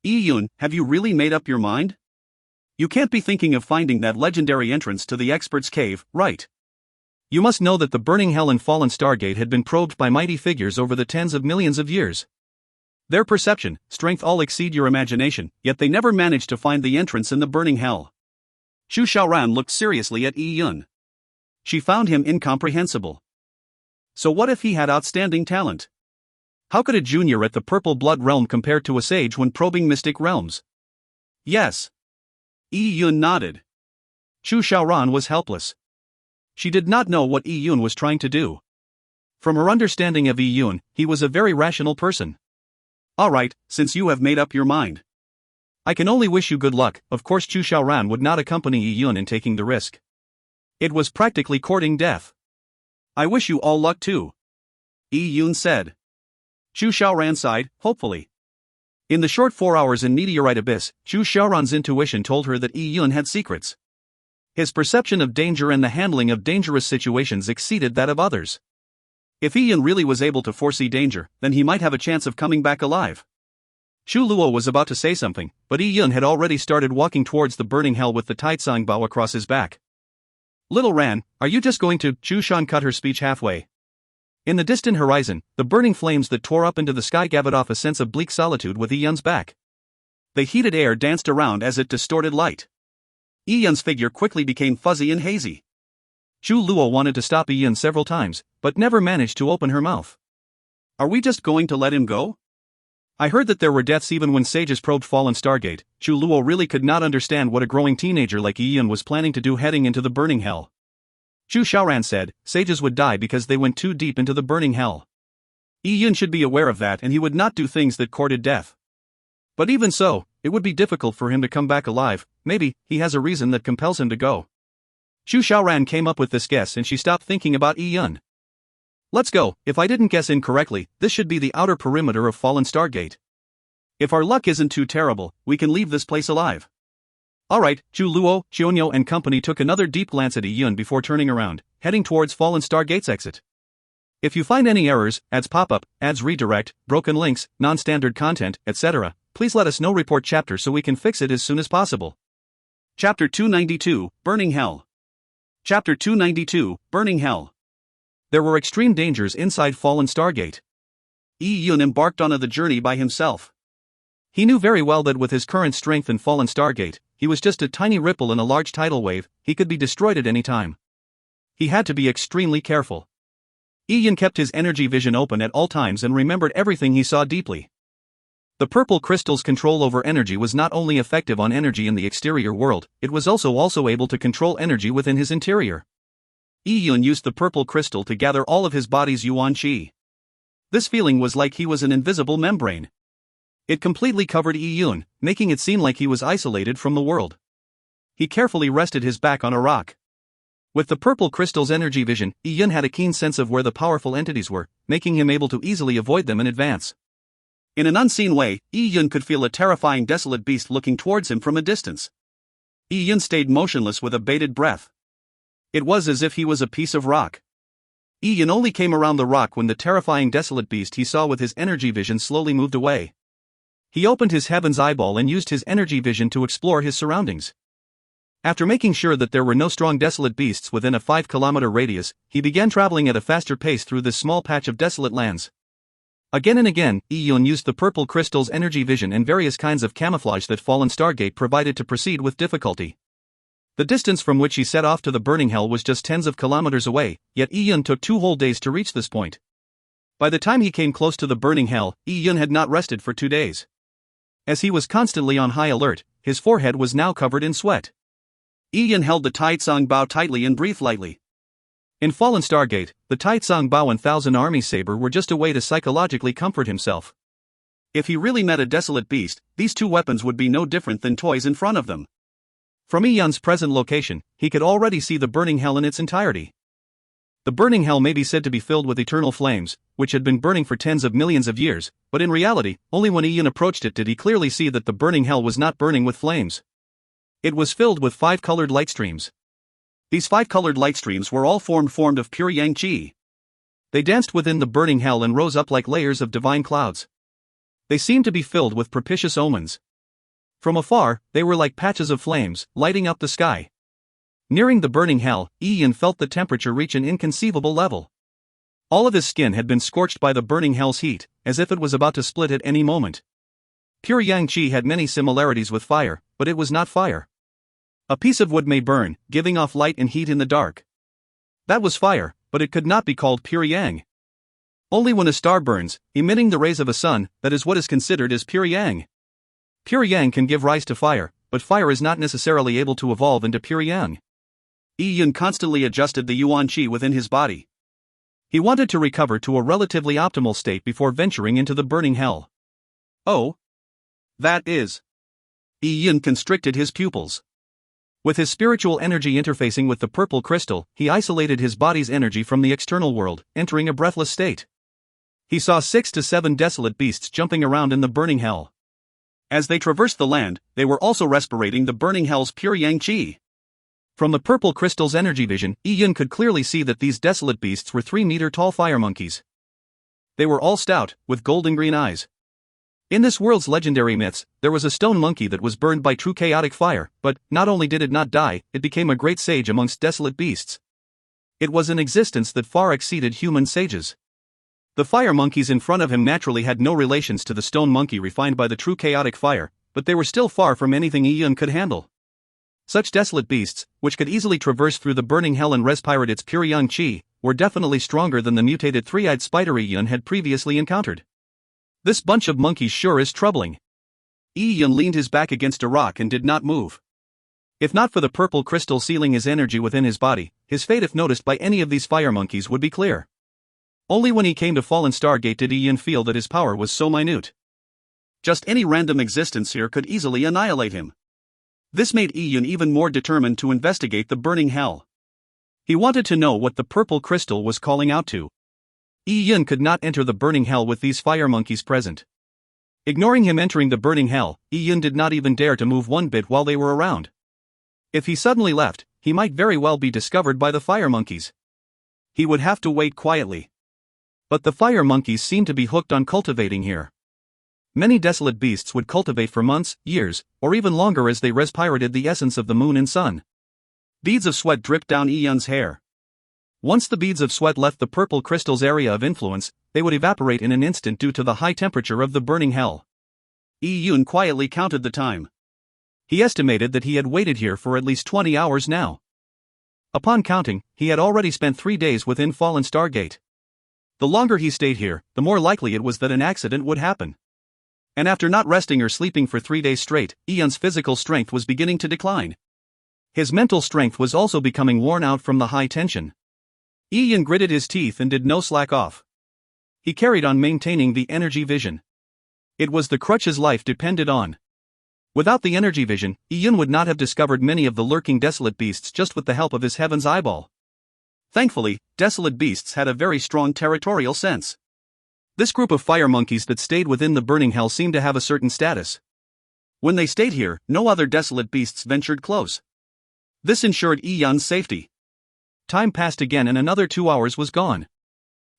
S1: Yi Yun, have you really made up your mind? You can't be thinking of finding that legendary entrance to the expert's cave, right? You must know that the burning hell and fallen Stargate had been probed by mighty figures over the tens of millions of years. Their perception, strength all exceed your imagination, yet they never managed to find the entrance in the burning hell. Chu Xiaoran looked seriously at Yi Yun. She found him incomprehensible. So what if he had outstanding talent? How could a junior at the Purple Blood Realm compare to a sage when probing mystic realms? Yes. Yi Yun nodded. Chu Xiaoran was helpless. She did not know what Yi Yun was trying to do. From her understanding of Yi Yun, he was a very rational person. Alright, since you have made up your mind. I can only wish you good luck. Of course Chu Xiaoran would not accompany Yi Yun in taking the risk. It was practically courting death. I wish you all luck too. Yi Yun said. Chu Xiaoran sighed, hopefully. In the short 4 hours in Meteorite Abyss, Chu Xiaoran's intuition told her that Yi Yun had secrets. His perception of danger and the handling of dangerous situations exceeded that of others. If Yi Yun really was able to foresee danger, then he might have a chance of coming back alive. Shu Luo was about to say something, but Yi Yun had already started walking towards the burning hell with the Taitsang Bao across his back. Little Ran, are you just going to? Chu Shan cut her speech halfway. In the distant horizon, the burning flames that tore up into the sky gave off a sense of bleak solitude with Yi Yun's back. The heated air danced around as it distorted light. Yi Yun's figure quickly became fuzzy and hazy. Shu Luo wanted to stop Yi Yun several times, but never managed to open her mouth. Are we just going to let him go? I heard that there were deaths even when sages probed fallen Stargate. Shu Luo really could not understand what a growing teenager like Yi Yun was planning to do heading into the burning hell. Chu Xiaoran said, sages would die because they went too deep into the burning hell. Yi Yun should be aware of that and he would not do things that courted death. But even so, it would be difficult for him to come back alive. Maybe he has a reason that compels him to go. Chu Xiaoran came up with this guess and she stopped thinking about Yi Yun. Let's go. If I didn't guess incorrectly, this should be the outer perimeter of fallen Stargate. If our luck isn't too terrible, we can leave this place alive. Alright, Chu Luo, Xionyo and company took another deep glance at Yi Yun before turning around, heading towards fallen Stargate's exit. If you find any errors, ads pop up, ads redirect, broken links, non-standard content, etc., please let us know. Report chapter so we can fix it as soon as possible. Chapter 292, Burning Hell. Chapter 292, Burning Hell. There were extreme dangers inside fallen Stargate. Yi Yun embarked on the journey by himself. He knew very well that with his current strength in fallen Stargate, he was just a tiny ripple in a large tidal wave. He could be destroyed at any time. He had to be extremely careful. Yi Yun kept his energy vision open at all times and remembered everything he saw deeply. The purple crystal's control over energy was not only effective on energy in the exterior world, it was also able to control energy within his interior. Yi Yun used the purple crystal to gather all of his body's yuan qi. This feeling was like he was an invisible membrane. It completely covered Yi Yun, making it seem like he was isolated from the world. He carefully rested his back on a rock. With the purple crystal's energy vision, Yi Yun had a keen sense of where the powerful entities were, making him able to easily avoid them in advance. In an unseen way, Yi Yun could feel a terrifying desolate beast looking towards him from a distance. Yi Yun stayed motionless with a bated breath. It was as if he was a piece of rock. Yi Yun only came around the rock when the terrifying desolate beast he saw with his energy vision slowly moved away. He opened his heaven's eyeball and used his energy vision to explore his surroundings. After making sure that there were no strong desolate beasts within a 5-kilometer radius, he began traveling at a faster pace through this small patch of desolate lands. Again and again, Yi Yun used the purple crystal's energy vision and various kinds of camouflage that fallen Stargate provided to proceed with difficulty. The distance from which he set off to the burning hell was just tens of kilometers away, yet Yi Yun took 2 whole days to reach this point. By the time he came close to the burning hell, Yi Yun had not rested for 2 days. As he was constantly on high alert, his forehead was now covered in sweat. Yi Yun held the Taitsang Bao tightly and breathed lightly. In fallen Stargate, the Taitsang Bao and Thousand Armies Saber were just a way to psychologically comfort himself. If he really met a desolate beast, these 2 weapons would be no different than toys in front of them. From Yi Yun's present location, he could already see the burning hell in its entirety. The burning hell may be said to be filled with eternal flames, which had been burning for tens of millions of years, but in reality, only when Yi Yun approached it did he clearly see that the burning hell was not burning with flames. It was filled with 5 colored light streams. These 5 colored light streams were all formed of pure yang qi. They danced within the burning hell and rose up like layers of divine clouds. They seemed to be filled with propitious omens. From afar, they were like patches of flames, lighting up the sky. Nearing the burning hell, Ian felt the temperature reach an inconceivable level. All of his skin had been scorched by the burning hell's heat, as if it was about to split at any moment. Pure yang qi had many similarities with fire, but it was not fire. A piece of wood may burn, giving off light and heat in the dark. That was fire, but it could not be called pure yang. Only when a star burns, emitting the rays of a sun, that is what is considered as pure yang. Pure yang can give rise to fire, but fire is not necessarily able to evolve into pure yang. Ian constantly adjusted the yuan qi within his body. He wanted to recover to a relatively optimal state before venturing into the burning hell. Oh. That is. Ian constricted his pupils. With his spiritual energy interfacing with the purple crystal, he isolated his body's energy from the external world, entering a breathless state. He saw 6 to 7 desolate beasts jumping around in the burning hell. As they traversed the land, they were also respirating the burning hell's pure yang qi. From the purple crystal's energy vision, Ian could clearly see that these desolate beasts were 3-meter-tall fire monkeys. They were all stout, with golden-green eyes. In this world's legendary myths, there was a stone monkey that was burned by true chaotic fire, but not only did it not die, it became a great sage amongst desolate beasts. It was an existence that far exceeded human sages. The fire monkeys in front of him naturally had no relations to the stone monkey refined by the true chaotic fire, but they were still far from anything Ian could handle. Such desolate beasts, which could easily traverse through the burning hell and respirate its pure yang qi, were definitely stronger than the mutated three-eyed spider Ian had previously encountered. This bunch of monkeys sure is troubling. Ian leaned his back against a rock and did not move. If not for the purple crystal sealing his energy within his body, his fate if noticed by any of these fire monkeys would be clear. Only when he came to Fallen Stargate did Ian feel that his power was so minute. Just any random existence here could easily annihilate him. This made Ian even more determined to investigate the burning hell. He wanted to know what the purple crystal was calling out to. Ian could not enter the burning hell with these fire monkeys present. Ignoring him entering the burning hell, Ian did not even dare to move one bit while they were around. If he suddenly left, he might very well be discovered by the fire monkeys. He would have to wait quietly. But the fire monkeys seemed to be hooked on cultivating here. Many desolate beasts would cultivate for months, years, or even longer as they respirated the essence of the moon and sun. Beads of sweat dripped down Ian's hair. Once the beads of sweat left the purple crystal's area of influence, they would evaporate in an instant due to the high temperature of the burning hell. Ian quietly counted the time. He estimated that he had waited here for at least 20 hours now. Upon counting, he had already spent 3 days within Fallen Stargate. The longer he stayed here, the more likely it was that an accident would happen. And after not resting or sleeping for 3 days straight, Ian's physical strength was beginning to decline. His mental strength was also becoming worn out from the high tension. Ian gritted his teeth and did no slack off. He carried on maintaining the energy vision. It was the crutch his life depended on. Without the energy vision, Ian would not have discovered many of the lurking desolate beasts just with the help of his heaven's eyeball. Thankfully, desolate beasts had a very strong territorial sense. This group of fire monkeys that stayed within the burning hell seemed to have a certain status. When they stayed here, no other desolate beasts ventured close. This ensured Ian's safety. Time passed again and another 2 hours was gone.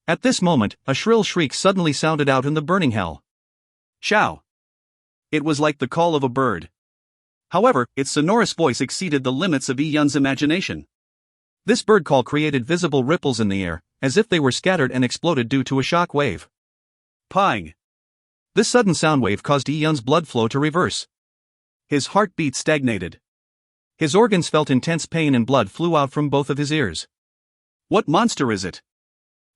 S1: At this moment, a shrill shriek suddenly sounded out in the burning hell. Shao! It was like the call of a bird. However, its sonorous voice exceeded the limits of Ian's imagination. This bird call created visible ripples in the air, as if they were scattered and exploded due to a shock wave. Pang! This sudden sound wave caused Ian's blood flow to reverse. His heartbeat stagnated. His organs felt intense pain and blood flew out from both of his ears. What monster is it?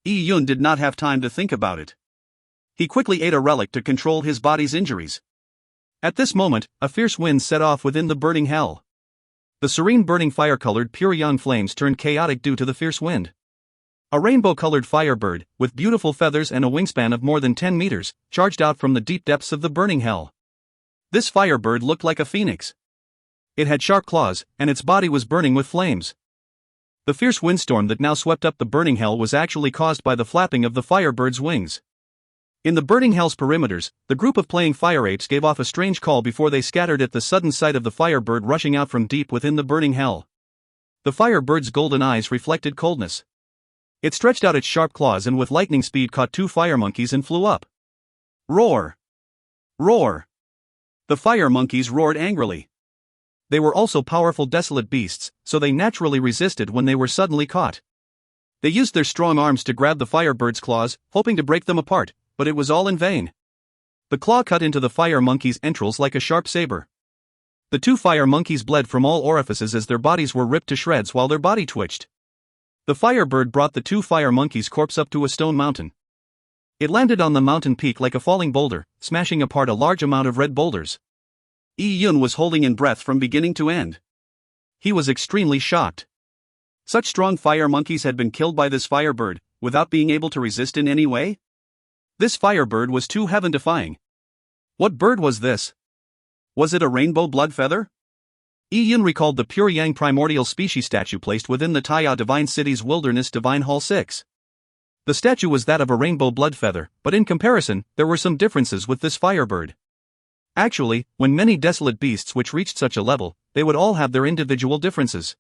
S1: Ian did not have time to think about it. He quickly ate a relic to control his body's injuries. At this moment, a fierce wind set off within the burning hell. The serene burning fire-colored pure yang flames turned chaotic due to the fierce wind. A rainbow-colored firebird, with beautiful feathers and a wingspan of more than 10 meters, charged out from the deep depths of the burning hell. This firebird looked like a phoenix. It had sharp claws, and its body was burning with flames. The fierce windstorm that now swept up the burning hell was actually caused by the flapping of the firebird's wings. In the burning hell's perimeters, the group of playing fire apes gave off a strange call before they scattered at the sudden sight of the firebird rushing out from deep within the burning hell. The firebird's golden eyes reflected coldness. It stretched out its sharp claws and with lightning speed caught 2 fire monkeys and flew up. Roar! Roar! The fire monkeys roared angrily. They were also powerful desolate beasts, so they naturally resisted when they were suddenly caught. They used their strong arms to grab the firebird's claws, hoping to break them apart, but it was all in vain. The claw cut into the fire monkey's entrails like a sharp saber. The two fire monkeys bled from all orifices as their bodies were ripped to shreds while their body twitched. The firebird brought the two fire monkeys' corpse up to a stone mountain. It landed on the mountain peak like a falling boulder, smashing apart a large amount of red boulders. Yi-Yun was holding in breath from beginning to end. He was extremely shocked. Such strong fire monkeys had been killed by this firebird, without being able to resist in any way? This firebird was too heaven-defying. What bird was this? Was it a rainbow blood feather? Yi-Yun recalled the pure yang primordial species statue placed within the Taya Divine City's Wilderness Divine Hall 6. The statue was that of a rainbow blood feather, but in comparison, there were some differences with this firebird. Actually, when many desolate beasts which reached such a level, they would all have their individual differences.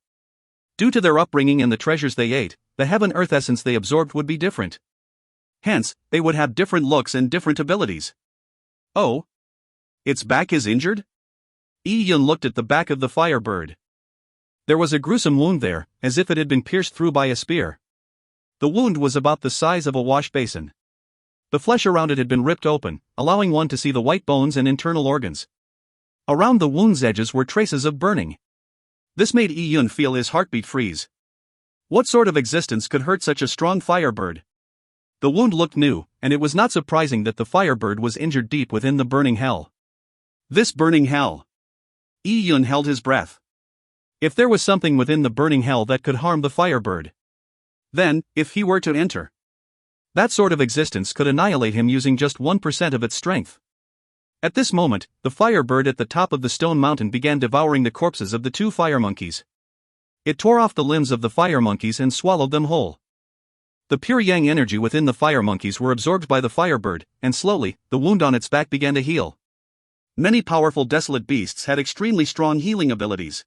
S1: Due to their upbringing and the treasures they ate, the heaven-earth essence they absorbed would be different. Hence, they would have different looks and different abilities. Oh? Its back is injured? Yi-Yun looked at the back of the firebird. There was a gruesome wound there, as if it had been pierced through by a spear. The wound was about the size of a wash basin. The flesh around it had been ripped open, allowing one to see the white bones and internal organs. Around the wound's edges were traces of burning. This made Yi-Yun feel his heartbeat freeze. What sort of existence could hurt such a strong firebird? The wound looked new, and it was not surprising that the firebird was injured deep within the burning hell. This burning hell. Yi-Yun held his breath. If there was something within the burning hell that could harm the firebird, then, if he were to enter, that sort of existence could annihilate him using just 1% of its strength. At this moment, the firebird at the top of the stone mountain began devouring the corpses of the two fire monkeys. It tore off the limbs of the fire monkeys and swallowed them whole. The pure yang energy within the fire monkeys were absorbed by the firebird, and slowly, the wound on its back began to heal. Many powerful desolate beasts had extremely strong healing abilities.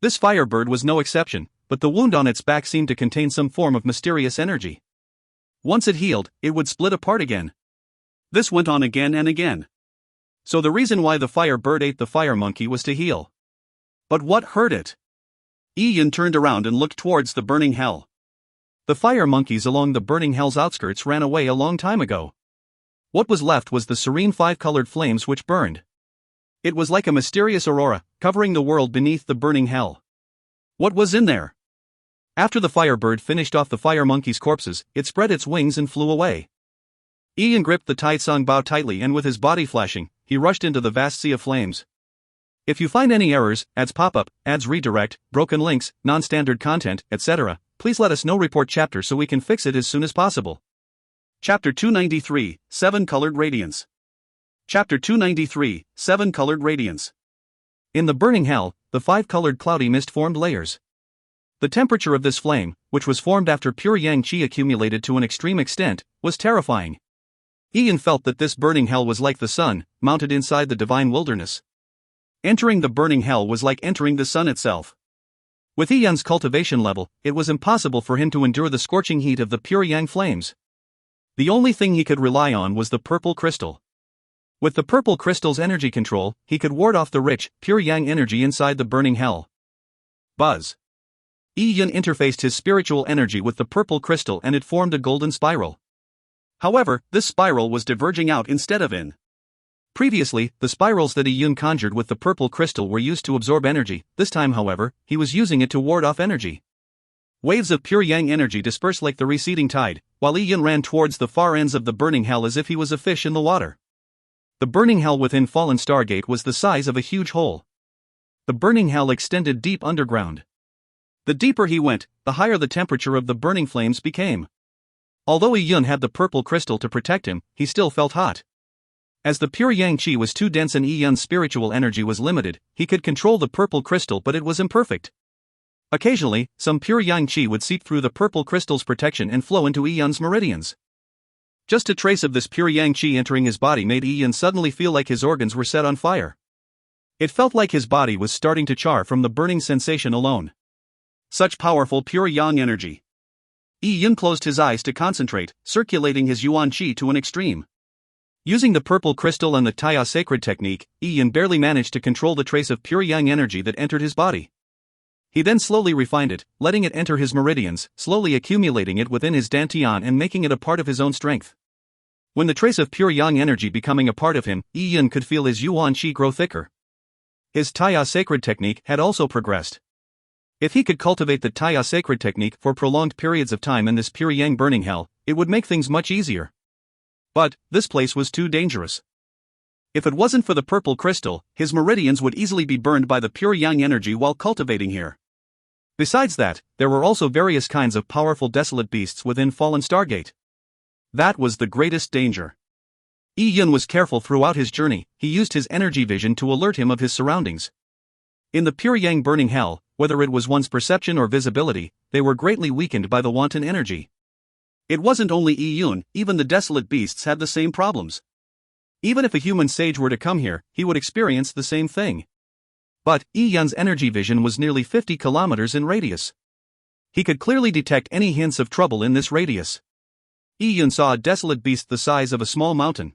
S1: This firebird was no exception, but the wound on its back seemed to contain some form of mysterious energy. Once it healed, it would split apart again. This went on again and again. So the reason why the firebird ate the fire monkey was to heal. But what hurt it? Yi-Yun turned around and looked towards the burning hell. The fire monkeys along the burning hell's outskirts ran away a long time ago. What was left was the serene five-colored flames which burned. It was like a mysterious aurora, covering the world beneath the burning hell. What was in there? After the firebird finished off the fire monkey's corpses, it spread its wings and flew away. Yi-Yun gripped the Taitsung bow tightly, and with his body flashing, he rushed into the vast sea of flames. If you find any errors, ads pop-up, ads redirect, broken links, non-standard content, etc., please let us know. Report chapter so we can fix it as soon as possible. Chapter 293, 7-Colored Radiance. Chapter 293, 7-Colored Radiance. In the burning hell, the 5-colored cloudy mist formed layers. The temperature of this flame, which was formed after pure yang qi accumulated to an extreme extent, was terrifying. Yi-Yun felt that this burning hell was like the sun, mounted inside the divine wilderness. Entering the burning hell was like entering the sun itself. With Yi-Yun's cultivation level, it was impossible for him to endure the scorching heat of the pure yang flames. The only thing he could rely on was the purple crystal. With the purple crystal's energy control, he could ward off the rich, pure yang energy inside the burning hell. Buzz. Yi-Yun interfaced his spiritual energy with the purple crystal and it formed a golden spiral. However, this spiral was diverging out instead of in. Previously, the spirals that Yi-Yun conjured with the purple crystal were used to absorb energy. This time, however, he was using it to ward off energy. Waves of pure yang energy dispersed like the receding tide, while Yi-Yun ran towards the far ends of the burning hell as if he was a fish in the water. The burning hell within Fallen Stargate was the size of a huge hole. The burning hell extended deep underground. The deeper he went, the higher the temperature of the burning flames became. Although Yi-Yun had the purple crystal to protect him, he still felt hot. As the pure yang qi was too dense and Yi-Yun's spiritual energy was limited, he could control the purple crystal, but it was imperfect. Occasionally, some pure yang qi would seep through the purple crystal's protection and flow into Yi-Yun's meridians. Just a trace of this pure yang qi entering his body made Yi-Yun suddenly feel like his organs were set on fire. It felt like his body was starting to char from the burning sensation alone. Such powerful pure yang energy. Yi-Yun closed his eyes to concentrate, circulating his yuan qi to an extreme. Using the purple crystal and the Taya sacred technique, Yi barely managed to control the trace of pure yang energy that entered his body. He then slowly refined it, letting it enter his meridians, slowly accumulating it within his dantian and making it a part of his own strength. When the trace of pure yang energy becoming a part of him, Yi could feel his yuan qi grow thicker. His Taya sacred technique had also progressed. If he could cultivate the Taya sacred technique for prolonged periods of time in this pure yang burning hell, it would make things much easier. But this place was too dangerous. If it wasn't for the purple crystal, his meridians would easily be burned by the pure yang energy while cultivating here. Besides that, there were also various kinds of powerful desolate beasts within Fallen Stargate. That was the greatest danger. Yi was careful throughout his journey. He used his energy vision to alert him of his surroundings. In the pure yang burning hell, whether it was one's perception or visibility, they were greatly weakened by the wanton energy. It wasn't only Yi, even the desolate beasts had the same problems. Even if a human sage were to come here, he would experience the same thing. But Yi-Yun's energy vision was nearly 50 kilometers in radius. He could clearly detect any hints of trouble in this radius. Yi-Yun saw a desolate beast the size of a small mountain.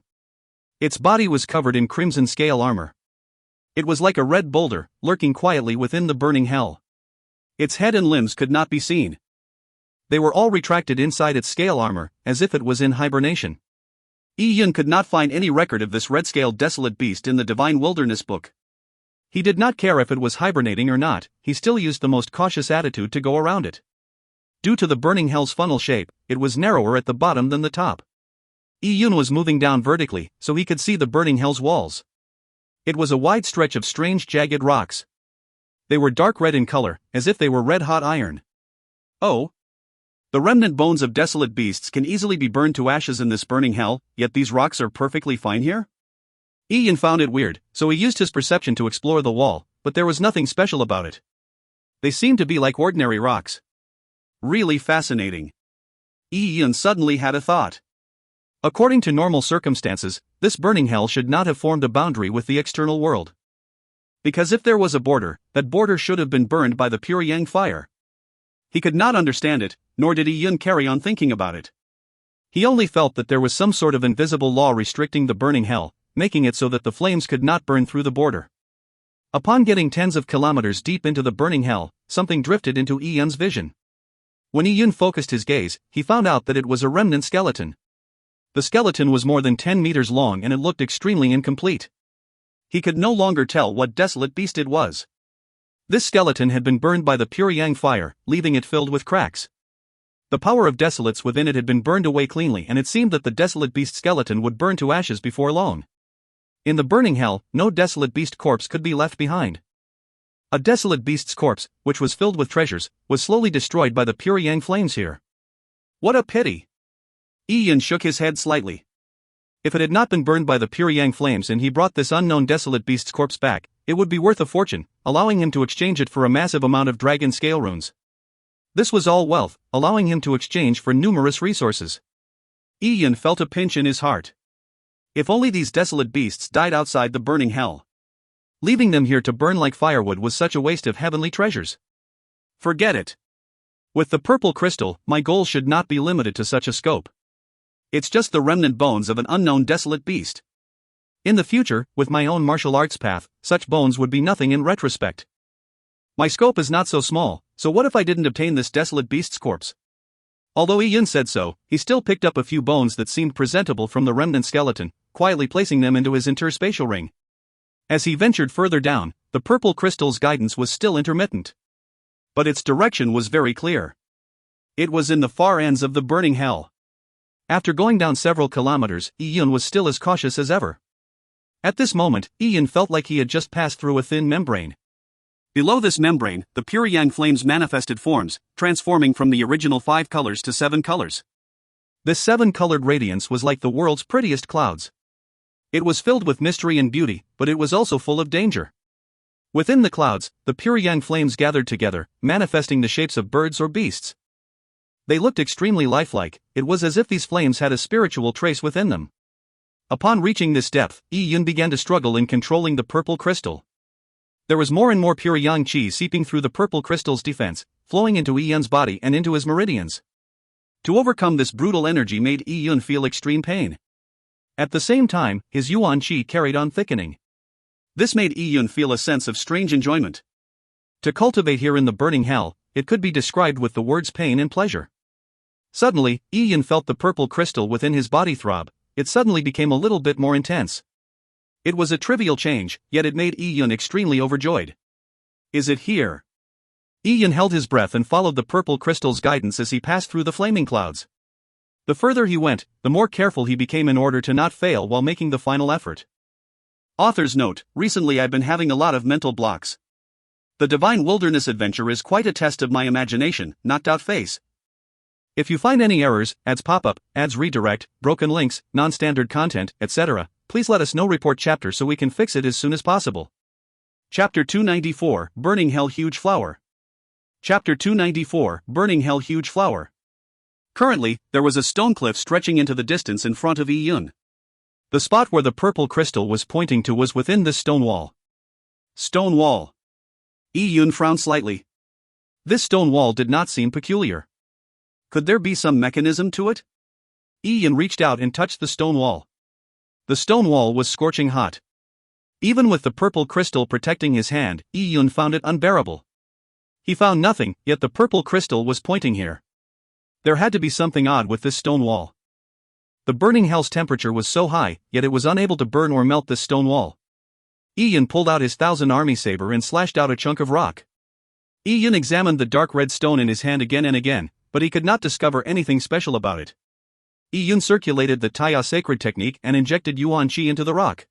S1: Its body was covered in crimson scale armor. It was like a red boulder, lurking quietly within the burning hell. Its head and limbs could not be seen. They were all retracted inside its scale armor, as if it was in hibernation. Yi-Yun could not find any record of this red-scaled desolate beast in the Divine Wilderness book. He did not care if it was hibernating or not, he still used the most cautious attitude to go around it. Due to the burning hell's funnel shape, it was narrower at the bottom than the top. Yi-Yun was moving down vertically, so he could see the burning hell's walls. It was a wide stretch of strange jagged rocks. They were dark red in color, as if they were red-hot iron. Oh! The remnant bones of desolate beasts can easily be burned to ashes in this burning hell, yet these rocks are perfectly fine here? Yi found it weird, so he used his perception to explore the wall, but there was nothing special about it. They seemed to be like ordinary rocks. Really fascinating. Yi suddenly had a thought. According to normal circumstances, this burning hell should not have formed a boundary with the external world. Because if there was a border, that border should have been burned by the pure yang fire. He could not understand it, nor did Yi carry on thinking about it. He only felt that there was some sort of invisible law restricting the burning hell, making it so that the flames could not burn through the border. Upon getting tens of kilometers deep into the burning hell, something drifted into Yi-Yun's vision. When Yi-Yun focused his gaze, he found out that it was a remnant skeleton. The skeleton was more than 10 meters long and it looked extremely incomplete. He could no longer tell what desolate beast it was. This skeleton had been burned by the pure yang fire, leaving it filled with cracks. The power of desolates within it had been burned away cleanly, and it seemed that the desolate beast skeleton would burn to ashes before long. In the burning hell, no desolate beast corpse could be left behind. A desolate beast's corpse, which was filled with treasures, was slowly destroyed by the pure yang flames here. What a pity! Yi shook his head slightly. If it had not been burned by the pure yang flames and he brought this unknown desolate beast's corpse back, it would be worth a fortune, allowing him to exchange it for a massive amount of dragon scale runes. This was all wealth, allowing him to exchange for numerous resources. Yi felt a pinch in his heart. If only these desolate beasts died outside the burning hell. Leaving them here to burn like firewood was such a waste of heavenly treasures. Forget it. With the purple crystal, my goal should not be limited to such a scope. It's just the remnant bones of an unknown desolate beast. In the future, with my own martial arts path, such bones would be nothing in retrospect. My scope is not so small, so what if I didn't obtain this desolate beast's corpse? Although Yi said so, he still picked up a few bones that seemed presentable from the remnant skeleton, quietly placing them into his interspatial ring. As he ventured further down, the purple crystal's guidance was still intermittent. But its direction was very clear. It was in the far ends of the burning hell. After going down several kilometers, Yi was still as cautious as ever. At this moment, Yi felt like he had just passed through a thin membrane. Below this membrane, the pure yang flames manifested forms, transforming from the original 5 colors to 7 colors. This 7-colored radiance was like the world's prettiest clouds. It was filled with mystery and beauty, but it was also full of danger. Within the clouds, the pure yang flames gathered together, manifesting the shapes of birds or beasts. They looked extremely lifelike. It was as if these flames had a spiritual trace within them. Upon reaching this depth, Yi began to struggle in controlling the purple crystal. There was more and more pure yang qi seeping through the purple crystal's defense, flowing into Yi body and into his meridians. To overcome this brutal energy made Yi feel extreme pain. At the same time, his yuan qi carried on thickening. This made Yi Yun feel a sense of strange enjoyment. To cultivate here in the burning hell, it could be described with the words pain and pleasure. Suddenly, Yi Yun felt the purple crystal within his body throb. It suddenly became a little bit more intense. It was a trivial change, yet it made Yi Yun extremely overjoyed. Is it here? Yi Yun held his breath and followed the purple crystal's guidance as he passed through the flaming clouds. The further he went, the more careful he became in order to not fail while making the final effort. Author's note: recently I've been having a lot of mental blocks. The Divine Wilderness adventure is quite a test of my imagination, knocked out face. If you find any errors, ads pop up, ads redirect, broken links, non-standard content, etc., please let us know. Report chapter so we can fix it as soon as possible. Chapter 294, Burning Hell Huge Flower. Chapter 294, Burning Hell Huge Flower. Currently, there was a stone cliff stretching into the distance in front of Yi Yun. The spot where the purple crystal was pointing to was within this stone wall. Stone wall. Yi Yun frowned slightly. This stone wall did not seem peculiar. Could there be some mechanism to it? Yi Yun reached out and touched the stone wall. The stone wall was scorching hot. Even with the purple crystal protecting his hand, Yi Yun found it unbearable. He found nothing, yet the purple crystal was pointing here. There had to be something odd with this stone wall. The burning hell's temperature was so high, yet it was unable to burn or melt this stone wall. Yi Yun pulled out his 1,000 army saber and slashed out a chunk of rock. Yi Yun examined the dark red stone in his hand again and again, but he could not discover anything special about it. Yi Yun circulated the Taya sacred technique and injected yuan qi into the rock.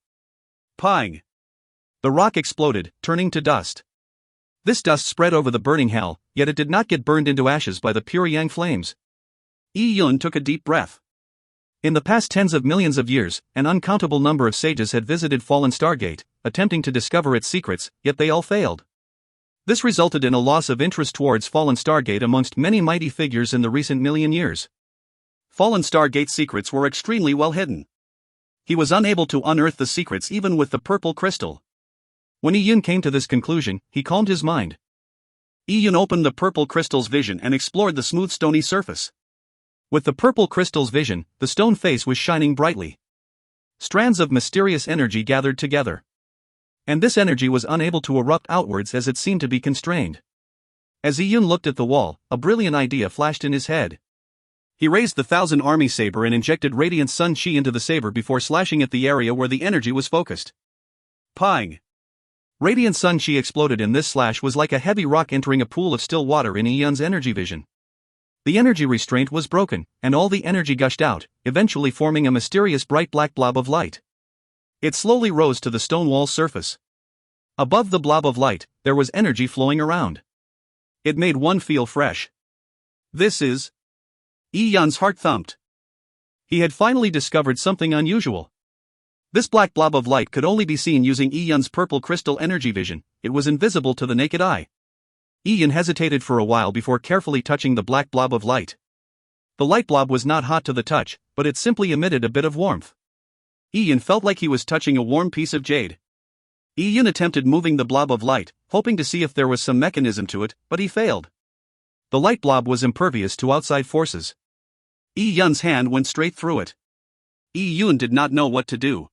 S1: Pang! The rock exploded, turning to dust. This dust spread over the burning hell, yet it did not get burned into ashes by the pure yang flames. Yi Yun took a deep breath. In the past tens of millions of years, an uncountable number of sages had visited Fallen Stargate, attempting to discover its secrets, yet they all failed. This resulted in a loss of interest towards Fallen Stargate amongst many mighty figures in the recent million years. Fallen Stargate's secrets were extremely well hidden. He was unable to unearth the secrets even with the purple crystal. When Yi Yun came to this conclusion, he calmed his mind. Yi Yun opened the purple crystal's vision and explored the smooth stony surface. With the purple crystal's vision, the stone face was shining brightly. Strands of mysterious energy gathered together. And this energy was unable to erupt outwards as it seemed to be constrained. As Yi Yun looked at the wall, a brilliant idea flashed in his head. He raised the 1,000 army saber and injected radiant sun qi into the saber before slashing at the area where the energy was focused. Pang! Radiant sun qi exploded, and this slash was like a heavy rock entering a pool of still water in Yi Yun's energy vision. The energy restraint was broken, and all the energy gushed out, eventually forming a mysterious bright black blob of light. It slowly rose to the stone wall's surface. Above the blob of light, there was energy flowing around. It made one feel fresh. This is... Yi Yun's heart thumped. He had finally discovered something unusual. This black blob of light could only be seen using Yi Yun's purple crystal energy vision. It was invisible to the naked eye. Yi Yun hesitated for a while before carefully touching the black blob of light. The light blob was not hot to the touch, but it simply emitted a bit of warmth. Yi Yun felt like he was touching a warm piece of jade. Yi Yun attempted moving the blob of light, hoping to see if there was some mechanism to it, but he failed. The light blob was impervious to outside forces. Yi Yun's hand went straight through it. Yi Yun did not know what to do.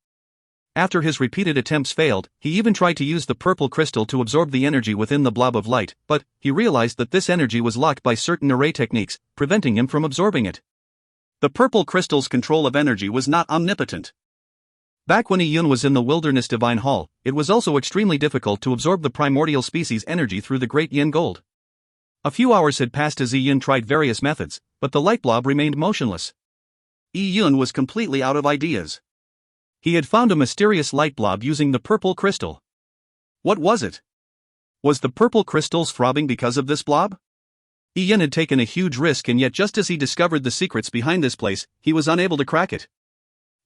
S1: After his repeated attempts failed, he even tried to use the purple crystal to absorb the energy within the blob of light, but he realized that this energy was locked by certain array techniques, preventing him from absorbing it. The purple crystal's control of energy was not omnipotent. Back when Yi Yun was in the Wilderness Divine Hall, it was also extremely difficult to absorb the primordial species energy through the Great Yin Gold. A few hours had passed as Yi Yun tried various methods, but the light blob remained motionless. Yi Yun was completely out of ideas. He had found a mysterious light blob using the purple crystal. What was it? Was the purple crystals throbbing because of this blob? Yi Yun had taken a huge risk, and yet just as he discovered the secrets behind this place, he was unable to crack it.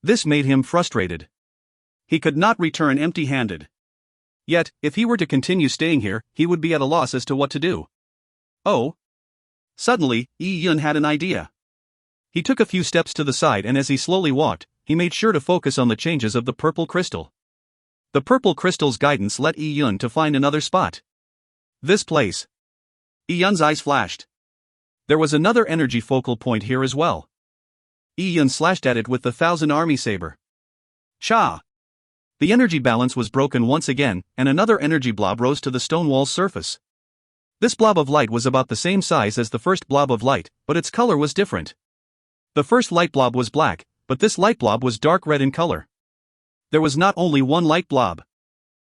S1: This made him frustrated. He could not return empty-handed. Yet, if he were to continue staying here, he would be at a loss as to what to do. Oh! Suddenly, Yi Yun had an idea. He took a few steps to the side, and as he slowly walked, he made sure to focus on the changes of the purple crystal. The purple crystal's guidance led Yi Yun to find another spot. This place. Yi Yun's eyes flashed. There was another energy focal point here as well. Yi Yun slashed at it with the 1,000 army saber. Cha! The energy balance was broken once again, and another energy blob rose to the stone wall's surface. This blob of light was about the same size as the first blob of light, but its color was different. The first light blob was black, but this light blob was dark red in color. There was not only one light blob.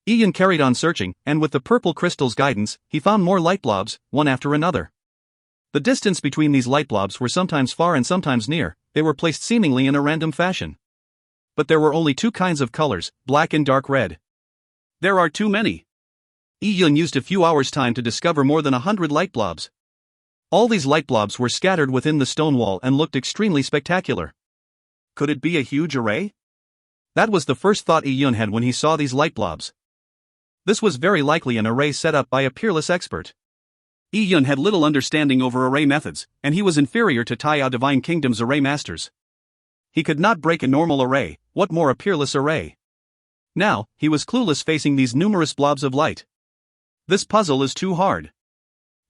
S1: Ian carried on searching, and with the purple crystal's guidance, he found more light blobs, one after another. The distance between these light blobs were sometimes far and sometimes near. They were placed seemingly in a random fashion. But there were only two kinds of colors, black and dark red. There are too many. Ian used a few hours' time to discover more than 100 light blobs. All these light blobs were scattered within the stone wall and looked extremely spectacular. Could it be a huge array? That was the first thought Ian had when he saw these light blobs. This was very likely an array set up by a peerless expert. Ian had little understanding over array methods, and he was inferior to Taiya Divine Kingdom's array masters. He could not break a normal array, what more a peerless array? Now, he was clueless facing these numerous blobs of light. This puzzle is too hard.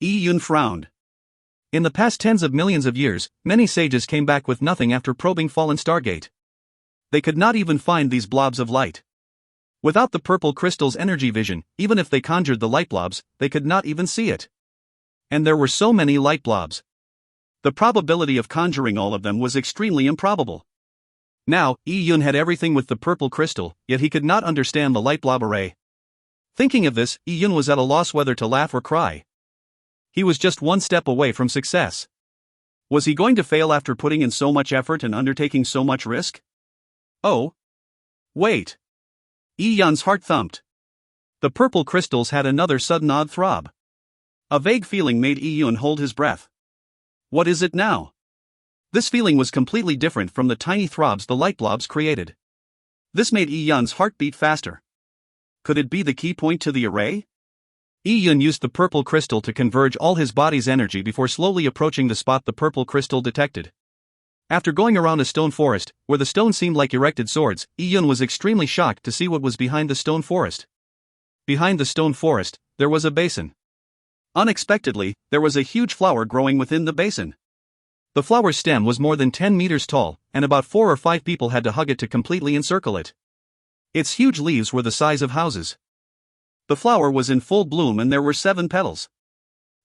S1: Ian frowned. In the past tens of millions of years, many sages came back with nothing after probing fallen Stargate. They could not even find these blobs of light. Without the purple crystal's energy vision, even if they conjured the light blobs, they could not even see it. And there were so many light blobs. The probability of conjuring all of them was extremely improbable. Now, Ian had everything with the purple crystal, yet he could not understand the light blob array. Thinking of this, Ian was at a loss whether to laugh or cry. He was just one step away from success. Was he going to fail after putting in so much effort and undertaking so much risk? Oh. Wait. Ian's heart thumped. The purple crystals had another sudden odd throb. A vague feeling made Ian hold his breath. What is it now? This feeling was completely different from the tiny throbs the light blobs created. This made Ian's heart beat faster. Could it be the key point to the array? Ian used the purple crystal to converge all his body's energy before slowly approaching the spot the purple crystal detected. After going around a stone forest, where the stones seemed like erected swords, Ian was extremely shocked to see what was behind the stone forest. Behind the stone forest, there was a basin. Unexpectedly, there was a huge flower growing within the basin. The flower's stem was more than 10 meters tall, and about 4 or 5 people had to hug it to completely encircle it. Its huge leaves were the size of houses. The flower was in full bloom and there were 7 petals.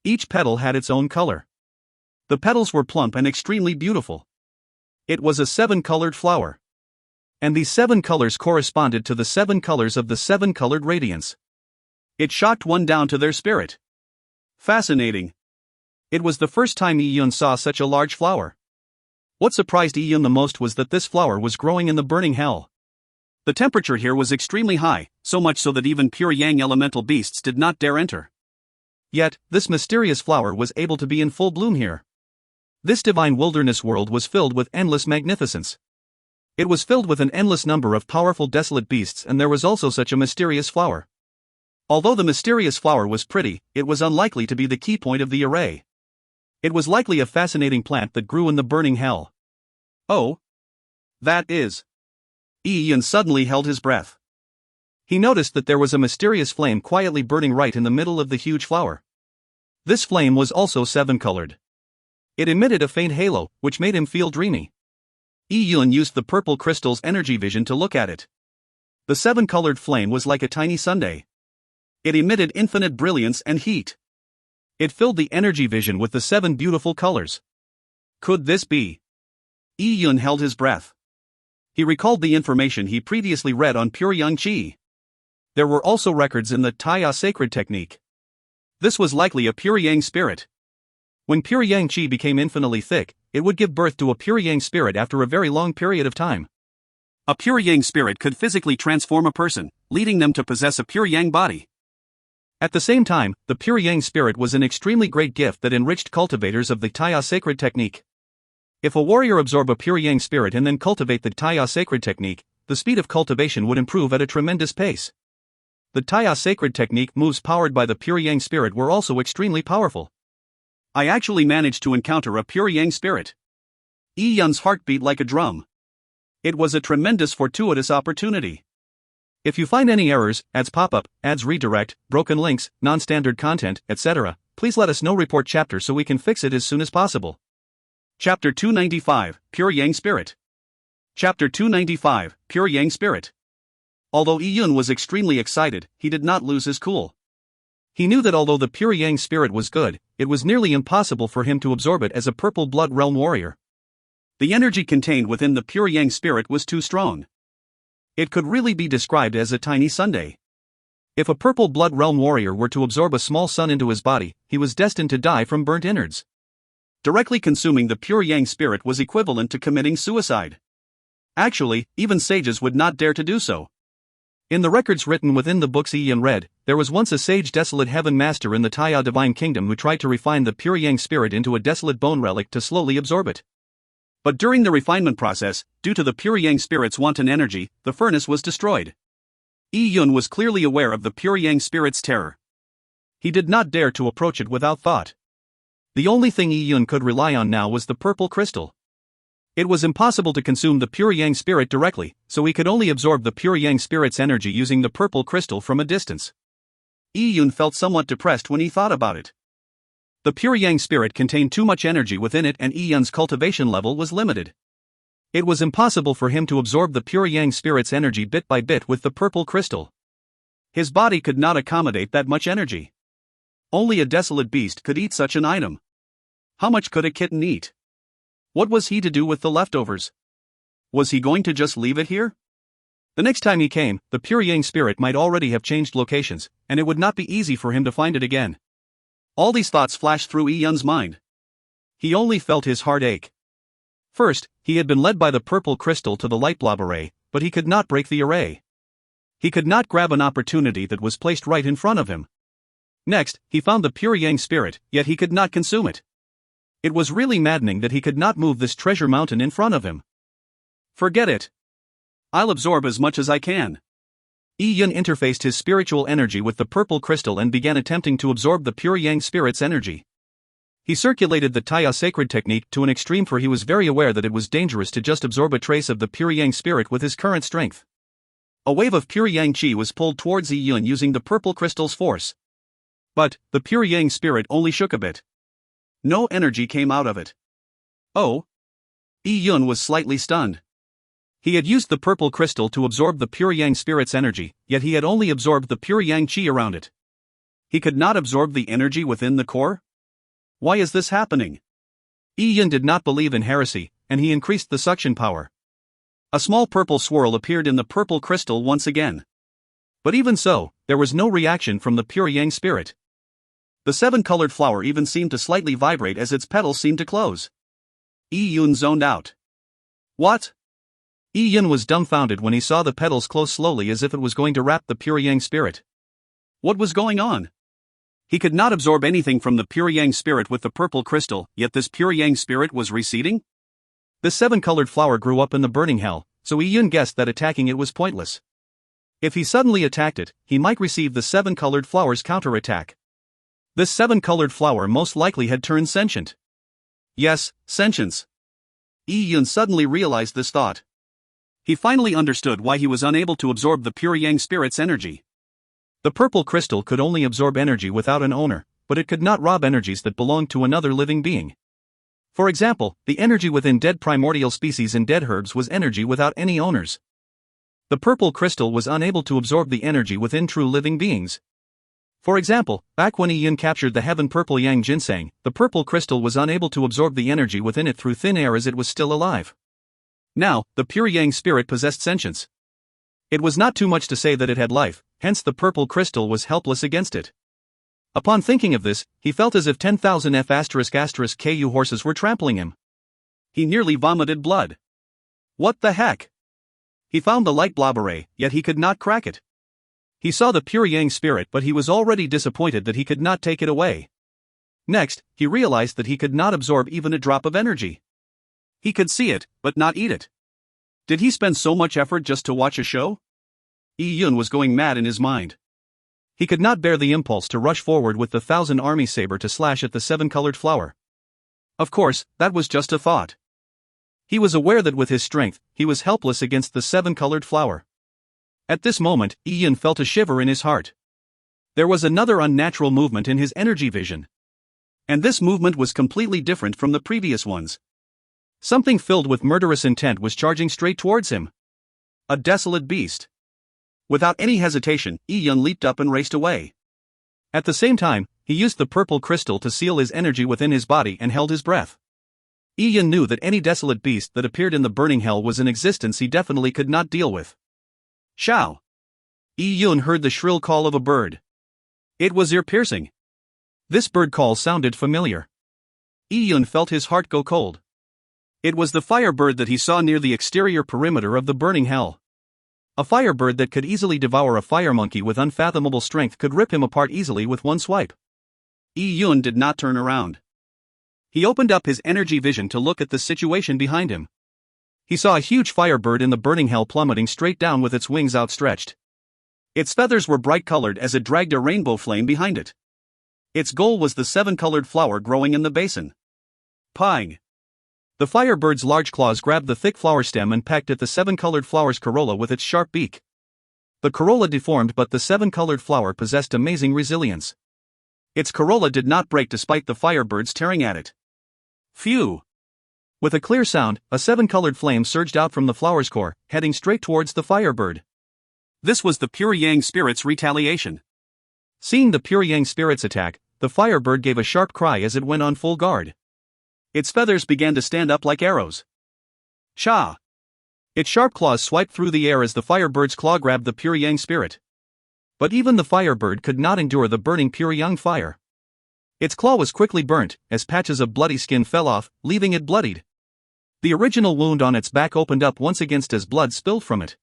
S1: Each petal had its own color. The petals were plump and extremely beautiful. It was a 7-colored flower. And these 7 colors corresponded to the 7 colors of the 7-colored radiance. It shocked one down to their spirit. Fascinating. It was the first time Ian saw such a large flower. What surprised Ian the most was that this flower was growing in the burning hell. The temperature here was extremely high, so much so that even pure yang elemental beasts did not dare enter. Yet, this mysterious flower was able to be in full bloom here. This divine wilderness world was filled with endless magnificence. It was filled with an endless number of powerful desolate beasts, and there was also such a mysterious flower. Although the mysterious flower was pretty, it was unlikely to be the key point of the array. It was likely a fascinating plant that grew in the burning hell. Oh. That is. Ian suddenly held his breath. He noticed that there was a mysterious flame quietly burning right in the middle of the huge flower. This flame was also 7-colored. It emitted a faint halo, which made him feel dreamy. Ian used the purple crystal's energy vision to look at it. The 7-colored flame was like a tiny sundae. It emitted infinite brilliance and heat. It filled the energy vision with the 7 beautiful colors. Could this be? Ian held his breath. He recalled the information he previously read on Pure Yang Qi. There were also records in the Taiya sacred technique. This was likely a Pure Yang spirit. When Pure Yang Qi became infinitely thick, it would give birth to a Pure Yang spirit after a very long period of time. A Pure Yang spirit could physically transform a person, leading them to possess a Pure Yang body. At the same time, the Pure Yang spirit was an extremely great gift that enriched cultivators of the Taiya sacred technique. If a warrior absorb a Pure Yang spirit and then cultivate the Taiya sacred technique, the speed of cultivation would improve at a tremendous pace. The Taiya sacred technique moves powered by the Pure Yang spirit were also extremely powerful. I actually managed to encounter a Pure Yang spirit. Ian's heart beat like a drum. It was a tremendous fortuitous opportunity. If you find any errors, ads pop up, ads redirect, broken links, non-standard content, etc., please let us know. Report chapter so we can fix it as soon as possible. Chapter 295, Pure Yang Spirit. Chapter 295, Pure Yang Spirit. Although Yi-Yun was extremely excited, he did not lose his cool. He knew that although the Pure Yang Spirit was good, it was nearly impossible for him to absorb it as a Purple Blood Realm warrior. The energy contained within the Pure Yang Spirit was too strong. It could really be described as a tiny sundae. If a Purple Blood Realm warrior were to absorb a small sun into his body, he was destined to die from burnt innards. Directly consuming the Pure Yang Spirit was equivalent to committing suicide. Actually, even sages would not dare to do so. In the records written within the books Yi-Yun read, there was once a sage desolate heaven master in the Taya divine kingdom who tried to refine the Pure Yang Spirit into a desolate bone relic to slowly absorb it. But during the refinement process, due to the Pure Yang Spirit's wanton energy, the furnace was destroyed. Yi-Yun was clearly aware of the Pure Yang Spirit's terror. He did not dare to approach it without thought. The only thing Yi-Yun could rely on now was the purple crystal. It was impossible to consume the Pure Yang Spirit directly, so he could only absorb the Pure Yang Spirit's energy using the purple crystal from a distance. Yi-Yun felt somewhat depressed when he thought about it. The Pure Yang Spirit contained too much energy within it and Yi-Yun's cultivation level was limited. It was impossible for him to absorb the Pure Yang Spirit's energy bit by bit with the purple crystal. His body could not accommodate that much energy. Only a desolate beast could eat such an item. How much could a kitten eat? What was he to do with the leftovers? Was he going to just leave it here? The next time he came, the Pure Yang Spirit might already have changed locations, and it would not be easy for him to find it again. All these thoughts flashed through Yi-Yun's mind. He only felt his heart ache. First, he had been led by the purple crystal to the light blob array, but he could not break the array. He could not grab an opportunity that was placed right in front of him. Next, he found the Pure Yang Spirit, yet he could not consume it. It was really maddening that he could not move this treasure mountain in front of him. Forget it. I'll absorb as much as I can. Yi-Yun interfaced his spiritual energy with the purple crystal and began attempting to absorb the Pure Yang Spirit's energy. He circulated the Taya sacred technique to an extreme, for he was very aware that it was dangerous to just absorb a trace of the Pure Yang Spirit with his current strength. A wave of Pure Yang Qi was pulled towards Yi-Yun using the purple crystal's force. But the Pure Yang Spirit only shook a bit. No energy came out of it. Oh? Yi-Yun was slightly stunned. He had used the purple crystal to absorb the Pure Yang Spirit's energy, yet he had only absorbed the Pure Yang Qi around it. He could not absorb the energy within the core? Why is this happening? Yi-Yun did not believe in heresy, and he increased the suction power. A small purple swirl appeared in the purple crystal once again. But even so, there was no reaction from the Pure Yang Spirit. The seven-colored flower even seemed to slightly vibrate as its petals seemed to close. Yi-Yun zoned out. What? Yi-Yun was dumbfounded when he saw the petals close slowly as if it was going to wrap the Pure Yang Spirit. What was going on? He could not absorb anything from the Pure Yang Spirit with the purple crystal, yet this Pure Yang Spirit was receding? This seven-colored flower grew up in the burning hell, so Yi-Yun guessed that attacking it was pointless. If he suddenly attacked it, he might receive the seven-colored flower's counterattack. This seven-colored flower most likely had turned sentient. Yes, sentience. Yi-Yun suddenly realized this thought. He finally understood why he was unable to absorb the Pure Yang Spirit's energy. The purple crystal could only absorb energy without an owner, but it could not rob energies that belonged to another living being. For example, the energy within dead primordial species and dead herbs was energy without any owners. The purple crystal was unable to absorb the energy within true living beings. For example, back when Yi-Yun captured the heaven purple yang ginseng, the purple crystal was unable to absorb the energy within it through thin air as it was still alive. Now, the Pure Yang Spirit possessed sentience. It was not too much to say that it had life, hence the purple crystal was helpless against it. Upon thinking of this, he felt as if 10,000 F***KU horses were trampling him. He nearly vomited blood. What the heck? He found the light blob array, yet he could not crack it. He saw the Pure Yang Spirit, but he was already disappointed that he could not take it away. Next, he realized that he could not absorb even a drop of energy. He could see it, but not eat it. Did he spend so much effort just to watch a show? Yi-Yun was going mad in his mind. He could not bear the impulse to rush forward with the 1,000 army saber to slash at the seven-colored flower. Of course, that was just a thought. He was aware that with his strength, he was helpless against the seven-colored flower. At this moment, Yi-Yun felt a shiver in his heart. There was another unnatural movement in his energy vision. And this movement was completely different from the previous ones. Something filled with murderous intent was charging straight towards him. A desolate beast. Without any hesitation, Yi-Yun leaped up and raced away. At the same time, he used the purple crystal to seal his energy within his body and held his breath. Yi-Yun knew that any desolate beast that appeared in the burning hell was an existence he definitely could not deal with. Shao! Yi-Yun heard the shrill call of a bird. It was ear-piercing. This bird call sounded familiar. Yi-Yun felt his heart go cold. It was the firebird that he saw near the exterior perimeter of the burning hell. A firebird that could easily devour a fire monkey with unfathomable strength could rip him apart easily with one swipe. Yi-Yun did not turn around. He opened up his energy vision to look at the situation behind him. He saw a huge firebird in the burning hell plummeting straight down with its wings outstretched. Its feathers were bright-colored as it dragged a rainbow flame behind it. Its goal was the 7-colored flower growing in the basin. Pang! The firebird's large claws grabbed the thick flower stem and pecked at the 7-colored flower's corolla with its sharp beak. The corolla deformed, but the 7-colored flower possessed amazing resilience. Its corolla did not break despite the firebirds tearing at it. Phew! With a clear sound, a 7-colored flame surged out from the flower's core, heading straight towards the firebird. This was the Pure Yang Spirit's retaliation. Seeing the Pure Yang Spirit's attack, the firebird gave a sharp cry as it went on full guard. Its feathers began to stand up like arrows. Cha! Its sharp claws swiped through the air as the firebird's claw grabbed the Pure Yang Spirit. But even the firebird could not endure the burning Pure Yang fire. Its claw was quickly burnt, as patches of bloody skin fell off, leaving it bloodied. The original wound on its back opened up once again as blood spilled from it.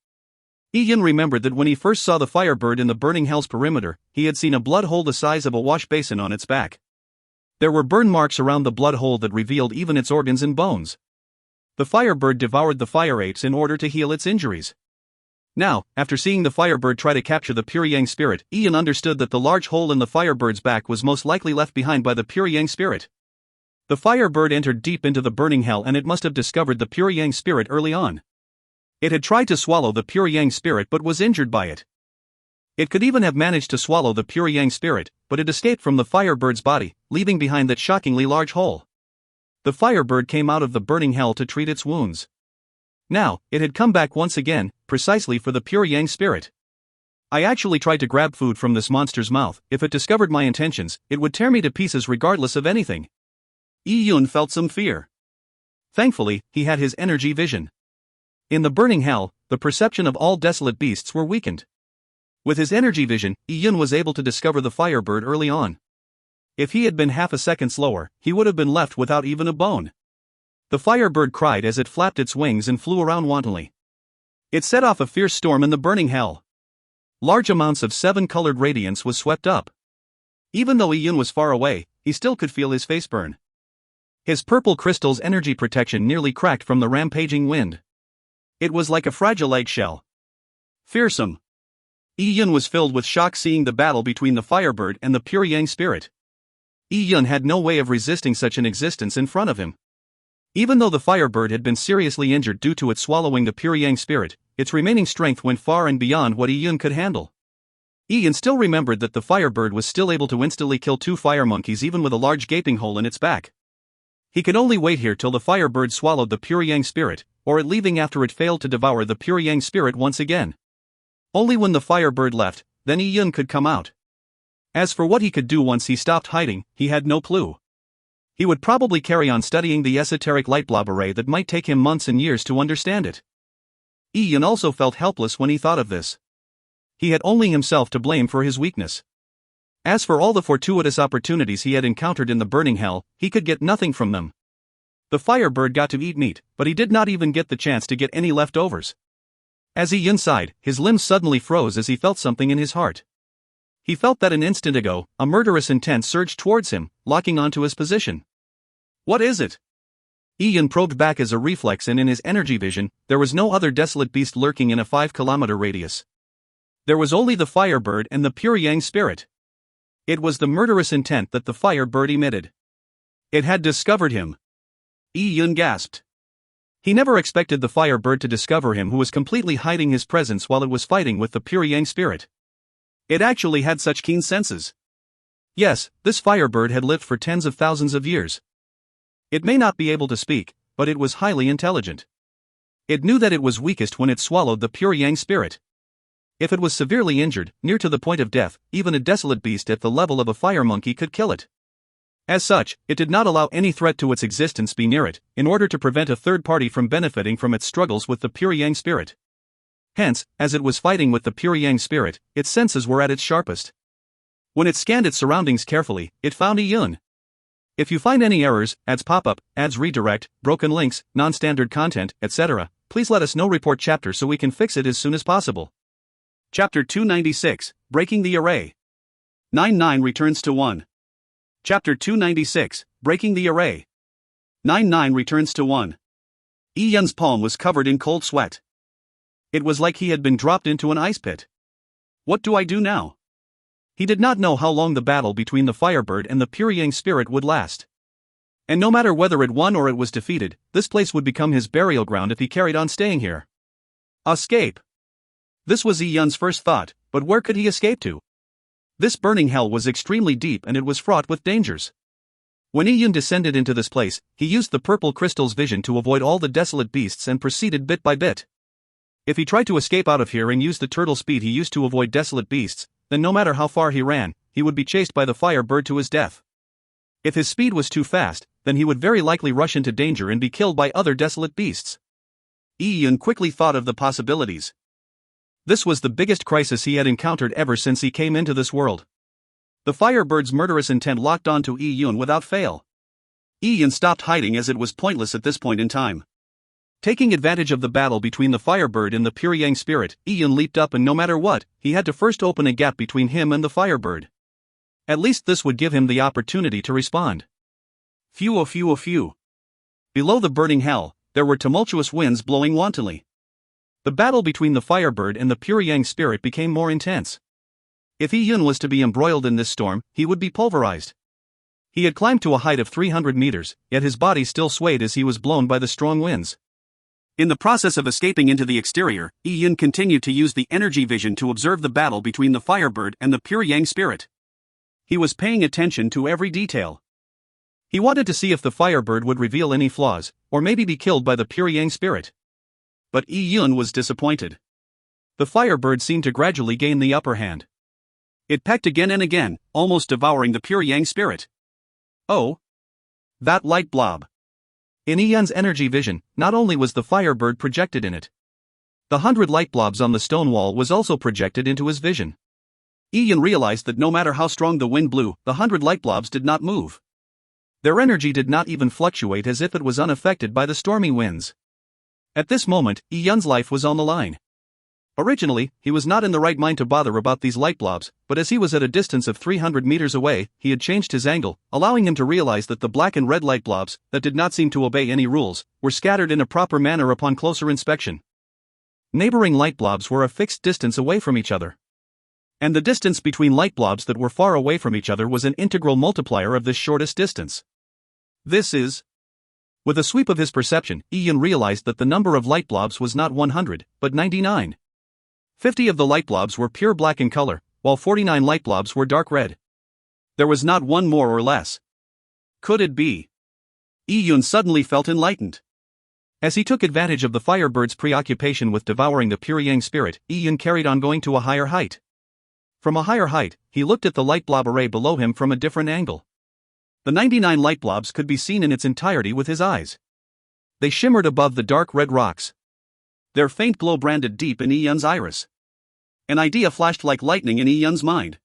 S1: Yi-Yun remembered that when he first saw the firebird in the burning hell's perimeter, he had seen a blood hole the size of a wash basin on its back. There were burn marks around the blood hole that revealed even its organs and bones. The firebird devoured the fire apes in order to heal its injuries. Now, after seeing the firebird try to capture the Pure Yang Spirit, Yi-Yun understood that the large hole in the firebird's back was most likely left behind by the Pure Yang Spirit. The firebird entered deep into the burning hell, and it must have discovered the Pure Yang Spirit early on. It had tried to swallow the Pure Yang Spirit but was injured by it. It could even have managed to swallow the Pure Yang Spirit, but it escaped from the firebird's body, leaving behind that shockingly large hole. The firebird came out of the burning hell to treat its wounds. Now, it had come back once again, precisely for the Pure Yang Spirit. I actually tried to grab food from this monster's mouth. If it discovered my intentions, it would tear me to pieces regardless of anything. Yi-Yun felt some fear. Thankfully, he had his energy vision. In the burning hell, the perception of all desolate beasts were weakened. With his energy vision, Yi-Yun was able to discover the firebird early on. If he had been half a second slower, he would have been left without even a bone. The firebird cried as it flapped its wings and flew around wantonly. It set off a fierce storm in the burning hell. Large amounts of 7-colored radiance was swept up. Even though Yi-Yun was far away, he still could feel his face burn. His purple crystal's energy protection nearly cracked from the rampaging wind. It was like a fragile eggshell. Fearsome. Yi-Yun was filled with shock seeing the battle between the firebird and the Pure Yang Spirit. Yi-Yun had no way of resisting such an existence in front of him. Even though the firebird had been seriously injured due to it swallowing the Pure Yang Spirit, its remaining strength went far and beyond what Yi-Yun could handle. Yi-Yun still remembered that the firebird was still able to instantly kill 2 fire monkeys even with a large gaping hole in its back. He could only wait here till the firebird swallowed the Pure Yang Spirit, or at leaving after it failed to devour the Pure Yang Spirit once again. Only when the firebird left, then Yi-Yun could come out. As for what he could do once he stopped hiding, he had no clue. He would probably carry on studying the esoteric light blob array that might take him months and years to understand it. Yi-Yun also felt helpless when he thought of this. He had only himself to blame for his weakness. As for all the fortuitous opportunities he had encountered in the burning hell, he could get nothing from them. The firebird got to eat meat, but he did not even get the chance to get any leftovers. As Yi-Yun sighed, his limbs suddenly froze as he felt something in his heart. He felt that an instant ago, a murderous intent surged towards him, locking onto his position. What is it? Yi-Yun probed back as a reflex, and in his energy vision, there was no other desolate beast lurking in a 5-kilometer radius. There was only the firebird and the Pure Yang Spirit. It was the murderous intent that the firebird emitted. It had discovered him. Yi-Yun gasped. He never expected the firebird to discover him, who was completely hiding his presence while it was fighting with the Pure Yang Spirit. It actually had such keen senses. Yes, this firebird had lived for tens of thousands of years. It may not be able to speak, but it was highly intelligent. It knew that it was weakest when it swallowed the pure yang spirit. If it was severely injured, near to the point of death, even a desolate beast at the level of a fire monkey could kill it. As such, it did not allow any threat to its existence be near it, in order to prevent a third party from benefiting from its struggles with the pure yang spirit. Hence, as it was fighting with the pure yang spirit, its senses were at its sharpest. When it scanned its surroundings carefully, it found Yun. If you find any errors, ads pop-up, ads redirect, broken links, non-standard content, etc., please let us know. Report chapter so we can fix it as soon as possible. Chapter 296, Breaking the Array. 9-9 returns to 1. Chapter 296, Breaking the Array. 9-9 returns to 1. Yun's palm was covered in cold sweat. It was like he had been dropped into an ice pit. What do I do now? He did not know how long the battle between the Firebird and the pure yang spirit would last. And no matter whether it won or it was defeated, this place would become his burial ground if he carried on staying here. Escape. This was Yun's first thought, but where could he escape to? This burning hell was extremely deep and it was fraught with dangers. When Yun descended into this place, he used the purple crystal's vision to avoid all the desolate beasts and proceeded bit by bit. If he tried to escape out of here and used the turtle speed he used to avoid desolate beasts, then no matter how far he ran, he would be chased by the Firebird to his death. If his speed was too fast, then he would very likely rush into danger and be killed by other desolate beasts. Yun quickly thought of the possibilities. This was the biggest crisis he had encountered ever since he came into this world. The Firebird's murderous intent locked onto Yun without fail. Yun stopped hiding as it was pointless at this point in time. Taking advantage of the battle between the Firebird and the pure yang spirit, Yun leaped up and no matter what, he had to first open a gap between him and the Firebird. At least this would give him the opportunity to respond. Phew, oh phew, oh phew. Below the burning hell, there were tumultuous winds blowing wantonly. The battle between the Firebird and the pure yang spirit became more intense. If Yun was to be embroiled in this storm, he would be pulverized. He had climbed to a height of 300 meters, yet his body still swayed as he was blown by the strong winds. In the process of escaping into the exterior, Yun continued to use the energy vision to observe the battle between the Firebird and the pure yang spirit. He was paying attention to every detail. He wanted to see if the Firebird would reveal any flaws, or maybe be killed by the pure yang spirit. But Yun was disappointed. The Firebird seemed to gradually gain the upper hand. It pecked again and again, almost devouring the pure yang spirit. Oh! That light blob! In Yun's energy vision, not only was the Firebird projected in it. The 100 light blobs on the stone wall was also projected into his vision. Yun realized that no matter how strong the wind blew, the 100 light blobs did not move. Their energy did not even fluctuate as if it was unaffected by the stormy winds. At this moment, Yun's life was on the line. Originally, he was not in the right mind to bother about these light blobs, but as he was at a distance of 300 meters away, he had changed his angle, allowing him to realize that the black and red light blobs, that did not seem to obey any rules, were scattered in a proper manner upon closer inspection. Neighboring light blobs were a fixed distance away from each other. And the distance between light blobs that were far away from each other was an integral multiplier of this shortest distance. This is... With a sweep of his perception, Yun realized that the number of light blobs was not 100, but 99. 50 of the light blobs were pure black in color, while 49 light blobs were dark red. There was not one more or less. Could it be? Yun suddenly felt enlightened. As he took advantage of the Firebird's preoccupation with devouring the pure yang spirit, Yun carried on going to a higher height. From a higher height, he looked at the light blob array below him from a different angle. The 99 light blobs could be seen in its entirety with his eyes. They shimmered above the dark red rocks. Their faint glow branded deep in Yun's iris. An idea flashed like lightning in Yun's mind.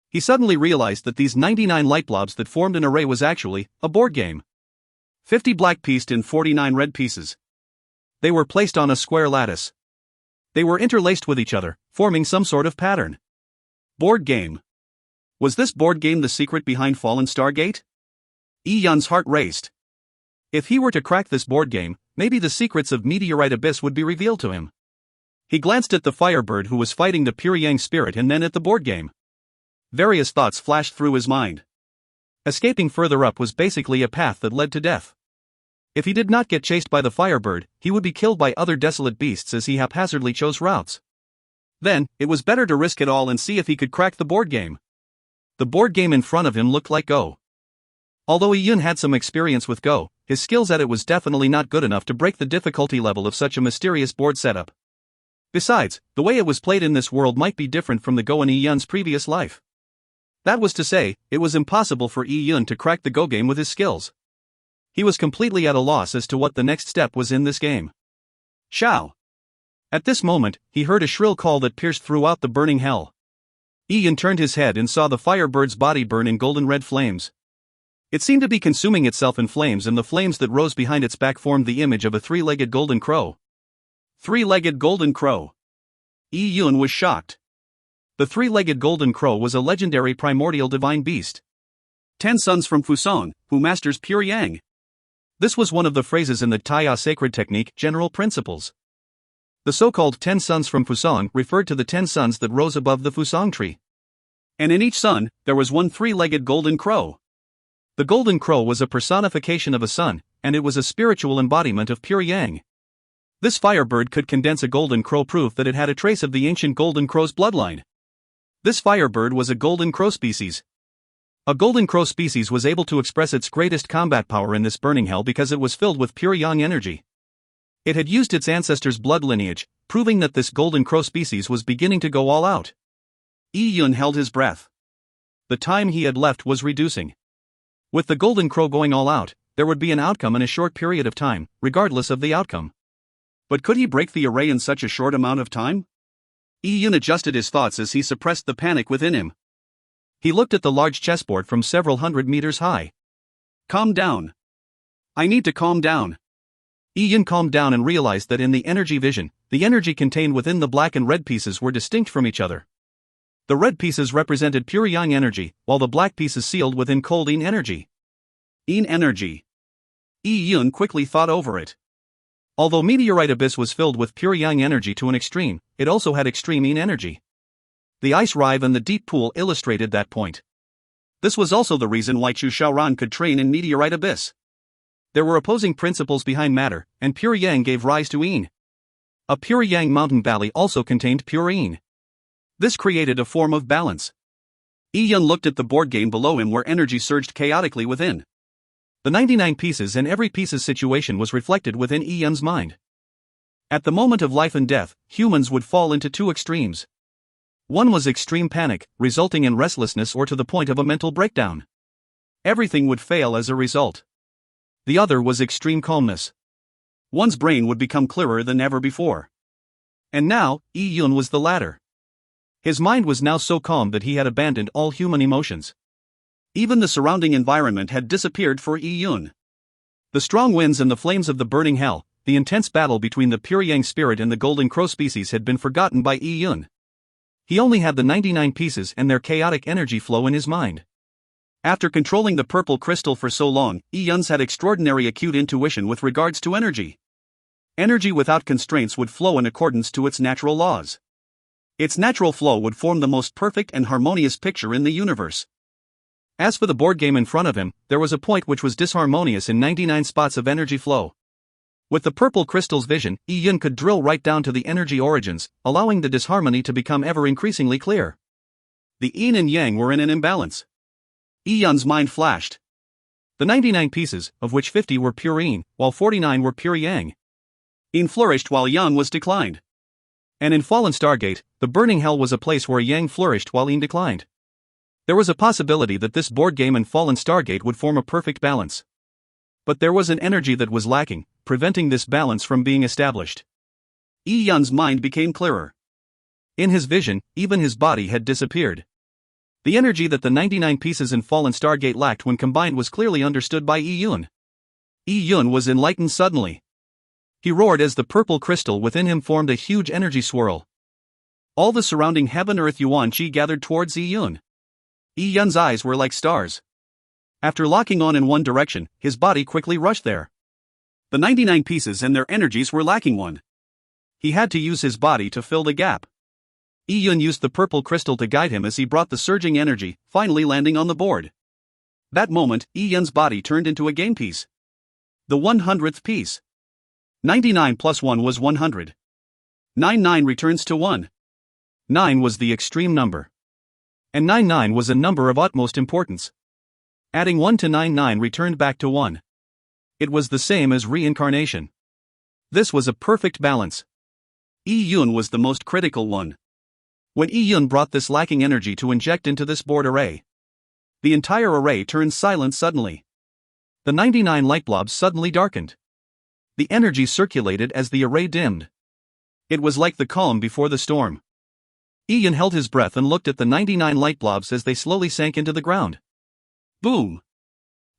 S1: He suddenly realized that these 99 light blobs that formed an array was actually a board game. 50 black pieced in 49 red pieces. They were placed on a square lattice. They were interlaced with each other, forming some sort of pattern. Board game. Was this board game the secret behind Fallen Stargate? Yun's heart raced. If he were to crack this board game, maybe the secrets of Meteorite Abyss would be revealed to him. He glanced at the Firebird who was fighting the pure yang spirit and then at the board game. Various thoughts flashed through his mind. Escaping further up was basically a path that led to death. If he did not get chased by the Firebird, he would be killed by other desolate beasts as he haphazardly chose routes. Then, it was better to risk it all and see if he could crack the board game. The board game in front of him looked like Go. Although Yun had some experience with Go, his skills at it was definitely not good enough to break the difficulty level of such a mysterious board setup. Besides, the way it was played in this world might be different from the Go in Yi Yun's previous life. That was to say, it was impossible for Yi Yun to crack the Go game with his skills. He was completely at a loss as to what the next step was in this game. Shao! At this moment, he heard a shrill call that pierced throughout the burning hell. Yi Yun turned his head and saw the firebird's body burn in golden red flames. It seemed to be consuming itself in flames, and the flames that rose behind its back formed the image of a three-legged golden crow. Three-legged golden crow. Yi Yun was shocked. The three-legged golden crow was a legendary primordial divine beast. 10 sons from Fusong, who masters pure yang. This was one of the phrases in the Taiya sacred technique, general principles. The so-called 10 sons from Fusong referred to the 10 sons that rose above the Fusong tree. And in each son, there was one three-legged golden crow. The golden crow was a personification of a sun, and it was a spiritual embodiment of pure yang. This firebird could condense a golden crow, proof that it had a trace of the ancient golden crow's bloodline. This firebird was a golden crow species. A golden crow species was able to express its greatest combat power in this burning hell because it was filled with pure yang energy. It had used its ancestors' blood lineage, proving that this golden crow species was beginning to go all out. Yi Yun held his breath. The time he had left was reducing. With the golden crow going all out, there would be an outcome in a short period of time, regardless of the outcome. But could he break the array in such a short amount of time? Yi Yun adjusted his thoughts as he suppressed the panic within him. He looked at the large chessboard from several hundred meters high. Calm down. I need to calm down. Yi Yun calmed down and realized that in the energy vision, the energy contained within the black and red pieces were distinct from each other. The red pieces represented pure yang energy, while the black pieces sealed within cold yin energy. Yin energy. Yi Yun quickly thought over it. Although Meteorite Abyss was filled with pure yang energy to an extreme, it also had extreme yin energy. The ice rive and the deep pool illustrated that point. This was also the reason why Chu Shaoran could train in Meteorite Abyss. There were opposing principles behind matter, and pure yang gave rise to yin. A pure yang mountain valley also contained pure yin. This created a form of balance. Yi Yun looked at the board game below him where energy surged chaotically within. The 99 pieces and every piece's situation was reflected within Yi Yun's mind. At the moment of life and death, humans would fall into two extremes. One was extreme panic, resulting in restlessness or to the point of a mental breakdown. Everything would fail as a result. The other was extreme calmness. One's brain would become clearer than ever before. And now, Yi Yun was the latter. His mind was now so calm that he had abandoned all human emotions. Even the surrounding environment had disappeared for Yi Yun. The strong winds and the flames of the burning hell, the intense battle between the pure yang spirit and the golden crow species had been forgotten by Yi Yun. He only had the 99 pieces and their chaotic energy flow in his mind. After controlling the purple crystal for so long, Yi Yun's had extraordinary acute intuition with regards to energy. Energy without constraints would flow in accordance to its natural laws. Its natural flow would form the most perfect and harmonious picture in the universe. As for the board game in front of him, there was a point which was disharmonious in 99 spots of energy flow. With the purple crystal's vision, Yi Yun could drill right down to the energy origins, allowing the disharmony to become ever increasingly clear. The yin and yang were in an imbalance. Yi Yun's mind flashed. The 99 pieces, of which 50 were pure yin, while 49 were pure yang. Yin flourished while yang was declined. And in Fallen Stargate, the burning hell was a place where yang flourished while yin declined. There was a possibility that this board game and Fallen Stargate would form a perfect balance. But there was an energy that was lacking, preventing this balance from being established. Yi Yun's mind became clearer. In his vision, even his body had disappeared. The energy that the 99 pieces in Fallen Stargate lacked when combined was clearly understood by Yi Yun. Yi Yun was enlightened suddenly. He roared as the purple crystal within him formed a huge energy swirl. All the surrounding heaven-earth yuan qi gathered towards Yi Yun. Yi Yun's eyes were like stars. After locking on in one direction, his body quickly rushed there. The 99 pieces and their energies were lacking one. He had to use his body to fill the gap. Yi Yun used the purple crystal to guide him as he brought the surging energy, finally landing on the board. That moment, Yi Yun's body turned into a game piece. The 100th piece. 99 plus 1 was 100. 99 returns to 1. 9 was the extreme number. And 99 was a number of utmost importance. Adding 1 to 99 returned back to 1. It was the same as reincarnation. This was a perfect balance. Yi Yun was the most critical one. When Yi Yun brought this lacking energy to inject into this board array, the entire array turned silent suddenly. The 99 light blobs suddenly darkened. The energy circulated as the array dimmed. It was like the calm before the storm. Yi Yun held his breath and looked at the 99 light blobs as they slowly sank into the ground. Boom!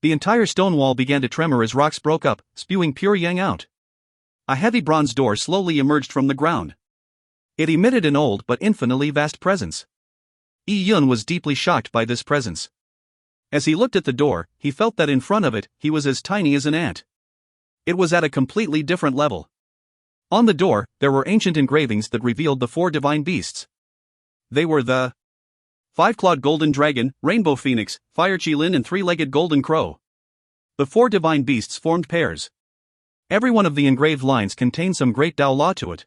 S1: The entire stone wall began to tremor as rocks broke up, spewing pure yang out. A heavy bronze door slowly emerged from the ground. It emitted an old but infinitely vast presence. Yi Yun was deeply shocked by this presence. As he looked at the door, he felt that in front of it, he was as tiny as an ant. It was at a completely different level. On the door, there were ancient engravings that revealed the 4 divine beasts. They were the 5-clawed golden dragon, rainbow phoenix, fire qilin and 3-legged golden crow. The 4 divine beasts formed pairs. Every one of the engraved lines contained some great Tao law to it.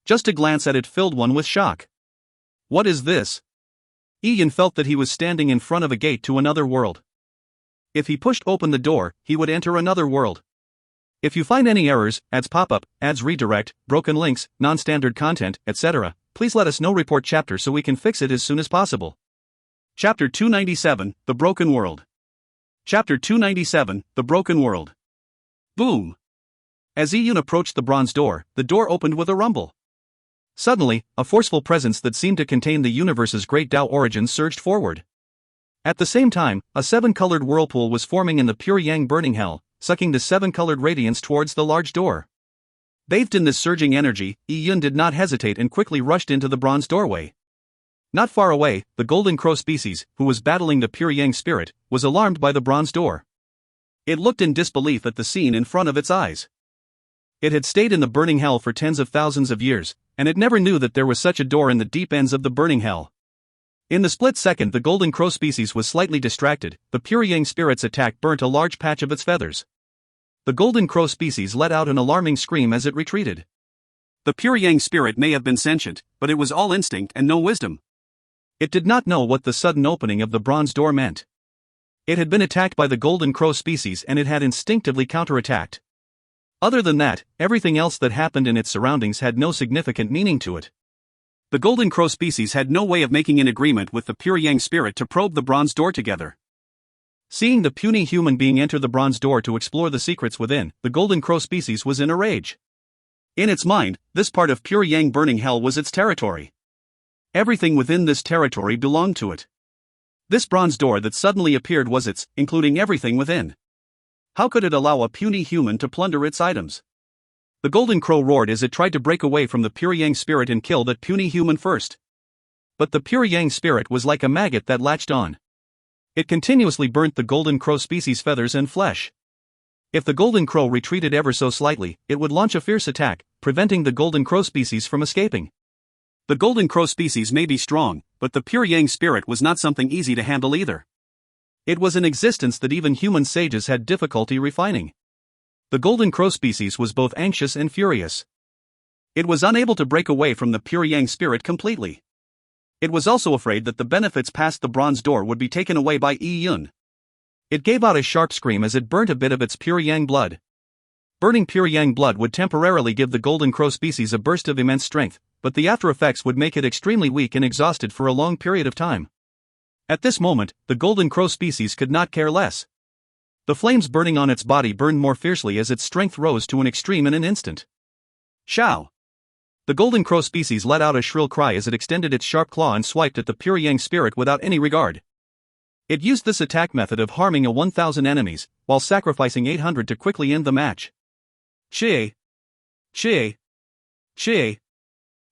S1: Just a glance at it filled one with shock. What is this? Yi Yun felt that he was standing in front of a gate to another world. If he pushed open the door, he would enter another world. If you find any errors, ads pop up, ads redirect, broken links, non-standard content, etc., please let us know. Report chapter so we can fix it as soon as possible. Chapter 297, The Broken World. Chapter 297, The Broken World. Boom! As Yi Yun approached the bronze door, the door opened with a rumble. Suddenly, a forceful presence that seemed to contain the universe's great Tao origins surged forward. At the same time, a 7-colored whirlpool was forming in the pure yang burning hell, sucking the 7-colored radiance towards the large door. Bathed in this surging energy, Yi Yun did not hesitate and quickly rushed into the bronze doorway. Not far away, the golden crow species, who was battling the pure yang spirit, was alarmed by the bronze door. It looked in disbelief at the scene in front of its eyes. It had stayed in the burning hell for tens of thousands of years, and it never knew that there was such a door in the deep ends of the burning hell. In the split second the golden crow species was slightly distracted, the pure yang spirit's attack burnt a large patch of its feathers. The golden crow species let out an alarming scream as it retreated. The pure yang spirit may have been sentient, but it was all instinct and no wisdom. It did not know what the sudden opening of the bronze door meant. It had been attacked by the golden crow species and it had instinctively counterattacked. Other than that, everything else that happened in its surroundings had no significant meaning to it. The golden crow species had no way of making an agreement with the pure yang spirit to probe the bronze door together. Seeing the puny human being enter the bronze door to explore the secrets within, the golden crow species was in a rage. In its mind, this part of pure yang burning hell was its territory. Everything within this territory belonged to it. This bronze door that suddenly appeared was its, including everything within. How could it allow a puny human to plunder its items? The golden crow roared as it tried to break away from the pure yang spirit and kill that puny human first. But the pure yang spirit was like a maggot that latched on. It continuously burnt the golden crow species' feathers and flesh. If the golden crow retreated ever so slightly, it would launch a fierce attack, preventing the golden crow species from escaping. The golden crow species may be strong, but the pure yang spirit was not something easy to handle either. It was an existence that even human sages had difficulty refining. The golden crow species was both anxious and furious. It was unable to break away from the pure yang spirit completely. It was also afraid that the benefits past the bronze door would be taken away by Yi Yun. It gave out a sharp scream as it burnt a bit of its pure yang blood. Burning pure yang blood would temporarily give the golden crow species a burst of immense strength, but the after effects would make it extremely weak and exhausted for a long period of time. At this moment, the golden crow species could not care less. The flames burning on its body burned more fiercely as its strength rose to an extreme in an instant. Shao! The golden crow species let out a shrill cry as it extended its sharp claw and swiped at the pure yang spirit without any regard. It used this attack method of harming a 1,000 enemies, while sacrificing 800 to quickly end the match. Xie! Xie! Xie!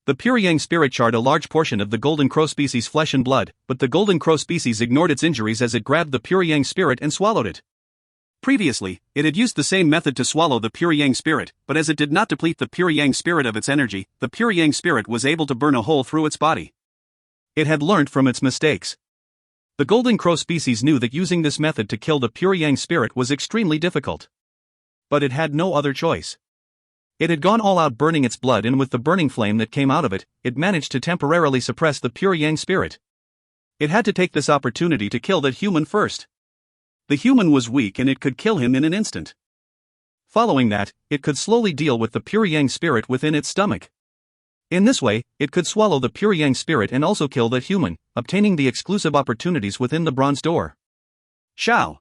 S1: The pure yang spirit charred a large portion of the golden crow species' flesh and blood, but the golden crow species ignored its injuries as it grabbed the pure yang spirit and swallowed it. Previously, it had used the same method to swallow the pure yang spirit, but as it did not deplete the pure yang spirit of its energy, the pure yang spirit was able to burn a hole through its body. It had learned from its mistakes. The golden crow species knew that using this method to kill the pure yang spirit was extremely difficult. But it had no other choice. It had gone all out burning its blood, and with the burning flame that came out of it, it managed to temporarily suppress the pure yang spirit. It had to take this opportunity to kill that human first. The human was weak and it could kill him in an instant. Following that, it could slowly deal with the pure yang spirit within its stomach. In this way, it could swallow the pure yang spirit and also kill the human, obtaining the exclusive opportunities within the bronze door. Shao!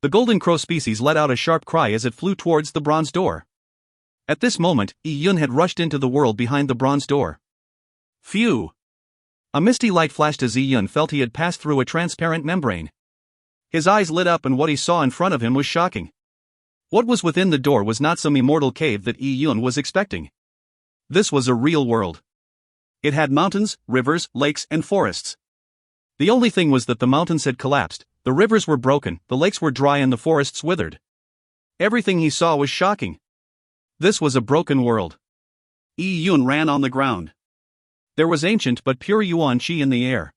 S1: The golden crow species let out a sharp cry as it flew towards the bronze door. At this moment, Yi Yun had rushed into the world behind the bronze door. Phew! A misty light flashed as Yi Yun felt he had passed through a transparent membrane. His eyes lit up and what he saw in front of him was shocking. What was within the door was not some immortal cave that Yi Yun was expecting. This was a real world. It had mountains, rivers, lakes, and forests. The only thing was that the mountains had collapsed, the rivers were broken, the lakes were dry and the forests withered. Everything he saw was shocking. This was a broken world. Yi Yun ran on the ground. There was ancient but pure yuan qi in the air.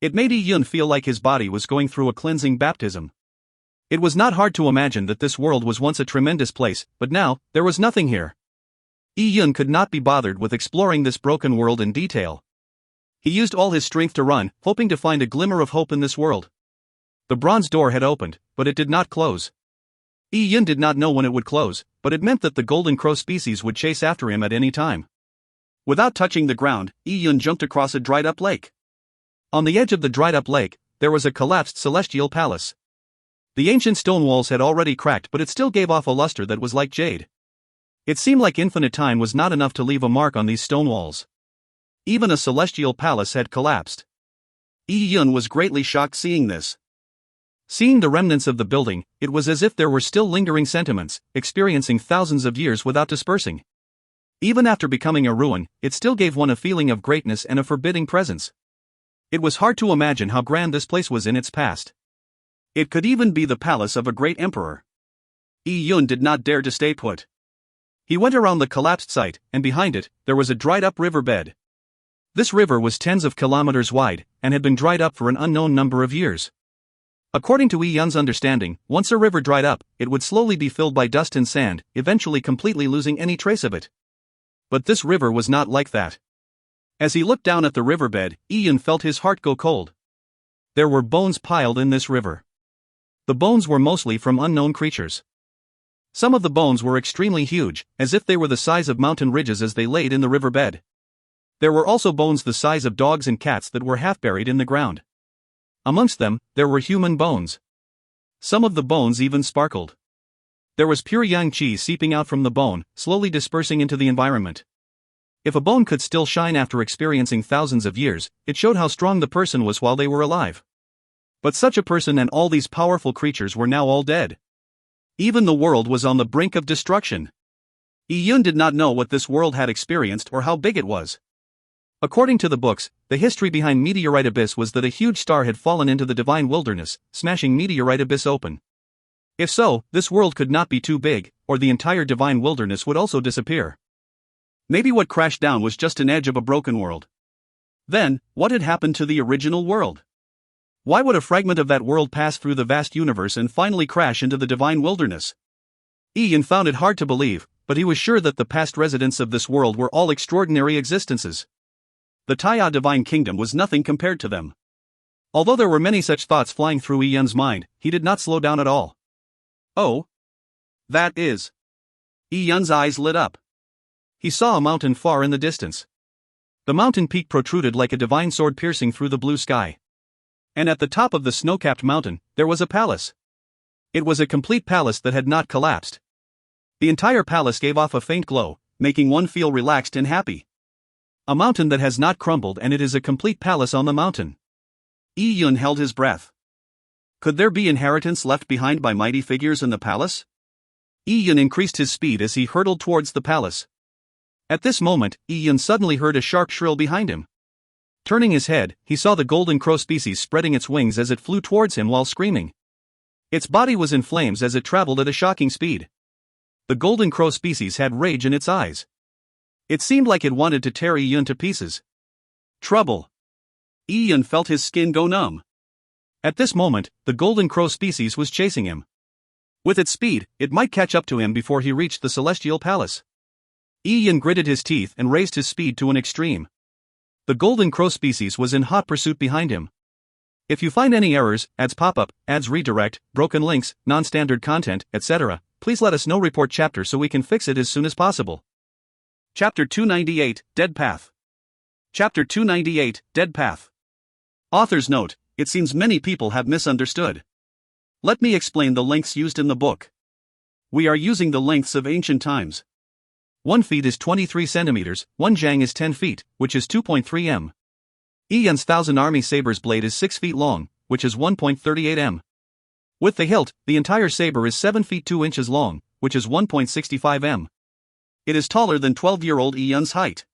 S1: It made Yi Yun feel like his body was going through a cleansing baptism. It was not hard to imagine that this world was once a tremendous place, but now, there was nothing here. Yi Yun could not be bothered with exploring this broken world in detail. He used all his strength to run, hoping to find a glimmer of hope in this world. The bronze door had opened, but it did not close. Yi Yun did not know when it would close, but it meant that the golden crow species would chase after him at any time. Without touching the ground, Yi Yun jumped across a dried-up lake. On the edge of the dried-up lake, there was a collapsed celestial palace. The ancient stone walls had already cracked, but it still gave off a luster that was like jade. It seemed like infinite time was not enough to leave a mark on these stone walls. Even a celestial palace had collapsed. Yi Yun was greatly shocked seeing this. Seeing the remnants of the building, it was as if there were still lingering sentiments, experiencing thousands of years without dispersing. Even after becoming a ruin, it still gave one a feeling of greatness and a forbidding presence. It was hard to imagine how grand this place was in its past. It could even be the palace of a great emperor. Yi Yun did not dare to stay put. He went around the collapsed site, and behind it, there was a dried-up riverbed. This river was tens of kilometers wide, and had been dried up for an unknown number of years. According to Yi Yun's understanding, once a river dried up, it would slowly be filled by dust and sand, eventually completely losing any trace of it. But this river was not like that. As he looked down at the riverbed, Yi Yun felt his heart go cold. There were bones piled in this river. The bones were mostly from unknown creatures. Some of the bones were extremely huge, as if they were the size of mountain ridges as they laid in the riverbed. There were also bones the size of dogs and cats that were half buried in the ground. Amongst them, there were human bones. Some of the bones even sparkled. There was pure yang qi seeping out from the bone, slowly dispersing into the environment. If a bone could still shine after experiencing thousands of years, it showed how strong the person was while they were alive. But such a person and all these powerful creatures were now all dead. Even the world was on the brink of destruction. Yi Yun did not know what this world had experienced or how big it was. According to the books, the history behind Meteorite Abyss was that a huge star had fallen into the divine wilderness, smashing Meteorite Abyss open. If so, this world could not be too big, or the entire divine wilderness would also disappear. Maybe what crashed down was just an edge of a broken world. Then, what had happened to the original world? Why would a fragment of that world pass through the vast universe and finally crash into the divine wilderness? Yi Yun found it hard to believe, but he was sure that the past residents of this world were all extraordinary existences. The Taiya Divine Kingdom was nothing compared to them. Although there were many such thoughts flying through Yi Yun's mind, he did not slow down at all. Oh? That is. Yi Yun's eyes lit up. He saw a mountain far in the distance. The mountain peak protruded like a divine sword piercing through the blue sky. And at the top of the snow-capped mountain, there was a palace. It was a complete palace that had not collapsed. The entire palace gave off a faint glow, making one feel relaxed and happy. A mountain that has not crumbled, and it is a complete palace on the mountain. Yi Yun held his breath. Could there be inheritance left behind by mighty figures in the palace? Yi Yun increased his speed as he hurtled towards the palace. At this moment, Yi Yun suddenly heard a sharp shrill behind him. Turning his head, he saw the golden crow species spreading its wings as it flew towards him while screaming. Its body was in flames as it traveled at a shocking speed. The golden crow species had rage in its eyes. It seemed like it wanted to tear Yi Yun to pieces. Trouble. Yi Yun felt his skin go numb. At this moment, the golden crow species was chasing him. With its speed, it might catch up to him before he reached the celestial palace. Yi Yun gritted his teeth and raised his speed to an extreme. The golden crow species was in hot pursuit behind him. If you find any errors, ads pop-up, ads redirect, broken links, non-standard content, etc., please let us know report chapter so we can fix it as soon as possible. Chapter 298, Dead Path. Chapter 298, Dead Path. Author's note, it seems many people have misunderstood. Let me explain the lengths used in the book. We are using the lengths of ancient times. 1 feet is 23 centimeters, 1 jang is 10 feet, which is 2.3 m. Yun's 1000 Army Saber's blade is 6 feet long, which is 1.38 m. With the hilt, the entire saber is 7 feet 2 inches long, which is 1.65 m. It is taller than 12-year-old Yun's height.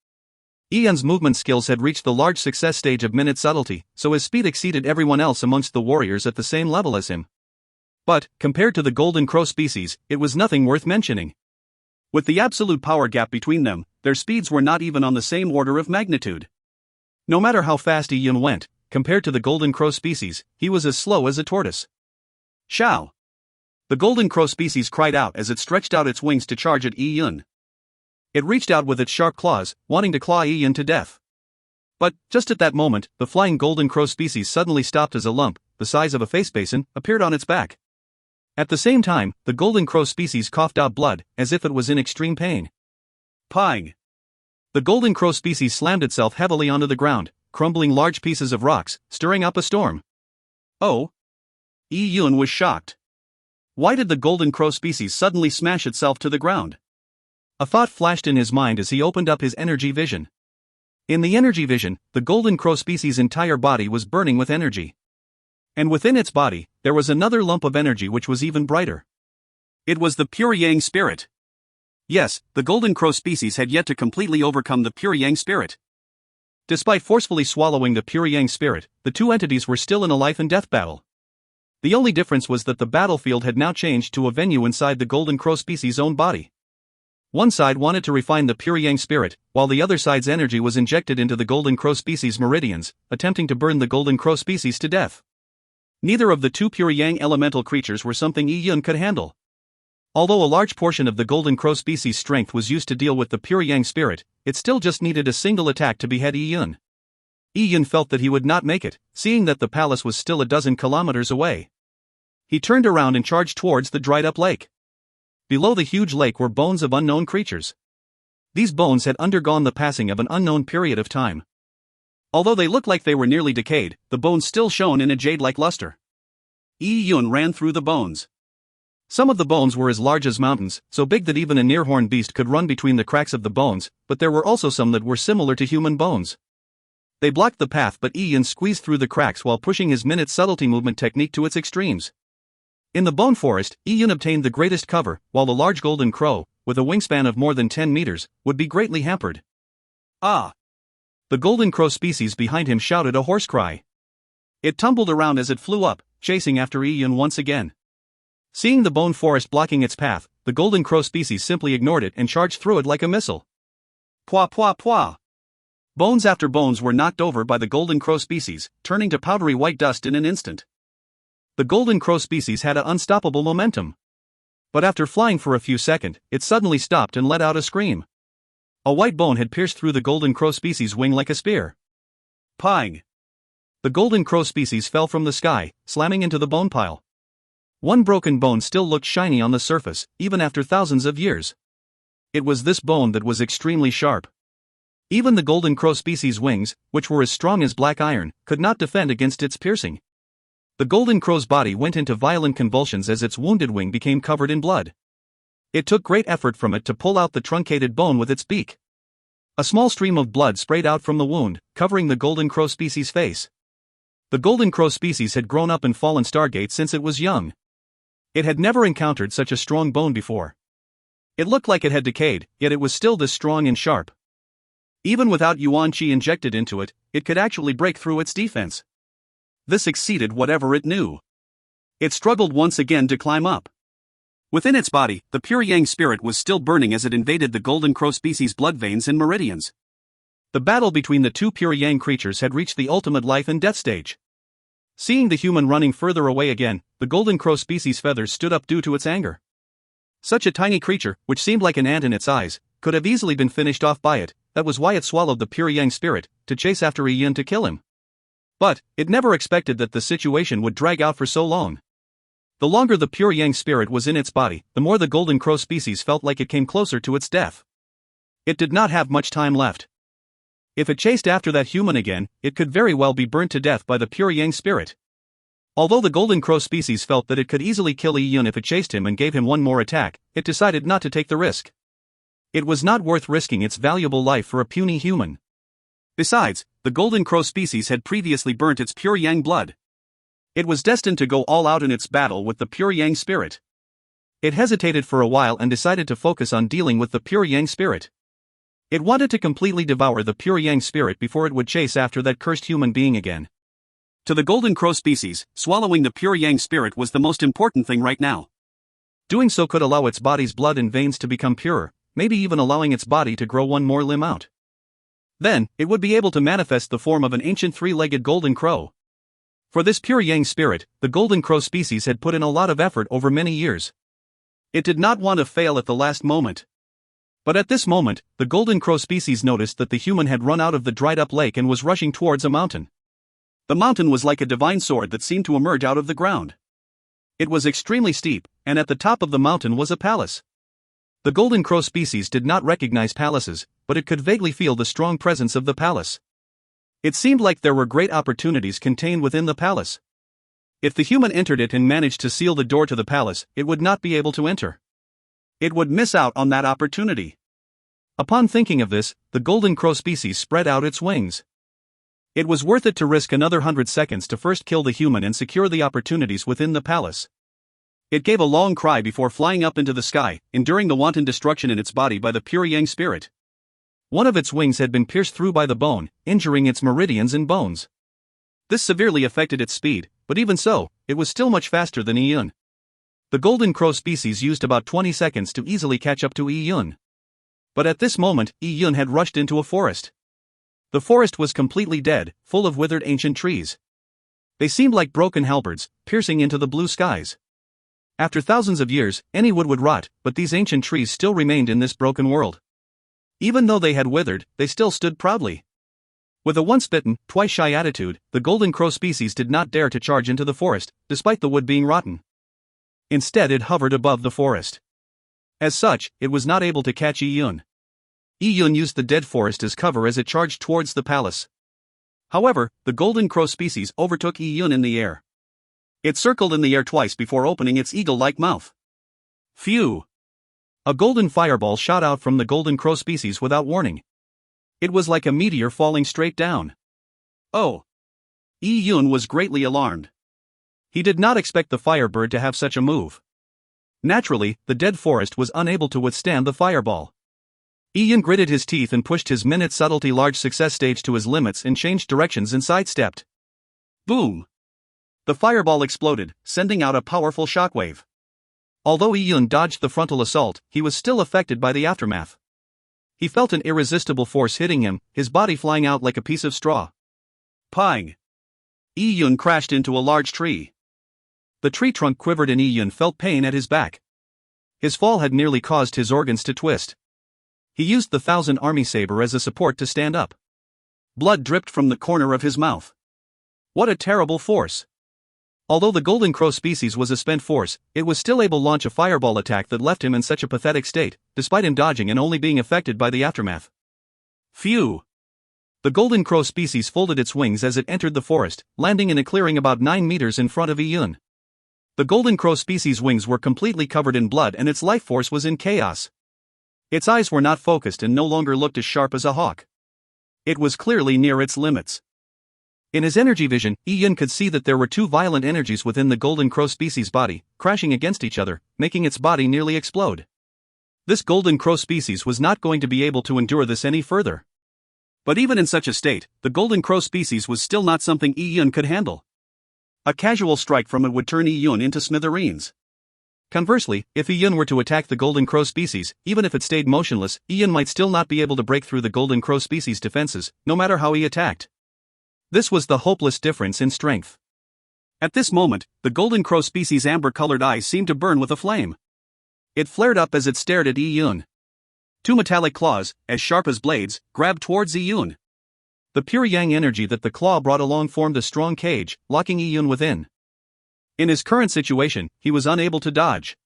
S1: Yun's movement skills had reached the large success stage of minute subtlety, so his speed exceeded everyone else amongst the warriors at the same level as him. But, compared to the Golden Crow species, it was nothing worth mentioning. With the absolute power gap between them, their speeds were not even on the same order of magnitude. No matter how fast Yun went, compared to the Golden Crow species, he was as slow as a tortoise. Shao! The Golden Crow species cried out as it stretched out its wings to charge at Yun. It reached out with its sharp claws, wanting to claw Yun to death. But, just at that moment, the flying Golden Crow species suddenly stopped as a lump, the size of a face basin, appeared on its back. At the same time, the Golden Crow species coughed out blood, as if it was in extreme pain. Pang! The Golden Crow species slammed itself heavily onto the ground, crumbling large pieces of rocks, stirring up a storm. Oh! Yun was shocked. Why did the Golden Crow species suddenly smash itself to the ground? A thought flashed in his mind as he opened up his energy vision. In the energy vision, the Golden Crow species' entire body was burning with energy. And within its body, there was another lump of energy which was even brighter. It was the pure Yang spirit. Yes, the Golden Crow species had yet to completely overcome the pure Yang spirit. Despite forcefully swallowing the pure Yang spirit, the two entities were still in a life and death battle. The only difference was that the battlefield had now changed to a venue inside the Golden Crow species' own body. One side wanted to refine the pure Yang spirit, while the other side's energy was injected into the Golden Crow species' meridians, attempting to burn the Golden Crow species to death. Neither of the two pure Yang elemental creatures were something Yun could handle. Although a large portion of the Golden Crow species' strength was used to deal with the pure Yang spirit, it still just needed a single attack to behead Yun. Yun felt that he would not make it, seeing that the palace was still a dozen kilometers away. He turned around and charged towards the dried-up lake. Below the huge lake were bones of unknown creatures. These bones had undergone the passing of an unknown period of time. Although they looked like they were nearly decayed, the bones still shone in a jade-like luster. Yun ran through the bones. Some of the bones were as large as mountains, so big that even a near-horned beast could run between the cracks of the bones, but there were also some that were similar to human bones. They blocked the path, but Yun squeezed through the cracks while pushing his minute subtlety movement technique to its extremes. In the bone forest, Yun obtained the greatest cover, while the large Golden Crow, with a wingspan of more than 10 meters, would be greatly hampered. Ah! The Golden Crow species behind him shouted a hoarse cry. It tumbled around as it flew up, chasing after Yun once again. Seeing the bone forest blocking its path, the Golden Crow species simply ignored it and charged through it like a missile. Pwa pwa pwa! Bones after bones were knocked over by the Golden Crow species, turning to powdery white dust in an instant. The Golden Crow species had an unstoppable momentum. But after flying for a few seconds, it suddenly stopped and let out a scream. A white bone had pierced through the Golden Crow species' wing like a spear. Pang! The Golden Crow species fell from the sky, slamming into the bone pile. One broken bone still looked shiny on the surface, even after thousands of years. It was this bone that was extremely sharp. Even the Golden Crow species' wings, which were as strong as black iron, could not defend against its piercing. The Golden Crow's body went into violent convulsions as its wounded wing became covered in blood. It took great effort from it to pull out the truncated bone with its beak. A small stream of blood sprayed out from the wound, covering the Golden Crow species' face. The Golden Crow species had grown up in fallen Stargate since it was young. It had never encountered such a strong bone before. It looked like it had decayed, yet it was still this strong and sharp. Even without Yuan Qi injected into it, it could actually break through its defense. This exceeded whatever it knew. It struggled once again to climb up. Within its body, the pure Yang spirit was still burning as it invaded the Golden Crow species' blood veins and meridians. The battle between the two pure Yang creatures had reached the ultimate life and death stage. Seeing the human running further away again, the Golden Crow species' feathers stood up due to its anger. Such a tiny creature, which seemed like an ant in its eyes, could have easily been finished off by it. That was why it swallowed the pure Yang spirit, to chase after Yun to kill him. But, it never expected that the situation would drag out for so long. The longer the pure yang spirit was in its body, the more the golden crow species felt like it came closer to its death. It did not have much time left. If it chased after that human again, it could very well be burnt to death by the pure yang spirit. Although the golden crow species felt that it could easily kill Yun if it chased him and gave him one more attack, it decided not to take the risk. It was not worth risking its valuable life for a puny human. Besides, the golden crow species had previously burnt its pure yang blood. It was destined to go all out in its battle with the pure yang spirit. It hesitated for a while and decided to focus on dealing with the pure yang spirit. It wanted to completely devour the pure yang spirit before it would chase after that cursed human being again. To the golden crow species, swallowing the pure yang spirit was the most important thing right now. Doing so could allow its body's blood and veins to become purer, maybe even allowing its body to grow one more limb out. Then, it would be able to manifest the form of an ancient three-legged golden crow. For this pure yang spirit, the golden crow species had put in a lot of effort over many years. It did not want to fail at the last moment. But at this moment, the golden crow species noticed that the human had run out of the dried-up lake and was rushing towards a mountain. The mountain was like a divine sword that seemed to emerge out of the ground. It was extremely steep, and at the top of the mountain was a palace. The golden crow species did not recognize palaces, but it could vaguely feel the strong presence of the palace. It seemed like there were great opportunities contained within the palace. If the human entered it and managed to seal the door to the palace, it would not be able to enter. It would miss out on that opportunity. Upon thinking of this, the golden crow species spread out its wings. It was worth it to risk another 100 seconds to first kill the human and secure the opportunities within the palace. It gave a long cry before flying up into the sky, enduring the wanton destruction in its body by the pure yang spirit. One of its wings had been pierced through by the bone, injuring its meridians and bones. This severely affected its speed, but even so, it was still much faster than Yun. The golden crow species used about 20 seconds to easily catch up to Yun. But at this moment, Yun had rushed into a forest. The forest was completely dead, full of withered ancient trees. They seemed like broken halberds, piercing into the blue skies. After thousands of years, any wood would rot, but these ancient trees still remained in this broken world. Even though they had withered, they still stood proudly. With a once-bitten, twice-shy attitude, the golden crow species did not dare to charge into the forest, despite the wood being rotten. Instead, it hovered above the forest. As such, it was not able to catch Yun. Yun used the dead forest as cover as it charged towards the palace. However, the golden crow species overtook Yun in the air. It circled in the air twice before opening its eagle-like mouth. Phew! A golden fireball shot out from the golden crow species without warning. It was like a meteor falling straight down. Oh! Yun was greatly alarmed. He did not expect the firebird to have such a move. Naturally, the dead forest was unable to withstand the fireball. Yun gritted his teeth and pushed his minute subtlety large success stage to his limits and changed directions and sidestepped. Boom! The fireball exploded, sending out a powerful shockwave. Although Yun dodged the frontal assault, he was still affected by the aftermath. He felt an irresistible force hitting him, his body flying out like a piece of straw. Pang! Yun crashed into a large tree. The tree trunk quivered and Yun felt pain at his back. His fall had nearly caused his organs to twist. He used the 1000 army saber as a support to stand up. Blood dripped from the corner of his mouth. What a terrible force! Although the golden crow species was a spent force, it was still able to launch a fireball attack that left him in such a pathetic state, despite him dodging and only being affected by the aftermath. Phew! The golden crow species folded its wings as it entered the forest, landing in a clearing about 9 meters in front of Yun. The golden crow species' wings were completely covered in blood and its life force was in chaos. Its eyes were not focused and no longer looked as sharp as a hawk. It was clearly near its limits. In his energy vision, Yun could see that there were two violent energies within the golden crow species' body, crashing against each other, making its body nearly explode. This golden crow species was not going to be able to endure this any further. But even in such a state, the golden crow species was still not something Yun could handle. A casual strike from it would turn Yun into smithereens. Conversely, if Yun were to attack the golden crow species, even if it stayed motionless, Yun might still not be able to break through the golden crow species' defenses, no matter how he attacked. This was the hopeless difference in strength. At this moment, the golden crow species' amber-colored eyes seemed to burn with a flame. It flared up as it stared at Yun. Two metallic claws, as sharp as blades, grabbed towards Yun. The pure yang energy that the claw brought along formed a strong cage, locking Yun within. In his current situation, he was unable to dodge.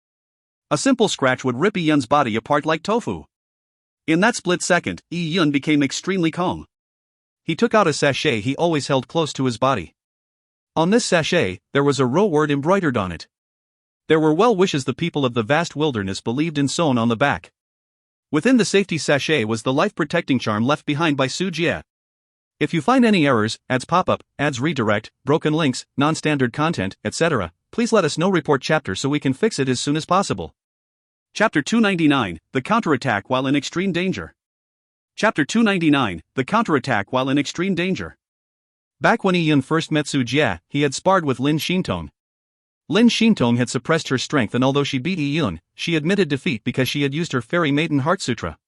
S1: A simple scratch would rip Yun's body apart like tofu. In that split second, Yun became extremely calm. He took out a sachet he always held close to his body. On this sachet, there was a row word embroidered on it. There were well wishes the people of the vast wilderness believed in sewn on the back. Within the safety sachet was the life-protecting charm left behind by Su Jie. If you find any errors, ads pop-up, ads redirect, broken links, non-standard content, etc., please let us know. Report chapter so we can fix it as soon as possible. Chapter 299, The Counterattack While in Extreme Danger. Chapter 299, The Counterattack While in Extreme Danger. Back when Yun first met Su Jie, he had sparred with Lin Xintong. Lin Xintong had suppressed her strength, and although she beat Yun, she admitted defeat because she had used her Fairy Maiden Heart Sutra.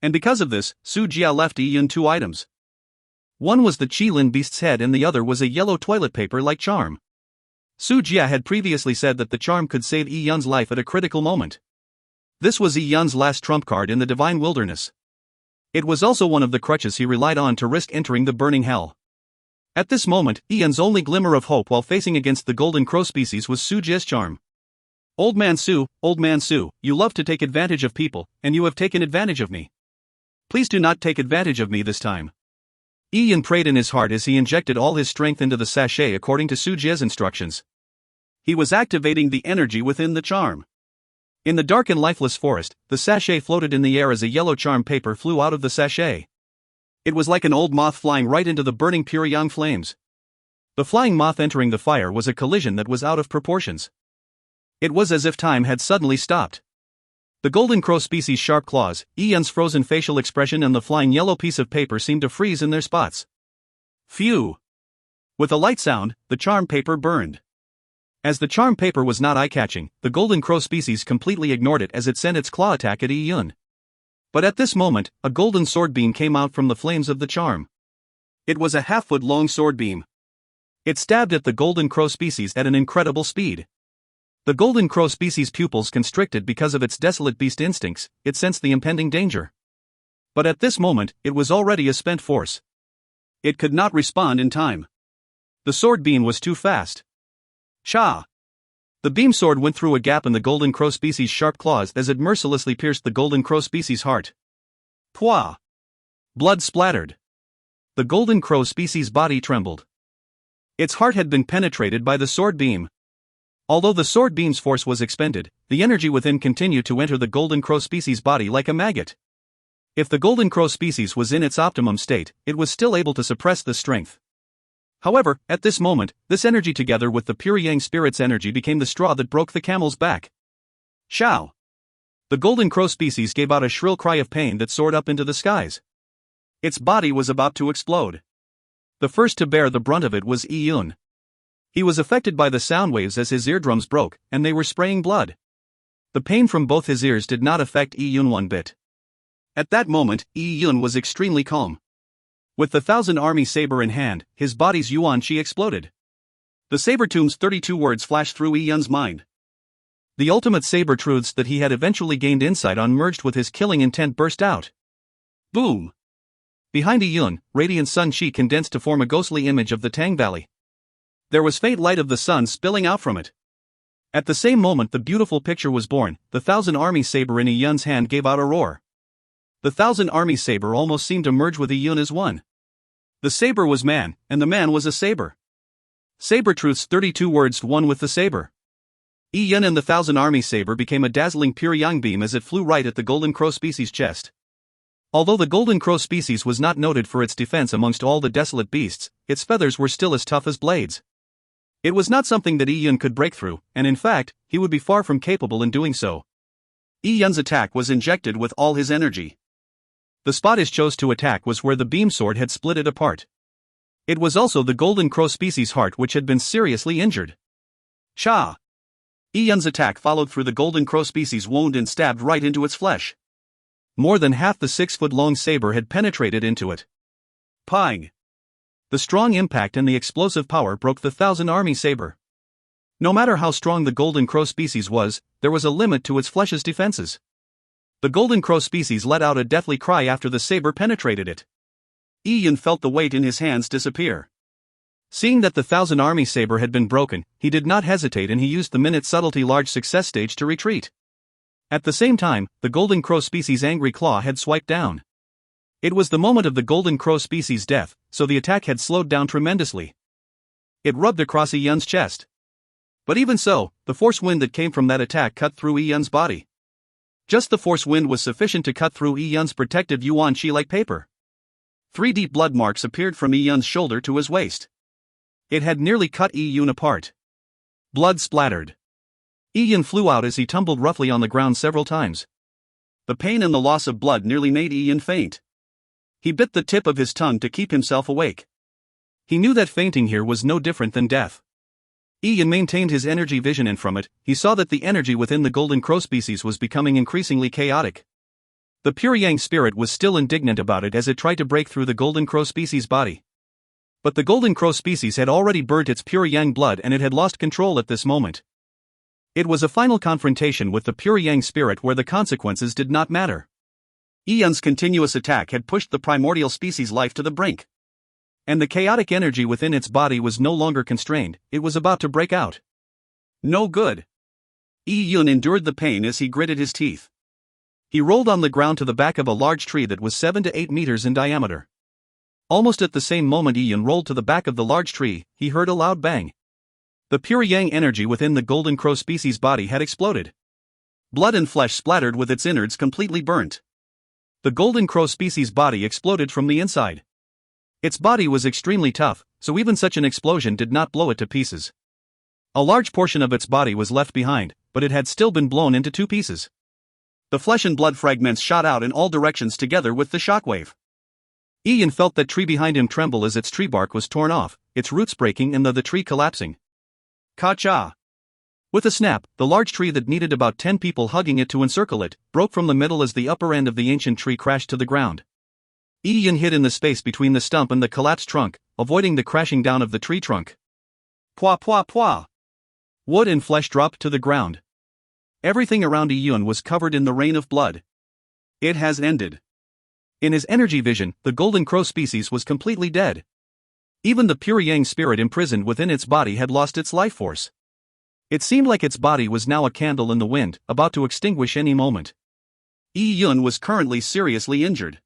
S1: And because of this, Su Jie left Yun 2 items. One was the Qilin beast's head and the other was a yellow toilet paper-like charm. Su Jie had previously said that the charm could save Yun's life at a critical moment. This was Yun's last trump card in the Divine Wilderness. It was also one of the crutches he relied on to risk entering the burning hell. At this moment, Yun's only glimmer of hope while facing against the Golden Crow species was Su Jie's charm. Old man Su, you love to take advantage of people, and you have taken advantage of me. Please do not take advantage of me this time. Yun prayed in his heart as he injected all his strength into the sachet according to Su Jie's instructions. He was activating the energy within the charm. In the dark and lifeless forest, the sachet floated in the air as a yellow charm paper flew out of the sachet. It was like an old moth flying right into the burning Pyongyang flames. The flying moth entering the fire was a collision that was out of proportions. It was as if time had suddenly stopped. The Golden Crow species' sharp claws, Yun's frozen facial expression and the flying yellow piece of paper seemed to freeze in their spots. Phew! With a light sound, the charm paper burned. As the charm paper was not eye-catching, the Golden Crow species completely ignored it as it sent its claw attack at Yun. But at this moment, a golden sword beam came out from the flames of the charm. It was a half-foot-long sword beam. It stabbed at the Golden Crow species at an incredible speed. The Golden Crow species' pupils constricted because of its desolate beast instincts. It sensed the impending danger. But at this moment, it was already a spent force. It could not respond in time. The sword beam was too fast. Sha! The beam sword went through a gap in the Golden Crow species' sharp claws as it mercilessly pierced the Golden Crow species' heart. Pwah! Blood splattered. The Golden Crow species' body trembled. Its heart had been penetrated by the sword beam. Although the sword beam's force was expended, the energy within continued to enter the Golden Crow species' body like a maggot. If the Golden Crow species was in its optimum state, it was still able to suppress the strength. However, at this moment, this energy together with the pure Yang spirit's energy became the straw that broke the camel's back. Shao! The Golden Crow species gave out a shrill cry of pain that soared up into the skies. Its body was about to explode. The first to bear the brunt of it was Yun. He was affected by the sound waves as his eardrums broke, and they were spraying blood. The pain from both his ears did not affect Yun one bit. At that moment, Yun was extremely calm. With the 1,000 army saber in hand, his body's yuan qi exploded. The saber tomb's 32 words flashed through Yun's mind. The ultimate saber truths that he had eventually gained insight on merged with his killing intent burst out. Boom! Behind Yun, radiant sun qi condensed to form a ghostly image of the Tang Valley. There was faint light of the sun spilling out from it. At the same moment the beautiful picture was born, the 1,000 army saber in Yun's hand gave out a roar. The 1,000 army saber almost seemed to merge with Yun as one. The saber was man, and the man was a saber. Saber truth's 32 words one with the saber. Yun and the 1,000 army saber became a dazzling pure yang beam as it flew right at the Golden Crow species' chest. Although the Golden Crow species was not noted for its defense amongst all the desolate beasts, its feathers were still as tough as blades. It was not something that Yun could break through, and in fact, he would be far from capable in doing so. Yun's attack was injected with all his energy. The spot he chose to attack was where the beam sword had split it apart. It was also the Golden Crow species' heart which had been seriously injured. Sha! Yun's attack followed through the Golden Crow species' wound and stabbed right into its flesh. More than half the 6-foot-long saber had penetrated into it. Pang! The strong impact and the explosive power broke the 1,000 army saber. No matter how strong the Golden Crow species was, there was a limit to its flesh's defenses. The Golden Crow species let out a deathly cry after the saber penetrated it. Yun felt the weight in his hands disappear. Seeing that the 1,000 army saber had been broken, he did not hesitate and he used the minute subtlety large success stage to retreat. At the same time, the golden crow species' angry claw had swiped down. It was the moment of the golden crow species' death, so the attack had slowed down tremendously. It rubbed across Yun's chest. But even so, the force wind that came from that attack cut through Yun's body. Just the force wind was sufficient to cut through Yun's protective yuan chi like paper. 3 deep blood marks appeared from Yun's shoulder to his waist. It had nearly cut Yun apart. Blood splattered. Yun flew out as he tumbled roughly on the ground several times. The pain and the loss of blood nearly made Yun faint. He bit the tip of his tongue to keep himself awake. He knew that fainting here was no different than death. Yun maintained his energy vision and from it, he saw that the energy within the golden crow species was becoming increasingly chaotic. The pure yang spirit was still indignant about it as it tried to break through the golden crow species' body. But the golden crow species had already burnt its pure yang blood and it had lost control at this moment. It was a final confrontation with the pure yang spirit where the consequences did not matter. Yun's continuous attack had pushed the primordial species' life to the brink. And the chaotic energy within its body was no longer constrained, it was about to break out. No good. Yun endured the pain as he gritted his teeth. He rolled on the ground to the back of a large tree that was 7 to 8 meters in diameter. Almost at the same moment Yun rolled to the back of the large tree, he heard a loud bang. The pure yang energy within the golden crow species' body had exploded. Blood and flesh splattered with its innards completely burnt. The golden crow species' body exploded from the inside. Its body was extremely tough, so even such an explosion did not blow it to pieces. A large portion of its body was left behind, but it had still been blown into 2 pieces. The flesh and blood fragments shot out in all directions together with the shockwave. Yun felt that tree behind him tremble as its tree bark was torn off, its roots breaking and the tree collapsing. Ka-cha! With a snap, the large tree that needed about 10 people hugging it to encircle it, broke from the middle as the upper end of the ancient tree crashed to the ground. Yun hid in the space between the stump and the collapsed trunk, avoiding the crashing down of the tree trunk. Pwa pwa pwa! Wood and flesh dropped to the ground. Everything around Yun was covered in the rain of blood. It has ended. In his energy vision, the golden crow species was completely dead. Even the pure yang spirit imprisoned within its body had lost its life force. It seemed like its body was now a candle in the wind, about to extinguish any moment. Yun was currently seriously injured.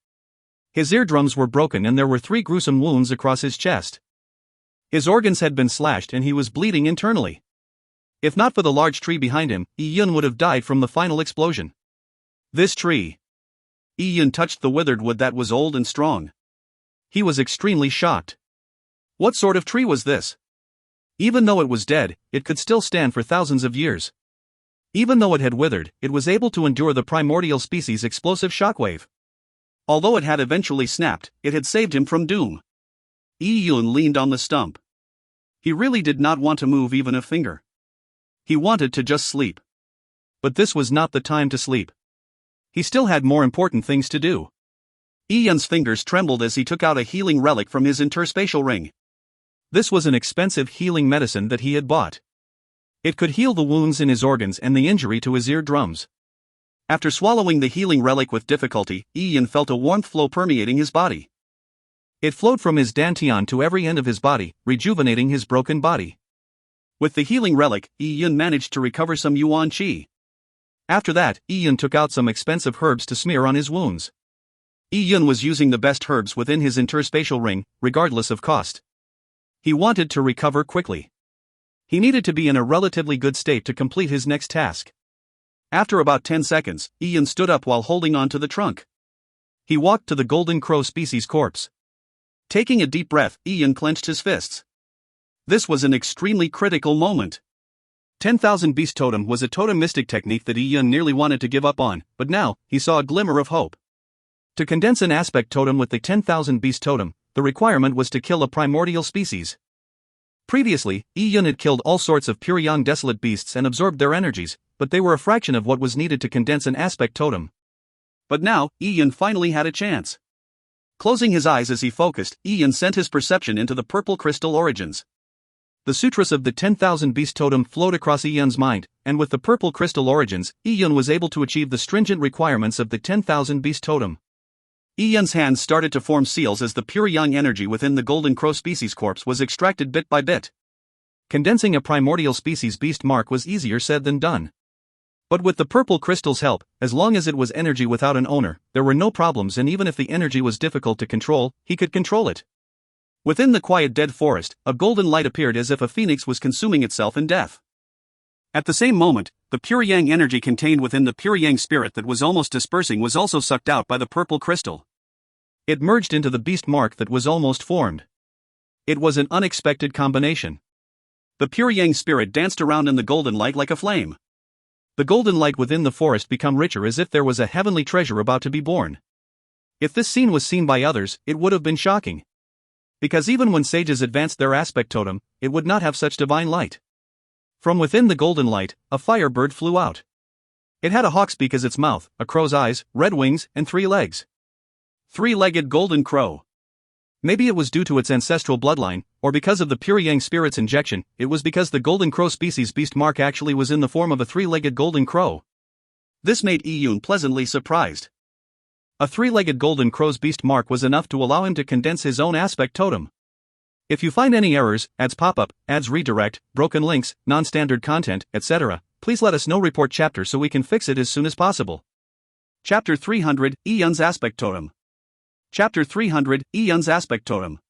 S1: His eardrums were broken and there were 3 gruesome wounds across his chest. His organs had been slashed and he was bleeding internally. If not for the large tree behind him, Yun would have died from the final explosion. This tree. Yun touched the withered wood that was old and strong. He was extremely shocked. What sort of tree was this? Even though it was dead, it could still stand for thousands of years. Even though it had withered, it was able to endure the primordial species' explosive shockwave. Although it had eventually snapped, it had saved him from doom. Yun leaned on the stump. He really did not want to move even a finger. He wanted to just sleep. But this was not the time to sleep. He still had more important things to do. Yun's fingers trembled as he took out a healing relic from his interspatial ring. This was an expensive healing medicine that he had bought. It could heal the wounds in his organs and the injury to his eardrums. After swallowing the healing relic with difficulty, Yun felt a warmth flow permeating his body. It flowed from his dantian to every end of his body, rejuvenating his broken body. With the healing relic, Yun managed to recover some yuan qi. After that, Yun took out some expensive herbs to smear on his wounds. Yun was using the best herbs within his interspatial ring, regardless of cost. He wanted to recover quickly. He needed to be in a relatively good state to complete his next task. After about 10 seconds, Yun stood up while holding on to the trunk. He walked to the golden crow species corpse. Taking a deep breath, Yun clenched his fists. This was an extremely critical moment. 10,000 Beast Totem was a totem mystic technique that Yun nearly wanted to give up on, but now, he saw a glimmer of hope. To condense an aspect totem with the 10,000 Beast Totem, the requirement was to kill a primordial species. Previously, Yun had killed all sorts of pure yang desolate beasts and absorbed their energies, but they were a fraction of what was needed to condense an aspect totem. But now, Yun finally had a chance. Closing his eyes as he focused, Yun sent his perception into the purple crystal origins. The sutras of the 10,000 Beast Totem flowed across Yun's mind, and with the purple crystal origins, Yun was able to achieve the stringent requirements of the 10,000 Beast Totem. Yi Yun's hands started to form seals as the pure yang energy within the golden crow species corpse was extracted bit by bit. Condensing a primordial species beast mark was easier said than done. But with the purple crystal's help, as long as it was energy without an owner, there were no problems, and even if the energy was difficult to control, he could control it. Within the quiet dead forest, a golden light appeared as if a phoenix was consuming itself in death. At the same moment, the pure yang energy contained within the pure yang spirit that was almost dispersing was also sucked out by the purple crystal. It merged into the beast mark that was almost formed. It was an unexpected combination. The pure yang spirit danced around in the golden light like a flame. The golden light within the forest became richer as if there was a heavenly treasure about to be born. If this scene was seen by others, it would have been shocking. Because even when sages advanced their aspect totem, it would not have such divine light. From within the golden light, a firebird flew out. It had a hawk's beak as its mouth, a crow's eyes, red wings, and 3 legs. 3-legged golden crow. Maybe it was due to its ancestral bloodline, or because of the pure yang spirit's injection. It was because the golden crow species beast mark actually was in the form of a 3-legged golden crow. This made Yi Yun pleasantly surprised. A 3-legged golden crow's beast mark was enough to allow him to condense his own aspect totem. If you find any errors, ads pop up, ads redirect, broken links, non-standard content, etc., please let us know. Report chapter so we can fix it as soon as possible. Chapter 300, Yi Yun's Aspect Totem. Chapter 300, Yi Yun's Aspect Totem.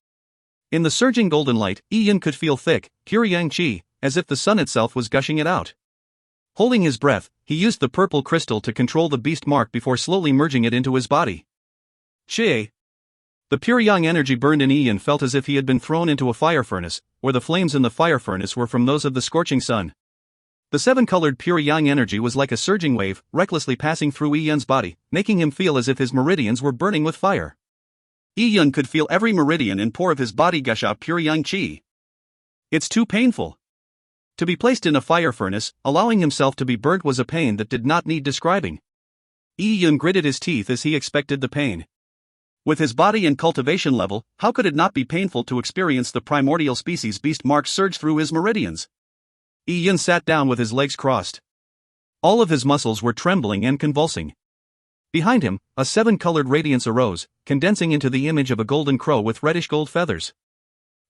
S1: In the surging golden light, Yi Yun could feel thick, pure yang qi, as if the sun itself was gushing it out. Holding his breath, he used the purple crystal to control the beast mark before slowly merging it into his body. Qi. The pure yang energy burned in Yi Yun felt as if he had been thrown into a fire furnace, where the flames in the fire furnace were from those of the scorching sun. The 7-colored pure yang energy was like a surging wave, recklessly passing through Yi Yun's body, making him feel as if his meridians were burning with fire. Yi Yun could feel every meridian and pore of his body gush out pure yang qi. It's too painful. To be placed in a fire furnace, allowing himself to be burnt was a pain that did not need describing. Yi Yun gritted his teeth as he expected the pain. With his body and cultivation level, how could it not be painful to experience the primordial species beast mark surge through his meridians? Yi Yun sat down with his legs crossed. All of his muscles were trembling and convulsing. Behind him, a 7-colored radiance arose, condensing into the image of a golden crow with reddish gold feathers.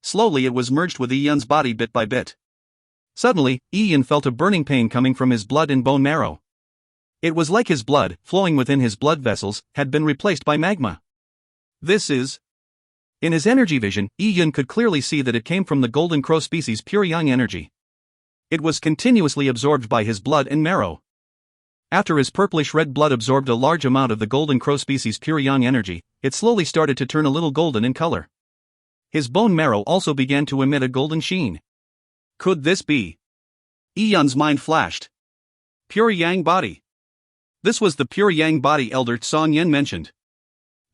S1: Slowly it was merged with Yi Yun's body bit by bit. Suddenly, Yi Yun felt a burning pain coming from his blood and bone marrow. It was like his blood, flowing within his blood vessels, had been replaced by magma. This is... In his energy vision, Yi Yun could clearly see that it came from the golden crow species pure yang energy. It was continuously absorbed by his blood and marrow. After his purplish-red blood absorbed a large amount of the golden crow species pure yang energy, it slowly started to turn a little golden in color. His bone marrow also began to emit a golden sheen. Could this be? Yi Yun's mind flashed. Pure yang body. This was the pure yang body Elder Song Yin mentioned.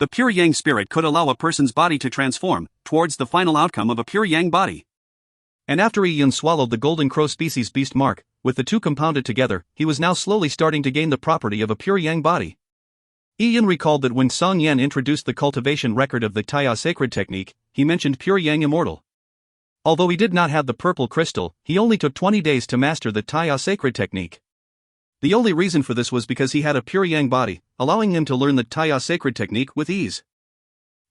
S1: The pure yang spirit could allow a person's body to transform towards the final outcome of a pure yang body. And after Yi Yun swallowed the golden crow species beast mark, with the two compounded together, he was now slowly starting to gain the property of a pure yang body. Yi Yun recalled that when Song Yin introduced the cultivation record of the Taiya sacred technique, he mentioned pure yang immortal. Although he did not have the purple crystal, he only took 20 days to master the Taiya sacred technique. The only reason for this was because he had a pure yang body, allowing him to learn the Taiya sacred technique with ease.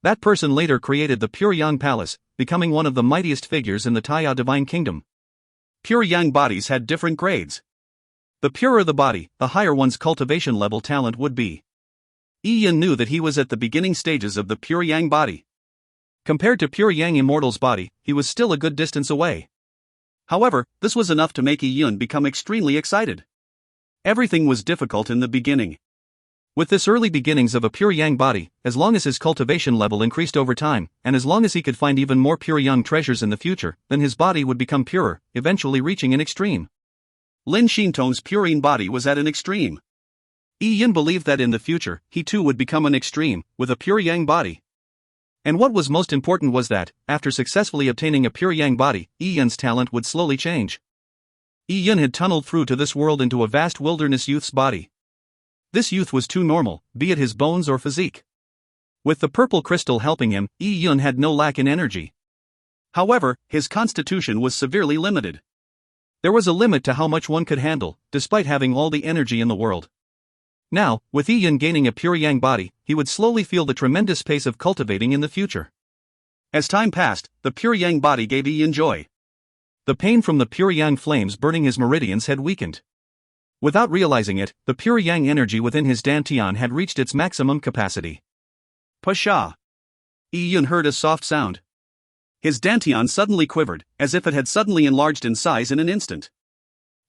S1: That person later created the Pure Yang Palace, becoming one of the mightiest figures in the Taiya divine kingdom. Pure yang bodies had different grades. The purer the body, the higher one's cultivation level talent would be. Yi Yun knew that he was at the beginning stages of the pure yang body. Compared to pure yang immortal's body, he was still a good distance away. However, this was enough to make Yi Yun become extremely excited. Everything was difficult in the beginning. With this early beginnings of a pure yang body, as long as his cultivation level increased over time, and as long as he could find even more pure yang treasures in the future, then his body would become purer, eventually reaching an extreme. Lin Xintong's purine body was at an extreme. Yi Yun believed that in the future, he too would become an extreme, with a pure yang body. And what was most important was that, after successfully obtaining a pure yang body, Yi Yun's talent would slowly change. Yi Yun had tunneled through to this world into a vast wilderness youth's body. This youth was too normal, be it his bones or physique. With the purple crystal helping him, Yi Yun had no lack in energy. However, his constitution was severely limited. There was a limit to how much one could handle, despite having all the energy in the world. Now, with Yi-Yun gaining a pure yang body, he would slowly feel the tremendous pace of cultivating in the future. As time passed, the pure yang body gave Yi-Yun joy. The pain from the pure yang flames burning his meridians had weakened. Without realizing it, the pure yang energy within his dantian had reached its maximum capacity. Pasha! Yi-Yun heard a soft sound. His dantian suddenly quivered, as if it had suddenly enlarged in size in an instant.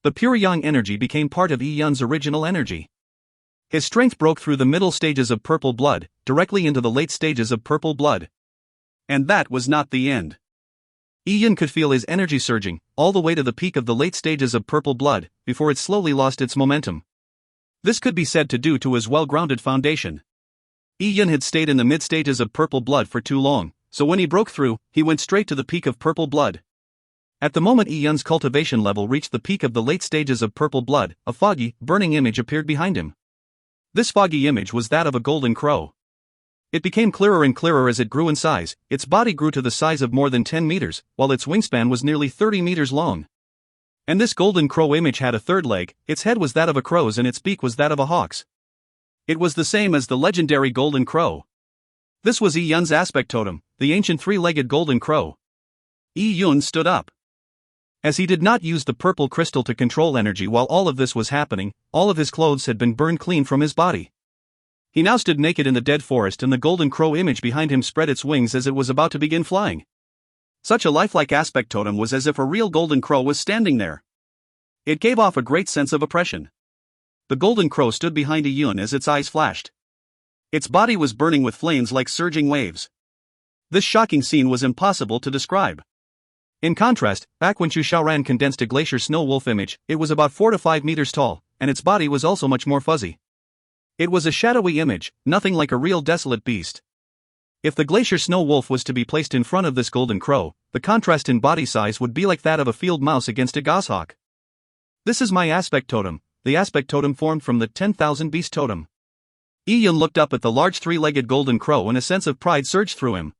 S1: The pure yang energy became part of Yi-Yun's original energy. His strength broke through the middle stages of purple blood, directly into the late stages of purple blood. And that was not the end. Yi-Yun could feel his energy surging, all the way to the peak of the late stages of purple blood, before it slowly lost its momentum. This could be said to due to his well-grounded foundation. Yi-Yun had stayed in the mid-stages of purple blood for too long, so when he broke through, he went straight to the peak of purple blood. At the moment Yi-Yun's cultivation level reached the peak of the late stages of purple blood, a foggy, burning image appeared behind him. This foggy image was that of a golden crow. It became clearer and clearer as it grew in size. Its body grew to the size of more than 10 meters, while its wingspan was nearly 30 meters long. And this golden crow image had a third leg. Its head was that of a crow's and its beak was that of a hawk's. It was the same as the legendary golden crow. This was Yi-Yun's aspect totem, the ancient three-legged golden crow. Yi-Yun stood up. As he did not use the purple crystal to control energy while all of this was happening, all of his clothes had been burned clean from his body. He now stood naked in the dead forest and the golden crow image behind him spread its wings as it was about to begin flying. Such a lifelike aspect totem was as if a real golden crow was standing there. It gave off a great sense of oppression. The golden crow stood behind Yi-Yun as its eyes flashed. Its body was burning with flames like surging waves. This shocking scene was impossible to describe. In contrast, back when Chu Xiaoran condensed a glacier snow wolf image, it was about 4 to 5 meters tall, and its body was also much more fuzzy. It was a shadowy image, nothing like a real desolate beast. If the glacier snow wolf was to be placed in front of this golden crow, the contrast in body size would be like that of a field mouse against a goshawk. This is my aspect totem, the aspect totem formed from the 10,000 beast totem. Yi-Yun looked up at the large three-legged golden crow and a sense of pride surged through him.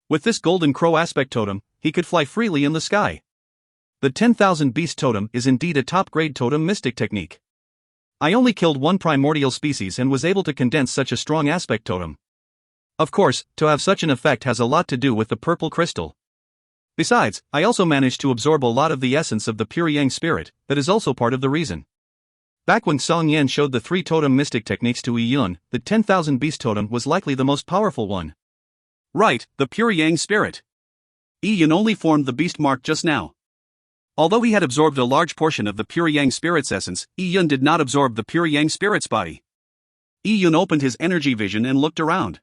S1: With this golden crow aspect totem, he could fly freely in the sky. The 10,000 beast totem is indeed a top-grade totem mystic technique. I only killed one primordial species and was able to condense such a strong aspect totem. Of course, to have such an effect has a lot to do with the purple crystal. Besides, I also managed to absorb a lot of the essence of the pure yang spirit, that is also part of the reason. Back when Song Yan showed the 3 totem mystic techniques to Yi-Yun, the 10,000 beast totem was likely the most powerful one. Right, the pure yang spirit. Yi-Yun only formed the beast mark just now. Although he had absorbed a large portion of the pure yang spirit's essence, Yi-Yun did not absorb the pure yang spirit's body. Yi-Yun opened his energy vision and looked around.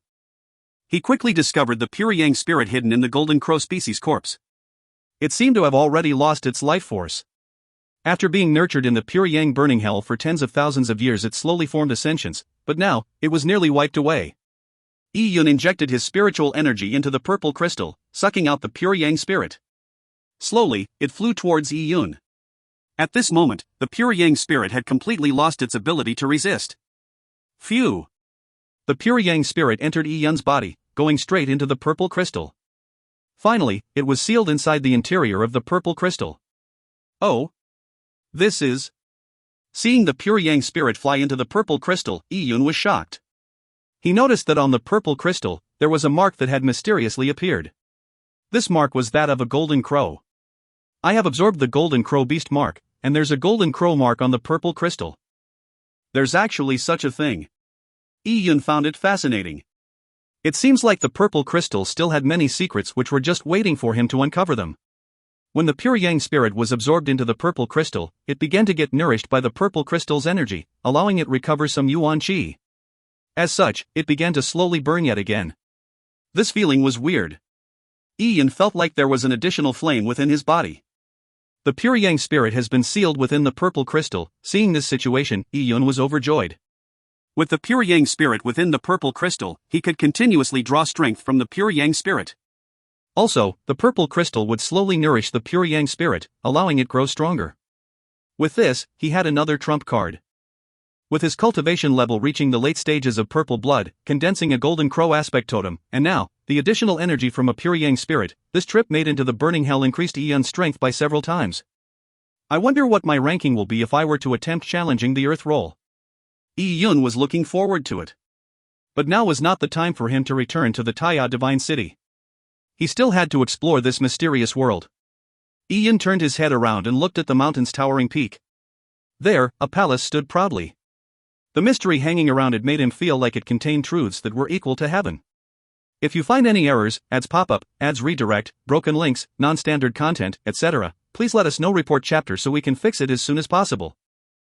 S1: He quickly discovered the pure yang spirit hidden in the golden crow species corpse. It seemed to have already lost its life force. After being nurtured in the pure yang burning hell for tens of thousands of years, it slowly formed ascensions, but now, it was nearly wiped away. Yi-Yun injected his spiritual energy into the purple crystal, sucking out the pure yang spirit. Slowly, it flew towards Yi-Yun. At this moment, the pure yang spirit had completely lost its ability to resist. Phew! The pure yang spirit entered Yi-Yun's body, going straight into the purple crystal. Finally, it was sealed inside the interior of the purple crystal. Oh! This is... Seeing the pure yang spirit fly into the purple crystal, Yi-Yun was shocked. He noticed that on the purple crystal, there was a mark that had mysteriously appeared. This mark was that of a golden crow. I have absorbed the golden crow beast mark, and there's a golden crow mark on the purple crystal. There's actually such a thing. Yi-Yun found it fascinating. It seems like the purple crystal still had many secrets which were just waiting for him to uncover them. When the pure yang spirit was absorbed into the purple crystal, it began to get nourished by the purple crystal's energy, allowing it recover some yuan qi. As such, it began to slowly burn yet again. This feeling was weird. Yi-Yun felt like there was an additional flame within his body. The pure yang spirit has been sealed within the purple crystal. Seeing this situation, Yi-Yun was overjoyed. With the pure yang spirit within the purple crystal, he could continuously draw strength from the pure yang spirit. Also, the purple crystal would slowly nourish the pure yang spirit, allowing it grow stronger. With this, he had another trump card. With his cultivation level reaching the late stages of purple blood, condensing a golden crow aspect totem, and now, the additional energy from a pure yang spirit, this trip made into the burning hell increased Yi-Yun's strength by several times. I wonder what my ranking will be if I were to attempt challenging the Earth roll. Yi Yun was looking forward to it. But now was not the time for him to return to the Taya Divine City. He still had to explore this mysterious world. Yi Yun turned his head around and looked at the mountain's towering peak. There, a palace stood proudly. The mystery hanging around it made him feel like it contained truths that were equal to heaven. If you find any errors, ads pop up, ads redirect, broken links, non-standard content, etc., please let us know. Report chapter so we can fix it as soon as possible.